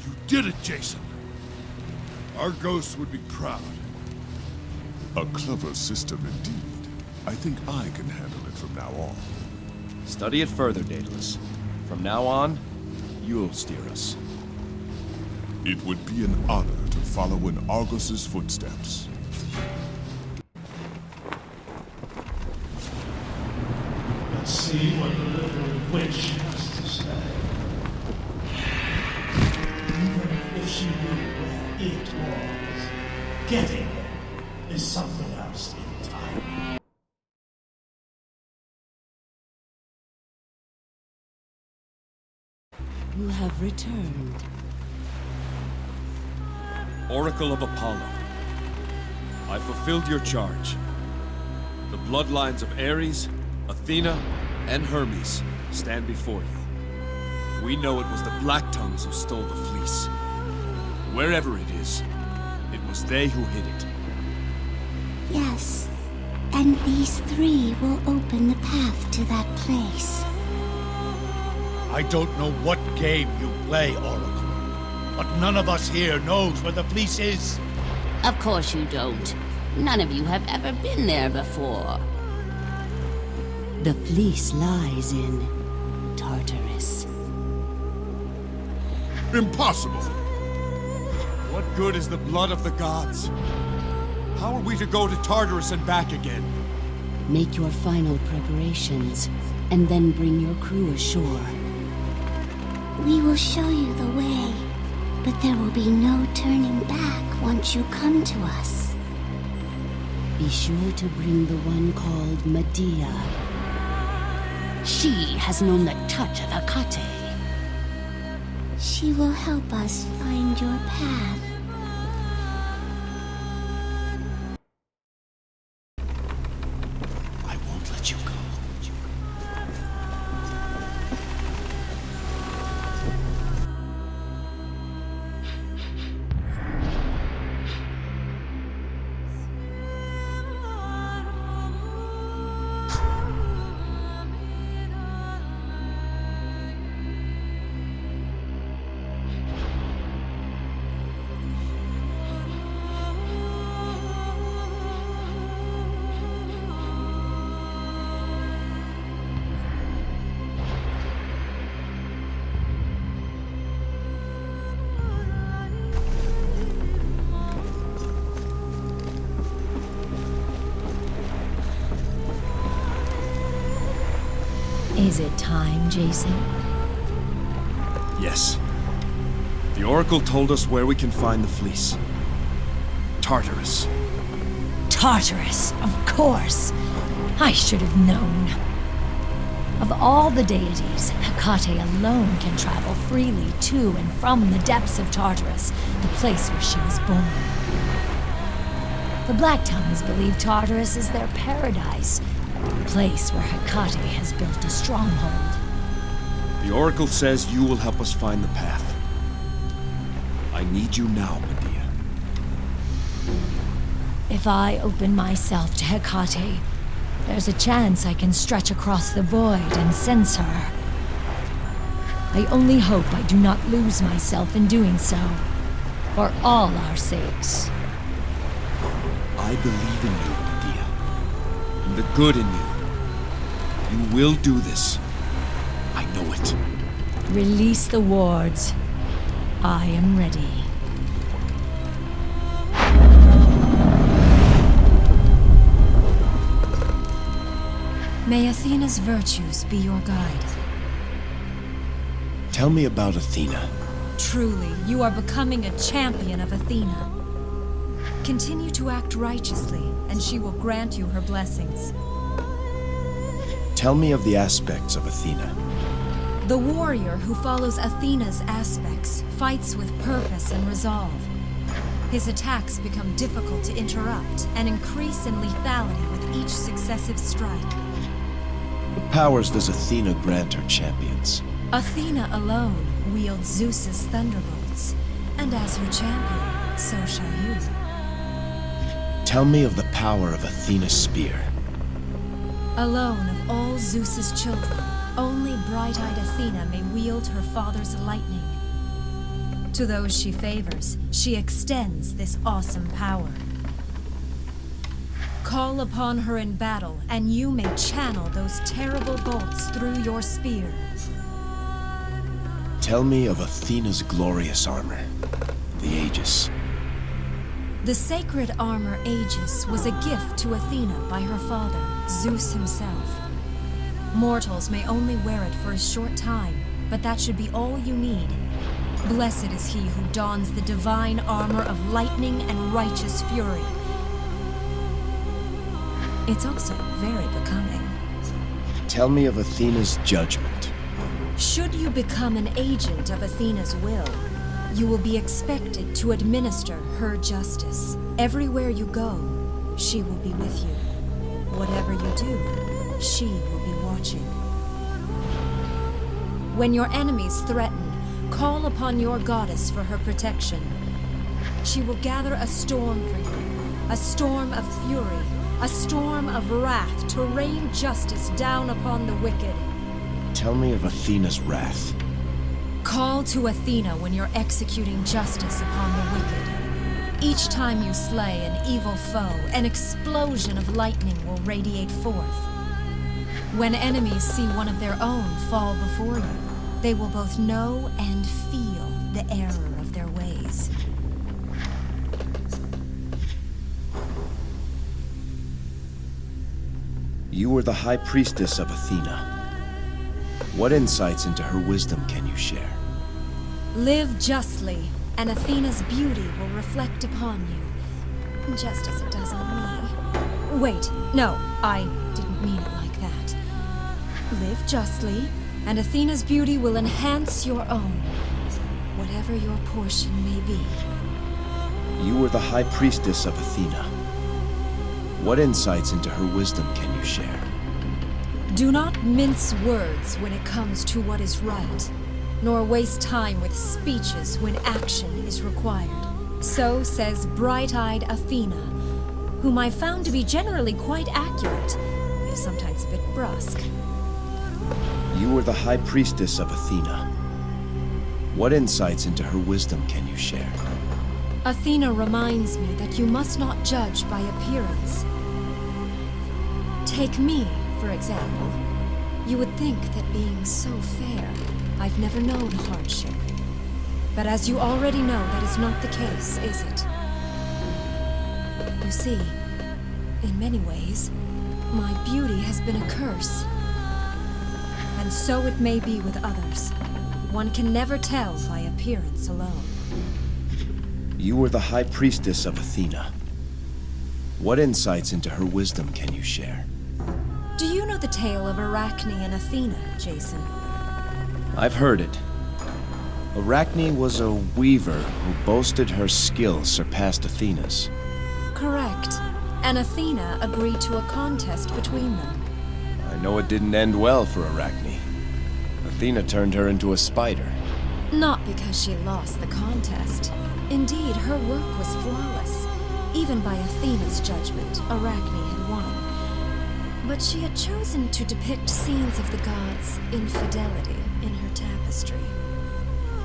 S3: You did it, Jason! Argos would be proud. A clever system indeed. I think I can handle it from now on.
S1: Study it further, Daedalus. From now on, you'll steer us.
S3: It would be an honor to follow in Argos's footsteps.
S7: Let's see what the little witch has to say. Even if she knew where it was, getting there is something else entirely.
S15: You have returned.
S1: Oracle of Apollo, I fulfilled your charge. The bloodlines of Ares, Athena, and Hermes stand before you. We know it was the Black Tongues who stole the fleece. Wherever it is, it was they who hid it.
S9: Yes, and these 3 will open the path to that place.
S7: I don't know what game you play, Oracle, but none of us here knows where the fleece is.
S15: Of course you don't. None of you have ever been there before. The fleece lies in Tartarus.
S3: Impossible!
S1: What good is the blood of the gods? How are we to go to Tartarus and back again?
S15: Make your final preparations, and then bring your crew ashore.
S9: We will show you the way, but there will be no turning back once you come to us.
S15: Be sure to bring the one called Medea. She has known the touch of Hecate.
S9: She will help us find your path.
S1: I won't let you go.
S5: Is it time, Jason?
S1: Yes. The Oracle told us where we can find the fleece. Tartarus.
S5: Tartarus, of course. I should have known. Of all the deities, Hecate alone can travel freely to and from the depths of Tartarus, the place where she was born. The Black Tongues believe Tartarus is their paradise, a place where Hecate has built a stronghold.
S1: The Oracle says you will help us find the path. I need you now, Medea.
S5: If I open myself to Hecate, there's a chance I can stretch across the void and sense her. I only hope I do not lose myself in doing so, for all our sakes.
S1: I believe in you, Medea. And the good in you. You will do this. I know it.
S5: Release the wards. I am ready.
S6: May Athena's virtues be your guide.
S1: Tell me about Athena.
S6: Truly, you are becoming a champion of Athena. Continue to act righteously, and she will grant you her blessings.
S1: Tell me of the aspects of Athena.
S6: The warrior who follows Athena's aspects fights with purpose and resolve. His attacks become difficult to interrupt and increase in lethality with each successive strike.
S1: What powers does Athena grant her champions?
S6: Athena alone wields Zeus's thunderbolts, and as her champion, so shall you.
S1: Tell me of the power of Athena's spear.
S6: Alone of all Zeus's children, only bright-eyed Athena may wield her father's lightning. To those she favors, she extends this awesome power. Call upon her in battle, and you may channel those terrible bolts through your spear.
S1: Tell me of Athena's glorious armor, the Aegis.
S6: The sacred armor Aegis was a gift to Athena by her father, Zeus himself. Mortals may only wear it for a short time, but that should be all you need. Blessed is he who dons the divine armor of lightning and righteous fury. It's also very becoming.
S1: Tell me of Athena's judgment.
S6: Should you become an agent of Athena's will, you will be expected to administer her justice. Everywhere you go, she will be with you. Whatever you do, she will be watching. When your enemies threaten, call upon your goddess for her protection. She will gather a storm for you, a storm of fury, a storm of wrath to rain justice down upon the wicked.
S1: Tell me of Athena's wrath.
S6: Call to Athena when you're executing justice upon the wicked. Each time you slay an evil foe, an explosion of lightning will radiate forth. When enemies see one of their own fall before you, they will both know and feel the error of their ways.
S1: You were the High Priestess of Athena. What insights into her wisdom can you share?
S6: Live justly, and Athena's beauty will reflect upon you, just as it does on me. Wait, no, I didn't mean it like that. Live justly, and Athena's beauty will enhance your own, whatever your portion may be.
S1: You were the High Priestess of Athena. What insights into her wisdom can you share?
S6: Do not mince words when it comes to what is right, nor waste time with speeches when action is required. So says bright-eyed Athena, whom I found to be generally quite accurate, if sometimes a bit brusque.
S1: You were the High Priestess of Athena. What insights into her wisdom can you share?
S6: Athena reminds me that you must not judge by appearance. Take me, for example. You would think that being so fair, I've never known hardship. But as you already know, that is not the case, is it? You see, in many ways, my beauty has been a curse. And so it may be with others. One can never tell by appearance alone.
S1: You were the High Priestess of Athena. What insights into her wisdom can you share?
S6: Do you know the tale of Arachne and Athena, Jason?
S1: I've heard it. Arachne was a weaver who boasted her skill surpassed Athena's.
S6: Correct. And Athena agreed to a contest between them.
S1: I know it didn't end well for Arachne. Athena turned her into a spider.
S6: Not because she lost the contest. Indeed, her work was flawless. Even by Athena's judgment, Arachne had won. But she had chosen to depict scenes of the gods' infidelity in her tapestry.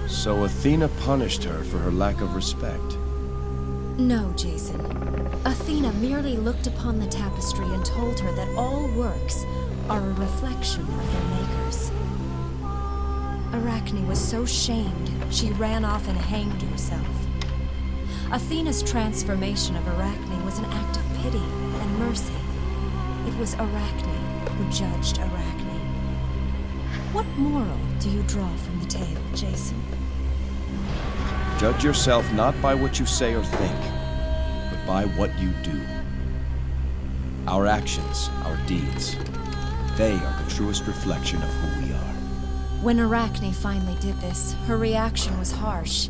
S1: So Athena punished her for her lack of respect.
S6: No, Jason. Athena merely looked upon the tapestry and told her that all works are a reflection of their makers.
S5: Arachne was so shamed, she ran off and hanged herself. Athena's transformation of Arachne was an act of pity and mercy. It was Arachne who judged Arachne. What moral do you draw from the tale, Jason?
S1: Judge yourself not by what you say or think, but by what you do. Our actions, our deeds, they are the truest reflection of who we are.
S5: When Arachne finally did this, her reaction was harsh,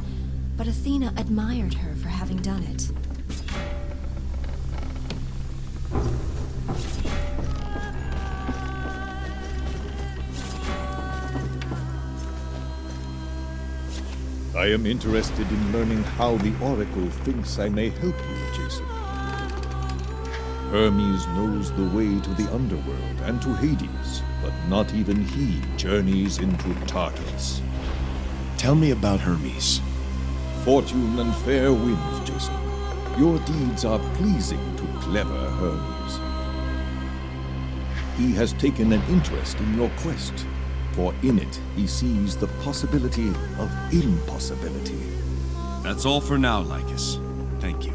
S5: but Athena admired her for having done it.
S16: I am interested in learning how the Oracle thinks I may help you, Jason. Hermes knows the way to the underworld and to Hades, but not even he journeys into Tartarus.
S1: Tell me about Hermes.
S16: Fortune and fair winds, Jason. Your deeds are pleasing to clever Hermes. He has taken an interest in your quest, for in it he sees the possibility of impossibility.
S1: That's all for now, Lycus. Thank you.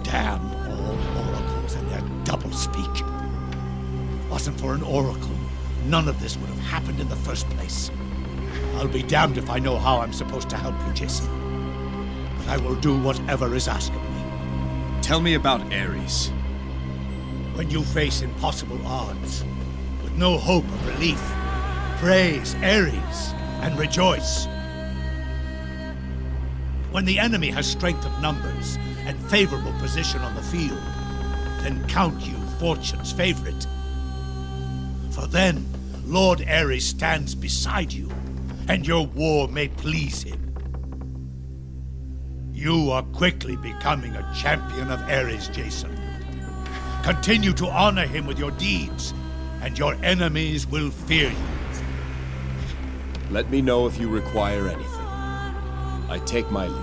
S8: Damn all oracles and their doublespeak. Wasn't for an oracle, none of this would have happened in the first place. I'll be damned if I know how I'm supposed to help you, Jason. But I will do whatever is asked of me.
S1: Tell me about Ares.
S8: When you face impossible odds, with no hope of relief, praise Ares and rejoice. When the enemy has strength of numbers and favorable position on the field, then count you fortune's favorite. For then, Lord Ares stands beside you, and your war may please him. You are quickly becoming a champion of Ares, Jason. Continue to honor him with your deeds, and your enemies will fear you.
S1: Let me know if you require anything. I take my leave.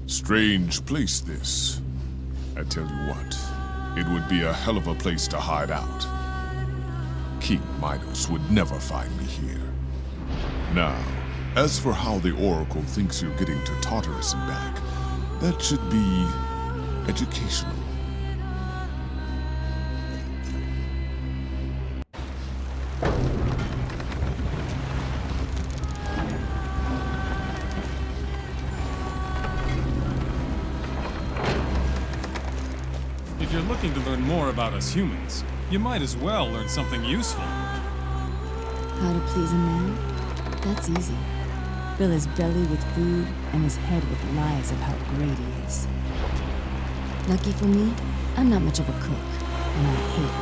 S4: Strange place, this. I tell you what, it would be a hell of a place to hide out. King Minos would never find me here. Now, as for how the Oracle thinks you're getting to Tartarus and back, that should be educational.
S23: If you're looking to learn more about us humans, you might as well learn something useful.
S17: How to please a man? That's easy. Fill his belly with food and his head with lies of how great he is. Lucky for me, I'm not much of a cook, and I hate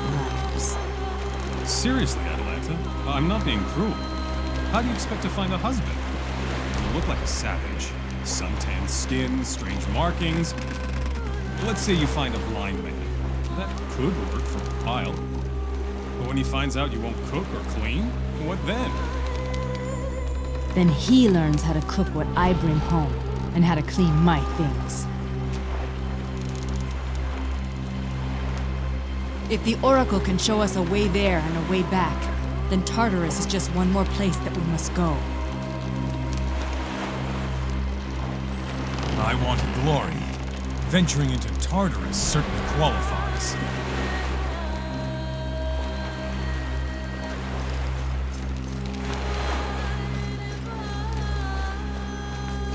S17: liars.
S23: Seriously, Atalanta, I'm not being cruel. How do you expect to find a husband? You look like a savage. Suntanned skin, strange markings. Let's say you find a blind man. That could work for a while. But when he finds out you won't cook or clean, what then?
S17: Then he learns how to cook what I bring home, and how to clean my things. If the Oracle can show us a way there and a way back, then Tartarus is just one more place that we must go.
S23: I want glory. Venturing into Tartarus certainly qualifies.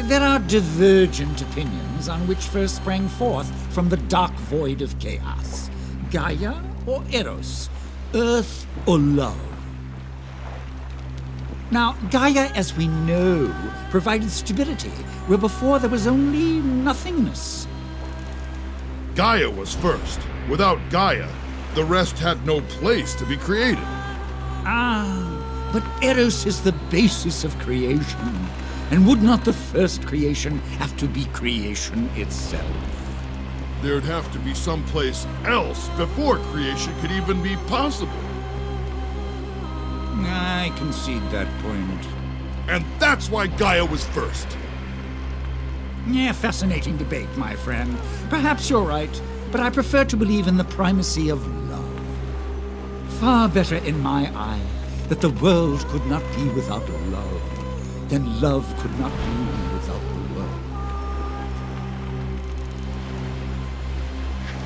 S10: There are divergent opinions on which first sprang forth from the dark void of chaos. Gaia or Eros? Earth or love? Now, Gaia, as we know, provided stability, where before there was only nothingness.
S3: Gaia was first. Without Gaia, the rest had no place to be created.
S10: Ah, but Eros is the basis of creation. And would not the first creation have to be creation itself?
S3: There'd have to be someplace else before creation could even be possible.
S10: I concede that point.
S3: And that's why Gaia was first.
S10: Yeah, fascinating debate, my friend. Perhaps you're right, but I prefer to believe in the primacy of love. Far better in my eye that the world could not be without love, than love could not be without the world.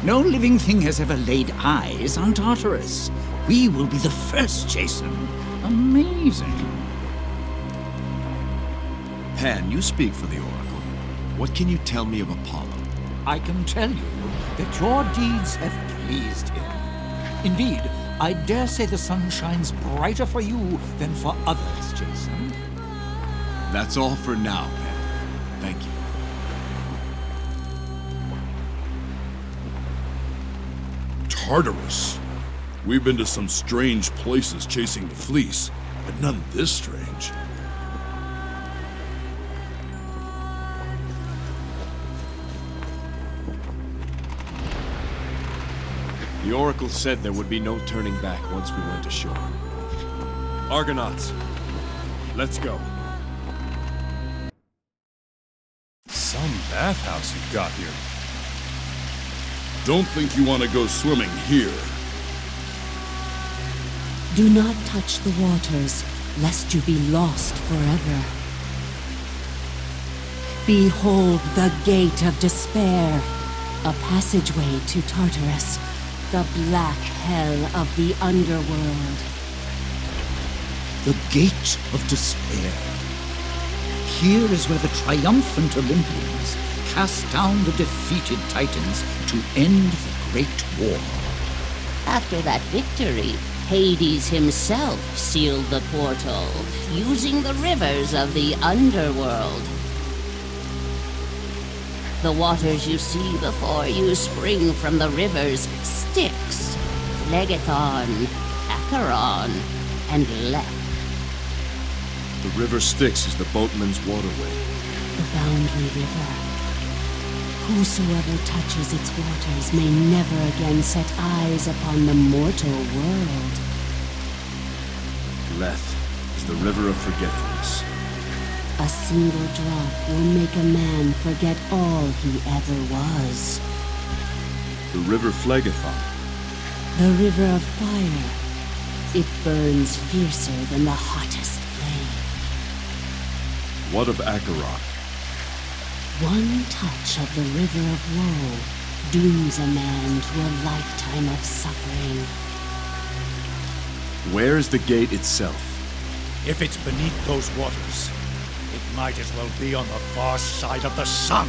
S10: No living thing has ever laid eyes on Tartarus. We will be the first, Jason. Amazing.
S1: Pan, you speak for the Oracle. What can you tell me of Apollo?
S10: I can tell you that your deeds have pleased him. Indeed, I dare say the sun shines brighter for you than for others, Jason.
S1: That's all for now, Pan. Thank you.
S3: Tartarus. We've been to some strange places chasing the fleece, but none this strange.
S1: The Oracle said there would be no turning back once we went ashore. Argonauts, let's go.
S23: Some bathhouse you've got here.
S3: Don't think you want to go swimming here.
S15: Do not touch the waters, lest you be lost forever. Behold the gate of despair, a passageway to Tartarus, the black hell of the underworld.
S10: The gate of despair. Here is where the triumphant Olympians cast down the defeated Titans to end the Great War.
S15: After that victory, Hades himself sealed the portal, using the rivers of the underworld. The waters you see before you spring from the rivers Styx, Phlegethon, Acheron, and Lethe.
S1: The river Styx is the boatman's waterway.
S15: The boundary river. Whosoever touches its waters may never again set eyes upon the mortal world.
S1: Lethe is the river of forgetfulness.
S15: A single drop will make a man forget all he ever was.
S1: The river Phlegethon.
S15: The river of fire. It burns fiercer than the hottest flame.
S1: What of Acheron?
S15: One touch of the river of woe dooms a man to a lifetime of suffering.
S1: Where is the gate itself?
S8: If it's beneath those waters, it might as well be on the far side of the sun.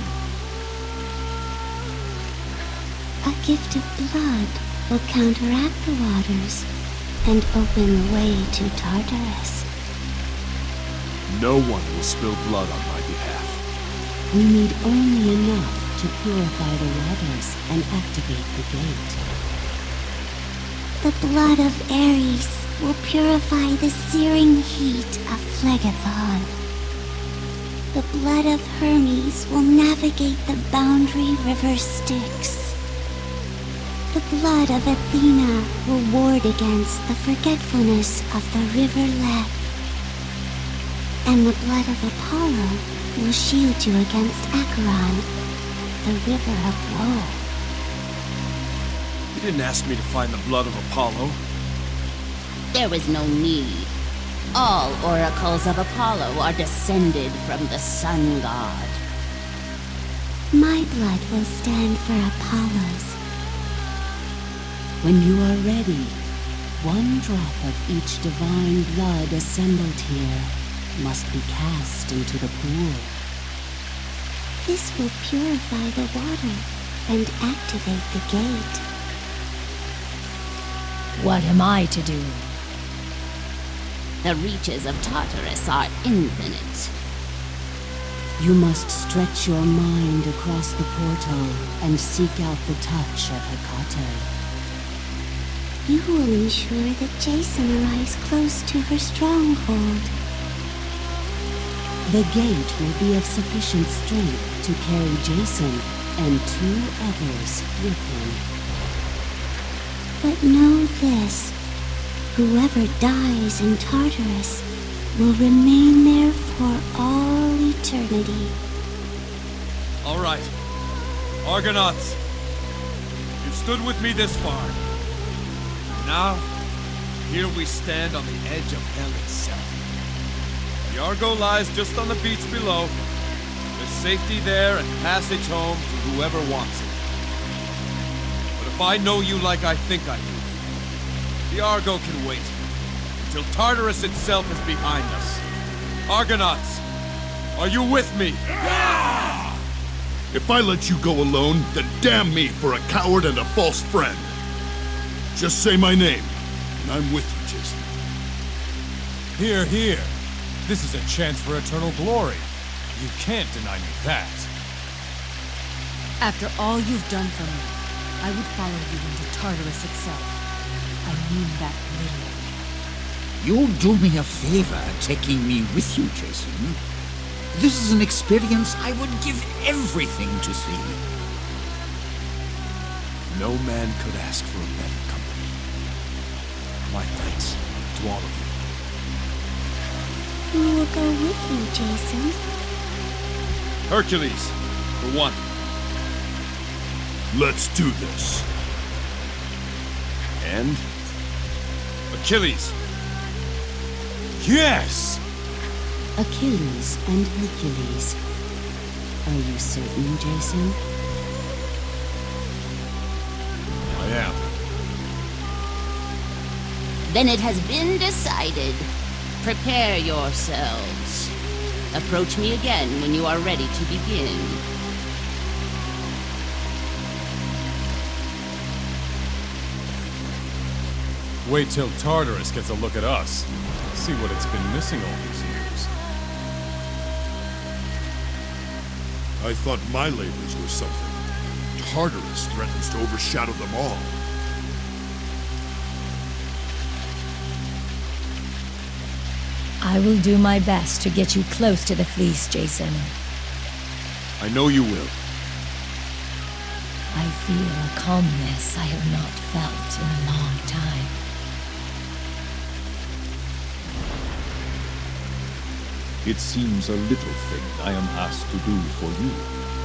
S9: A gift of blood will counteract the waters and open the way to Tartarus.
S1: No one will spill blood on my behalf.
S15: We need only enough to purify the waters and activate the gate.
S9: The blood of Ares will purify the searing heat of Phlegethon. The blood of Hermes will navigate the boundary river Styx. The blood of Athena will ward against the forgetfulness of the river Lethe. And the blood of Apollo will shield you against Acheron, the river of woe.
S1: You didn't ask me to find the blood of Apollo.
S15: There is no need. All oracles of Apollo are descended from the sun god.
S9: My blood will stand for Apollo's.
S15: When you are ready, one drop of each divine blood assembled here must be cast into the pool.
S9: This will purify the water and activate the gate.
S5: What am I to do?
S15: The reaches of Tartarus are infinite. You must stretch your mind across the portal and seek out the touch of Hecate.
S9: You will ensure that Jason arrives close to her stronghold.
S15: The gate will be of sufficient strength to carry Jason and 2 others with him.
S9: But know this, whoever dies in Tartarus will remain there for all eternity.
S18: All right. Argonauts, you've stood with me this far. Now, here we stand on the edge of hell itself. The Argo lies just on the beach below. There's safety there and passage home to whoever wants it. But if I know you like I think I do, the Argo can wait until Tartarus itself is behind us. Argonauts, are you with me?
S3: If I let you go alone, then damn me for a coward and a false friend. Just say my name, and I'm with you, Jason.
S23: Here, here. This is a chance for eternal glory. You can't deny me that.
S17: After all you've done for me, I would follow you into Tartarus itself. I mean that literally.
S10: You'll do me a favor taking me with you, Jason. This is an experience I would give everything to see.
S1: No man could ask for a better company. My thanks to all of you.
S9: Who will go with you, Jason?
S18: Hercules, for one.
S3: Let's do this.
S1: And?
S18: Achilles. Yes!
S15: Achilles and Hercules. Are you certain, Jason?
S18: I am.
S15: Then it has been decided. Prepare yourselves. Approach me again when you are ready to begin.
S23: Wait till Tartarus gets a look at us. See what it's been missing all these years.
S3: I thought my labors were something. Tartarus threatens to overshadow them all.
S5: I will do my best to get you close to the fleece, Jason.
S1: I know you will.
S5: I feel a calmness I have not felt in a long time.
S16: It seems a little thing I am asked to do for you,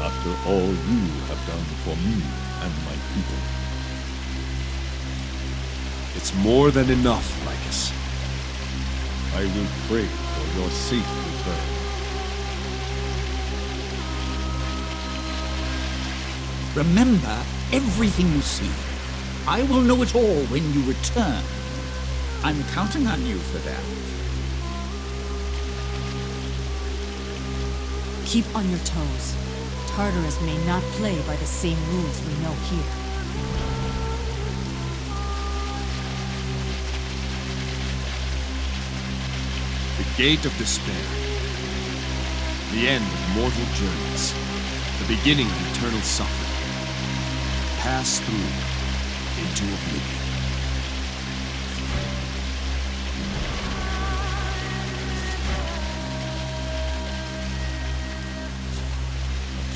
S16: after all you have done for me and my people.
S1: It's more than enough, Lycus.
S16: I will pray for your safe return.
S10: Remember everything you see. I will know it all when you return. I'm counting on you for that.
S17: Keep on your toes. Tartarus may not play by the same rules we know here.
S1: The Gate of Despair. The end of mortal journeys. The beginning of eternal suffering. Pass through into oblivion.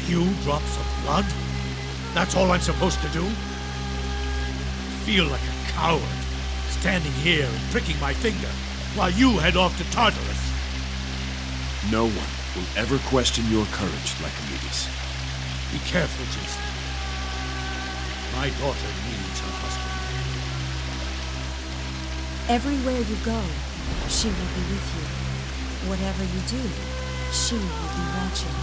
S8: Few drops of blood? That's all I'm supposed to do? Feel like a coward, standing here and pricking my finger, while you head off to Tartarus.
S1: No one will ever question your courage, Lycomedes.
S8: Be careful, Jason. My daughter needs her husband.
S6: Everywhere you go, she will be with you. Whatever you do, she will be watching.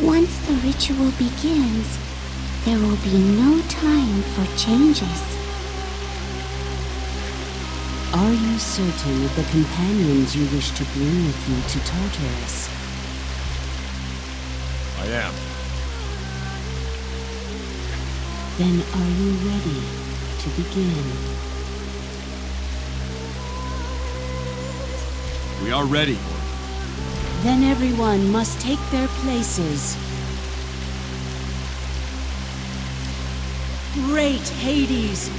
S9: Once the ritual begins, there will be no time for changes.
S15: Are you certain of the companions you wish to bring with you to Tartarus?
S16: I am.
S15: Then are you ready to begin?
S1: We are ready.
S15: Then everyone must take their places. Great Hades!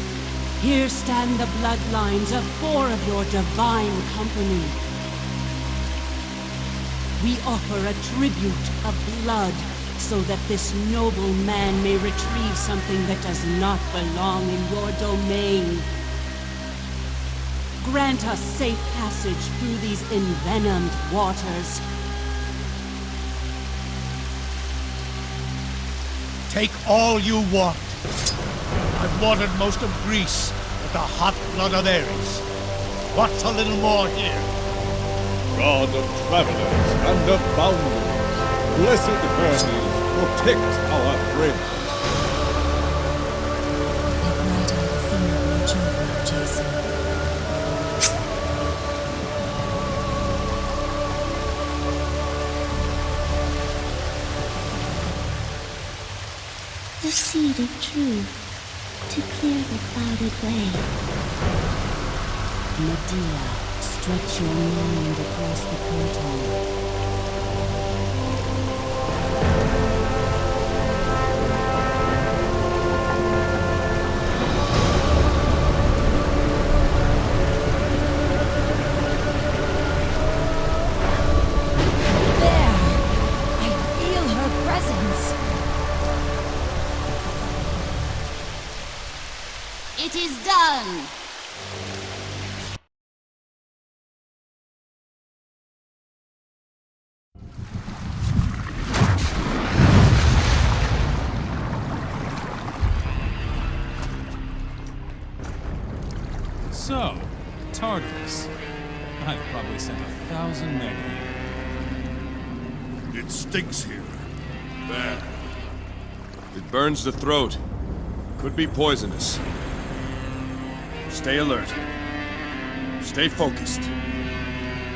S15: Here stand the bloodlines of 4 of your divine company. We offer a tribute of blood so that this noble man may retrieve something that does not belong in your domain. Grant us safe passage through these envenomed waters.
S8: Take all you want. I've watered most of Greece with the hot blood of Ares. What's a little more here?
S16: God of travelers and of boundaries, blessed Hermes, protect our friends.
S5: May bright Athena watch over you, Jason.
S9: The seed of truth to clear the clouded way.
S15: Medea, stretch your mind across the portal. It is done!
S23: So, Tartarus. I've probably sent 1,000 men here.
S3: It stinks here. Bad.
S1: It burns the throat. Could be poisonous. Stay alert. Stay focused.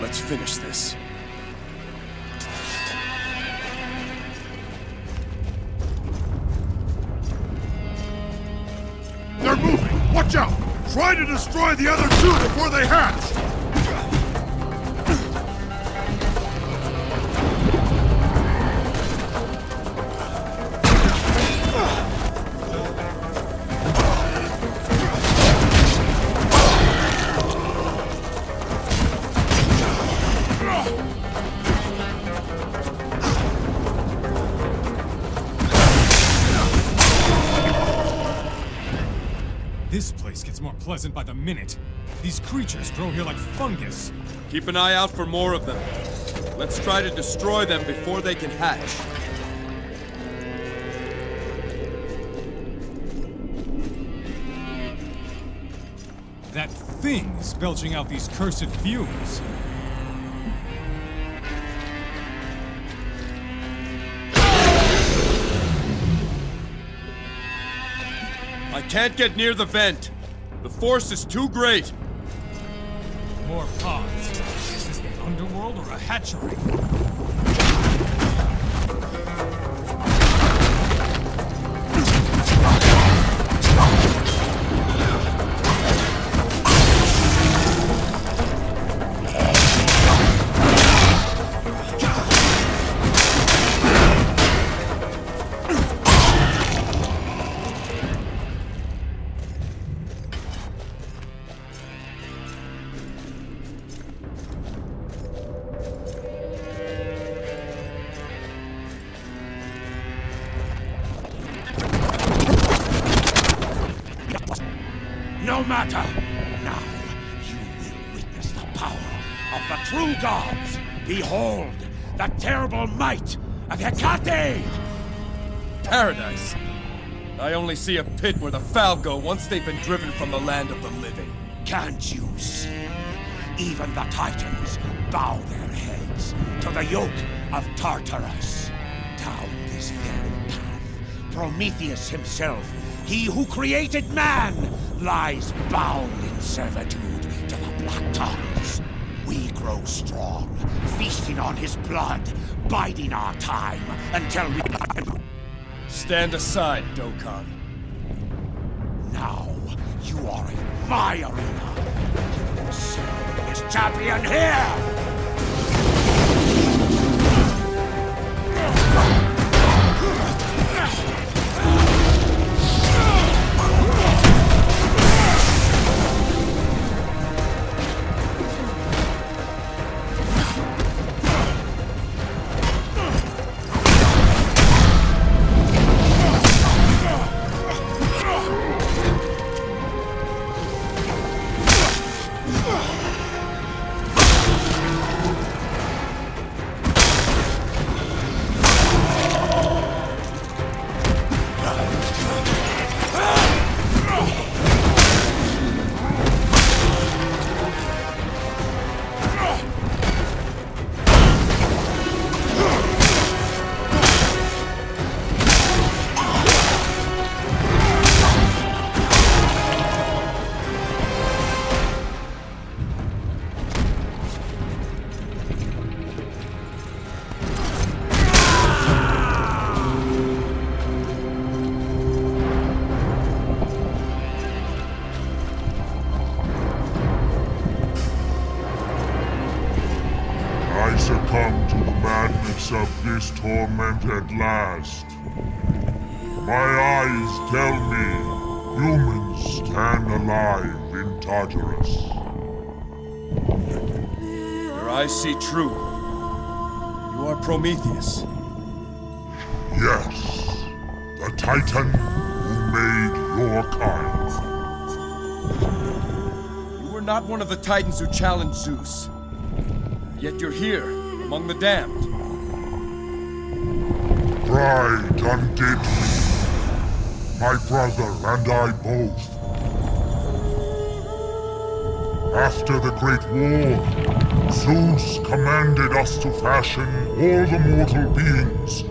S1: Let's finish this.
S3: They're moving! Watch out! Try to destroy the other 2 before they hatch!
S23: This place gets more pleasant by the minute. These creatures grow here like fungus.
S1: Keep an eye out for more of them. Let's try to destroy them before they can hatch.
S23: That thing is belching out these cursed fumes.
S1: I can't get near the vent. The force is too great.
S23: More pods. Is this the underworld or a hatchery?
S7: No matter. Now, you will witness the power of the true gods. Behold, the terrible might of Hecate!
S18: Paradise? I only see a pit where the foul go once they've been driven from the land of the living.
S8: Can't you see? Even the Titans bow their heads to the yoke of Tartarus. Down this very path, Prometheus himself, he who created man, lies bound in servitude to the Black Tongues. We grow strong, feasting on his blood, biding our time until we...
S18: Stand aside, Dokkan.
S8: Now, you are in my arena. Serve this champion here!
S12: I succumb to the madness of this torment at last. My eyes tell me humans stand alive in Tartarus.
S18: Your eyes see true. You are Prometheus.
S12: Yes, the Titan who made your kind.
S18: You were not one of the Titans who challenged Zeus. Yet you're here, among the damned.
S12: Pride undid me. My brother and I both. After the Great War, Zeus commanded us to fashion all the mortal beings.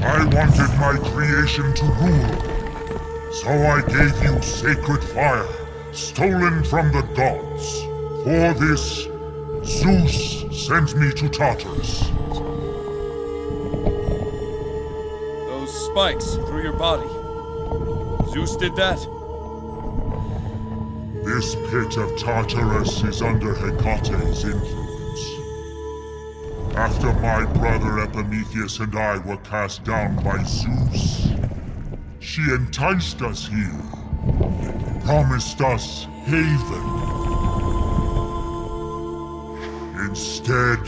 S12: I wanted my creation to rule, so I gave you sacred fire, stolen from the gods. For this, Zeus sent me to Tartarus.
S18: Those spikes through your body. Zeus did that?
S12: This pit of Tartarus is under Hecate's influence. After my brother Epimetheus and I were cast down by Zeus, she enticed us here, promised us haven. Instead,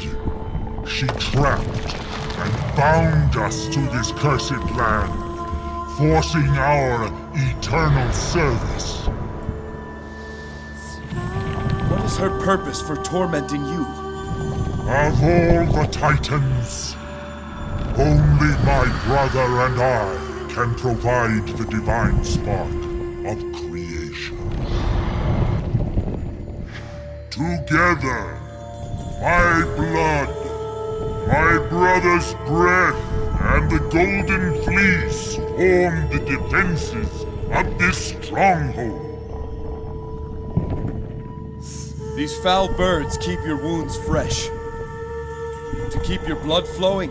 S12: she trapped and bound us to this cursed land, forcing our eternal service.
S18: What is her purpose for tormenting you?
S12: Of all the Titans, only my brother and I can provide the divine spark of creation. Together, my blood, my brother's breath, and the golden fleece form the defenses of this stronghold.
S18: These foul birds keep your wounds fresh. To keep your blood flowing.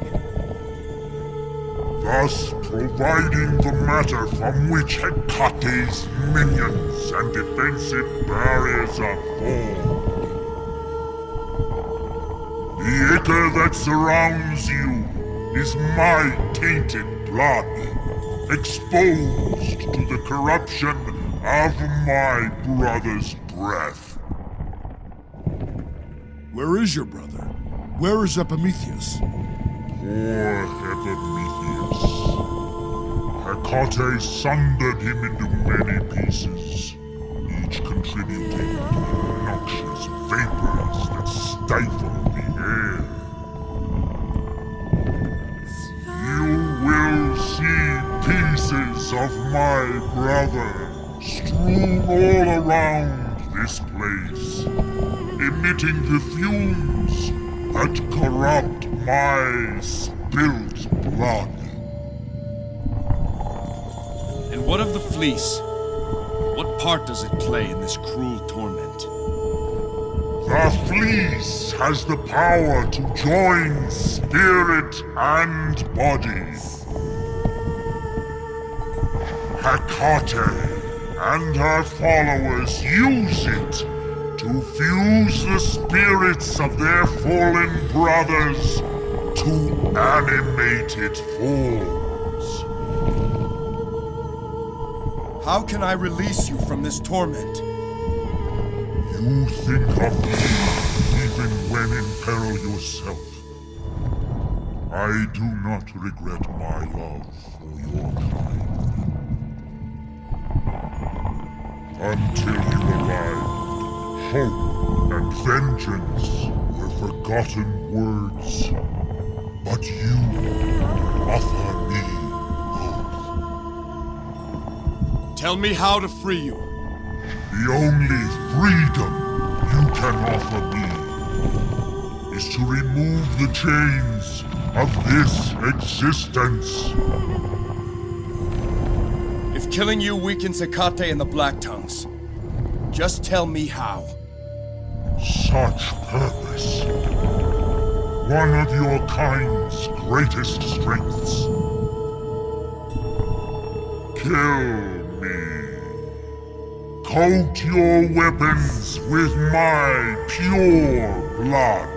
S12: Thus providing the matter from which Hecate's minions and defensive barriers are formed. The ichor that surrounds you is my tainted blood, exposed to the corruption of my brother's breath.
S3: Where is your brother? Where is Epimetheus?
S12: Poor Epimetheus. Hecate sundered him into many pieces, each contributing to noxious vapors that stifle the air. around this place, emitting the fumes that corrupt my spilt blood.
S1: And what of the fleece? What part does it play in this cruel torment?
S12: The fleece has the power to join spirit and body. Hecate and her followers use it to fuse the spirits of their fallen brothers to animated forms.
S1: How can I release you from this torment?
S12: You think of me even when in peril yourself. I do not regret my love for your kind. Until you arrived, hope and vengeance were forgotten words. But you offer me both.
S1: Tell me how to free you.
S12: The only freedom you can offer me is to remove the chains of this existence.
S1: If killing you weakens Hecate and the Black Tongues, just tell me how.
S12: Such purpose. One of your kind's greatest strengths. Kill me. Coat your weapons with my pure blood.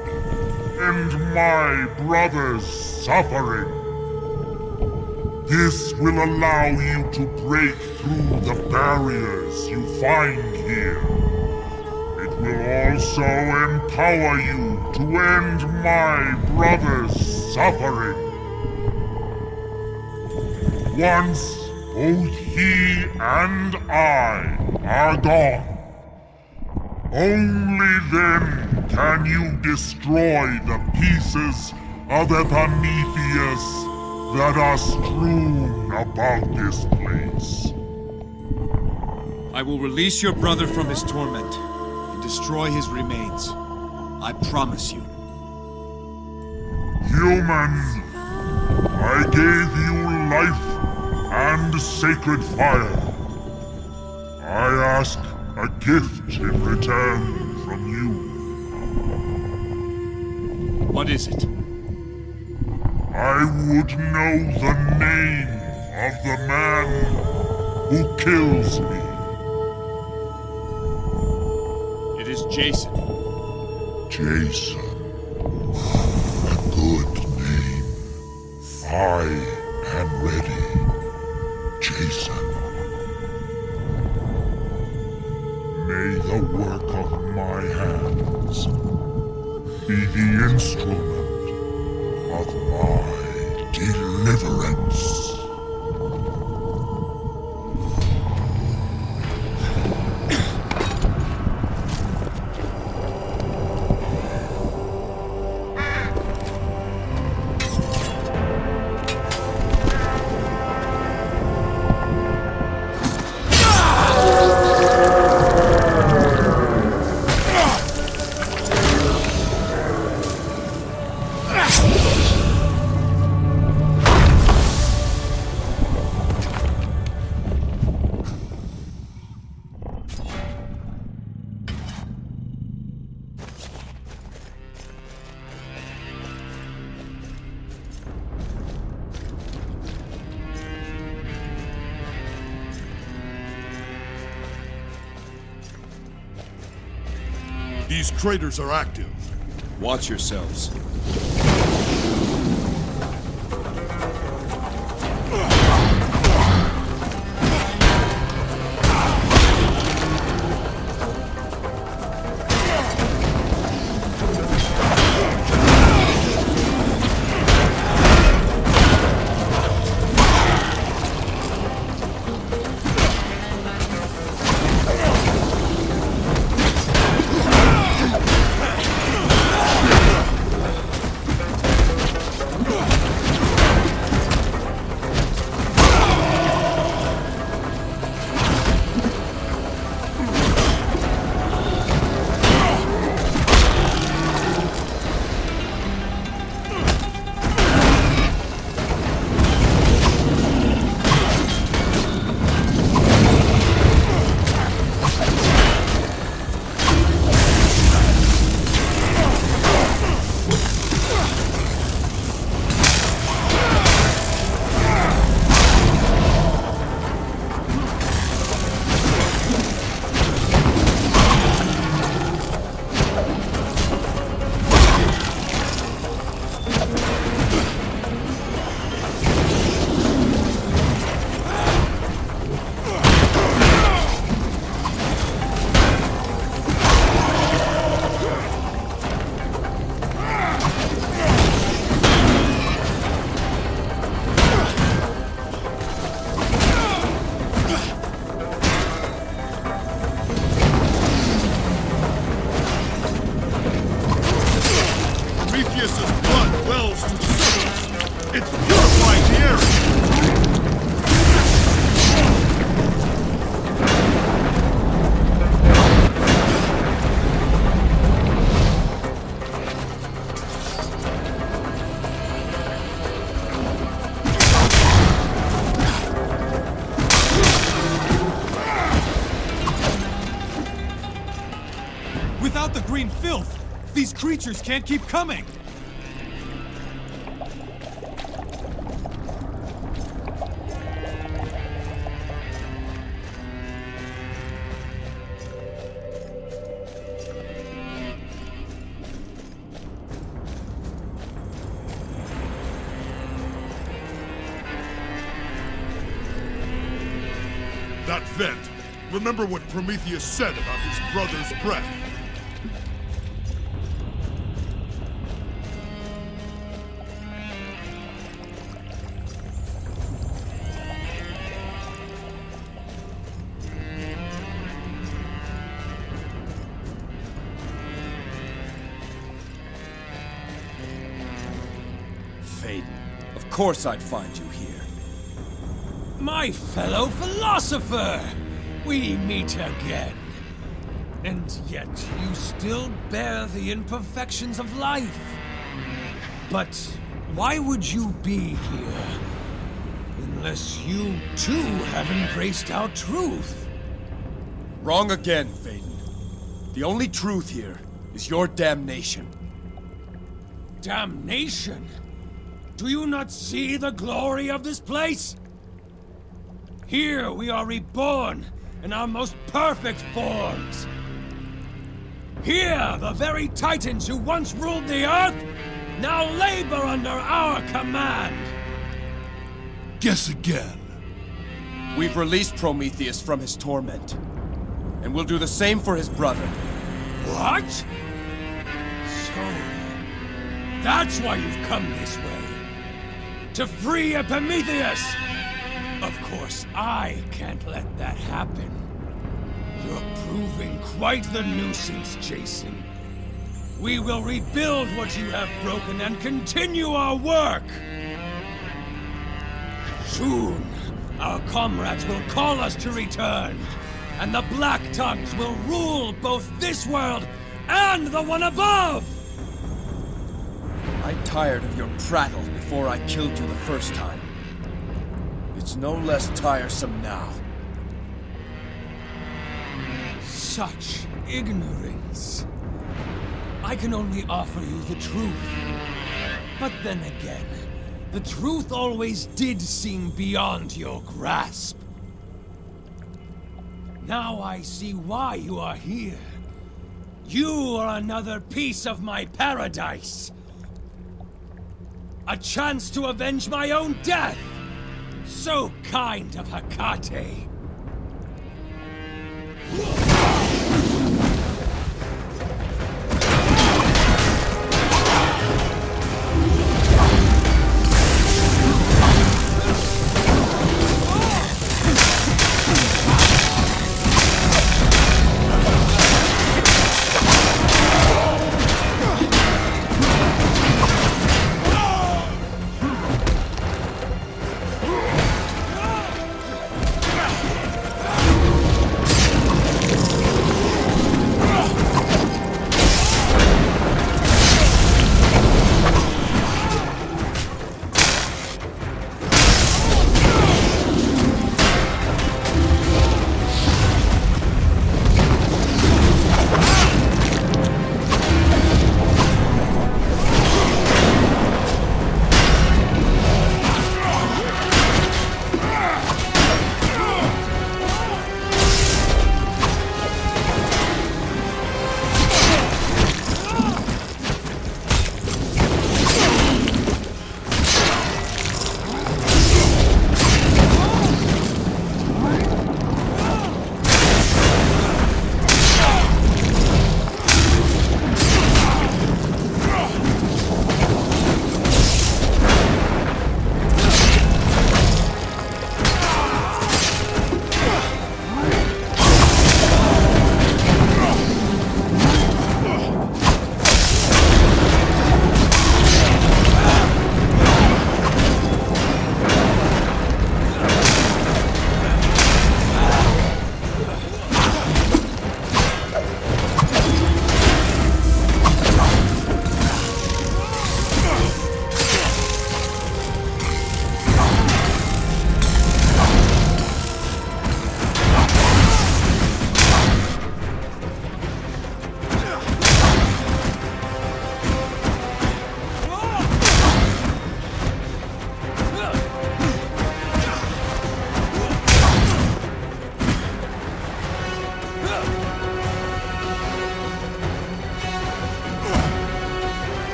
S12: End my brother's suffering. This will allow you to break through the barriers you find here. It will also empower you to end my brother's suffering. Once both he and I are gone, only then can you destroy the pieces of Epimetheus that are strewn about this place.
S1: I will release your brother from his torment and destroy his remains. I promise you.
S12: Human, I gave you life and sacred fire. I ask a gift in return from you.
S1: What is it?
S12: I would know the name of the man who kills me.
S1: It is Jason.
S12: Jason. A good name. I am ready. Jason. May the work of my hands be the instrument of my deliverance.
S3: These craters are active.
S1: Watch yourselves.
S23: Without the green filth, these creatures can't keep coming!
S3: That vent! Remember what Prometheus said about his brother's breath.
S1: Faden, of course I'd find you here.
S7: My fellow philosopher! We meet again. And yet you still bear the imperfections of life. But why would you be here? Unless you too have embraced our truth.
S1: Wrong again, Faden. The only truth here is your damnation.
S7: Damnation? Do you not see the glory of this place? Here we are reborn in our most perfect forms. Here, the very titans who once ruled the earth now labor under our command.
S3: Guess again.
S1: We've released Prometheus from his torment. And we'll do the same for his brother.
S7: What? So, that's why you've come this way. To free Prometheus! Of course, I can't let that happen. You're proving quite the nuisance, Jason. We will rebuild what you have broken and continue our work! Soon, our comrades will call us to return, and the Black Tongues will rule both this world and the one above!
S1: I tired of your prattle before I killed you the first time. It's no less tiresome now.
S7: Such ignorance. I can only offer you the truth. But then again, the truth always did seem beyond your grasp. Now I see why you are here. You are another piece of my paradise. A chance to avenge my own death. So kind of Hecate.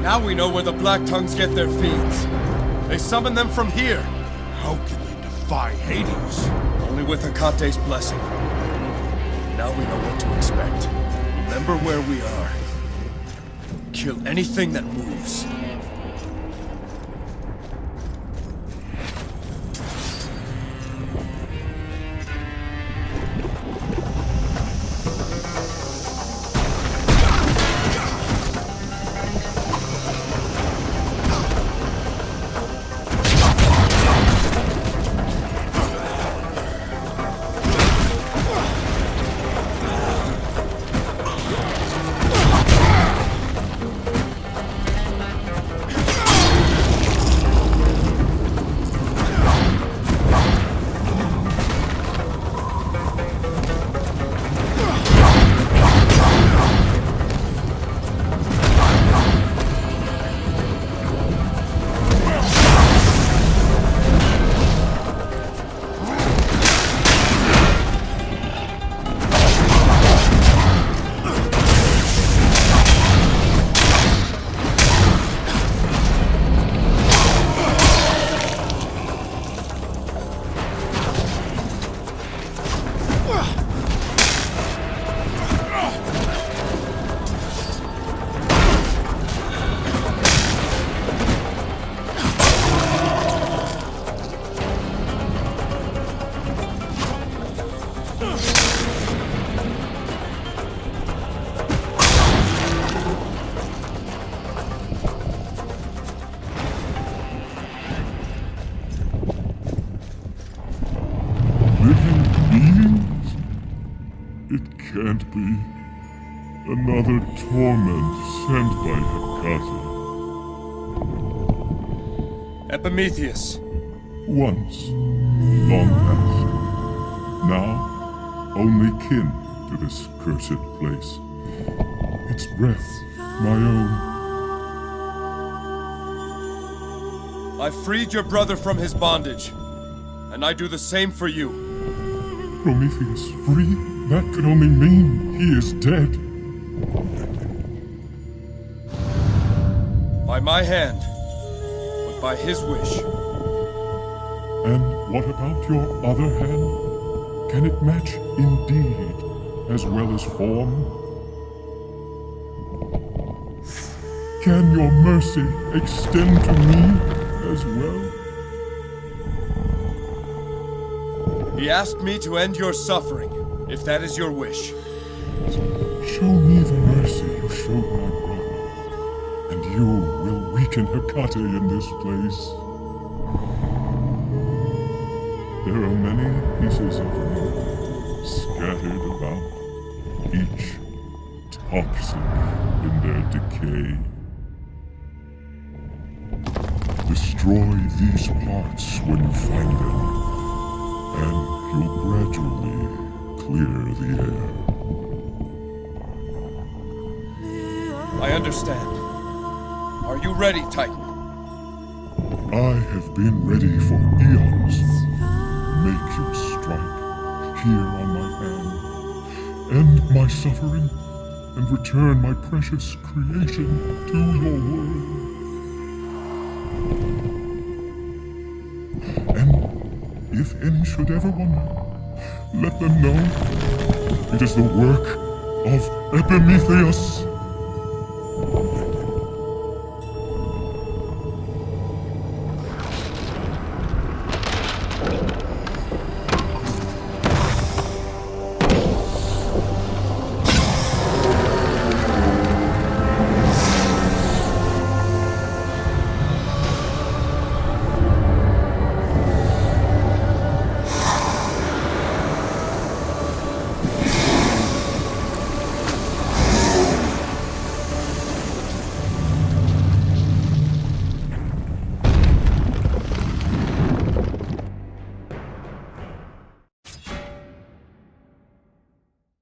S1: Now we know where the Black Tongues get their feeds. They summon them from here.
S3: How can they defy Hades?
S1: Only with Hecate's blessing. Now we know what to expect. Remember where we are. Kill anything that moves.
S12: Living beings? It can't be. Another torment sent by Hecate.
S1: Epimetheus.
S12: Once, long past. Now, only kin to this cursed place. Its breath, my own.
S1: I freed your brother from his bondage, and I do the same for you.
S12: Prometheus free? That could only mean he is dead.
S1: By my hand, but by his wish.
S12: And what about your other hand? Can it match in deed as well as form? Can your mercy extend to me as well?
S1: He asked me to end your suffering, if that is your wish.
S12: Show me the mercy you showed my brother, and you will weaken Hecate in this place. There are many pieces of me scattered about, each toxic in their decay. Destroy these parts when you find them, and you'll gradually clear the air.
S1: I understand. Are you ready, Titan?
S12: I have been ready for eons. Make your strike here on my hand. End my suffering and return my precious creation to your world. And if any should ever wonder, let them know it is the work of Epimetheus.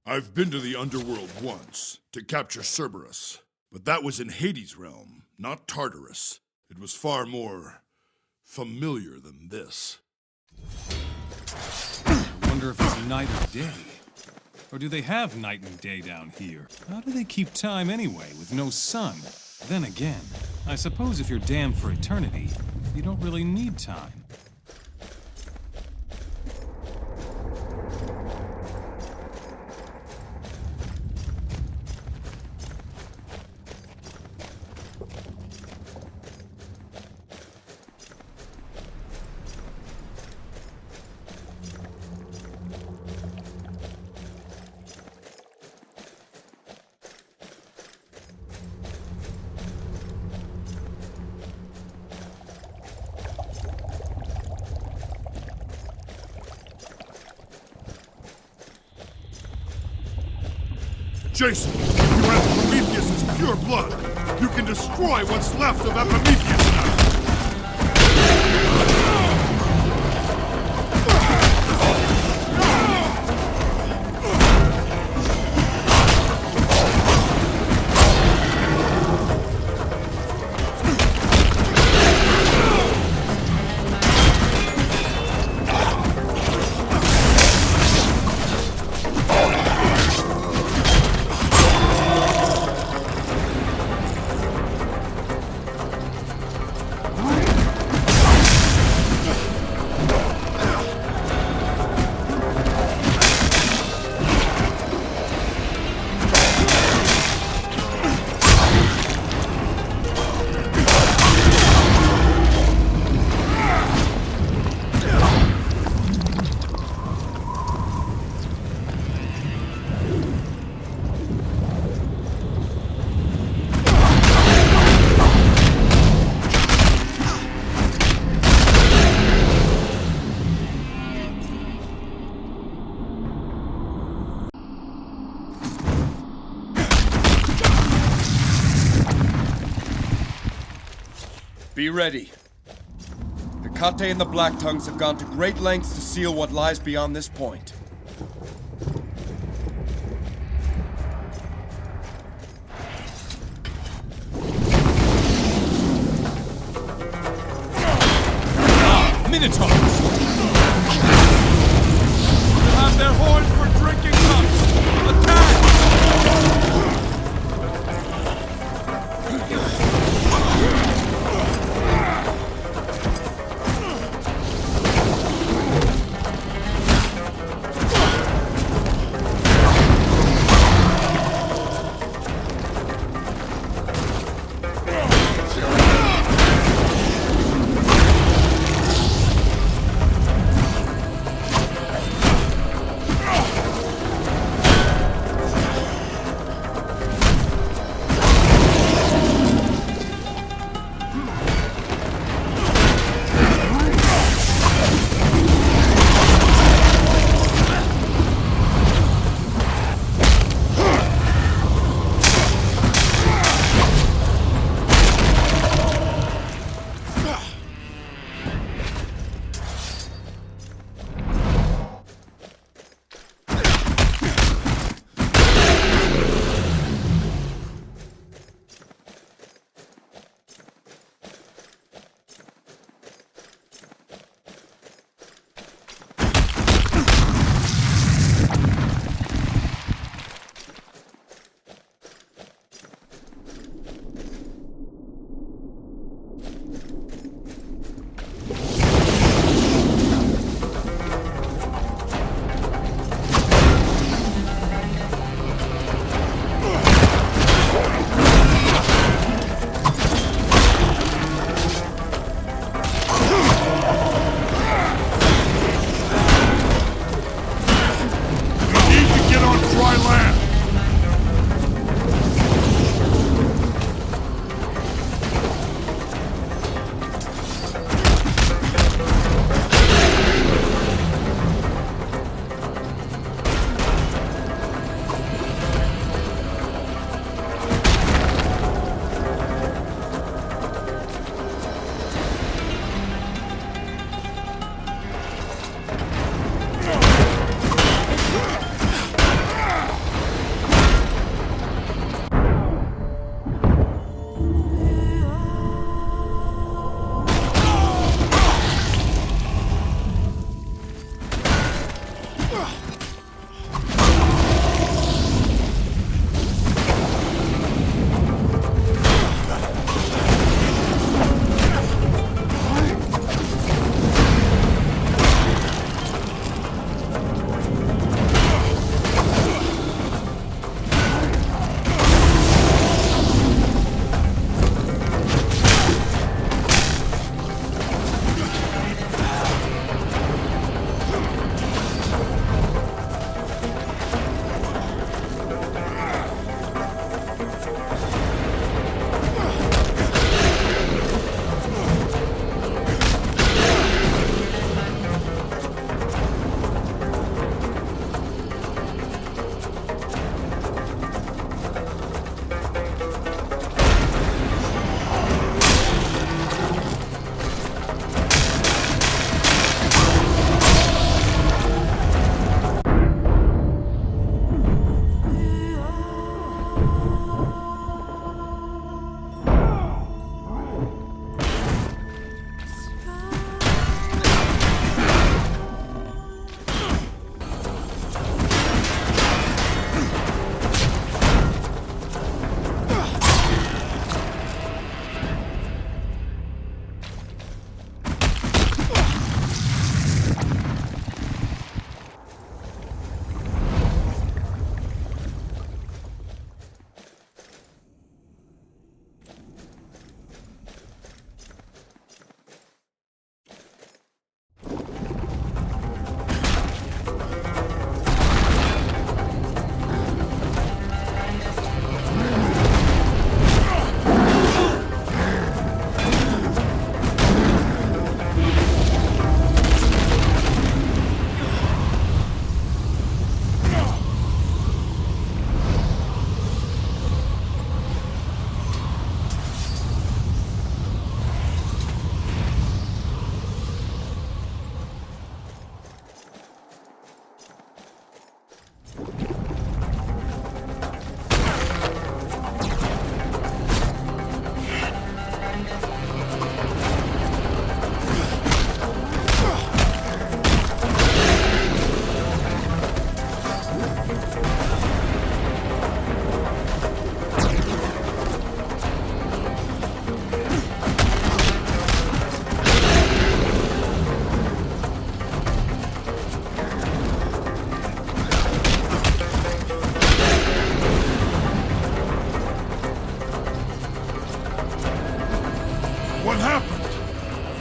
S3: I've been to the underworld once, to capture Cerberus. But that was in Hades' realm, not Tartarus. It was far more familiar than this.
S23: I wonder if it's night or day. Or do they have night and day down here? How do they keep time anyway, with no sun? Then again, I suppose if you're damned for eternity, you don't really need time.
S3: Jason, you have Prometheus' pure blood. You can destroy what's left of Epimetheus now.
S1: Be ready. Hecate and the Black Tongues have gone to great lengths to seal what lies beyond this point.
S23: Minotaurs!
S18: They have their horns for drinking cups! Attack!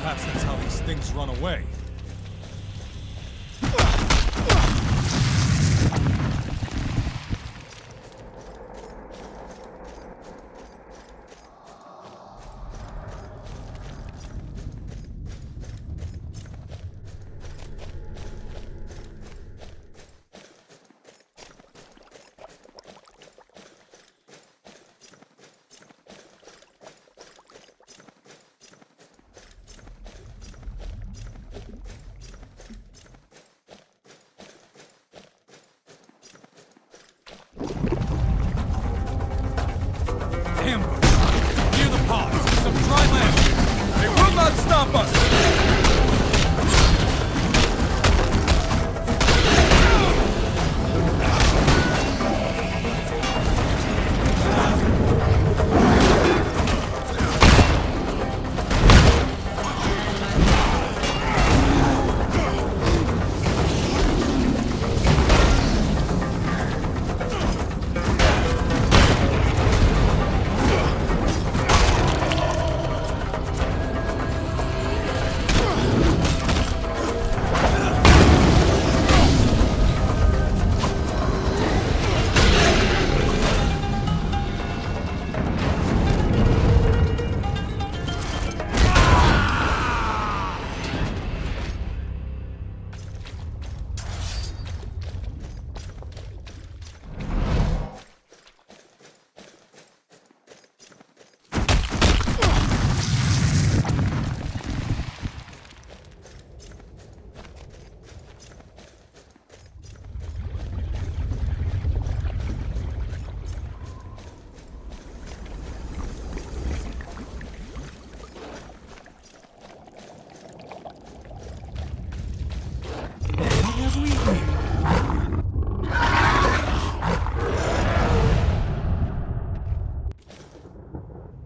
S23: Perhaps that's how these things run away. Ambush! Near the pods! Some dry land! They will not stop us!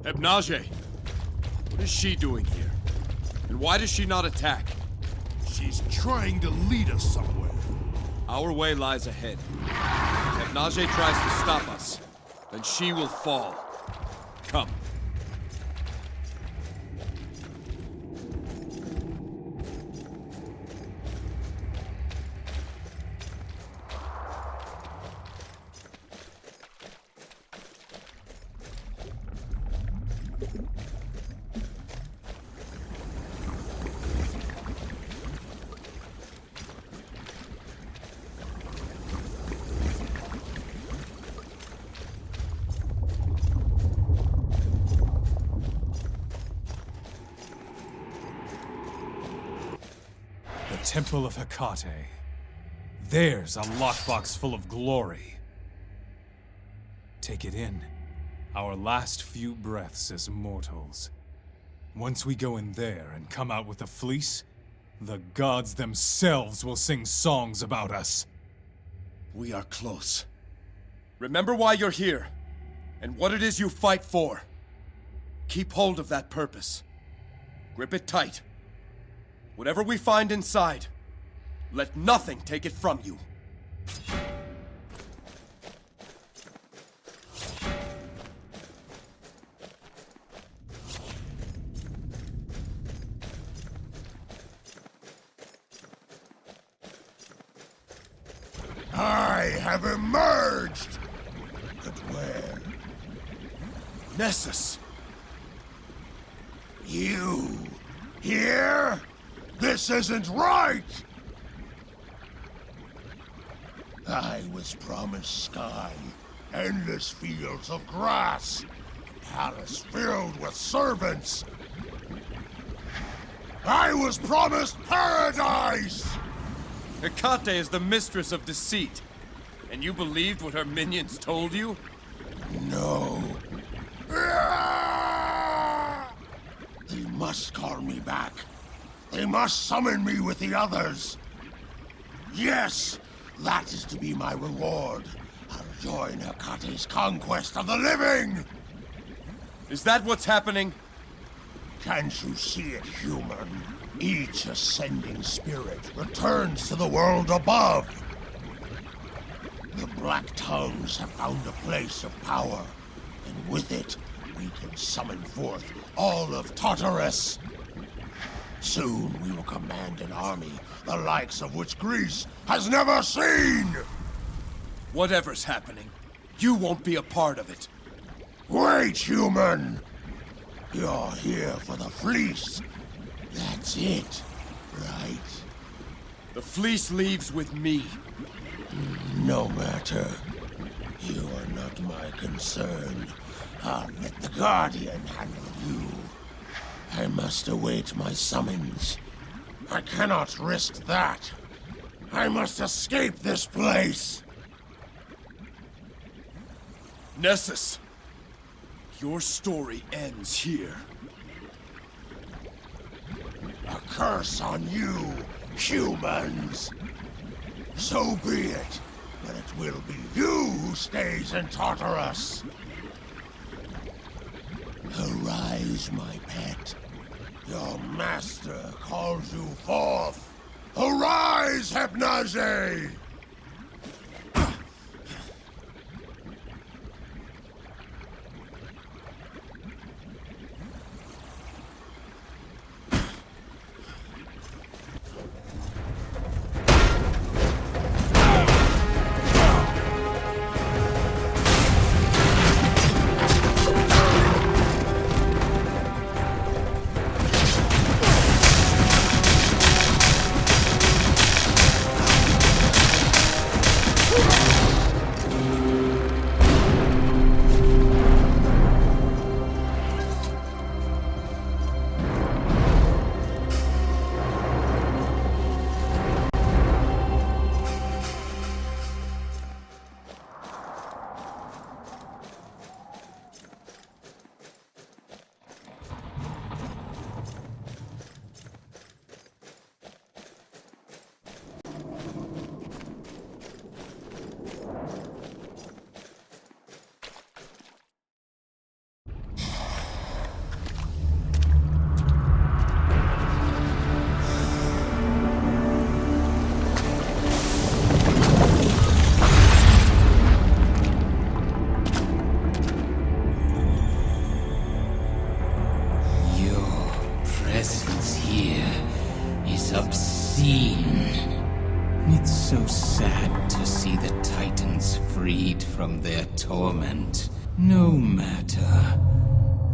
S1: Hypnage, what is she doing here? And why does she not attack?
S3: She's trying to lead us somewhere.
S1: Our way lies ahead. If Hypnage tries to stop us, then she will fall. Come.
S23: Temple of Hecate. There's a lockbox full of glory. Take it in. Our last few breaths as mortals. Once we go in there and come out with a fleece, the gods themselves will sing songs about us.
S1: We are close. Remember why you're here, and what it is you fight for. Keep hold of that purpose. Grip it tight. Whatever we find inside, let nothing take it from you.
S3: I have emerged! But where?
S1: Nessus!
S3: You here? This isn't right! I was promised sky, endless fields of grass, palace filled with servants. I was promised paradise!
S1: Hecate is the mistress of deceit, and you believed what her minions told you?
S3: No. They must call me back. They must summon me with the others. Yes, that is to be my reward. I'll join Hecate's conquest of the living!
S1: Is that what's happening?
S3: Can't you see it, human? Each ascending spirit returns to the world above. The Black Tongues have found a place of power, and with it, we can summon forth all of Tartarus.
S2: Soon we will command an army, the likes of which Greece has never seen!
S18: Whatever's happening, you won't be a part of it.
S2: Wait, human! You're here for the fleece. That's it, right?
S18: The fleece leaves with me.
S2: No matter. You are not my concern. I'll let the Guardian handle you. I must await my summons. I cannot risk that. I must escape this place.
S18: Nessus, your story ends here.
S2: A curse on you, humans. So be it, but it will be you who stays in Tartarus. Arise, my pet. Your master calls you forth. Arise, Hypnaze!
S22: It's so sad to see the Titans freed from their torment. No matter.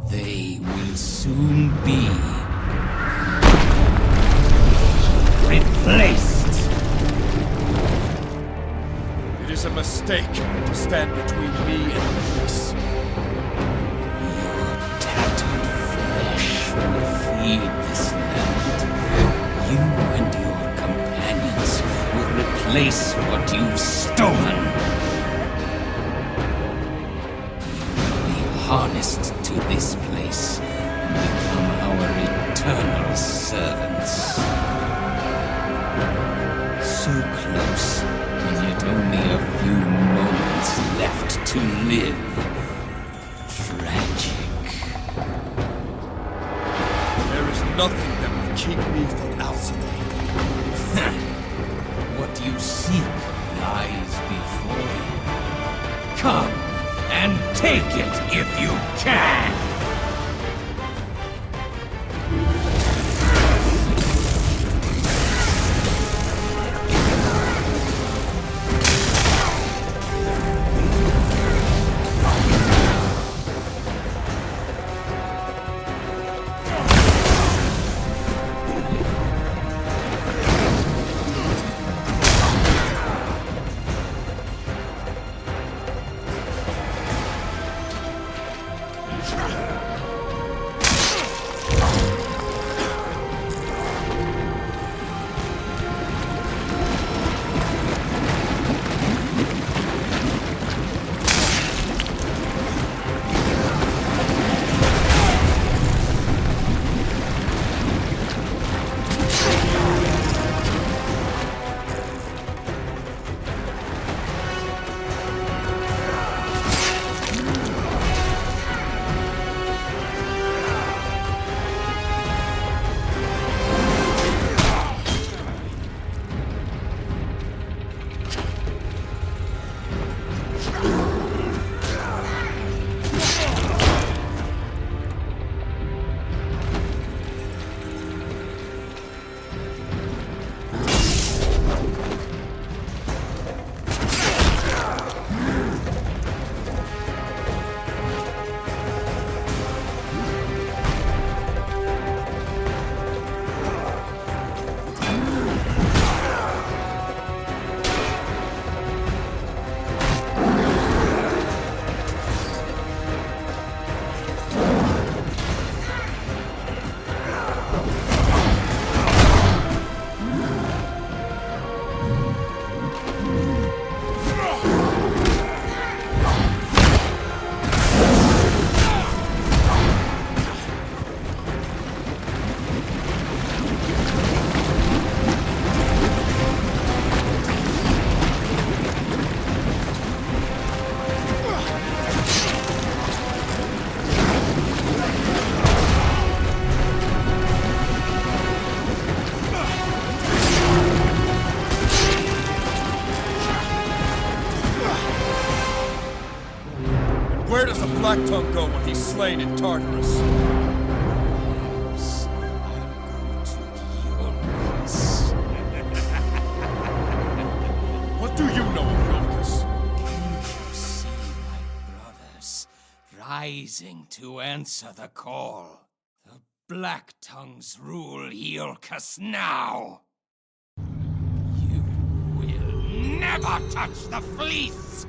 S22: They will soon be replaced.
S18: It is a mistake to stand between me and peace.
S22: Your tattered flesh will feed this land. You and your companions will replace what you've stolen. You will be harnessed to this place and become our eternal servants. So close, and yet only a few moments left to live. Tragic.
S18: There is nothing that will keep me from Alcine.
S22: What you seek lies before you. Come and take it if you can!
S2: Try.
S18: Blacktongue go when he's slain in Tartarus? What do you know of Iolcus?
S22: Can you see my brothers rising to answer the call? The Blacktongues rule Iolcus now. You will never touch the fleece!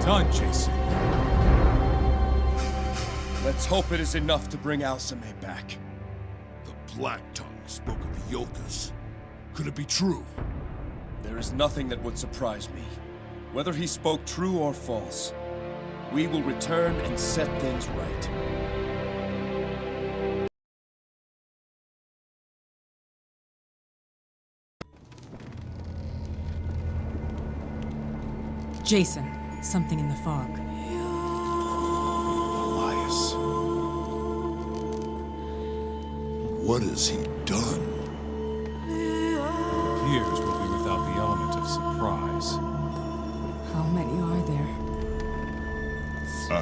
S18: done, Jason. Let's hope it is enough to bring Alcime back.
S3: The Black Tongue spoke of Iolcus. Could it be true?
S18: There is nothing that would surprise me. Whether he spoke true or false, we will return and set things right.
S14: Jason, something in the fog.
S3: Elias. What has he done?
S23: It appears we'll be without the element of surprise.
S14: How many are there?
S4: I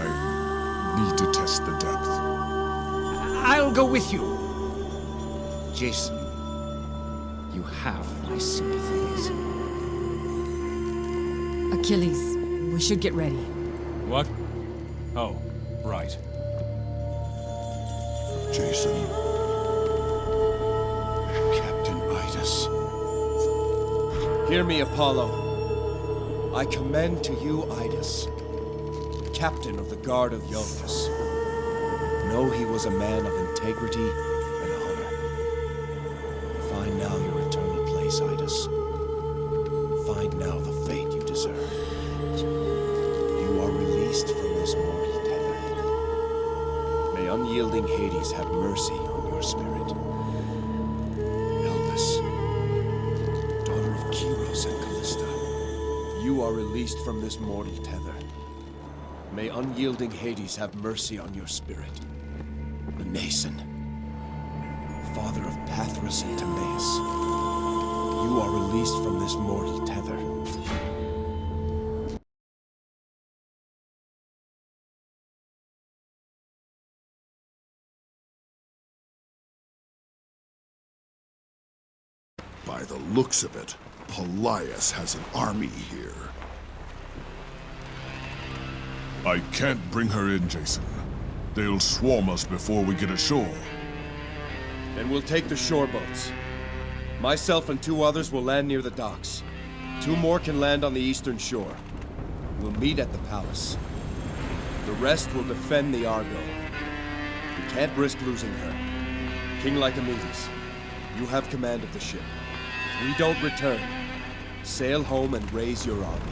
S4: need to test the depth.
S10: I'll go with you. Jason, you have my sympathies.
S14: Achilles, we should get ready.
S23: What? Oh, right.
S3: Jason. Captain Idas.
S18: Hear me, Apollo. I commend to you Idas, captain of the guard of Iolcus. Know he was a man of integrity and honor. Find now your eternal place, Idas. Find now the fate you deserve. You are released from this mortal tether. May unyielding Hades have mercy on your spirit. Elpis, daughter of Kyros and Callista, you are released from this mortal tether. May unyielding Hades have mercy on your spirit. Mneson, father of Pathrus and Timaeus,
S1: you are released from this mortal tether.
S3: By the looks of it, Polias has an army here.
S4: I can't bring her in, Jason. They'll swarm us before we get ashore.
S1: Then we'll take the shore boats. Myself and 2 others will land near the docks. 2 more can land on the eastern shore. We'll meet at the palace. The rest will defend the Argo. We can't risk losing her. King Lycomedes, you have command of the ship. If we don't return, sail home and raise your army.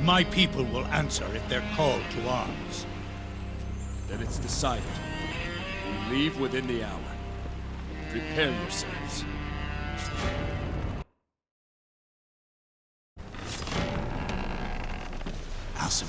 S8: My people will answer if they're called to arms.
S1: Then it's decided. We leave within the hour. Prepare yourselves.
S8: Alcime.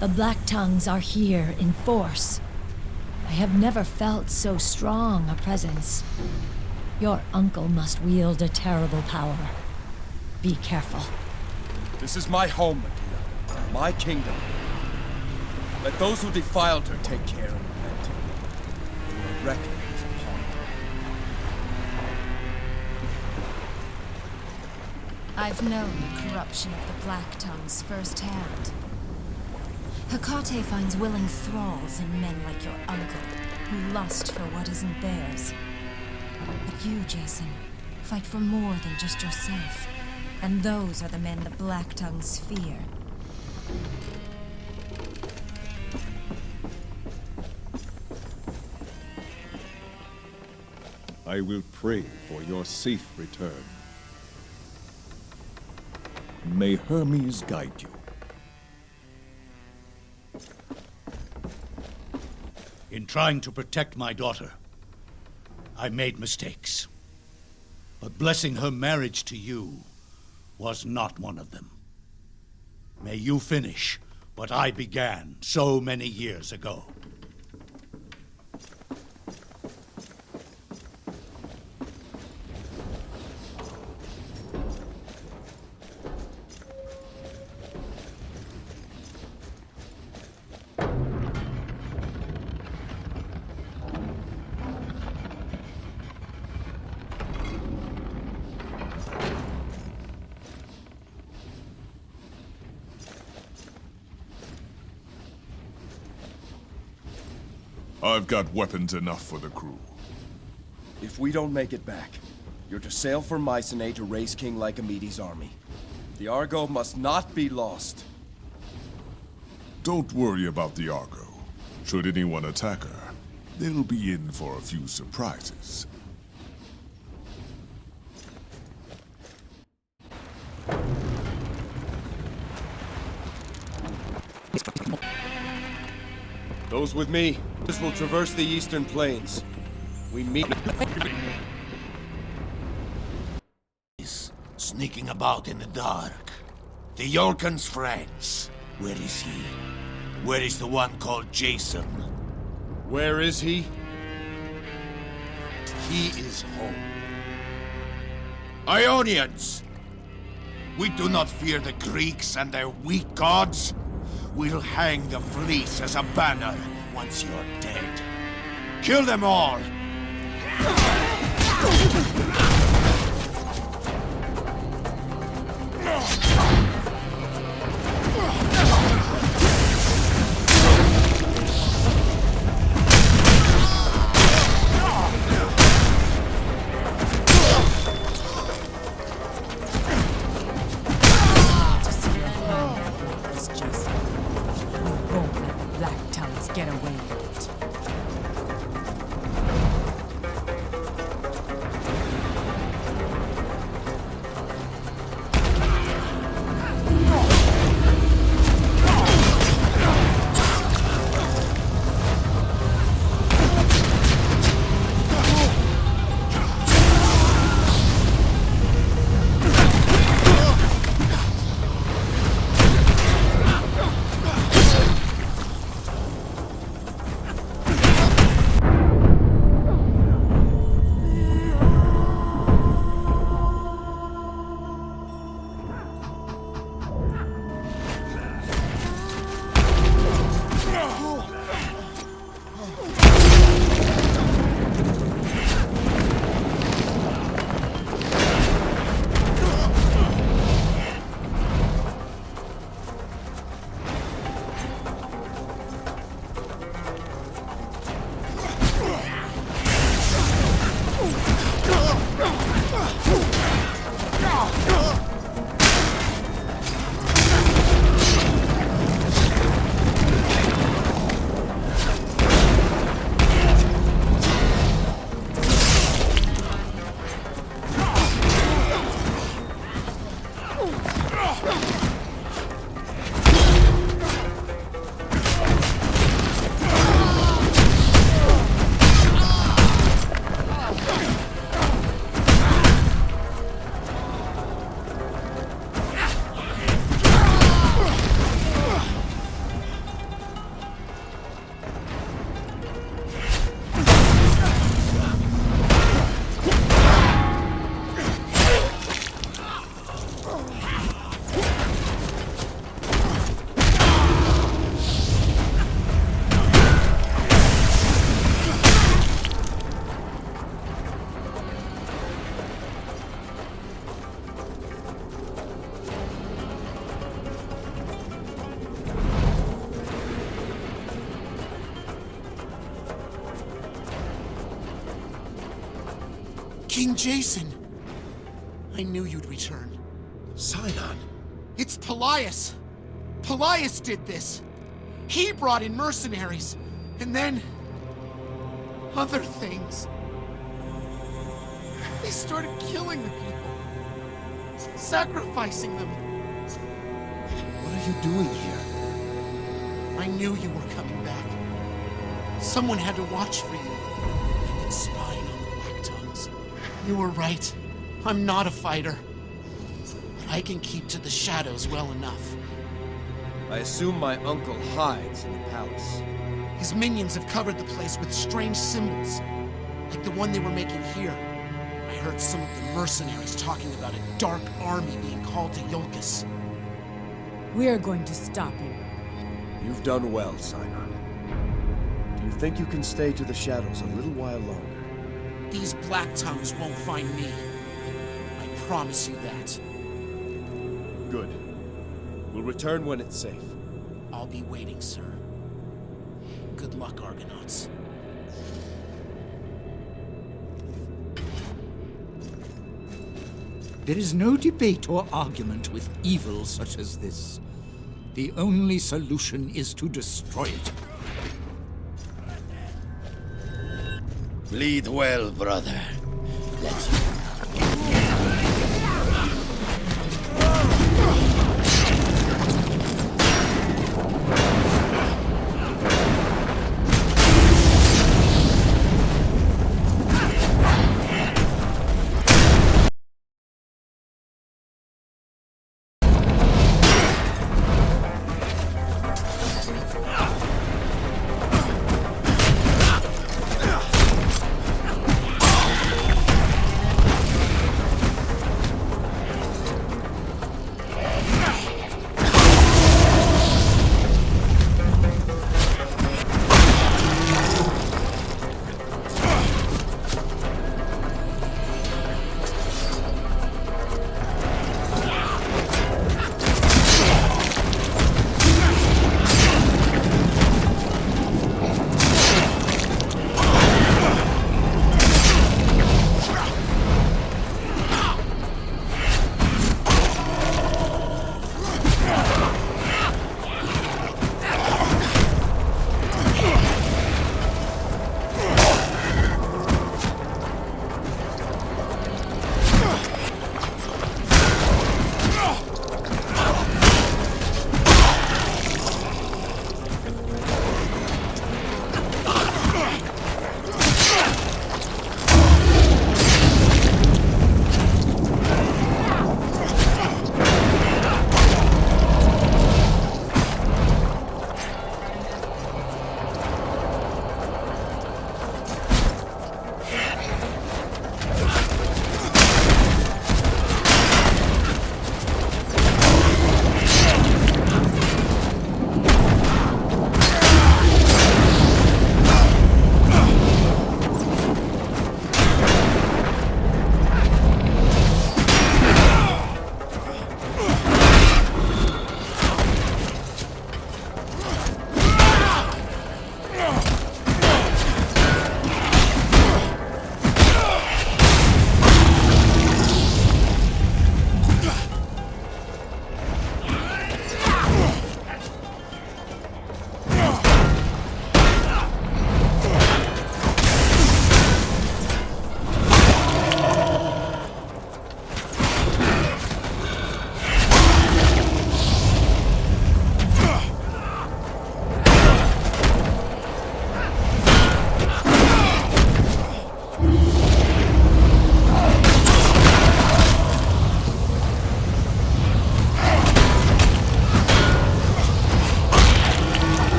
S5: The Black Tongues are here in force. I have never felt so strong a presence. Your uncle must wield a terrible power. Be careful.
S1: This is my home, Medea. My kingdom. Let those who defiled her take care and repent. The reckoning is upon them.
S11: I've known the corruption of the Black Tongues firsthand. Hecate finds willing thralls in men like your uncle, who lust for what isn't theirs. But you, Jason, fight for more than just yourself. And those are the men the Black Tongues fear.
S16: I will pray for your safe return. May Hermes guide you.
S8: In trying to protect my daughter, I made mistakes. But blessing her marriage to you was not one of them. May you finish what I began so many years ago.
S4: I've got weapons enough for the crew.
S1: If we don't make it back, you're to sail for Mycenae to raise King Lycomedes' army. The Argo must not be lost.
S4: Don't worry about the Argo. Should anyone attack her, they'll be in for a few surprises.
S1: Those with me, this will traverse the eastern plains. We meet...
S2: Sneaking about in the dark. The Yolkan's friends. Where is he? Where is the one called Jason?
S1: Where is he?
S2: He is home. Ionians! We do not fear the Greeks and their weak gods. We'll hang the fleece as a banner once you're dead. Kill them all!
S14: Get away with it.
S2: King Jason! I knew you'd return.
S1: Sinon!
S2: It's Pelias! Pelias did this! He brought in mercenaries, and then... other things. They started killing the people. Sacrificing them.
S1: What are you doing here?
S2: I knew you were coming back. Someone had to watch for you. I've been spying on the Black Tongues. You were right. I'm not a fighter. But I can keep to the shadows well enough.
S1: I assume my uncle hides in the palace.
S2: His minions have covered the place with strange symbols, like the one they were making here. I heard some of the mercenaries talking about a dark army being called to Iolcus.
S14: We are going to stop him.
S1: You've done well, Sinon. Do you think you can stay to the shadows a little while longer?
S2: These Black Tongues won't find me. I promise you that.
S1: Good. We'll return when it's safe.
S2: I'll be waiting, sir. Good luck, Argonauts.
S10: There is no debate or argument with evil such as this. The only solution is to destroy it.
S2: Lead well, brother. Let's...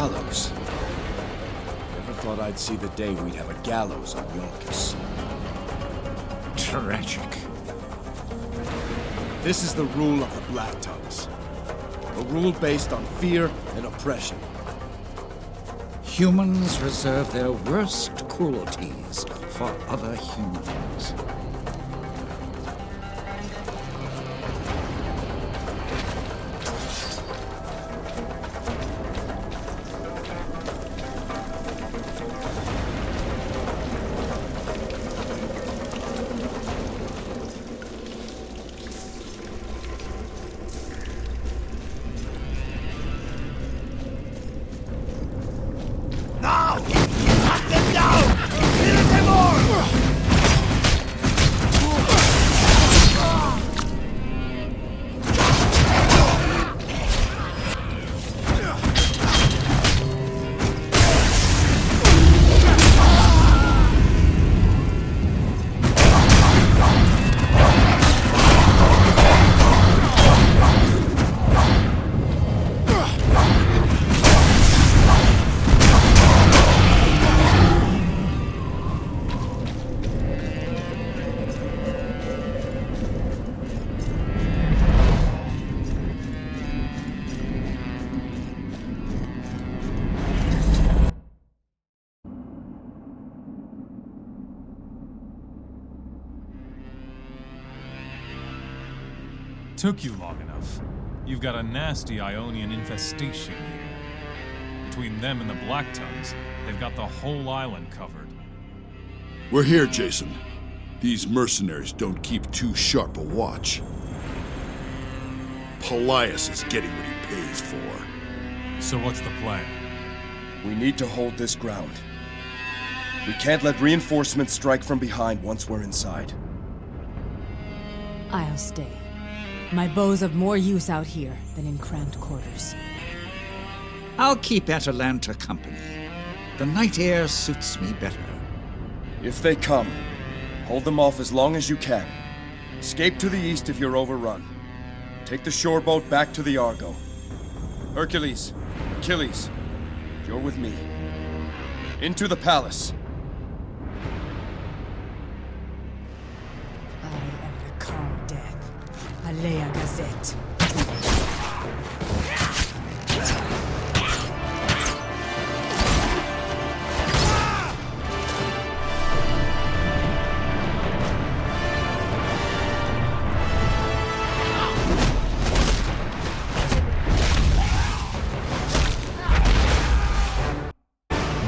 S1: gallows. Never thought I'd see the day we'd have a gallows on Yolkis.
S8: Tragic.
S1: This is the rule of the Black Tongues. A rule based on fear and oppression.
S10: Humans reserve their worst cruelties for other humans.
S23: Took you long enough. You've got a nasty Ionian infestation here. Between them and the Black Tongues, they've got the whole island covered.
S3: We're here, Jason. These mercenaries don't keep too sharp a watch. Polias is getting what he pays for.
S23: So what's the plan?
S1: We need to hold this ground. We can't let reinforcements strike from behind once we're inside.
S14: I'll stay. My bow's of more use out here than in cramped quarters.
S10: I'll keep Atalanta company. The night air suits me better.
S1: If they come, hold them off as long as you can. Escape to the east if you're overrun. Take the shore boat back to the Argo. Hercules, Achilles, you're with me. Into the palace.
S14: I am the calm death. Alea Gazette.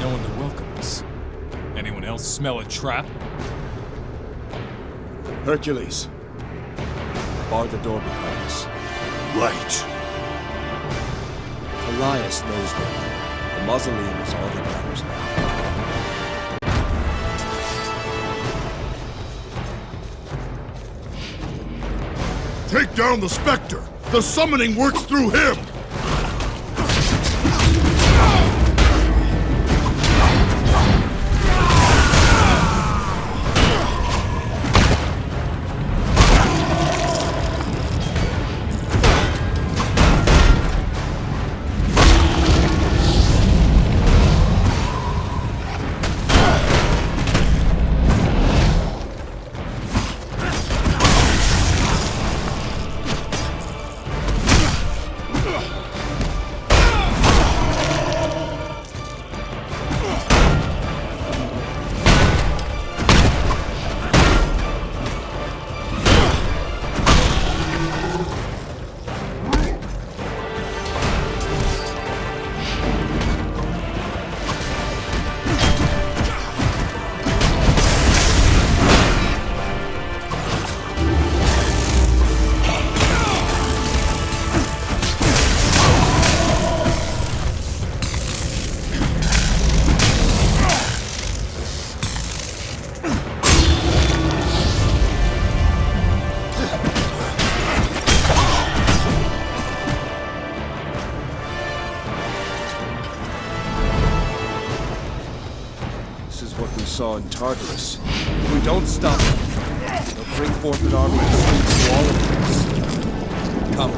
S23: No one to welcome us. Anyone else smell a trap?
S1: Hercules. Bar the door behind us.
S3: Right.
S1: Elias knows we're here. The mausoleum is all that matters now.
S3: Take down the Spectre! The summoning works through him!
S1: Saw in Tartarus. If we don't stop them, they'll bring forth an army to sweep through all of this. Come.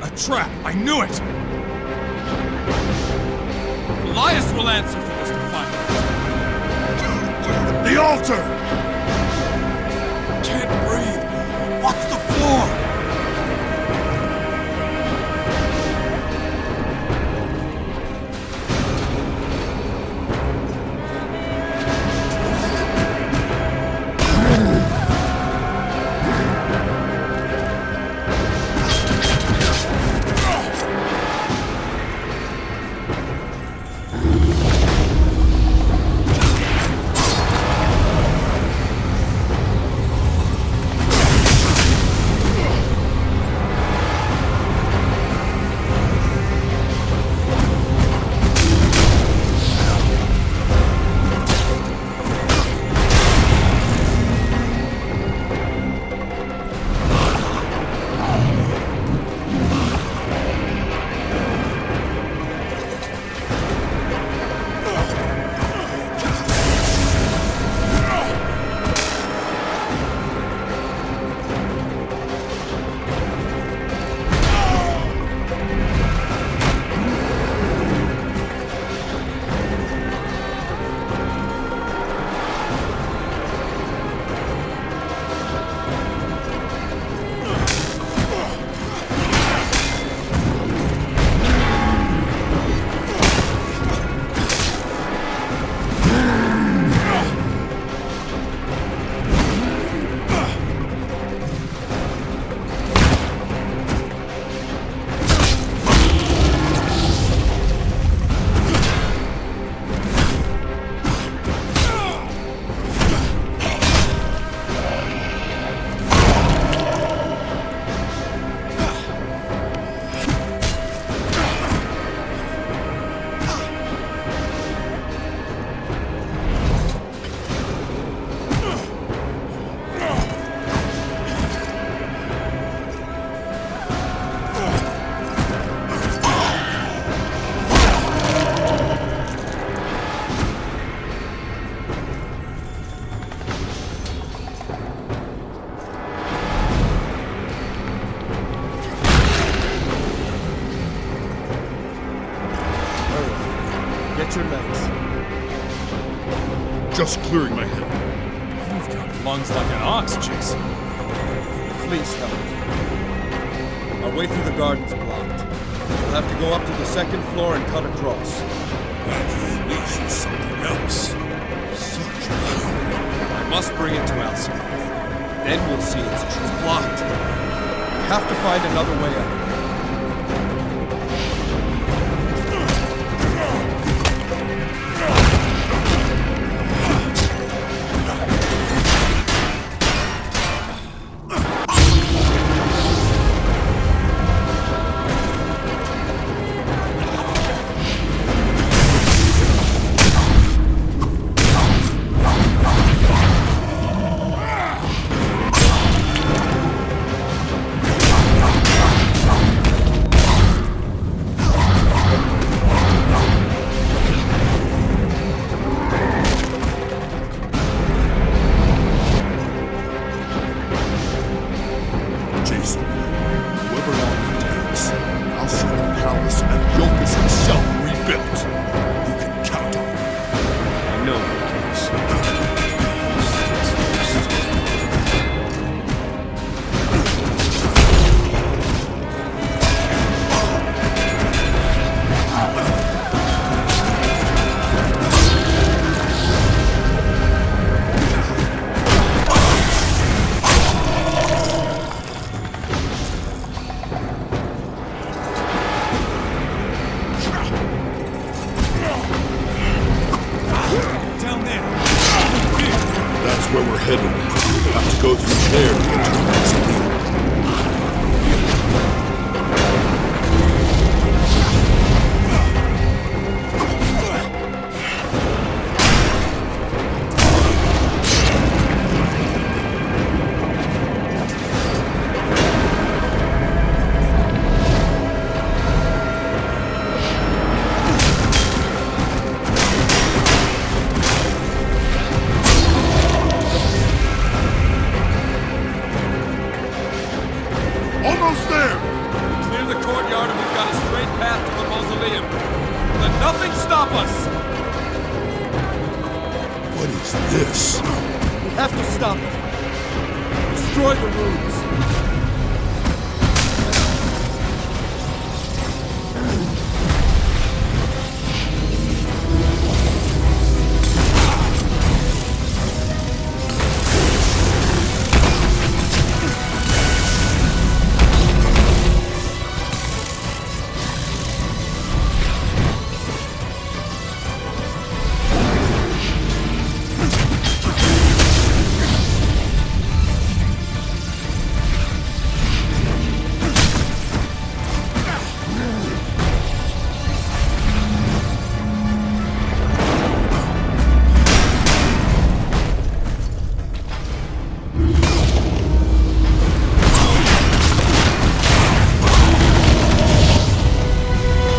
S18: A trap! I knew it! Elias will answer for this defilement!
S3: The altar!
S18: Can't breathe! Watch the floor!
S1: Get your legs.
S3: Just clearing my head.
S23: You've got lungs like an ox, Jason.
S1: Please help. Our way through the garden's blocked. We'll have to go up to the second floor and cut across.
S3: That fleece is something else. Such power.
S1: I must bring it to Elsa. Then we'll see it's blocked. We have to find another way out.
S3: Where we're headed. Have to go through there to get to the next lead.
S18: courtyard and we've got a straight path to the mausoleum. Let nothing stop us!
S3: What is this?
S18: We have to stop it. Destroy the ruins.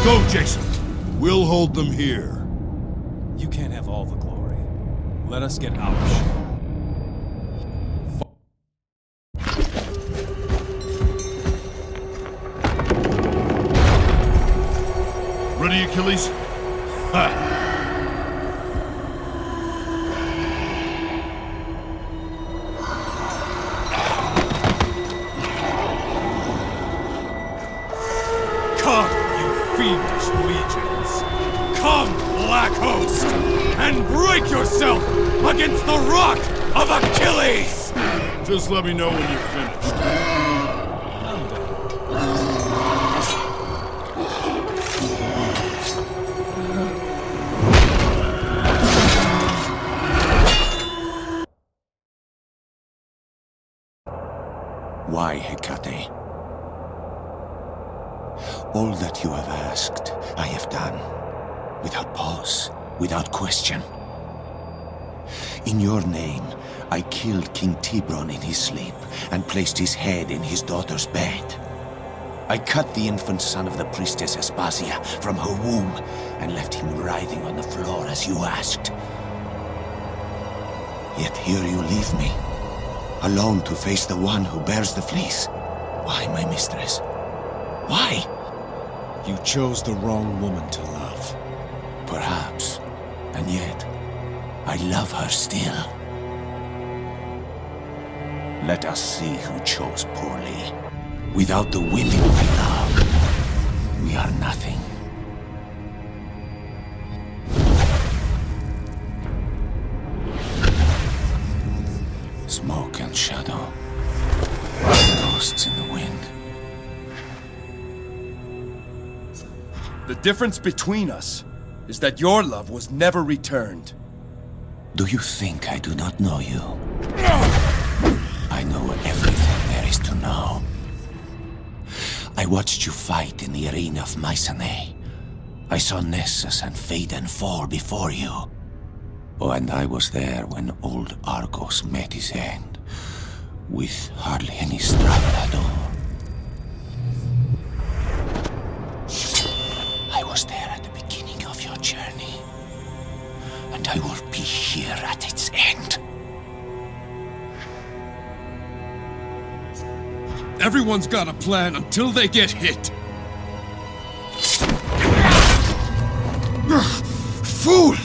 S3: Go, Jason. We'll hold them here.
S23: You can't have all the glory. Let us get our share.
S3: Ready, Achilles? Ha!
S7: Come, you fiendish legions! Come, Black Host, and break yourself against the rock of Achilles!
S3: Just let me know when you're finished.
S2: Why, Hecate? All that you have asked, I have done. Without pause, without question. In your name, I killed King Tibron in his sleep and placed his head in his daughter's bed. I cut the infant son of the priestess Aspasia from her womb and left him writhing on the floor as you asked. Yet here you leave me, alone to face the one who bears the fleece. Why, my mistress? Why?
S1: You chose the wrong woman to love.
S2: Perhaps. And yet, I love her still. Let us see who chose poorly. Without the women we love, we are nothing. Smoke and shadow. Ghosts in the wind.
S1: The difference between us is that your love was never returned.
S2: Do you think I do not know you? I know everything there is to know. I watched you fight in the arena of Mycenae. I saw Nessus and Phaedon fall before you. Oh, and I was there when old Argos met his end, with hardly any struggle at all. I was there at the beginning of your journey, and I will be here at its end.
S1: Everyone's got a plan until they get hit.
S2: Fool!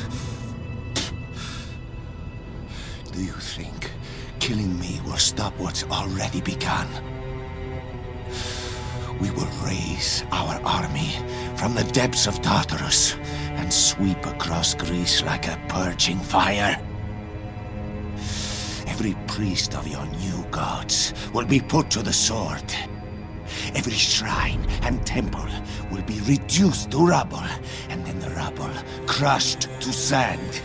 S2: Do you think killing me will stop what's already begun? We will raise our army from the depths of Tartarus and sweep across Greece like a purging fire. Every priest of your new gods will be put to the sword. Every shrine and temple will be reduced to rubble, and then the rubble crushed to sand.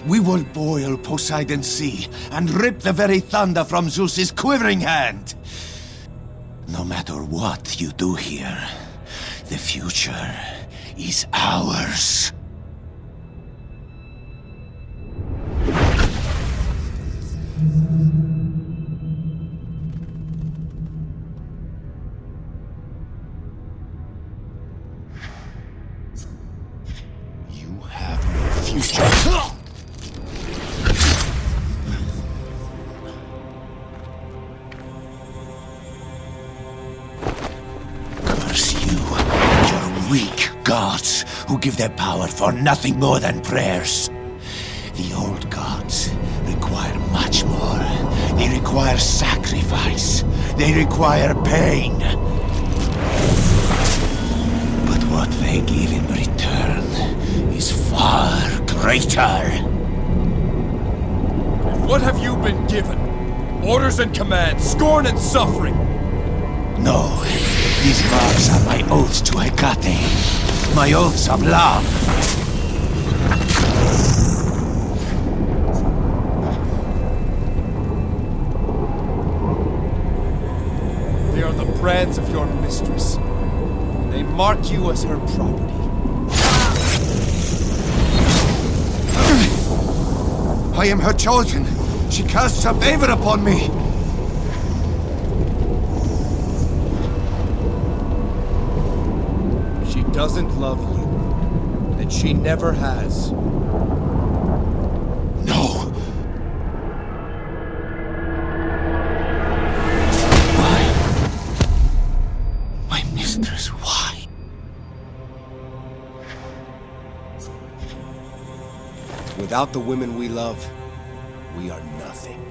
S2: We will boil Poseidon's sea and rip the very thunder from Zeus's quivering hand. No matter what you do here, the future is ours. You have no future. gods who give their power for nothing more than prayers. The old gods require much more. They require sacrifice. They require pain. But what they give in return is far greater.
S18: What have you been given? Orders and commands, scorn and suffering.
S2: No, these marks are my oaths to Hecate. My oaths of love.
S18: They are the brands of your mistress. They mark you as her property.
S2: I am her chosen. She casts a favor upon me.
S18: She doesn't love you, and she never has.
S2: No. My mistress, why?
S1: Without the women we love, we are nothing.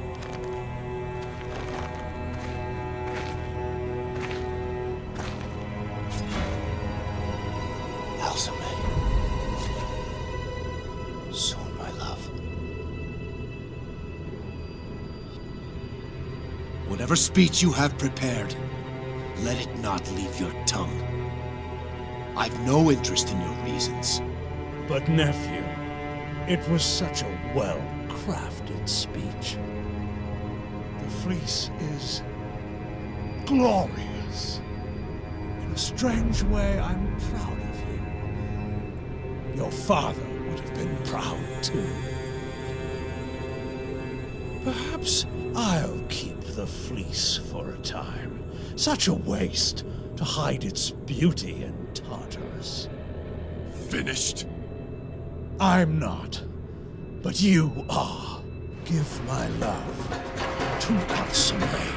S1: Elsame. Soon, my love.
S8: Whatever speech you have prepared, let it not leave your tongue. I've no interest in your reasons.
S7: But nephew, it was such a well-crafted speech. The fleece is glorious. In a strange way, I'm proud of you. Your father would have been proud too. Perhaps I'll keep the fleece for a time. Such a waste to hide its beauty in Tartarus.
S3: Finished?
S7: I'm not, but you are. Give my love to Elsame.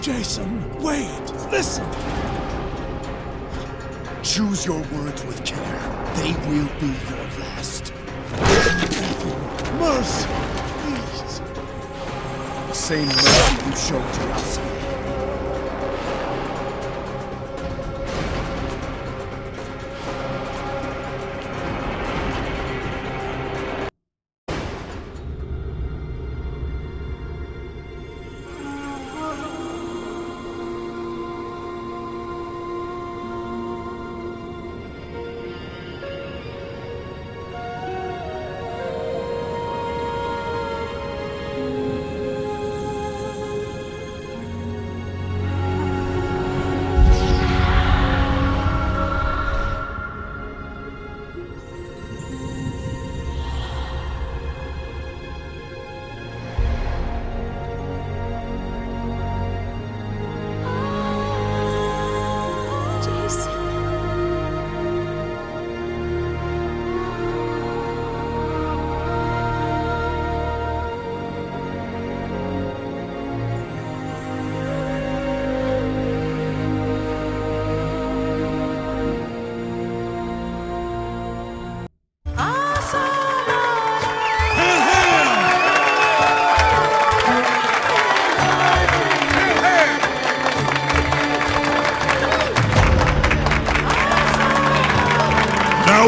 S7: Jason, wait! Listen!
S3: Choose your words with care. They will be your last.
S7: Mercy! Please!
S1: The same mercy you showed to us.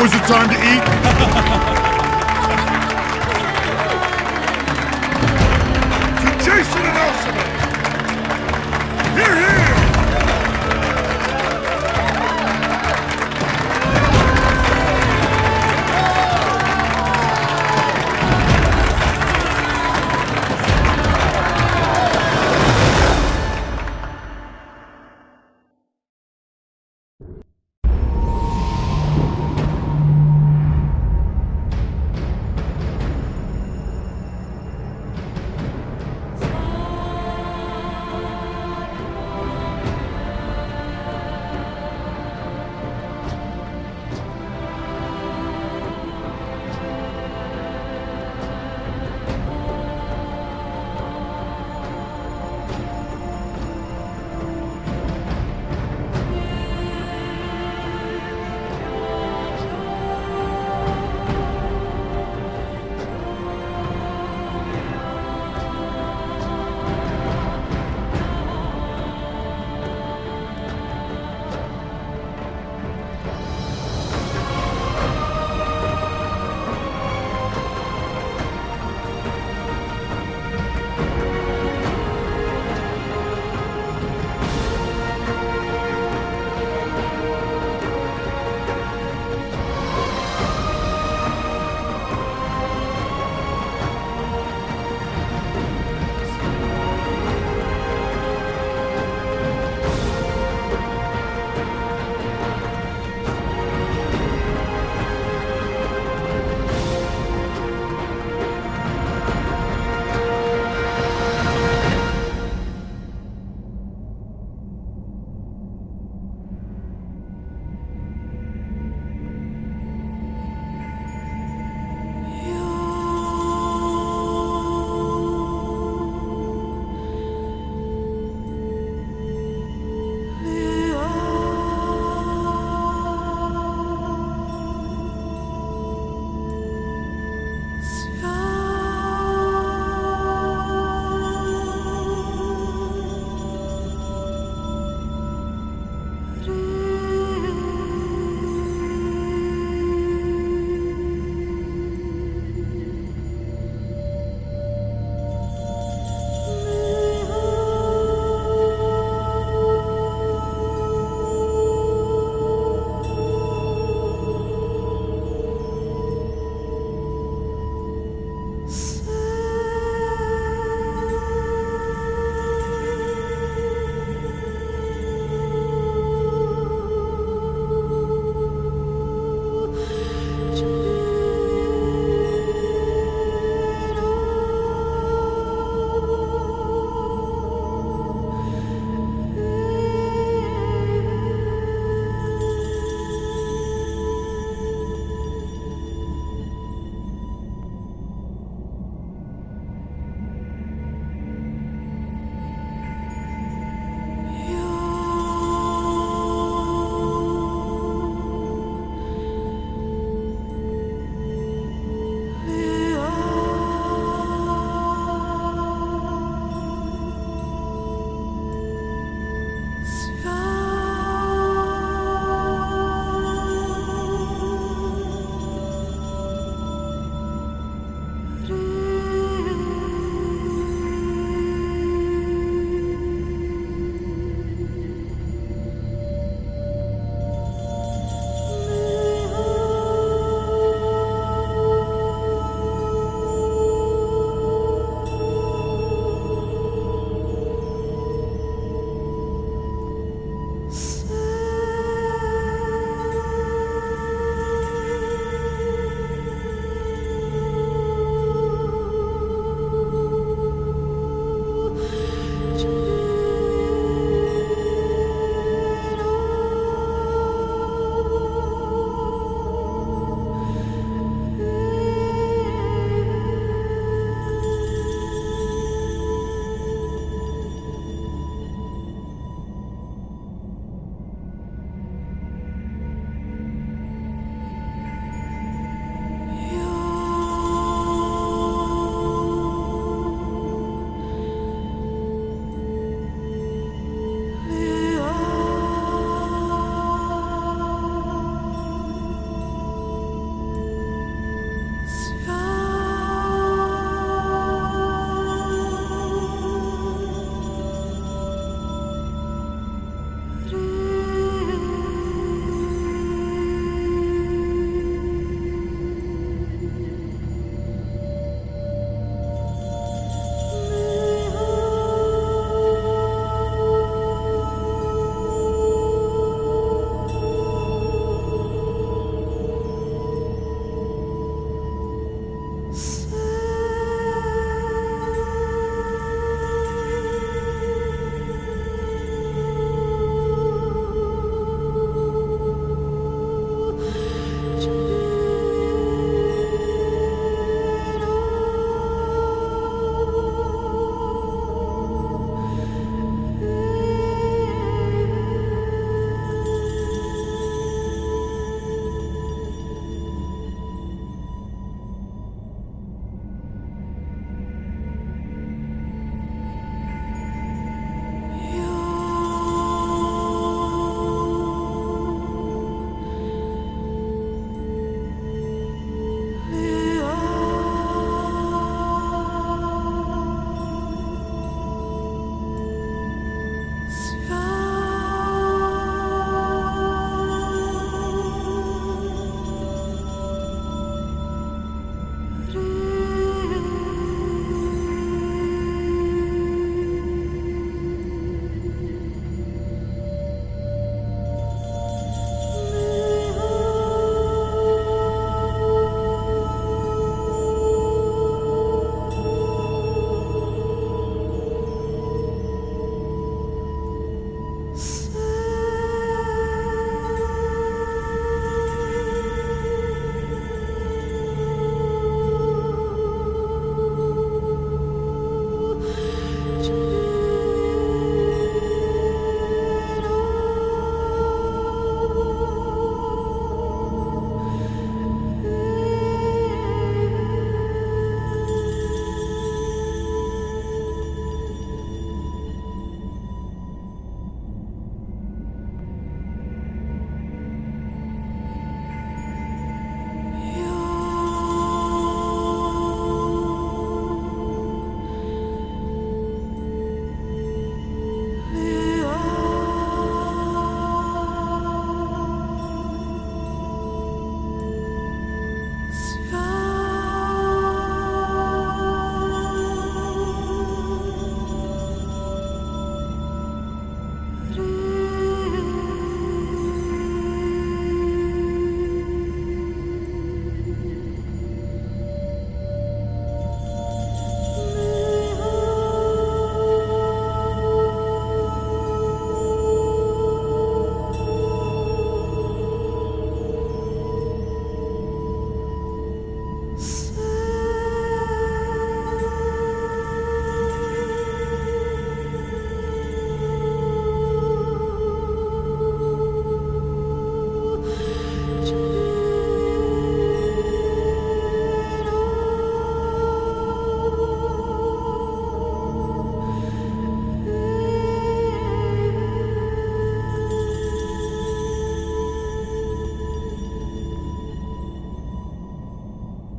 S3: Now is the time to eat?